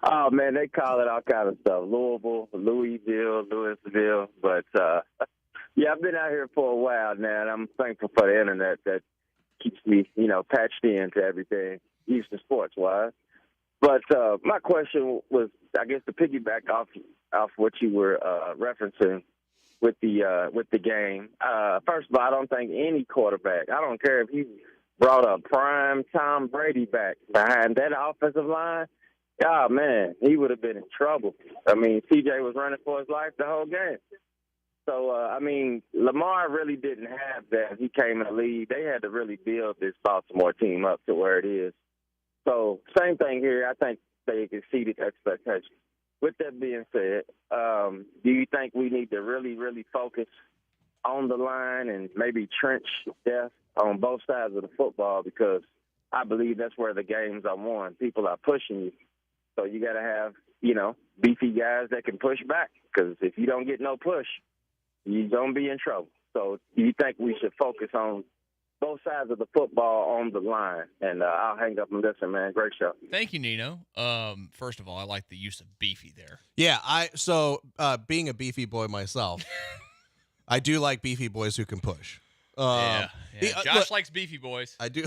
Speaker 6: Oh, man, they call it all kind of stuff. Louisville, Louisville. But, yeah, I've been out here for a while now, and I'm thankful for the internet that keeps me, patched in to everything, Houston sports-wise. But my question was, I guess, to piggyback off what you were referencing with the game. First of all, I don't think any quarterback, I don't care if he brought a prime Tom Brady back behind that offensive line, oh, man, he would have been in trouble. I mean, CJ was running for his life the whole game. So, Lamar really didn't have that. He came in the league. They had to really build this Baltimore team up to where it is. So, same thing here. I think they exceeded expectations. With that being said, do you think we need to really, really focus on the line and maybe trench depth on both sides of the football? Because I believe that's where the games are won. People are pushing you. So you got to have, beefy guys that can push back. Because if you don't get no push, you're going to be in trouble. So do you think we should focus on both sides of the football on the line? And I'll hang up and listen, man. Great show.
Speaker 18: Thank you, Nino. First of all, I like the use of beefy there.
Speaker 20: Yeah, being a beefy boy myself, I do like beefy boys who can push.
Speaker 18: Josh likes beefy boys.
Speaker 20: I do.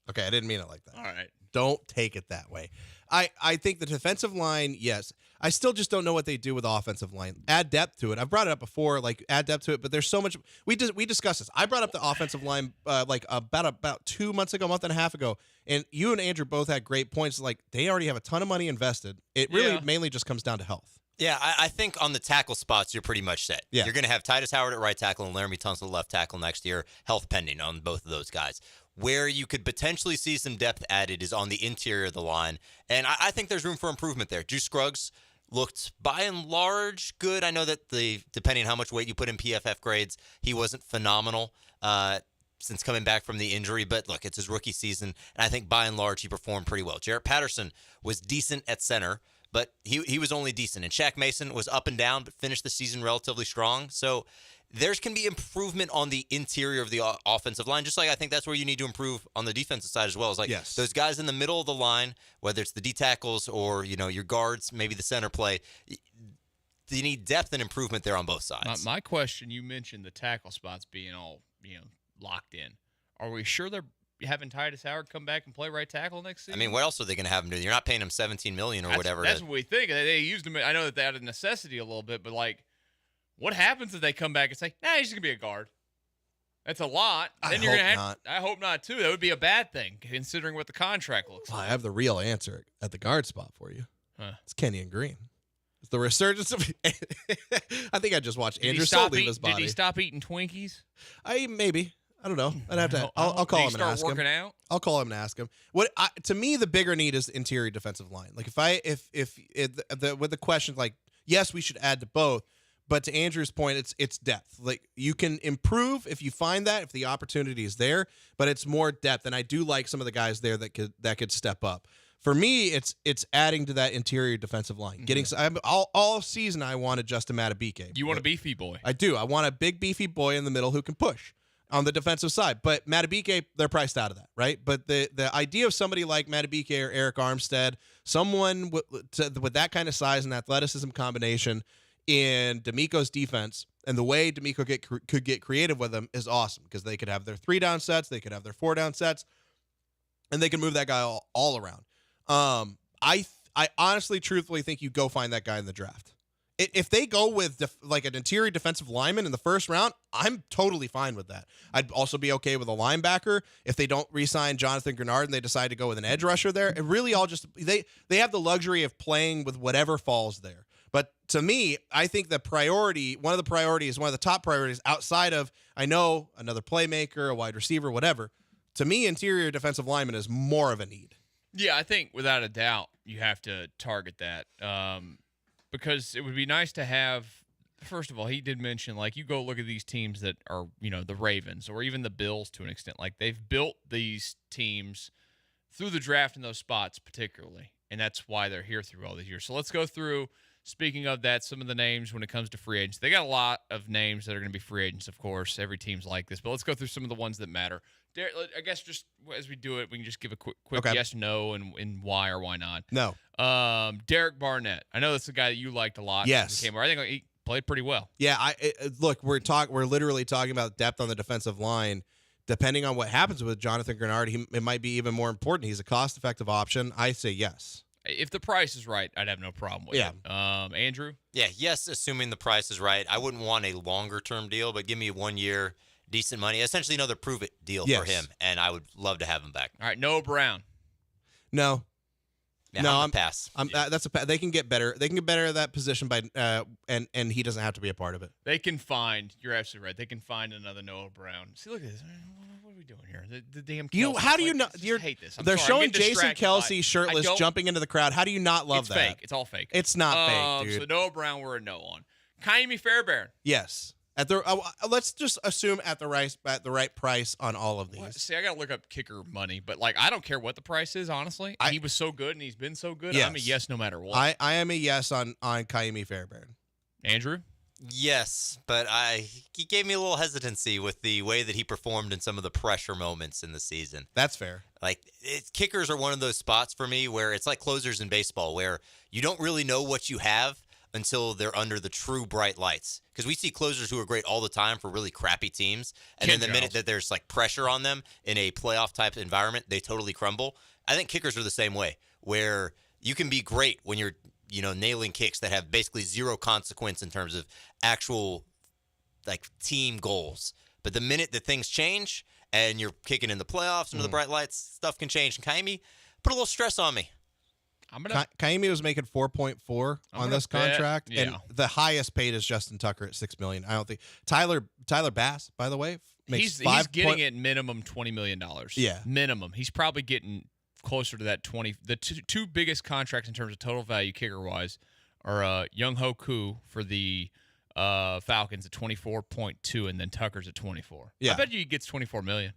Speaker 20: Okay, I didn't mean it like that.
Speaker 18: All right.
Speaker 20: Don't take it that way. I think the defensive line, yes. I still just don't know what they do with the offensive line. Add depth to it. I've brought it up before, add depth to it, but there's so much. We discussed this. I brought up the offensive line about 2 months ago, month and a half ago, and you and Andrew both had great points. They already have a ton of money invested. It really mainly just comes down to health.
Speaker 10: Yeah, I think on the tackle spots, you're pretty much set.
Speaker 20: Yeah.
Speaker 10: You're going to have Titus Howard at right tackle and Laramie Tunsil at left tackle next year, health pending on both of those guys. Where you could potentially see some depth added is on the interior of the line, and I think there's room for improvement there. Juice Scruggs looked, by and large, good. I know that depending on how much weight you put in PFF grades, he wasn't phenomenal since coming back from the injury, but look, it's his rookie season, and I think by and large he performed pretty well. Jarrett Patterson was decent at center, but he was only decent. And Shaq Mason was up and down, but finished the season relatively strong. So there's can be improvement on the interior of the offensive line, just like I think that's where you need to improve on the defensive side as well. It's those guys in the middle of the line, whether it's the D tackles or your guards, maybe the center play. You need depth and improvement there on both sides.
Speaker 18: My question, you mentioned the tackle spots being all locked in. Are we sure they're having Titus Howard come back and play right tackle next season?
Speaker 10: I mean, what else are they going to have him do? You're not paying him $17 million or whatever.
Speaker 18: That's what we think. They used him. I know that they had a necessity a little bit, but what happens if they come back and say, "Nah, he's going to be a guard"? That's a lot. Then you're going to have. I hope not too. That would be a bad thing considering what the contract looks like.
Speaker 20: I have the real answer at the guard spot for you. It's Kenyon Green. It's the resurgence of. I think I just watched Andrew Solt leave his body.
Speaker 18: Did he stop eating Twinkies?
Speaker 20: Maybe. I don't know. I'd have to. I'll call him and ask him.
Speaker 18: Out?
Speaker 20: I'll call him and ask him. To me, the bigger need is interior defensive line. With the question, yes, we should add to both. But to Andrew's point, it's depth. You can improve if you find that, if the opportunity is there, but it's more depth. And I do like some of the guys there that could step up. For me, it's adding to that interior defensive line. Mm-hmm. All season, I wanted Justin Madubuike.
Speaker 18: You want a beefy boy?
Speaker 20: I do. I want a big beefy boy in the middle who can push on the defensive side. But Madubuike, they're priced out of that, right? But the idea of somebody like Madubuike or Eric Armstead, someone with that kind of size and athleticism combination in D'Amico's defense, and the way D'Amico could get creative with them is awesome, because they could have their 3-down sets, they could have their 4-down sets, and they can move that guy all around. I honestly, truthfully think you go find that guy in the draft. If they go with an interior defensive lineman in the first round, I'm totally fine with that. I'd also be okay with a linebacker. If they don't re-sign Jonathan Grenard and they decide to go with an edge rusher there, it really all just they have the luxury of playing with whatever falls there. But to me, I think one of the top priorities outside of, I know, another playmaker, a wide receiver, whatever, to me, interior defensive lineman is more of a need.
Speaker 18: Yeah, I think without a doubt you have to target that because it would be nice to have. First of all, he did mention, like, you go look at these teams that are, the Ravens or even the Bills to an extent. Like, they've built these teams through the draft in those spots particularly, and that's why they're here through all these years. So let's go through, speaking of that, some of the names when it comes to free agents. They got a lot of names that are going to be free agents, of course. Every team's like this. But let's go through some of the ones that matter. I guess just as we do it, we can just give a quick
Speaker 20: Okay.
Speaker 18: yes, no, and why or why not.
Speaker 20: No.
Speaker 18: Derek Barnett. I know that's a guy that you liked a lot.
Speaker 20: Yes.
Speaker 18: I think he played pretty well.
Speaker 20: Yeah, look, we're literally talking about depth on the defensive line. Depending on what happens with Jonathan Grenard, it might be even more important. He's a cost-effective option. I say yes.
Speaker 18: If the price is right, I'd have no problem with it. Andrew?
Speaker 10: Yeah, yes, assuming the price is right. I wouldn't want a longer-term deal, but give me 1 year, decent money. Essentially another prove-it deal for him, and I would love to have him back.
Speaker 18: All right, Noah Brown.
Speaker 20: No.
Speaker 10: Yeah,
Speaker 20: no,
Speaker 10: I'm pass.
Speaker 20: That's a pass. They can get better. They can get better at that position by and he doesn't have to be a part of it.
Speaker 18: They can find. You're absolutely right. They can find another Noah Brown. See, look at this. What are we doing here? The damn. Kelsey,
Speaker 20: How do you not?
Speaker 18: I hate this.
Speaker 20: They're showing Jason Kelsey shirtless jumping into the crowd. How do you not love
Speaker 18: it's
Speaker 20: that?
Speaker 18: Fake. It's all fake.
Speaker 20: It's not fake, dude.
Speaker 18: So Noah Brown, we're a no on. Kaimi Fairbairn.
Speaker 20: Yes. Let's just assume at the right price on all of these.
Speaker 18: Well, see, I got to look up kicker money, but I don't care what the price is. Honestly, he was so good and he's been so good.
Speaker 20: Yes.
Speaker 18: I'm a yes no matter what.
Speaker 20: I am a yes on Kaimi Fairbairn.
Speaker 18: Andrew?
Speaker 10: Yes, but he gave me a little hesitancy with the way that he performed in some of the pressure moments in the season.
Speaker 20: That's fair.
Speaker 10: Kickers are one of those spots for me where it's like closers in baseball, where you don't really know what you have until they're under the true bright lights. Because we see closers who are great all the time for really crappy teams, and then the minute that there's pressure on them in a playoff type environment, they totally crumble. I think kickers are the same way, where you can be great when you're nailing kicks that have basically zero consequence in terms of actual team goals. But the minute that things change and you're kicking in the playoffs under the bright lights, stuff can change. And Kaimi put a little stress on me.
Speaker 20: Kaimi was making 4.4 on this contract,
Speaker 18: yeah.
Speaker 20: and the highest paid is Justin Tucker at $6 million. I don't think Tyler Bass, by the way, makes
Speaker 18: he's getting at minimum $20 million.
Speaker 20: Yeah,
Speaker 18: minimum. He's probably getting closer to that 20. The two biggest contracts in terms of total value kicker wise are Young Ho Koo for the Falcons at 24.2, and then Tucker's at 24.
Speaker 20: Yeah,
Speaker 18: I bet you he gets $24 million.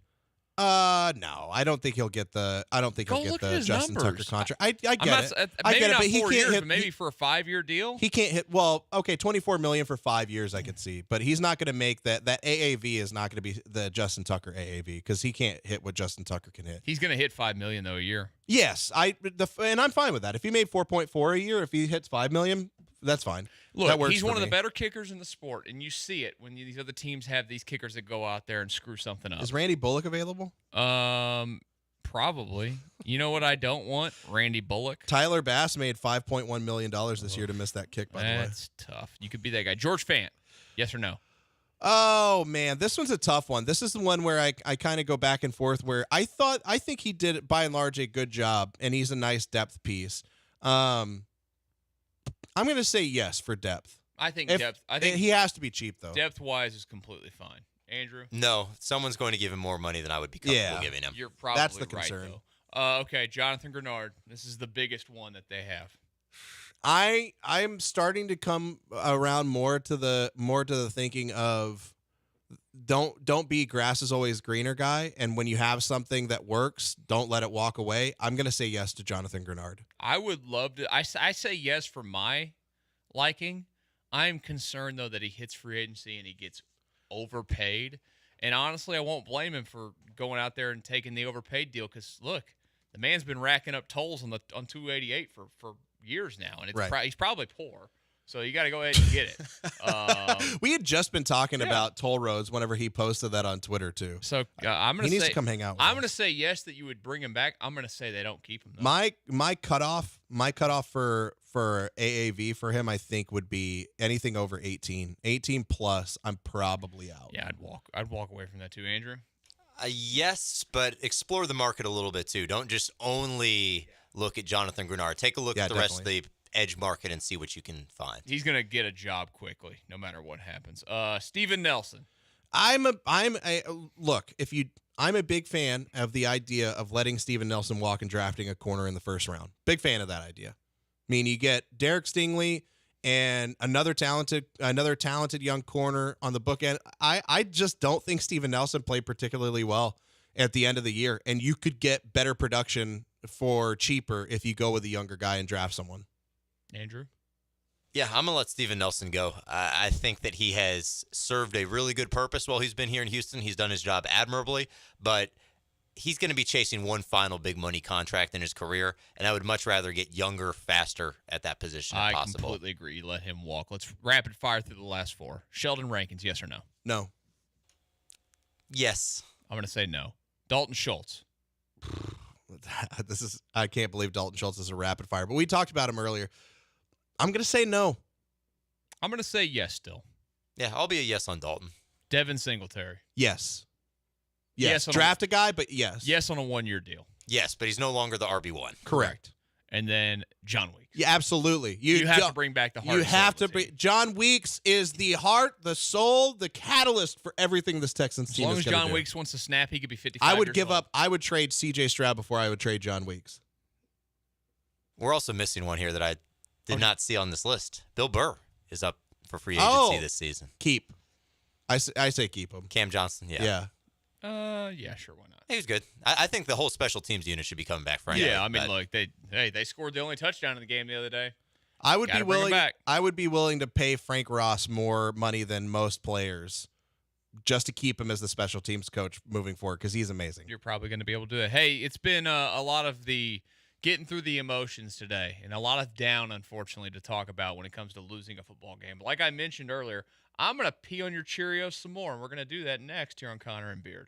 Speaker 20: No, I don't think he'll get the. I don't think he'll get the Justin Tucker contract. I get it. I get it, but he can't hit.
Speaker 18: But maybe for a 5-year deal,
Speaker 20: he can't hit. Well, okay, $24 million for 5 years, I could see, but he's not going to make that. That AAV is not going to be the Justin Tucker AAV because he can't hit what Justin Tucker can hit.
Speaker 18: He's going to hit $5 million though a year.
Speaker 20: Yes, and I'm fine with that. If he made 4.4 a year, if he hits $5 million, that's fine.
Speaker 18: Look,
Speaker 20: that works
Speaker 18: he's one of
Speaker 20: me.
Speaker 18: the better kickers in the sport, and you see it when these other teams have these kickers that go out there and screw something up.
Speaker 20: Is Randy Bullock available?
Speaker 18: Probably. You know what I don't want? Randy Bullock.
Speaker 20: Tyler Bass made $5.1 million this year to miss that kick, by the way.
Speaker 18: That's tough. You could be that guy. George Fant, yes or no?
Speaker 20: Oh, man, this one's a tough one. This is the one where I kind of go back and forth where I think he did, by and large, a good job, and he's a nice depth piece. I'm going to say yes for depth.
Speaker 18: I think
Speaker 20: he has to be cheap, though.
Speaker 18: Depth-wise is completely fine. Andrew?
Speaker 10: No, someone's going to give him more money than I would be comfortable giving him.
Speaker 18: You're probably
Speaker 20: That's the
Speaker 18: right,
Speaker 20: concern.
Speaker 18: though. Okay, Jonathan Grenard. This is the biggest one that they have.
Speaker 20: I'm starting to come around more to the thinking of don't be grass is always greener guy, and when you have something that works, don't let it walk away. I'm going to say yes to Jonathan Grenard.
Speaker 18: I would love to. I say yes for my liking. I'm concerned though that he hits free agency and he gets overpaid, and honestly, I won't blame him for going out there and taking the overpaid deal because look, the man's been racking up tolls on 288 for years now, and it's he's probably poor. So you got to go ahead and get it.
Speaker 20: We had just been talking about toll roads whenever he posted that on Twitter too.
Speaker 18: So I'm going to say
Speaker 20: he needs to come hang out.
Speaker 18: I'm going to say yes that you would bring him back. I'm going to say they don't keep him. Though.
Speaker 20: My cutoff for AAV for him, I think, would be anything over 18. 18 plus, I'm probably out.
Speaker 18: Yeah, I'd walk away from that too, Andrew.
Speaker 10: Yes, but explore the market a little bit too. Don't just only look at Jonathan Grenard. Take a look at the rest of the edge market and see what you can find.
Speaker 18: He's going to get a job quickly, no matter what happens. Steven Nelson.
Speaker 20: I'm a big fan of the idea of letting Steven Nelson walk and drafting a corner in the first round. Big fan of that idea. I mean, you get Derek Stingley and another talented young corner on the bookend. I just don't think Steven Nelson played particularly well at the end of the year, and you could get better production for cheaper if you go with a younger guy and draft someone.
Speaker 18: Andrew?
Speaker 10: Yeah, I'm going to let Steven Nelson go. I think that he has served a really good purpose while he's been here in Houston. He's done his job admirably, but he's going to be chasing one final big money contract in his career, and I would much rather get younger, faster at that position if possible.
Speaker 18: I completely agree. Let him walk. Let's rapid fire through the last four. Sheldon Rankins, yes or no?
Speaker 20: No.
Speaker 10: Yes.
Speaker 18: I'm going to say no. Dalton Schultz.
Speaker 20: I can't believe Dalton Schultz is a rapid fire, but we talked about him earlier. I'm going to say no.
Speaker 18: I'm going to say yes still.
Speaker 10: Yeah, I'll be a yes on Dalton.
Speaker 18: Devin Singletary.
Speaker 20: Yes. Yes. Draft a guy, but yes.
Speaker 18: Yes on a 1-year deal.
Speaker 10: Yes, but he's no longer the RB1.
Speaker 20: Correct.
Speaker 18: And then John Weeks.
Speaker 20: Yeah, absolutely.
Speaker 18: You have to bring back the heart.
Speaker 20: You have to bring. John Weeks is the heart, the soul, the catalyst for everything this Texans team is going to do.
Speaker 18: As long as John Weeks wants to snap, he could be 55
Speaker 20: I would
Speaker 18: years
Speaker 20: give
Speaker 18: old.
Speaker 20: up. I would trade C.J. Stroud before I would trade John Weeks.
Speaker 10: We're also missing one here that I did not see on this list. Bill Burr is up for free agency this season.
Speaker 20: Keep. I say keep him.
Speaker 10: Cam Johnson, yeah.
Speaker 20: Yeah.
Speaker 18: Yeah, sure, why not?
Speaker 10: He was good. I think the whole special teams unit should be coming back for
Speaker 18: Yeah, I mean, look, they scored the only touchdown in the game the other day.
Speaker 20: I would
Speaker 18: Gotta
Speaker 20: be
Speaker 18: bring him
Speaker 20: willing.
Speaker 18: back.
Speaker 20: I would be willing to pay Frank Ross more money than most players, just to keep him as the special teams coach moving forward because he's amazing.
Speaker 18: You're probably going to be able to do that. Hey, it's been a lot of the getting through the emotions today, and a lot of down, unfortunately, to talk about when it comes to losing a football game. But like I mentioned earlier, I'm going to pee on your Cheerios some more, and we're going to do that next here on Connor and Beard.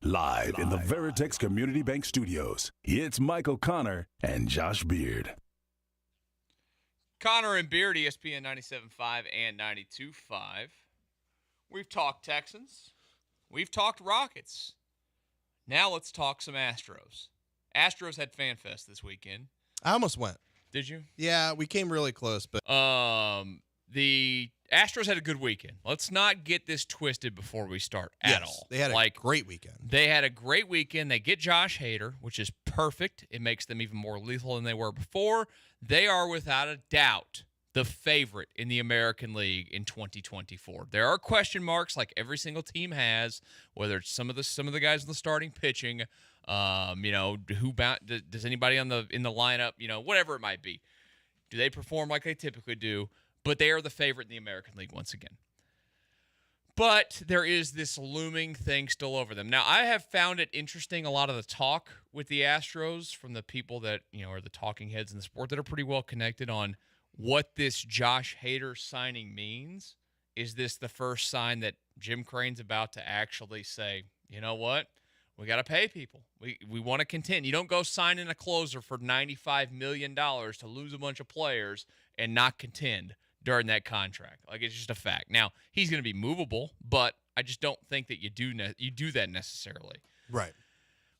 Speaker 8: Live in the Veritex Community Bank Studios, it's Michael Connor and Josh Beard.
Speaker 18: Connor and Beard, ESPN 97.5 and 92.5. We've talked Texans. We've talked Rockets. Now let's talk some Astros. Astros had FanFest this weekend.
Speaker 20: I almost went.
Speaker 18: Did you?
Speaker 20: Yeah, we came really close, but
Speaker 18: the Astros had a good weekend. Let's not get this twisted before we start at all.
Speaker 20: They had a great weekend.
Speaker 18: They had a great weekend. They get Josh Hader, which is perfect. It makes them even more lethal than they were before. They are without a doubt the favorite in the American League in 2024. There are question marks like every single team has, whether it's some of the guys in the starting pitching, does anybody in the lineup, whatever it might be. Do they perform like they typically do? But they are the favorite in the American League once again. But there is this looming thing still over them. Now, I have found it interesting, a lot of the talk with the Astros from the people that, are the talking heads in the sport that are pretty well connected on what this Josh Hader signing means. Is this the first sign that Jim Crane's about to actually say, you know what? We got to pay people. We want to contend. You don't go signing a closer for $95 million to lose a bunch of players and not contend during that contract. Like, it's just a fact. Now, he's going to be movable, but I just don't think that you do that necessarily.
Speaker 20: Right.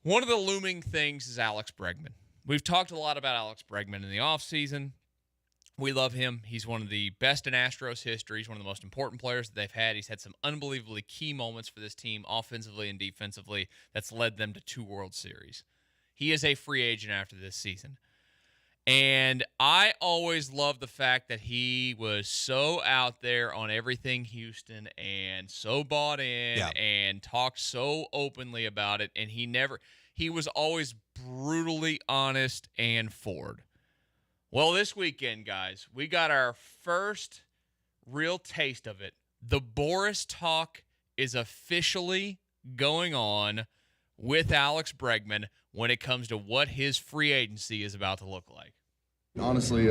Speaker 18: One of the looming things is Alex Bregman. We've talked a lot about Alex Bregman in the offseason. We love him. He's one of the best in Astros history. He's one of the most important players that they've had. He's had some unbelievably key moments for this team, offensively and defensively, that's led them to 2 World Series. He is a free agent after this season. And I always loved the fact that he was so out there on everything Houston and so bought in and talked so openly about it. And he was always brutally honest and forward. Well, this weekend, guys, we got our first real taste of it. The Boris talk is officially going on with Alex Bregman when it comes to what his free agency is about to look like.
Speaker 14: Honestly,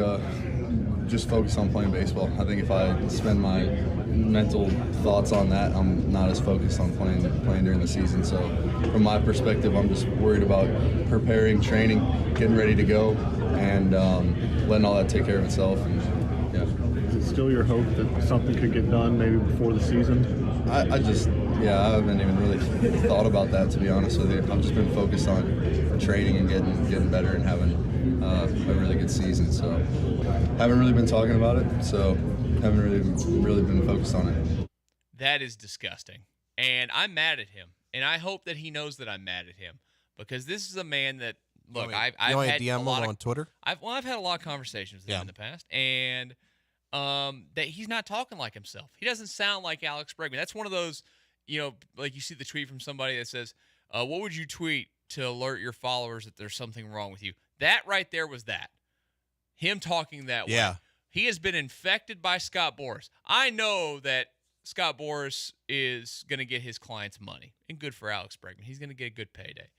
Speaker 14: just focus on playing baseball. I think if I spend my mental thoughts on that, I'm not as focused on playing during the season. So from my perspective, I'm just worried about preparing, training, getting ready to go, and letting all that take care of itself. And,
Speaker 16: Is it still your hope that something could get done maybe before the season?
Speaker 14: I haven't even really thought about that, to be honest with you. I've just been focused on training and getting better and having a really good season. So haven't really been talking about it, so haven't really been focused on it.
Speaker 18: That is disgusting. And I'm mad at him. And I hope that he knows that I'm mad at him, because this is a man that, look, I've had
Speaker 20: DM
Speaker 18: a lot
Speaker 20: on Twitter.
Speaker 18: I've had a lot of conversations with him in the past, and that he's not talking like himself. He doesn't sound like Alex Bregman. That's one of those, like you see the tweet from somebody that says, what would you tweet to alert your followers that there's something wrong with you? That right there was that. Him talking that way. He has been infected by Scott Boras. I know that Scott Boras is going to get his clients money, and good for Alex Bregman. He's going to get a good payday.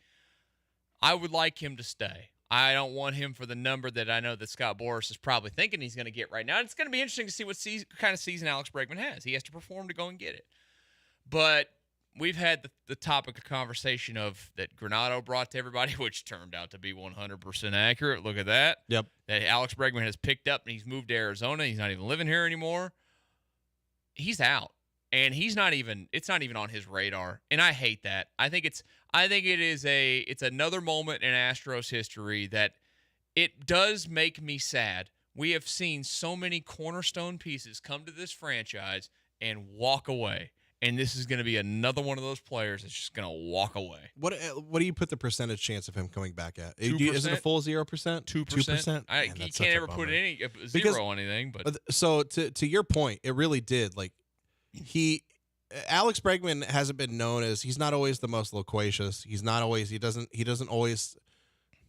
Speaker 18: I would like him to stay. I don't want him for the number that I know that Scott Boras is probably thinking he's going to get right now. It's going to be interesting to see what kind of season Alex Bregman has. He has to perform to go and get it. But we've had the topic of conversation of that Granado brought to everybody, which turned out to be 100% accurate. Look at that.
Speaker 20: Yep.
Speaker 18: That Alex Bregman has picked up and he's moved to Arizona. He's not even living here anymore. He's out. And it's not even on his radar. And I hate that. I think it's another moment in Astros history that it does make me sad. We have seen so many cornerstone pieces come to this franchise and walk away. And this is going to be another one of those players that's just going to walk away.
Speaker 20: What do you put the percentage chance of him coming back at?
Speaker 18: 2%?
Speaker 20: Is it a full 0%?
Speaker 18: 2%? You can't ever put any zero on anything. But
Speaker 20: so to your point, it really did. Like Alex Bregman hasn't been known as, he's not always the most loquacious. He doesn't always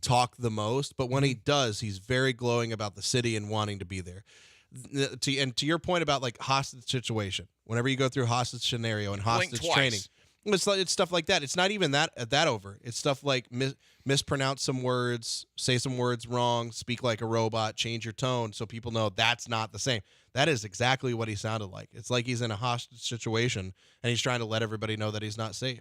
Speaker 20: talk the most, but when he does, he's very glowing about the city and wanting to be there. And to your point about like hostage situation, whenever you go through hostage scenario and hostage training, it's stuff like that. It's not even that over. It's stuff like mispronounce some words, say some words wrong, speak like a robot, change your tone so people know that's not the same. That is exactly what he sounded like. It's like he's in a hostage situation and he's trying to let everybody know that he's not safe.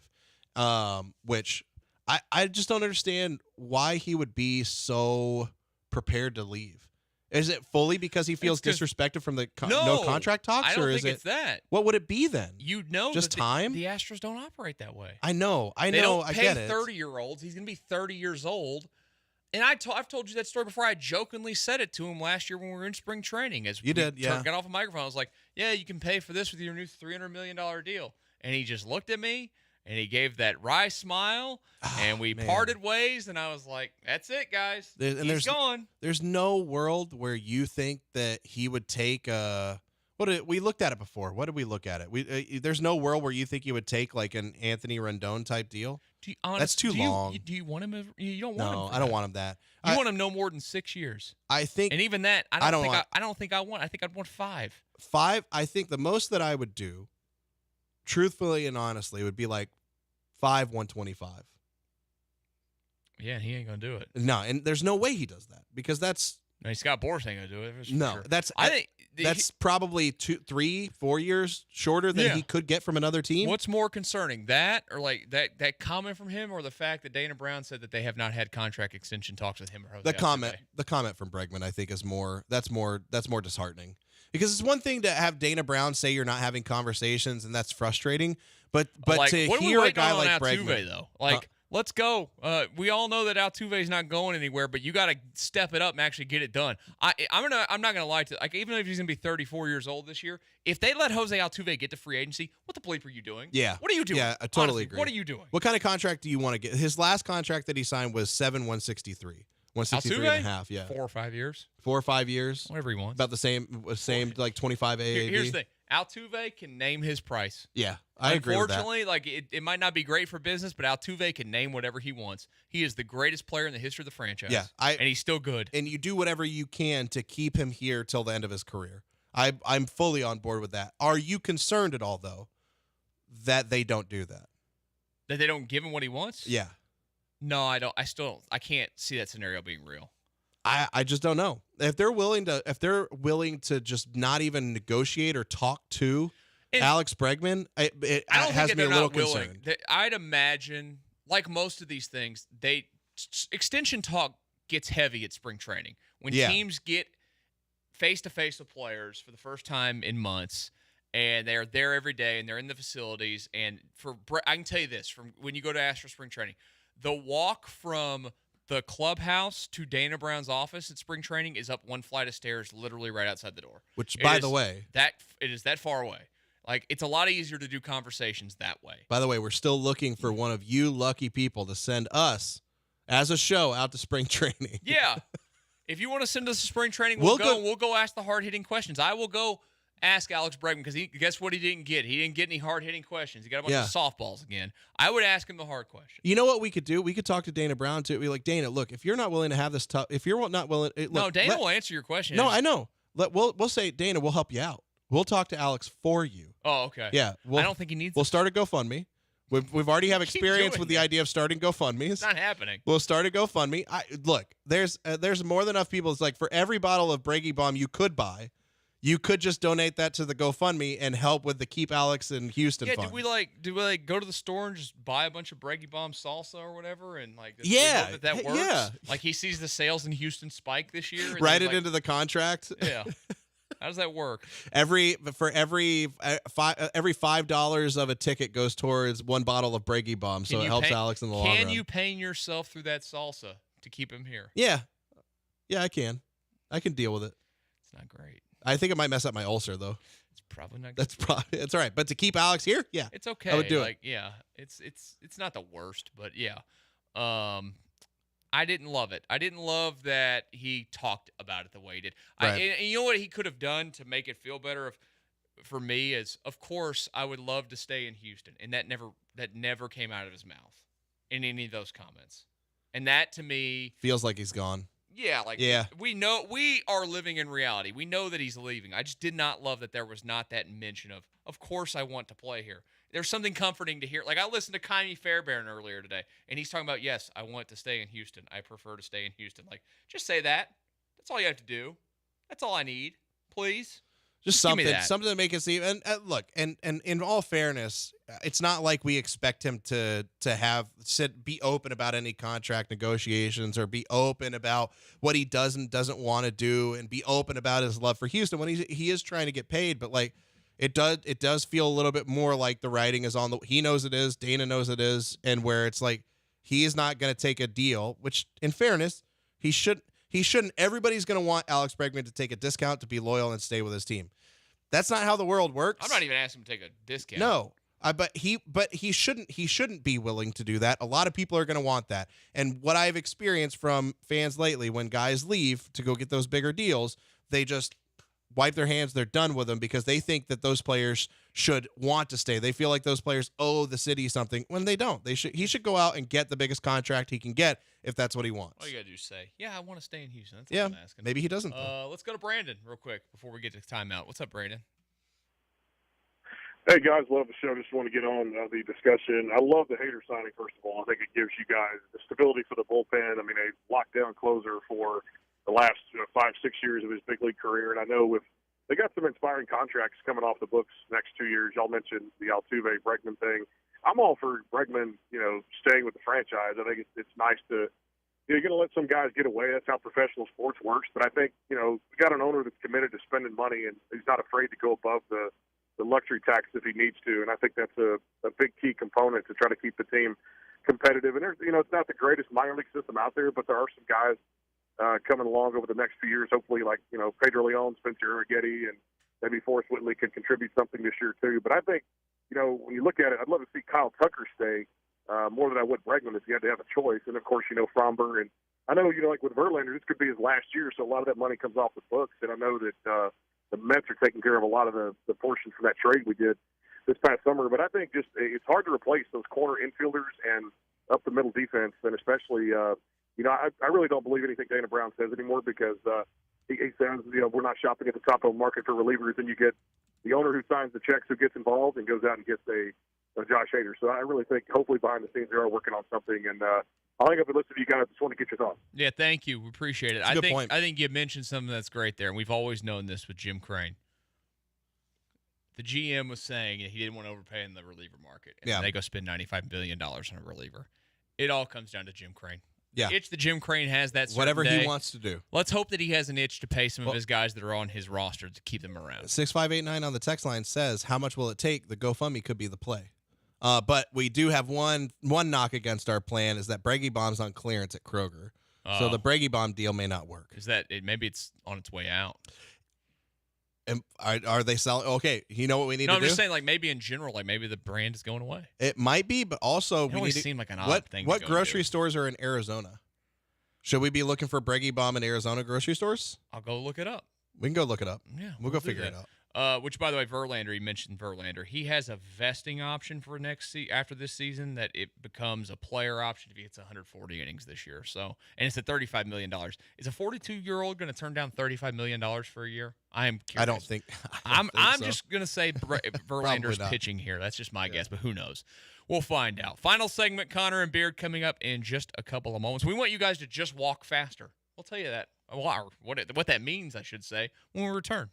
Speaker 20: which I just don't understand why he would be so prepared to leave. Is it fully because he feels disrespected from the no contract talks?
Speaker 18: I don't
Speaker 20: or
Speaker 18: think
Speaker 20: is
Speaker 18: it's that.
Speaker 20: What would it be then?
Speaker 18: You know,
Speaker 20: just time?
Speaker 18: The Astros don't operate that way.
Speaker 20: I know.
Speaker 18: They don't
Speaker 20: I
Speaker 18: pay
Speaker 20: get it.
Speaker 18: 30-year-olds. He's going to be 30 years old. And I've told you that story before. I jokingly said it to him last year when we were in spring training.
Speaker 20: You did, yeah.
Speaker 18: Got off a microphone. I was like, yeah, you can pay for this with your new $300 million deal. And he just looked at me, and he gave that wry smile, and we parted ways, and I was like, that's it, guys. He's gone.
Speaker 20: There's no world where you think that he would take we looked at it before. What did we look at it? There's no world where you think he would take like an Anthony Rendon type deal. That's too long.
Speaker 18: Do you want him? You don't want him.
Speaker 20: No, I don't want him that.
Speaker 18: You want him no more than 6 years.
Speaker 20: I think,
Speaker 18: and even that, I don't think I want. I think I'd want 5.
Speaker 20: 5. I think the most that I would do, truthfully and honestly, would be like 125.
Speaker 18: Yeah, he ain't gonna do it.
Speaker 20: No, and there's no way he does that because that's.
Speaker 18: No, Scott Boras ain't gonna do it.
Speaker 20: No,
Speaker 18: sure.
Speaker 20: I think that's probably 2, 3, 4 years shorter than he could get from another team.
Speaker 18: What's more concerning, that or like that comment from him, or the fact that Dana Brown said that they have not had contract extension talks with him or Jose Altuve?
Speaker 20: The comment from Bregman, I think, is more disheartening because it's one thing to have Dana Brown say you're not having conversations and that's frustrating, but
Speaker 18: like,
Speaker 20: to
Speaker 18: what
Speaker 20: hear
Speaker 18: are we
Speaker 20: a guy like
Speaker 18: Altuve,
Speaker 20: Bregman
Speaker 18: though, like. Let's go. We all know that Altuve's not going anywhere, but you got to step it up and actually get it done. I'm not gonna lie to you. Like, even if he's gonna be 34 years old this year, if they let Jose Altuve get to free agency, what the bleep are you doing?
Speaker 20: Yeah.
Speaker 18: What are you doing?
Speaker 20: Yeah, I totally
Speaker 18: Honestly,
Speaker 20: agree.
Speaker 18: What are you doing?
Speaker 20: What kind of contract do you want to get? His last contract that he signed was 163. 163 and a half, yeah.
Speaker 18: 4 or 5 years.
Speaker 20: 4 or 5 years.
Speaker 18: Whatever he wants.
Speaker 20: About the same like 25 AAV.
Speaker 18: Here's the thing. Altuve can name his price.
Speaker 20: Yeah, I agree with that.
Speaker 18: Unfortunately, like it might not be great for business, but Altuve can name whatever he wants. He is the greatest player in the history of the franchise.
Speaker 20: Yeah,
Speaker 18: and he's still good.
Speaker 20: And you do whatever you can to keep him here till the end of his career. I'm fully on board with that. Are you concerned at all, though, that they don't do that?
Speaker 18: That they don't give him what he wants?
Speaker 20: Yeah.
Speaker 18: No, I don't. I can't see that scenario being real.
Speaker 20: I just don't know. If they're willing to just not even negotiate or talk to Alex Bregman, it has me a little concerned.
Speaker 18: I'd imagine, like most of these things, extension talk gets heavy at spring training. When teams get face-to-face with players for the first time in months, and they're there every day, and they're in the facilities, and I can tell you this, from when you go to Astros spring training, the walk from the clubhouse to Dana Brown's office at spring training is up one flight of stairs, literally right outside the door.
Speaker 20: Which, by the way,
Speaker 18: it is that far away. Like, it's a lot easier to do conversations that way.
Speaker 20: By the way, we're still looking for one of you lucky people to send us as a show out to spring training.
Speaker 18: Yeah, if you want to send us to spring training, we'll go ask the hard hitting questions. I will go ask Alex Bregman because guess what he didn't get? He didn't get any hard-hitting questions. He got a bunch of softballs again. I would ask him the hard question.
Speaker 20: You know what we could do? We could talk to Dana Brown, too. Be like, Dana, look, if you're not willing to have this tough – if you're not willing –
Speaker 18: no, Dana will answer your question.
Speaker 20: No, I know. We'll say, Dana, we'll help you out. We'll talk to Alex for you.
Speaker 18: Oh, okay.
Speaker 20: Yeah.
Speaker 18: I don't think he needs
Speaker 20: We'll start a GoFundMe. We've already have experience with the idea of starting GoFundMes.
Speaker 18: It's not happening.
Speaker 20: We'll start a GoFundMe. Look, there's more than enough people. It's like for every bottle of Braggy Bomb you could buy – you could just donate that to the GoFundMe and help with the Keep Alex in Houston fund.
Speaker 18: Do we go to the store and just buy a bunch of Breggy Bomb salsa or whatever and like that works?
Speaker 20: Yeah.
Speaker 18: Like he sees the sales in Houston spike this year. And
Speaker 20: write it into the contract.
Speaker 18: Yeah. How does that work?
Speaker 20: Every $5 of a ticket goes towards one bottle of Breggy Bomb, so it helps Alex in the long run.
Speaker 18: Can you pain yourself through that salsa to keep him here?
Speaker 20: Yeah. Yeah, I can. I can deal with it.
Speaker 18: It's not great.
Speaker 20: I think it might mess up my ulcer, though.
Speaker 18: It's probably not.
Speaker 20: It's all right. But to keep Alex here, yeah,
Speaker 18: it's okay.
Speaker 20: I would do
Speaker 18: it. Yeah, it's not the worst, but yeah. I didn't love it. I didn't love that he talked about it the way he did.
Speaker 20: Right.
Speaker 18: And you know what he could have done to make it feel better for me is, of course, I would love to stay in Houston, and that never came out of his mouth in any of those comments. And that to me
Speaker 20: feels like he's gone.
Speaker 18: Yeah, we know we are living in reality. We know that he's leaving. I just did not love that there was not that mention of course I want to play here. There's something comforting to hear. Like I listened to Kymie Fairbairn earlier today, and he's talking about, yes, I want to stay in Houston. I prefer to stay in Houston. Like, just say that. That's all you have to do. That's all I need. Please.
Speaker 20: Just
Speaker 18: give me
Speaker 20: something
Speaker 18: that.
Speaker 20: to make it seem. And look, and in all fairness, it's not like we expect him to be open about any contract negotiations or be open about what he does and doesn't want to do and be open about his love for Houston when he is trying to get paid. But like it does feel a little bit more like the writing is on the. He knows it is. Dana knows it is, and where it's like he is not going to take a deal. Which, in fairness, he shouldn't. Everybody's going to want Alex Bregman to take a discount to be loyal and stay with his team. That's not how the world works.
Speaker 18: I'm not even asking him to take a discount.
Speaker 20: No, but he shouldn't be willing to do that. A lot of people are going to want that. And what I've experienced from fans lately, when guys leave to go get those bigger deals, they just wipe their hands. They're done with them because they think that those players should want to stay. They feel like those players owe the city something when they don't. He should go out and get the biggest contract he can get if that's what he wants.
Speaker 18: All you got to do is say, yeah, I want to stay in Houston. That's all I'm asking.
Speaker 20: Maybe he doesn't.
Speaker 18: Let's go to Brandon real quick before we get to timeout. What's up, Brandon?
Speaker 4: Hey, guys, love the show. Just want to get on the discussion. I love the Hader signing, first of all. I think it gives you guys the stability for the bullpen. I mean, a lockdown closer for the last 5-6 years of his big league career. And I know they got some inspiring contracts coming off the books next 2 years. Y'all mentioned the Altuve-Bregman thing. I'm all for Bregman, staying with the franchise. I think it's nice to you're going to let some guys get away. That's how professional sports works. But I think, we got an owner that's committed to spending money, and he's not afraid to go above the luxury tax if he needs to. And I think that's a big key component to try to keep the team competitive. And there's, it's not the greatest minor league system out there, but there are some guys coming along over the next few years. Hopefully, like, Pedro Leon, Spencer Arrighetti, and maybe Forrest Whitley can contribute something this year too. But I think, when you look at it, I'd love to see Kyle Tucker stay more than I would Bregman if he had to have a choice. And of course, Fromber, and I know, like with Verlander, this could be his last year, so a lot of that money comes off the books. And I know that the Mets are taking care of a lot of the portion from that trade we did this past summer. But I think just it's hard to replace those corner infielders and up the middle defense, and especially, I really don't believe anything Dana Brown says anymore because he says, we're not shopping at the top of the market for relievers, and you get the owner who signs the checks who gets involved and goes out and gets a Josh Hader. So I really think hopefully behind the scenes they are working on something, and I'll hang up and listen to you guys. Just want to get your thoughts.
Speaker 18: Yeah, thank you. We appreciate it.
Speaker 20: That's a good point.
Speaker 18: I think you mentioned something that's great there, and we've always known this with Jim Crane. The GM was saying he didn't want to overpay in the reliever market, and they go spend $95 billion on a reliever. It all comes down to Jim Crane.
Speaker 20: Yeah.
Speaker 18: The itch that Jim Crane has that
Speaker 20: whatever
Speaker 18: day,
Speaker 20: he wants to do.
Speaker 18: Let's hope that he has an itch to pay some of his guys that are on his roster to keep them around.
Speaker 20: 6589 on the text line says, how much will it take? The GoFundMe could be the play. But we do have one knock against our plan is that Breggy Bomb's on clearance at Kroger. So the Breggy Bomb deal may not work.
Speaker 18: Is that maybe it's on its way out?
Speaker 20: And are they selling? Okay, you know what we need to do?
Speaker 18: I'm just saying, like, maybe in general, like, maybe the brand is going away.
Speaker 20: It might be, but also
Speaker 18: it always seemed like an odd thing.
Speaker 20: What grocery stores are in Arizona? Should we be looking for Breggy Bomb in Arizona grocery stores?
Speaker 18: I'll go look it up.
Speaker 20: We can go look it up.
Speaker 18: Yeah,
Speaker 20: we'll go figure it out.
Speaker 18: Which, by the way, Verlander, you mentioned Verlander. He has a vesting option for after this season that it becomes a player option if he gets 140 innings this year. So, and it's at $35 million. Is a 42-year-old going to turn down $35 million for a year? I am curious.
Speaker 20: I don't think.
Speaker 18: I'm just going to say Verlander's pitching here. That's just my guess, but who knows? We'll find out. Final segment, Connor and Beard, coming up in just a couple of moments. We want you guys to just walk faster. We'll tell you that. What that means, I should say, when we return.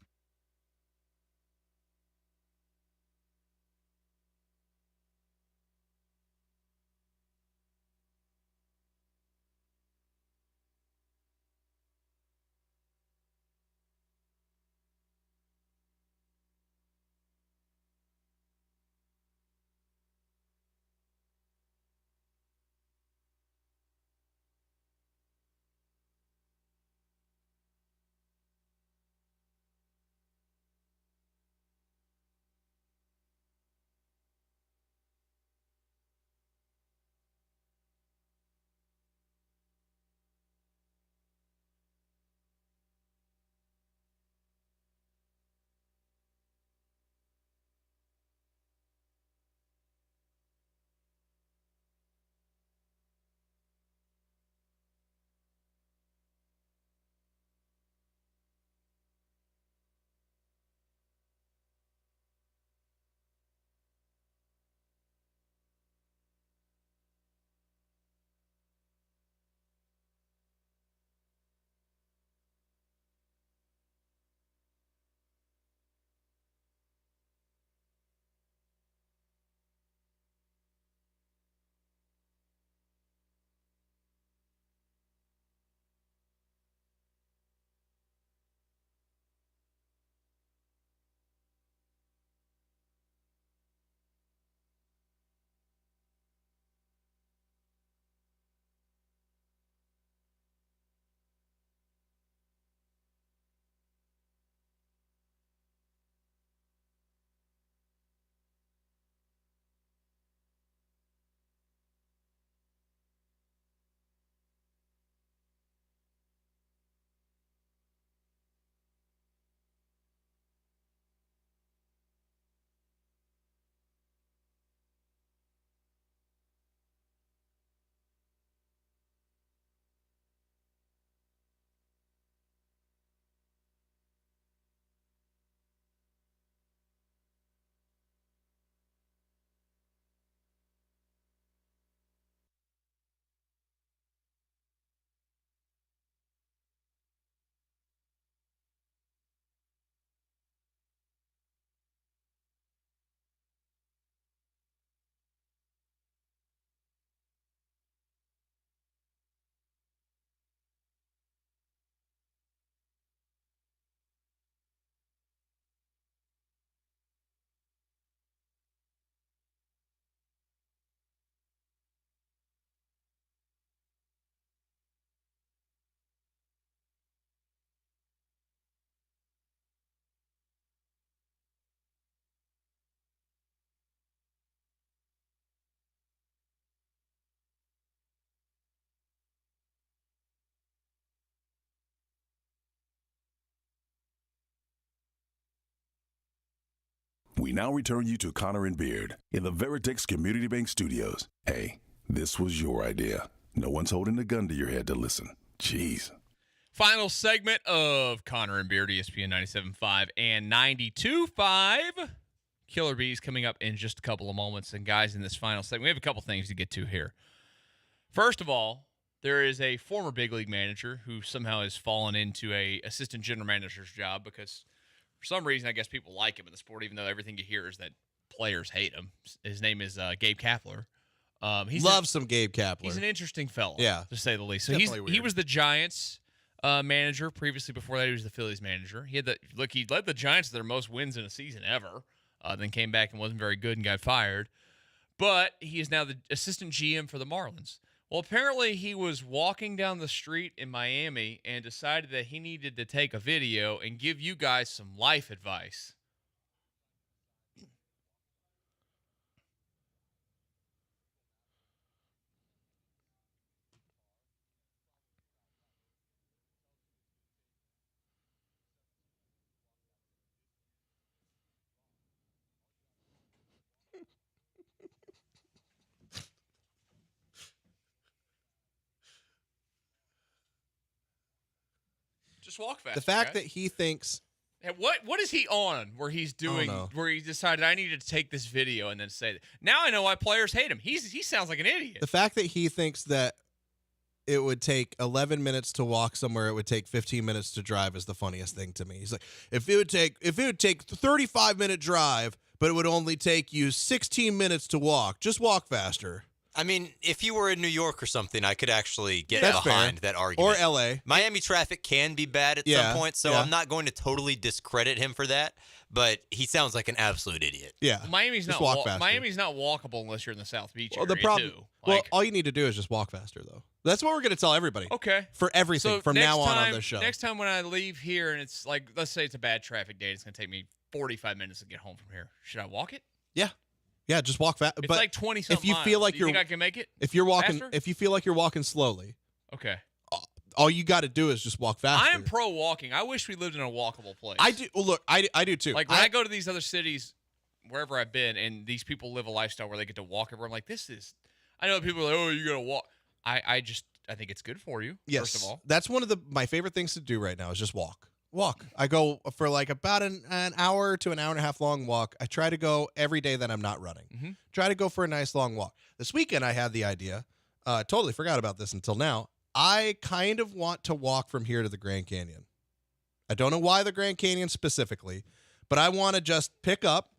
Speaker 8: We now return you to Connor and Beard in the Veritex Community Bank Studios. Hey, this was your idea. No one's holding a gun to your head to listen. Jeez.
Speaker 18: Final segment of Connor and Beard, ESPN 97.5 and 92.5. Killer Bees coming up in just a couple of moments. And, guys, in this final segment, we have a couple things to get to here. First of all, there is a former big league manager who somehow has fallen into a assistant general manager's job because for some reason, I guess people like him in the sport, even though everything you hear is that players hate him. His name is Gabe Kapler.
Speaker 20: Some Gabe Kapler.
Speaker 18: He's an interesting fellow,
Speaker 20: yeah,
Speaker 18: to say the least. So he was the Giants manager previously. Before that, he was the Phillies manager. He led the Giants to their most wins in a season ever. Then came back and wasn't very good and got fired. But he is now the assistant GM for the Marlins. Well, apparently he was walking down the street in Miami and decided that he needed to take a video and give you guys some life advice. Just walk fast.
Speaker 20: The fact that he thinks...
Speaker 18: And what is he on where he's doing, where he decided I needed to take this video and then say that? Now I know why players hate him. He sounds like an idiot.
Speaker 20: The fact that he thinks that it would take 11 minutes to walk somewhere, it would take 15 minutes to drive is the funniest thing to me. He's like, if it would take 35-minute drive, but it would only take you 16 minutes to walk, just walk faster.
Speaker 10: I mean, if you were in New York or something, I could actually get behind that argument.
Speaker 20: Or L.A.
Speaker 10: Miami traffic can be bad at some point, so I'm not going to totally discredit him for that, but he sounds like an absolute idiot.
Speaker 20: Yeah.
Speaker 18: Miami's not walkable unless you're in the South Beach area, too.
Speaker 20: All you need to do is just walk faster, though. That's what we're going to tell everybody.
Speaker 18: Okay.
Speaker 20: For everything from now on this show.
Speaker 18: Next time when I leave here and it's like, let's say it's a bad traffic day, it's going to take me 45 minutes to get home from here. Should I walk it?
Speaker 20: Yeah. Yeah, just walk fast.
Speaker 18: It's like 20-something
Speaker 20: if you feel like
Speaker 18: Do you think I can make it?
Speaker 20: If you're walking,
Speaker 18: faster?
Speaker 20: if you feel like you're walking slowly,
Speaker 18: okay,
Speaker 20: all you got to do is just walk faster.
Speaker 18: I am pro walking. I wish we lived in a walkable place.
Speaker 20: I do. Well, look, I do too.
Speaker 18: Like when I go to these other cities, wherever I've been, and these people live a lifestyle where they get to walk everywhere. I'm like, this is. I know people are like, oh, you gotta walk. I think it's good for you.
Speaker 20: Yes,
Speaker 18: first of all,
Speaker 20: that's one of my favorite things to do right now is just walk. I go for like about an hour to an hour and a half long walk. I try to go every day that I'm not running.
Speaker 18: Mm-hmm.
Speaker 20: Try to go for a nice long walk. This weekend I had the idea. Totally forgot about this until now. I kind of want to walk from here to the Grand Canyon. I don't know why the Grand Canyon specifically, but I want to just pick up.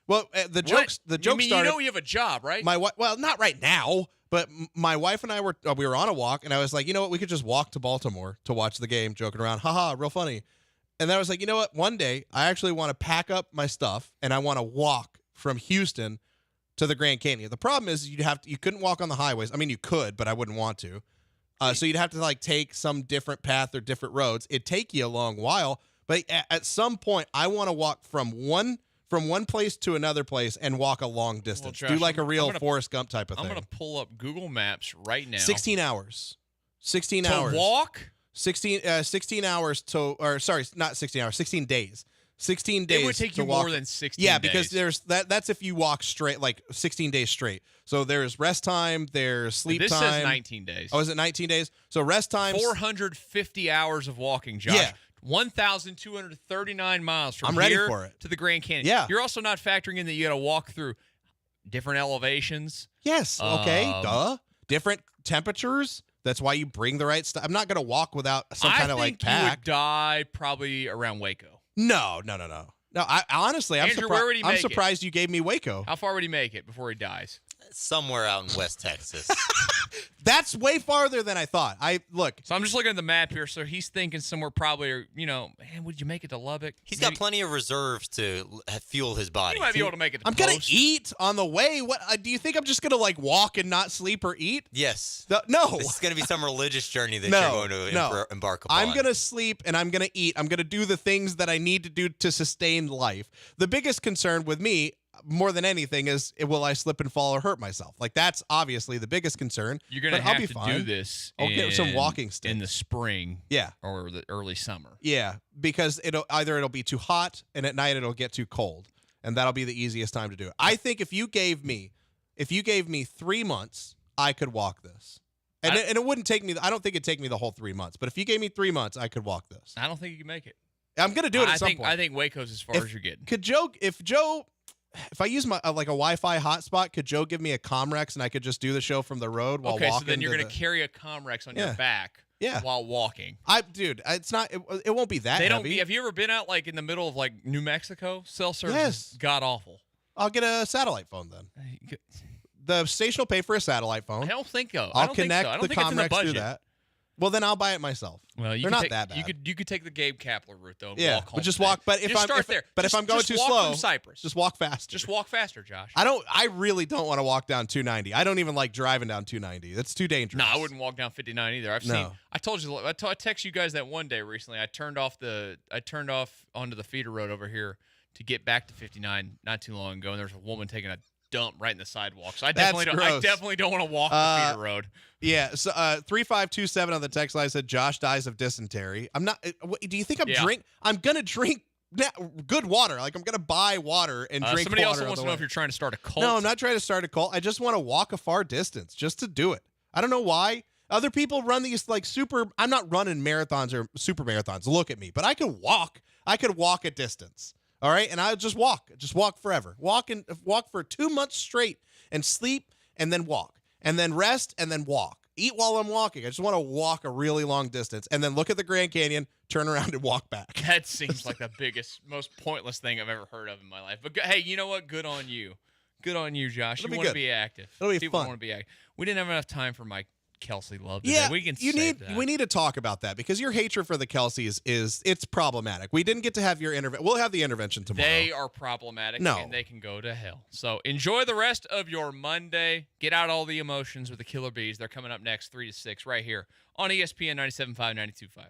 Speaker 20: Well, the joke started.
Speaker 18: You know you have a job, right?
Speaker 20: Well, not right now. But my wife and I were on a walk, and I was like, you know what? We could just walk to Baltimore to watch the game, joking around. Haha, real funny. And then I was like, you know what? One day, I actually want to pack up my stuff, and I want to walk from Houston to the Grand Canyon. The problem is you couldn't walk on the highways. I mean, you could, but I wouldn't want to. So you'd have to like take some different path or different roads. It'd take you a long while, but at some point, I want to walk from one place to another place and walk a long distance.
Speaker 18: Well, Josh,
Speaker 20: do like a real Forrest Gump type of thing.
Speaker 18: I'm going to pull up Google Maps right now.
Speaker 20: 16 hours. 16
Speaker 18: to
Speaker 20: hours.
Speaker 18: Walk?
Speaker 20: 16 hours to, or sorry, not 16 hours, 16 days. 16 days.
Speaker 18: It would take you more than 16
Speaker 20: days.
Speaker 18: Because
Speaker 20: there's that's if you walk straight, like 16 days straight. So there's rest time, there's sleep time.
Speaker 18: This says 19 days.
Speaker 20: Oh, is it 19 days? So rest time.
Speaker 18: 450 hours of walking, Josh.
Speaker 20: Yeah.
Speaker 18: 1,239 miles from
Speaker 20: I'm ready
Speaker 18: here
Speaker 20: for it.
Speaker 18: to the Grand Canyon.
Speaker 20: Yeah.
Speaker 18: You're also not factoring in that you got to walk through different elevations.
Speaker 20: Yes. Okay. Duh. Different temperatures. That's why you bring the right stuff. I'm not going to walk without some kind of like pack.
Speaker 18: I think you would die probably around Waco.
Speaker 20: No. No,
Speaker 18: Andrew, where would he make
Speaker 20: I'm surprised you gave me Waco.
Speaker 18: How far would he make it before he dies?
Speaker 10: Somewhere out in West Texas.
Speaker 20: That's way farther than I thought.
Speaker 18: So I'm just looking at the map here. So he's thinking somewhere probably, man, would you make it to Lubbock?
Speaker 10: He's got plenty of reserves to fuel his body.
Speaker 18: You might be able to make it to
Speaker 20: I'm going to eat on the way. What do you think I'm just going to like walk and not sleep or eat?
Speaker 10: Yes.
Speaker 20: No.
Speaker 10: This is going to be some religious journey that you're going to embark upon.
Speaker 20: I'm going to sleep and I'm going to eat. I'm going to do the things that I need to do to sustain life. The biggest concern with me, more than anything, is will I slip and fall or hurt myself? Like that's obviously the biggest concern.
Speaker 18: You're going to have to do this.
Speaker 20: I'll get some walking sticks
Speaker 18: in the spring, or the early summer.
Speaker 20: Yeah, because it'll be too hot and at night it'll get too cold. and that'll be the easiest time to do it. I think if you gave me 3 months, I could walk this. And it wouldn't take me, I don't think it'd take me the whole 3 months, but if you gave me 3 months, I could walk this.
Speaker 18: I don't think you can make it.
Speaker 20: I'm going to do it at some point.
Speaker 18: I think Waco's as far as you're getting.
Speaker 20: If I use my like a Wi-Fi hotspot, could Joe give me a Comrex and I could just do the show from the road while walking?
Speaker 18: Okay, so then you're going to carry a Comrex on your back while walking.
Speaker 20: It's not. It won't be that heavy.
Speaker 18: Have you ever been out like in the middle of like New Mexico? Cell service is god awful.
Speaker 20: I'll get a satellite phone then. The station will pay for a satellite phone.
Speaker 18: I don't think so.
Speaker 20: I'll connect the Comrex through that. Well, then I'll buy it myself.
Speaker 18: Well,
Speaker 20: they're not that bad.
Speaker 18: You could take the Gabe Kapler route though. And walk home
Speaker 20: but just walk. But if I'm going too slow,
Speaker 18: from Cypress.
Speaker 20: Just walk faster.
Speaker 18: Just walk faster, Josh.
Speaker 20: I really don't want to walk down 290. I don't even like driving down 290. That's too dangerous.
Speaker 18: No, I wouldn't walk down 59 either. I told you. I texted you guys that one day recently. I turned off onto the feeder road over here to get back to 59 not too long ago, and there's a woman taking a dump right in the sidewalk. So I definitely don't want to walk the feeder road.
Speaker 20: Yeah. So 3527 on the text line said Josh dies of dysentery. I'm not. Do you think I'm gonna drink good water? Like I'm gonna buy water and drink.
Speaker 18: Somebody
Speaker 20: water
Speaker 18: also wants to know if you're trying to start a cult.
Speaker 20: No, I'm not trying to start a cult. I just want to walk a far distance just to do it. I don't know why. Other people run these like super. I'm not running marathons or super marathons. Look at me, but I could walk. I could walk a distance. All right, and I'll just walk forever. Walk for 2 months straight and sleep and then walk and then rest and then walk. Eat while I'm walking. I just want to walk a really long distance and then look at the Grand Canyon, turn around and walk back.
Speaker 18: That seems like the biggest, most pointless thing I've ever heard of in my life. But hey, you know what? Good on you. Good on you, Josh. You want to be active.
Speaker 20: It'll be
Speaker 18: People
Speaker 20: fun.
Speaker 18: want to be active. We didn't have enough time for Mike Kelsey love today.
Speaker 20: Yeah,
Speaker 18: We
Speaker 20: need to talk about that because your hatred for the Kelseys it's problematic. We didn't get to have your intervention. We'll have the intervention tomorrow.
Speaker 18: They are problematic and they can go to hell. So enjoy the rest of your Monday. Get out all the emotions with the Killer Bees. They're coming up next 3 to 6 right here on ESPN 97.5, 92.5.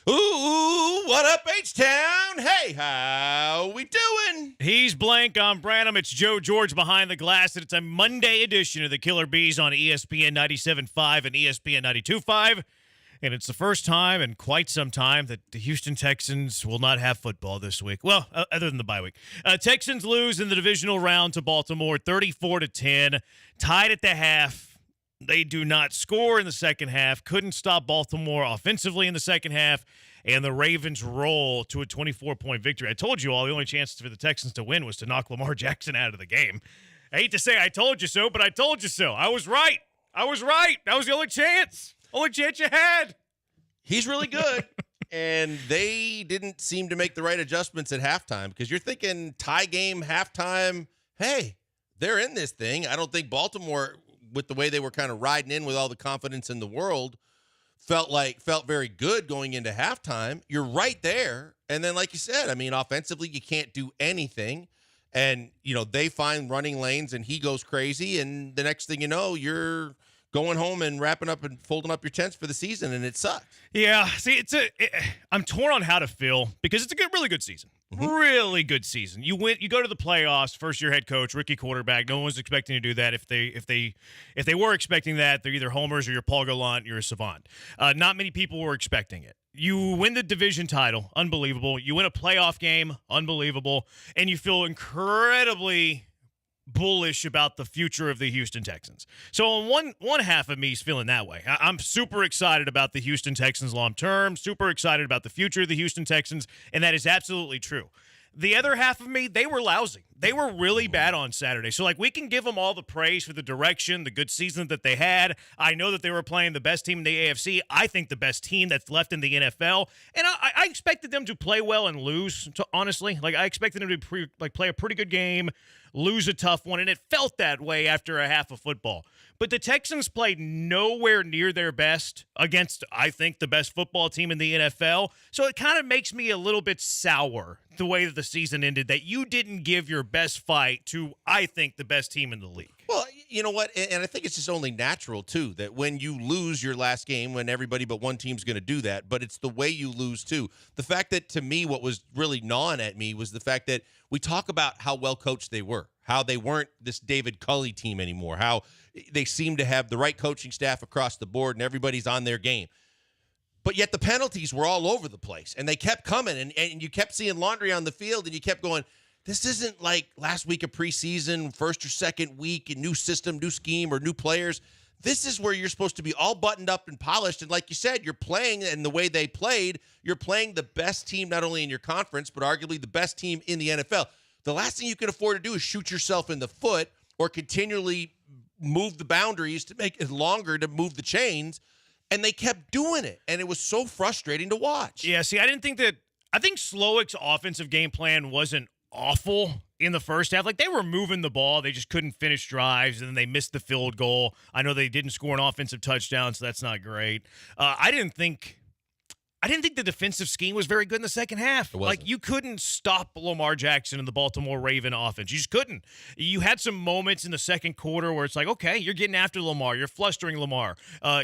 Speaker 20: Ooh, what up, H-Town? Hey, how we doing?
Speaker 1: He's Blank. I'm Branham. It's Joe George behind the glass, and it's a Monday edition of the Killer Bees on ESPN 97.5 and ESPN 92.5. And it's the first time in quite some time that the Houston Texans will not have football this week. Well, other than the bye week. Texans lose in the divisional round to Baltimore, 34-10, tied at the half. They do not score in the second half, couldn't stop Baltimore offensively in the second half, and the Ravens roll to a 24-point victory. I told you all the only chance for the Texans to win was to knock Lamar Jackson out of the game. I hate to say I told you so, but I told you so. I was right. That was the only chance. Only chance you had.
Speaker 20: He's really good, and they didn't seem to make the right adjustments at halftime because you're thinking tie game, halftime, hey, they're in this thing. I don't think Baltimore, with the way they were kind of riding in with all the confidence in the world, felt very good going into halftime. You're right there. And then, like you said, I mean, offensively, you can't do anything. And, they find running lanes and he goes crazy. And the next thing you know, you're going home and wrapping up and folding up your tents for the season. And it sucks.
Speaker 1: Yeah. See, I'm torn on how to feel because it's a really good season. Mm-hmm. Really good season. You go to the playoffs, first-year head coach, rookie quarterback. No one was expecting to do that. If they were expecting that, they're either homers or you're Paul Gallant, you're a savant. Not many people were expecting it. You win the division title, unbelievable. You win a playoff game, unbelievable. And you feel incredibly bullish about the future of the Houston Texans. So on one half of me is feeling that way. I'm super excited about the Houston Texans long term, super excited about the future of the Houston Texans, and that is absolutely true. The other half of me, they were lousy. They were really bad on Saturday. So, we can give them all the praise for the direction, the good season that they had. I know that they were playing the best team in the AFC. I think the best team that's left in the NFL. And I expected them to play well and lose, honestly. I expected them to play a pretty good game, lose a tough one, and it felt that way after a half of football. But the Texans played nowhere near their best against, I think, the best football team in the NFL. So it kind of makes me a little bit sour the way that the season ended, that you didn't give your best fight to, I think, the best team in the league.
Speaker 20: Well, you know what? And I think it's just only natural, too, that when you lose your last game, when everybody but one team's going to do that, but it's the way you lose, too. The fact that, to me, what was really gnawing at me was the fact that we talk about how well coached they were, how they weren't this David Culley team anymore, how they seem to have the right coaching staff across the board and everybody's on their game. But yet the penalties were all over the place, and they kept coming, and you kept seeing laundry on the field, and you kept going, this isn't like last week of preseason, first or second week, a new system, new scheme, or new players. This is where you're supposed to be all buttoned up and polished, and like you said, you're playing, and the way they played, you're playing the best team not only in your conference, but arguably the best team in the NFL. The last thing you can afford to do is shoot yourself in the foot or continually move the boundaries to make it longer to move the chains. And they kept doing it, and it was so frustrating to watch.
Speaker 1: Yeah, see, I think Slowick's offensive game plan wasn't awful in the first half. They were moving the ball. They just couldn't finish drives, and then they missed the field goal. I know they didn't score an offensive touchdown, so that's not great. I didn't think the defensive scheme was very good in the second half. You couldn't stop Lamar Jackson and the Baltimore Raven offense. You just couldn't. You had some moments in the second quarter where it's like, okay, you're getting after Lamar. You're flustering Lamar.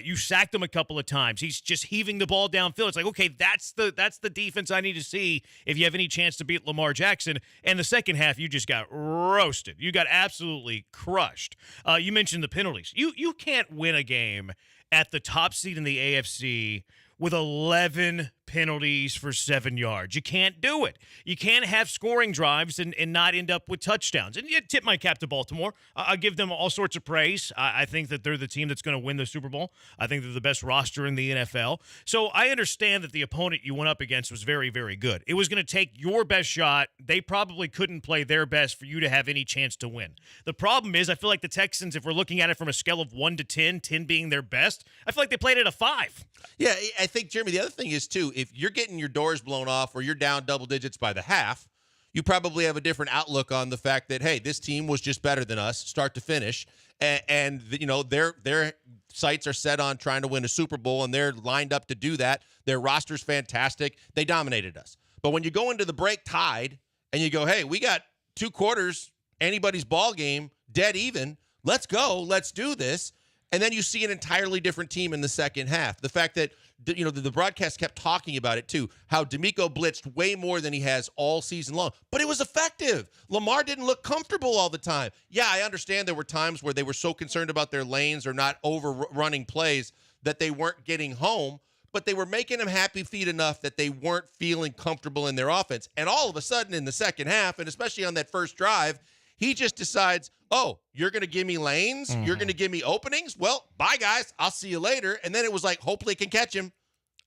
Speaker 1: You sacked him a couple of times. He's just heaving the ball downfield. It's like, okay, that's the defense I need to see if you have any chance to beat Lamar Jackson. And the second half, you just got roasted. You got absolutely crushed. You mentioned the penalties. You can't win a game at the top seed in the AFC with 11 penalties for 7 yards. You can't do it. You can't have scoring drives and not end up with touchdowns. And you tip my cap to Baltimore. I'll give them all sorts of praise. I think that they're the team that's going to win the Super Bowl. I think they're the best roster in the NFL. So I understand that the opponent you went up against was very, very good. It was going to take your best shot. They probably couldn't play their best for you to have any chance to win. The problem is I feel like the Texans, if we're looking at it from a scale of 1 to 10, 10 being their best, I feel like they played at a 5.
Speaker 20: Yeah, I think, Jeremy, the other thing is, too, if you're getting your doors blown off or you're down double digits by the half, you probably have a different outlook on the fact that, hey, this team was just better than us, start to finish, and their sights are set on trying to win a Super Bowl, and they're lined up to do that. Their roster's fantastic. They dominated us. But when you go into the break tied and you go, hey, we got 2 quarters, anybody's ball game, dead even, let's go, let's do this.
Speaker 3: And then you see an entirely different team in the second half. The fact that the broadcast kept talking about it too, how D'Amico blitzed way more than he has all season long, but it was effective. Lamar didn't look comfortable all the time. Yeah, I understand there were times where they were so concerned about their lanes or not overrunning plays that they weren't getting home, but they were making him happy feet enough that they weren't feeling comfortable in their offense. And all of a sudden in the second half, and especially on that first drive, he just decides, oh, you're going to give me lanes? Mm-hmm. You're going to give me openings? Well, bye, guys. I'll see you later. And then it was like, hopefully can catch him.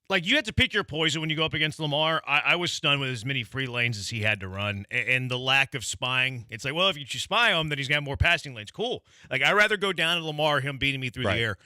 Speaker 1: Like, you have to pick your poison when you go up against Lamar. I was stunned with as many free lanes as he had to run and the lack of spying. It's like, well, if you spy him, then he's got more passing lanes. Cool. Like, I'd rather go down to Lamar, him beating me through the air.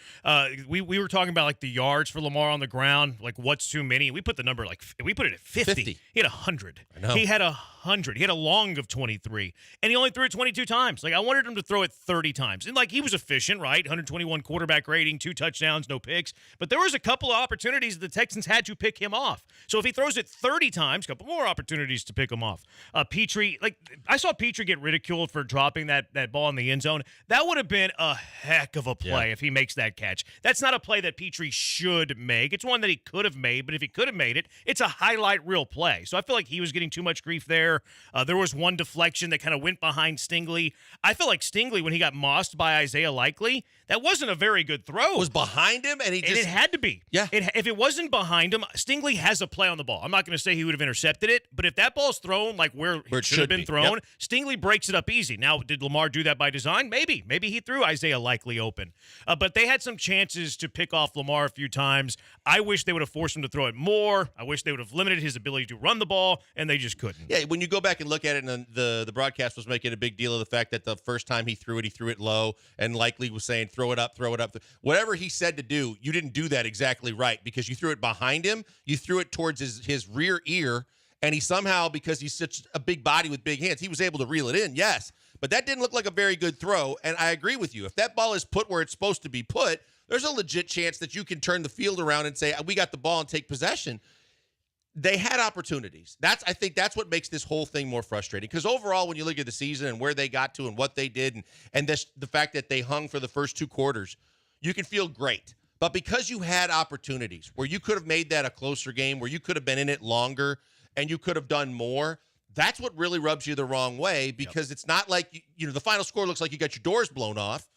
Speaker 1: We were talking about, like, the yards for Lamar on the ground, like, what's too many. We put the number, like, we put it at 50. He had 100.
Speaker 3: I know.
Speaker 1: He had 100. He had a long of 23. And he only threw it 22 times. Like, I wanted him to throw it 30 times. And, like, he was efficient, right? 121 quarterback rating, 2 touchdowns, no picks. But there was a couple of opportunities the Texans had to pick him off. So if he throws it 30 times, a couple more opportunities to pick him off. Petrie, like, I saw Petrie get ridiculed for dropping that ball in the end zone. That would have been a heck of a play if he makes that catch. That's not a play that Petrie should make. It's one that he could have made, but if he could have made it, it's a highlight reel play. So I feel like he was getting too much grief there. There was one deflection that kind of went behind Stingley. I feel like Stingley, when he got mossed by Isaiah Likely, that wasn't a very good throw.
Speaker 3: It was behind him, and
Speaker 1: it had to be.
Speaker 3: Yeah.
Speaker 1: If it wasn't behind him, Stingley has a play on the ball. I'm not going to say he would have intercepted it, but if that ball's thrown like where it should have been thrown, Stingley breaks it up easy. Now, did Lamar do that by design? Maybe. Maybe he threw Isaiah Likely open. But they had some chances to pick off Lamar a few times. I wish they would have forced him to throw it more. I wish they would have limited his ability to run the ball, and they just couldn't.
Speaker 3: Yeah, when you go back and look at it, and the broadcast was making a big deal of the fact that the first time he threw it low, and Likely was saying, throw it up. Whatever he said to do, you didn't do that exactly right because you threw it behind him. You threw it towards his rear ear, and he somehow, because he's such a big body with big hands, he was able to reel it in, yes. But that didn't look like a very good throw, and I agree with you. If that ball is put where it's supposed to be put, there's a legit chance that you can turn the field around and say, we got the ball and take possession. They had opportunities. I think that's what makes this whole thing more frustrating. Because overall, when you look at the season and where they got to and what they did and the fact that they hung for the first 2 quarters, you can feel great. But because you had opportunities where you could have made that a closer game, where you could have been in it longer and you could have done more, that's what really rubs you the wrong way because it's not like, the final score looks like you got your doors blown off.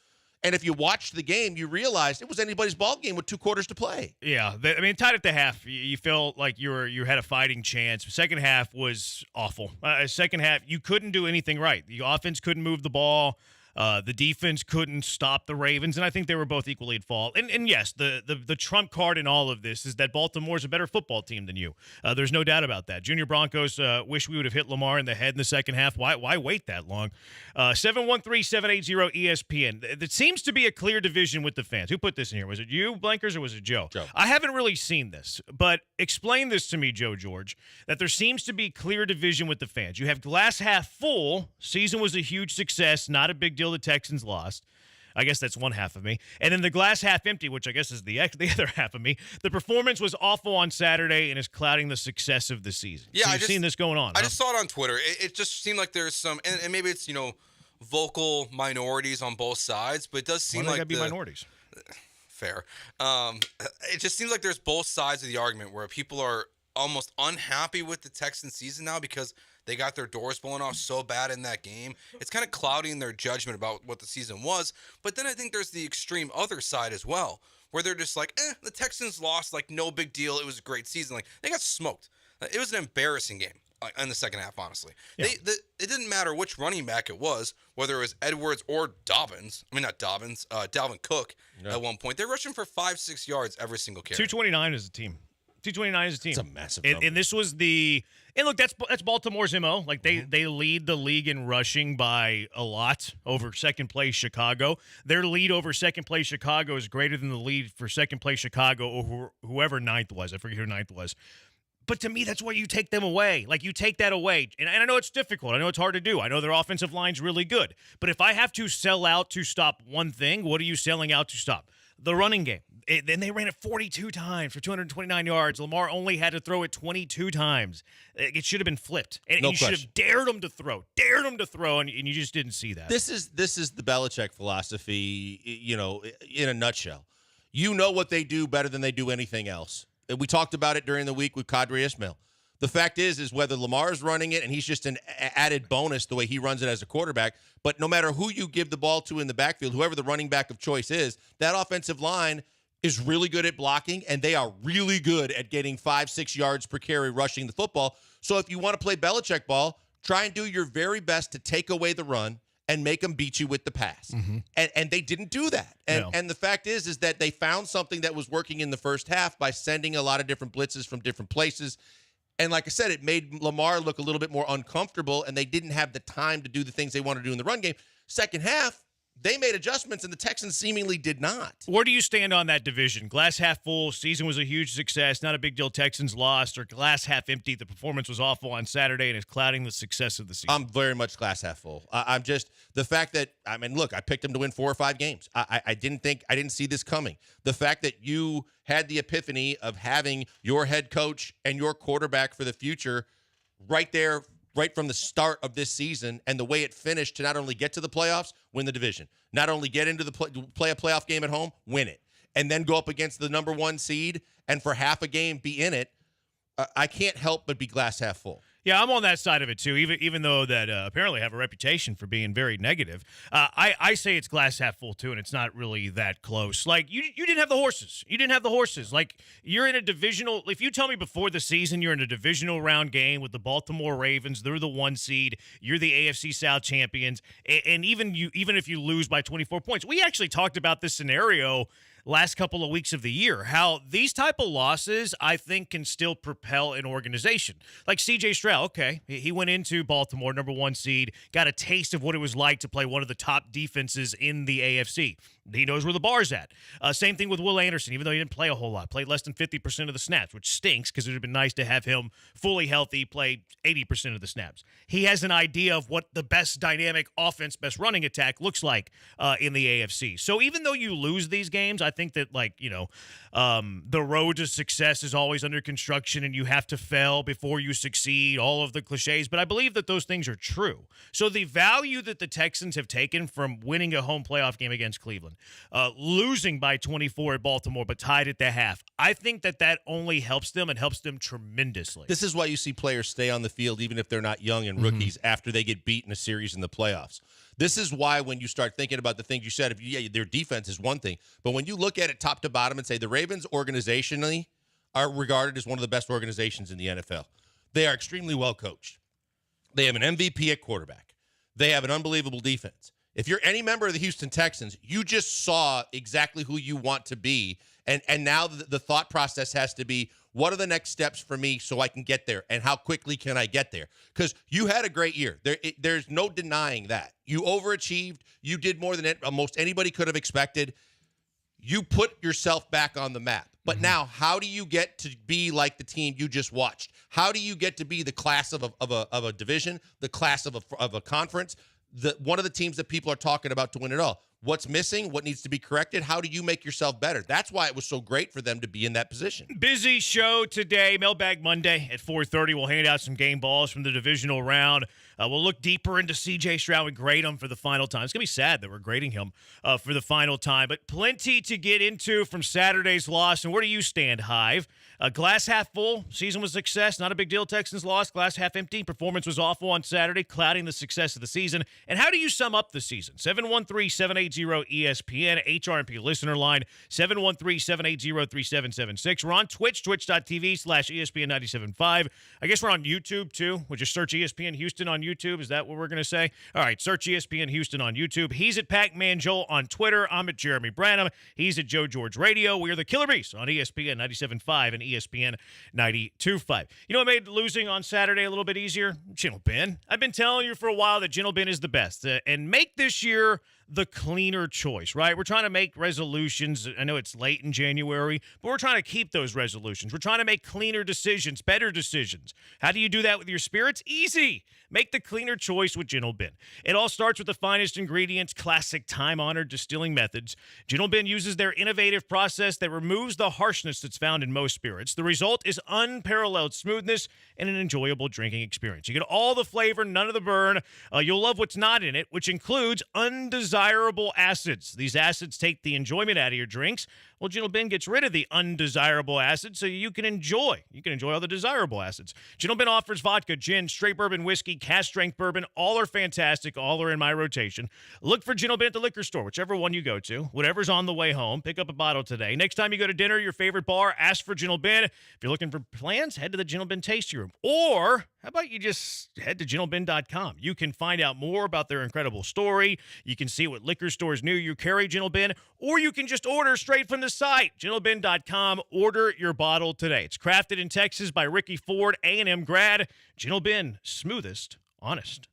Speaker 3: And if you watched the game, you realized it was anybody's ball game with 2 quarters to play.
Speaker 1: Yeah, tied at the half, you felt like you had a fighting chance. Second half was awful. Second half, you couldn't do anything right. The offense couldn't move the ball. The defense couldn't stop the Ravens, and I think they were both equally at fault. And yes, the trump card in all of this is that Baltimore's a better football team than you. There's no doubt about that. Junior Broncos wish we would have hit Lamar in the head in the second half. Why wait that long? 713-780-ESPN. It seems to be a clear division with the fans. Who put this in here? Was it you, Blankers, or was it Joe?
Speaker 3: Joe.
Speaker 1: I haven't really seen this, but explain this to me, Joe George, that there seems to be clear division with the fans. You have glass half full. Season was a huge success, not a big deal. The Texans lost. I guess that's one half of me. And then the glass half empty, which I guess is the other half of me. The performance was awful on Saturday and is clouding the success of the season.
Speaker 7: Yeah,
Speaker 1: so you've seen this going on.
Speaker 7: I just saw it on Twitter. It just seemed like there's some, and maybe it's vocal minorities on both sides, but it does seem like
Speaker 1: be minorities.
Speaker 7: Fair. It just seems like there's both sides of the argument where people are almost unhappy with the Texans season now because they got their doors blown off so bad in that game. It's kind of clouding their judgment about what the season was. But then I think there's the extreme other side as well, where they're just like, the Texans lost, like, no big deal. It was a great season. Like, they got smoked. It was an embarrassing game in the second half, honestly. Yeah. It didn't matter which running back it was, whether it was Edwards or Dobbins. I mean, not Dobbins, Dalvin Cook at one point. They're rushing for 5-6 yards every single carry.
Speaker 1: 229 as a team. 229 as a team.
Speaker 3: It's a massive
Speaker 1: number. And this was and look, that's Baltimore's MO. Like they lead the league in rushing by a lot over second place Chicago. Their lead over second place Chicago is greater than the lead for second place Chicago or whoever ninth was. I forget who ninth was. But to me, that's where you take them away. Like, you take that away. And I know it's difficult. I know it's hard to do. I know their offensive line's really good. But if I have to sell out to stop one thing, what are you selling out to stop? The running game. Then they ran it 42 times for 229 yards. Lamar only had to throw it 22 times. It should have been flipped. And you should have dared him to throw, and you just didn't see that.
Speaker 3: This is the Belichick philosophy, in a nutshell. You know what they do better than they do anything else. We talked about it during the week with Kadri Ismail. The fact is whether Lamar's running it and he's just an added bonus the way he runs it as a quarterback, but no matter who you give the ball to in the backfield, whoever the running back of choice is, that offensive line is really good at blocking, and they are really good at getting 5-6 yards per carry rushing the football. So if you want to play Belichick ball, try and do your very best to take away the run and make them beat you with the pass.
Speaker 1: Mm-hmm.
Speaker 3: And they didn't do that. And the fact is that they found something that was working in the first half by sending a lot of different blitzes from different places. And like I said, it made Lamar look a little bit more uncomfortable, and they didn't have the time to do the things they wanted to do in the run game. Second half, they made adjustments, and the Texans seemingly did not.
Speaker 1: Where do you stand on that division? Glass half full, season was a huge success, not a big deal, Texans lost, or glass half empty, the performance was awful on Saturday and is clouding the success of the season?
Speaker 3: I'm very much glass half full. I'm just, the fact that, look, I picked them to win 4 or 5 games. I didn't see this coming. The fact that you had the epiphany of having your head coach and your quarterback for the future right there, right from the start of this season, and the way it finished to not only get to the playoffs, win the division, not only get into the play a playoff game at home, win it, and then go up against the number 1 seed and for half a game be in it, I can't help but be glass half full.
Speaker 1: Yeah, I'm on that side of it too, even though that apparently have a reputation for being very negative. I say it's glass half full too, and it's not really that close. Like, you didn't have the horses. You didn't have the horses. Like, you're in a divisional – if you tell me before the season you're in a divisional round game with the Baltimore Ravens, they're the 1 seed, you're the AFC South champions, and even if you lose by 24 points. We actually talked about this scenario last couple of weeks of the year, how these type of losses, I think, can still propel an organization. Like C.J. Stroud, okay, he went into Baltimore, number 1 seed, got a taste of what it was like to play one of the top defenses in the AFC. He knows where the bar's at. Same thing with Will Anderson, even though he didn't play a whole lot, played less than 50% of the snaps, which stinks because it would have been nice to have him fully healthy, play 80% of the snaps. He has an idea of what the best dynamic offense, best running attack looks like in the AFC. So even though you lose these games, I think that, the road to success is always under construction and you have to fail before you succeed, all of the cliches, but I believe that those things are true. So the value that the Texans have taken from winning a home playoff game against Cleveland, losing by 24 at Baltimore but tied at the half, I think that only helps them and helps them tremendously.
Speaker 3: This is why you see players stay on the field even if they're not young and rookies after they get beat in a series in the playoffs. This is why when you start thinking about the things you said, their defense is one thing, but when you look at it top to bottom and say the Ravens organizationally are regarded as one of the best organizations in the NFL. They are extremely well coached. They have an MVP at quarterback. They have an unbelievable defense. If you're any member of the Houston Texans, you just saw exactly who you want to be. And now the thought process has to be, what are the next steps for me so I can get there? And how quickly can I get there? Because you had a great year. There's no denying that. You overachieved. You did more than almost anybody could have expected. You put yourself back on the map. But now, how do you get to be like the team you just watched? How do you get to be the class of a division, the class of a conference, one of the teams that people are talking about to win it all? What's missing? What needs to be corrected? How do you make yourself better? That's why it was so great for them to be in that position.
Speaker 1: Busy show today. Mailbag Monday at 4:30. We'll hand out some game balls from the divisional round. We'll look deeper into C.J. Stroud and grade him for the final time. It's going to be sad that we're grading him for the final time, but plenty to get into from Saturday's loss. And where do you stand, Hive? Glass half full. Season was a success. Not a big deal. Texans lost. Glass half empty. Performance was awful on Saturday, clouding the success of the season. And how do you sum up the season? 713-780-ESPN, HRMP listener line, 713-780-3776. We're on Twitch, twitch.tv/ESPN975. I guess we're on YouTube, too. We'll just search ESPN Houston on YouTube. Is that what we're going to say? All right, search ESPN Houston on YouTube. He's at Pac-Man Joel on Twitter. I'm at Jeremy Branham. He's at Joe George Radio. We are the Killer Bees on ESPN 97.5 and ESPN 92.5. You know what made losing on Saturday a little bit easier? Gentle Ben. I've been telling you for a while that Gentle Ben is the best. And make this year the cleaner choice, right? We're trying to make resolutions. I know it's late in January, but we're trying to keep those resolutions. We're trying to make cleaner decisions, better decisions. How do you do that with your spirits? Easy. Make the cleaner choice with Gentle Bin. It all starts with the finest ingredients, classic time-honored distilling methods. Gentle Bin uses their innovative process that removes the harshness that's found in most spirits. The result is unparalleled smoothness and an enjoyable drinking experience. You get all the flavor, none of the burn. You'll love what's not in it, which includes undesirable acids. These acids take the enjoyment out of your drinks. Well, Gentle Bin gets rid of the undesirable acids so you can enjoy all the desirable acids. Gentle Bin offers vodka, gin, straight bourbon, whiskey, cask-strength bourbon. All are fantastic. All are in my rotation. Look for Gentle Bin at the liquor store, whichever one you go to. Whatever's on the way home, pick up a bottle today. Next time you go to dinner, your favorite bar, ask for Gentle Bin. If you're looking for plans, head to the Gentle Bin tasting room. Or how about you just head to gentlebin.com? You can find out more about their incredible story. You can see what liquor stores near you carry Gentle Bin, or you can just order straight from the site, gentlebin.com. Order your bottle today. It's crafted in Texas by Ricky Ford, A&M grad. Gentle Bin, smoothest, honest.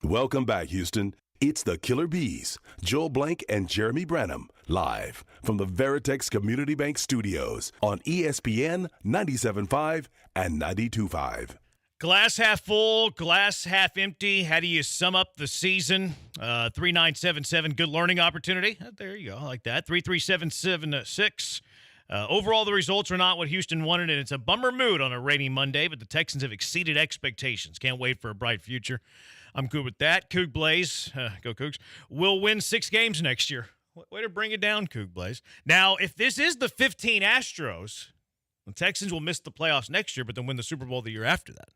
Speaker 8: Welcome back, Houston. It's the Killer Bees, Joel Blank and Jeremy Branham, live from the Veritex Community Bank Studios on ESPN 97.5 and 92.5.
Speaker 1: Glass half full, glass half empty. How do you sum up the season? 3977, good learning opportunity. There you go. I like that. 33776. Overall, the results are not what Houston wanted, and it's a bummer mood on a rainy Monday, but the Texans have exceeded expectations. Can't wait for a bright future. I'm good with that. Coug Blaze, go Cougs, will win 6 games next year. Way to bring it down, Coug Blaze. Now, if this is the 15 Astros, the Texans will miss the playoffs next year, but then win the Super Bowl the year after that.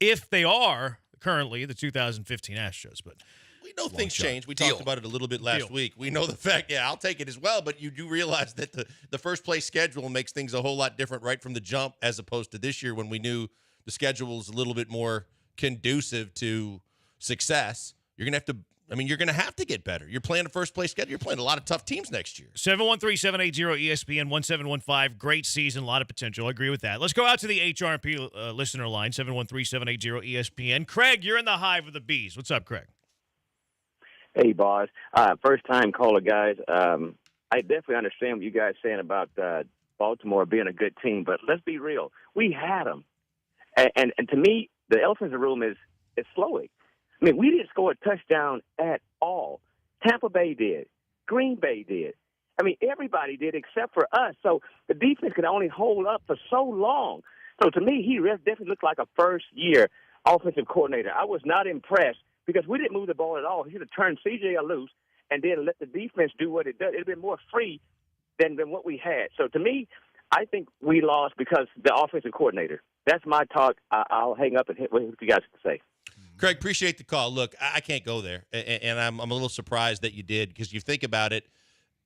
Speaker 1: If they are currently the 2015 Astros. But
Speaker 3: we things change. We talked about it a little bit last week. We know the fact, I'll take it as well, but you do realize that the first place schedule makes things a whole lot different right from the jump as opposed to this year when we knew the schedule was a little bit more conducive to success. You're going to have to get better. You're playing a first-place schedule. You're playing a lot of tough teams next year.
Speaker 1: 713-780-ESPN, 1715. Great season, a lot of potential. I agree with that. Let's go out to the HRP listener line, 713-780-ESPN. Craig, you're in the hive of the bees. What's up, Craig?
Speaker 15: Hey, boss. First-time caller, guys. I definitely understand what you guys saying about Baltimore being a good team, but let's be real. We had them. And to me, the elephant in the room is slowing. I mean, we didn't score a touchdown at all. Tampa Bay did. Green Bay did. I mean, everybody did except for us. So the defense could only hold up for so long. So to me, he definitely looked like a first-year offensive coordinator. I was not impressed because we didn't move the ball at all. He should have turned C.J. loose and then let the defense do what it does. It would have been more free than what we had. So to me, I think we lost because the offensive coordinator. That's my talk. I'll hang up and hit what you guys have to say.
Speaker 3: Craig, appreciate the call. Look, I can't go there, and I'm a little surprised that you did because you think about it,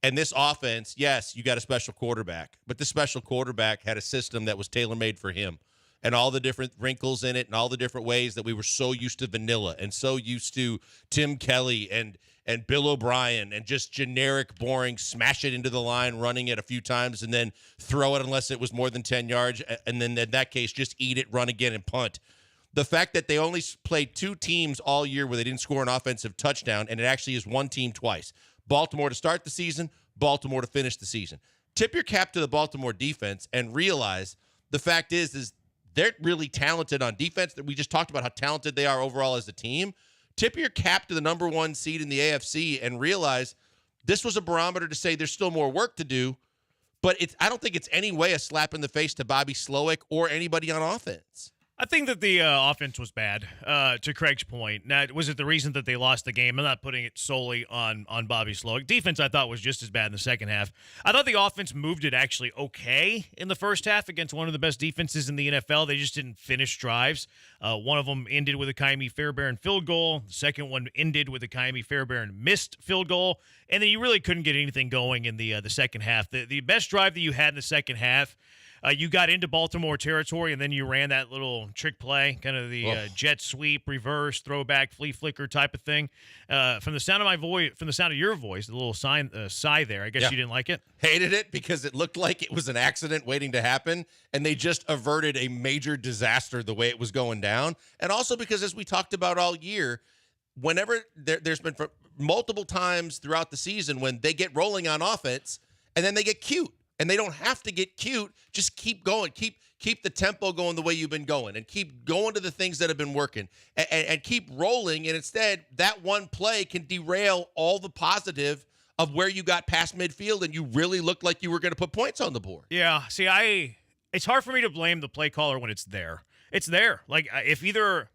Speaker 3: and this offense, yes, you got a special quarterback, but this special quarterback had a system that was tailor-made for him and all the different wrinkles in it and all the different ways that we were so used to vanilla and so used to Tim Kelly and Bill O'Brien and just generic, boring, smash it into the line, running it a few times, and then throw it unless it was more than 10 yards, and then in that case, just eat it, run again, and punt. The fact that they only played two teams all year where they didn't score an offensive touchdown, and it actually is one team twice. Baltimore to start the season, Baltimore to finish the season. Tip your cap to the Baltimore defense and realize the fact is they're really talented on defense. We just talked about how talented they are overall as a team. Tip your cap to the number one seed in the AFC and realize this was a barometer to say there's still more work to do, but I don't think it's any way a slap in the face to Bobby Slowick or anybody on offense.
Speaker 1: I think that the offense was bad, to Craig's point. Now, was it the reason that they lost the game? I'm not putting it solely on Bobby Slowick. Defense, I thought, was just as bad in the second half. I thought the offense moved it actually okay in the first half against one of the best defenses in the NFL. They just didn't finish drives. One of them ended with a Kaimi Fairbairn field goal. The second one ended with a Kaimi Fairbairn missed field goal. And then you really couldn't get anything going in the second half. The best drive that you had in the second half, you got into Baltimore territory, and then you ran that little trick play, kind of the jet sweep, reverse, throwback, flea flicker type of thing. From the sound of my voice, from the sound of your voice, the little sigh there. I guess you didn't like it.
Speaker 3: Hated it because it looked like it was an accident waiting to happen, and they just averted a major disaster the way it was going down. And also because, as we talked about all year, whenever there's been multiple times throughout the season when they get rolling on offense, and then they get cute. And they don't have to get cute. Just keep going. Keep the tempo going the way you've been going. And keep going to the things that have been working. And keep rolling. And instead, that one play can derail all the positive of where you got past midfield and you really looked like you were going to put points on the board.
Speaker 1: Yeah. See, it's hard for me to blame the play caller when it's there. It's there. Like, if either,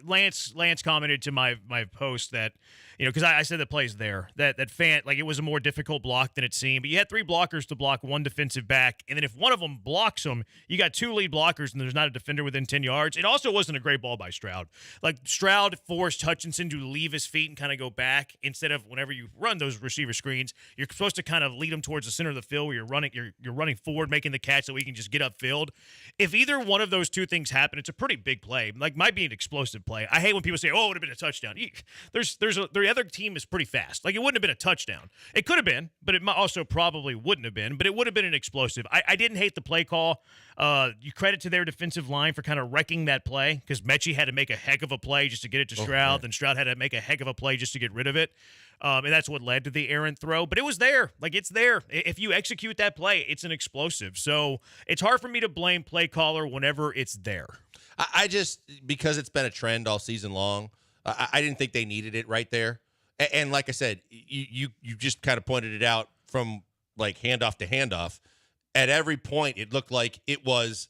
Speaker 1: Lance commented to my post that, because I said the play's there, that fan, like, it was a more difficult block than it seemed. But you had three blockers to block one defensive back. And then if one of them blocks them, you got two lead blockers and there's not a defender within 10 yards. It also wasn't a great ball by Stroud. Like, Stroud forced Hutchinson to leave his feet and kind of go back instead of whenever you run those receiver screens, you're supposed to kind of lead them towards the center of the field where you're running forward, making the catch so we can just get upfield. If either one of those two things happen, it's a pretty big play. Like, might be an explosive play. I hate when people say, "Oh, it would have been a touchdown." The other team is pretty fast. Like, it wouldn't have been a touchdown. It could have been, but it also probably wouldn't have been. But it would have been an explosive. I didn't hate the play call. You credit to their defensive line for kind of wrecking that play because Mechie had to make a heck of a play just to get it to Stroud, and Stroud had to make a heck of a play just to get rid of it. And that's what led to the errant throw. But it was there. Like, it's there. If you execute that play, it's an explosive. So it's hard for me to blame play caller whenever it's there.
Speaker 3: I just, because it's been a trend all season long, I didn't think they needed it right there. And like I said, you just kind of pointed it out from, like, handoff to handoff. At every point, it looked like it was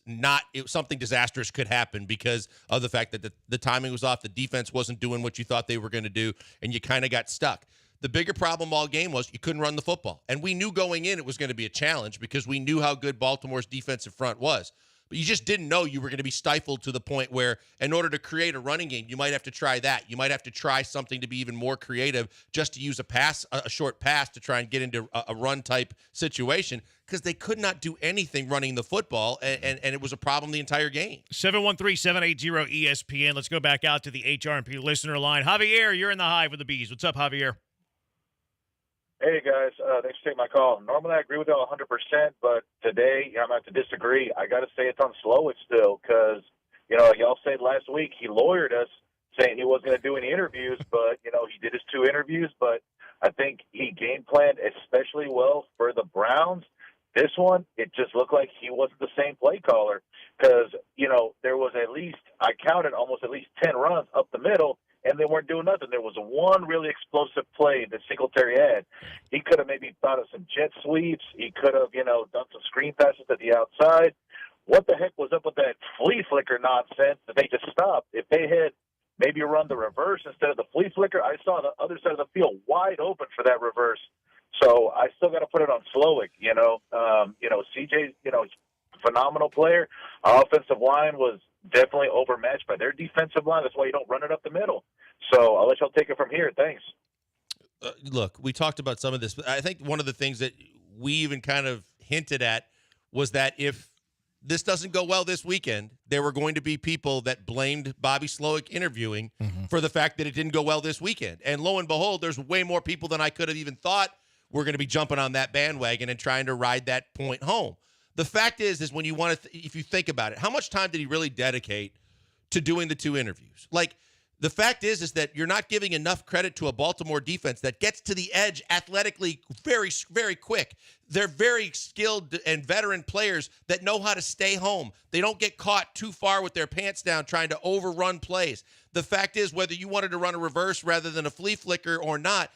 Speaker 3: something disastrous could happen because of the fact that the timing was off, the defense wasn't doing what you thought they were going to do, and you kind of got stuck. The bigger problem all game was you couldn't run the football. And we knew going in it was going to be a challenge because we knew how good Baltimore's defensive front was. But you just didn't know you were going to be stifled to the point where in order to create a running game, you might have to try that. You might have to try something to be even more creative just to use a short pass to try and get into a run-type situation because they could not do anything running the football, and it was a problem the entire game.
Speaker 1: 713-780-ESPN. Let's go back out to the HRP listener line. Javier, you're in the Hive with the Bees. What's up, Javier?
Speaker 17: Hey, guys. Thanks for taking my call. Normally, I agree with y'all 100%, but today I'm going to have to disagree. I got to say it's on Slowick still because, y'all said last week he lawyered us saying he wasn't going to do any interviews, but, he did his 2 interviews, but I think he game planned especially well for the Browns. This one, it just looked like he wasn't the same play caller because, there was I counted almost at least 10 runs up the middle, and they weren't doing nothing. There was one really explosive play that Singletary had. He could have maybe thought of some jet sweeps. He could have, done some screen passes to the outside. What the heck was up with that flea flicker nonsense that they just stopped? If they had maybe run the reverse instead of the flea flicker, I saw the other side of the field wide open for that reverse. So I still got to put it on Slowick, CJ, phenomenal player. Our offensive line was definitely overmatched by their defensive line. That's why you don't run it up the middle. So I'll let y'all take it from here. Thanks.
Speaker 3: Look, we talked about some of this, but I think one of the things that we even kind of hinted at was that if this doesn't go well this weekend, there were going to be people that blamed Bobby Slowick interviewing for the fact that it didn't go well this weekend. And lo and behold, there's way more people than I could have even thought were going to be jumping on that bandwagon and trying to ride that point home. The fact is when you want to, if you think about it, how much time did he really dedicate to doing the 2 interviews? Like, the fact is that you're not giving enough credit to a Baltimore defense that gets to the edge athletically very, very quick. They're very skilled and veteran players that know how to stay home. They don't get caught too far with their pants down trying to overrun plays. The fact is, whether you wanted to run a reverse rather than a flea flicker or not,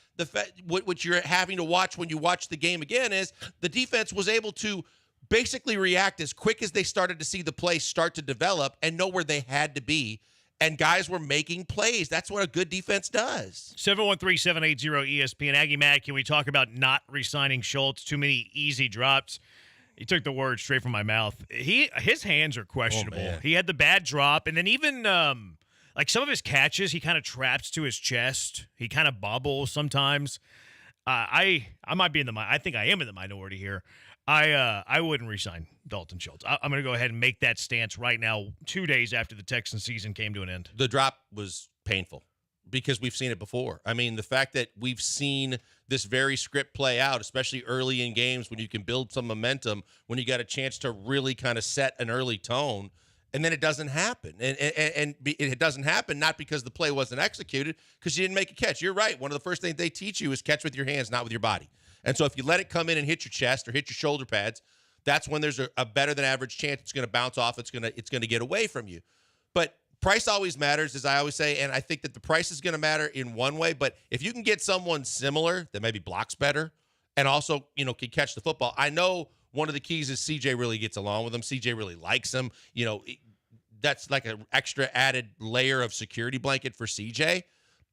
Speaker 3: what you're having to watch when you watch the game again is the defense was able to basically react as quick as they started to see the play start to develop and know where they had to be. And guys were making plays. That's what a good defense does.
Speaker 1: 713-780-ESPN. Aggie Matt, can we talk about not re-signing Schultz? Too many easy drops. He took the words straight from my mouth. His hands are questionable. He had the bad drop, and then even like some of his catches, he kind of traps to his chest. He kind of bobbles sometimes. I might be I think I am in the minority here. I wouldn't re-sign Dalton Schultz. I'm going to go ahead and make that stance right now, 2 days after the Texans season came to an end.
Speaker 3: The drop was painful because we've seen it before. I mean, the fact that we've seen this very script play out, especially early in games when you can build some momentum, when you got a chance to really kind of set an early tone, and then it doesn't happen. And it doesn't happen not because the play wasn't executed, because you didn't make a catch. You're right. One of the first things they teach you is catch with your hands, not with your body. And so if you let it come in and hit your chest or hit your shoulder pads, that's when there's a better than average chance it's going to bounce off. It's going to get away from you. But price always matters, as I always say, and I think that the price is going to matter in one way. But if you can get someone similar that maybe blocks better and also can catch the football, I know one of the keys is CJ really gets along with him. CJ really likes him. That's like an extra added layer of security blanket for CJ.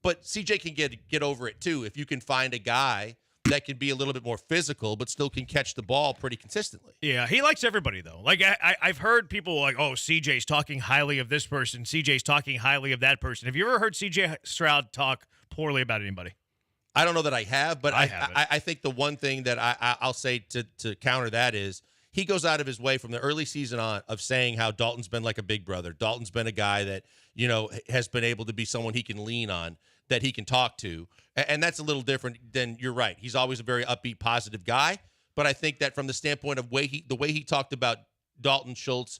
Speaker 3: But CJ can get over it too if you can find a guy that can be a little bit more physical, but still can catch the ball pretty consistently.
Speaker 1: Yeah, he likes everybody, though. Like, I've heard people like, oh, CJ's talking highly of this person, CJ's talking highly of that person. Have you ever heard CJ Stroud talk poorly about anybody?
Speaker 3: I don't know that I have, but
Speaker 1: I
Speaker 3: I think the one thing that I'll say to counter that is he goes out of his way from the early season on of saying how Dalton's been like a big brother. Dalton's been a guy that, has been able to be someone he can lean on, that he can talk to. And that's a little different than, you're right. He's always a very upbeat, positive guy. But I think that from the standpoint of the way he talked about Dalton Schultz,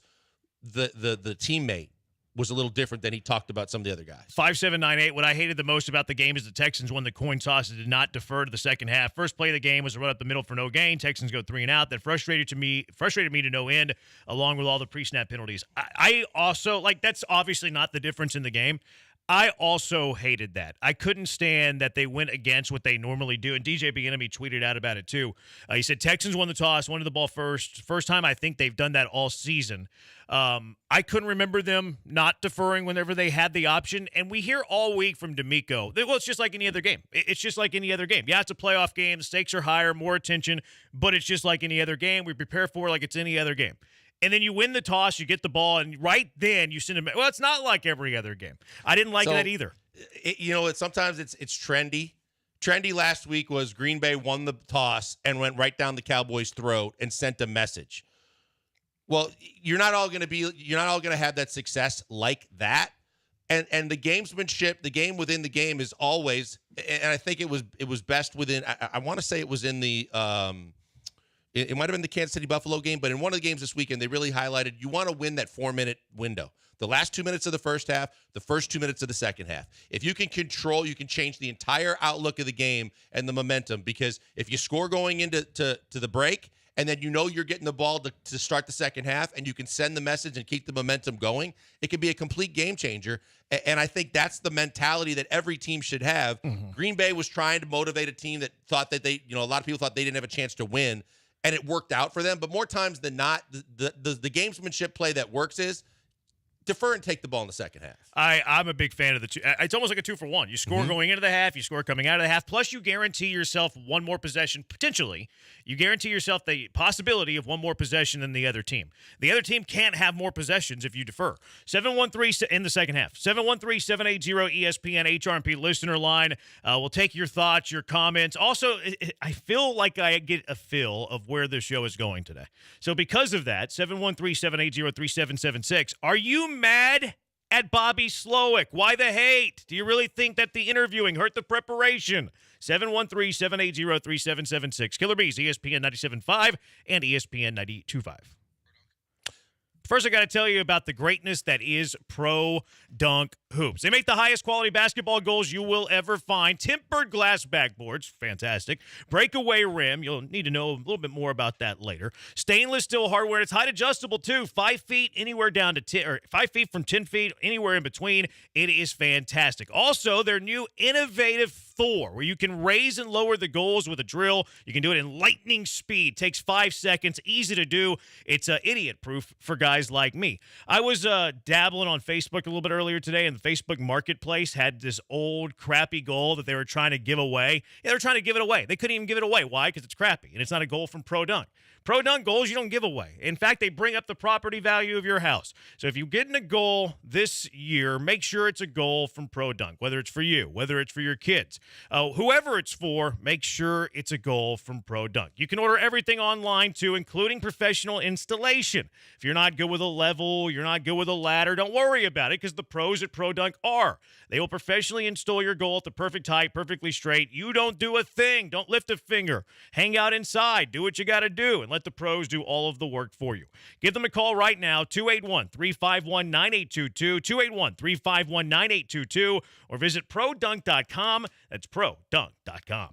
Speaker 3: the teammate, was a little different than he talked about some of the other guys.
Speaker 1: 5798. What I hated the most about the game is the Texans won the coin toss and did not defer to the second half. First play of the game was a run up the middle for no gain. Texans go 3 and out. That frustrated me to no end, along with all the pre-snap penalties. I also, that's obviously not the difference in the game. I also hated that. I couldn't stand that they went against what they normally do. And DJ Bieniemy tweeted out about it too. He said Texans won the toss, wanted the ball first. First time I think they've done that all season. I couldn't remember them not deferring whenever they had the option. And we hear all week from D'Amico, well, it's just like any other game. It's just like any other game. Yeah, it's a playoff game. The stakes are higher, more attention, but it's just like any other game. We prepare for it like it's any other game. and then you win the toss, you get the ball, and right then you send him. Well, it's not like every other game. I didn't like that either.
Speaker 3: Sometimes it's trendy. Trendy last week was Green Bay won the toss and went right down the Cowboys' throat and sent a message. Well, you're not all going to have that success like that. And the gamesmanship, the game within the game is always, and I think it was best within. I want to say it was in the. It might have been the Kansas City Buffalo game, but in one of the games this weekend, they really highlighted you want to win that 4-minute window. The last 2 minutes of the first half, the first 2 minutes of the second half. If you can control, you can change the entire outlook of the game and the momentum. Because if you score going into the break, and then you're getting the ball to start the second half, and you can send the message and keep the momentum going, it can be a complete game changer. And I think that's the mentality that every team should have. Mm-hmm. Green Bay was trying to motivate a team that thought that a lot of people thought they didn't have a chance to win, and it worked out for them. But more times than not, the gamesmanship play that works is defer and take the ball in the second half.
Speaker 1: I'm a big fan of the two. It's almost like a 2-for-1. You score going into the half, you score coming out of the half, plus you guarantee yourself one more possession, potentially. You guarantee yourself the possibility of one more possession than the other team. The other team can't have more possessions if you defer. 713 in the second half. 713-780-ESPN HRP listener line. We'll take your thoughts, your comments. Also, I feel like I get a feel of where this show is going today. So because of that, 713-780-3776, are you mad at Bobby Slowick? Why the hate? Do you really think that the interviewing hurt the preparation? 713-780-3776. Killer Bees, ESPN 97.5 and ESPN 92.5. First, I got to tell you about the greatness that is Pro Dunk Hoops. They make the highest quality basketball goals you will ever find. Tempered glass backboards, fantastic. Breakaway rim, you'll need to know a little bit more about that later. Stainless steel hardware, it's height adjustable too. 5 feet anywhere down to 10, or 5 feet from 10 feet, anywhere in between. It is fantastic. Also, their new innovative Thor, where you can raise and lower the goals with a drill. You can do it in lightning speed. Takes 5 seconds. Easy to do. It's idiot-proof for guys like me. I was dabbling on Facebook a little bit earlier today, and the Facebook Marketplace had this old, crappy goal that they were trying to give away. Yeah, they were trying to give it away. They couldn't even give it away. Why? Because it's crappy, and it's not a goal from Pro Dunk. Pro Dunk goals you don't give away. In fact, they bring up the property value of your house. So if you get in a goal this year, make sure it's a goal from Pro Dunk, whether it's for you, whether it's for your kids. Whoever it's for, make sure it's a goal from Pro Dunk. You can order everything online, too, including professional installation. If you're not good with a level, you're not good with a ladder, don't worry about it, because the pros at Pro Dunk are. They will professionally install your goal at the perfect height, perfectly straight. You don't do a thing. Don't lift a finger. Hang out inside. Do what you got to do, and let the pros do all of the work for you. Give them a call right now, 281-351-9822, 281-351-9822, or visit produnk.com. That's produnk.com.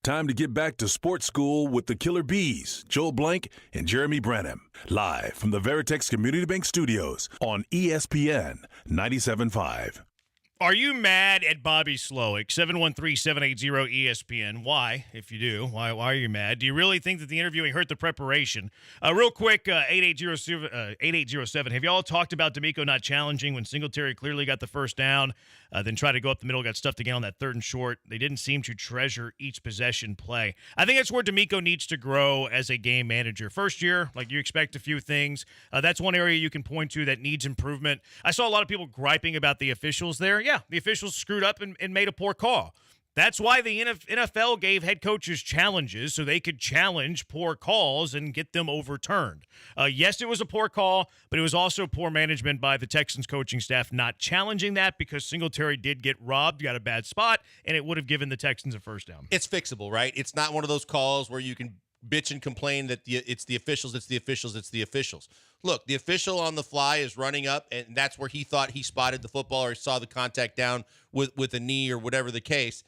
Speaker 8: Time to get back to sports school with the Killer Bees, Joel Blank and Jeremy Branham. Live from the Veritex Community Bank Studios on ESPN 97.5.
Speaker 1: Are you mad at Bobby Slowick? 713-780-ESPN. Why, if you do? Why are you mad? Do you really think that the interviewing hurt the preparation? Real quick, 8807. Have y'all talked about D'Amico not challenging when Singletary clearly got the first down, then tried to go up the middle, got stuffed again on that 3rd and short? They didn't seem to treasure each possession play. I think that's where D'Amico needs to grow as a game manager. First year, like you expect a few things. That's one area you can point to that needs improvement. I saw a lot of people griping about the officials there. Yeah, the officials screwed up and made a poor call. That's why the NFL gave head coaches challenges so they could challenge poor calls and get them overturned. Yes, it was a poor call, but it was also poor management by the Texans coaching staff not challenging that because Singletary did get robbed, got a bad spot, and it would have given the Texans a first down.
Speaker 3: It's fixable, right? It's not one of those calls where you can bitch and complain that it's the officials. Look, the official on the fly is running up, and that's where he thought he spotted the football or he saw the contact down with a knee or whatever the case,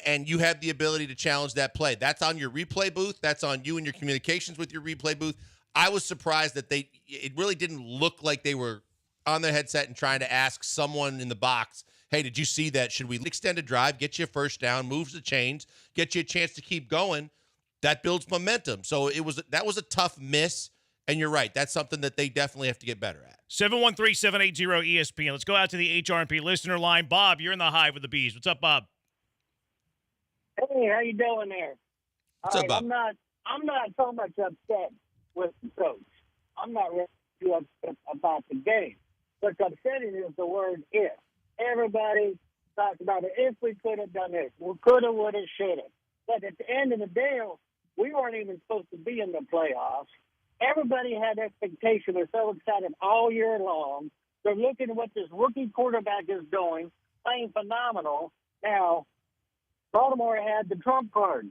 Speaker 3: and you have the ability to challenge that play. That's on your replay booth. That's on you and your communications with your replay booth. I was surprised that it really didn't look like they were on their headset and trying to ask someone in the box, hey, did you see that? Should we extend a drive, get you a first down, moves the chains, get you a chance to keep going? That builds momentum. So that was a tough miss, and you're right. That's something that they definitely have to get better at.
Speaker 1: 713-780-ESPN. Let's go out to the HRP listener line. Bob, you're in the hive with the Bees. What's up, Bob?
Speaker 19: Hey, how you doing there?
Speaker 3: What's up, Bob?
Speaker 19: I'm not so much upset with the coach. I'm not really too upset about the game. What's upsetting is the word if. Everybody talks about it. If we could have done this, we could have, would have, should have. But at the end of the day, we weren't even supposed to be in the playoffs. Everybody had expectation. They're so excited all year long. They're looking at what this rookie quarterback is doing, playing phenomenal. Now, Baltimore had the trump card.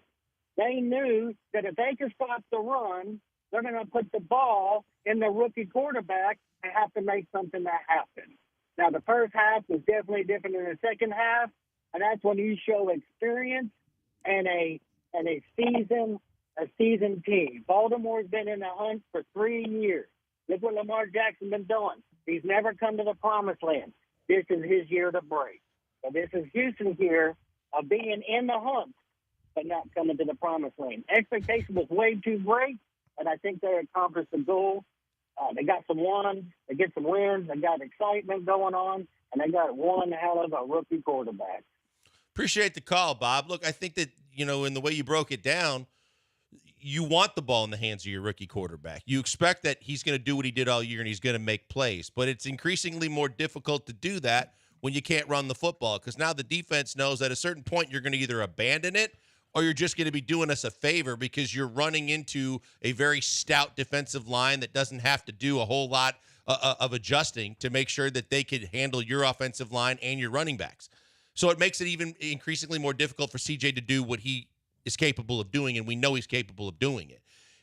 Speaker 19: They knew that if they could stop the run, they're going to put the ball in the rookie quarterback and have to make something that happen. Now, the first half was definitely different than the second half, and that's when you show experience and a seasoned team. Baltimore's been in the hunt for 3 years. Look what Lamar Jackson's been doing. He's never come to the promised land. This is his year to break. So this is Houston's year of being in the hunt, but not coming to the promised land. Expectation was way too great, and I think they accomplished the goal. They got some wins, they get some wins, they got excitement going on, and they got one hell of a rookie quarterback.
Speaker 3: Appreciate the call, Bob. Look, I think that, in the way you broke it down, you want the ball in the hands of your rookie quarterback. You expect that he's going to do what he did all year and he's going to make plays. But it's increasingly more difficult to do that when you can't run the football, because now the defense knows at a certain point you're going to either abandon it or you're just going to be doing us a favor because you're running into a very stout defensive line that doesn't have to do a whole lot of adjusting to make sure that they could handle your offensive line and your running backs. So it makes it even increasingly more difficult for CJ to do what he is capable of doing, and we know he's capable of doing it.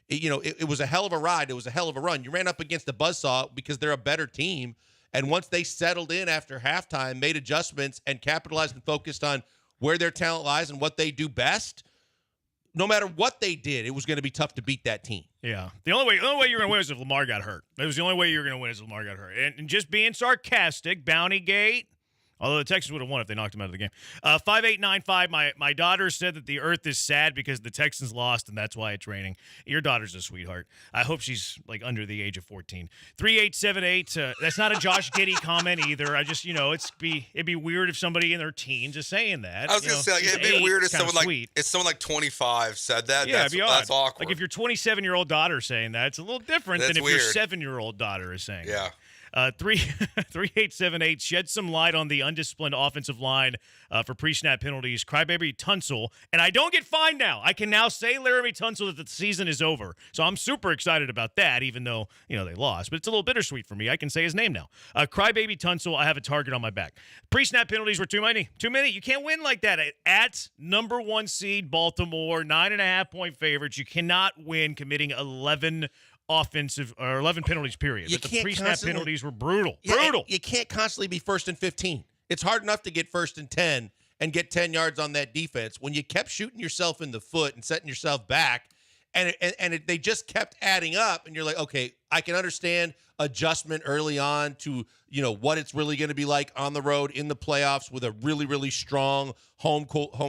Speaker 3: It was a hell of a ride. It was a hell of a run. You ran up against the buzzsaw because they're a better team, and once they settled in after halftime, made adjustments, and capitalized and focused on where their talent lies and what they do best, no matter what they did, it was going to be tough to beat that team.
Speaker 1: Yeah. The only way you're going to win is if Lamar got hurt. That was the only way you were going to win is if Lamar got hurt. And just being sarcastic, Bountygate, although the Texans would have won if they knocked him out of the game. 5895, my daughter said that the earth is sad because the Texans lost, and that's why it's raining. Your daughter's a sweetheart. I hope she's, under the age of 14. 3878, that's not a Josh Giddey comment either. I just, it'd be weird if somebody in their teens is saying that.
Speaker 7: I was going to say, it'd be weird if someone like 25 said that.
Speaker 1: Yeah, it'd be odd.
Speaker 7: That's awkward.
Speaker 1: Like if your 27-year-old daughter saying that, it's a little different than if
Speaker 7: weird.
Speaker 1: your 7-year-old daughter is saying
Speaker 7: Yeah.
Speaker 1: it. 3878, shed some light on the undisciplined offensive line for pre-snap penalties. Crybaby Tunsil, and I don't get fined now. I can now say Laramie Tunsil that the season is over. So I'm super excited about that, even though, they lost. But it's a little bittersweet for me. I can say his name now. Crybaby Tunsil, I have a target on my back. Pre-snap penalties were too many. Too many. You can't win like that. At number 1 seed Baltimore, 9.5-point favorites, you cannot win committing 11 penalties, period. But the pre-snap penalties were brutal.
Speaker 3: Yeah, brutal. You can't constantly be 1st and 15. It's hard enough to get 1st and 10 and get 10 yards on that defense when you kept shooting yourself in the foot and setting yourself back, and they just kept adding up, and you're like, okay, I can understand adjustment early on to, what it's really going to be like on the road in the playoffs with a really, really strong home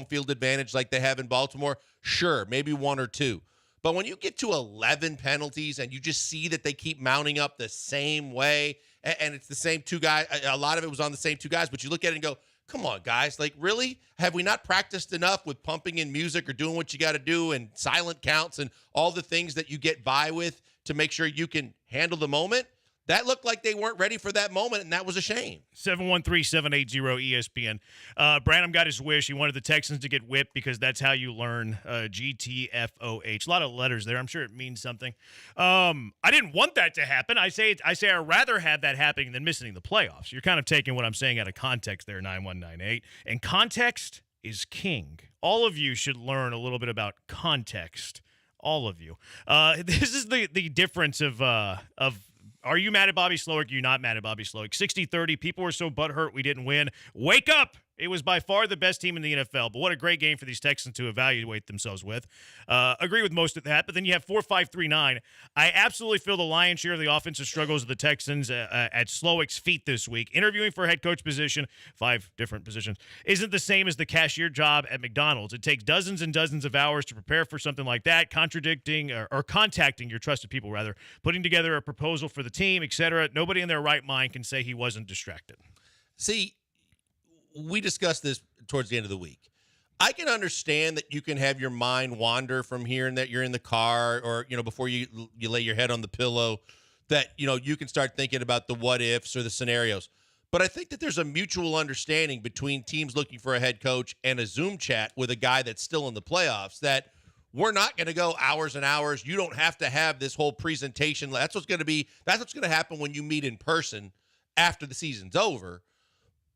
Speaker 3: field advantage like they have in Baltimore. Sure, maybe one or two. But when you get to 11 penalties and you just see that they keep mounting up the same way, and it's the same two guys, a lot of it was on the same two guys, but you look at it and go, come on, guys, like, really? Have we not practiced enough with pumping in music or doing what you got to do and silent counts and all the things that you get by with to make sure you can handle the moment? That looked like they weren't ready for that moment, and that was a shame.
Speaker 1: 713-780-ESPN. Branham got his wish. He wanted the Texans to get whipped because that's how you learn GTFOH. A lot of letters there. I'm sure it means something. I didn't want that to happen. I say I'd rather have that happening than missing the playoffs. You're kind of taking what I'm saying out of context there, 9198. And context is king. All of you should learn a little bit about context. All of you. This is the difference of are you mad at Bobby Slowick? Are you not mad at Bobby Slowick? 60-30. People were so butthurt we didn't win. Wake up! It was by far the best team in the NFL, but what a great game for these Texans to evaluate themselves with. Agree with most of that, but then you have 4-5-3-9. I absolutely feel the lion's share of the offensive struggles of the Texans at Slowick's feet this week. Interviewing for a head coach position, 5 different positions, isn't the same as the cashier job at McDonald's. It takes dozens and dozens of hours to prepare for something like that, contacting your trusted people, rather, putting together a proposal for the team, etc. Nobody in their right mind can say he wasn't distracted.
Speaker 3: See, we discussed this towards the end of the week. I can understand that you can have your mind wander from here and that you're in the car or, before you lay your head on the pillow, that, you can start thinking about the what ifs or the scenarios. But I think that there's a mutual understanding between teams looking for a head coach and a Zoom chat with a guy that's still in the playoffs that we're not going to go hours and hours. You don't have to have this whole presentation. That's what's going to happen when you meet in person after the season's over.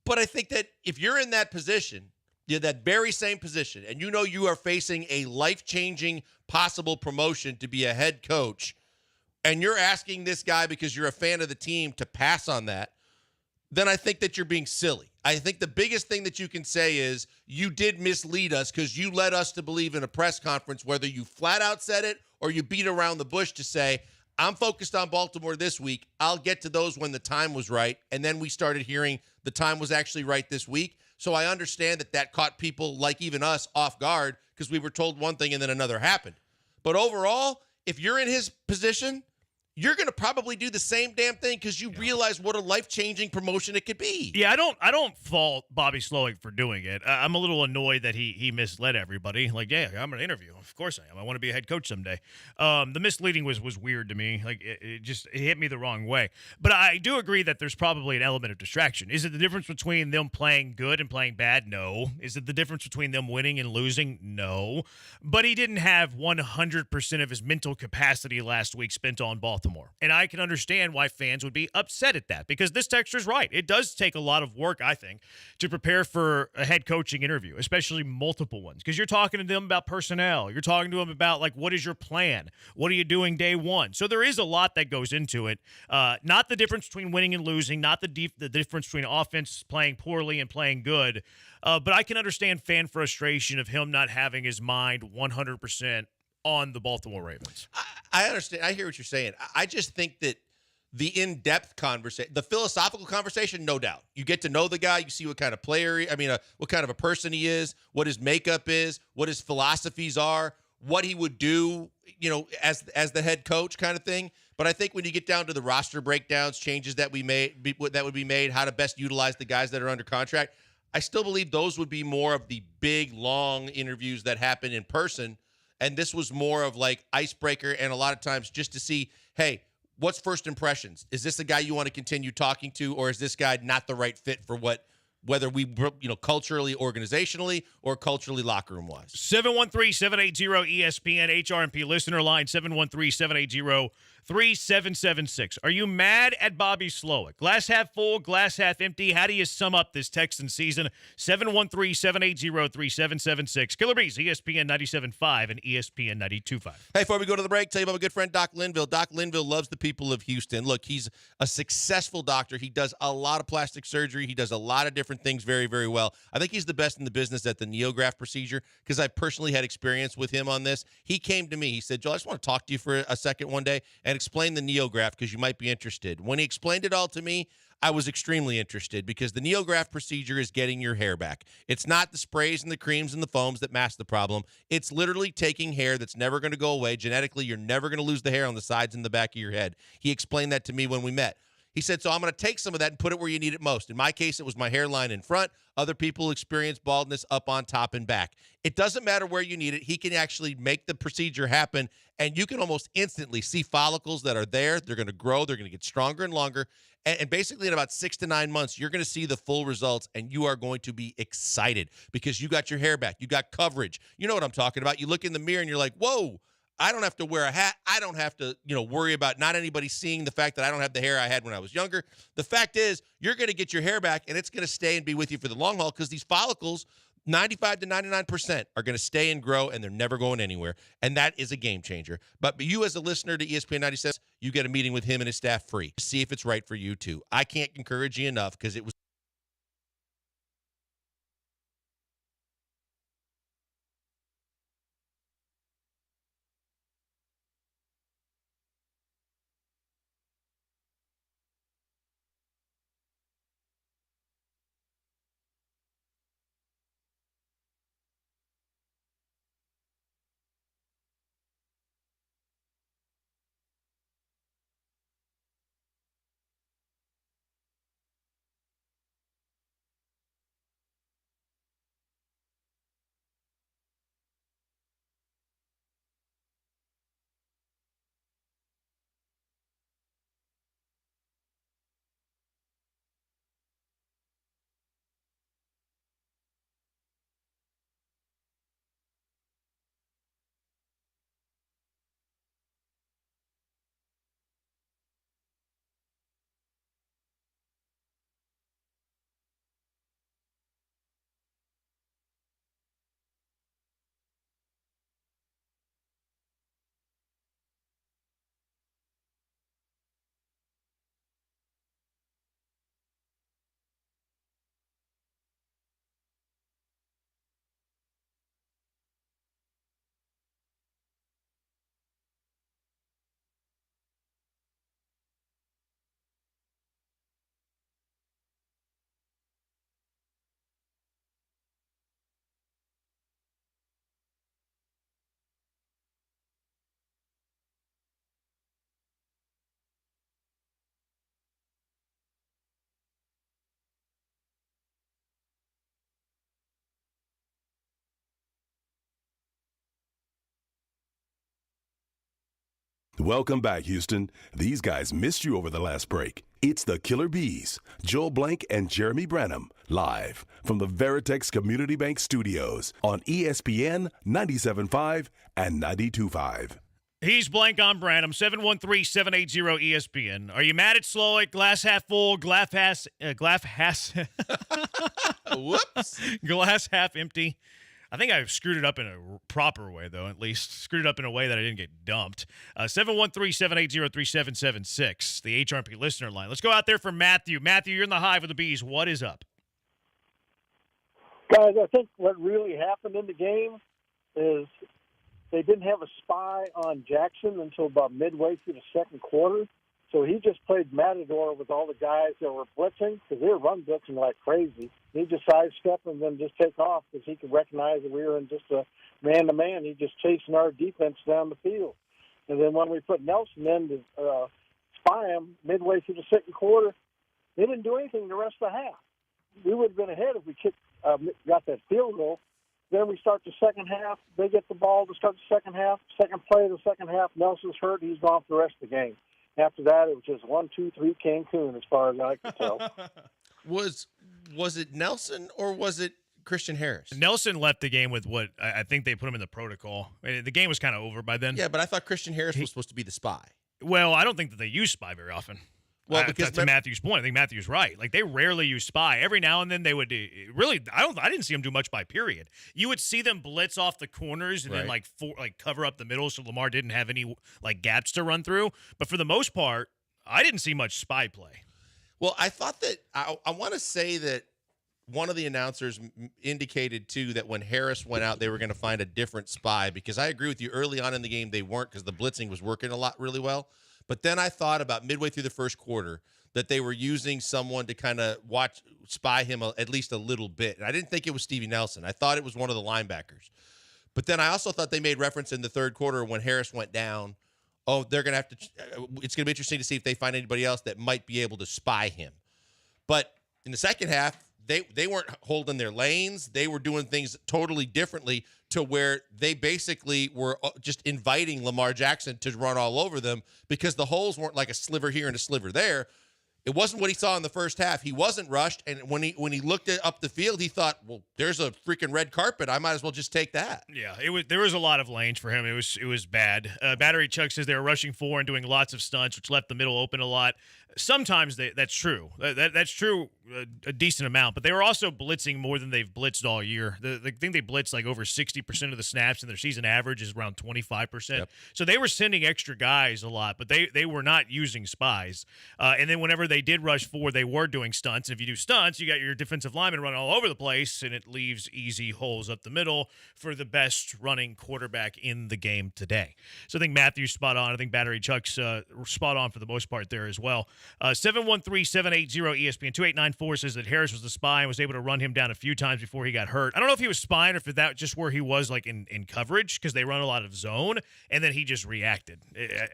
Speaker 3: But I think that if you're in that position, that very same position, and you are facing a life-changing possible promotion to be a head coach, and you're asking this guy because you're a fan of the team to pass on that, then I think that you're being silly. I think the biggest thing that you can say is you did mislead us because you led us to believe in a press conference, whether you flat out said it or you beat around the bush to say, I'm focused on Baltimore this week. I'll get to those when the time was right. And then we started hearing the time was actually right this week. So I understand that caught people like even us off guard because we were told one thing and then another happened. But overall, if you're in his position, you're going to probably do the same damn thing because you realize what a life-changing promotion it could be.
Speaker 1: Yeah, I don't fault Bobby Slowick for doing it. I'm a little annoyed that he misled everybody. Like, yeah, I'm going to interview. Of course I am. I want to be a head coach someday. The misleading was weird to me. Like, it hit me the wrong way. But I do agree that there's probably an element of distraction. Is it the difference between them playing good and playing bad? No. Is it the difference between them winning and losing? No. But he didn't have 100% of his mental capacity last week spent on Baltimore. And I can understand why fans would be upset at that because this texter's right. It does take a lot of work, I think, to prepare for a head coaching interview, especially multiple ones, because you're talking to them about personnel. You're talking to them about, like, what is your plan? What are you doing day one? So there is a lot that goes into it. Not the difference between winning and losing, not the difference between offense playing poorly and playing good. But I can understand fan frustration of him not having his mind 100% on the Baltimore Ravens.
Speaker 3: I understand. I hear what you're saying. I just think that the in-depth conversation, the philosophical conversation, no doubt. You get to know the guy. You see what kind of player, what kind of a person he is, what his makeup is, what his philosophies are, what he would do, as the head coach kind of thing. But I think when you get down to the roster breakdowns, changes that would be made, how to best utilize the guys that are under contract, I still believe those would be more of the big, long interviews that happen in person. And this was more of like icebreaker and a lot of times just to see, hey, what's first impressions? Is this a guy you want to continue talking to, or is this guy not the right fit for whether we, culturally, organizationally, or culturally locker room wise?
Speaker 1: 713-780-ESPN HRMP listener line 713-780 3776. Are you mad at Bobby Slowick? Glass half full, glass half empty. How do you sum up this Texan season? 713-780-3776. Killer Bees, ESPN 97.5 and ESPN 92.5.
Speaker 3: Hey, before we go to the break, tell you about my good friend Doc Linville. Doc Linville loves the people of Houston. Look, he's a successful doctor. He does a lot of plastic surgery. He does a lot of different things very, very well. I think he's the best in the business at the NeoGraft procedure because I've personally had experience with him on this. He came to me. He said, Joel, I just want to talk to you for a second one day and explain the NeoGraft because you might be interested. When he explained it all to me, I was extremely interested because the NeoGraft procedure is getting your hair back. It's not the sprays and the creams and the foams that mask the problem. It's literally taking hair that's never going to go away. Genetically, you're never going to lose the hair on the sides and the back of your head. He explained that to me when we met. He said, so I'm going to take some of that and put it where you need it most. In my case, it was my hairline in front. Other people experience baldness up on top and back. It doesn't matter where you need it. He can actually make the procedure happen, and you can almost instantly see follicles that are there. They're going to grow. They're going to get stronger and longer. And basically in about 6 to 9 months, you're going to see the full results, and you are going to be excited because you got your hair back. You got coverage. You know what I'm talking about. You look in the mirror, and you're like, whoa. I don't have to wear a hat. I don't have to, worry about not anybody seeing the fact that I don't have the hair I had when I was younger. The fact is, you're going to get your hair back, and it's going to stay and be with you for the long haul because these follicles, 95 to 99%, are going to stay and grow, and they're never going anywhere. And that is a game changer. But you as a listener to ESPN 97, you get a meeting with him and his staff free. See if it's right for you, too. I can't encourage you enough because it was.
Speaker 8: Welcome back, Houston. These guys missed you over the last break. It's the Killer Bees, Joel Blank and Jeremy Branham, live from the Veritex Community Bank Studios on ESPN 97.5 and 92.5.
Speaker 1: He's Blank on Branham, 713-780-ESPN. Are you mad at Slowick? Glass half full, glass half empty. I think I screwed it up in a proper way, though, at least. Screwed it up in a way that I didn't get dumped. 713-780-3776, the HRP listener line. Let's go out there for Matthew. Matthew, you're in the hive with the Bees. What is up?
Speaker 19: Guys, I think what really happened in the game is they didn't have a spy on Jackson until about midway through the second quarter. So he just played Matador with all the guys that were blitzing because they were run blitzing like crazy. He just sidestep and then just take off because he could recognize that we were in just a man-to-man. He just chasing our defense down the field. And then when we put Nelson in to spy him midway through the second quarter, they didn't do anything the rest of the half. We would have been ahead if we got that field goal. Then we start the second half. They get the ball to start the second half. Second play of the second half, Nelson's hurt. He's gone for the rest of the game. After that, it was just 1, 2, 3 Cancun, as far as I can tell.
Speaker 3: Was it Nelson or was it Christian Harris?
Speaker 1: Nelson left the game with what I think they put him in the protocol. The game was kind of over by then.
Speaker 3: Yeah, but I thought Christian Harris was supposed to be the spy.
Speaker 1: Well, I don't think that they use spy very often.
Speaker 3: Well, because
Speaker 1: to Matthew's point, I think Matthew's right. Like, they rarely use spy. Every now and then they would really. I didn't see them do much by period. You would see them blitz off the corners and then cover up the middle, so Lamar didn't have any gaps to run through. But for the most part, I didn't see much spy play.
Speaker 3: Well, I thought that I want to say that one of the announcers indicated too that when Harris went out, they were going to find a different spy, because I agree with you. Early on in the game, they weren't, because the blitzing was working really well. But then I thought about midway through the first quarter that they were using someone to kind of spy him at least a little bit. And I didn't think it was Stevie Nelson. I thought it was one of the linebackers. But then I also thought they made reference in the third quarter when Harris went down. Oh, they're going to have to it's going to be interesting to see if they find anybody else that might be able to spy him. But in the second half, they weren't holding their lanes. They were doing things totally differently, to where they basically were just inviting Lamar Jackson to run all over them, because the holes weren't like a sliver here and a sliver there. It wasn't what he saw in the first half. He wasn't rushed, and when he looked up the field, he thought, well, there's a freaking red carpet. I might as well just take that.
Speaker 1: Yeah, there was a lot of lanes for him. It was bad. Battery Chuck says they were rushing 4 and doing lots of stunts, which left the middle open a lot. Sometimes that's true. That's true a decent amount, but they were also blitzing more than they've blitzed all year. I think they blitzed like over 60% of the snaps, and their season average is around 25%.
Speaker 3: Yep.
Speaker 1: So they were sending extra guys a lot, but they were not using spies. And then whenever they did rush 4, they were doing stunts. And if you do stunts, you got your defensive linemen running all over the place, and it leaves easy holes up the middle for the best running quarterback in the game today. So I think Matthew's spot on. I think Battery Chuck's spot on for the most part there as well. 713-780-ESPN-2894 says that Harris was the spy and was able to run him down a few times before he got hurt. I don't know if he was spying or if that just where he was in coverage, because they run a lot of zone, and then he just reacted.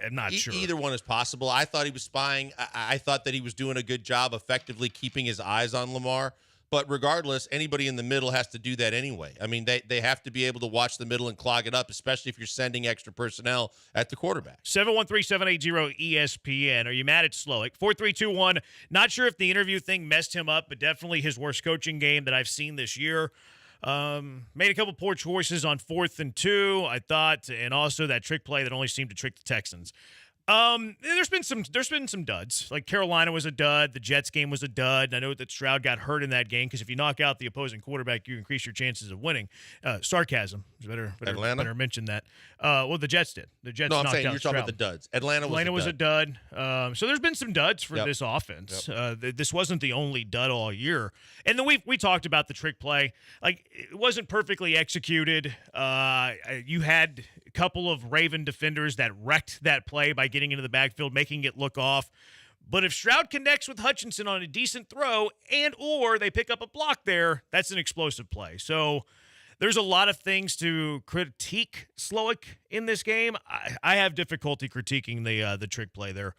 Speaker 1: I'm not sure.
Speaker 3: Either one is possible. I thought he was spying. I thought that he was doing a good job effectively keeping his eyes on Lamar. But regardless, anybody in the middle has to do that anyway. I mean, they have to be able to watch the middle and clog it up, especially if you're sending extra personnel at the quarterback.
Speaker 1: 713-780-ESPN. Are you mad at Slowick? 4321. Not sure if the interview thing messed him up, but definitely his worst coaching game that I've seen this year. Made a couple poor choices on 4th and 2, I thought, and also that trick play that only seemed to trick the Texans. There's been some duds. Like Carolina was a dud. The Jets game was a dud. I know that Stroud got hurt in that game, because if you knock out the opposing quarterback, you increase your chances of winning. Sarcasm. Better mention that. Well, the Jets did. The Jets.
Speaker 3: No, I'm
Speaker 1: knocked
Speaker 3: saying
Speaker 1: out
Speaker 3: you're
Speaker 1: Stroud.
Speaker 3: talking about the duds. Atlanta was
Speaker 1: a dud. So there's been some duds for
Speaker 3: Yep.
Speaker 1: this offense. This wasn't the only dud all year. And then we talked about the trick play. Like, it wasn't perfectly executed. You had a couple of Raven defenders that wrecked that play by getting into the backfield, making it look off. But if Stroud connects with Hutchinson on a decent throw or they pick up a block there, that's an explosive play. So there's a lot of things to critique Slowick in this game. I have difficulty critiquing the trick play there.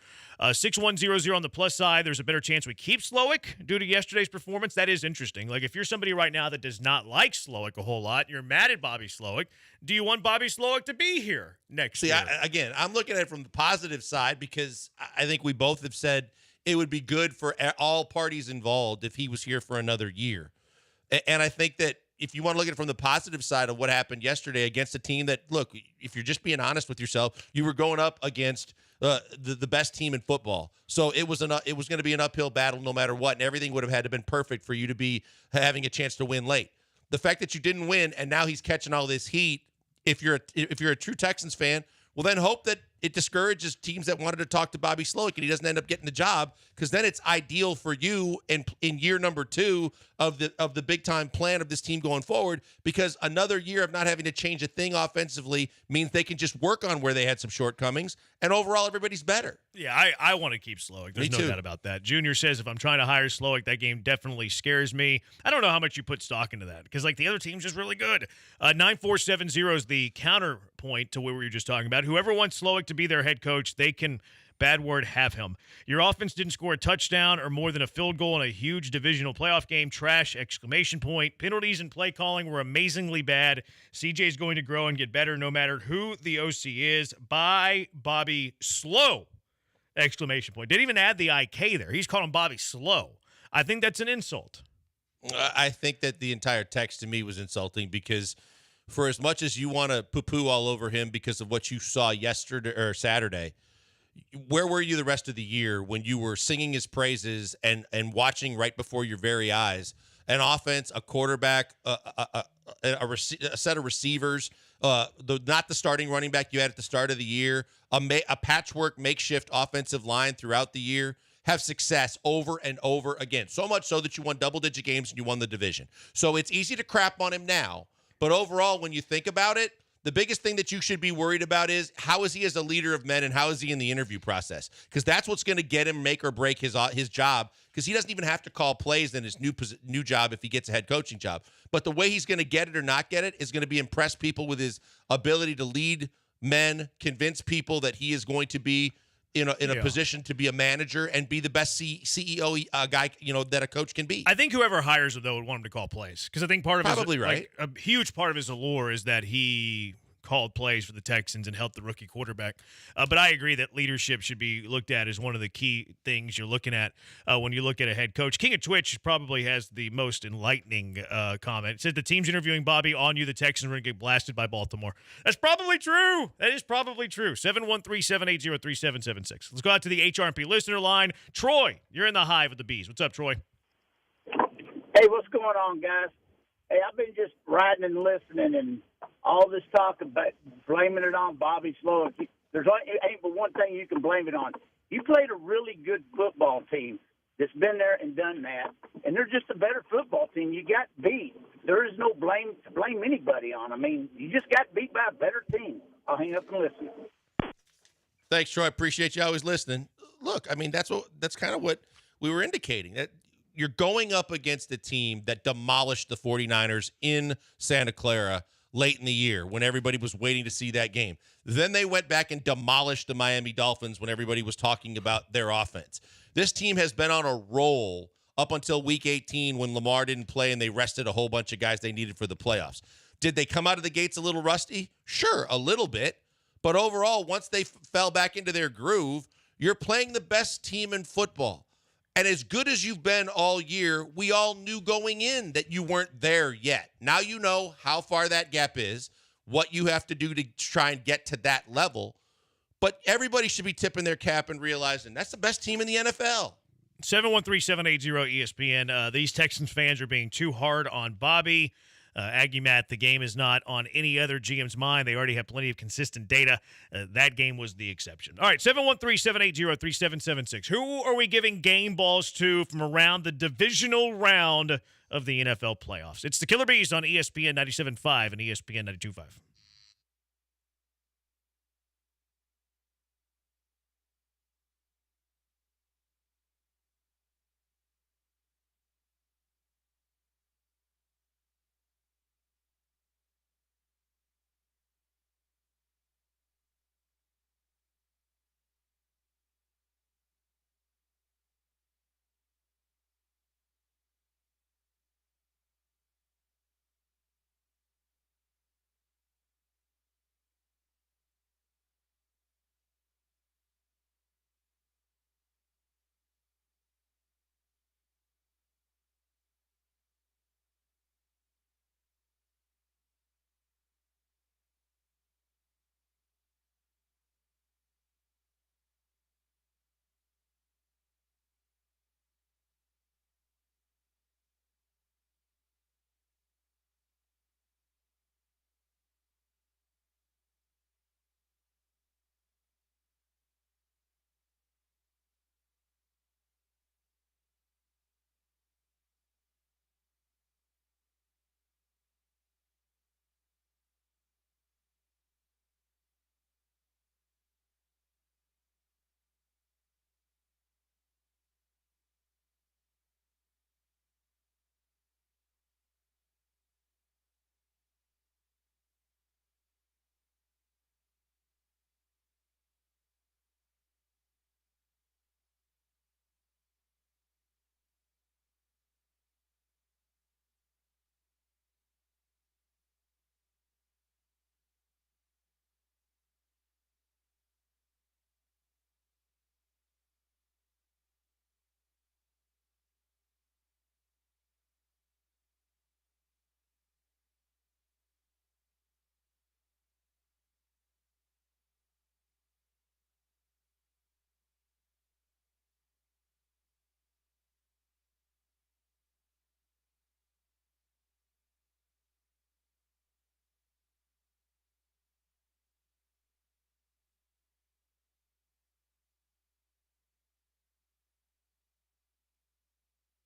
Speaker 1: 6100 on the plus side, there's a better chance we keep Slowick due to yesterday's performance. That is interesting. Like, if you're somebody right now that does not like Slowick a whole lot, you're mad at Bobby Slowick, do you want Bobby Slowick to be here next year?
Speaker 3: Again, I'm looking at it from the positive side, because I think we both have said it would be good for all parties involved if he was here for another year. And I think that if you want to look at it from the positive side of what happened yesterday against a team that, look, if you're just being honest with yourself, you were going up against the best team in football. So it was going to be an uphill battle no matter what, and everything would have had to been perfect for you to be having a chance to win late. The fact that you didn't win and now he's catching all this heat, if you're a true Texans fan, well, then hope that it discourages teams that wanted to talk to Bobby Slowick and he doesn't end up getting the job, because then it's ideal for you in year number 2 of the big time plan of this team going forward, because another year of not having to change a thing offensively means they can just work on where they had some shortcomings, and overall everybody's better.
Speaker 1: Yeah, I want to keep Slowick. There's no doubt about that. Junior says if I'm trying to hire Slowick, that game definitely scares me. I don't know how much you put stock into that, because the other team's just really good. 9470 is the counterpoint to what we were just talking about. Whoever wants Slowick to be their head coach, they can, bad word, have him. Your offense didn't score a touchdown or more than a field goal in a huge divisional playoff game. Trash! ! Penalties and play calling were amazingly bad. CJ's going to grow and get better no matter who the OC is. Bye, Bobby Slow! ! Didn't even add the IK there. He's calling Bobby slow. I think that's an insult.
Speaker 3: I think that the entire text to me was insulting, because for as much as you want to poo-poo all over him because of what you saw yesterday or Saturday, where were you the rest of the year when you were singing his praises and watching right before your very eyes an offense, a quarterback, a set of receivers, not the starting running back you had at the start of the year, a patchwork makeshift offensive line throughout the year, have success over and over again. So much so that you won double-digit games and you won the division. So it's easy to crap on him now, but overall, when you think about it, the biggest thing that you should be worried about is how is he as a leader of men and how is he in the interview process? Because that's what's going to get him make or break his job, because he doesn't even have to call plays in his new job if he gets a head coaching job. But the way he's going to get it or not get it is going to be impress people with his ability to lead men, convince people that he is going to be in a position to be a manager and be the best CEO guy, that a coach can be.
Speaker 1: I think whoever hires him, though, would want him to call plays. Because I think part of
Speaker 3: Probably right.
Speaker 1: a huge part of his allure is that he called plays for the Texans and helped the rookie quarterback. But I agree that leadership should be looked at as one of the key things you're looking at when you look at a head coach. King of Twitch probably has the most enlightening comment. It says the team's interviewing Bobby on you. The Texans are going to get blasted by Baltimore. That's probably true. That is probably true. 713-780-3776. Let's go out to the HRP listener line. Troy, you're in the hive with the bees. What's up, Troy?
Speaker 19: Hey, what's going on, guys? Hey, I've been just riding and listening, and all this talk about blaming it on Bobby Slowick. It ain't but one thing you can blame it on. You played a really good football team that's been there and done that, and they're just a better football team. You got beat. There is no blame to blame anybody on. I mean, you just got beat by a better team. I'll hang up and listen.
Speaker 3: Thanks, Troy. Appreciate you always listening. Look, I mean, that's kind of what we were indicating. That you're going up against a team that demolished the 49ers in Santa Clara late in the year when everybody was waiting to see that game. Then they went back and demolished the Miami Dolphins when everybody was talking about their offense. This team has been on a roll up until week 18 when Lamar didn't play and they rested a whole bunch of guys they needed for the playoffs. Did they come out of the gates a little rusty? Sure, a little bit. But overall, once they fell back into their groove, you're playing the best team in football. And as good as you've been all year, we all knew going in that you weren't there yet. Now you know how far that gap is, what you have to do to try and get to that level. But everybody should be tipping their cap and realizing that's the best team in the NFL.
Speaker 1: 713-780-ESPN. These Texans fans are being too hard on Bobby. Aggie Matt, the game is not on any other GM's mind. They already have plenty of consistent data. That game was the exception. All right, 713-780-3776. Who are we giving game balls to from around the divisional round of the NFL playoffs? It's the Killer Bees on ESPN 97.5 and ESPN 92.5.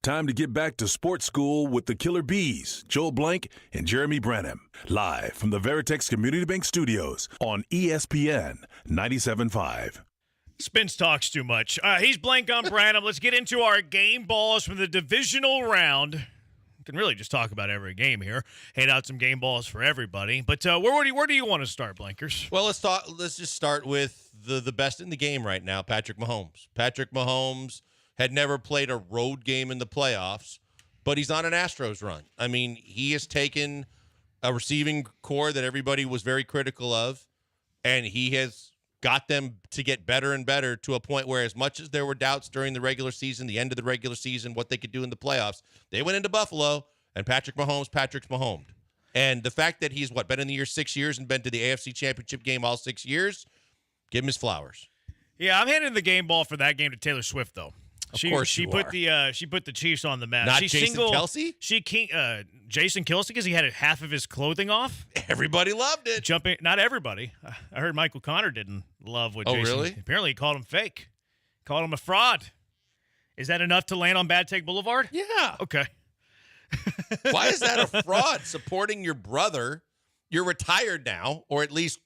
Speaker 8: Time to get back to sports school with the Killer Bees, Joel Blank and Jeremy Branham. Live from the Veritex Community Bank Studios on ESPN 97.5.
Speaker 1: Spence talks too much. He's Blank on Branham. Let's get into our game balls from the divisional round. We can really just talk about every game here. Hand out some game balls for everybody. But where do you want to start, Blankers?
Speaker 3: Well, let's just start with the best in the game right now, Patrick Mahomes. Patrick Mahomes had never played a road game in the playoffs, but he's on an Astros run. I mean, he has taken a receiving core that everybody was very critical of, and he has got them to get better and better to a point where, as much as there were doubts during the regular season, the end of the regular season, what they could do in the playoffs, they went into Buffalo, and Patrick's Mahomes. And the fact that he's, been in the year 6 years and been to the AFC Championship game all 6 years, give him his flowers.
Speaker 1: Yeah, I'm handing the game ball for that game to Taylor Swift, though. She put the Chiefs on the map.
Speaker 3: Not Jason Kelce?
Speaker 1: Jason Kelce, because he had half of his clothing off.
Speaker 3: Everybody loved it.
Speaker 1: Not everybody. I heard Michael Connor didn't love what Jason.
Speaker 3: Really?
Speaker 1: Apparently he called him fake. Called him a fraud. Is that enough to land on Bad Take Boulevard?
Speaker 3: Yeah.
Speaker 1: Okay.
Speaker 3: Why is that a fraud? Supporting your brother. You're retired now, or at least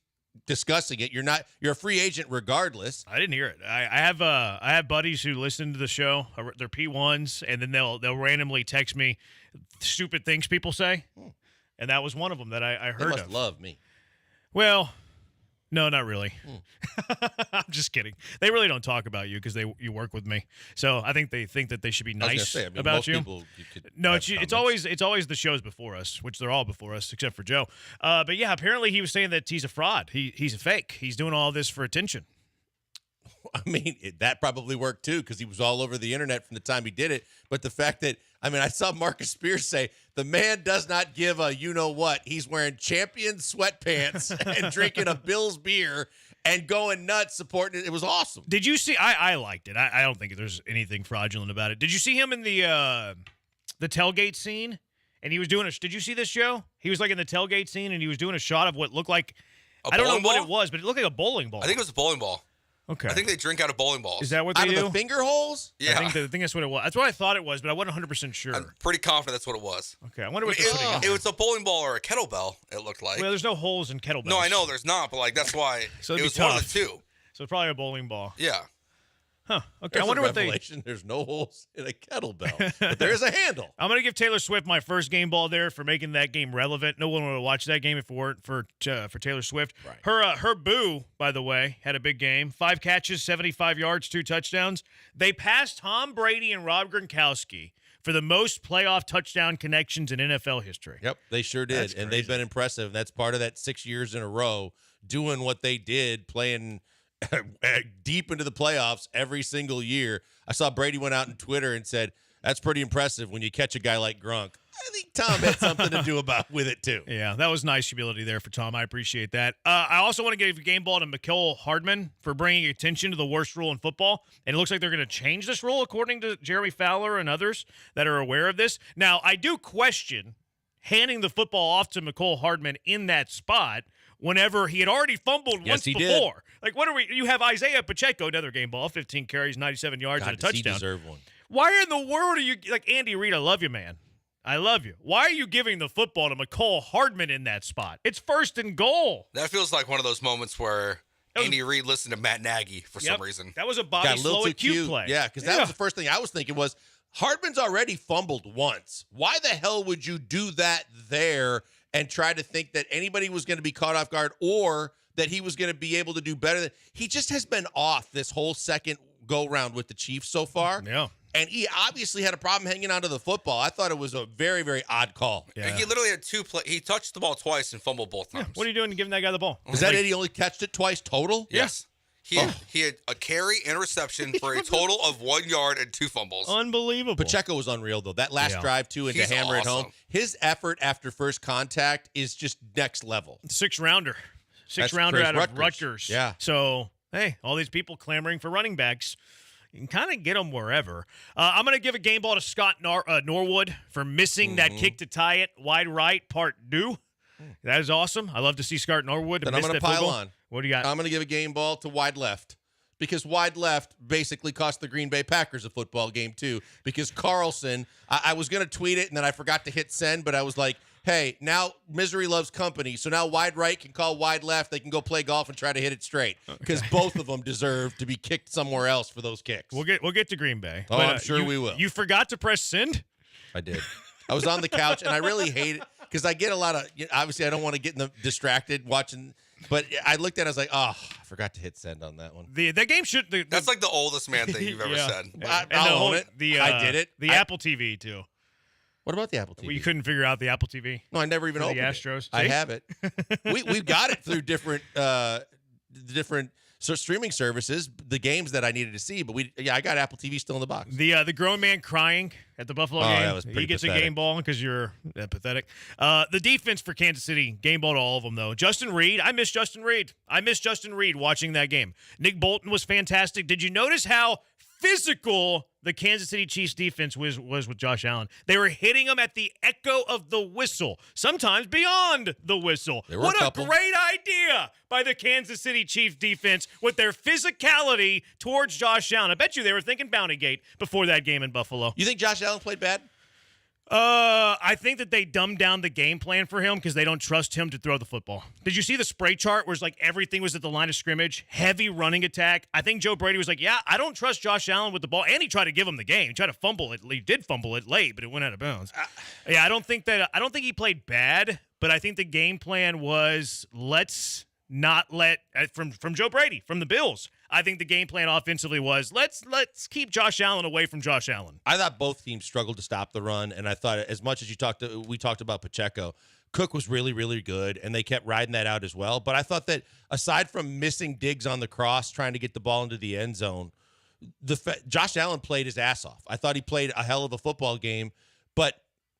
Speaker 3: discussing it. You're a free agent regardless.
Speaker 1: I didn't hear it. I have buddies who listen to the show. They're P1s, and then they'll randomly text me stupid things people say, and that was one of them that I heard.
Speaker 3: They must
Speaker 1: of.
Speaker 3: love me.
Speaker 1: Well, no, not really. I'm just kidding. They really don't talk about you because you work with me. So I think they think that they should be nice about
Speaker 3: most
Speaker 1: you.
Speaker 3: People,
Speaker 1: No, it's always the shows before us, which they're all before us except for Joe. But yeah, apparently he was saying that he's a fraud. He's a fake. He's doing all this for attention.
Speaker 3: I mean, that probably worked too because he was all over the internet from the time he did it. But the fact that, I saw Marcus Spears say, the man does not give a you-know-what. He's wearing Champion sweatpants and drinking a Bill's beer and going nuts supporting it. It was awesome.
Speaker 1: Did you see? I liked it. I don't think there's anything fraudulent about it. Did you see him in the tailgate scene? And he was doing did you see this, Joe? He was like in the tailgate scene and he was doing a shot of what looked like, I don't know what it was, but it looked like a bowling ball.
Speaker 7: I think it was a bowling ball.
Speaker 1: Okay.
Speaker 7: I think they drink out of bowling balls.
Speaker 1: Is that what they
Speaker 3: do? Out of the finger holes?
Speaker 7: Yeah.
Speaker 1: I think that's what it was. That's what I thought it was, but I wasn't 100% sure.
Speaker 7: I'm pretty confident that's what it was.
Speaker 1: Okay, I wonder what
Speaker 7: it was a bowling ball or a kettlebell, it looked like.
Speaker 1: Well, there's no holes in kettlebells.
Speaker 7: No, I know there's not, but that's why
Speaker 1: so
Speaker 7: it was
Speaker 1: tough.
Speaker 7: one of the two.
Speaker 1: So it's probably a bowling ball.
Speaker 7: Yeah.
Speaker 1: Huh. Okay.
Speaker 3: There's
Speaker 1: I wonder
Speaker 3: a
Speaker 1: what
Speaker 3: revelation. There's no holes in a kettlebell, but there's a handle.
Speaker 1: I'm going to give Taylor Swift my first game ball there for making that game relevant. No one would have watched that game if it weren't for Taylor Swift. Right. Her boo, by the way, had a big game. 5 catches, 75 yards, 2 touchdowns. They passed Tom Brady and Rob Gronkowski for the most playoff touchdown connections in NFL history.
Speaker 3: Yep, they sure did, and they've been impressive. That's part of that 6 years in a row doing what they did, playing deep into the playoffs every single year. I saw Brady went out on Twitter and said, that's pretty impressive when you catch a guy like Gronk. I think Tom had something to do with it, too.
Speaker 1: Yeah, that was nice humility there for Tom. I appreciate that. I also want to give a game ball to Mecole Hardman for bringing attention to the worst rule in football. And it looks like they're going to change this rule, according to Jeremy Fowler and others that are aware of this. Now, I do question handing the football off to Mecole Hardman in that spot whenever he had already fumbled once before.
Speaker 3: Did.
Speaker 1: Like, what are we? You have Isaiah Pacheco, another game ball, 15 carries, 97 yards, and a touchdown.
Speaker 3: He deserved one.
Speaker 1: Why in the world are you like Andy Reid? I love you, man. I love you. Why are you giving the football to Mecole Hardman in that spot? It's 1st and goal.
Speaker 7: That feels like one of those moments where Andy Reid listened to Matt Nagy for some reason.
Speaker 1: That was a Bobby Slowick cute play.
Speaker 3: Yeah, because that was the first thing I was thinking was Hardman's already fumbled once. Why the hell would you do that there and try to think that anybody was going to be caught off guard or that he was going to be able to do better? He just has been off this whole second go-round with the Chiefs so far.
Speaker 1: Yeah.
Speaker 3: And he obviously had a problem hanging onto the football. I thought it was a very, very odd call.
Speaker 7: Yeah. He literally had 2 plays. He touched the ball twice and fumbled both times.
Speaker 1: What are you doing giving that guy the ball?
Speaker 3: Is that it? He only catched it twice total?
Speaker 7: Yes. He had a carry and reception for a total of 1 yard and 2 fumbles.
Speaker 1: Unbelievable.
Speaker 3: Pacheco was unreal, though. That last drive, too, and to hammer it home. His effort after first contact is just next level.
Speaker 1: 6-rounder. 6-rounder out of Rutgers.
Speaker 3: Yeah.
Speaker 1: So, hey, all these people clamoring for running backs. You can kind of get them wherever. I'm going to give a game ball to Scott Norwood for missing that kick to tie it wide right, part due. That is awesome. I love to see Scott Norwood.
Speaker 3: Then I'm going to pile on.
Speaker 1: What do you got?
Speaker 3: I'm going to give a game ball to wide left because wide left basically cost the Green Bay Packers a football game too, because Carlson, I was going to tweet it and then I forgot to hit send, but I was like, hey, now misery loves company. So now wide right can call wide left. They can go play golf and try to hit it straight, because both of them deserve to be kicked somewhere else for those kicks.
Speaker 1: We'll get to Green Bay.
Speaker 3: Oh, I'm sure we will.
Speaker 1: You forgot to press send?
Speaker 3: I did. I was on the couch, and I really hate it because I get a lot of, obviously I don't want to get distracted watching, but I looked at it, I was like, oh, I forgot to hit send on that one.
Speaker 1: That game should.
Speaker 7: That's like the oldest man thing you've ever said.
Speaker 3: I'll own it. I did it.
Speaker 1: The Apple TV, too.
Speaker 3: What about the Apple TV?
Speaker 1: Well, you couldn't figure out the Apple TV?
Speaker 3: No, I never even opened
Speaker 1: the Astros.
Speaker 3: it. I have it. We've got it through different streaming services, the games that I needed to see, but I got Apple TV still in the box.
Speaker 1: The grown man crying at the Buffalo game.
Speaker 3: That was pretty
Speaker 1: he gets
Speaker 3: pathetic.
Speaker 1: a game ball because you're pathetic. The defense for Kansas City, game ball to all of them, though. Justin Reed, I miss Justin Reed watching that game. Nick Bolton was fantastic. Did you notice how physical the Kansas City Chiefs defense was with Josh Allen? They were hitting him at the echo of the whistle, sometimes beyond the whistle. What a great idea by the Kansas City Chiefs defense with their physicality towards Josh Allen. I bet you they were thinking Bounty Gate before that game in Buffalo.
Speaker 3: You think Josh Allen played bad?
Speaker 1: I think that they dumbed down the game plan for him because they don't trust him to throw the football. Did you see the spray chart where it's like everything was at the line of scrimmage, heavy running attack? I think Joe Brady was like, yeah, I don't trust Josh Allen with the ball, and he tried to give him the game. He tried to fumble it. He did fumble it late, but it went out of bounds. I don't think he played bad, but I think the game plan was let's not let from Joe Brady, from the Bills. I think the game plan offensively was let's keep Josh Allen away from Josh Allen.
Speaker 3: I thought both teams struggled to stop the run, and I thought as much as we talked about Pacheco, Cook was really, really good, and they kept riding that out as well. But I thought that aside from missing Diggs on the cross, trying to get the ball into the end zone, Josh Allen played his ass off. I thought he played a hell of a football game, but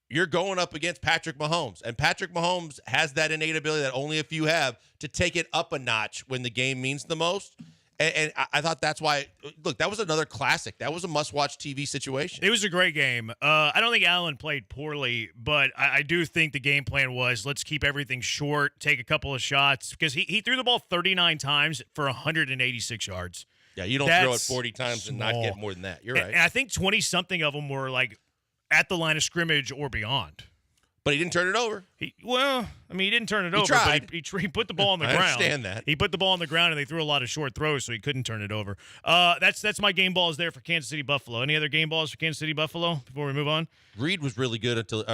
Speaker 3: you're going up against Patrick Mahomes, and Patrick Mahomes has that innate ability that only a few have to take it up a notch when the game means the most. And I thought that's why, look, that was another classic. That was a must-watch TV situation.
Speaker 1: It was a great game. I don't think Allen played poorly, but I do think the game plan was let's keep everything short, take a couple of shots, because he threw the ball 39 times for 186 yards.
Speaker 3: Yeah, you don't throw it 40 times and not get more than that. You're right.
Speaker 1: And I think 20-something of them were like at the line of scrimmage or beyond.
Speaker 3: But he didn't turn it over.
Speaker 1: He didn't turn it over.
Speaker 3: Tried.
Speaker 1: But he put the ball on the ground.
Speaker 3: I understand that.
Speaker 1: He put the ball on the ground, and they threw a lot of short throws, so he couldn't turn it over. That's my game balls there for Kansas City Buffalo. Any other game balls for Kansas City Buffalo before we move on?
Speaker 3: Reed was really good until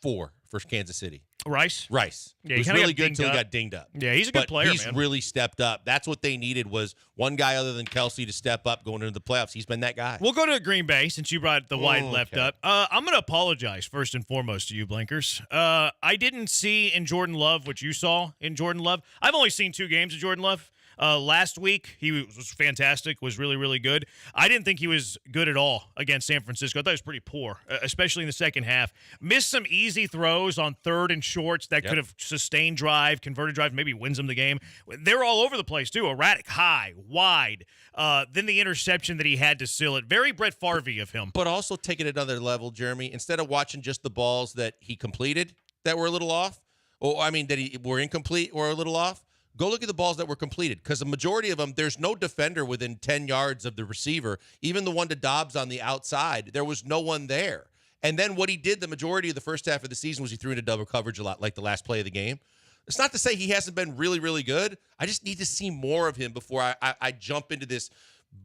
Speaker 3: 4 for Kansas City.
Speaker 1: Rice.
Speaker 3: Yeah, he was really good until he got dinged up.
Speaker 1: Yeah, he's a good player,
Speaker 3: He's really stepped up. That's what they needed, was one guy other than Kelsey to step up going into the playoffs. He's been that guy.
Speaker 1: We'll go to Green Bay since you brought the wide left up. I'm going to apologize first and foremost to you, Blinkers. I didn't see in Jordan Love what you saw in Jordan Love. I've only seen 2 games of Jordan Love. Last week, he was fantastic, was really, really good. I didn't think he was good at all against San Francisco. I thought he was pretty poor, especially in the second half. Missed some easy throws on 3rd and shorts that could have sustained drive, converted drive, maybe wins them the game. They were all over the place, too. Erratic, high, wide. Then the interception that he had to seal it. Very Brett Favre of him.
Speaker 3: But also take it another level, Jeremy. Instead of watching just the balls that he completed that were a little off, that were incomplete or a little off, go look at the balls that were completed, because the majority of them, there's no defender within 10 yards of the receiver. Even the one to Dobbs on the outside, there was no one there. And then what he did the majority of the first half of the season was he threw into double coverage a lot, like the last play of the game. It's not to say he hasn't been really, really good. I just need to see more of him before I jump into this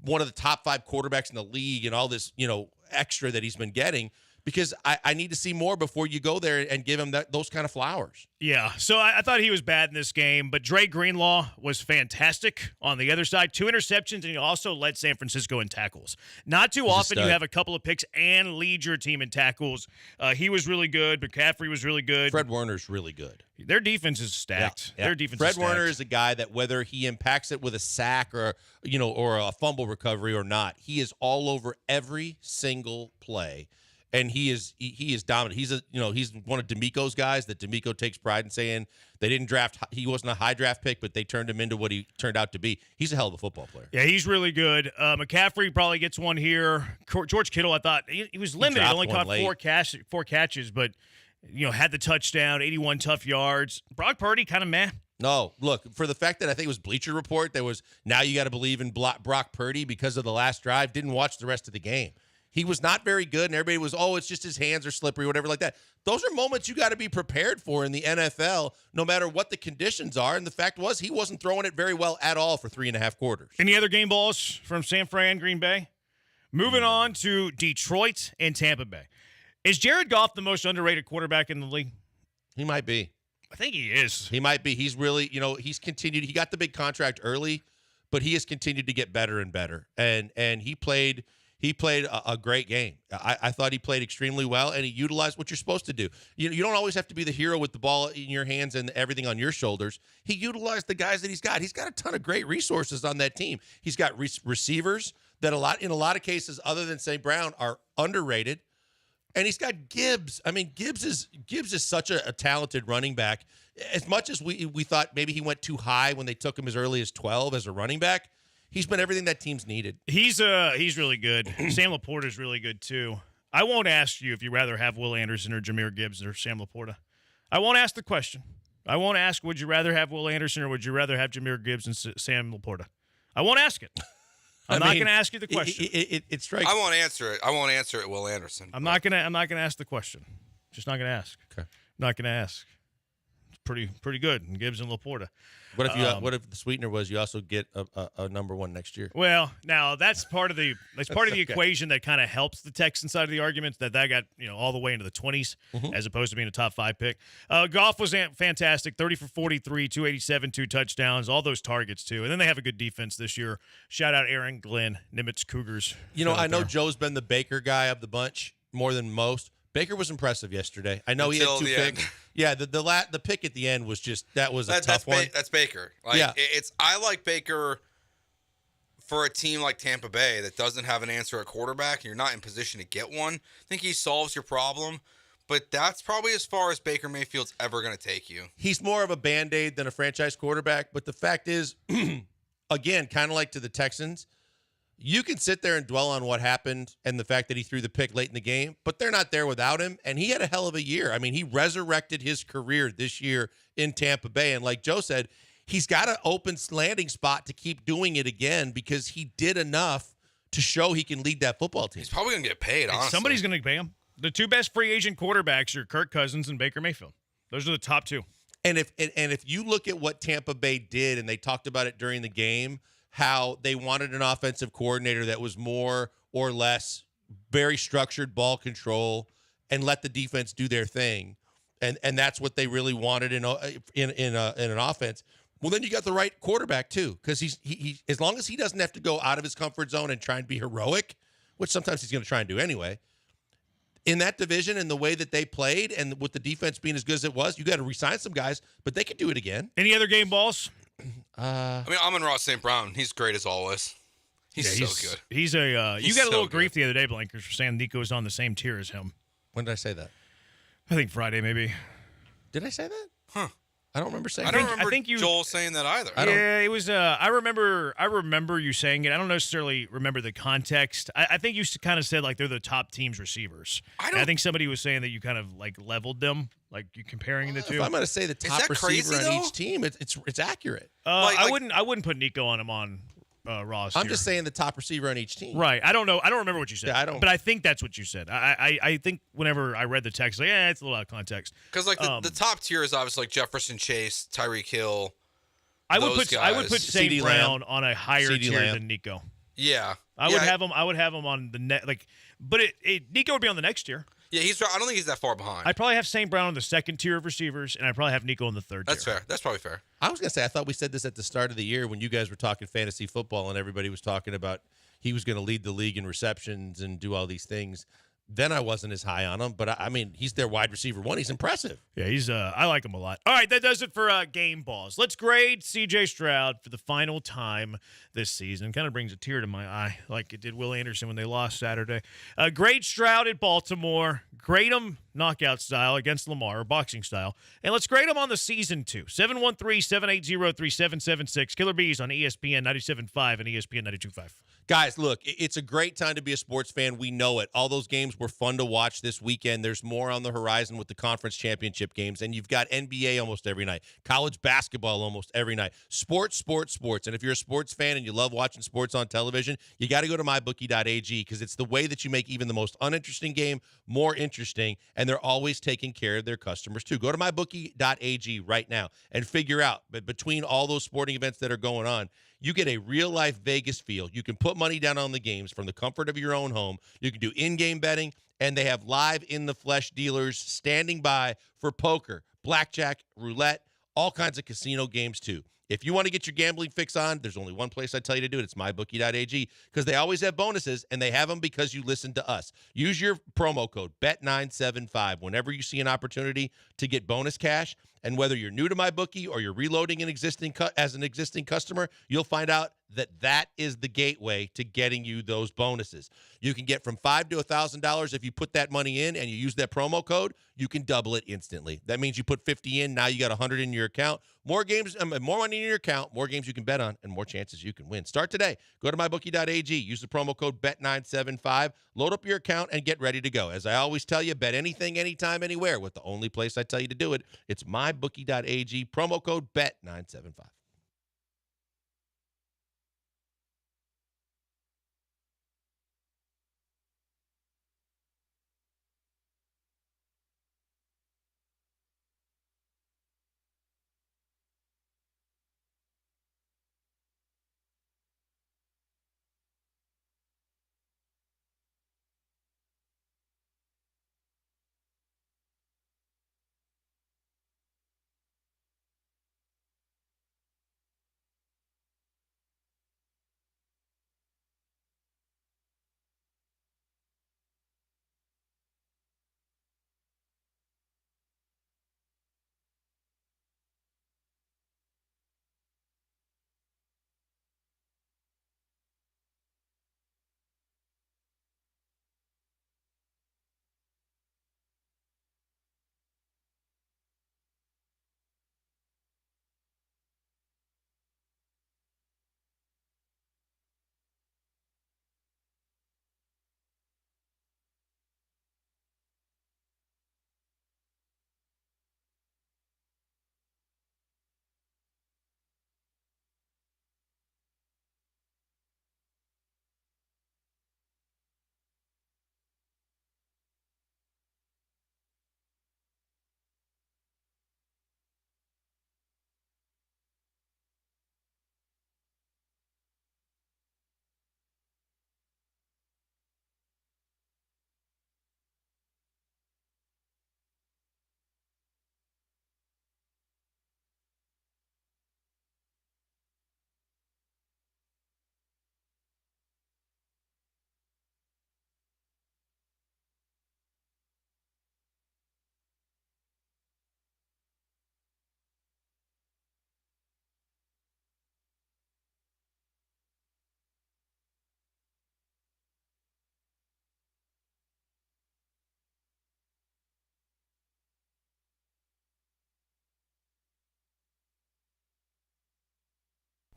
Speaker 3: one of the top 5 quarterbacks in the league and all this, extra that he's been getting. Because I need to see more before you go there and give him those kind of flowers.
Speaker 1: Yeah, so I thought he was bad in this game, but Dre Greenlaw was fantastic on the other side. 2 interceptions, and he also led San Francisco in tackles. Not too often you have a couple of picks and lead your team in tackles. He was really good. McCaffrey was really good.
Speaker 3: Fred Warner's really good.
Speaker 1: Their defense is stacked.
Speaker 3: Yeah.
Speaker 1: Their defense
Speaker 3: Fred
Speaker 1: is stacked.
Speaker 3: Warner is a guy that whether he impacts it with a sack or a fumble recovery or not, he is all over every single play. And he is dominant. He's one of D'Amico's guys that D'Amico takes pride in saying they didn't draft. He wasn't a high draft pick, but they turned him into what he turned out to be. He's a hell of a football player.
Speaker 1: Yeah, he's really good. McCaffrey probably gets one here. George Kittle, I thought he was limited. Only caught 4 catches, but had the touchdown, 81 tough yards. Brock Purdy kind of meh.
Speaker 3: No, look, for the fact that I think it was Bleacher Report, there was now you got to believe in Brock Purdy because of the last drive, didn't watch the rest of the game. He was not very good, and everybody was, it's just his hands are slippery, whatever like that. Those are moments you got to be prepared for in the NFL, no matter what the conditions are. And the fact was he wasn't throwing it very well at all for 3.5 quarters.
Speaker 1: Any other game balls from San Fran, Green Bay? Moving on to Detroit and Tampa Bay. Is Jared Goff the most underrated quarterback in the league?
Speaker 3: He might be.
Speaker 1: I think he is.
Speaker 3: He might be. He's really, he's continued. He got the big contract early, but he has continued to get better and better. And he played a great game. I thought he played extremely well, and he utilized what you're supposed to do. You don't always have to be the hero with the ball in your hands and everything on your shoulders. He utilized the guys that he's got. He's got a ton of great resources on that team. He's got receivers that in a lot of cases, other than St. Brown, are underrated. And he's got Gibbs. I mean, Gibbs is such a talented running back. As much as we thought maybe he went too high when they took him as early as 12 as a running back, he's been everything that team's needed.
Speaker 1: He's really good. Sam Laporta's really good too. I won't ask you if you'd rather have Will Anderson or Jahmyr Gibbs or Sam Laporta. I won't ask the question. I won't ask, would you rather have Will Anderson or would you rather have Jahmyr Gibbs and Sam Laporta? I won't ask it. I'm not going to ask you the question.
Speaker 3: It strikes.
Speaker 7: I won't answer it. I won't answer it, Will Anderson.
Speaker 1: I'm not going to ask the question. Just not going to ask.
Speaker 3: Okay.
Speaker 1: Not going to ask. It's pretty good. And Gibbs and Laporta.
Speaker 3: What if the sweetener was you also get a number one next year?
Speaker 1: Well, now that's part of the equation that kind of helps the Texan side of the argument that got all the way into the 20s as opposed to being a top 5 pick. Goff was fantastic, 30 for 43, 287, 2 touchdowns, all those targets too. And then they have a good defense this year. Shout out Aaron Glenn, Nimitz Cougars.
Speaker 3: I know Joe's been the Baker guy of the bunch more than most. Baker was impressive yesterday. I know he had 2 picks. Yeah, the pick at the end was just a tough one.
Speaker 7: That's Baker. I like Baker for a team like Tampa Bay that doesn't have an answer at quarterback, and you're not in position to get one. I think he solves your problem, but that's probably as far as Baker Mayfield's ever going to take you.
Speaker 3: He's more of a Band-Aid than a franchise quarterback, but the fact is, again, kind of like to the Texans, you can sit there and dwell on what happened and the fact that he threw the pick late in the game, but they're not there without him, and he had a hell of a year. I mean, he resurrected his career this year in Tampa Bay, and like Joe said, he's got an open landing spot to keep doing it again because he did enough to show he can lead that football team.
Speaker 7: He's probably going to get paid, honestly.
Speaker 1: Somebody's going to pay him. The 2 best free agent quarterbacks are Kirk Cousins and Baker Mayfield. Those are the top 2.
Speaker 3: And if you look at what Tampa Bay did, and they talked about it during the game, how they wanted an offensive coordinator that was more or less very structured ball control and let the defense do their thing, and that's what they really wanted in an offense. Well, then you got the right quarterback too, because he as long as he doesn't have to go out of his comfort zone and try and be heroic, which sometimes he's going to try and do anyway. In that division and the way that they played, and with the defense being as good as it was, you got to re-sign some guys, but they could do it again.
Speaker 1: Any other game balls?
Speaker 7: I mean, Amon-Ra St. Brown, he's great as always. He's so good.
Speaker 1: He's a. You got a little grief the other day, Blankers, for saying Nico was on the same tier as him.
Speaker 3: When did I say that?
Speaker 1: I think Friday, maybe.
Speaker 3: Did I say that?
Speaker 7: Huh.
Speaker 3: I don't remember saying.
Speaker 7: I don't remember Joel saying that either.
Speaker 1: Yeah, it was. I remember you saying it. I don't necessarily remember the context. I think you kind of said like they're the top team's receivers. I think somebody was saying that you kind of like leveled them, like you comparing the two.
Speaker 3: If I'm going to say the top receiver on each team, it's accurate.
Speaker 1: I wouldn't put Nico on him on Ross.
Speaker 3: I'm just saying the top receiver on each team.
Speaker 1: Right. I don't know. I don't remember what you said.
Speaker 3: Yeah, I don't.
Speaker 1: But I think that's what you said. I think whenever I read the text, like, it's a little out of context.
Speaker 7: Because like the top tier is obviously like Jefferson, Chase, Tyreek Hill.
Speaker 1: I would put St. Brown on a higher tier than Nico.
Speaker 7: Yeah.
Speaker 1: I would have him on the net. Like, but Nico would be on the next tier.
Speaker 7: Yeah, I don't think he's that far behind.
Speaker 1: I'd probably have St. Brown on the second tier of receivers, and I'd probably have Nico on the third tier.
Speaker 7: That's fair. That's probably fair.
Speaker 3: I was going to say, I thought we said this at the start of the year when you guys were talking fantasy football and everybody was talking about he was going to lead the league in receptions and do all these things. Then I wasn't as high on him, but I mean, he's their wide receiver one. He's impressive.
Speaker 1: Yeah, I like him a lot. All right, that does it for game balls. Let's grade C.J. Stroud for the final time this season. Kind of brings a tear to my eye, like it did Will Anderson when they lost Saturday. Grade Stroud at Baltimore. Grade him knockout style against Lamar, or boxing style. And let's grade him on the season too. 713-780-3776. Killer Bees on ESPN 97.5 and ESPN 92.5.
Speaker 3: Guys, look, it's a great time to be a sports fan. We know it. All those games games were fun to watch this weekend. There's more on the horizon with the conference championship games, and you've got NBA almost every night, college basketball almost every night, sports. And if you're a sports fan and you love watching sports on television, you got to go to mybookie.ag because it's the way that you make even the most uninteresting game more interesting, and they're always taking care of their customers too. Go to mybookie.ag right now and figure out, but between all those sporting events that are going on, you get a real-life Vegas feel. You can put money down on the games from the comfort of your own home. You can do in-game betting, and they have live in-the-flesh dealers standing by for poker, blackjack, roulette, all kinds of casino games too. If you want to get your gambling fix on, there's only one place I tell you to do it. It's mybookie.ag because they always have bonuses, and they have them because you listen to us. Use your promo code BET975 whenever you see an opportunity to get bonus cash. And whether you're new to MyBookie or you're reloading as an existing customer, you'll find out that is the gateway to getting you those bonuses. You can get from $5 to $1,000 if you put that money in and you use that promo code. You can double it instantly. That means you put 50 in, now you got 100 in your account. More games, more money in your account, more games you can bet on, and more chances you can win. Start today. Go to mybookie.ag. Use the promo code BET975. Load up your account and get ready to go. As I always tell you, bet anything, anytime, anywhere. With the only place I tell you to do it, it's mybookie.ag. Promo code BET975.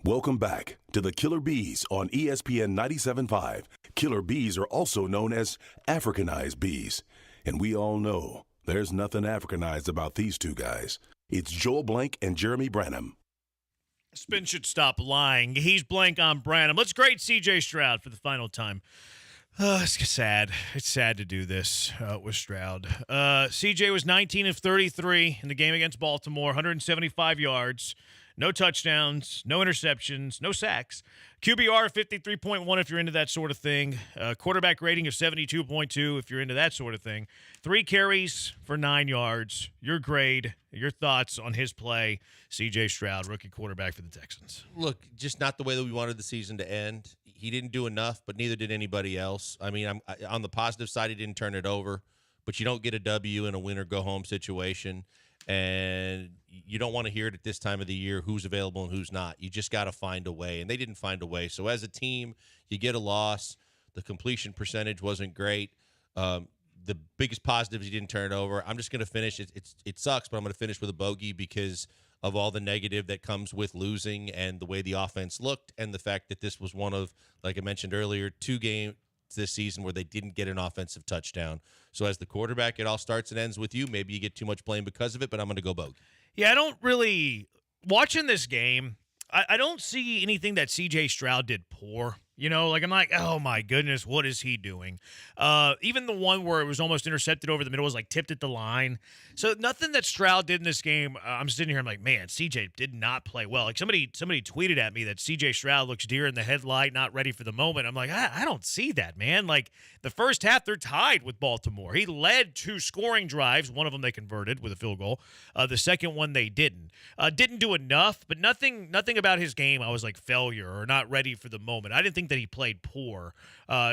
Speaker 8: Welcome back to the Killer Bees on ESPN 97.5. Killer bees are also known as Africanized bees. And we all know there's nothing Africanized about these two guys. It's Joel Blank and Jeremy Branham.
Speaker 1: Spin should stop lying. He's Blank on Branham. Let's grade C.J. Stroud for the final time. It's sad. It's sad to do this with Stroud. C.J. was 19 of 33 in the game against Baltimore, 175 yards. No touchdowns, no interceptions, no sacks. QBR 53.1 if you're into that sort of thing. Quarterback rating of 72.2 if you're into that sort of thing. 3 carries for 9 yards. Your grade, your thoughts on his play. C.J. Stroud, rookie quarterback for the Texans.
Speaker 3: Look, just not the way that we wanted the season to end. He didn't do enough, but neither did anybody else. I mean, on the positive side, he didn't turn it over, but you don't get a W in a win-or-go-home situation. And you don't want to hear it at this time of the year, who's available and who's not. You just got to find a way, and they didn't find a way. So as a team, you get a loss. The completion percentage wasn't great. The biggest positive is you didn't turn it over. I'm just going to finish. It sucks, but I'm going to finish with a bogey because of all the negative that comes with losing and the way the offense looked and the fact that this was one of, like I mentioned earlier, 2 this season where they didn't get an offensive touchdown. So as the quarterback, it all starts and ends with you. Maybe you get too much blame because of it, but I'm going to go Bogey.
Speaker 1: Yeah, I don't really – watching this game, I don't see anything that C.J. Stroud did poor. You know, like I'm like, oh my goodness, what is he doing? Even the one where it was almost intercepted over the middle was like tipped at the line. So nothing that Stroud did in this game. I'm sitting here, I'm like, man, CJ did not play well. Like somebody tweeted at me that CJ Stroud looks deer in the headlight, not ready for the moment. I'm like, I don't see that, man. Like the first half, they're tied with Baltimore. He led 2 scoring drives. One of them they converted with a field goal. The second one they didn't. Didn't do enough, but nothing about his game I was like failure or not ready for the moment. I didn't think that he played poor.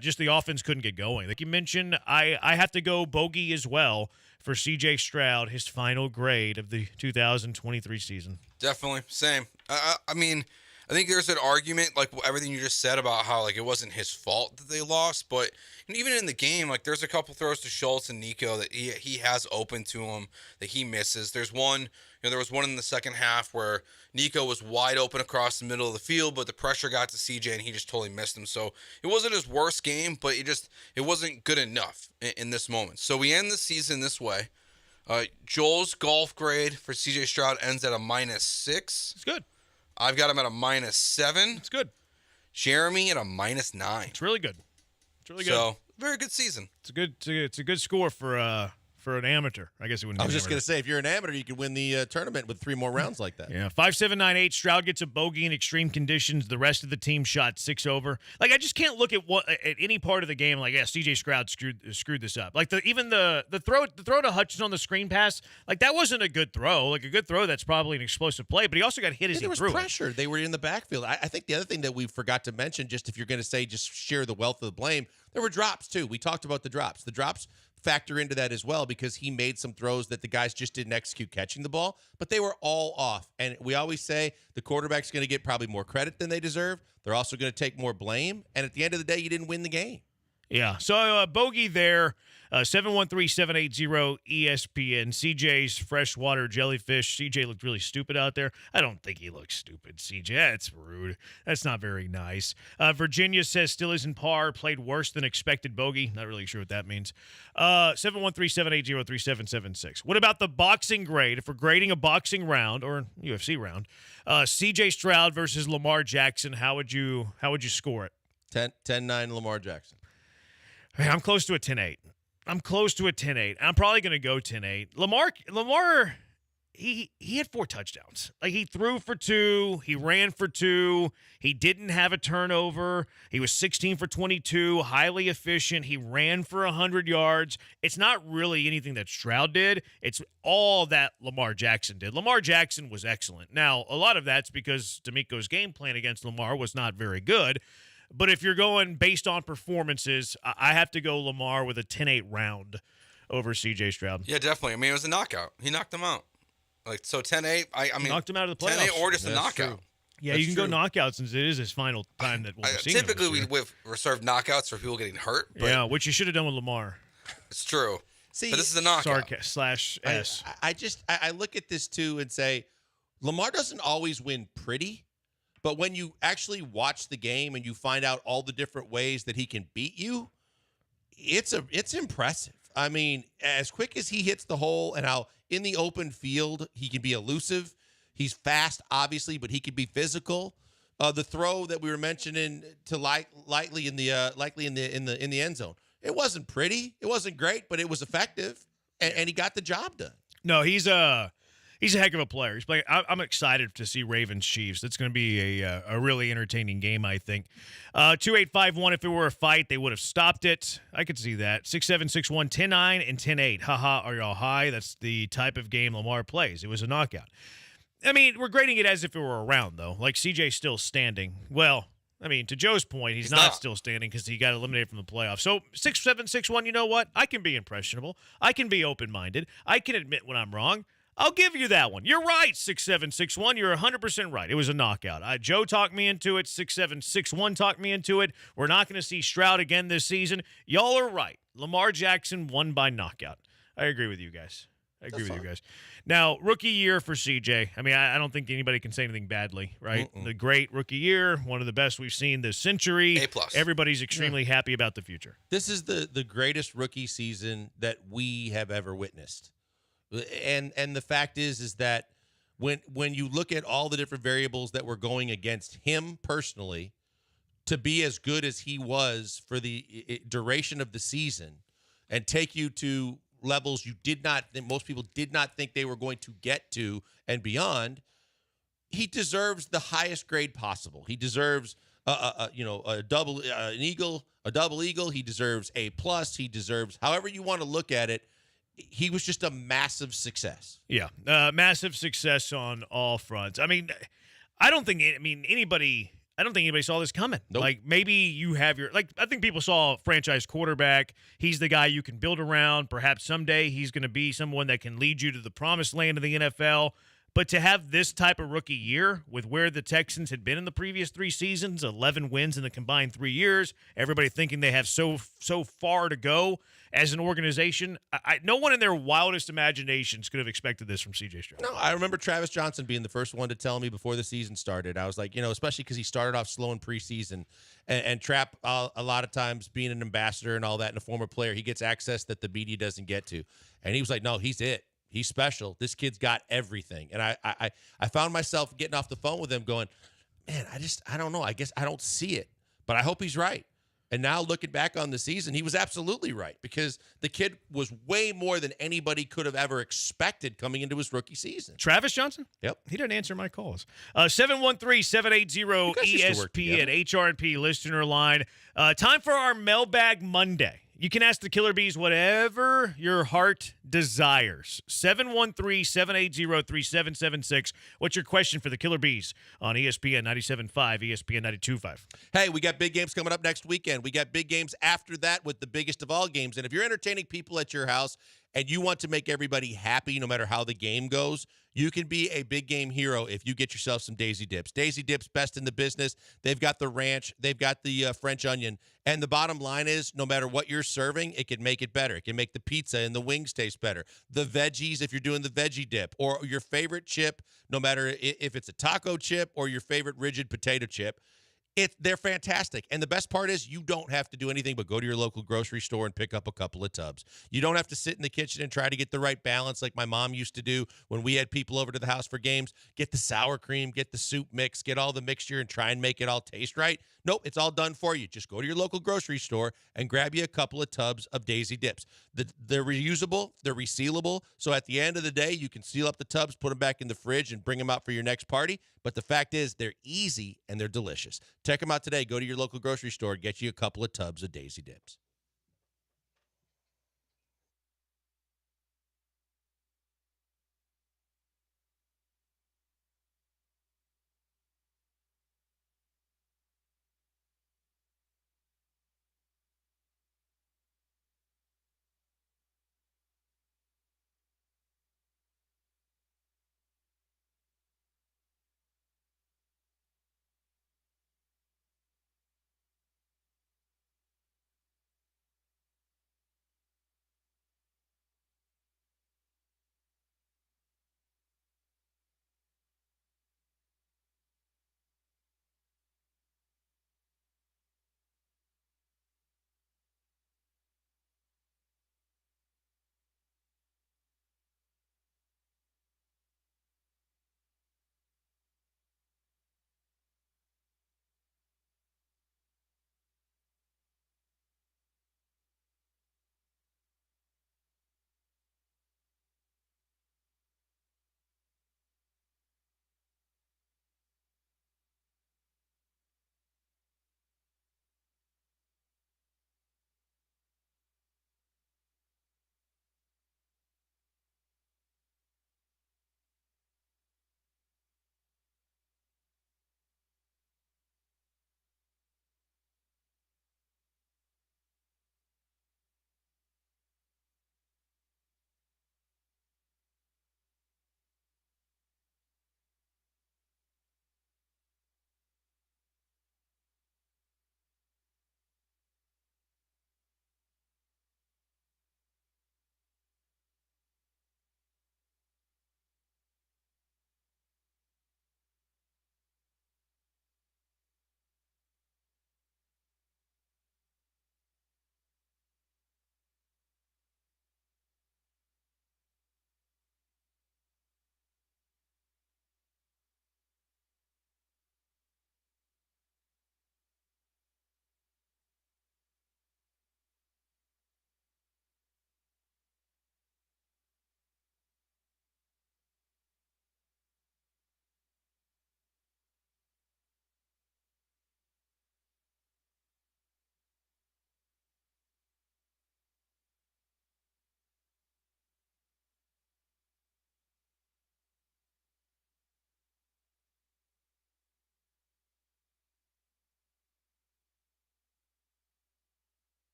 Speaker 1: Just the offense couldn't get going. Like you mentioned, I have to go Bogey as well for C.J. Stroud, his final grade of the 2023 season.
Speaker 7: Definitely. Same. I mean, I think there's an argument, like everything you just said about how like it wasn't his fault that they lost, but even in the game, like there's a couple throws to Schultz and Nico that he has open to him that he misses. There's one, there was one in the second half where Nico was wide open across the middle of the field, but the pressure got to CJ and he just totally missed him. So it wasn't his worst game, but it wasn't good enough in this moment. So we end the season this way. Joel's golf grade for CJ Stroud ends at a -6.
Speaker 1: It's good.
Speaker 7: I've got him at a -7.
Speaker 1: It's good.
Speaker 7: Jeremy at a -9.
Speaker 1: It's really good. It's really good.
Speaker 7: So very good season.
Speaker 1: It's a good score for an amateur. I guess it wouldn't.
Speaker 3: I was just going to say, if you're an amateur, you could win the tournament with 3 more rounds like that.
Speaker 1: Yeah, 5-7-9-8. Stroud gets a bogey in extreme conditions. The rest of the team shot 6 over. Like I just can't look at any part of the game like, yeah, CJ Stroud screwed this up. Like even the throw to Hutchinson on the screen pass, like that wasn't a good throw. Like a good throw, that's probably an explosive play. But he also got hit as he threw.
Speaker 3: There was pressure. They were in the backfield. I think the other thing that we forgot to mention, just if you're going to say just share the wealth of the blame, there were drops too. We talked about the drops. The drops factor into that as well because he made some throws that the guys just didn't execute catching the ball, but they were all off. And we always say the quarterback's going to get probably more credit than they deserve. They're also going to take more blame. And at the end of the day, you didn't win the game.
Speaker 1: Yeah. So bogey there, 713-780-ESPN. CJ's freshwater jellyfish. CJ looked really stupid out there. I don't think he looks stupid, CJ. That's rude. That's not very nice. Virginia says still isn't par. Played worse than expected bogey. Not really sure what that means. 713-780-3776. What about the boxing grade? If we're grading a boxing round or UFC round, CJ Stroud versus Lamar Jackson, how would you score it?
Speaker 3: 10-9 Lamar Jackson.
Speaker 1: Man, I'm close to a 10-8. I'm probably going to go 10-8. Lamar, he had 4 touchdowns. Like he threw for 2, he ran for 2, he didn't have a turnover. He was 16 for 22, highly efficient. He ran for 100 yards. It's not really anything that Stroud did. It's all that Lamar Jackson did. Lamar Jackson was excellent. Now, a lot of that's because D'Amico's game plan against Lamar was not very good. But if you're going based on performances, I have to go Lamar with a 10-8 round over C.J. Stroud.
Speaker 7: Yeah, definitely. I mean, it was a knockout. He knocked him out. Like so, 10-8. I mean,
Speaker 1: knocked him out of the playoffs.
Speaker 7: 10-8 or just a knockout.
Speaker 3: True.
Speaker 1: Yeah,
Speaker 3: That's
Speaker 1: you can
Speaker 3: true.
Speaker 1: go knockout since it is his final time that we'll see him.
Speaker 7: Typically, we've reserved knockouts for people getting hurt. But
Speaker 1: yeah, which you should have done with Lamar.
Speaker 7: It's true.
Speaker 3: See,
Speaker 7: but this is a knockout.
Speaker 1: /S.
Speaker 3: I look at this too and say, Lamar doesn't always win pretty. But when you actually watch the game and you find out all the different ways that he can beat you, it's impressive. I mean, as quick as he hits the hole and how in the open field he can be elusive. He's fast, obviously, but he can be physical. The throw that we were mentioning to likely in the end zone. It wasn't pretty. It wasn't great, but it was effective, and he got the job done.
Speaker 1: No, he's a heck of a player. He's playing. I'm excited to see Ravens Chiefs. That's going to be a really entertaining game, I think. 2851. If it were a fight, they would have stopped it. I could see that. 6761, 10-9, and 10-8. Haha, are y'all high? That's the type of game Lamar plays. It was a knockout. I mean, we're grading it as if it were a round, though. Like CJ's still standing. Well, I mean, to Joe's point, he's not still standing because he got eliminated from the playoffs. So 6761. You know what? I can be impressionable. I can be open-minded. I can admit when I'm wrong. I'll give you that one. You're right, 6761. You're 100% right. It was a knockout. Joe talked me into it. 6761 talked me into it. We're not going to see Stroud again this season. Y'all are right. Lamar Jackson won by knockout. I agree with you guys. I agree with you guys. Now, rookie year for CJ. I mean, I don't think anybody can say anything badly, right? The great rookie year, one of the best we've seen this century.
Speaker 7: A+.
Speaker 1: Everybody's extremely happy about the future.
Speaker 3: This is the greatest rookie season that we have ever witnessed. And the fact is that when you look at all the different variables that were going against him personally, to be as good as he was for the duration of the season and take you to levels you did not think, most people did not think they were going to get to and beyond, he deserves the highest grade possible. He deserves a double eagle. He deserves A+. He deserves, however you want to look at it. He was just a massive success.
Speaker 1: Yeah, massive success on all fronts. I mean, I don't think anybody saw this coming.
Speaker 3: Nope.
Speaker 1: Like, maybe you have I think people saw a franchise quarterback. He's the guy you can build around. Perhaps someday he's going to be someone that can lead you to the promised land of the NFL. But to have this type of rookie year with where the Texans had been in the previous 3 seasons, 11 wins in the combined 3 years, everybody thinking they have so far to go as an organization, no one in their wildest imaginations could have expected this from C.J. Stroud.
Speaker 3: No, I remember Travis Johnson being the first one to tell me before the season started. I was like, especially because he started off slow in preseason, and Trap, a lot of times being an ambassador and all that, and a former player, he gets access that the media doesn't get to. And he was like, no, he's it. He's special. This kid's got everything. And I found myself getting off the phone with him going, man, I don't know. I guess I don't see it, but I hope he's right. And now looking back on the season, he was absolutely right because the kid was way more than anybody could have ever expected coming into his rookie season.
Speaker 1: Travis Johnson?
Speaker 3: Yep.
Speaker 1: He didn't answer my calls. 713-780-ESPN, HRP listener line. Time for our Mailbag Monday. You can ask the Killer Bees whatever your heart desires. 713-780-3776. What's your question for the Killer Bees on ESPN 97.5, ESPN 92.5?
Speaker 3: Hey, we got big games coming up next weekend. We got big games after that with the biggest of all games. And if you're entertaining people at your house and you want to make everybody happy no matter how the game goes, you can be a big game hero if you get yourself some Daisy Dips. Daisy Dips, best in the business. They've got the ranch. They've got the French onion. And the bottom line is, no matter what you're serving, it can make it better. It can make the pizza and the wings taste better. The veggies, if you're doing the veggie dip, or your favorite chip, no matter if it's a taco chip or your favorite rigid potato chip, they're fantastic. And the best part is you don't have to do anything but go to your local grocery store and pick up a couple of tubs. You don't have to sit in the kitchen and try to get the right balance like my mom used to do when we had people over to the house for games. Get the sour cream, get the soup mix, get all the mixture and try and make it all taste right. Nope, it's all done for you. Just go to your local grocery store and grab you a couple of tubs of Daisy Dips. They're reusable, they're resealable, so at the end of the day, you can seal up the tubs, put them back in the fridge, and bring them out for your next party. But the fact is, they're easy and they're delicious. Check them out today. Go to your local grocery store, get you a couple of tubs of Daisy Dips.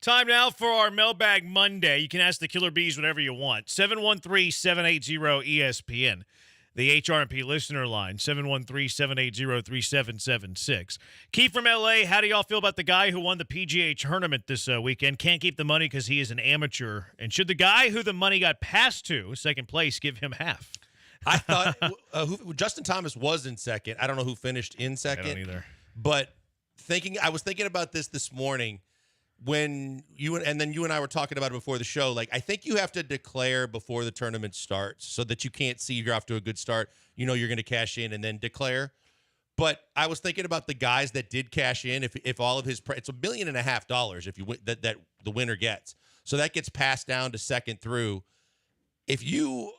Speaker 1: Time now for our Mailbag Monday. You can ask the Killer Bees whatever you want. 713-780-ESPN. The HRMP listener line, 713-780-3776. Keith from L.A., how do y'all feel about the guy who won the PGA tournament this weekend? Can't keep the money because he is an amateur. And should the guy who the money got passed to, second place, give him half?
Speaker 3: I thought Justin Thomas was in second. I don't know who finished in second.
Speaker 1: I don't either.
Speaker 3: But I was thinking about this morning when you and I were talking about it before the show. Like, I think you have to declare before the tournament starts so that you can't see you're off to a good start. You know you're going to cash in and then declare. But I was thinking about the guys that did cash in. If all of his it's $1.5 million if you win, that the winner gets. So that gets passed down to second through. If you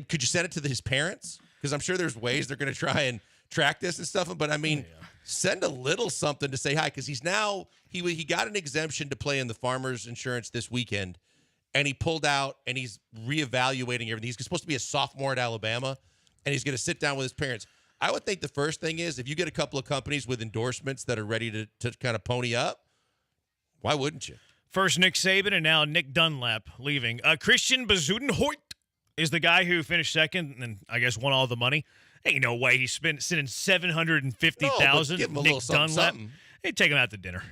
Speaker 3: could you send it to his parents? Because I'm sure there's ways they're going to try and track this and stuff. But I mean, send a little something to say hi, because he's now he got an exemption to play in the Farmers Insurance this weekend, and he pulled out and he's reevaluating everything. He's supposed to be a sophomore at Alabama, and he's going to sit down with his parents. I would think the first thing is if you get a couple of companies with endorsements that are ready to kind of pony up, why wouldn't you?
Speaker 1: First Nick Saban and now Nick Dunlap leaving. Christian Bezuidenhout is the guy who finished second and I guess won all the money. Ain't no way he's sitting $750,000.
Speaker 3: Give him a
Speaker 1: Nick
Speaker 3: little
Speaker 1: Dunlap.
Speaker 3: something.
Speaker 1: Hey, take him out to dinner.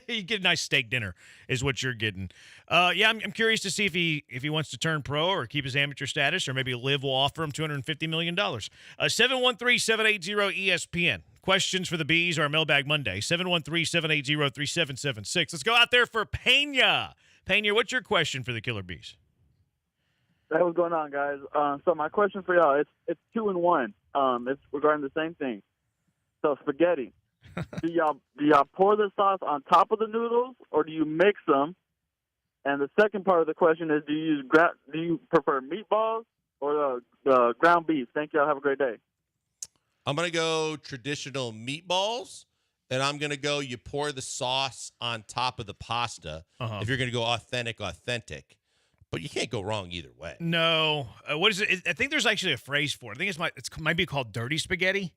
Speaker 1: You get a nice steak dinner is what you're getting. I'm curious to see if he wants to turn pro or keep his amateur status, or maybe Liv will offer him $250 million. 713-780-ESPN. Questions for the Bees are Mailbag Monday. 713-780-3776. Let's go out there for Pena. Pena, what's your question for the Killer Bees?
Speaker 13: Hey, what's going on, guys? So my question for y'all, it's 2 in 1. It's regarding the same thing. So spaghetti. Do y'all pour the sauce on top of the noodles, or do you mix them? And the second part of the question is, do you prefer meatballs or the ground beef? Thank y'all. Have a great day.
Speaker 3: I'm going to go traditional meatballs, and I'm going to go you pour the sauce on top of the pasta if you're going to go authentic. But you can't go wrong either way.
Speaker 1: No. What is it? I think there's actually a phrase for it. I think it might be called dirty spaghetti.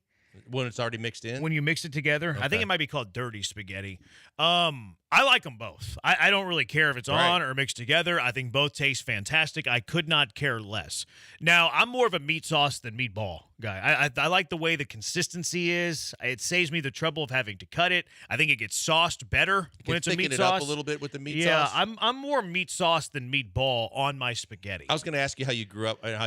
Speaker 3: When it's already mixed in?
Speaker 1: When you mix it together.
Speaker 3: Okay.
Speaker 1: I think it might be called dirty spaghetti. I like them both. I don't really care if it's on or mixed together. I think both taste fantastic. I could not care less. Now, I'm more of a meat sauce than meatball guy. I like the way the consistency is. It saves me the trouble of having to cut it. I think it gets sauced better when it's a meat
Speaker 3: it
Speaker 1: sauce.
Speaker 3: up a little bit with the meat sauce.
Speaker 1: Yeah, I'm more meat sauce than meatball on my spaghetti.
Speaker 3: I was going to ask you how you grew up and how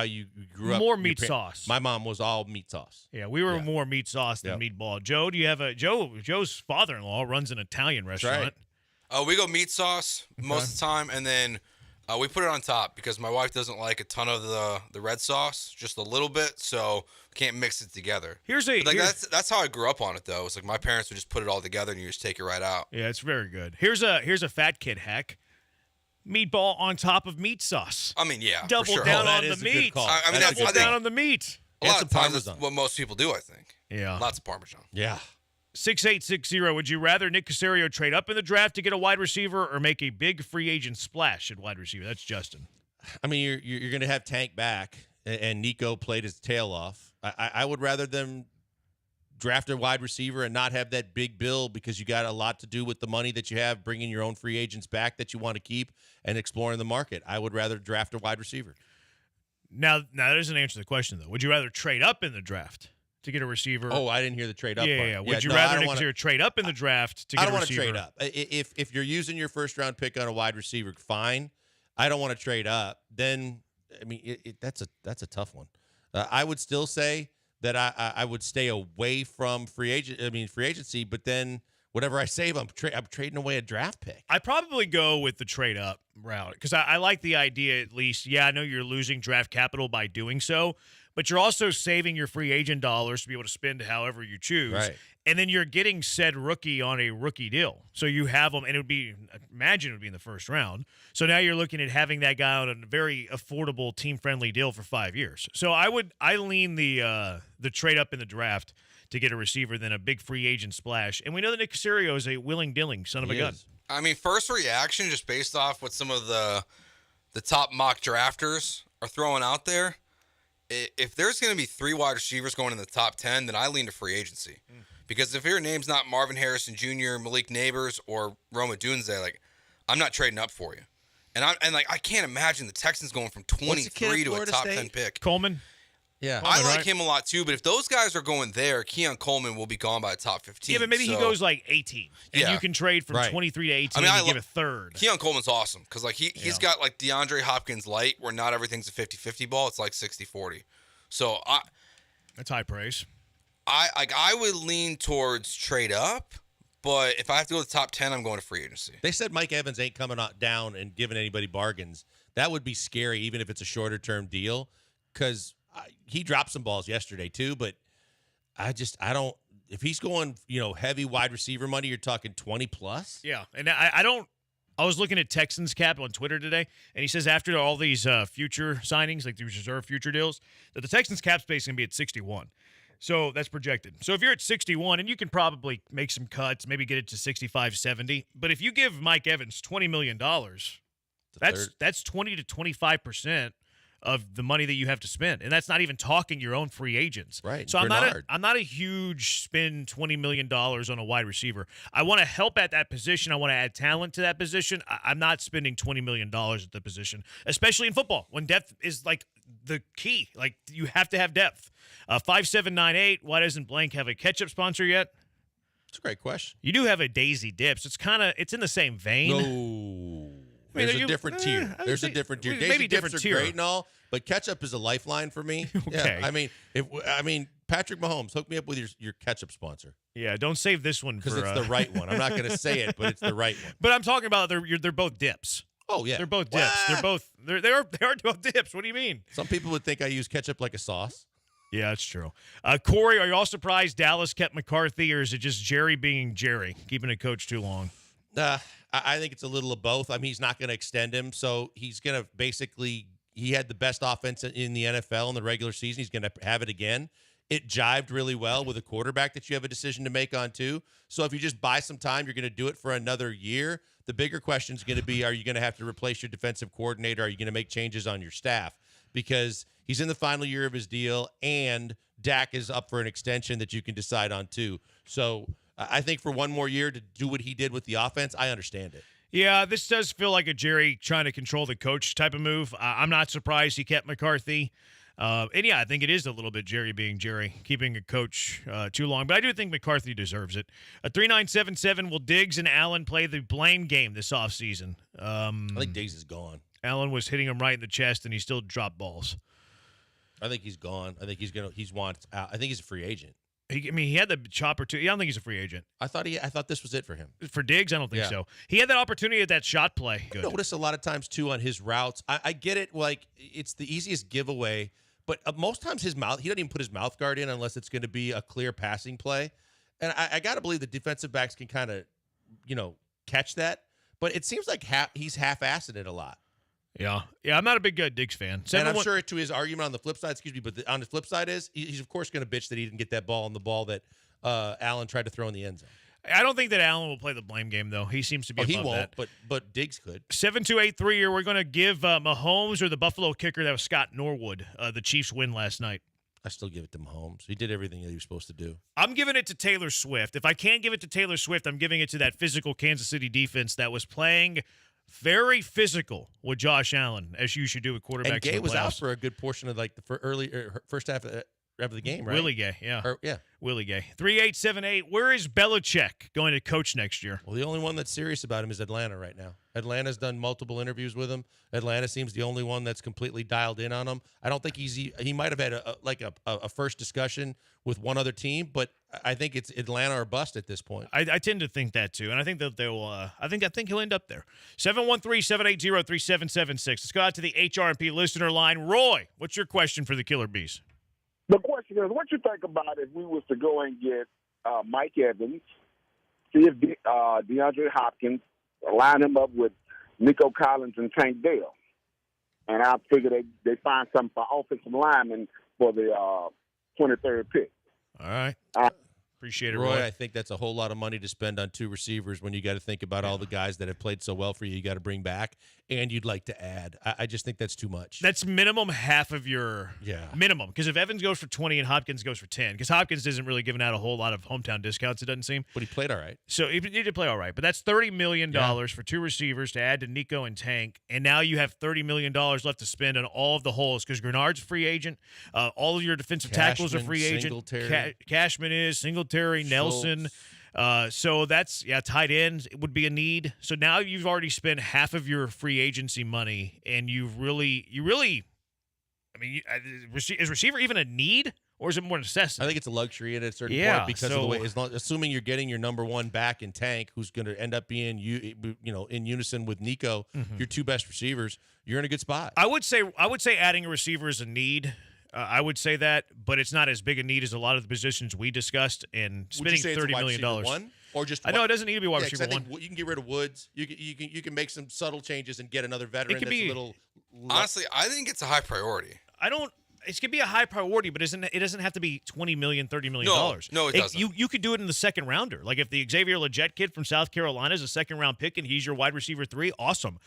Speaker 3: you grew up.
Speaker 1: More meat sauce.
Speaker 3: My mom was all meat sauce.
Speaker 1: Yeah, we were more meat sauce than meatball. Joe, do you have Joe's father-in-law runs an Italian restaurant.
Speaker 7: Right. We go meat sauce most of the time, and then we put it on top because my wife doesn't like a ton of the red sauce, just a little bit, so we can't mix it together. That's how I grew up on it, though. It's like my parents would just put it all together and you just take it right out.
Speaker 1: Yeah, it's very good. Here's a fat kid hack. Meatball on top of meat sauce.
Speaker 7: I mean, yeah,
Speaker 1: double
Speaker 7: for sure.
Speaker 1: down on the meat. Double down on the meat.
Speaker 7: A lot of times that's what most people do, I think.
Speaker 1: Yeah.
Speaker 7: Lots of Parmesan.
Speaker 3: Yeah.
Speaker 1: 6860, would you rather Nick Caserio trade up in the draft to get a wide receiver or make a big free agent splash at wide receiver? That's Justin.
Speaker 3: I mean, you're going to have Tank back, and Nico played his tail off. I would rather them draft a wide receiver and not have that big bill, because you got a lot to do with the money that you have, bringing your own free agents back that you want to keep and exploring the market. I would rather draft a wide receiver.
Speaker 1: Now that doesn't answer the question, though. Would you rather trade up in the draft to get a receiver?
Speaker 3: Oh, I didn't hear the trade up part.
Speaker 1: Yeah. Would you rather Nick Caserio trade up in the draft to get a receiver?
Speaker 3: I don't want to trade up. If you're using your first-round pick on a wide receiver, fine. I don't want to trade up. Then, I mean, that's a tough one. I would still say that I would stay away from free agency, but then whatever I save, I'm trading away a draft pick.
Speaker 1: I probably go with the trade up route because I like the idea, at least. Yeah, I know you're losing draft capital by doing so, but you're also saving your free agent dollars to be able to spend however you choose.
Speaker 3: Right.
Speaker 1: And then you're getting said rookie on a rookie deal. So you have them, and imagine it would be in the first round. So now you're looking at having that guy on a very affordable, team-friendly deal for 5 years. So I lean the trade up in the draft to get a receiver than a big free agent splash. And we know that Nick Caserio is a willing-dilling son of a gun.
Speaker 7: I mean, first reaction, just based off what some of the top mock drafters are throwing out there, if there's going to be 3 wide receivers going in the top 10, then I lean to free agency. Because if your name's not Marvin Harrison Jr., Malik Neighbors, or Roma Dunze, like, I'm not trading up for you. And I can't imagine the Texans going from 23 to a top 10 pick.
Speaker 1: Coleman?
Speaker 3: Yeah.
Speaker 7: I like him a lot too, but if those guys are going there, Keon Coleman will be gone by the top 15.
Speaker 1: Yeah, but maybe he goes like 18, and you can trade from
Speaker 7: Right.
Speaker 1: 23 to 18
Speaker 7: I mean,
Speaker 1: and give a third.
Speaker 7: Keon Coleman's awesome because like he's got like DeAndre Hopkins light, where not everything's a 50-50 ball. It's like 60-40. So
Speaker 1: that's high praise.
Speaker 7: I would lean towards trade up, but if I have to go to the top 10, I'm going to free agency.
Speaker 3: They said Mike Evans ain't coming down and giving anybody bargains. That would be scary, even if it's a shorter term deal, because he dropped some balls yesterday too. But I don't. If he's going, heavy wide receiver money, you're talking 20 plus.
Speaker 1: Yeah, and I don't. I was looking at Texans cap on Twitter today, and he says after all these future signings, like these reserve future deals, that the Texans cap space is going to be at 61. So that's projected. So if you're at 61, and you can probably make some cuts, maybe get it to 65, 70. But if you give Mike Evans $20 million, that's 20 to 25% of the money that you have to spend, and that's not even talking your own free agents.
Speaker 3: Right.
Speaker 1: So I'm not a huge spend $20 million on a wide receiver. I want to help at that position. I want to add talent to that position. I'm not spending $20 million at the position, especially in football when depth is like the key. Like you have to have depth. 5798. Why doesn't Blank have a ketchup sponsor yet?
Speaker 3: That's a great question.
Speaker 1: You do have a Daisy Dips. It's in the same vein.
Speaker 3: No. There's a different tier. There's a different tier. Daisy Dips are great and all, but ketchup is a lifeline for me.
Speaker 1: Okay.
Speaker 3: Yeah, I mean, Patrick Mahomes, hook me up with your ketchup sponsor.
Speaker 1: Yeah, don't save this one
Speaker 3: because
Speaker 1: for
Speaker 3: it's the right one. I'm not going to say it, but it's the right one.
Speaker 1: But I'm talking about they're both dips.
Speaker 3: Oh yeah,
Speaker 1: they're both dips. They are both dips. What do you mean?
Speaker 3: Some people would think I use ketchup like a sauce.
Speaker 1: Yeah, that's true. Corey, are you all surprised Dallas kept McCarthy, or is it just Jerry being Jerry, keeping a coach too long?
Speaker 3: I think it's a little of both. I mean, he's not going to extend him, so he's going to basically – he had the best offense in the NFL in the regular season. He's going to have it again. It jived really well with a quarterback that you have a decision to make on too. So if you just buy some time, you're going to do it for another year. The bigger question is going to be, are you going to have to replace your defensive coordinator? Are you going to make changes on your staff? Because he's in the final year of his deal, and Dak is up for an extension that you can decide on too. So – I think for one more year to do what he did with the offense, I understand it.
Speaker 1: Yeah, this does feel like a Jerry trying to control the coach type of move. I'm not surprised he kept McCarthy. And yeah, I think it is a little bit Jerry being Jerry, keeping a coach too long. But I do think McCarthy deserves it. 3977, will Diggs and Allen play the blame game this offseason?
Speaker 3: I think Diggs is gone.
Speaker 1: Allen was hitting him right in the chest, and he still dropped balls.
Speaker 3: I think he's gone. I think he's wants out. I think he's a free agent.
Speaker 1: He had the chopper too. I don't think he's a free agent.
Speaker 3: I thought this was it for him.
Speaker 1: For Diggs, I don't think so. He had that opportunity at that shot play.
Speaker 3: I notice a lot of times too on his routes. I get it, like it's the easiest giveaway, but most times he doesn't even put his mouth guard in unless it's going to be a clear passing play. And I got to believe the defensive backs can kind of, catch that. But it seems like he's half-assing it a lot.
Speaker 1: Yeah, I'm not a big Diggs fan.
Speaker 3: And I'm sure to his argument on the flip side, but on the flip side is he's of course going to bitch that he didn't get that ball on the ball that Allen tried to throw in the end zone.
Speaker 1: I don't think that Allen will play the blame game, though. He seems to be above
Speaker 3: he won't,
Speaker 1: that.
Speaker 3: But Diggs could.
Speaker 1: 7283, or we're going to give Mahomes or the Buffalo kicker that was Scott Norwood the Chiefs win last night.
Speaker 3: I still give it to Mahomes. He did everything that he was supposed to do.
Speaker 1: I'm giving it to Taylor Swift. If I can't give it to Taylor Swift, I'm giving it to that physical Kansas City defense that was playing very physical with Josh Allen, as you should do with quarterbacks.
Speaker 3: And Gay was out for a good portion of like the first half of the game, right?
Speaker 1: Willie Gay, yeah.
Speaker 3: Yeah.
Speaker 1: Willie Gay. 3878, where is Belichick going to coach next year?
Speaker 3: Well, the only one that's serious about him is Atlanta right now. Atlanta's done multiple interviews with him. Atlanta seems the only one that's completely dialed in on him. I don't think he might have had a first discussion with one other team, but I think it's Atlanta or bust at this point.
Speaker 1: I tend to think that too, and I think that they will. I think he'll end up there. 713-780-3776. Let's go out to the HRP listener line. Roy, what's your question for the Killer Bees?
Speaker 2: The question is, what you think about if we was to go and get Mike Evans, see if DeAndre Hopkins, line him up with Nico Collins and Tank Dell, and I figure they find something for offensive linemen for the 23rd pick.
Speaker 1: All right. Appreciate it,
Speaker 3: Roy.
Speaker 1: Roy.
Speaker 3: I think that's a whole lot of money to spend on two receivers when you got to think about all the guys that have played so well for you. You got to bring back, and you'd like to add. I just think that's too much.
Speaker 1: That's minimum half of your minimum. Because if Evans goes for 20 and Hopkins goes for 10, because Hopkins isn't really giving out a whole lot of hometown discounts, it doesn't seem.
Speaker 3: But he played all right.
Speaker 1: So he did play all right. But that's $30 million for two receivers to add to Nico and Tank. And now you have $30 million left to spend on all of the holes because Grenard's a free agent. All of your defensive tackles are free agent. Cashman is, Singletary, Nelson. So that's tight ends would be a need. So now you've already spent half of your free agency money, and you really, I mean, is receiver even a need, or is it more necessity?
Speaker 3: I think it's a luxury at a certain point because of the way. Assuming you're getting your number one back in Tank, who's going to end up being in unison with Nico, your two best receivers, you're in a good spot.
Speaker 1: I would say adding a receiver is a need. I would say that, but it's not as big a need as a lot of the positions we discussed. And spending $30 million.
Speaker 3: One, or just
Speaker 1: I know it doesn't need to be wide receiver one.
Speaker 3: You can get rid of Woods. You can make some subtle changes and get another veteran. A little.
Speaker 7: Honestly, I think it's a high priority.
Speaker 1: It could be a high priority, but it doesn't have to be $20 million, $30 million.
Speaker 7: No, it doesn't.
Speaker 1: You could do it in the second rounder. Like if the Xavier Legette kid from South Carolina is a second round pick and he's your wide receiver 3, awesome.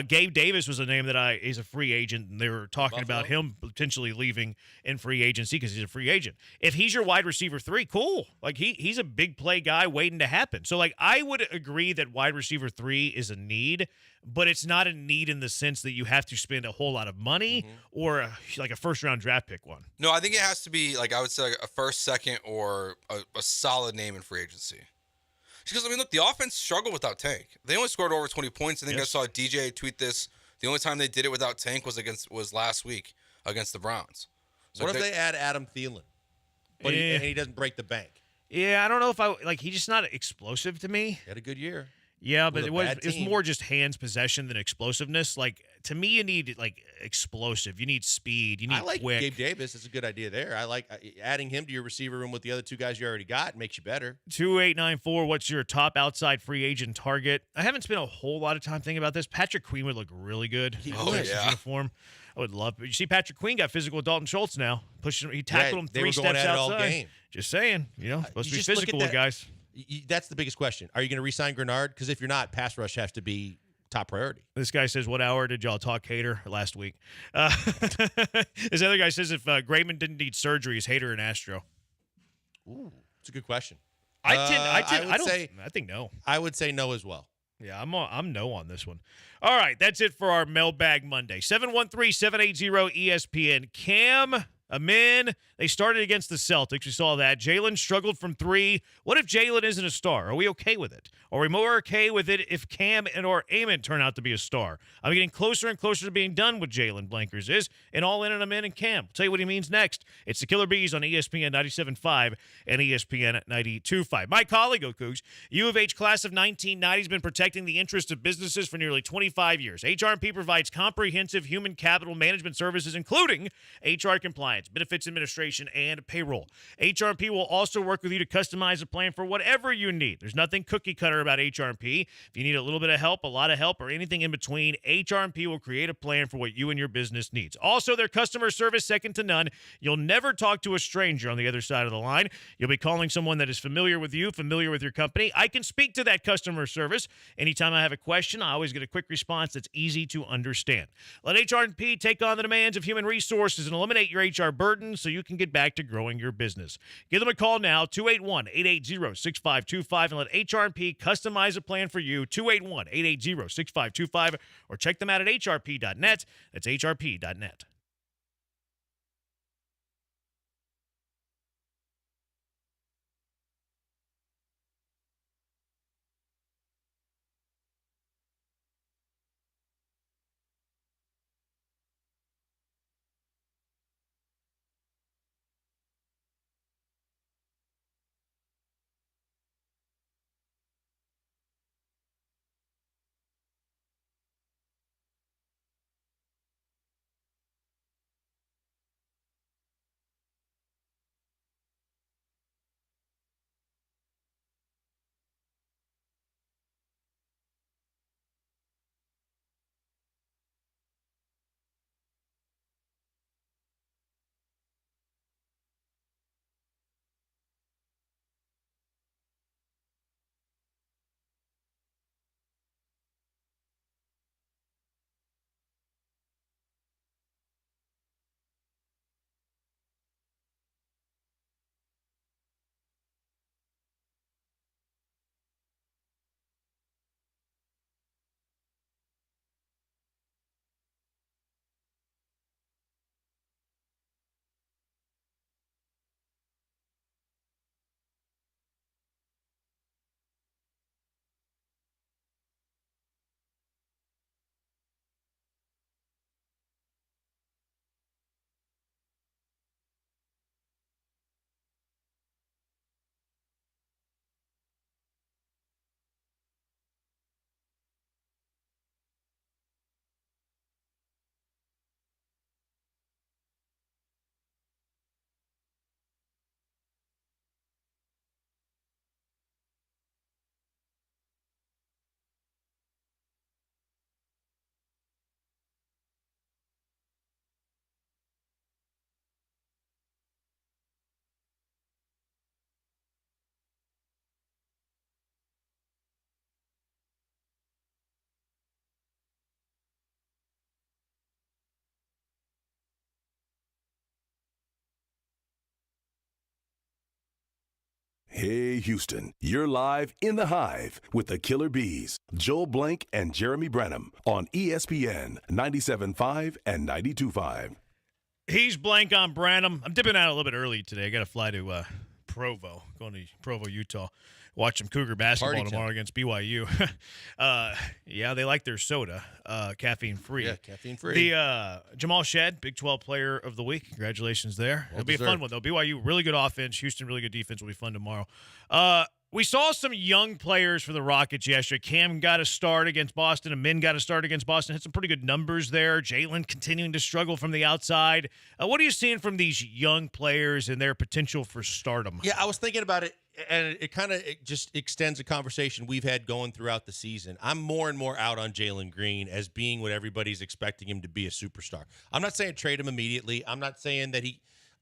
Speaker 1: Gabe Davis was a name that is a free agent, and they were talking about him potentially leaving in free agency because he's a free agent. If he's your wide receiver 3, cool. Like he's a big play guy waiting to happen. So like I would agree that wide receiver 3 is a need, but it's not a need in the sense that you have to spend a whole lot of money or a first-round draft pick one.
Speaker 7: No, I think it has to be, I would say, a first, second, or a solid name in free agency. Because, look, the offense struggled without Tank. They only scored over 20 points. I think I saw DJ tweet this. The only time they did it without Tank was last week against the Browns. So
Speaker 3: what if they add Adam Thielen, but he doesn't break the bank?
Speaker 1: Yeah, I don't know if he's just not explosive to me.
Speaker 3: He had a good year.
Speaker 1: Yeah, but it was more just hands possession than explosiveness. Like to me, you need explosive. You need speed. You need quick.
Speaker 3: Gabe Davis. It's a good idea there. I like adding him to your receiver room with the other two guys you already got. Makes you better.
Speaker 1: 2894. What's your top outside free agent target? I haven't spent a whole lot of time thinking about this. Patrick Queen would look really good. His uniform. I would love. You see, Patrick Queen got physical with Dalton Schultz now. Pushing him. He tackled him 3 steps outside.
Speaker 3: All game.
Speaker 1: Just saying. Supposed to be physical with guys.
Speaker 3: That's the biggest question. Are you going to re-sign Grenard? Because if you're not, pass rush has to be top priority.
Speaker 1: This guy says, what hour did y'all talk Hater last week? This other guy says, if Graveman didn't need surgery, is Hater an Astro?
Speaker 3: Ooh, it's a good question.
Speaker 1: I think no.
Speaker 3: I would say no as well.
Speaker 1: Yeah, I'm no on this one. All right, that's it for our Mailbag Monday. 713-780-ESPN. Cam, Amin, they started against the Celtics. We saw that. Jalen struggled from 3. What if Jalen isn't a star? Are we okay with it? Are we more okay with it if Cam or Amin turn out to be a star? I'm getting closer and closer to being done with Jalen, Blankers is, and all in on Amin and Cam. I'll tell you what he means next. It's the Killer Bees on ESPN 97.5 and ESPN 92.5. My colleague, Cougs, U of H class of 1990 has been protecting the interests of businesses for nearly 25 years. HR&P provides comprehensive human capital management services, including HR compliance, benefits administration, and payroll. HR&P will also work with you to customize a plan for whatever you need. There's nothing cookie cutter about HR&P. If you need a little bit of help, a lot of help, or anything in between, HR&P will create a plan for what you and your business needs. Also, their customer service second to none. You'll never talk to a stranger on the other side of the line. You'll be calling someone that is familiar with you, familiar with your company. I can speak to that customer service. Anytime I have a question, I always get a quick response that's easy to understand. Let HR&P take on the demands of human resources and eliminate your HR burden so you can get back to growing your business. Give them a call now, 281-880-6525, and let HR&P customize a plan for you, 281-880-6525, or check them out at hrp.net. That's hrp.net.
Speaker 8: Hey, Houston, you're live in the Hive with the Killer Bees, Joel Blank and Jeremy Branham on ESPN 97.5 and 92.5.
Speaker 1: He's Blank on Branham. I'm dipping out a little bit early today. I got to fly to Provo, going to Provo, Utah. Watch some Cougar basketball
Speaker 3: Party
Speaker 1: tomorrow
Speaker 3: time.
Speaker 1: against BYU. Yeah, they like their soda, caffeine-free.
Speaker 3: Yeah, caffeine-free.
Speaker 1: The Jamal Shedd, Big 12 Player of the Week. Congratulations there.
Speaker 3: Well
Speaker 1: It'll be a fun
Speaker 3: deserved.
Speaker 1: one, though. BYU, really good offense. Houston, really good defense. Will be fun tomorrow. We saw some young players for the Rockets yesterday. Cam got a start against Boston. Amin got a start against Boston. Had some pretty good numbers there. Jalen continuing to struggle from the outside. What are you seeing from these young players and their potential for stardom?
Speaker 3: Yeah, I was thinking about it, and it kind of just extends a conversation we've had going throughout the season. I'm more and more out on Jalen Green as being what everybody's expecting him to be, a superstar. I'm not saying trade him immediately. I'm not saying that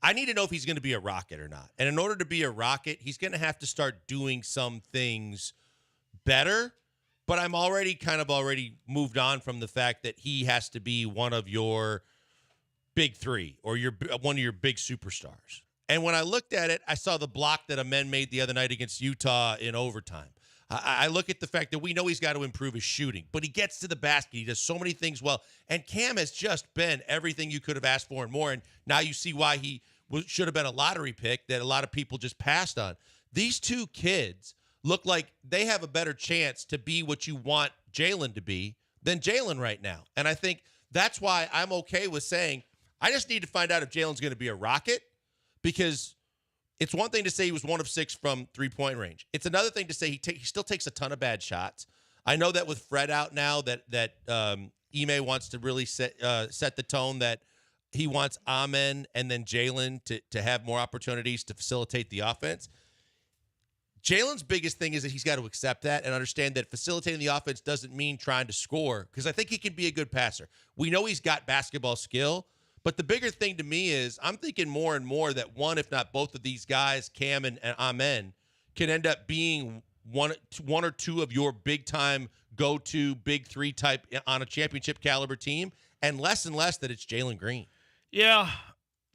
Speaker 3: I need to know if he's going to be a Rocket or not. And in order to be a Rocket, he's going to have to start doing some things better. But I'm already moved on from the fact that he has to be one of your big three or one of your big superstars. And when I looked at it, I saw the block that Amen made the other night against Utah in overtime. I look at the fact that we know he's got to improve his shooting, but he gets to the basket. He does so many things well. And Cam has just been everything you could have asked for and more. And now you see why he should have been a lottery pick that a lot of people just passed on. These two kids look like they have a better chance to be what you want Jalen to be than Jalen right now. And I think that's why I'm okay with saying I just need to find out if Jalen's going to be a Rocket, because it's one thing to say he was 1 of 6 from three-point range. It's another thing to say he still takes a ton of bad shots. I know that with Fred out now that Ime wants to really set the tone that he wants Amen and then Jalen to have more opportunities to facilitate the offense. Jalen's biggest thing is that he's got to accept that and understand that facilitating the offense doesn't mean trying to score, because I think he can be a good passer. We know he's got basketball skill, but the bigger thing to me is I'm thinking more and more that one, if not both of these guys, Cam and Amen, can end up being one or two of your big-time go-to big three type on a championship caliber team, and less that it's Jalen Green.
Speaker 1: Yeah.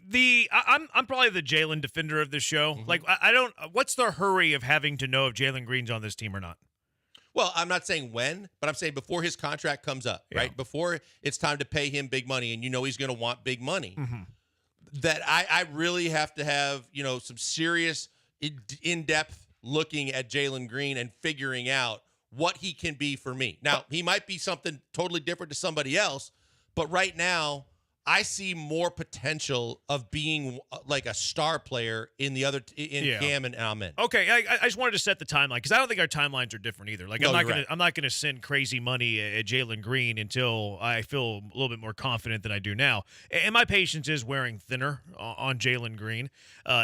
Speaker 1: I'm probably the Jalen defender of this show.
Speaker 3: Mm-hmm.
Speaker 1: Like, I don't – what's the hurry of having to know if Jalen Green's on this team or not?
Speaker 3: Well, I'm not saying when, but I'm saying before his contract comes up, right? Before it's time to pay him big money, and you know he's going to want big money, that I really have to have, some serious in-depth looking at Jalen Green and figuring out what he can be for me. Now, he might be something totally different to somebody else, but right now I see more potential of being like a star player in Cam and Amen.
Speaker 1: Okay, I just wanted to set the timeline because I don't think our timelines are different either. Like,
Speaker 3: No,
Speaker 1: I'm not gonna send crazy money at Jalen Green until I feel a little bit more confident than I do now. And my patience is wearing thinner on Jalen Green,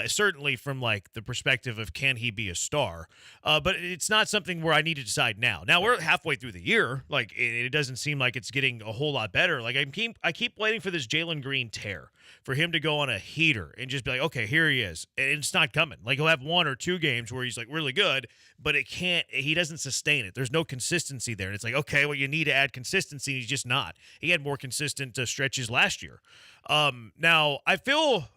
Speaker 1: certainly from like the perspective of can he be a star. But it's not something where I need to decide now. Now we're halfway through the year. Like it doesn't seem like it's getting a whole lot better. Like I keep waiting for this Jalen Green tear, for him to go on a heater and just be like, okay, here he is. And it's not coming. Like he'll have 1 or 2 games where he's like really good, but he doesn't sustain it. There's no consistency there. And it's like, okay, well, you need to add consistency. He's just not. He had more consistent stretches last year. Now I feel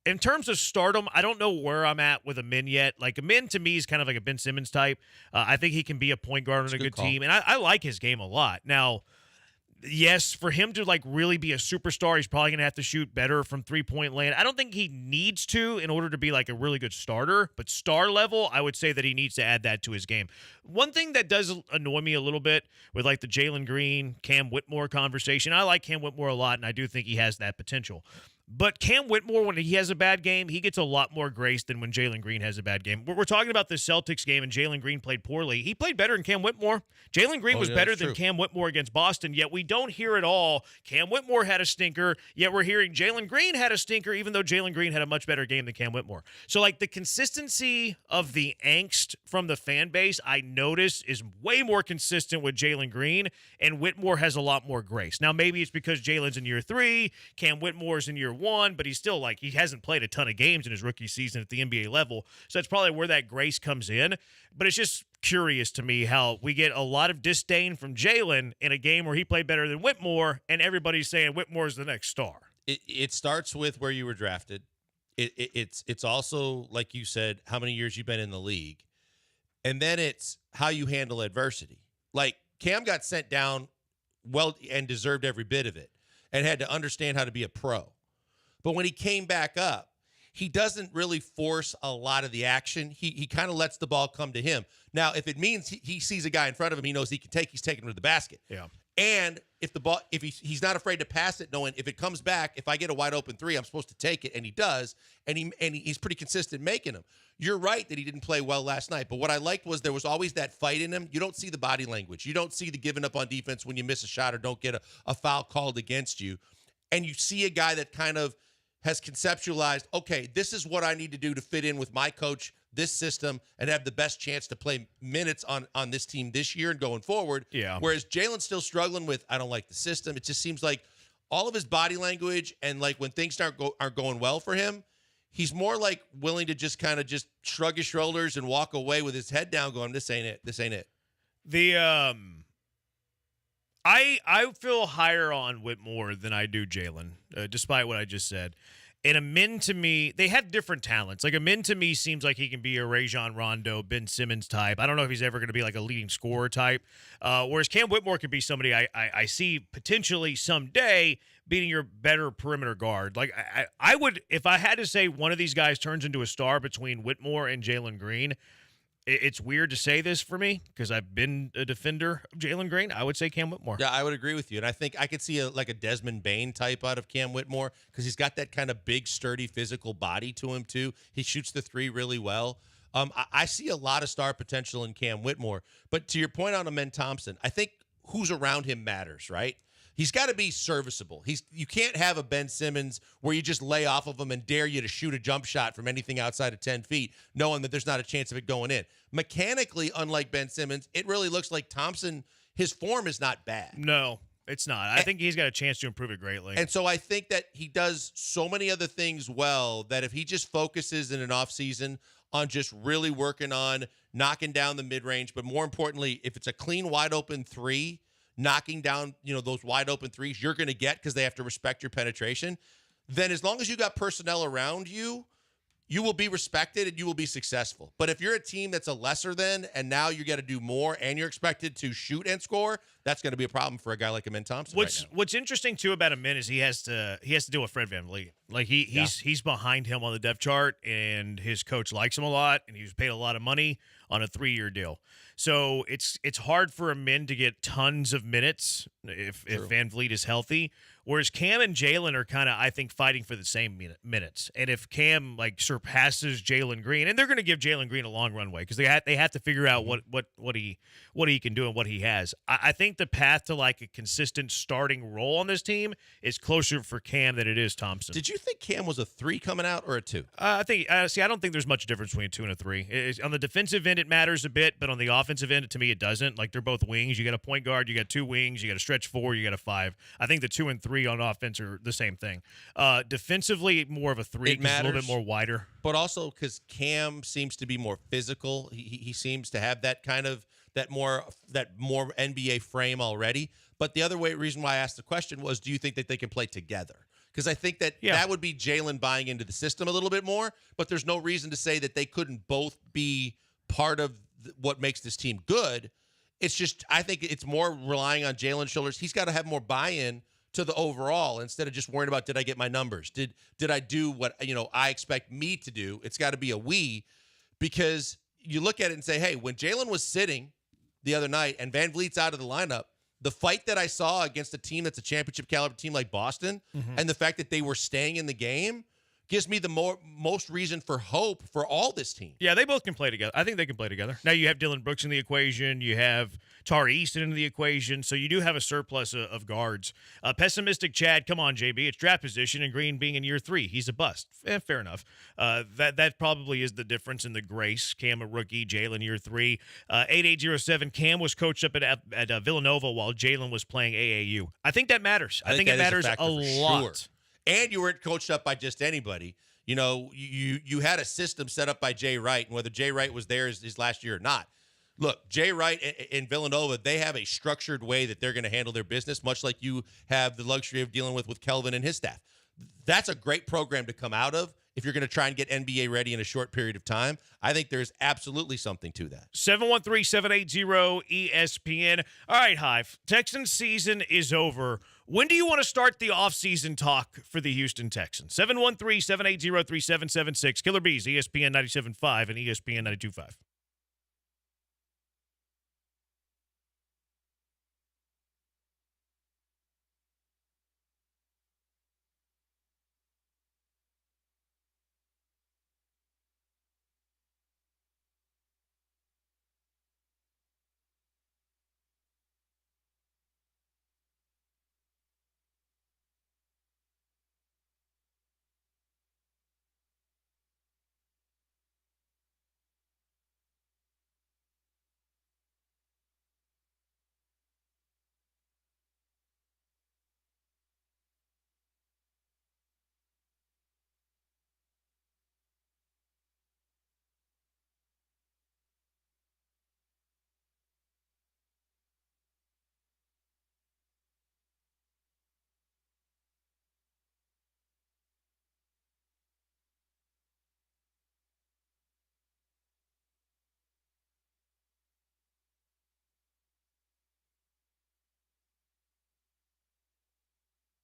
Speaker 1: in terms of stardom, I don't know where I'm at with Amin yet. Like Amin to me is kind of like a Ben Simmons type. I think he can be a point guard on a good team. And I like his game a lot. Now, yes, for him to like really be a superstar, he's probably going to have to shoot better from three-point land. I don't think he needs to in order to be like a really good starter, but star level, I would say that he needs to add that to his game. One thing that does annoy me a little bit with like the Jalen Green, Cam Whitmore conversation, I like Cam Whitmore a lot, and I do think he has that potential. But Cam Whitmore, when he has a bad game, he gets a lot more grace than when Jalen Green has a bad game. We're talking about the Celtics game, and Jalen Green played poorly. He played better than Cam Whitmore. Jalen Green was better than Cam Whitmore against Boston, yet we don't hear it all. Cam Whitmore had a stinker, yet we're hearing Jalen Green had a stinker, even though Jalen Green had a much better game than Cam Whitmore. So, like, the consistency of the angst from the fan base, I notice, is way more consistent with Jalen Green, and Whitmore has a lot more grace. Now, maybe it's because Jalen's in year 3, Cam Whitmore's in year 1, but he's still, like, he hasn't played a ton of games in his rookie season at the NBA level, so that's probably where that grace comes in. But it's just curious to me how we get a lot of disdain from Jalen in a game where he played better than Whitmore, and everybody's saying Whitmore's the next star.
Speaker 3: It starts with where you were drafted. it's also, like you said, how many years you've been in the league. And then it's how you handle adversity. Like Cam got sent down and deserved every bit of it and had to understand how to be a pro. But when he came back up, he doesn't really force a lot of the action. He kind of lets the ball come to him. Now, if it means he sees a guy in front of him he knows he can take, he's taking him to the basket.
Speaker 1: Yeah.
Speaker 3: And if the ball, if he's not afraid to pass it, knowing if it comes back, if I get a wide open three, I'm supposed to take it, and he does, and he's pretty consistent making them. You're right that he didn't play well last night, but what I liked was there was always that fight in him. You don't see the body language. You don't see the giving up on defense when you miss a shot or don't get a foul called against you, and you see a guy that kind of has conceptualized, okay, this is what I need to do to fit in with my coach, this system, and have the best chance to play minutes on this team this year and going forward.
Speaker 1: Yeah.
Speaker 3: Whereas Jalen's still struggling with, I don't like the system. It just seems like all of his body language and like when things aren't going well for him, he's more like willing to just kind of just shrug his shoulders and walk away with his head down going, this ain't it. This ain't it.
Speaker 1: I feel higher on Whitmore than I do Jalen, despite what I just said. And Amin, to me, they have different talents. Like, Amin, to me, seems like he can be a Rajon Rondo, Ben Simmons type. I don't know if he's ever going to be like a leading scorer type. Whereas Cam Whitmore could be somebody I see potentially someday beating your better perimeter guard. Like, I would, if I had to say one of these guys turns into a star between Whitmore and Jalen Green, it's weird to say this for me because I've been a defender of Jalen Green. I would say Cam Whitmore.
Speaker 3: Yeah, I would agree with you. And I think I could see a Desmond Bain type out of Cam Whitmore because he's got that kind of big, sturdy, physical body to him, too. He shoots the three really well. I see a lot of star potential in Cam Whitmore. But to your point on Amen Thompson, I think who's around him matters, right? He's got to be serviceable. You can't have a Ben Simmons where you just lay off of him and dare you to shoot a jump shot from anything outside of 10 feet, knowing that there's not a chance of it going in. Mechanically, unlike Ben Simmons, it really looks like Thompson, his form is not bad.
Speaker 1: No, it's not. I think he's got a chance to improve it greatly.
Speaker 3: And so I think that he does so many other things well that if he just focuses in an offseason on just really working on knocking down the mid-range, but more importantly, if it's a clean, wide-open three, knocking down, those wide open threes you're going to get because they have to respect your penetration, then as long as you got personnel around you, you will be respected and you will be successful. But if you're a team that's a lesser than, and now you got to do more and you're expected to shoot and score, that's going to be a problem for a guy like Amin Thompson.
Speaker 1: What's interesting too about Amin is he has to deal with Fred VanVleet. Like he's behind him on the depth chart, and his coach likes him a lot, and he was paid a lot of money on a 3-year deal. So it's hard for Amin to get tons of minutes if VanVleet is healthy. Whereas Cam and Jalen are kind of, I think, fighting for the same minutes. And if Cam surpasses Jalen Green, and they're going to give Jalen Green a long runway because they have to figure out what he can do and what he has. I think the path to a consistent starting role on this team is closer for Cam than it is Thompson.
Speaker 3: Did you think Cam was a 3 coming out or a 2?
Speaker 1: I don't think there's much difference between a 2 and a 3. On the defensive end, it matters a bit, but on the offensive end, to me, it doesn't. Like, they're both wings. You got a point guard, you got 2 wings, you got a stretch 4, you got a 5. I think the 2 and 3 on offense are the same thing. Defensively, more of a 3.
Speaker 3: It matters,
Speaker 1: a little bit more wider.
Speaker 3: But also because Cam seems to be more physical. He seems to have that kind of that more NBA frame already. But the other reason why I asked the question was, do you think that they can play together? Because I think that would be Jalen buying into the system a little bit more. But there's no reason to say that they couldn't both be part of what makes this team good. It's just, I think it's more relying on Jalen's shoulders. He's got to have more buy-in to the overall instead of just worrying about, did I get my numbers? Did I do what I expect me to do? It's got to be a we, because you look at it and say, hey, when Jalen was sitting the other night and VanVleet's out of the lineup, the fight that I saw against a team that's a championship caliber team like Boston, and the fact that they were staying in the game gives me the most reason for hope for all this team.
Speaker 1: Yeah, they both can play together. I think they can play together. Now you have Dylan Brooks in the equation. You have Tari Easton in the equation. So you do have a surplus of guards. Pessimistic Chad, come on, JB. It's draft position, and Green being in year 3. He's a bust. Fair enough. That probably is the difference in the grace. Cam a rookie, Jalen year 3. 8807, Cam was coached up at Villanova while Jalen was playing AAU. I think that matters. I think it matters a lot.
Speaker 3: Sure. And you weren't coached up by just anybody. You had a system set up by Jay Wright, and whether Jay Wright was there his last year or not. Look, Jay Wright in Villanova, they have a structured way that they're going to handle their business, much like you have the luxury of dealing with Kelvin and his staff. That's a great program to come out of. if you're going to try and get NBA ready in a short period of time. I think there's absolutely something to that.
Speaker 1: 713-780-ESPN. All right, Hive. Texans season is over. When do you want to start the offseason talk for the Houston Texans? 713-780-3776. Killer Bees, ESPN 97.5 and ESPN 92.5.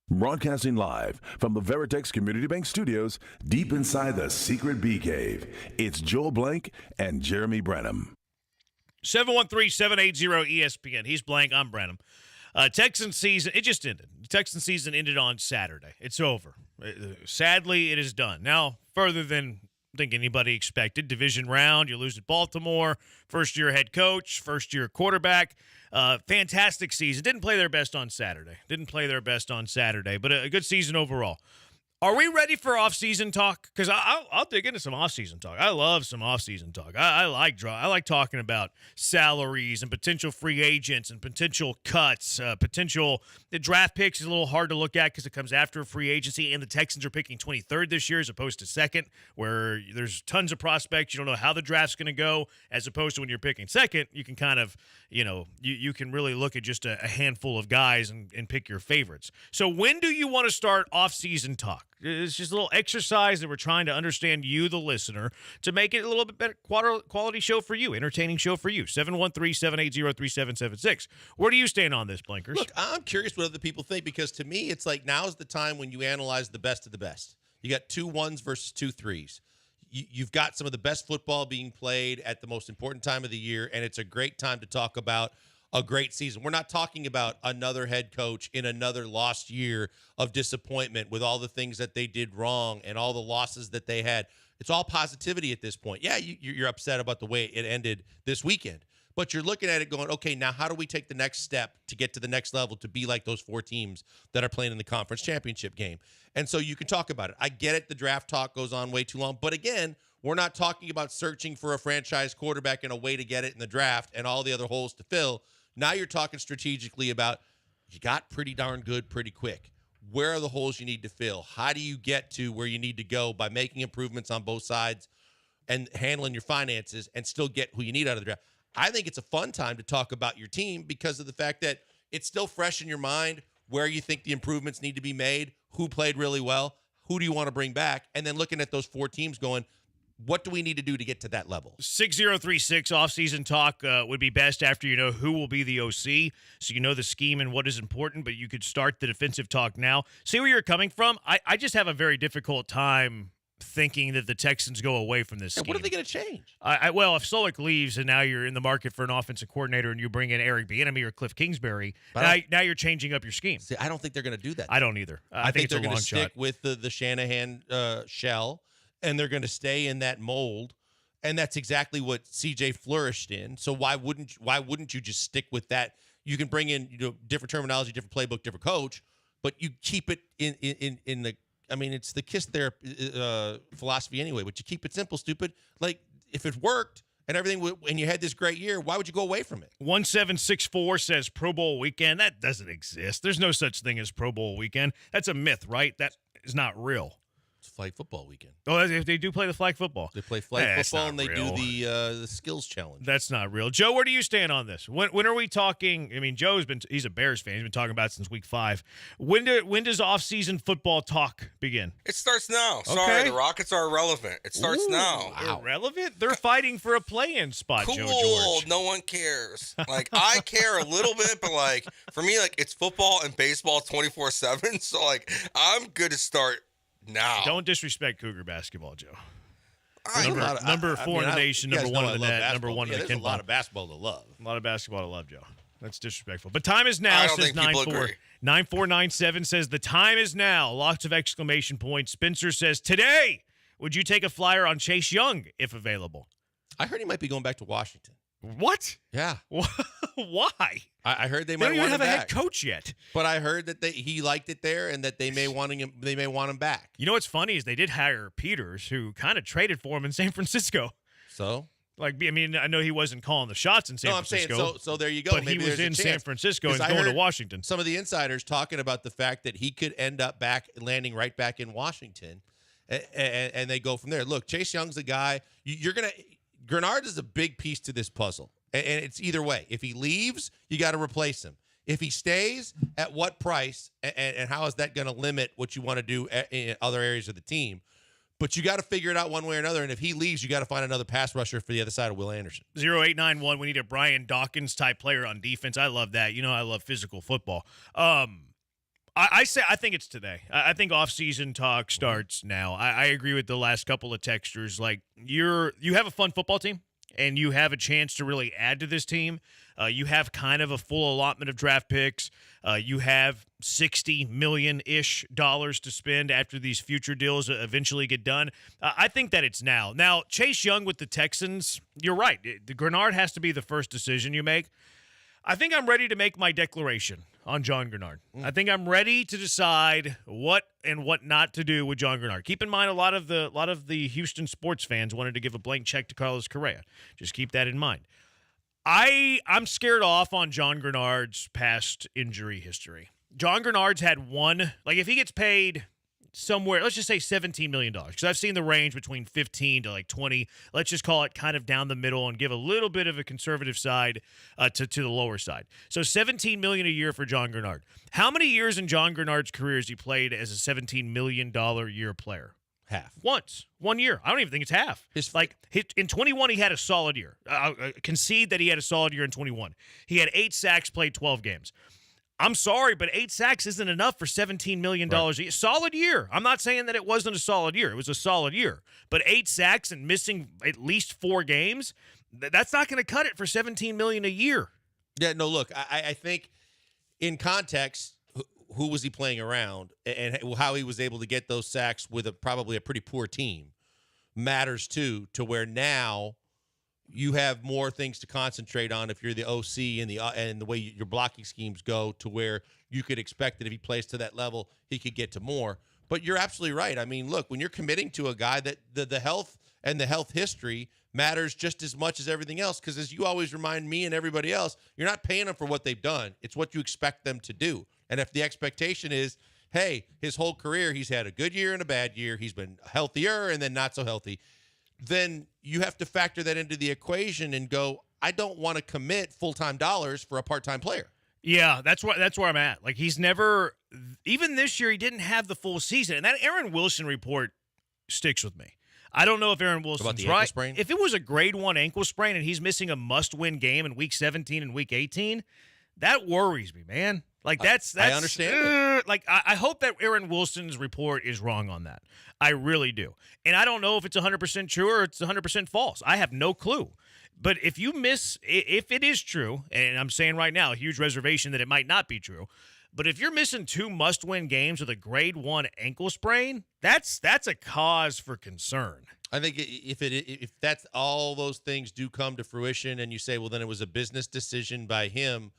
Speaker 8: Broadcasting live from the Veritex Community Bank Studios, deep inside the secret bee cave, it's Joel Blank and Jeremy Branham.
Speaker 1: 713-780-ESPN. He's Blank. I'm Branham. Texan season, it just ended. The Texan season ended on Saturday. It's over. Sadly, it is done. Now, further than I think anybody expected, division round, you lose at Baltimore, first-year head coach, first-year quarterback. Fantastic season. Didn't play their best on Saturday, but a good season overall. Are we ready for off-season talk? Because I'll dig into some off-season talk. I love some off-season talk. I like talking about salaries and potential free agents and potential cuts. The draft picks is a little hard to look at because it comes after free agency, and the Texans are picking 23rd this year as opposed to second, where there's tons of prospects. You don't know how the draft's going to go, as opposed to when you're picking second, you can kind of, you can really look at just a handful of guys and pick your favorites. So when do you want to start off-season talk? It's just a little exercise that we're trying to understand you, the listener, to make it a little bit better quality show for you, entertaining show for you. 713-780-3776. Where do you stand on this, Blankers?
Speaker 3: Look, I'm curious what other people think, because to me, it's like now's the time when you analyze the best of the best. You got 2 1s versus 2 3s. You've got some of the best football being played at the most important time of the year, and it's a great time to talk about a great season. We're not talking about another head coach in another lost year of disappointment with all the things that they did wrong and all the losses that they had. It's all positivity at this point. Yeah, you're upset about the way it ended this weekend, but you're looking at it going, okay, now how do we take the next step to get to the next level to be like those 4 teams that are playing in the conference championship game? And so you can talk about it. I get it. The draft talk goes on way too long. But again, we're not talking about searching for a franchise quarterback and a way to get it in the draft and all the other holes to fill. Now you're talking strategically about you got pretty darn good pretty quick. Where are the holes you need to fill? How do you get to where you need to go by making improvements on both sides and handling your finances and still get who you need out of the draft? I think it's a fun time to talk about your team because of the fact that it's still fresh in your mind where you think the improvements need to be made, who played really well, who do you want to bring back, and then looking at those 4 teams going, what do we need to do to get to that level?
Speaker 1: 6036 offseason talk would be best after you know who will be the OC, so you know the scheme and what is important, but you could start the defensive talk now. See where you're coming from? I just have a very difficult time thinking that the Texans go away from this scheme.
Speaker 3: What are they going to change?
Speaker 1: Well, if Solik leaves and now you're in the market for an offensive coordinator and you bring in Eric Bieniemy or Cliff Kingsbury, now you're changing up your scheme.
Speaker 3: See, I don't think they're going to do that.
Speaker 1: I don't either. I think it's
Speaker 3: they're
Speaker 1: a long
Speaker 3: to
Speaker 1: shot.
Speaker 3: Stick with the Shanahan shell, and they're going to stay in that mold, and that's exactly what CJ flourished in. So why wouldn't you just stick with that? You can bring in different terminology, different playbook, different coach, but you keep it in the. I mean, it's the KISS therapy philosophy anyway. But you keep it simple, stupid. Like if it worked and everything, and you had this great year, why would you go away from it?
Speaker 1: 1764 says Pro Bowl weekend. That doesn't exist. There's no such thing as Pro Bowl weekend. That's a myth, right? That is not real.
Speaker 3: It's flag football weekend.
Speaker 1: Oh, they do play the flag football.
Speaker 3: They play flag
Speaker 1: That's
Speaker 3: football,
Speaker 1: not
Speaker 3: and they
Speaker 1: real.
Speaker 3: do the skills challenge.
Speaker 1: That's not real. Joe, where do you stand on this? When are we talking? I mean, he's a Bears fan. He's been talking about it since week 5. When does off-season football talk begin?
Speaker 7: It starts now.
Speaker 1: Okay.
Speaker 7: Sorry, the Rockets are irrelevant. It starts now.
Speaker 1: Irrelevant? They're fighting for a play-in spot,
Speaker 7: Cool.
Speaker 1: Joe George.
Speaker 7: No one cares. Like, I care a little bit, but, like, for me, like, it's football and baseball 24/7. So, like, I'm good to start now.
Speaker 1: Don't disrespect Cougar basketball, Joe.
Speaker 3: I
Speaker 1: Number 4 in the nation, number 1 in the net, number 1 in the
Speaker 3: There's
Speaker 1: Ken
Speaker 3: a lot
Speaker 1: Pom.
Speaker 3: of basketball to love.
Speaker 1: A lot of basketball to love, Joe. That's disrespectful. But time is now,
Speaker 7: I don't
Speaker 1: says
Speaker 7: think people
Speaker 1: 9-4.
Speaker 7: agree.
Speaker 1: 9497 says the time is now. Lots of exclamation points. Spencer says, today, would you take a flyer on Chase Young if available?
Speaker 3: I heard he might be going back to Washington.
Speaker 1: What?
Speaker 3: Yeah.
Speaker 1: Why?
Speaker 3: I heard they
Speaker 1: They
Speaker 3: might
Speaker 1: don't even
Speaker 3: want
Speaker 1: have
Speaker 3: him
Speaker 1: a head
Speaker 3: back.
Speaker 1: coach yet.
Speaker 3: But I heard that he liked it there and that they may want him back.
Speaker 1: You know what's funny is they did hire Peters, who kind of traded for him in San Francisco.
Speaker 3: So?
Speaker 1: Like, I mean, I know he wasn't calling the shots in San
Speaker 3: No, I'm
Speaker 1: Francisco.
Speaker 3: saying, so there you go.
Speaker 1: But
Speaker 3: Maybe
Speaker 1: he was
Speaker 3: there's a
Speaker 1: in San
Speaker 3: chance.
Speaker 1: Francisco and
Speaker 3: 'Cause I
Speaker 1: going to
Speaker 3: heard
Speaker 1: Washington.
Speaker 3: Some of the insiders talking about the fact that he could end up landing right back in Washington, and they go from there. Look, Chase Young's the guy. Grenard is a big piece to this puzzle, and it's either way. If he leaves, you got to replace him. If he stays, at what price, and how is that going to limit what you want to do in other areas of the team? But you got to figure it out one way or another. And if he leaves, you got to find another pass rusher for the other side of Will Anderson.
Speaker 1: 0891, we need a Brian Dawkins type player on defense. I love that. You know, I love physical football. I think it's today. I think off-season talk starts now. I agree with the last couple of texters. Like, you have a fun football team, and you have a chance to really add to this team. You have kind of a full allotment of draft picks. You have $60 million-ish to spend after these future deals eventually get done. I think that it's now. Now, Chase Young with the Texans, you're right. The Grenard has to be the first decision you make. I think I'm ready to make my declaration on John Grenard. I think I'm ready to decide what and what not to do with John Grenard. Keep in mind, a lot of the Houston sports fans wanted to give a blank check to Carlos Correa. Just keep that in mind. I'm scared off on John Grenard's past injury history. John Grenard's had one, like if he gets paid somewhere, let's just say $17 million, because I've seen the range between 15 to like 20. Let's just call it kind of down the middle and give a little bit of a conservative side to the lower side. So $17 million a year for John Grenard. How many years in John Grenard's career has he played as a $17 million year player?
Speaker 3: Half.
Speaker 1: Once. 1 year. I don't even think it's half. In 21, he had a solid year. I'll concede that he had a solid year in 21. He had 8 sacks, played 12 games. I'm sorry, but 8 sacks isn't enough for $17 million a year. Solid year. I'm not saying that it wasn't a solid year. It was a solid year. But 8 sacks and missing at least 4 games, that's not going to cut it for $17 million a year.
Speaker 3: Yeah, no, look, I think in context, who was he playing around and how he was able to get those sacks with probably a pretty poor team matters too, to where now you have more things to concentrate on if you're the OC and the way your blocking schemes go, to where you could expect that if he plays to that level, he could get to more. But you're absolutely right. I mean, look, when you're committing to a guy, that the health and the health history matters just as much as everything else, because as you always remind me and everybody else, you're not paying them for what they've done. It's what you expect them to do. And if the expectation is, hey, his whole career, he's had a good year and a bad year, he's been healthier and then not so healthy, then you have to factor that into the equation and go, I don't want to commit full-time dollars for a part-time player.
Speaker 1: Yeah, that's where I'm at. Like, he's never, even this year, he didn't have the full season. And that Aaron Wilson report sticks with me. I don't know if Aaron Wilson's right.
Speaker 3: Sprain?
Speaker 1: If it was a grade 1 ankle sprain and he's missing a must-win game in week 17 and week 18, that worries me, man. Like, that's
Speaker 3: I understand.
Speaker 1: Like, I hope that Aaron Wilson's report is wrong on that. I really do. And I don't know if it's 100% true or it's 100% false. I have no clue. But if it is true, and I'm saying right now, a huge reservation that it might not be true, but if you're missing 2 must-win games with a grade 1 ankle sprain, that's a cause for concern.
Speaker 3: I think if that's all those things do come to fruition, and you say, well, then it was a business decision by him.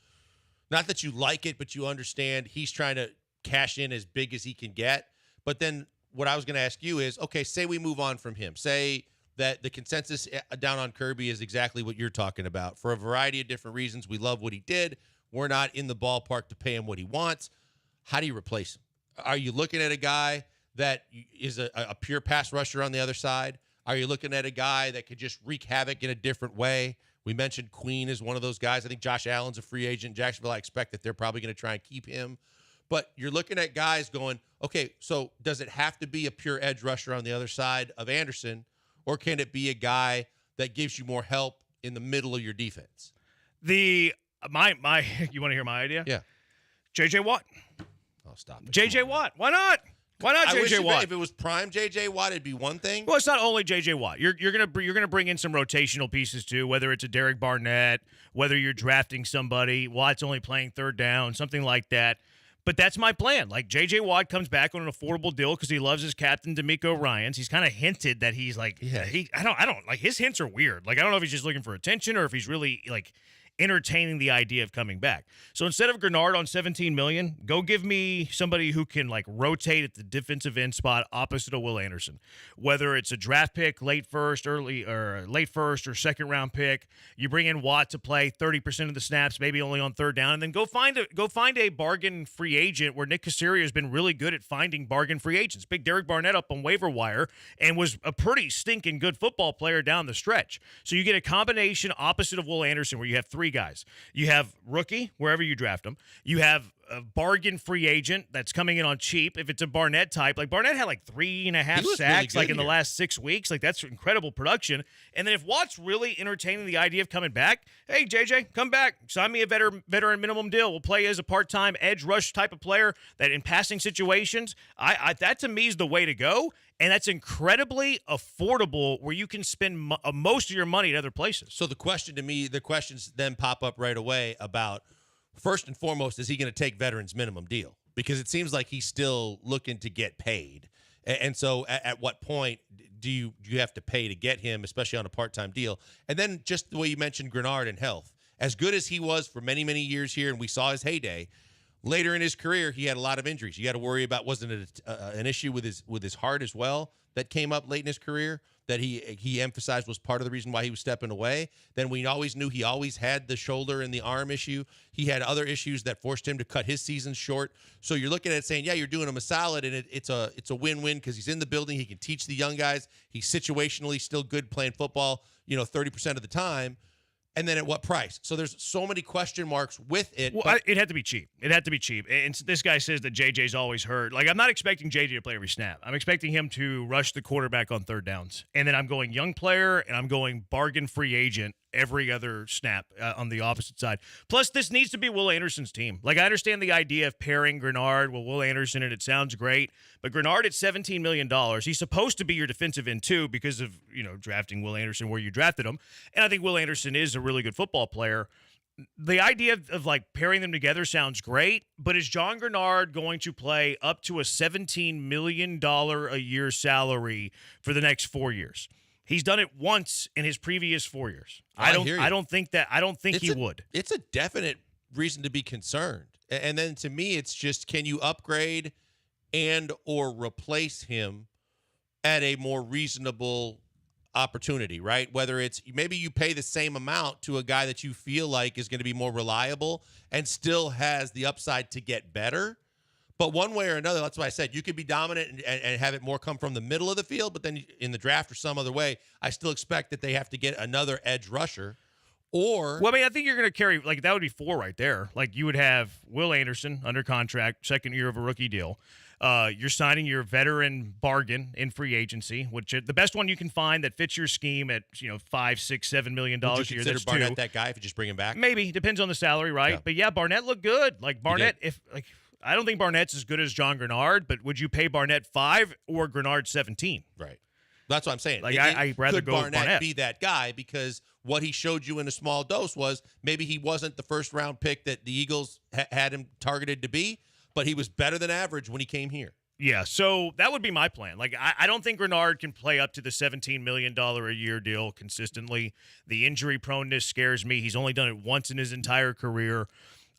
Speaker 3: Not that you like it, but you understand he's trying to cash in as big as he can get. But then what I was going to ask you is, okay, say we move on from him. Say that the consensus down on Kirby is exactly what you're talking about. For a variety of different reasons, we love what he did. We're not in the ballpark to pay him what he wants. How do you replace him? Are you looking at a guy that is a pure pass rusher on the other side? Are you looking at a guy that could just wreak havoc in a different way? We mentioned Queen is one of those guys. I think Josh Allen's a free agent. Jacksonville, I expect that they're probably going to try and keep him. But you're looking at guys going, okay, so does it have to be a pure edge rusher on the other side of Anderson, or can it be a guy that gives you more help in the middle of your defense?
Speaker 1: You want to hear my idea?
Speaker 3: Yeah.
Speaker 1: J.J. Watt.
Speaker 3: Oh, stop it.
Speaker 1: J.J. Watt. Why not? Why not J.J. Watt?
Speaker 3: If it was prime J.J. Watt, it'd be one thing.
Speaker 1: Well, it's not only J.J. Watt. You're gonna bring in some rotational pieces too. Whether it's a Derek Barnett, whether you're drafting somebody, Watt's only playing third down, something like that. But that's my plan. Like J.J. Watt comes back on an affordable deal because he loves his captain D'Amico Ryans. He's kind of hinted that he's like, I don't like his hints are weird. Like I don't know if he's just looking for attention or if he's really like entertaining the idea of coming back. So instead of Grenard on $17 million, go give me somebody who can like rotate at the defensive end spot opposite of Will Anderson. Whether it's a draft pick, late first or second round pick, you bring in Watt to play 30% of the snaps, maybe only on third down, and then go find a bargain free agent where Nick Caserio has been really good at finding bargain free agents. Big Derek Barnett up on waiver wire and was a pretty stinking good football player down the stretch. So you get a combination opposite of Will Anderson where you have three guys. You have rookie, wherever you draft them. You have a bargain free agent that's coming in on cheap. If it's a Barnett type, like Barnett had like 3.5 sacks
Speaker 3: really
Speaker 1: in the last 6 weeks. Like that's incredible production. And then if Watt's really entertaining the idea of coming back, hey, JJ, come back. Sign me a veteran minimum deal. We'll play as a part-time edge rush type of player that in passing situations, that to me is the way to go. And that's incredibly affordable where you can spend most of your money at other places.
Speaker 3: So the questions then pop up right away about, first and foremost, is he going to take veterans minimum deal? Because it seems like he's still looking to get paid. And so at what point do you have to pay to get him, especially on a part-time deal? And then just the way you mentioned Grenard and health. As good as he was for many, many years here, and we saw his heyday, later in his career, he had a lot of injuries. You got to worry about, wasn't it an issue with his heart as well that came up late in his career that he emphasized was part of the reason why he was stepping away? Then we always knew he always had the shoulder and the arm issue. He had other issues that forced him to cut his season short. So you're looking at it saying, yeah, you're doing him a solid, and it's a win-win because he's in the building. He can teach the young guys. He's situationally still good playing football, 30% of the time. And then at what price? So there's so many question marks with it.
Speaker 1: Well, it had to be cheap. It had to be cheap. And this guy says that JJ's always hurt. Like, I'm not expecting JJ to play every snap. I'm expecting him to rush the quarterback on third downs. And then I'm going young player, and I'm going bargain free agent every other snap on the opposite side. Plus, this needs to be Will Anderson's team. Like, I understand the idea of pairing Grenard with Will Anderson, and it sounds great. But Grenard at $17 million, he's supposed to be your defensive end, too, because of, drafting Will Anderson where you drafted him. And I think Will Anderson is a really good football player. The idea of like pairing them together sounds great, but is John Grenard going to play up to a $17 million a year salary for the next 4 years? He's done it once in his previous 4 years. I don't think he would.
Speaker 3: It's a definite reason to be concerned. And then to me, it's just, can you upgrade and or replace him at a more reasonable opportunity, right? Whether it's maybe you pay the same amount to a guy that you feel like is going to be more reliable and still has the upside to get better. But one way or another, that's why I said you could be dominant and have it more come from the middle of the field, but then in the draft or some other way, I still expect that they have to get another edge rusher. Or,
Speaker 1: well, I mean, I think you're going to carry, like, that would be 4 right there. Like, you would have Will Anderson under contract, second year of a rookie deal. You're signing your veteran bargain in free agency, which the best one you can find that fits your scheme at $5, $6, $7 million a year.
Speaker 3: Would you consider Barnett that guy if you just bring him back?
Speaker 1: Maybe, depends on the salary, right? Yeah. But yeah, Barnett looked good. Like Barnett, I don't think Barnett's as good as John Grenard, but would you pay Barnett 5 or Grenard 17?
Speaker 3: Right. That's what I'm saying.
Speaker 1: Like I'd rather go with Barnett.
Speaker 3: Be that guy because what he showed you in a small dose was maybe he wasn't the first round pick that the Eagles had him targeted to be, but he was better than average when he came here.
Speaker 1: Yeah, so that would be my plan. Like, I don't think Grenard can play up to the $17 million a year deal consistently. The injury proneness scares me. He's only done it once in his entire career.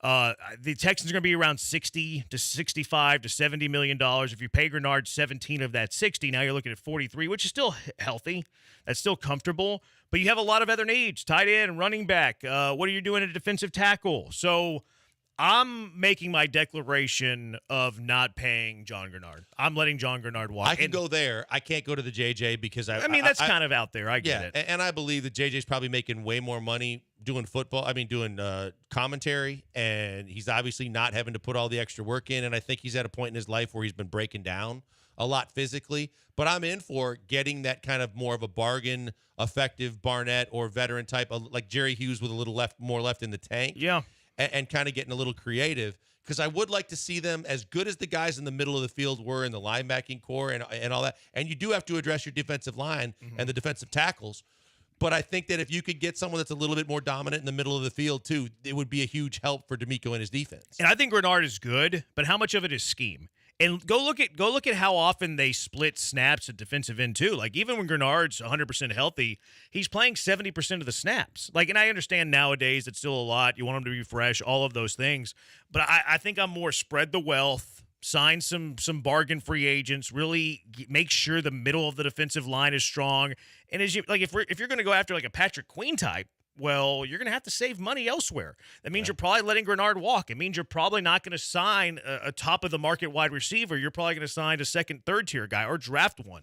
Speaker 1: The Texans are going to be around 60 to 65 to $70 million. If you pay Grenard 17 of that 60, now you're looking at 43, which is still healthy. That's still comfortable. But you have a lot of other needs, tight end, running back. What are you doing at defensive tackle? So I'm making my declaration of not paying John Grenard. I'm letting John Grenard walk.
Speaker 3: I can go there. I can't go to the JJ because
Speaker 1: I mean, that's kind of out there. I get it.
Speaker 3: And I believe that JJ's probably making way more money doing football. I mean, doing commentary, and he's obviously not having to put all the extra work in. And I think he's at a point in his life where he's been breaking down a lot physically. But I'm in for getting that kind of more of a bargain, effective Barnett or veteran type, like Jerry Hughes with a little more left in the tank.
Speaker 1: Yeah.
Speaker 3: And kind of getting a little creative, because I would like to see them as good as the guys in the middle of the field were in the linebacking core and all that. And you do have to address your defensive line and the defensive tackles. But I think that if you could get someone that's a little bit more dominant in the middle of the field too, it would be a huge help for D'Amico and his defense.
Speaker 1: And I think Grenard is good, but how much of it is scheme? And go look at how often they split snaps at defensive end too. Like even when Grenard's 100% healthy, he's playing 70% of the snaps. Like, and I understand nowadays it's still a lot. You want him to be fresh, all of those things. But I think I'm more spread the wealth, sign some bargain free agents, really make sure the middle of the defensive line is strong. And as you like, if you're going to go after like a Patrick Queen type, well, you're going to have to save money elsewhere. That means you're probably letting Grenard walk. It means you're probably not going to sign a top-of-the-market wide receiver. You're probably going to sign a second, third-tier guy or draft one.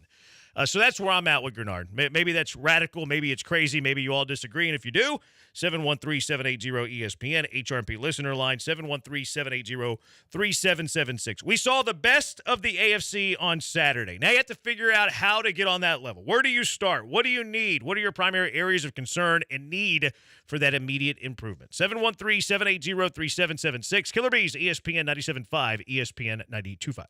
Speaker 1: So that's where I'm at with Grenard. Maybe that's radical. Maybe it's crazy. Maybe you all disagree. And if you do, 713-780-ESPN, HRP listener line, 713-780-3776. We saw the best of the AFC on Saturday. Now you have to figure out how to get on that level. Where do you start? What do you need? What are your primary areas of concern and need for that immediate improvement? 713-780-3776. Killer Bees, ESPN 97.5, ESPN 92.5.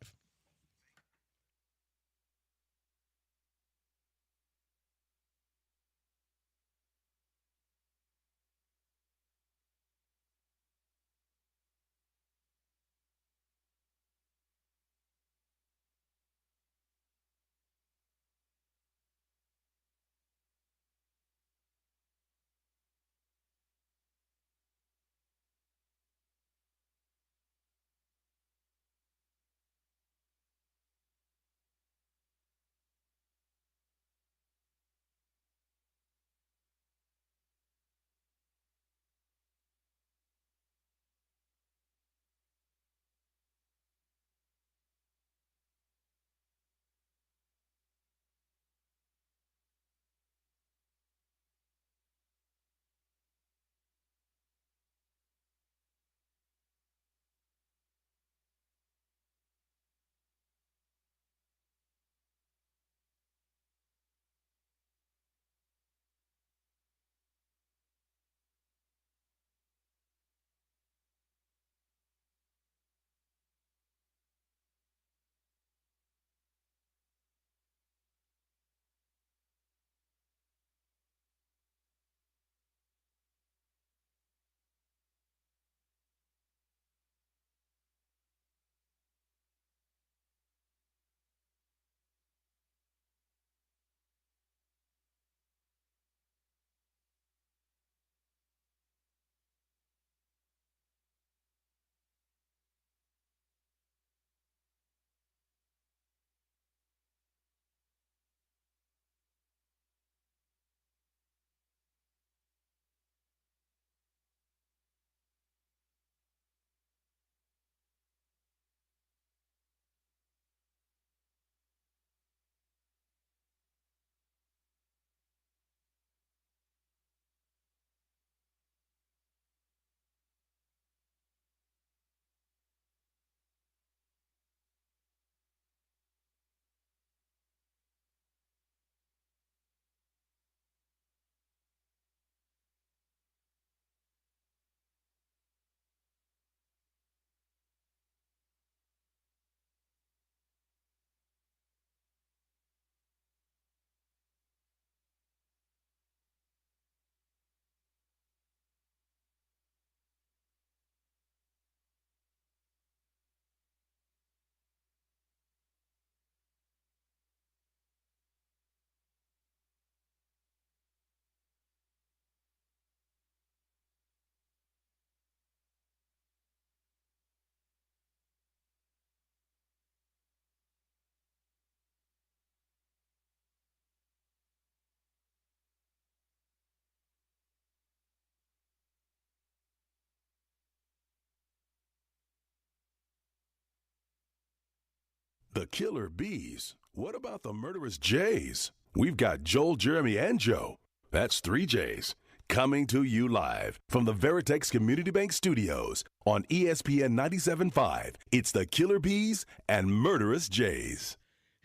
Speaker 8: The killer bees. What about the murderous Jays? We've got Joel, Jeremy, and Joe. That's 3 J's. Coming to you live from the Veritex Community Bank Studios on ESPN 97.5. It's the Killer Bees and Murderous Jays.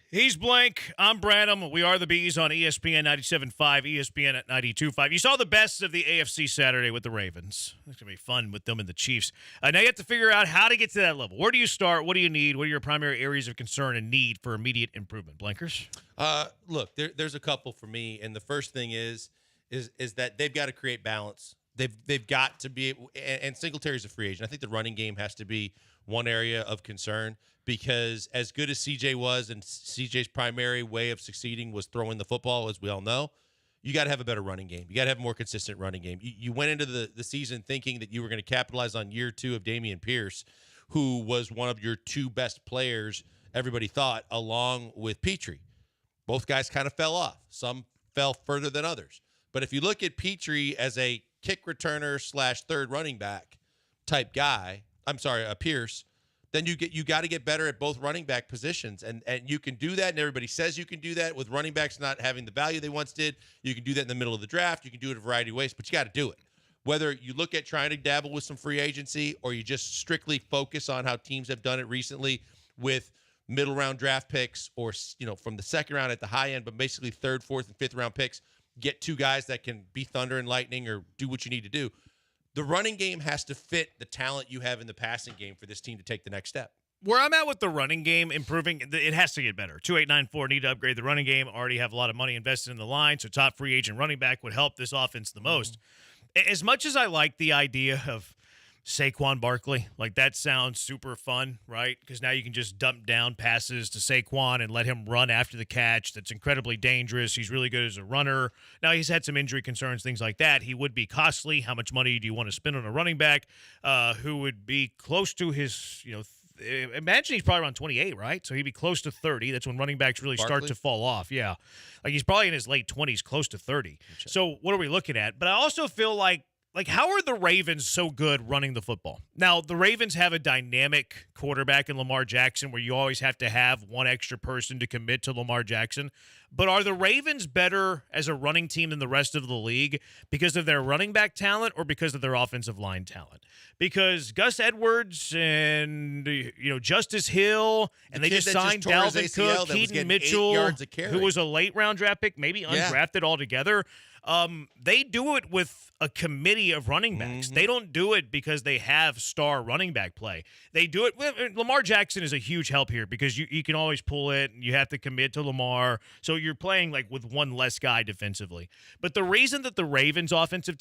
Speaker 1: He's Blank. I'm Branham. We are the Bees on ESPN 97.5, ESPN at 92.5. You saw the best of the AFC Saturday with the Ravens. It's going to be fun with them and the Chiefs. Now you have to figure out how to get to that level. Where do you start? What do you need? What are your primary areas of concern and need for immediate improvement? Blankers?
Speaker 3: Look, there's a couple for me, and the first thing is that they've got to create balance. They've got to be, and Singletary's a free agent. I think the running game has to be one area of concern, because as good as CJ was, and CJ's primary way of succeeding was throwing the football, as we all know, you got to have a better running game. You got to have a more consistent running game. You went into the season thinking that you were going to capitalize on year 2 of Dameon Pierce, who was one of your 2 best players, everybody thought, along with Petrie. Both guys kind of fell off. Some fell further than others. But if you look at Petrie as a kick returner / third running back type guy, Pierce, then you got to get better at both running back positions. And you can do that, and everybody says you can do that with running backs not having the value they once did. You can do that in the middle of the draft. You can do it a variety of ways, but you got to do it. Whether you look at trying to dabble with some free agency, or you just strictly focus on how teams have done it recently with middle round draft picks, or from the second round at the high end, but basically third, fourth, and fifth round picks, get 2 guys that can be thunder and lightning or do what you need to do. The running game has to fit the talent you have in the passing game for this team to take the next step.
Speaker 1: Where I'm at with the running game improving, it has to get better. 2894 need to upgrade the running game. Already have a lot of money invested in the line, so top free agent running back would help this offense the most. As much as I like the idea of Saquon Barkley, like that sounds super fun, right? Because now you can just dump down passes to Saquon and let him run after the catch. That's incredibly dangerous. He's really good as a runner. Now he's had some injury concerns, things like that. He would be costly. How much money do you want to spend on a running back who would be close to his, imagine he's probably around 28, right? So he'd be close to 30. That's when running backs really start to fall off. Yeah. Like he's probably in his late 20s, close to 30. So what are we looking at? But I also feel like how are the Ravens so good running the football? Now, the Ravens have a dynamic quarterback in Lamar Jackson where you always have to have one extra person to commit to Lamar Jackson. But are the Ravens better as a running team than the rest of the league because of their running back talent or because of their offensive line talent? Because Gus Edwards and Justice Hill, and they just signed Dalvin Cook, Keaton Mitchell, who was a late round draft pick, maybe undrafted altogether. They do it with a committee of running backs. They don't do it because they have star running back play. They do it. Lamar Jackson is a huge help here because you can always pull it, and you have to commit to Lamar. So you're playing like with one less guy defensively. But the reason that the Ravens' offensive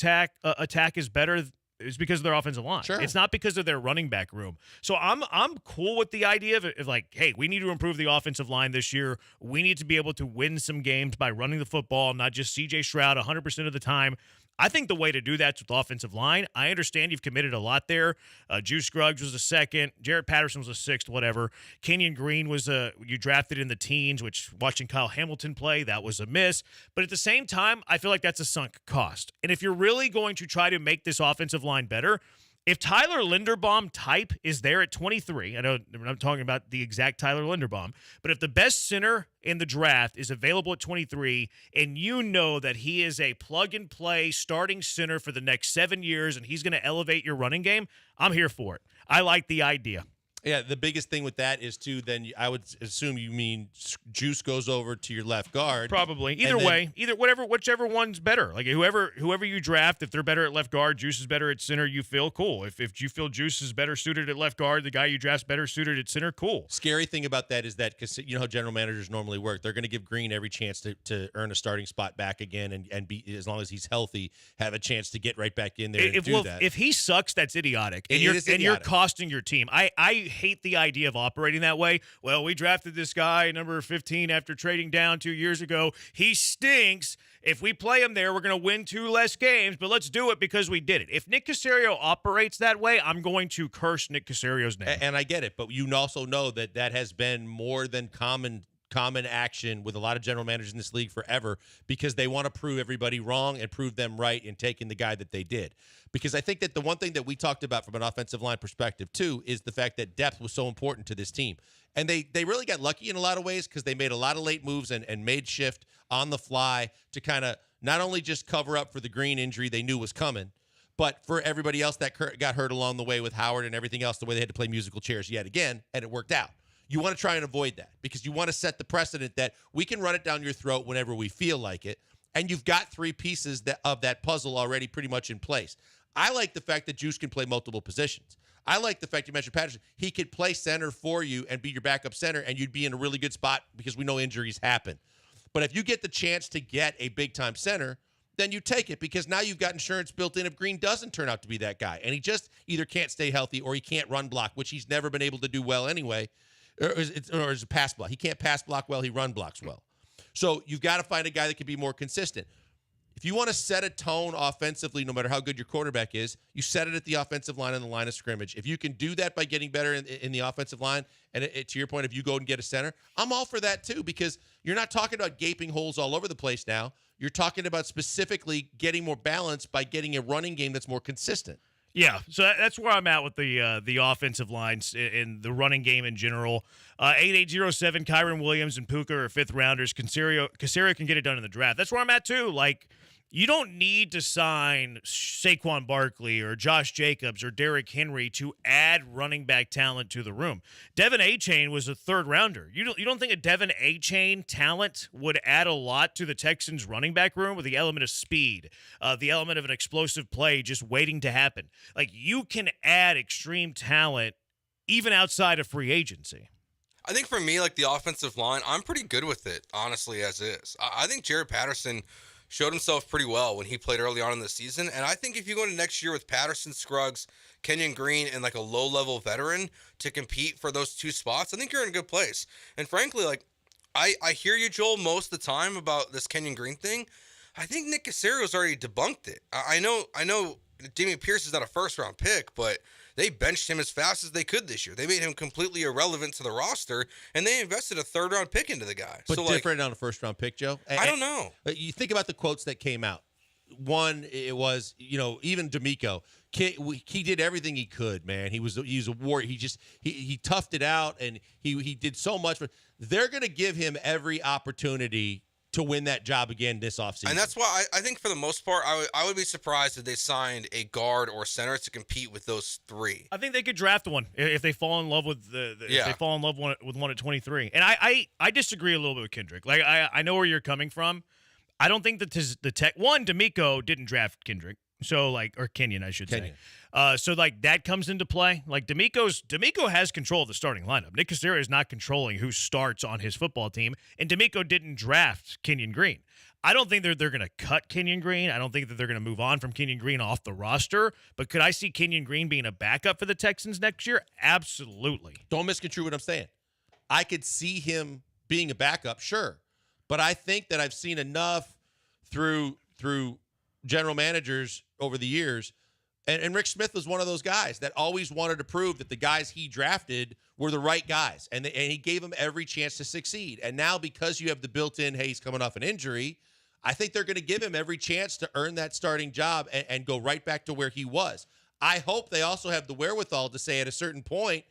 Speaker 1: attack is better is because of their offensive line. Sure. It's not because of their running back room. So I'm cool with the idea of like, hey, we need to improve the offensive line this year. We need to be able to win some games by running the football, not just C.J. Stroud 100% of the time. I think the way to do that's with offensive line. I understand you've committed a lot there. Juice Scruggs was a second. Jarrett Patterson was a sixth, whatever. Kenyon Green was you drafted in the teens, which watching Kyle Hamilton play, that was a miss. But at the same time, I feel like that's a sunk cost. And if you're really going to try to make this offensive line better, if Tyler Linderbaum type is there at 23, I know I'm not talking about the exact Tyler Linderbaum, but if the best center in the draft is available at 23 and you know that he is a plug-and-play starting center for the next 7 years and he's going to elevate your running game, I'm here for it. I like the idea.
Speaker 3: Yeah, the biggest thing with that is, too, then I would assume you mean Juice goes over to your left guard.
Speaker 1: Probably. Either way, whichever one's better. Like whoever you draft, if they're better at left guard, Juice is better at center, you feel cool. If you feel Juice is better suited at left guard, the guy you draft's better suited at center, cool.
Speaker 3: Scary thing about that is that, because you know how general managers normally work, they're going to give Green every chance to earn a starting spot back again and be, as long as he's healthy, have a chance to get right back in there and do that.
Speaker 1: If he sucks, that's idiotic. And you're costing your team. I hate the idea of operating that way. Well, we drafted this guy, number 15, after trading down 2 years ago. He stinks. If we play him there, we're going to win 2 less games, but let's do it because we did it. If Nick Caserio operates that way, I'm going to curse Nick Caserio's name.
Speaker 3: And I get it, but you also know that has been more than common common action with a lot of general managers in this league forever because they want to prove everybody wrong and prove them right in taking the guy that they did. Because I think that the one thing that we talked about from an offensive line perspective, too, is the fact that depth was so important to this team. And they really got lucky in a lot of ways because they made a lot of late moves and made shift on the fly to kind of not only just cover up for the Green injury they knew was coming, but for everybody else that got hurt along the way with Howard and everything else, the way they had to play musical chairs yet again, and it worked out. You want to try and avoid that because you want to set the precedent that we can run it down your throat whenever we feel like it, and you've got three pieces of that puzzle already pretty much in place. I like the fact that Juice can play multiple positions. I like the fact you mentioned Patterson. He could play center for you and be your backup center, and you'd be in a really good spot because we know injuries happen. But if you get the chance to get a big-time center, then you take it because now you've got insurance built in if Green doesn't turn out to be that guy. And he just either can't stay healthy or he can't run block, which he's never been able to do well anyway, or is a pass block. He can't pass block well. He run blocks well. So you've got to find a guy that can be more consistent. If you want to set a tone offensively, no matter how good your quarterback is, you set it at the offensive line and the line of scrimmage. If you can do that by getting better in the offensive line, and to your point, if you go and get a center, I'm all for that too because you're not talking about gaping holes all over the place now. You're talking about specifically getting more balance by getting a running game that's more consistent.
Speaker 1: Yeah, so that's where I'm at with the offensive lines and the running game in general. 8807, Kyron Williams and Puka are fifth rounders. Caserio can get it done in the draft. That's where I'm at too. Like, you don't need to sign Saquon Barkley or Josh Jacobs or Derrick Henry to add running back talent to the room. Devin Achane was a third rounder. You don't think a Devin Achane talent would add a lot to the Texans running back room with the element of speed, the element of an explosive play just waiting to happen? Like, you can add extreme talent even outside of free agency.
Speaker 7: I think for me, like the offensive line, I'm pretty good with it, honestly, as is. I think Jared Patterson showed himself pretty well when he played early on in the season. And I think if you go into next year with Patterson, Scruggs, Kenyon Green, and like a low-level veteran to compete for those two spots, I think you're in a good place. And frankly, like I hear you, Joel, most of the time about this Kenyon Green thing. I think Nick Caserio's already debunked it. I know Damian Pierce is not a first-round pick, but they benched him as fast as they could this year. They made him completely irrelevant to the roster, and they invested a third-round pick into the guy.
Speaker 3: But
Speaker 7: so,
Speaker 3: different on a first-round pick, Joe.
Speaker 7: I don't know.
Speaker 3: You think about the quotes that came out. One, it was, even D'Amico. He did everything he could, man. He was a warrior. He toughed it out, and he did so much. But they're going to give him every opportunity to win that job again this offseason.
Speaker 7: And that's why I think for the most part, I would be surprised if they signed a guard or center to compete with those three.
Speaker 1: I think they could draft one if they fall in love with if they fall in love with one at 23. And I disagree a little bit with Kendrick. Like I know where you're coming from. I don't think that the tech one, D'Amico didn't draft Kendrick. So or Kenyon, I should say. So that comes into play. Like D'Amico has control of the starting lineup. Nick Caserio is not controlling who starts on his football team, and D'Amico didn't draft Kenyon Green. I don't think they're going to cut Kenyon Green. I don't think that they're going to move on from Kenyon Green off the roster. But could I see Kenyon Green being a backup for the Texans next year? Absolutely.
Speaker 3: Don't misconstrue what I'm saying. I could see him being a backup, sure. But I think that I've seen enough through general managers over the years, and Rick Smith was one of those guys that always wanted to prove that the guys he drafted were the right guys, and he gave them every chance to succeed. And now because you have the built-in, hey, he's coming off an injury, I think they're going to give him every chance to earn that starting job and go right back to where he was. I hope they also have the wherewithal to say at a certain point,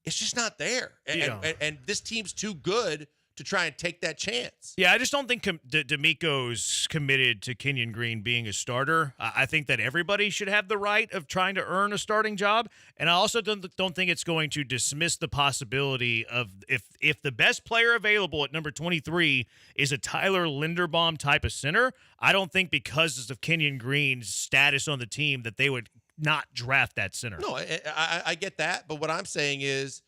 Speaker 3: it's just not there. And this team's too good to try and take that chance.
Speaker 1: Yeah, I just don't think D'Amico's committed to Kenyon Green being a starter. I think that everybody should have the right of trying to earn a starting job, and I also don't think it's going to dismiss the possibility of if the best player available at number 23 is a Tyler Linderbaum type of center, I don't think because of Kenyon Green's status on the team that they would not draft that center.
Speaker 3: No, I get that, but what I'm saying is,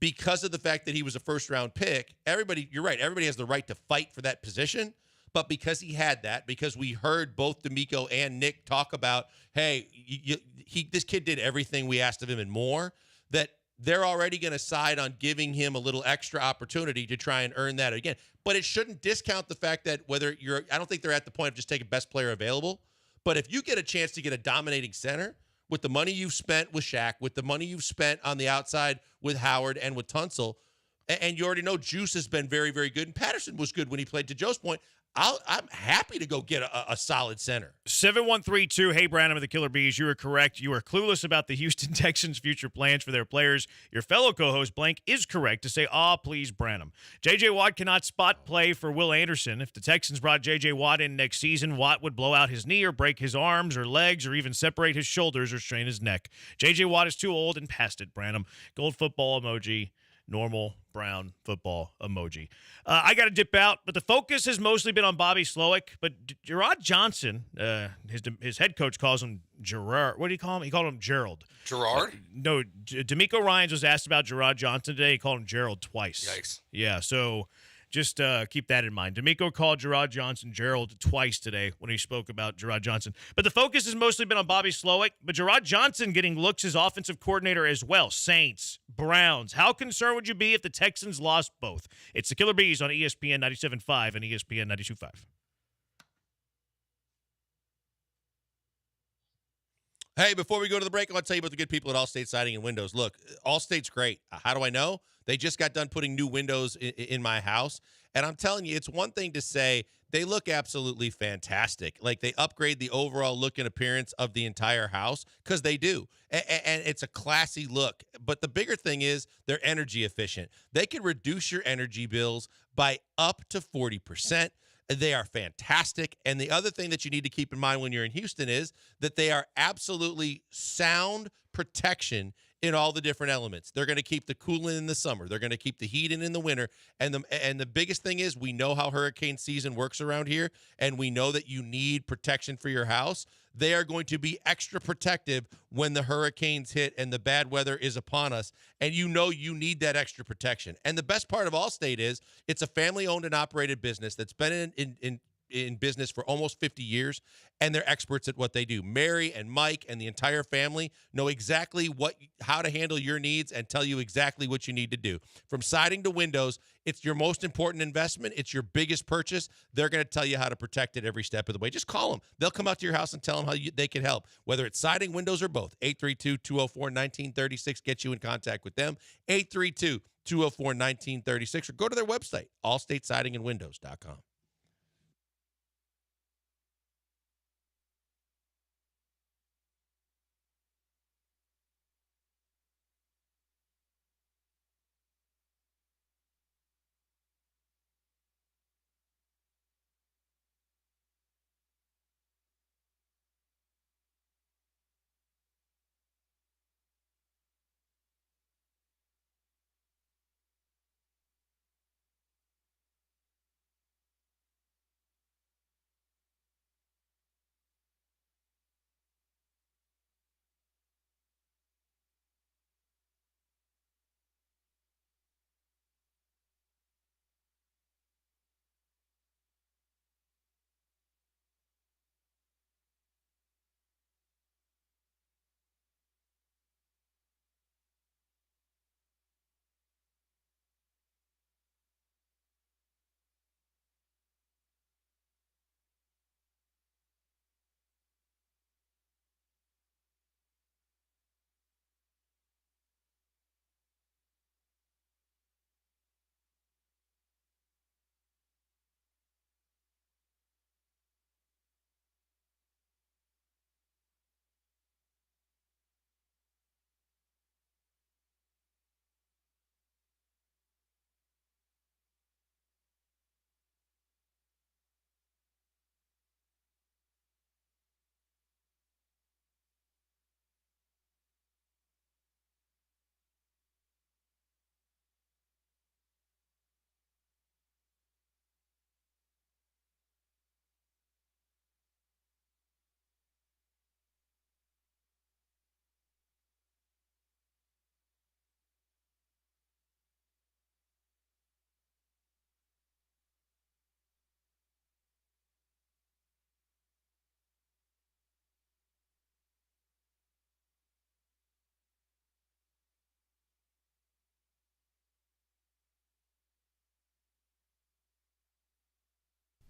Speaker 3: because of the fact that he was a first-round pick, you're right, everybody has the right to fight for that position, but because he had that, because we heard both D'Amico and Nick talk about, hey, this kid did everything we asked of him and more, that they're already going to side on giving him a little extra opportunity to try and earn that again. But it shouldn't discount the fact that I don't think they're at the point of just taking best player available, but if you get a chance to get a dominating center, with the money you've spent with Shaq, with the money you've spent on the outside with Howard and with Tunsil, And you already know Juice has been very, very good. And Patterson was good when he played. To Joe's point, I'm happy to go get a solid center.
Speaker 1: 7132, hey, Branham of the Killer Bees, you are correct. You are clueless about the Houston Texans' future plans for their players. Your fellow co-host, Blank, is correct to say, please, Branham. J.J. Watt cannot spot play for Will Anderson. If the Texans brought J.J. Watt in next season, Watt would blow out his knee or break his arms or legs or even separate his shoulders or strain his neck. J.J. Watt is too old and past it, Branham. Gold football emoji. Normal brown football emoji. I got to dip out, but the focus has mostly been on Bobby Slowick. But Gerard Johnson, his head coach calls him Gerard. What do you call him? He called him Gerald.
Speaker 7: Gerard?
Speaker 1: No, D'Amico Ryans was asked about Gerard Johnson today. He called him Gerald twice.
Speaker 7: Yikes.
Speaker 1: Yeah, so just keep that in mind. D'Amico called Gerard Johnson Gerald twice today when he spoke about Gerard Johnson. But the focus has mostly been on Bobby Slowick. But Gerard Johnson getting looks as offensive coordinator as well. Saints, Browns. How concerned would you be if the Texans lost both? It's the Killer Bees on ESPN 97.5 and ESPN 92.5.
Speaker 3: Hey, before we go to the break, I want to tell you about the good people at Allstate Siding and Windows. Look, Allstate's great. How do I know? They just got done putting new windows in my house. And I'm telling you, it's one thing to say they look absolutely fantastic. Like they upgrade the overall look and appearance of the entire house, because they do. And it's a classy look. But the bigger thing is they're energy efficient. They can reduce your energy bills by up to 40%. They are fantastic. And the other thing that you need to keep in mind when you're in Houston is that they are absolutely sound protection in all the different elements. They're going to keep the cooling in the summer. They're going to keep the heat in the winter. And the biggest thing is we know how hurricane season works around here, and we know that you need protection for your house. They are going to be extra protective when the hurricanes hit and the bad weather is upon us, and you know you need that extra protection. And the best part of Allstate is it's a family-owned and operated business that's been in business for almost 50 years, and they're experts at what they do. Mary and Mike and the entire family know exactly how to handle your needs and tell you exactly what you need to do. From siding to windows, it's your most important investment. It's your biggest purchase. They're going to tell you how to protect it every step of the way. Just call them. They'll come out to your house and tell them how they can help, whether it's siding, windows, or both. 832-204-1936. Get you in contact with them. 832-204-1936, or go to their website, allstatesidingandwindows.com.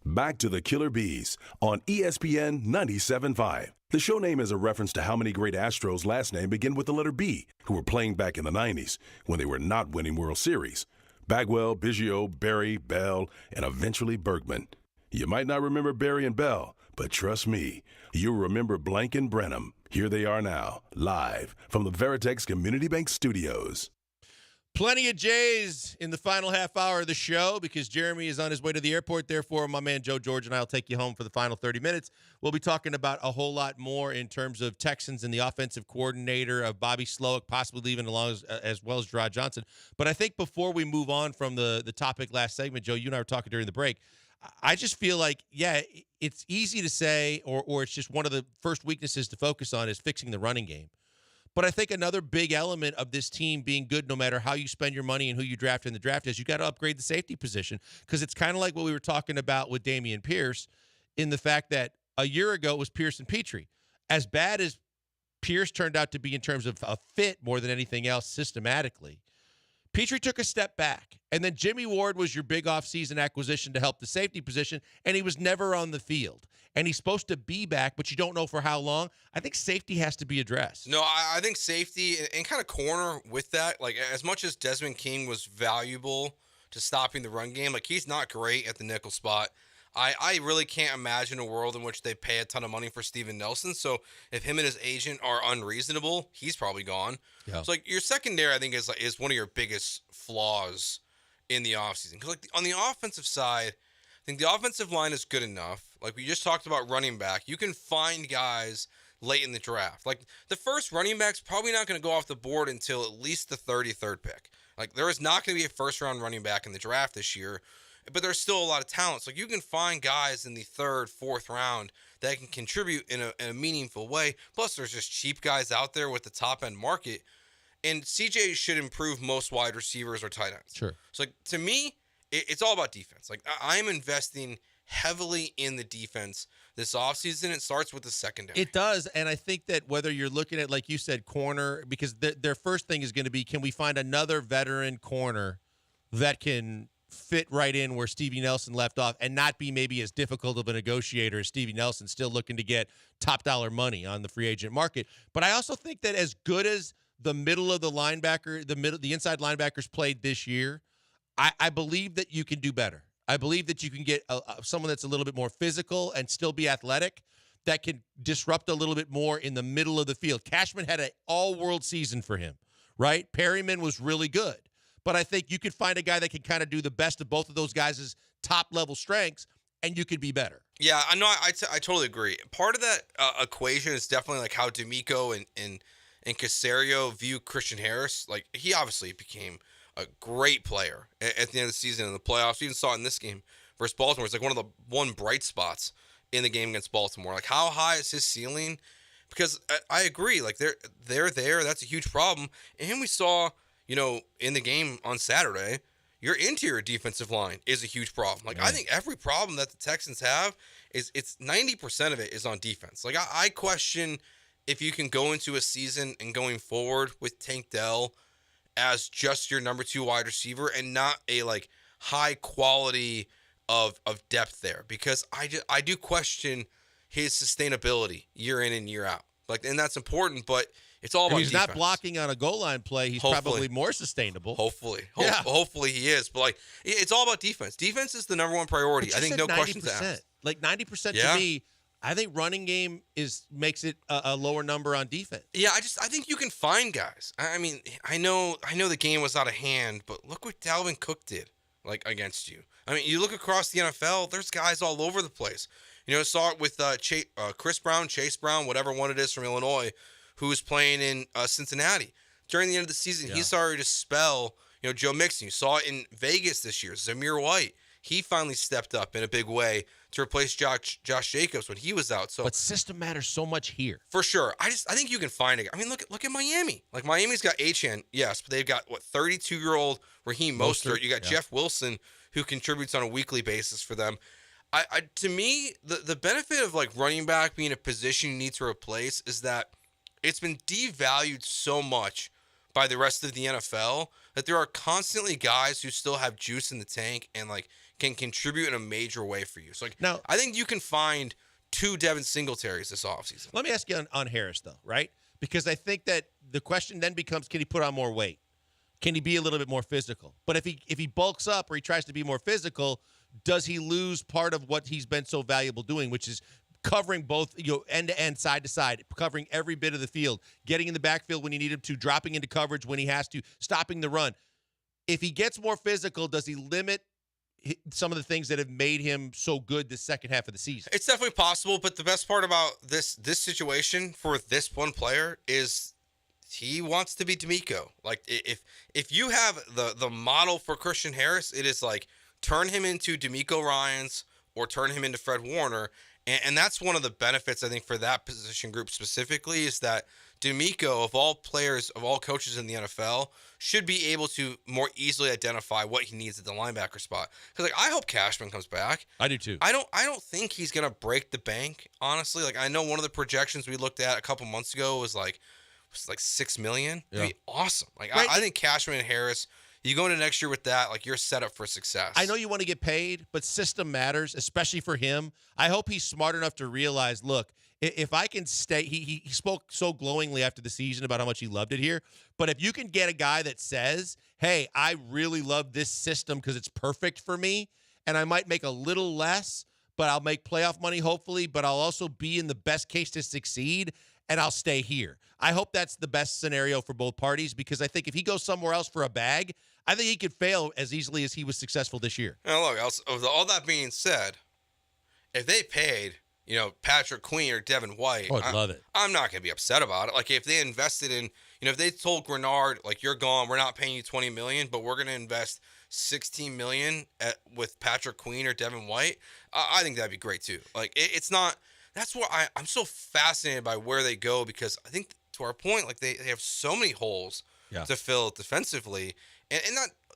Speaker 8: Back to the Killer Bees on ESPN 97.5. The show name is a reference to how many great Astros' last name begin with the letter B, who were playing back in the 90s when they were not winning World Series. Bagwell, Biggio, Berry, Bell, and eventually Bergman. You might not remember Berry and Bell, but trust me, you'll remember Blank and Brenham. Here they are now, live from the Veritex Community Bank Studios.
Speaker 3: Plenty of J's in the final half hour of the show because Jeremy is on his way to the airport. Therefore, my man Joe George and I will take you home for the final 30 minutes. We'll be talking about a whole lot more in terms of Texans and the offensive coordinator of Bobby Slowick, possibly leaving along as well as Gerard Johnson. But I think before we move on from the topic last segment, Joe, you and I were talking during the break, I just feel like, yeah, it's easy to say, or it's just one of the first weaknesses to focus on is fixing the running game. But I think another big element of this team being good no matter how you spend your money and who you draft in the draft is you got to upgrade the safety position because it's kind of like what we were talking about with Dameon Pierce in the fact that a year ago it was Pierce and Petrie. As bad as Pierce turned out to be in terms of a fit more than anything else systematically, Petrie took a step back. And then Jimmy Ward was your big offseason acquisition to help the safety position, and he was never on the field. And he's supposed to be back, but you don't know for how long. I think safety has to be addressed.
Speaker 7: No, I think safety and kind of corner with that, like as much as Desmond King was valuable to stopping the run game, like he's not great at the nickel spot. I really can't imagine a world in which they pay a ton of money for Steven Nelson. So if him and his agent are unreasonable, he's probably gone. Yeah. So like your secondary, I think is one of your biggest flaws in the offseason. Because like on the offensive side, I think the offensive line is good enough. Like we just talked about running back, you can find guys late in the draft. Like the first running back's probably not going to go off the board until at least the 33rd pick. Like there is not going to be a first round running back in the draft this year. But there's still a lot of talent. So you can find guys in the 3rd, 4th round that can contribute in a meaningful way. Plus, there's just cheap guys out there with the top-end market. And CJ should improve most wide receivers or tight ends.
Speaker 3: Sure.
Speaker 7: So, like, to me, it's all about defense. Like, I'm investing heavily in the defense this offseason. It starts with the secondary.
Speaker 3: It does, and I think that whether you're looking at, like you said, corner, because their first thing is going to be, can we find another veteran corner that can fit right in where Stevie Nelson left off and not be maybe as difficult of a negotiator as Stevie Nelson, still looking to get top dollar money on the free agent market. But I also think that as good as the middle of the linebacker, the inside linebackers played this year, I believe that you can do better. I believe that you can get someone that's a little bit more physical and still be athletic that can disrupt a little bit more in the middle of the field. Cashman had an all-world season for him, right? Perryman was really good. But I think you could find a guy that can kind of do the best of both of those guys' top-level strengths, and you could be better.
Speaker 7: Yeah, I know. I totally agree. Part of that equation is definitely like how D'Amico and Caserio view Christian Harris. Like, he obviously became a great player at the end of the season in the playoffs. You even saw it in this game versus Baltimore. It's like one of the bright spots in the game against Baltimore. Like, how high is his ceiling? Because I agree. Like, they're there. That's a huge problem. And we saw, in the game on Saturday, your interior defensive line is a huge problem. Like, I think every problem that the Texans have it's 90% of it is on defense. Like, I question if you can go into a season and going forward with Tank Dell as just your number 2 wide receiver and not a like high quality of depth there, because I do question his sustainability year in and year out. Like, and that's important, but it's all about
Speaker 3: he's
Speaker 7: defense.
Speaker 3: not blocking on a goal line play. He's probably more sustainable.
Speaker 7: Hopefully. Hopefully he is. But, like, it's all about defense. Defense is the number 1 priority. I think no questions asked.
Speaker 3: Like 90% to me, I think running game makes it a lower number on defense.
Speaker 7: Yeah, I think you can find guys. I mean, I know the game was out of hand, but look what Dalvin Cook did, like, against you. I mean, you look across the NFL, there's guys all over the place. Saw it with Chris Brown, Chase Brown, whatever one it is from Illinois, who was playing in Cincinnati. During the end of the season, he started to spell, Joe Mixon. You saw it in Vegas this year. Zamir White, he finally stepped up in a big way to replace Josh Jacobs when he was out. So,
Speaker 3: but system matters so much here.
Speaker 7: For sure. I think you can find it. I mean, look at Miami. Like, Miami's got Achane, yes, but they've got, 32-year-old Raheem Mostert. You got Jeff Wilson, who contributes on a weekly basis for them. To me, the benefit of, like, running back being a position you need to replace is that it's been devalued so much by the rest of the NFL that there are constantly guys who still have juice in the tank and, like, can contribute in a major way for you. So, like, now, I think you can find 2 Devin Singletaries this offseason.
Speaker 3: Let me ask you on Harris, though, right? Because I think that the question then becomes, can he put on more weight? Can he be a little bit more physical? But if he bulks up or he tries to be more physical, does he lose part of what he's been so valuable doing, which is covering both, end to end, side to side, covering every bit of the field, getting in the backfield when you need him to, dropping into coverage when he has to, stopping the run. If he gets more physical, does he limit some of the things that have made him so good this second half of the season?
Speaker 7: It's definitely possible, but the best part about this situation for this one player is he wants to be D'Amico. Like, if you have the model for Christian Harris, it is like turn him into D'Amico Ryans or turn him into Fred Warner. And that's one of the benefits, I think, for that position group specifically, is that D'Amico, of all players, of all coaches in the NFL, should be able to more easily identify what he needs at the linebacker spot. Because, like, I hope Cashman comes back.
Speaker 3: I do too.
Speaker 7: I don't think he's gonna break the bank, honestly. Like, I know one of the projections we looked at a couple months ago was like $6 million.
Speaker 3: Yeah.
Speaker 7: That'd be awesome. Like,
Speaker 3: Right.
Speaker 7: I think Cashman and Harris, you go into next year with that, like, you're set up for success.
Speaker 3: I know you want to get paid, but system matters, especially for him. I hope he's smart enough to realize, look, if I can stay, he spoke so glowingly after the season about how much he loved it here. But if you can get a guy that says, hey, I really love this system because it's perfect for me, and I might make a little less, but I'll make playoff money, hopefully, but I'll also be in the best case to succeed, and I'll stay here. I hope that's the best scenario for both parties, because I think if he goes somewhere else for a bag, I think he could fail as easily as he was successful this year.
Speaker 7: Now, look, all that being said, if they paid, Patrick Queen or Devin White,
Speaker 3: Oh, I'd love it.
Speaker 7: I'm not going to be upset about it. Like, if they invested in, if they told Grenard, like, you're gone, we're not paying you $20 million, but we're going to invest $16 million with Patrick Queen or Devin White, I think that'd be great too. Like, it's not. That's why I'm so fascinated by where they go, because I think, to our point, like, they have so many holes to fill defensively, and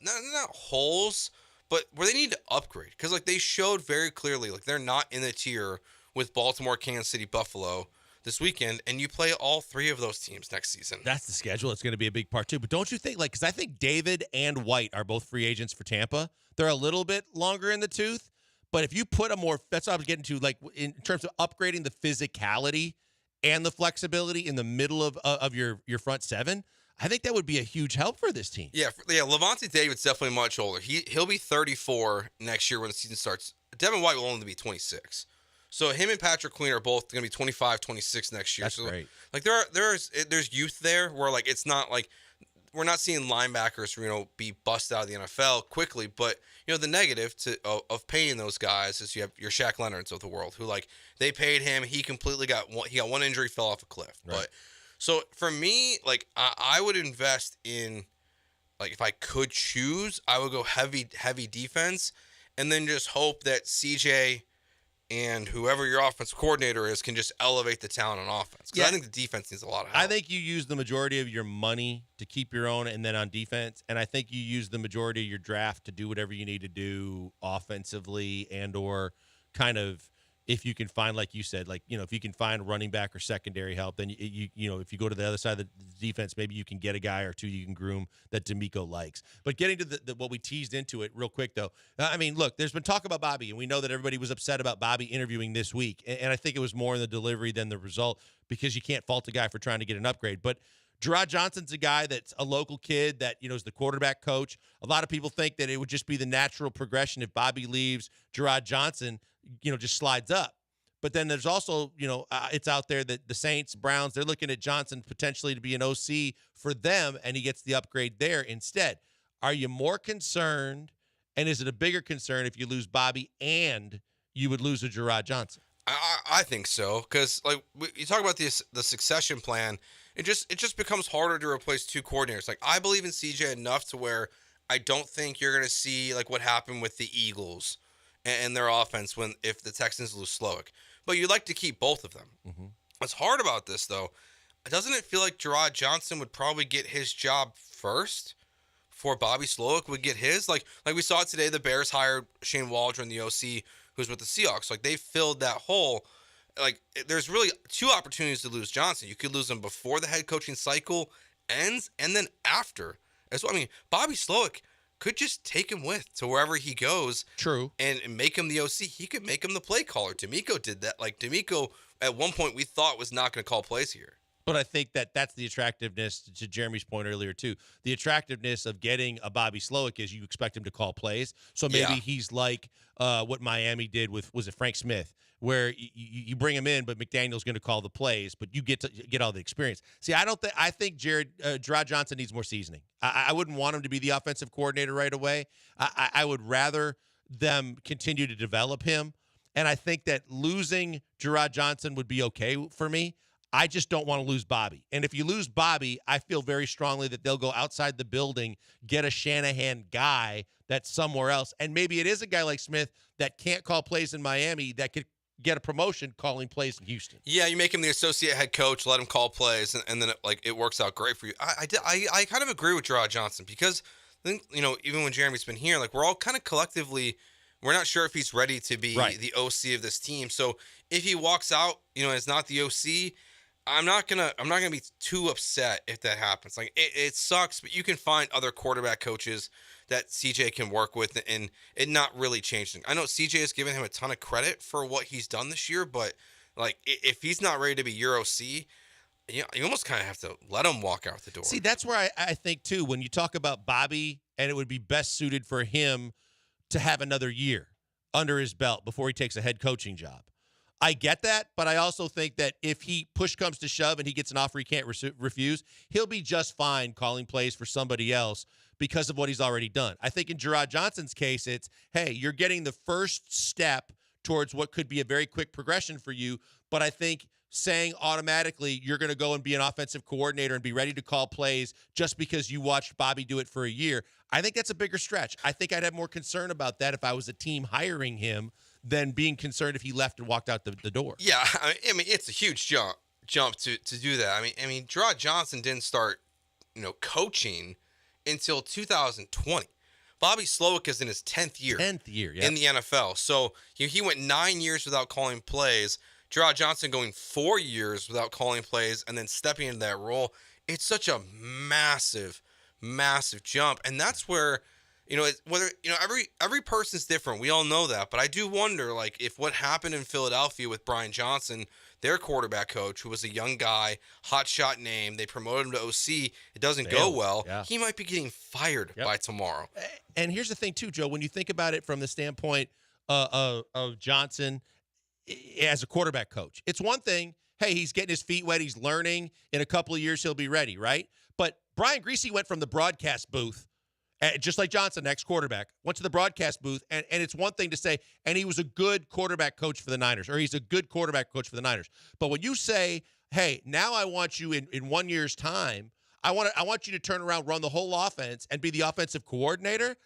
Speaker 7: not holes, but where they need to upgrade, because, like, they showed very clearly, like, they're not in the tier with Baltimore, Kansas City, Buffalo this weekend, and you play all three of those teams next season.
Speaker 3: That's the schedule. It's going to be a big part too. But don't you think, like, because I think David and White are both free agents for Tampa. They're a little bit longer in the tooth, but if you put a more, that's what I was getting to, like, in terms of upgrading the physicality and the flexibility in the middle of your front seven, I think that would be a huge help for this team.
Speaker 7: Yeah. Levante David's definitely much older. He'll be 34 next year when the season starts. Devin White will only be 26. So him and Patrick Queen are both going to be 25, 26 next year.
Speaker 3: That's
Speaker 7: so,
Speaker 3: great.
Speaker 7: Like, there's youth there where, like, it's not like we're not seeing linebackers, be bust out of the NFL quickly. But, the negative of paying those guys is you have your Shaq Leonards of the world who, like, they paid him. He completely got one injury, fell off a cliff.
Speaker 3: Right.
Speaker 7: But so for me, like, I would invest in, like, if I could choose, I would go heavy defense, and then just hope that CJ and whoever your offensive coordinator is can just elevate the talent on offense. Because I think the defense needs a lot of help.
Speaker 3: I think you use the majority of your money to keep your own and then on defense. And I think you use the majority of your draft to do whatever you need to do offensively and or kind of, if you can find, like you said, like, if you can find running back or secondary help, then you if you go to the other side of the defense, maybe you can get a guy or two you can groom that D'Amico likes. But getting to the what we teased into it real quick, though, I mean, look, there's been talk about Bobby, and we know that everybody was upset about Bobby interviewing this week. And I think it was more in the delivery than the result, because you can't fault a guy for trying to get an upgrade. But Gerard Johnson's a guy that's a local kid that, is the quarterback coach. A lot of people think that it would just be the natural progression if Bobby leaves, Gerard Johnson, just slides up. But then there's also, it's out there that the Saints, Browns, they're looking at Johnson potentially to be an OC for them, and he gets the upgrade there instead. Are you more concerned, and is it a bigger concern if you lose Bobby and you would lose a Gerard Johnson?
Speaker 7: I think so, because, like, you talk about the succession plan, it just becomes harder to replace two coordinators. Like, I believe in CJ enough to where I don't think you're going to see, like, what happened with the Eagles and their offense if the Texans lose Slowick. But you'd like to keep both of them.
Speaker 3: Mm-hmm.
Speaker 7: What's hard about this, though, doesn't it feel like Gerard Johnson would probably get his job first before Bobby Slowick would get his? Like we saw today, the Bears hired Shane Waldron, the OC, who's with the Seahawks. Like, they filled that hole. Like, there's really two opportunities to lose Johnson. You could lose him before the head coaching cycle ends, and then after. Bobby Slowick could just take him with to wherever he goes.
Speaker 3: True.
Speaker 7: And make him the OC. He could make him the play caller. D'Amico did that. Like, D'Amico, at one point, we thought was not going to call plays here.
Speaker 3: But I think that's the attractiveness, to Jeremy's point earlier, too. The attractiveness of getting a Bobby Slowick is you expect him to call plays. So maybe he's like what Miami did with, was it Frank Smith, where you bring him in, but McDaniel's going to call the plays, but you get all the experience. See, I think Gerard Johnson needs more seasoning. I wouldn't want him to be the offensive coordinator right away. I would rather them continue to develop him. And I think that losing Gerard Johnson would be okay for me. I just don't want to lose Bobby. And if you lose Bobby, I feel very strongly that they'll go outside the building, get a Shanahan guy that's somewhere else. And maybe it is a guy like Smith that can't call plays in Miami that could get a promotion calling plays in Houston.
Speaker 7: Yeah, you make him the associate head coach, let him call plays, and then it works out great for you. I kind of agree with Gerard Johnson because I think, even when Jeremy's been here, we're all kind of collectively, we're not sure if he's ready to be the OC of this team. So if he walks out, and it's not the OC, I'm not gonna be too upset if that happens. It sucks, but you can find other quarterback coaches that CJ can work with and it not really change things. I know CJ has given him a ton of credit for what he's done this year, but if he's not ready to be your OC, you almost kind of have to let him walk out the door.
Speaker 3: See, that's where I think too, when you talk about Bobby, and it would be best suited for him to have another year under his belt before he takes a head coaching job. I get that, but I also think that if push comes to shove and he gets an offer he can't refuse, he'll be just fine calling plays for somebody else because of what he's already done. I think in Gerard Johnson's case, it's, hey, you're getting the first step towards what could be a very quick progression for you, but I think saying automatically you're going to go and be an offensive coordinator and be ready to call plays just because you watched Bobby do it for a year, I think that's a bigger stretch. I think I'd have more concern about that if I was a team hiring him than being concerned if he left and walked out the door.
Speaker 7: Yeah, I mean it's a huge jump to do that. I mean Gerard Johnson didn't start, coaching until 2020. Bobby Slowick is in his 10th year.
Speaker 3: In
Speaker 7: the NFL. So he went 9 years without calling plays. Gerard Johnson going 4 years without calling plays and then stepping into that role. It's such a massive, massive jump, and that's where. Every person's different. We all know that. But I do wonder, if what happened in Philadelphia with Brian Johnson, their quarterback coach, who was a young guy, hotshot name, they promoted him to OC, it doesn't go well. Yeah. He might be getting fired by tomorrow.
Speaker 3: And here's the thing, too, Joe. When you think about it from the standpoint of Johnson as a quarterback coach, it's one thing, hey, he's getting his feet wet, he's learning. In a couple of years, he'll be ready, right? But Brian Griese went from the broadcast booth, just like Johnson, ex-quarterback, went to the broadcast booth, and it's one thing to say, and he was a good quarterback coach for the Niners, or he's a good quarterback coach for the Niners. But when you say, hey, now I want you in 1 year's time, I want you to turn around, run the whole offense, and be the offensive coordinator,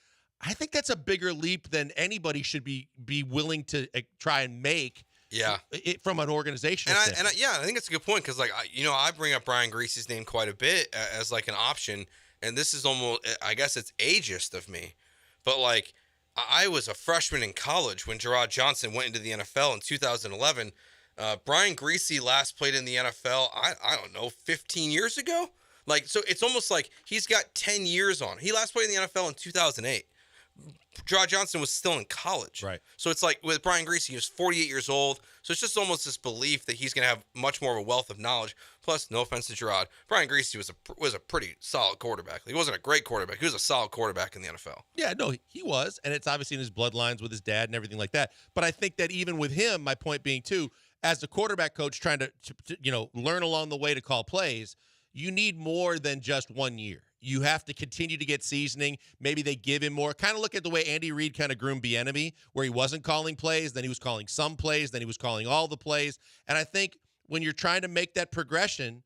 Speaker 3: I think that's a bigger leap than anybody should be willing to try and make.
Speaker 7: Yeah,
Speaker 3: from an organizational
Speaker 7: and I think it's a good point because I bring up Brian Griese's name quite a bit as an option. And this is almost, I guess it's ageist of me, but I was a freshman in college when Gerard Johnson went into the NFL in 2011. Brian Griese last played in the NFL, I don't know, 15 years ago? So it's almost like he's got 10 years on. He last played in the NFL in 2008. Gerard Johnson was still in college.
Speaker 3: Right.
Speaker 7: So it's with Brian Griese, he was 48 years old. So it's just almost this belief that he's going to have much more of a wealth of knowledge. Plus, no offense to Gerard, Brian Griese was a pretty solid quarterback. He wasn't a great quarterback. He was a solid quarterback in the NFL.
Speaker 3: Yeah, no, he was. And it's obviously in his bloodlines with his dad and everything like that. But I think that even with him, my point being, too, as a quarterback coach trying to learn along the way to call plays, you need more than just 1 year. You have to continue to get seasoning. Maybe they give him more. Kind of look at the way Andy Reid kind of groomed Bieniemy, where he wasn't calling plays, then he was calling some plays, then he was calling all the plays. And I think when you're trying to make that progression,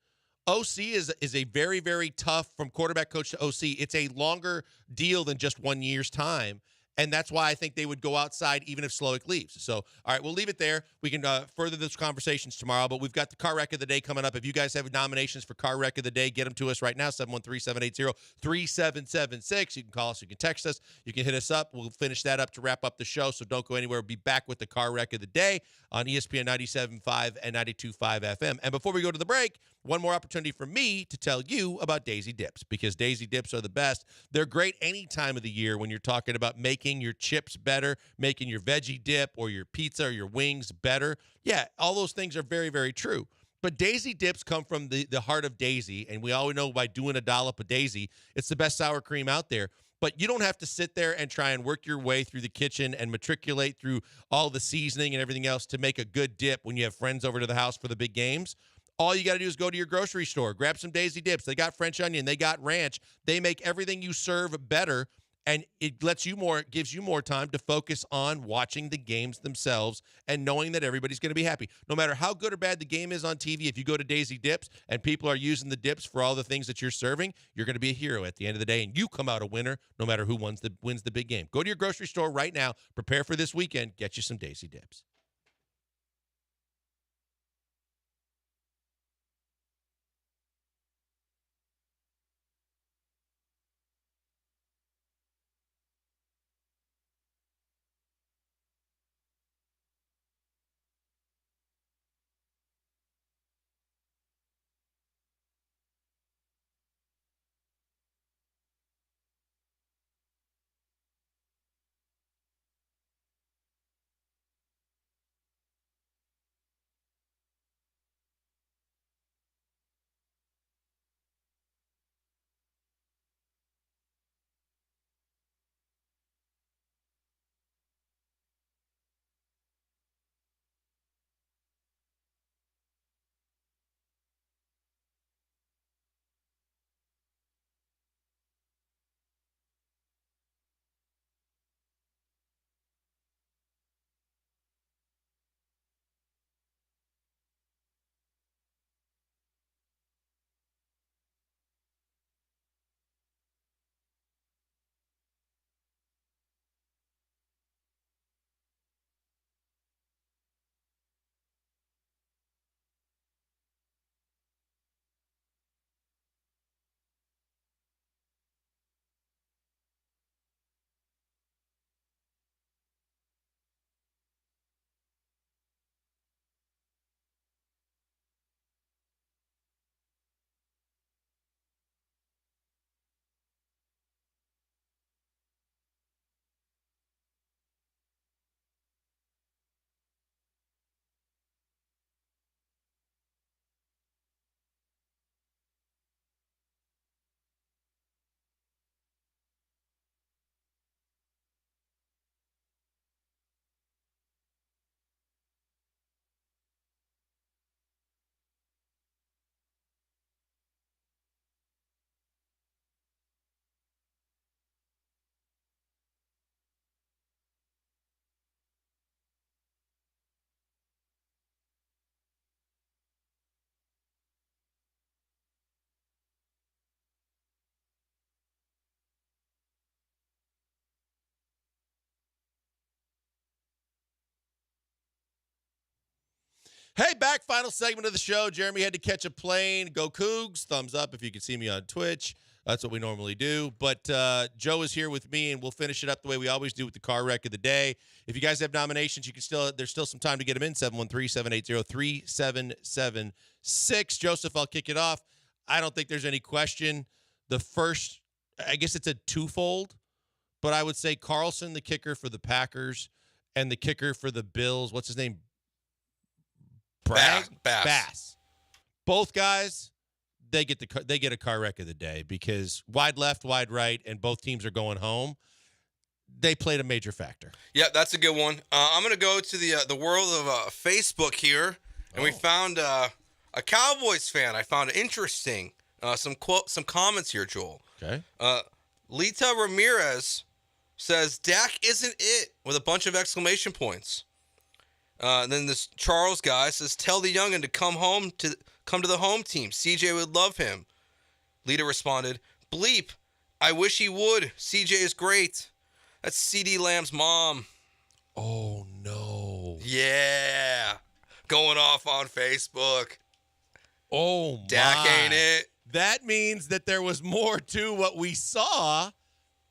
Speaker 3: OC is a very, very tough, from quarterback coach to OC, it's a longer deal than just 1 year's time. And that's why I think they would go outside even if Slowick leaves. So, all right, we'll leave it there. We can further those conversations tomorrow, but we've got the Car Wreck of the Day coming up. If you guys have nominations for Car Wreck of the Day, get them to us right now, 713-780-3776. You can call us. You can text us. You can hit us up. We'll finish that up to wrap up the show, so don't go anywhere. We'll be back with the Car Wreck of the Day on ESPN 97.5 and 92.5 FM. And before we go to the break, one more opportunity for me to tell you about Daisy Dips, because Daisy Dips are the best. They're great any time of the year when you're talking about making your chips better, making your veggie dip or your pizza or your wings better. Yeah, all those things are very, very true. But Daisy dips come from the heart of Daisy, and we always know by doing a dollop of Daisy, it's the best sour cream out there. But you don't have to sit there and try and work your way through the kitchen and matriculate through all the seasoning and everything else to make a good dip when you have friends over to the house for the big games. All you got to do is go to your grocery store, grab some Daisy dips. They got French onion, they got ranch. They make everything you serve better, and it gives you more time to focus on watching the games themselves and knowing that everybody's going to be happy. No matter how good or bad the game is on TV, if you go to Daisy Dips and people are using the dips for all the things that you're serving, you're going to be a hero at the end of the day, and you come out a winner no matter who wins the big game. Go to your grocery store right now, prepare for this weekend, get you some Daisy Dips. Hey, back, final segment of the show. Jeremy had to catch a plane. Go Cougs. Thumbs up if you can see me on Twitch. That's what we normally do. But Joe is here with me, and we'll finish it up the way we always do with the car wreck of the day. If you guys have nominations, there's still some time to get them in, 713-780-3776. Joseph, I'll kick it off. I don't think there's any question. The first, I guess it's a twofold, but I would say Carlson, the kicker for the Packers, and the kicker for the Bills. What's his name? Bass. Both guys, they get a car wreck of the day because wide left, wide right, and both teams are going home. They played a major factor.
Speaker 7: Yeah, that's a good one. I'm going to go to the world of Facebook here, and we found a Cowboys fan. I found it interesting. Some comments here, Joel.
Speaker 3: Okay.
Speaker 7: Lita Ramirez says Dak isn't it with a bunch of exclamation points. Then this Charles guy says, tell the youngin to come to the home team. CJ would love him. Lita responded, bleep, I wish he would. CJ is great. That's CD Lamb's mom.
Speaker 3: Oh, no.
Speaker 7: Yeah. Going off on Facebook.
Speaker 3: Oh, my.
Speaker 7: Dak ain't it.
Speaker 3: That means that there was more to what we saw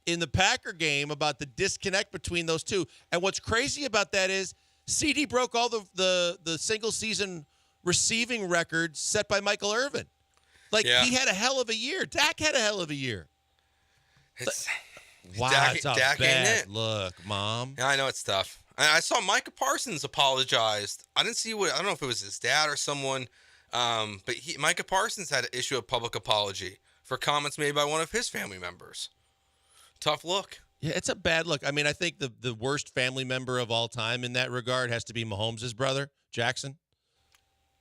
Speaker 3: in the Packer game about the disconnect between those two. And what's crazy about that is CD broke all the single season receiving records set by Michael Irvin. He had a hell of a year. Dak had a hell of a year. Wow, that's a bad look, Mom.
Speaker 7: Yeah, I know it's tough. I saw Micah Parsons apologized. I don't know if it was his dad or someone But Micah Parsons had to issue a public apology for comments made by one of his family members. Tough look.
Speaker 3: Yeah, it's a bad look. I mean, I think the worst family member of all time in that regard has to be Mahomes' brother, Jackson.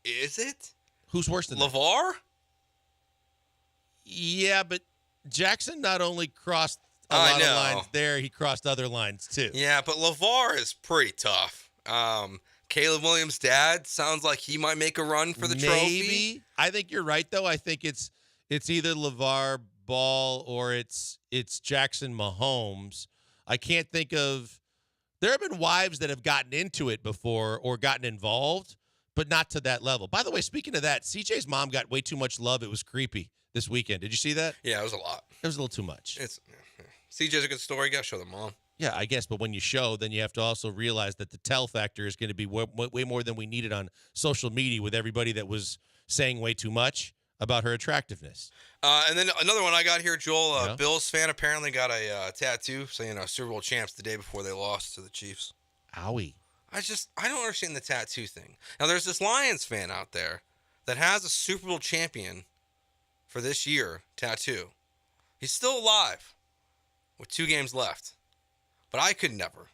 Speaker 7: Is it?
Speaker 3: Who's worse than
Speaker 7: LeVar?
Speaker 3: Yeah, but Jackson not only crossed a lot of lines there, he crossed other lines too.
Speaker 7: Yeah, but LeVar is pretty tough. Caleb Williams' dad sounds like he might make a run for the trophy.
Speaker 3: I think you're right, though. I think it's either LeVar Ball or it's Jackson Mahomes. I can't think of – there have been wives that have gotten into it before or gotten involved, but not to that level. By the way, speaking of that, CJ's mom got way too much love. It was creepy this weekend. Did you see that?
Speaker 7: Yeah, it was a lot.
Speaker 3: It was a little too much.
Speaker 7: CJ's a good story. You got to show the mom.
Speaker 3: Yeah, I guess. But when you show, then you have to also realize that the tell factor is going to be way more than we needed on social media with everybody that was saying way too much about her attractiveness.
Speaker 7: And then another one I got here, Joel. Bills fan apparently got a tattoo saying Super Bowl champs the day before they lost to the Chiefs.
Speaker 3: Owie.
Speaker 7: I don't understand the tattoo thing. Now, there's this Lions fan out there that has a Super Bowl champion for this year tattoo. He's still alive with 2 games left. But I could never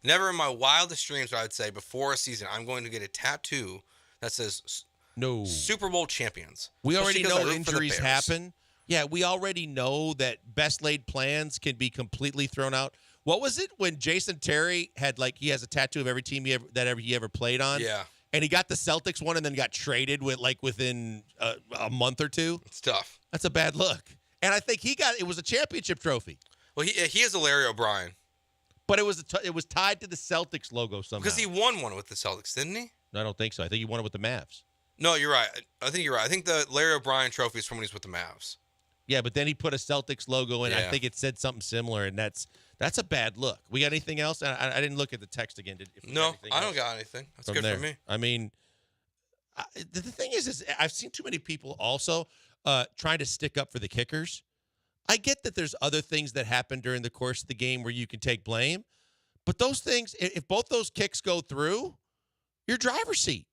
Speaker 7: in my wildest dreams, I would say, before a season, I'm going to get a tattoo that says
Speaker 3: no
Speaker 7: Super Bowl champions.
Speaker 3: We already know
Speaker 7: injuries
Speaker 3: injuries happen. Yeah, we already know that best laid plans can be completely thrown out. What was it when Jason Terry had, he has a tattoo of every team he ever played on?
Speaker 7: Yeah.
Speaker 3: And he got the Celtics one and then got traded within a month or two?
Speaker 7: It's tough.
Speaker 3: That's a bad look. And I think it was a championship trophy.
Speaker 7: Well, he is a Larry O'Brien.
Speaker 3: But it was tied to the Celtics logo somehow.
Speaker 7: Because he won one with the Celtics, didn't he?
Speaker 3: No, I don't think so. I think he won it with the Mavs.
Speaker 7: No, you're right. I think you're right. I think the Larry O'Brien trophy is from when he's with the Mavs.
Speaker 3: Yeah, but then he put a Celtics logo in.
Speaker 7: Yeah.
Speaker 3: I think it said something similar, and that's a bad look. We got anything else? I didn't look at the text again.
Speaker 7: No, I don't got anything. That's good for me.
Speaker 3: I mean, the thing is I've seen too many people also trying to stick up for the kickers. I get that there's other things that happen during the course of the game where you can take blame, but those things, if both those kicks go through, you're driver's seat.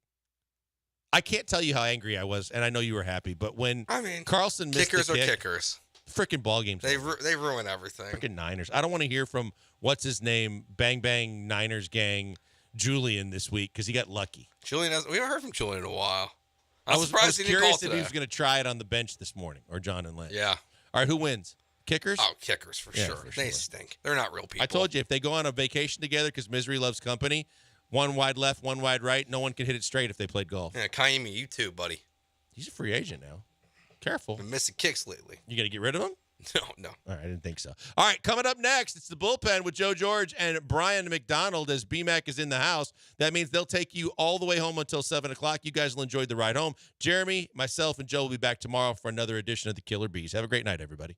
Speaker 3: I can't tell you how angry I was, and I know you were happy, but when Carlson missed
Speaker 7: kickers
Speaker 3: the kick,
Speaker 7: are kickers.
Speaker 3: Freaking ball games.
Speaker 7: They ruin everything.
Speaker 3: Freaking Niners. I don't want to hear from what's his name, Bang Bang Niners gang, Julian this week because he got lucky.
Speaker 7: We haven't heard from Julian in a while.
Speaker 3: I was
Speaker 7: surprised he didn't call
Speaker 3: curious if
Speaker 7: today.
Speaker 3: he was going to try it on the bench this morning, or John and Lynn.
Speaker 7: Yeah.
Speaker 3: All right, who wins? Kickers?
Speaker 7: Oh, kickers for sure. They stink. They're not real people.
Speaker 3: I told you, if they go on a vacation together because misery loves company, one wide left, one wide right, no one can hit it straight if they played golf.
Speaker 7: Yeah, Kaimi, you too, buddy.
Speaker 3: He's a free agent now. Careful.
Speaker 7: Been missing kicks lately.
Speaker 3: You going to get rid of him?
Speaker 7: No.
Speaker 3: All right, I didn't think so. All right, coming up next, it's the bullpen with Joe George and Brian McDonald as BMAC is in the house. That means they'll take you all the way home until 7 o'clock. You guys will enjoy the ride home. Jeremy, myself, and Joe will be back tomorrow for another edition of the Killer Bees. Have a great night, everybody.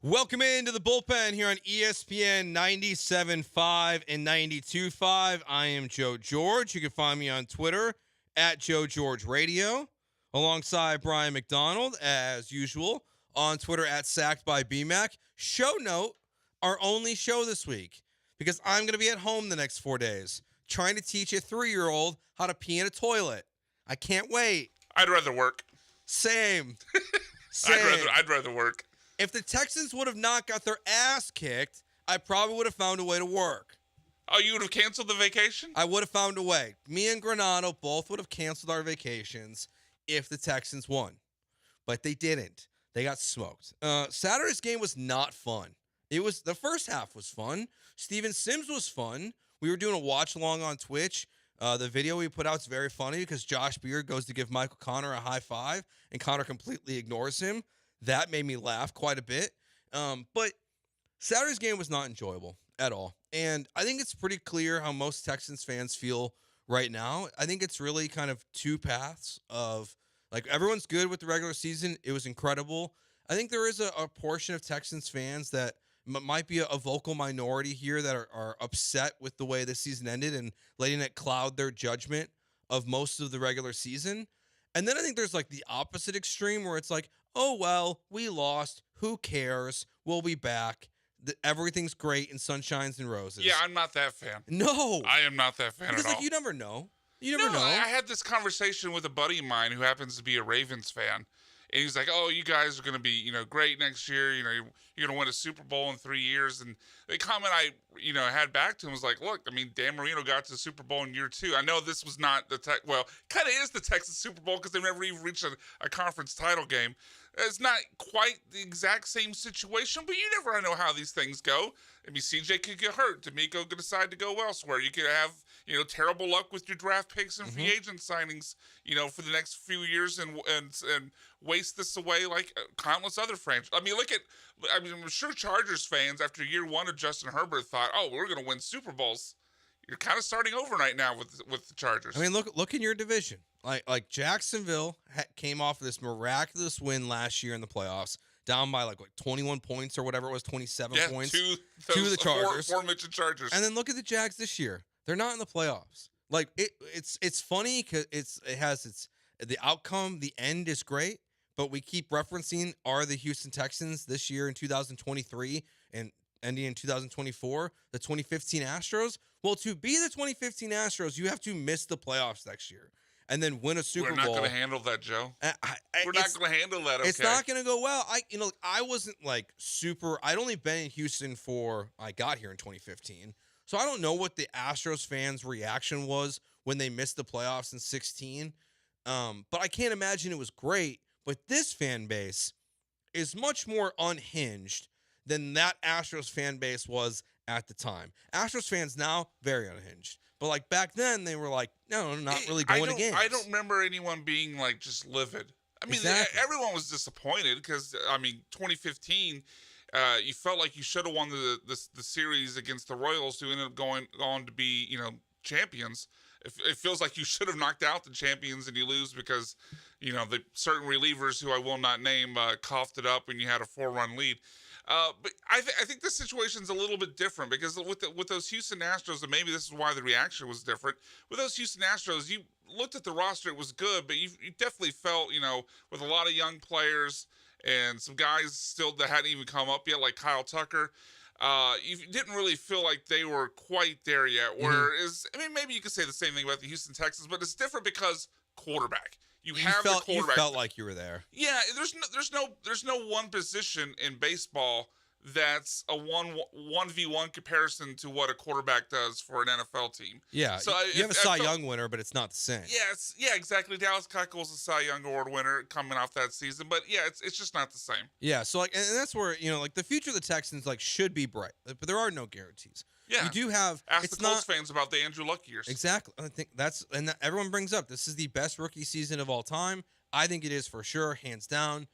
Speaker 7: Welcome into the bullpen here on ESPN 97.5 and 92.5. I am Joe George. You can find me on Twitter at Joe George Radio, alongside Brian McDonald, as usual, on Twitter at Sacked by BMAC. Show note, our only show this week, because I'm going to be at home the next 4 days trying to teach a 3-year-old how to pee in a toilet. I can't wait.
Speaker 21: I'd rather work.
Speaker 7: Same.
Speaker 21: I'd rather work.
Speaker 7: If the Texans would have not got their ass kicked, I probably would have found a way to work.
Speaker 21: Oh, you would have canceled the vacation?
Speaker 7: I would have found a way. Me and Granado both would have canceled our vacations if the Texans won. But they didn't. They got smoked. Saturday's game was not fun. The first half was fun. Steven Sims was fun. We were doing a watch along on Twitch. The video we put out is very funny because Josh Beard goes to give Michael Connor a high five and Connor completely ignores him. That made me laugh quite a bit. But Saturday's game was not enjoyable at all. And I think it's pretty clear how most Texans fans feel right now. I think it's really kind of two paths of, like, everyone's good with the regular season. It was incredible. I think there is a portion of Texans fans that might be a vocal minority here that are upset with the way this season ended and letting it cloud their judgment of most of the regular season. And then I think there's like the opposite extreme where it's like, oh, well, we lost. Who cares? We'll be back. Everything's great and sunshines and roses.
Speaker 21: Yeah, I'm not that fan.
Speaker 7: No.
Speaker 21: I am not that fan
Speaker 7: because,
Speaker 21: at all.
Speaker 7: You never know. You never know.
Speaker 21: I had this conversation with a buddy of mine who happens to be a Ravens fan. And he's like, oh, you guys are going to be, great next year. You're going to win a Super Bowl in 3 years. And the comment I, had back to him was like, look, I mean, Dan Marino got to the Super Bowl in year 2. I know this was not kind of is the Texas Super Bowl because they never even reached a conference title game. It's not quite the exact same situation, but you never know how these things go. I mean, CJ could get hurt. D'Amico could decide to go elsewhere. You could have, terrible luck with your draft picks and free agent signings, for the next few years and waste this away like countless other franchises. I'm sure Chargers fans after year 1 of Justin Herbert thought, oh, we're going to win Super Bowls. You're kind of starting over right now with the Chargers.
Speaker 7: I mean, look in your division. Like Jacksonville came off of this miraculous win last year in the playoffs, down by like 21 points or whatever it was, 27 points to the Chargers.
Speaker 21: Four Mitchell Chargers.
Speaker 7: And then look at the Jags this year. They're not in the playoffs. Like it's funny because the outcome, the end is great, but we keep referencing are the Houston Texans this year in 2023 and ending in 2024, the 2015 Astros. Well, to be the 2015 Astros, you have to miss the playoffs next year and then win a Super Bowl.
Speaker 21: We're not going to handle that, Joe. We're not going to handle that. Okay?
Speaker 7: It's not going to go well. I wasn't like super. I'd only been in Houston I got here in 2015, so I don't know what the Astros fans' reaction was when they missed the playoffs in 16. But I can't imagine it was great. But this fan base is much more unhinged than that Astros fan base was at the time. Astros fans now, very unhinged. But like back then, they were like, no, not really going to games.
Speaker 21: I don't remember anyone being like just livid. I mean, everyone was disappointed because, 2015, you felt like you should have won the series against the Royals, who ended up going on to be, champions. It feels like you should have knocked out the champions and you lose because, the certain relievers who I will not name coughed it up and you had a 4-run lead. But I think this situation's a little bit different because with those Houston Astros, and maybe this is why the reaction was different. With those Houston Astros, you looked at the roster, it was good, but you definitely felt, with a lot of young players and some guys still that hadn't even come up yet, like Kyle Tucker, you didn't really feel like they were quite there yet. Whereas, maybe you could say the same thing about the Houston Texans, but it's different because quarterback. You felt
Speaker 7: like you were there.
Speaker 21: Yeah, there's no one position in baseball that's a 1v1 comparison to what a quarterback does for an NFL team.
Speaker 7: Yeah, so you have a Cy Young winner, but it's not the same.
Speaker 21: Yeah, exactly. Dallas Keuchel was a Cy Young Award winner coming off that season, but yeah, it's just not the same.
Speaker 7: Yeah, so and that's where the future of the Texans should be bright, but there are no guarantees.
Speaker 21: Yeah,
Speaker 7: you do have.
Speaker 21: Ask the Colts fans about the Andrew Luck years.
Speaker 7: Exactly, I think everyone brings up this is the best rookie season of all time. I think it is for sure, hands down.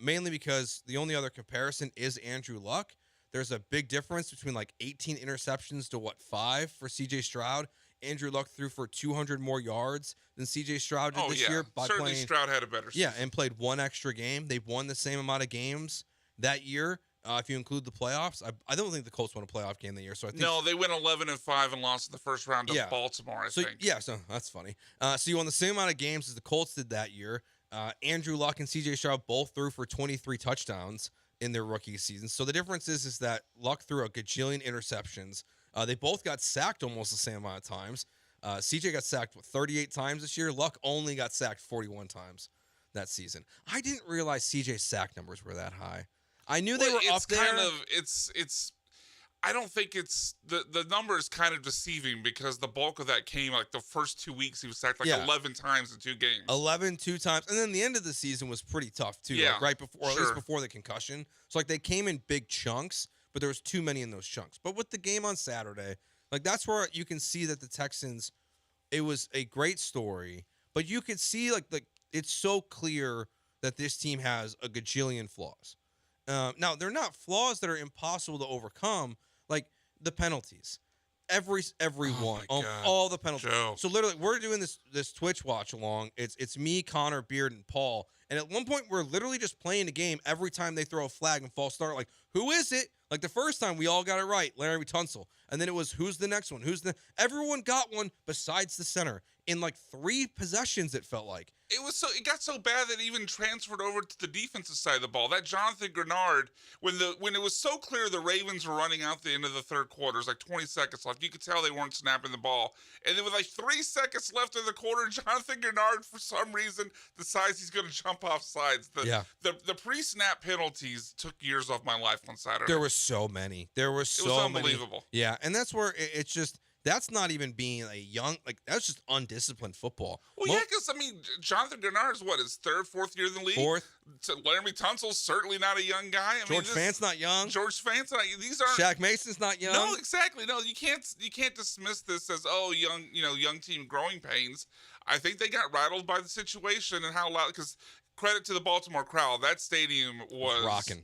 Speaker 7: Mainly because the only other comparison is Andrew Luck. There's a big difference between 18 interceptions to 5 for C.J. Stroud. Andrew Luck threw for 200 more yards than C.J. Stroud did this year.
Speaker 21: Certainly Stroud had a better season.
Speaker 7: Yeah, and played one extra game. They've won the same amount of games that year.
Speaker 20: if you include the playoffs. I don't think the Colts won a playoff game that year. So I think
Speaker 21: No, they went 11-5 and lost in the first round to Baltimore, I think.
Speaker 20: Yeah, so that's funny. So you won the same amount of games as the Colts did that year. Andrew Luck and C.J. Stroud both threw for 23 touchdowns in their rookie season. So the difference is that Luck threw a gajillion interceptions. They both got sacked almost the same amount of times. CJ got sacked 38 times this year. Luck only got sacked 41 times that season. I didn't realize CJ's sack numbers were that high. I knew they were up there.
Speaker 21: It's I don't think it's the number is kind of deceiving because the bulk of that came like the first 2 weeks he was sacked 11 times in 2 games.
Speaker 20: 11 2 times. And then the end of the season was pretty tough too.
Speaker 21: Yeah,
Speaker 20: like right before, or at least before the concussion. So like they came in big chunks, but there was too many in those chunks. But with the game on Saturday, like that's where you can see that the Texans, it was a great story, but you could see like it's so clear that this team has a gajillion flaws. Now they're not flaws that are impossible to overcome. Like the penalties, every one, all the penalties.
Speaker 21: Joe.
Speaker 20: So literally, we're doing this Twitch watch along. It's me, Connor, Beard, and Paul. And at one point, we're literally just playing the game every time they throw a flag and false start. Like, who is it? Like the first time, we all got it right, Larry Tunsil. And then it was, who's the next one? Everyone got one besides the center in like 3 possessions. It felt like.
Speaker 21: It got so bad that it even transferred over to the defensive side of the ball. That Jonathan Grenard, when it was so clear the Ravens were running out the end of the third quarter, it was like 20 seconds left. You could tell they weren't snapping the ball. And then with like 3 seconds left in the quarter, Jonathan Grenard, for some reason, decides he's going to jump off sides. The pre-snap penalties took years off my life on Saturday.
Speaker 20: There were so many. It was
Speaker 21: unbelievable.
Speaker 20: Yeah, and that's where it's just. That's not even being a young, like, that's just undisciplined football.
Speaker 21: Well, yeah, because, I mean, Jonathan Grenard is his 3rd, 4th year in the league?
Speaker 20: 4th.
Speaker 21: Larry Tunsil's certainly not a young guy.
Speaker 20: George Fant's not young.
Speaker 21: These aren't.
Speaker 20: Shaq Mason's not young.
Speaker 21: No, exactly. No, you can't dismiss this as, young team growing pains. I think they got rattled by the situation and how loud, because credit to the Baltimore crowd, that stadium was
Speaker 20: rocking.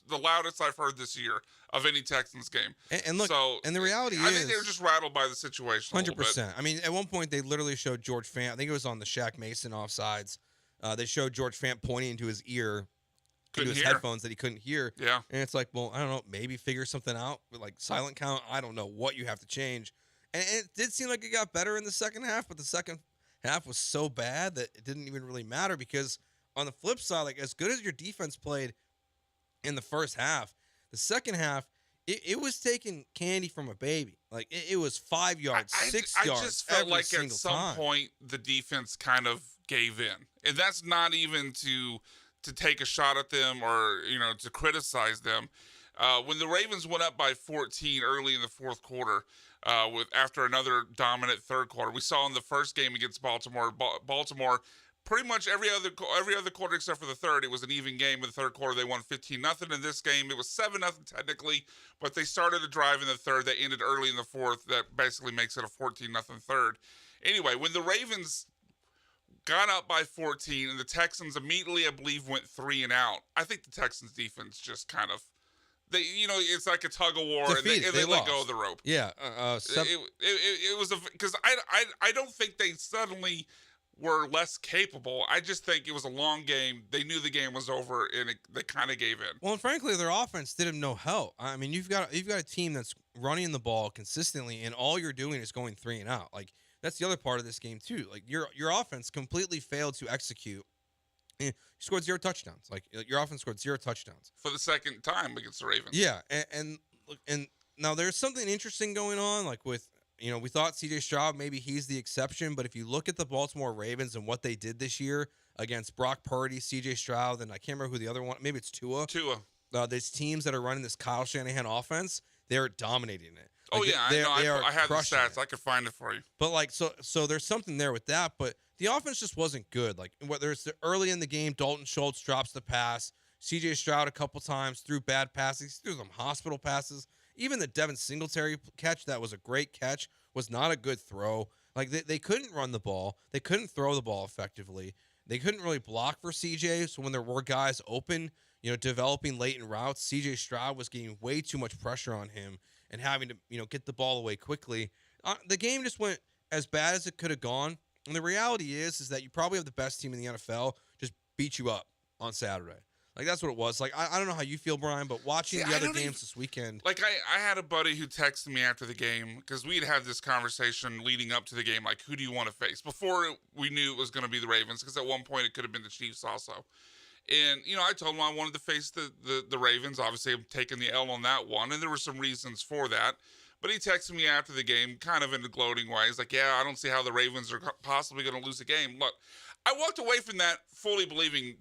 Speaker 21: The loudest I've heard this year of any Texans game.
Speaker 20: And look, and the reality
Speaker 21: I think they were just rattled by the situation.
Speaker 20: 100%. I mean, at one point they literally showed George Fant. I think it was on the Shaq Mason offsides. They showed George Fant pointing into his ear, into his headphones that he couldn't hear.
Speaker 21: Yeah.
Speaker 20: And it's like, well, I don't know, maybe figure something out with like silent count. I don't know what you have to change. And it did seem like it got better in the second half, but the second half was so bad that it didn't even really matter because on the flip side, like as good as your defense played in the first half, the second half, it was taking candy from a baby. Like it was 5 yards, 6 yards.
Speaker 21: I just felt like at some point the defense kind of gave in, and that's not even to take a shot at them or to criticize them. When the Ravens went up by 14 early in the fourth quarter, after another dominant third quarter, we saw in the first game against Baltimore. Baltimore. Pretty much every other quarter except for the third, it was an even game. In the third quarter, they won 15-0. In this game, it was 7-0 technically, but they started a drive in the third that ended early in the fourth. That basically makes it a 14-0 third. Anyway, when the Ravens got up by 14 and the Texans immediately, I believe, went 3 and out, I think the Texans defense just kind of it's like a tug of war, and they let go of the rope.
Speaker 20: Yeah,
Speaker 21: it was because I don't think they suddenly were less capable. I just think it was a long game. They knew the game was over, and they kind of gave in.
Speaker 20: Well, and frankly, their offense did them no help. I mean, you've got a team that's running the ball consistently, and all you're doing is going 3 and out. Like that's the other part of this game too. Like your offense completely failed to execute. You scored 0 touchdowns. Like your offense scored 0 touchdowns
Speaker 21: for the second time against the Ravens.
Speaker 20: Yeah, and now there's something interesting going on. Like with. We thought C.J. Stroud, maybe he's the exception, but if you look at the Baltimore Ravens and what they did this year against Brock Purdy, C.J. Stroud, and I can't remember who the other one, maybe it's Tua. These teams that are running this Kyle Shanahan offense, they're dominating it. Like
Speaker 21: I know. I have the stats. I could find it for you.
Speaker 20: But like, so there's something there with that, but the offense just wasn't good. Like whether it's early in the game, Dalton Schultz drops the pass, C.J. Stroud a couple times threw bad passes, threw some hospital passes. Even the Devin Singletary catch, that was a great catch, was not a good throw. Like, they couldn't run the ball. They couldn't throw the ball effectively. They couldn't really block for CJ. So when there were guys open, developing late in routes, CJ Stroud was getting way too much pressure on him and having to, get the ball away quickly. The game just went as bad as it could have gone. And the reality is that you probably have the best team in the NFL just beat you up on Saturday.
Speaker 5: Like that's what it was. Like I don't know how you feel, Brian, but watching the other games this weekend.
Speaker 21: Like I had a buddy who texted me after the game because we'd had this conversation leading up to the game, like who do you want to face before we knew it was going to be the Ravens, because at one point it could have been the Chiefs also. And I told him I wanted to face the Ravens. Obviously, I'm taking the L on that one, and there were some reasons for that. But he texted me after the game, kind of in a gloating way. He's like, "Yeah, I don't see how the Ravens are possibly going to lose the game." Look, I walked away from that fully believing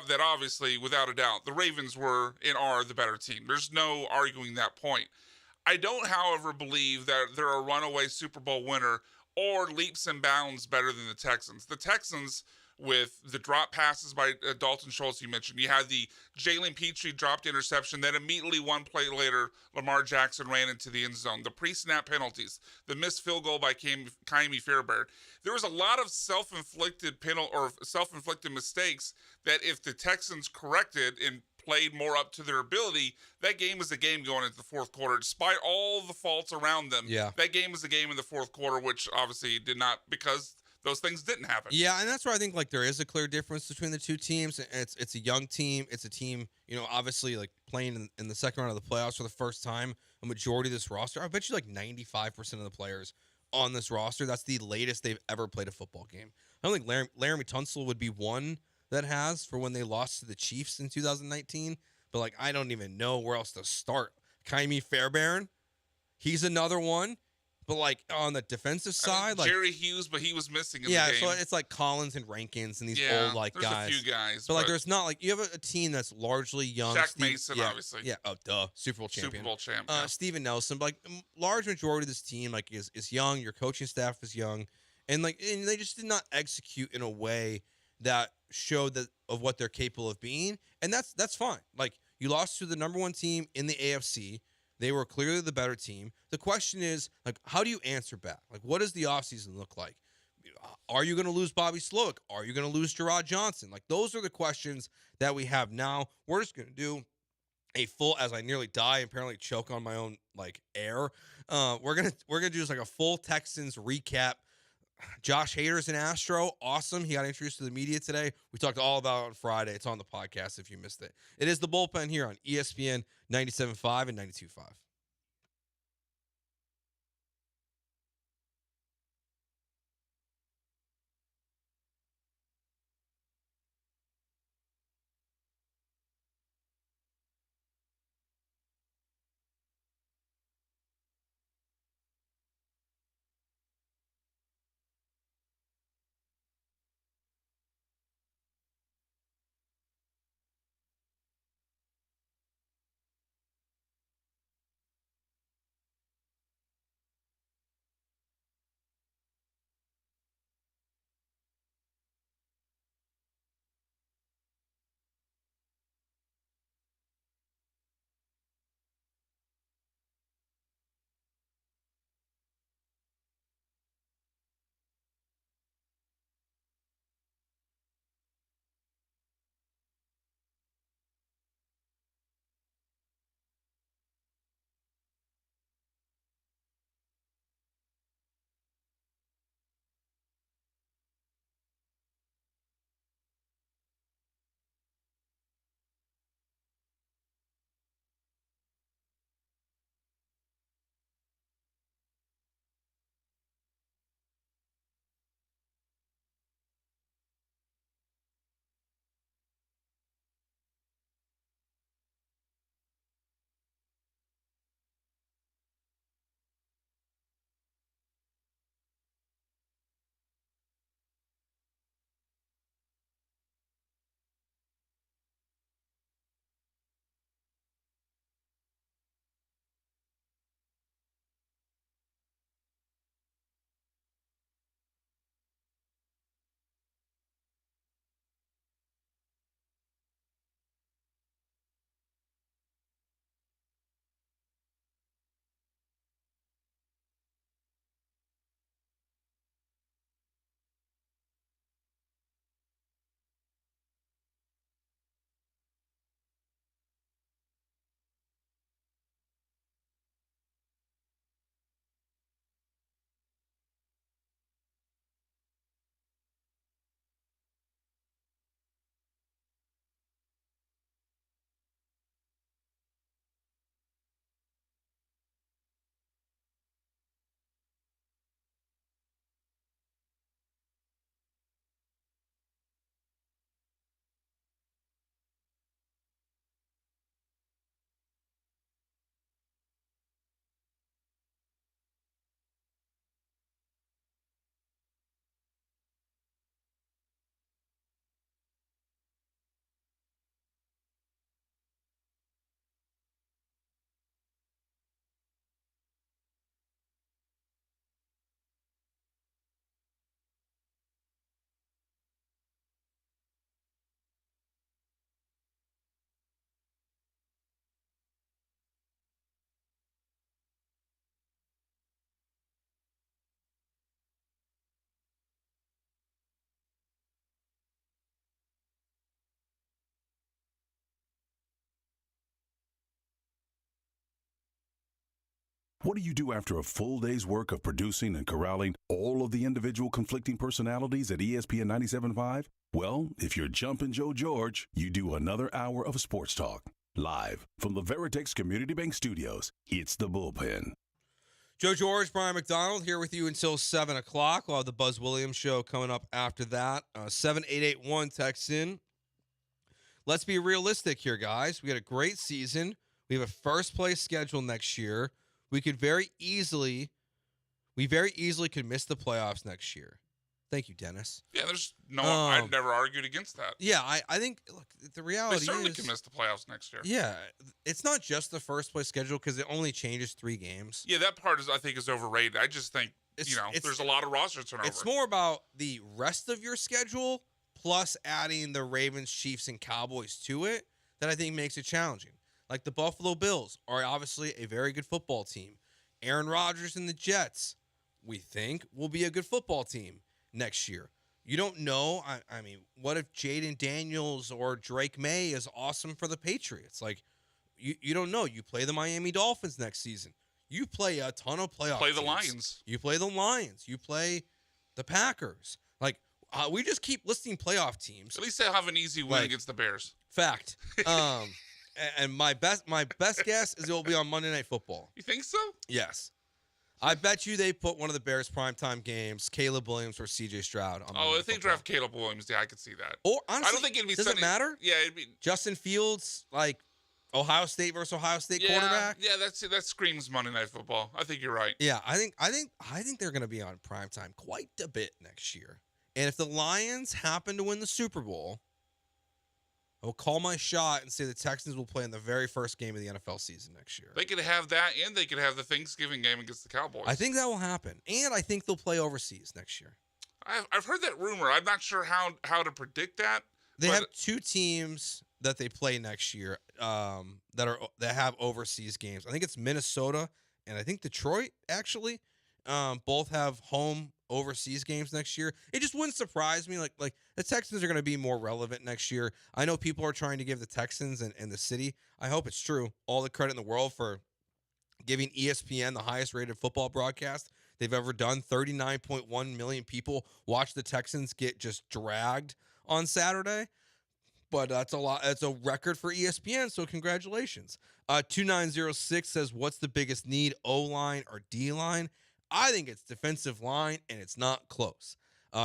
Speaker 21: that obviously, without a doubt, the Ravens were and are the better team. There's no arguing that point. I don't, however, believe that they're a runaway Super Bowl winner or leaps and bounds better than the Texans. The Texans, with the drop passes by Dalton Schultz, you mentioned. You had the Jalen Petrie dropped interception. Then immediately one play later, Lamar Jackson ran into the end zone. The pre-snap penalties, the missed field goal by Kaimi Fairbairn. There was a lot of self-inflicted mistakes that if the Texans corrected and played more up to their ability, that game was a game going into the fourth quarter. Despite all the faults around them, that game was a game in the fourth quarter, which obviously did not, because those things didn't happen.
Speaker 5: Yeah, and that's where I think like there is a clear difference between the two teams. It's a young team. It's a team, obviously like playing in the second round of the playoffs for the first time. A majority of this roster, I bet you like 95% of the players on this roster, that's the latest they've ever played a football game. I don't think Laramie Tunsil would be one that has for when they lost to the Chiefs in 2019. But like I don't even know where else to start. Kaimi Fairbairn, he's another one. But like on the defensive side, like
Speaker 21: Jerry Hughes, but he was missing in the game.
Speaker 5: So it's like Collins and Rankins and these old like
Speaker 21: there's
Speaker 5: guys.
Speaker 21: There's a few guys,
Speaker 5: but like there's not like you have a team that's largely young.
Speaker 21: Jack Mason, obviously.
Speaker 5: Yeah. Oh, duh. Super Bowl champion.
Speaker 21: Super Bowl champ.
Speaker 5: Steven Nelson. But like large majority of this team like is young. Your coaching staff is young, and they just did not execute in a way that showed that of what they're capable of being, and that's fine. Like you lost to the number one team in the AFC. They were clearly the better team. The question is, like, how do you answer back? Like, what does the offseason look like? Are you going to lose Bobby Slowick? Are you going to lose Gerard Johnson? Like, those are the questions that we have now. We're just going to do a full, as I nearly die, apparently choke on my own, like, air. We're gonna do just, like, a full Texans recap. Josh Hader's an Astro. Awesome. He got introduced to the media today. We talked all about it on Friday. It's on the podcast if you missed it. It is the Bullpen here on ESPN 97.5 and 92.5.
Speaker 8: What do you do after a full day's work of producing and corralling all of the individual conflicting personalities at ESPN 97.5? Well, if you're Jumpin' Joe George, you do another hour of sports talk. Live from the Veritex Community Bank Studios, it's The Bullpen.
Speaker 5: Joe George, Brian McDonald here with you until 7 o'clock. We'll have the Buzz Williams show coming up after that. 7881 text in. Let's be realistic here, guys. We had a great season. We have a first-place schedule next year. We very easily could miss the playoffs next year. Thank you, Dennis.
Speaker 21: Yeah, there's no I'd never argued against that.
Speaker 5: Yeah, I think, look, the reality is...
Speaker 21: They certainly can miss the playoffs next year.
Speaker 5: Yeah, it's not just the first-place schedule because it only changes 3 games.
Speaker 21: Yeah, that part I think is overrated. I just think, there's a lot of roster turnover.
Speaker 5: It's more about the rest of your schedule plus adding the Ravens, Chiefs, and Cowboys to it that I think makes it challenging. Like the Buffalo Bills are obviously a very good football team. Aaron Rodgers and the Jets, we think, will be a good football team next year. You don't know. I mean, what if Jaden Daniels or Drake May is awesome for the Patriots? Like, you don't know. You play the Miami Dolphins next season. You play a ton of playoff
Speaker 21: Play the
Speaker 5: teams.
Speaker 21: Lions.
Speaker 5: You play the Lions. You play the Packers. Like, we just keep listing playoff teams.
Speaker 21: At least they'll have an easy win against the Bears.
Speaker 5: Fact. And my best guess is it will be on Monday Night Football.
Speaker 21: You think so?
Speaker 5: Yes. I bet you they put one of the Bears' primetime games, Caleb Williams or C.J. Stroud. On Monday
Speaker 21: If they draft Caleb Williams, yeah, I could see that.
Speaker 5: Or honestly,
Speaker 21: I don't think it'd be.
Speaker 5: Does it matter?
Speaker 21: Yeah, it'd be
Speaker 5: Justin Fields, like Ohio State versus Ohio State quarterback.
Speaker 21: Yeah, that screams Monday Night Football. I think you're right.
Speaker 5: Yeah, I think they're going to be on primetime quite a bit next year. And if the Lions happen to win the Super Bowl, I will call my shot and say the Texans will play in the very first game of the NFL season next year.
Speaker 21: They could have that, and they could have the Thanksgiving game against the Cowboys.
Speaker 5: I think that will happen, and I think they'll play overseas next year.
Speaker 21: I've heard that rumor. I'm not sure how to predict that.
Speaker 5: They have 2 teams that they play next year that have overseas games. I think it's Minnesota and I think Detroit actually. Both have home overseas games next year. It just wouldn't surprise me. Like the Texans are going to be more relevant next year. I know people are trying to give the Texans and the city, I hope it's true, all the credit in the world for giving ESPN the highest rated football broadcast they've ever done. 39.1 million people watched the Texans get just dragged on Saturday. But that's a lot. That's a record for ESPN, so congratulations. 2906 says, what's the biggest need, O-line or D-line? I think it's defensive line, and it's not close.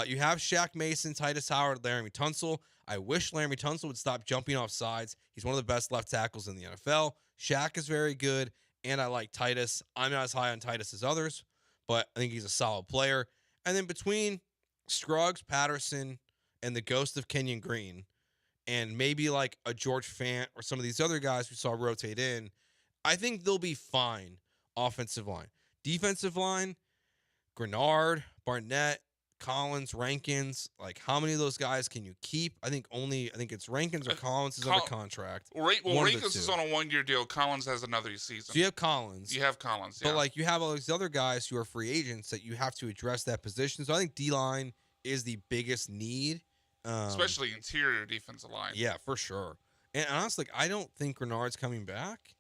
Speaker 5: You have Shaq Mason, Titus Howard, Laramie Tunsil. I wish Laramie Tunsil would stop jumping off sides. He's one of the best left tackles in the NFL. Shaq is very good, and I like Titus. I'm not as high on Titus as others, but I think he's a solid player. And then between Scruggs, Patterson, and the ghost of Kenyon Green, and maybe like a George Fant or some of these other guys we saw rotate in, I think they'll be fine offensive line. Defensive line, Grenard, Barnett, Collins, Rankins. Like, how many of those guys can you keep? I think it's Rankins or Collins is under contract.
Speaker 21: Rankins is on a 1-year deal. Collins has another season.
Speaker 5: So you have Collins.
Speaker 21: Yeah.
Speaker 5: But, like, you have all these other guys who are free agents that you have to address that position. So I think D-line is the biggest need.
Speaker 21: Especially interior defensive line.
Speaker 5: Yeah, for sure. And honestly, I don't think Grenard's coming back.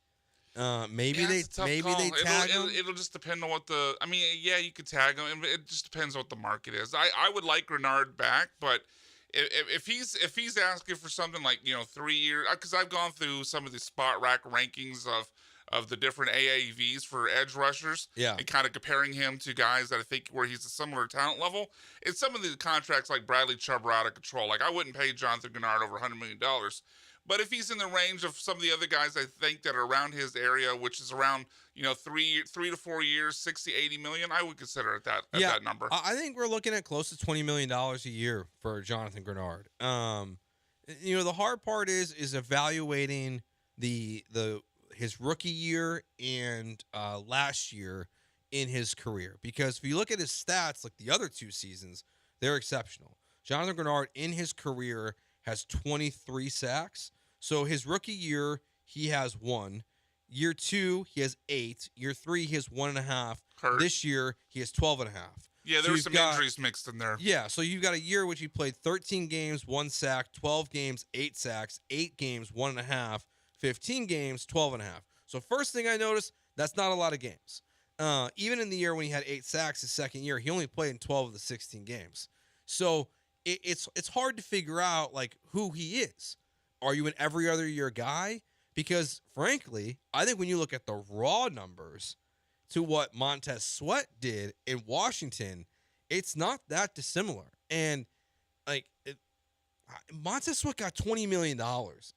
Speaker 5: Maybe they tag him.
Speaker 21: It'll just depend on what you could tag him. It just depends on what the market is. I would like Grenard back, but if he's asking for something like 3 years, because I've gone through some of the spot rack rankings of the different AAVs for edge rushers, and kind of comparing him to guys that I think where he's a similar talent level. It's some of the contracts like Bradley Chubb are out of control. Like, I wouldn't pay Jonathan Grenard over $100 million. But if he's in the range of some of the other guys I think that are around his area, which is around 3 to 4 years, 60, 80 million, I would consider it that number.
Speaker 5: I think we're looking at close to $20 million a year for Jonathan Grenard. The hard part is evaluating his rookie year and last year in his career. Because if you look at his stats, like the other 2 seasons, they're exceptional. Jonathan Grenard in his career has 23 sacks. So his rookie year, he has 1. Year 2, he has 8. Year 3, he has 1.5. This year, he has 12.5.
Speaker 21: Yeah, there were some injuries mixed in there.
Speaker 5: Yeah, so you've got a year which he played 13 games, 1 sack, 12 games, 8 sacks, 8 games, 1.5, 15 games, 12.5. So first thing I noticed, that's not a lot of games. Even in the year when he had 8 sacks his second year, he only played in 12 of the 16 games. So it's hard to figure out like who he is. Are you an every other year guy? Because frankly, I think when you look at the raw numbers to what Montez Sweat did in Washington, it's not that dissimilar. And like Montez Sweat got $20 million.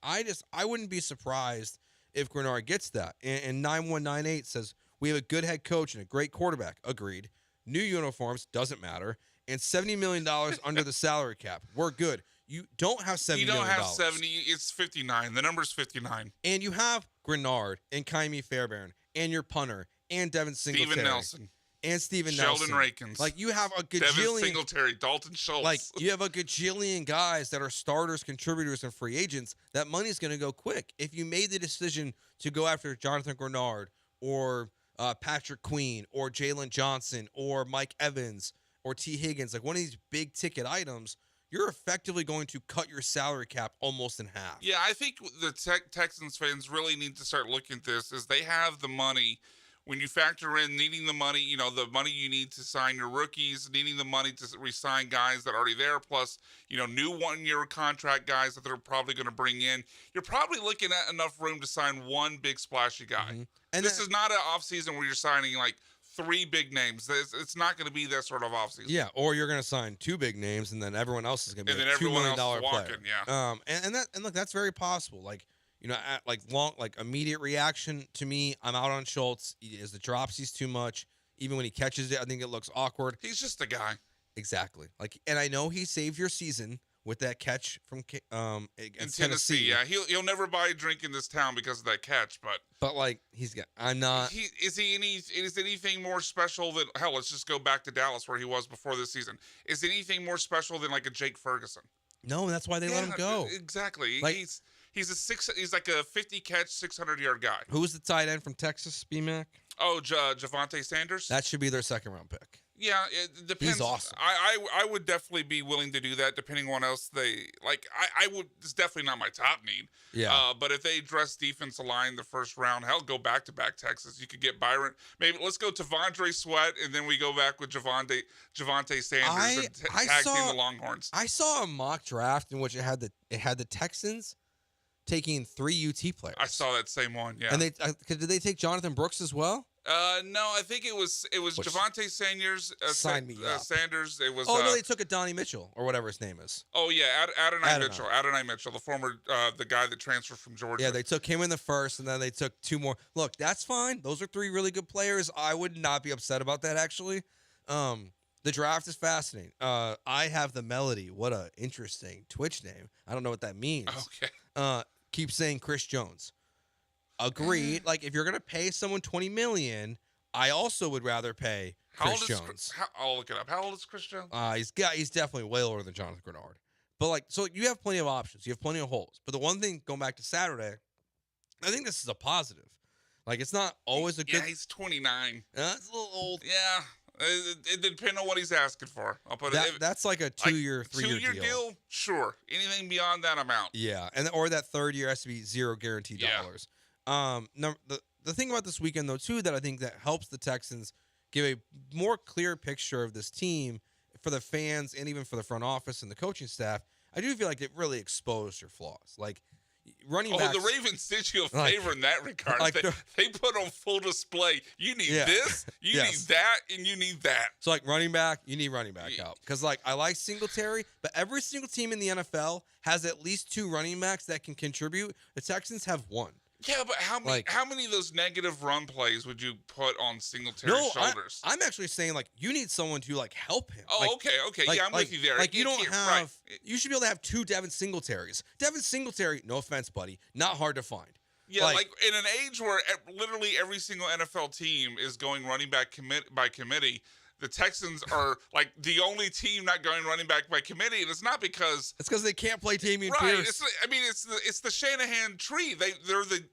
Speaker 5: I wouldn't be surprised if Grenard gets that. And 9198 says, we have a good head coach and a great quarterback. Agreed. New uniforms, doesn't matter. And $70 million under the salary cap. We're good. You don't have $70 million.
Speaker 21: You don't have 70. It's 59. The number's 59.
Speaker 5: And you have Grenard and Kaimi Fairbairn and your punter and Devin Singletary.
Speaker 21: Steven Nelson.
Speaker 5: And Steven
Speaker 21: Sheldon
Speaker 5: Nelson.
Speaker 21: Rakins.
Speaker 5: Like, you have a gajillion.
Speaker 21: Devin Singletary, Dalton Schultz.
Speaker 5: Like, you have a gajillion guys that are starters, contributors, and free agents. That money's going to go quick. If you made the decision to go after Jonathan Grenard or Patrick Queen or Jalen Johnson or Mike Evans or T. Higgins, like one of these big ticket items, you're effectively going to cut your salary cap almost in half.
Speaker 21: Yeah, I think the Texans fans really need to start looking at this as they have the money. When you factor in needing the money, the money you need to sign your rookies, needing the money to re-sign guys that are already there, plus, new one-year contract guys that they're probably going to bring in, you're probably looking at enough room to sign one big splashy guy. Mm-hmm. And this is not an offseason where you're signing like 3 big names. It's not going to be that sort of offseason.
Speaker 5: Yeah, or you're going to sign 2 big names, and then everyone else is going to be a $2 million player.
Speaker 21: Yeah.
Speaker 5: And look, that's very possible. Like, immediate reaction to me, I'm out on Schultz. Is the dropsies too much? Even when he catches it, I think it looks awkward.
Speaker 21: He's just a guy.
Speaker 5: Exactly. Like, and I know he saved your season with that catch from against Tennessee.
Speaker 21: Yeah, he'll never buy a drink in this town because of that catch.
Speaker 5: But like I'm not.
Speaker 21: Is anything more special than hell? Let's just go back to Dallas where he was before this season. Is anything more special than like a Jake Ferguson?
Speaker 5: No, that's why they let him go.
Speaker 21: Exactly.
Speaker 5: Like,
Speaker 21: he's like a 50 catch, 600-yard guy.
Speaker 5: Who's the tight end from Texas, BMac?
Speaker 21: Oh, Javonte Sanders.
Speaker 5: That should be their 2nd-round pick.
Speaker 21: Yeah, it depends.
Speaker 5: He's awesome.
Speaker 21: I would definitely be willing to do that, depending on what else they like. I would. It's definitely not my top need.
Speaker 5: Yeah.
Speaker 21: But if they address defensive line the first round, hell, go back to Texas. You could get Byron. Maybe let's go to Vondre Sweat, and then we go back with Javonte Sanders and tag team the Longhorns.
Speaker 5: I saw a mock draft in which it had the Texans taking 3 UT players.
Speaker 21: I saw that same one. Yeah.
Speaker 5: And did they take Jonathan Brooks as well?
Speaker 21: No, I think it was Javonte Sanders.
Speaker 5: Sign me up.
Speaker 21: Sanders. It was.
Speaker 5: No, they took a Donnie Mitchell or whatever his name is.
Speaker 21: Oh yeah, Adonai Mitchell, the former the guy that transferred from Georgia.
Speaker 5: Yeah, they took him in the first, and then they took 2 more. Look, that's fine. Those are 3 really good players. I would not be upset about that actually. The draft is fascinating. I have the Melody. What a interesting Twitch name. I don't know what that means.
Speaker 21: Okay.
Speaker 5: Keep saying Chris Jones. Agreed. Like, if you're gonna pay someone $20 million, I also would rather pay Chris Jones.
Speaker 21: I'll look it up. How old is Chris Jones?
Speaker 5: He's definitely way older than Jonathan Grenard. But so you have plenty of options. You have plenty of holes. But the one thing, going back to Saturday, I think this is a positive. Like, it's not always a good.
Speaker 21: Yeah, he's 29.
Speaker 5: It's a little old.
Speaker 21: Yeah. It depends on what he's asking for. I'll put it.
Speaker 5: That's like a 2-year, 3-year
Speaker 21: deal. Sure. Anything beyond that, I'm out.
Speaker 5: Yeah, or that 3rd year has to be 0 guaranteed dollars. The thing about this weekend though too that I think that helps the Texans give a more clear picture of this team for the fans and even for the front office and the coaching staff. I do feel like it really exposed your flaws. Like running backs.
Speaker 21: The Ravens did you a favor in that regard. Like they put on full display. You need this, you need that, and you need that.
Speaker 5: So like running back, you need running back out. Because like I like Singletary, but every single team in the NFL has at least 2 running backs that can contribute. The Texans have 1.
Speaker 21: Yeah, but how many of those negative run plays would you put on Singletary's shoulders?
Speaker 5: I'm actually saying like you need someone to like help him.
Speaker 21: Oh,
Speaker 5: like,
Speaker 21: okay. Yeah, I'm with you there.
Speaker 5: Like you don't have. Right. You should be able to have 2 Devin Singletaries. Devin Singletary, no offense, buddy, not hard to find.
Speaker 21: Yeah, like in an age where literally every single NFL team is going running back by committee. The Texans are like the only team not going running back by committee, and it's not because
Speaker 5: they can't play Dameon Pierce.
Speaker 21: It's the Shanahan tree. They're the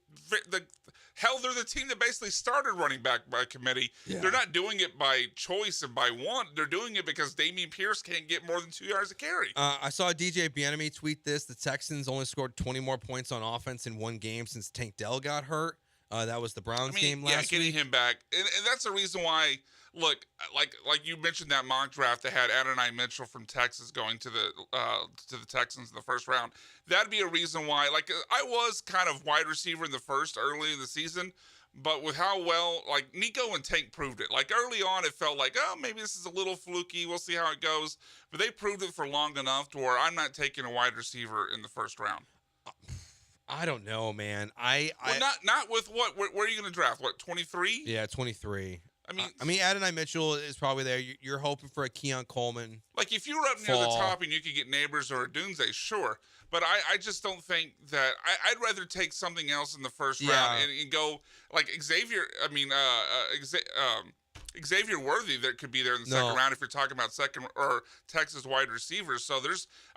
Speaker 21: team that basically started running back by committee. Yeah. They're not doing it by choice and by want. They're doing it because Dameon Pierce can't get more than 2 yards of carry.
Speaker 5: I saw DJ Bieniemy tweet this: the Texans only scored 20 more points on offense in 1 game since Tank Dell got hurt. That was the Browns
Speaker 21: I mean,
Speaker 5: game last
Speaker 21: getting
Speaker 5: week.
Speaker 21: him back, and that's the reason why. Look, like you mentioned that mock draft that had Adonai Mitchell from Texas going to the Texans in the first round. That'd be a reason why. Like I was kind of wide receiver in the first early in the season, but with how well like Nico and Tank proved it. Like early on, it felt like maybe this is a little fluky. We'll see how it goes. But they proved it for long enough to where I'm not taking a wide receiver in the first round.
Speaker 5: I don't know, man.
Speaker 21: Not with what? Where are you going to draft? What 23?
Speaker 5: Yeah, 23.
Speaker 21: I mean,
Speaker 5: Adonai Mitchell is probably there. You're hoping for a Keon Coleman.
Speaker 21: Like if you were up near the top and you could get Neighbors or a Dunze, sure. But I just don't think that I'd rather take something else in the first round and go like Xavier. I mean, Xavier Worthy that could be there in the second round if you're talking about second or Texas wide receivers. So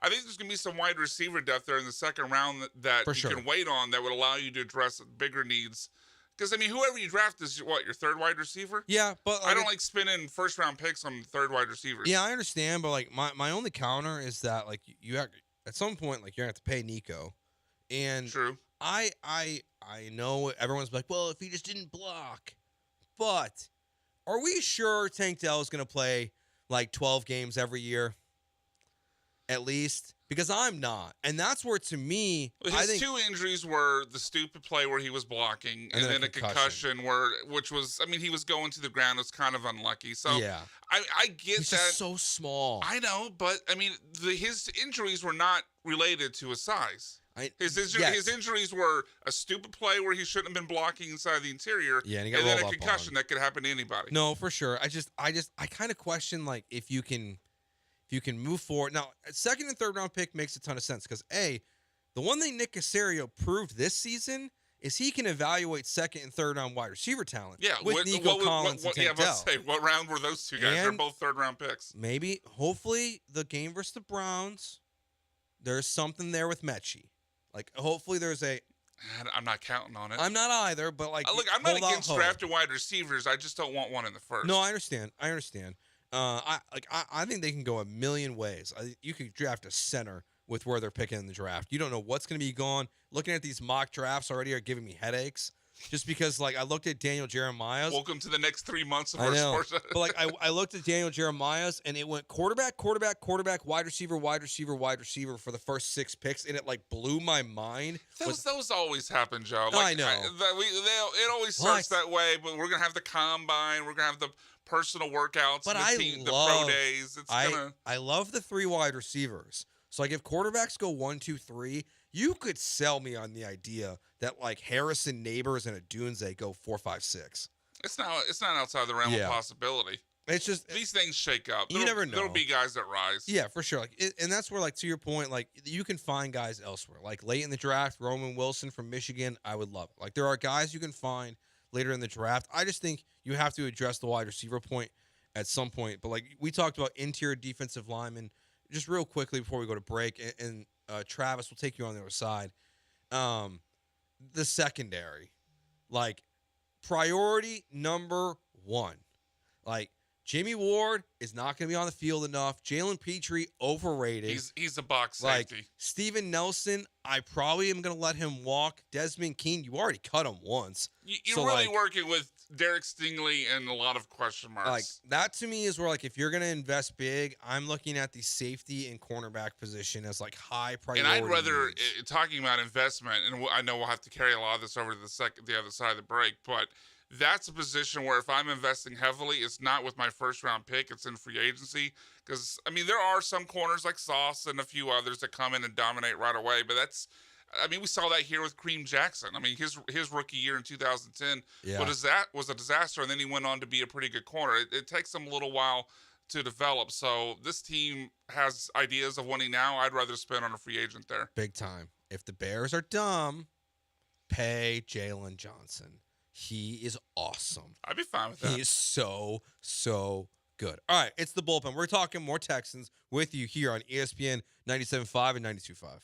Speaker 21: I think there's going to be some wide receiver depth there in the second round that you can wait on that would allow you to address bigger needs. Because, I mean, whoever you draft is, your third wide receiver?
Speaker 5: Yeah, but...
Speaker 21: I don't like spending first-round picks on third wide receivers.
Speaker 5: Yeah, I understand, but, like, my only counter is that, like, you have, at some point, like, you're going to have to pay Nico. And...
Speaker 21: True.
Speaker 5: I know everyone's like, well, if he just didn't block. But are we sure Tank Dell is going to play, like, 12 games every year? At least? Because I'm not. And that's where, to me,
Speaker 21: his two injuries were the stupid play where he was blocking and then a concussion which was, I mean, he was going to the ground. It was kind of unlucky. So
Speaker 5: yeah.
Speaker 21: I get
Speaker 5: He's
Speaker 21: that.
Speaker 5: Just so small.
Speaker 21: I know, but, I mean, his injuries were not related to his size. His injuries were a stupid play where he shouldn't have been blocking inside the interior.
Speaker 5: Yeah, and he got
Speaker 21: then a
Speaker 5: rolled up
Speaker 21: concussion that could happen to anybody.
Speaker 5: No, for sure. I kind of question, like, if you can move forward. Now, a second and third round pick makes a ton of sense because, A, the one thing Nick Caserio proved this season is he can evaluate second and third round wide receiver talent.
Speaker 21: Yeah,
Speaker 5: with Nico Collins and Tank Dell.
Speaker 21: Say, what round were those two guys? They're both third round picks.
Speaker 5: Maybe, hopefully, the game versus the Browns, there's something there with Mechie. Like, hopefully there's
Speaker 21: I'm not counting on it.
Speaker 5: I'm not either, but, like,
Speaker 21: look, I'm not against drafting wide receivers. I just don't want one in the first.
Speaker 5: No, I understand. I think they can go a million ways. You could draft a center with where they're picking in the draft. You don't know what's going to be gone. Looking at these mock drafts already are giving me headaches. Just because, like, I looked at Daniel Jeremiah's.
Speaker 21: Welcome to the next 3 months of
Speaker 5: I
Speaker 21: our
Speaker 5: know.
Speaker 21: sports.
Speaker 5: But, like, I looked at Daniel Jeremiah's, and it went quarterback, wide receiver for the first 6 picks, and it, like, blew my mind.
Speaker 21: Those always happen, Joe.
Speaker 5: Like, I know.
Speaker 21: It always starts that way, but we're going to have the combine. We're going to have the personal workouts,
Speaker 5: but
Speaker 21: the pro days.
Speaker 5: I love the 3 wide receivers. So, like, if quarterbacks go 1, 2, 3, you could sell me on the idea that, like, Harrison, Neighbors, and a Dunze go 4, 5, 6.
Speaker 21: It's not outside the realm of possibility.
Speaker 5: It's just
Speaker 21: these things shake up.
Speaker 5: You never know.
Speaker 21: There'll be guys that rise.
Speaker 5: Yeah, for sure. Like, and that's where, like, to your point, like, you can find guys elsewhere. Like, late in the draft, Roman Wilson from Michigan, I would love it. Like, there are guys you can find later in the draft. I just think you have to address the wide receiver point at some point. But, like, we talked about interior defensive linemen just real quickly before we go to break. And Travis, will take you on the other side. The secondary, like, priority number 1. Like, Jimmy Ward is not going to be on the field enough. Jalen Petrie, overrated.
Speaker 21: He's a box safety.
Speaker 5: Like, Steven Nelson, I probably am going to let him walk. Desmond Keene, you already cut him once.
Speaker 21: You're really working with Derek Stingley and a lot of question marks.
Speaker 5: Like, that to me is where, like, if you're going to invest big, I'm looking at the safety and cornerback position as, like, high priority.
Speaker 21: And I'd rather, talking about investment, and I know we'll have to carry a lot of this over to the other side of the break, but that's a position where if I'm investing heavily, it's not with my first round pick, it's in free agency. Because, I mean, there are some corners like Sauce and a few others that come in and dominate right away, but we saw that here with Kareem Jackson. I mean, his rookie year in 2010 was a disaster, and then he went on to be a pretty good corner. It takes them a little while to develop. So this team has ideas of winning now. I'd rather spend on a free agent there.
Speaker 5: Big time. If the Bears are dumb, pay Jalen Johnson. He is awesome.
Speaker 21: I'd be fine with that.
Speaker 5: He is so good. All right, it's the bullpen. We're talking more Texans with you here on ESPN 97.5 and 92.5.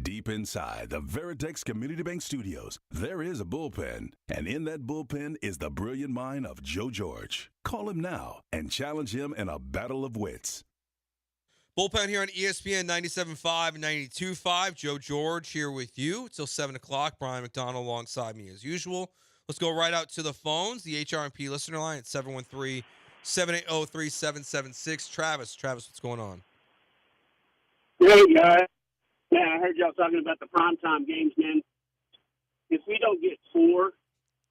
Speaker 8: Deep inside the Veritex Community Bank Studios, there is a bullpen, and in that bullpen is the brilliant mind of Joe George. Call him now and challenge him in a battle of wits.
Speaker 5: Bullpen here on ESPN 97.5 and 92.5. Joe George here with you until 7 o'clock. Brian McDonald alongside me as usual. Let's go right out to the phones. The HRMP listener line at 713-780-3776. Travis, what's going on?
Speaker 9: Hey, guys. Man, I heard y'all talking about the primetime games, man. If we don't get 4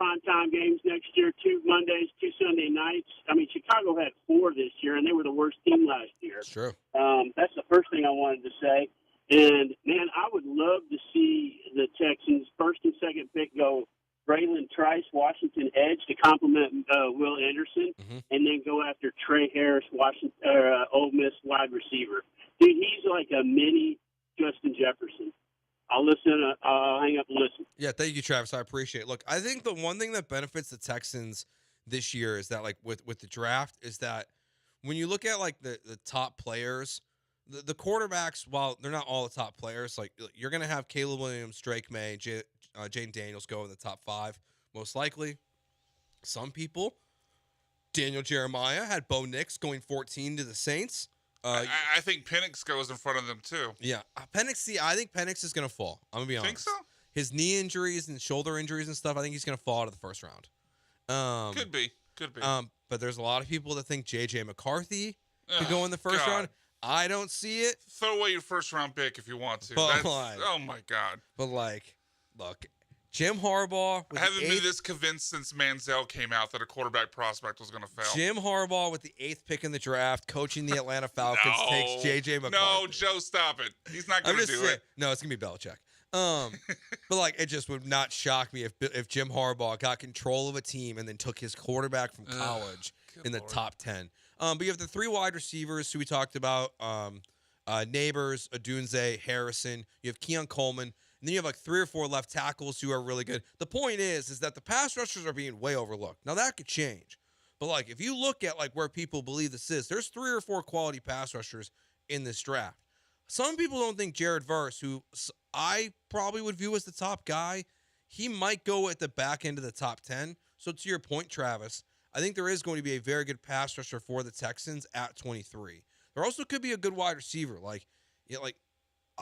Speaker 9: primetime games next year, 2 Mondays, 2 Sunday nights. I mean, Chicago had 4 this year, and they were the worst team last year.
Speaker 5: Sure.
Speaker 9: That's the first thing I wanted to say. And, man, I would love to see the Texans' first and second pick go Braylon Trice, Washington edge to complement Will Anderson, and then go after Trey Harris, Ole Miss wide receiver. Dude, he's like a mini Justin Jefferson. I'll listen. I'll hang up and listen.
Speaker 5: Yeah, thank you, Travis. I appreciate it. Look, I think the one thing that benefits the Texans this year is that, like, with the draft, is that when you look at, like, the top players, the quarterbacks, while they're not all the top players, like, you're going to have Caleb Williams, Drake May, Jaden Daniels go in the top 5, most likely. Some people, Daniel Jeremiah had Bo Nix going 14 to the Saints.
Speaker 21: I think Penix goes in front of them too.
Speaker 5: Yeah, Penix. I think Penix is going to fall. I'm gonna be honest.
Speaker 21: Think so?
Speaker 5: His knee injuries and shoulder injuries and stuff. I think he's going to fall out of the first round.
Speaker 21: Could be.
Speaker 5: But there's a lot of people that think J.J. McCarthy could go in the first round. I don't see it.
Speaker 21: Throw away your first round pick if you want to.
Speaker 5: But
Speaker 21: oh my God.
Speaker 5: But look. Jim Harbaugh.
Speaker 21: I haven't been this convinced since Manziel came out that a quarterback prospect was going to fail.
Speaker 5: Jim Harbaugh with the 8th pick in the draft, coaching the Atlanta Falcons, takes J.J. McCarthy.
Speaker 21: No, Joe, stop it. He's not going to do it.
Speaker 5: No, it's going to be Belichick. But it just would not shock me if Jim Harbaugh got control of a team and then took his quarterback from college in the top 10. But you have the 3 wide receivers who we talked about, Neighbors, Odunze, Harrison. You have Keon Coleman. And then you have like 3 or 4 left tackles who are really good. The point is that the pass rushers are being way overlooked. Now that could change. But if you look at where people believe this is, there's 3 or 4 quality pass rushers in this draft. Some people don't think Jared Verse, who I probably would view as the top guy, he might go at the back end of the top 10. So to your point, Travis, I think there is going to be a very good pass rusher for the Texans at 23. There also could be a good wide receiver.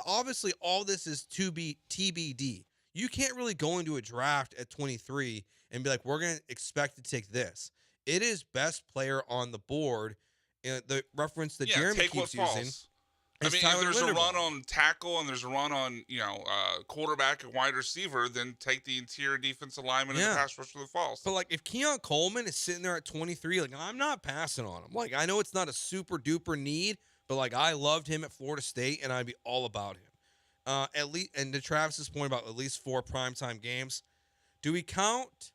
Speaker 5: Obviously, all this is to be TBD. You can't really go into a draft at 23 and be like, we're going to expect to take this. It is best player on the board. The reference that Jeremy keeps using.
Speaker 21: I mean, if there's a run on tackle and there's a run on, quarterback and wide receiver, then take the interior defensive lineman and the pass rusher that falls.
Speaker 5: But if Keon Coleman is sitting there at 23, I'm not passing on him. I know it's not a super duper need, but I loved him at Florida State and I'd be all about him. At least, and to Travis's point about at least 4 primetime games, do we count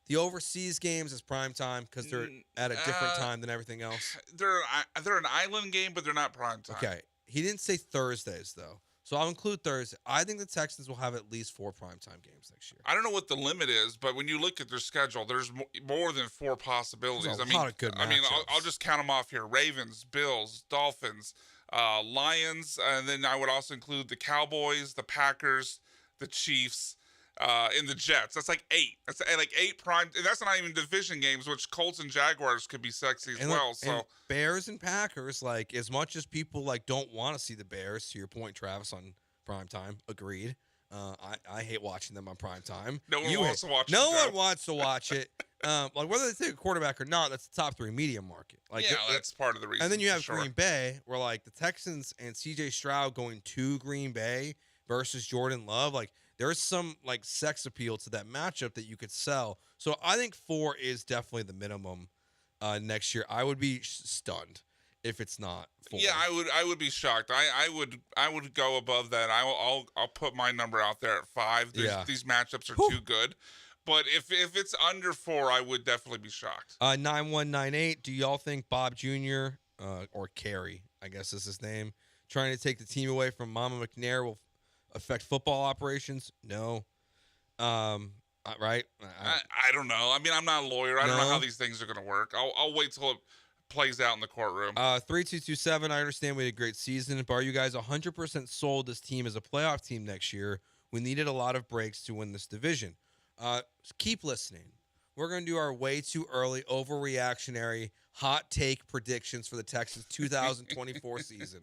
Speaker 5: the overseas games as primetime because they're at a different time than everything else?
Speaker 21: They're an island game, but they're not primetime.
Speaker 5: Okay. He didn't say Thursdays, though. So I'll include Thursday. I think the Texans will have at least 4 primetime games next year.
Speaker 21: I don't know what the limit is, but when you look at their schedule, there's more than 4 possibilities.
Speaker 5: There's a lot of good matchups.
Speaker 21: I'll just count them off here. Ravens, Bills, Dolphins, Lions, and then I would also include the Cowboys, the Packers, the Chiefs, and the Jets. That's 8. That's 8 prime. And that's not even division games, which Colts and Jaguars could be sexy as well.
Speaker 5: And Bears and Packers, as much as people don't want to see the Bears, to your point, Travis, on primetime, agreed. I hate watching them on primetime.
Speaker 21: No one wants to watch it.
Speaker 5: No one wants to watch it. Whether they take a quarterback or not, that's the top 3 media market.
Speaker 21: That's part of the reason.
Speaker 5: And then you have Green Bay, where the Texans and C.J. Stroud going to Green Bay versus Jordan Love. There's some sex appeal to that matchup that you could sell. So I think 4 is definitely the minimum next year. I would be stunned if it's not 4.
Speaker 21: Yeah, I would be shocked. I would go above that. I'll put my number out there at 5. These matchups are too good. But if it's under 4, I would definitely be shocked.
Speaker 5: 9198. Do y'all think Bob Jr. Or Kerry, I guess is his name, trying to take the team away from Mama McNair will affect football operations? No. Right?
Speaker 21: I don't know. I'm not a lawyer. I don't know how these things are going to work. I'll wait till plays out in the courtroom.
Speaker 5: 3227, I understand we had a great season, but are you guys 100% sold this team as a playoff team next year? We needed a lot of breaks to win this division. Keep listening. We're going to do our way too early, overreactionary, hot take predictions for the Texans 2024 season.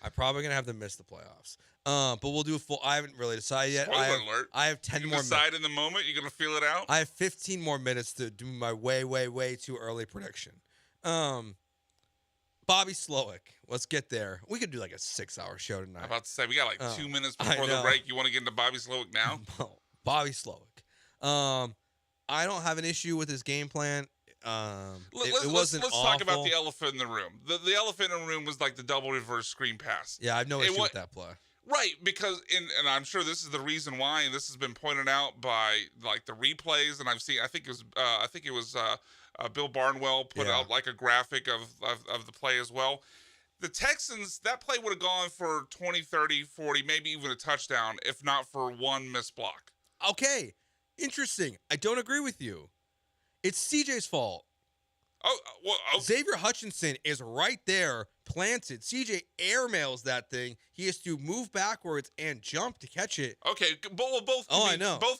Speaker 5: I'm probably going to have them miss the playoffs. But we'll do a full. I haven't really decided yet.
Speaker 21: Spoiler alert.
Speaker 5: I have 10
Speaker 21: you
Speaker 5: more
Speaker 21: decide in the moment. You're going to feel it out.
Speaker 5: I have 15 more minutes to do my way too early prediction. Bobby Slowick. Let's get there. We could do like a 6-hour show tonight.
Speaker 21: I'm about to say, we got like 2 minutes before the break. You want to get into Bobby Slowick now?
Speaker 5: Bobby Slowick. I don't have an issue with his game plan. Let's
Speaker 21: talk about the elephant in the room. The elephant in the room was like the double reverse screen pass.
Speaker 5: Yeah, I have no issue with that play.
Speaker 21: Right, because and I'm sure this is the reason why, and this has been pointed out by like the replays, and I've seen. I think it was Bill Barnwell put out like a graphic of the play as well. The Texans, that play would have gone for 20, 30, 40, maybe even a touchdown if not for one missed block.
Speaker 5: Okay, interesting. I don't agree with you. It's CJ's fault. Xavier Hutchinson is right there, planted. CJ airmails that thing. He has to move backwards and jump to catch it.
Speaker 21: Okay, both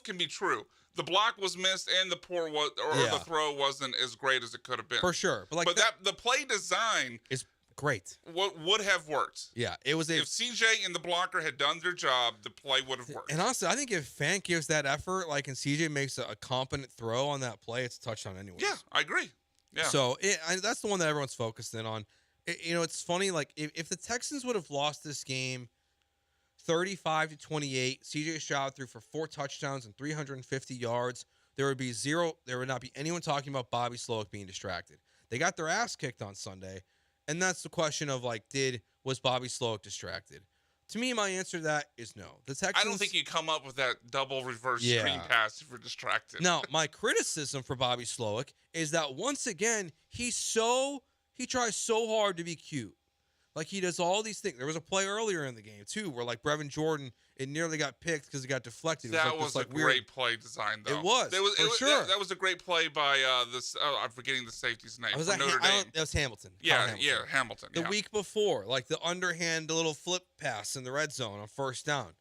Speaker 21: can be true. The block was missed, and the the throw wasn't as great as it could have been.
Speaker 5: For sure, but
Speaker 21: the play design
Speaker 5: is great.
Speaker 21: Would have worked.
Speaker 5: Yeah, it was.
Speaker 21: If CJ and the blocker had done their job, the play would have worked.
Speaker 5: And honestly, I think if Fant gives that effort, and CJ makes a competent throw on that play, it's a touchdown anyway.
Speaker 21: Yeah, I agree. Yeah.
Speaker 5: So that's the one that everyone's focused in on. It's funny. Like if the Texans would have lost this game, 35-28, CJ Stroud threw for 4 touchdowns and 350 yards. There would not be anyone talking about Bobby Slowick being distracted. They got their ass kicked on Sunday, and that's the question of was Bobby Slowick distracted? To me, my answer to that is no. The Texans.
Speaker 21: I don't think you come up with that double reverse screen pass if you're distracted.
Speaker 5: Now, my criticism for Bobby Slowick is that once again he tries so hard to be cute. Like he does all these things. There was a play earlier in the game too where Brevin Jordan, it nearly got picked because it got deflected.
Speaker 21: That was a great play design, though.
Speaker 5: It was. Sure.
Speaker 21: That was a great play by this. I'm forgetting the safety's name.
Speaker 5: Was
Speaker 21: Notre Dame.
Speaker 5: That was Hamilton.
Speaker 21: Hamilton.
Speaker 5: The week before, the underhand, the little flip pass in the red zone on first down.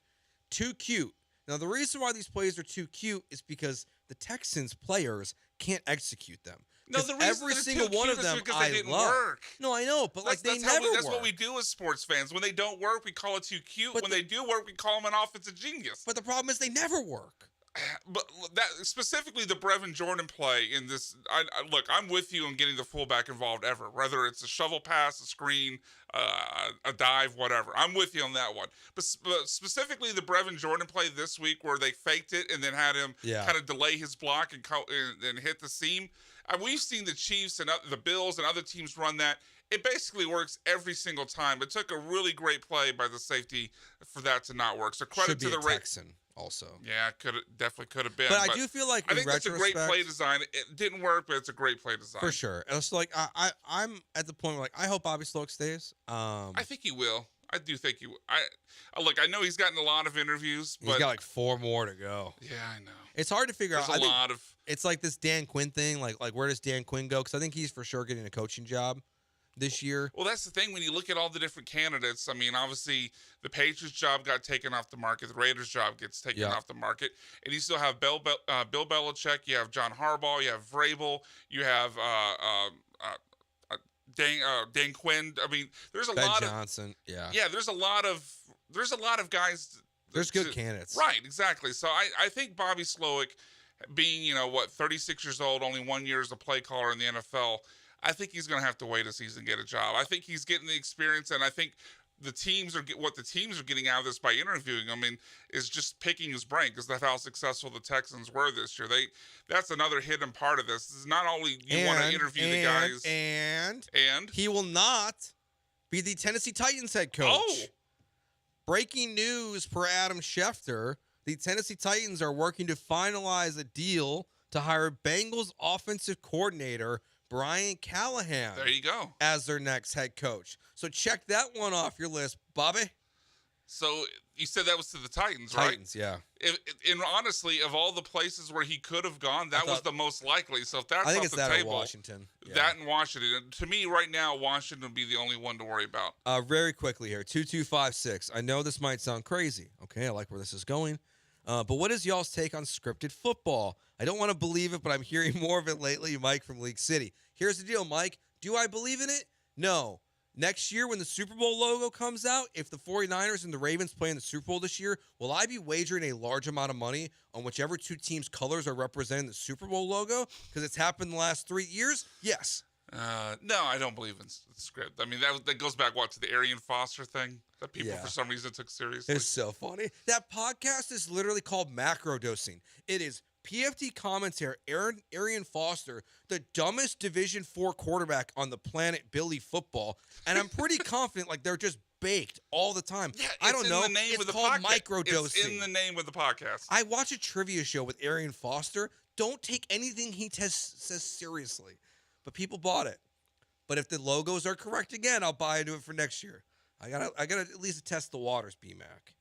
Speaker 5: Too cute. Now, the reason why these plays are too cute is because the Texans players can't execute them.
Speaker 21: No, the reason
Speaker 5: every single one of them
Speaker 21: because they didn't work.
Speaker 5: No, I know, but they never work.
Speaker 21: That's what we do as sports fans. When they don't work, we call it too cute. When they do work, we call them an offensive genius.
Speaker 5: But the problem is they never work.
Speaker 21: But that specifically the Brevin Jordan play in this. Look, I'm with you on getting the fullback involved ever, whether it's a shovel pass, a screen, a dive, whatever. I'm with you on that one. But specifically the Brevin Jordan play this week where they faked it and then had him kind of delay his block and hit the seam. We've seen the Chiefs and the Bills and other teams run that. It basically works every single time. It took a really great play by the safety for that to not work. So credit to the
Speaker 5: Texan also.
Speaker 21: Yeah, definitely could have been.
Speaker 5: But I do feel like
Speaker 21: I think that's a great play design. It didn't work, but it's a great play design
Speaker 5: for sure. And it's I'm at the point where I hope Bobby Slowick stays. I
Speaker 21: think he will. I do think he. I know he's gotten a lot of interviews, but
Speaker 5: he's got 4 more to go.
Speaker 21: Yeah, I know.
Speaker 5: It's hard to figure out.
Speaker 21: There's a lot of.
Speaker 5: It's like this Dan Quinn thing. Like where does Dan Quinn go? Because I think he's for sure getting a coaching job this year.
Speaker 21: Well, that's the thing. When you look at all the different candidates, I mean, obviously the Patriots job got taken off the market. The Raiders job gets taken off the market. And you still have Bill Belichick. You have John Harbaugh. You have Vrabel. You have Dan Quinn. I mean, there's a
Speaker 5: Ben
Speaker 21: lot
Speaker 5: Johnson.
Speaker 21: Yeah, there's a lot of guys.
Speaker 5: There's good candidates.
Speaker 21: Right, exactly. So I think Bobby Slowick, being 36 years old, only 1 year as a play caller in the NFL, I think he's going to have to wait a season to get a job. I think he's getting the experience, and I think the teams are getting out of this by interviewing him, is just picking his brain because that's how successful the Texans were this year. That's another hidden part of this. This is not only you want to interview the guys,
Speaker 5: and he will not be the Tennessee Titans head coach.
Speaker 21: Oh.
Speaker 5: Breaking news per Adam Schefter, the Tennessee Titans are working to finalize a deal to hire Bengals offensive coordinator Brian Callahan.
Speaker 21: There you go.
Speaker 5: As their next head coach. So check that one off your list, Bobby.
Speaker 21: So you said that was to the Titans, right?
Speaker 5: Titans, yeah.
Speaker 21: And honestly, of all the places where he could have gone, that was the most likely. So if that's
Speaker 5: I think
Speaker 21: off
Speaker 5: it's
Speaker 21: the
Speaker 5: that
Speaker 21: table,
Speaker 5: in Washington. Yeah.
Speaker 21: that in Washington. To me, right now, Washington would be the only one to worry about.
Speaker 5: Very quickly here, 2256. I know this might sound crazy. Okay, I like where this is going. But what is y'all's take on scripted football? I don't want to believe it, but I'm hearing more of it lately. Mike from League City. Here's the deal, Mike. Do I believe in it? No. Next year, when the Super Bowl logo comes out, if the 49ers and the Ravens play in the Super Bowl this year, will I be wagering a large amount of money on whichever two teams' colors are representing the Super Bowl logo? Because it's happened the last 3 years? Yes.
Speaker 21: No, I don't believe in script. I mean, that goes back, to the Arian Foster thing that people, for some reason, took seriously.
Speaker 5: It's so funny. That podcast is literally called Macrodosing. It is PFT commentator Arian Foster, the dumbest Division IV quarterback on the planet, Billy Football, and I'm pretty confident they're just baked all the time.
Speaker 21: Yeah,
Speaker 5: I don't know.
Speaker 21: The name
Speaker 5: it's
Speaker 21: of the
Speaker 5: called
Speaker 21: podcast.
Speaker 5: microdosing.
Speaker 21: It's in the name of the podcast.
Speaker 5: I watch a trivia show with Arian Foster. Don't take anything he says seriously, but people bought it. But if the logos are correct again, I'll buy into it for next year. I gotta at least test the waters, BMAC.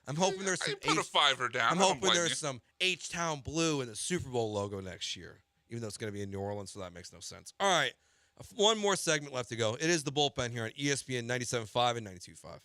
Speaker 5: I'm hoping there's some.
Speaker 21: Put a $5 down.
Speaker 5: I'm hoping there's some H-Town blue in the Super Bowl logo next year, even though it's going to be in New Orleans, so that makes no sense. All right, one more segment left to go. It is the bullpen here on ESPN 97.5 and 92.5.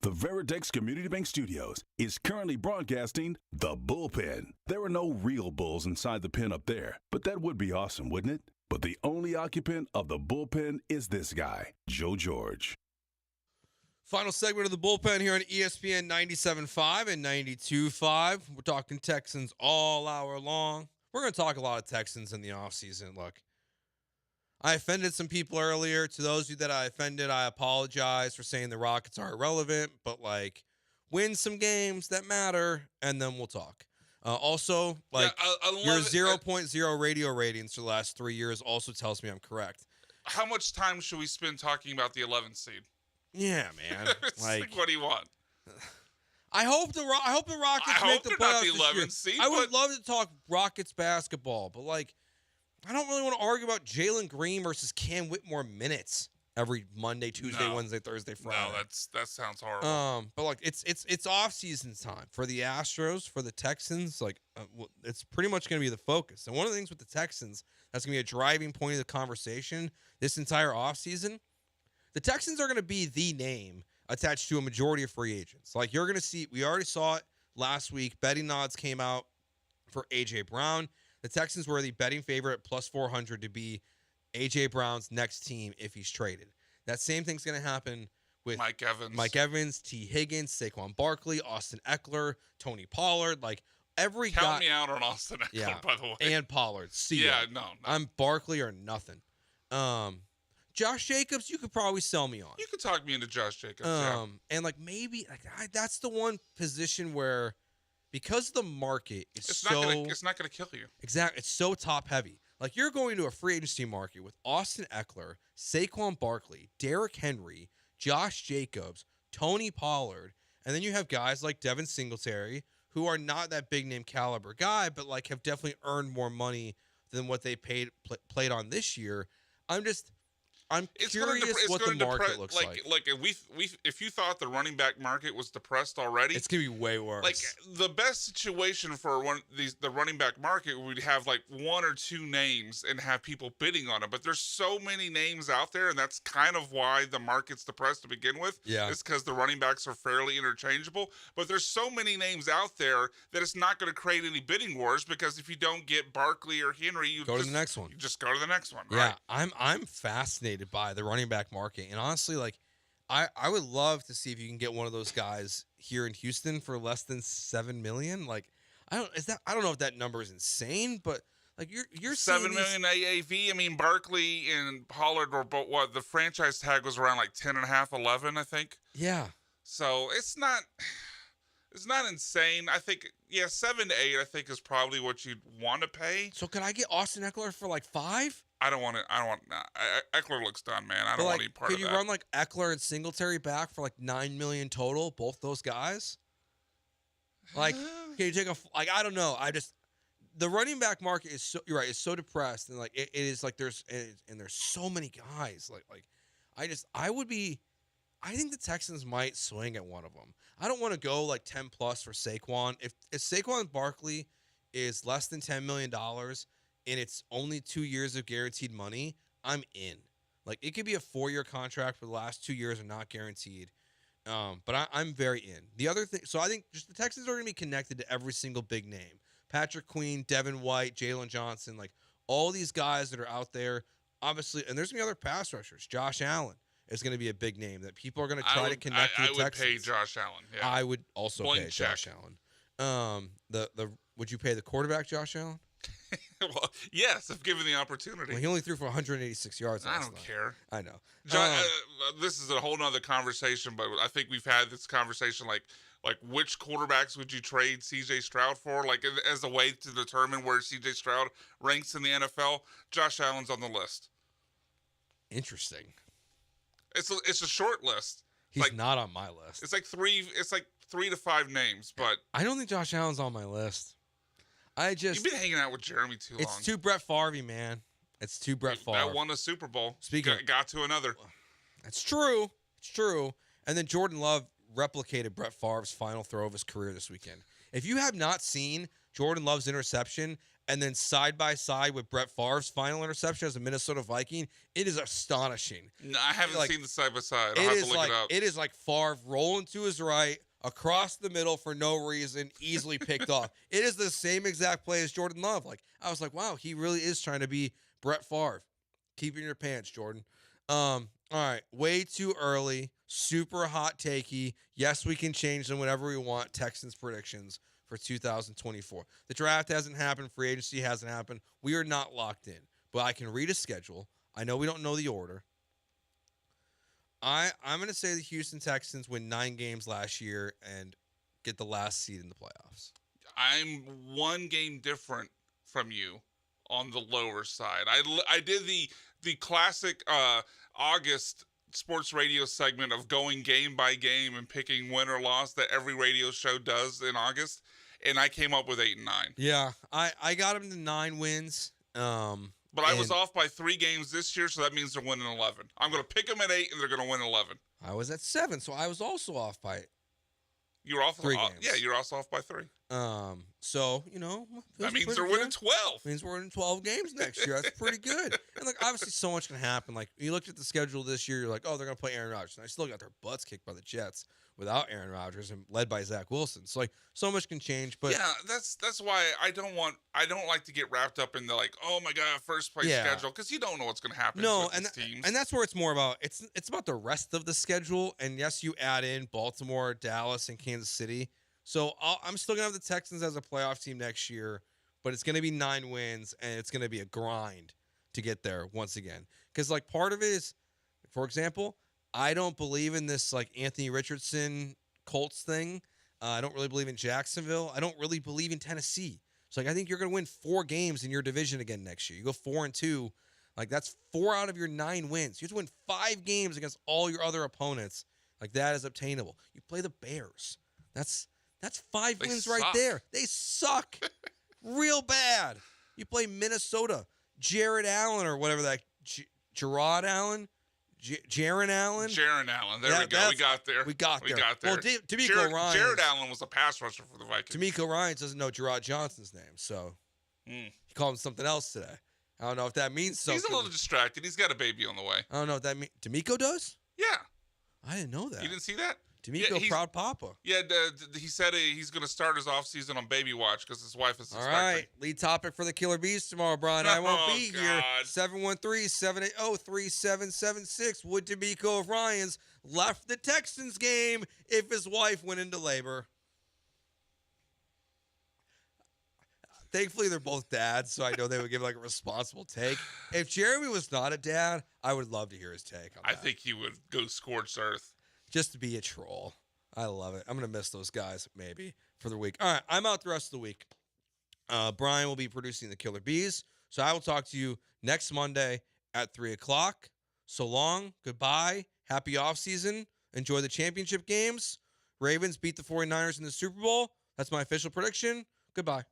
Speaker 8: The Veritex Community Bank Studios is currently broadcasting The Bullpen. There are no real bulls inside the pen up there, but that would be awesome, wouldn't it? But the only occupant of the bullpen is this guy, Joe George.
Speaker 5: Final segment of the bullpen here on ESPN 97.5 and 92.5. We're talking Texans all hour long. We're going to talk a lot of Texans in the offseason. Look, I offended some people earlier. To those of you that I offended, I apologize for saying the Rockets are irrelevant, but win some games that matter, and then we'll talk. Also, your 0.0 radio ratings for the last 3 years also tells me I'm correct.
Speaker 21: How much time should we spend talking about the 11th seed?
Speaker 5: Yeah, man.
Speaker 21: What do you want?
Speaker 5: I hope the Rockets make the playoffs this year.
Speaker 21: Seed,
Speaker 5: I would love to talk Rockets basketball, but I don't really want to argue about Jalen Green versus Cam Whitmore minutes every Monday, Tuesday, Wednesday, Thursday, Friday.
Speaker 21: No, that sounds horrible.
Speaker 5: But it's off season time for the Astros, for the Texans. It's pretty much going to be the focus. And one of the things with the Texans that's going to be a driving point of the conversation this entire off season, the Texans are going to be the name attached to a majority of free agents. You're going to see, we already saw it last week. Betting odds came out for A.J. Brown. The Texans were the betting favorite at plus 400 to be A.J. Brown's next team if he's traded. That same thing's going to happen with
Speaker 21: Mike
Speaker 5: Evans, T. Higgins, Saquon Barkley, Austin Eckler, Tony Pollard. Every
Speaker 21: Count
Speaker 5: guy.
Speaker 21: me out on Austin Eckler, by the way.
Speaker 5: And Pollard. See
Speaker 21: ya.
Speaker 5: No. I'm Barkley or nothing. Josh Jacobs, you could probably sell me on.
Speaker 21: You could talk me into Josh Jacobs.
Speaker 5: And maybe that's the one position where, because the market is
Speaker 21: it's not gonna kill you.
Speaker 5: Exactly, it's so top heavy. You're going to a free agency market with Austin Eckler, Saquon Barkley, Derrick Henry, Josh Jacobs, Tony Pollard, and then you have guys like Devin Singletary, who are not that big name caliber guy, but have definitely earned more money than what they played on this year. I'm curious what the market looks like.
Speaker 21: If you thought the running back market was depressed already,
Speaker 5: it's gonna be way worse.
Speaker 21: The best situation for the running back market would have one or two names and have people bidding on it. But there's so many names out there, and that's kind of why the market's depressed to begin with.
Speaker 5: Yeah,
Speaker 21: it's because the running backs are fairly interchangeable. But there's so many names out there that it's not going to create any bidding wars, because if you don't get Barkley or Henry, you
Speaker 5: go to the next one.
Speaker 21: You just go to the next one.
Speaker 5: Yeah,
Speaker 21: right?
Speaker 5: I'm fascinated by the running back market, and honestly, I would love to see if you can get one of those guys here in Houston for less than $7 million. I don't know if that number is insane, but you're
Speaker 21: $7 million AAV. I mean, Barkley and Pollard were both, the franchise tag was around 10.5, 11, I think.
Speaker 5: Yeah.
Speaker 21: So it's not insane. I think 7 to 8. I think is probably what you'd want to pay.
Speaker 5: So can I get Austin Eckler for 5?
Speaker 21: I don't want. Eckler looks done, man. I don't want any part of that.
Speaker 5: Could you run Eckler and Singletary back for $9 million total, both those guys? Can you take I don't know. The running back market is you're right. It's so depressed, and it is there's so many guys. I think the Texans might swing at one of them. I don't want to go 10 plus for Saquon. If Saquon Barkley is less than $10 million. And it's only 2 years of guaranteed money, I'm in. It could be a 4-year contract for the last 2 years are not guaranteed. But I'm very in. The other thing, so I think just the Texans are going to be connected to every single big name. Patrick Queen, Devin White, Jalen Johnson, all these guys that are out there, obviously, and there's going to be other pass rushers. Josh Allen is going to be a big name that people are going to try to connect to the Texans.
Speaker 21: I would pay Josh Allen. Yeah.
Speaker 5: I would also pay Josh Allen. Would you pay the quarterback, Josh Allen?
Speaker 21: Well, yes, if given the opportunity.
Speaker 5: Well, he only threw for 186 yards.
Speaker 21: I don't care.
Speaker 5: I know.
Speaker 21: This is a whole nother conversation, but I think we've had this conversation which quarterbacks would you trade C.J. Stroud for? As a way to determine where C.J. Stroud ranks in the NFL. Josh Allen's on the list.
Speaker 5: Interesting.
Speaker 21: It's a short list.
Speaker 5: He's not on my list.
Speaker 21: It's 3 to 5 names, but
Speaker 5: I don't think Josh Allen's on my list.
Speaker 21: You've been hanging out with Jeremy too long.
Speaker 5: It's too Brett Favre, man. It's too Brett Favre.
Speaker 21: That won a Super Bowl. Got to another.
Speaker 5: That's true. It's true. And then Jordan Love replicated Brett Favre's final throw of his career this weekend. If you have not seen Jordan Love's interception and then side by side with Brett Favre's final interception as a Minnesota Viking, it is astonishing.
Speaker 21: No, I haven't seen the side by side. I'll have to look it up.
Speaker 5: It is Favre rolling to his right, across the middle for no reason, easily picked off. It is the same exact play as Jordan Love. I was wow, he really is trying to be Brett Favre, keep in your pants, Jordan. All right, way too early, super hot takey. Yes, we can change them whenever we want. Texans predictions for 2024. The draft hasn't happened. Free agency hasn't happened. We are not locked in, but I can read a schedule. I know we don't know the order. I'm going to say the Houston Texans win 9 games last year and get the last seed in the playoffs.
Speaker 21: I'm one game different from you on the lower side. I did the classic August sports radio segment of going game by game and picking win or loss that every radio show does in August, and I came up with 8 and 9.
Speaker 5: Yeah, I got them to 9 wins.
Speaker 21: But I was off by 3 games this year, so that means they're winning 11. I'm going to pick them at 8, and they're going to win 11.
Speaker 5: I was at 7, so I was also off by
Speaker 21: You were off
Speaker 5: 3 games.
Speaker 21: Yeah, you're also off by 3.
Speaker 5: So, you know,
Speaker 21: that means they're winning 12.
Speaker 5: Means we're winning 12 games next year. That's pretty good. And like, obviously, so much can happen. Like, you looked at the schedule this year, you're like, oh, they're gonna play Aaron Rodgers, and I still got their butts kicked by the Jets without Aaron Rodgers and led by Zach Wilson. So like, so much can change. But
Speaker 21: yeah, that's why I don't like to get wrapped up in the like, oh my god, first place schedule, because you don't know what's gonna happen. With these teams.
Speaker 5: And that's where it's more about. It's about the rest of the schedule. And yes, you add in Baltimore, Dallas, and Kansas City. So I'm still going to have the Texans as a playoff team next year, but it's going to be 9 wins, and it's going to be a grind to get there once again. Because, like, part of it is, for example, I don't believe in this, like, Anthony Richardson Colts thing. I don't really believe in Jacksonville. I don't really believe in Tennessee. So, like, I think you're going to win 4 games in your division again next year. You go 4-2. Like, that's 4 out of your 9 wins. You have to win 5 games against all your other opponents. Like, that is obtainable. You play the Bears. That's 5 wins right there. They suck real bad. You play Minnesota, Jared Allen or whatever that, Jaron Allen? Jaron Allen?
Speaker 21: Jaron Allen. There we go. We got there.
Speaker 5: We got there.
Speaker 21: Well,
Speaker 5: D'Amico Ryans.
Speaker 21: Jared Allen was a pass rusher for the Vikings.
Speaker 5: D'Amico Ryans doesn't know Gerard Johnson's name, so he called him something else today. I don't know if that means something.
Speaker 21: He's a little distracted. He's got a baby on the way.
Speaker 5: I don't know if that means. D'Amico does?
Speaker 21: Yeah.
Speaker 5: I didn't know that.
Speaker 21: You didn't see that?
Speaker 5: D'Amico, proud papa.
Speaker 21: Yeah, he said he's going to start his offseason on baby watch because his wife is expecting.
Speaker 5: All right, lead topic for the Killer Bees tomorrow, Brian. I won't be here. 713-780-3776. Would D'Amico Ryans left the Texans game if his wife went into labor? Thankfully, they're both dads, so I know they would give like a responsible take. If Jeremy was not a dad, I would love to hear his take on that.
Speaker 21: I think he would go scorched earth.
Speaker 5: Just to be a troll. I love it. I'm going to miss those guys, maybe, for the week. All right, I'm out the rest of the week. Brian will be producing the Killer Bees, so I will talk to you next Monday at 3 o'clock. So long. Goodbye. Happy offseason. Enjoy the championship games. Ravens beat the 49ers in the Super Bowl. That's my official prediction. Goodbye.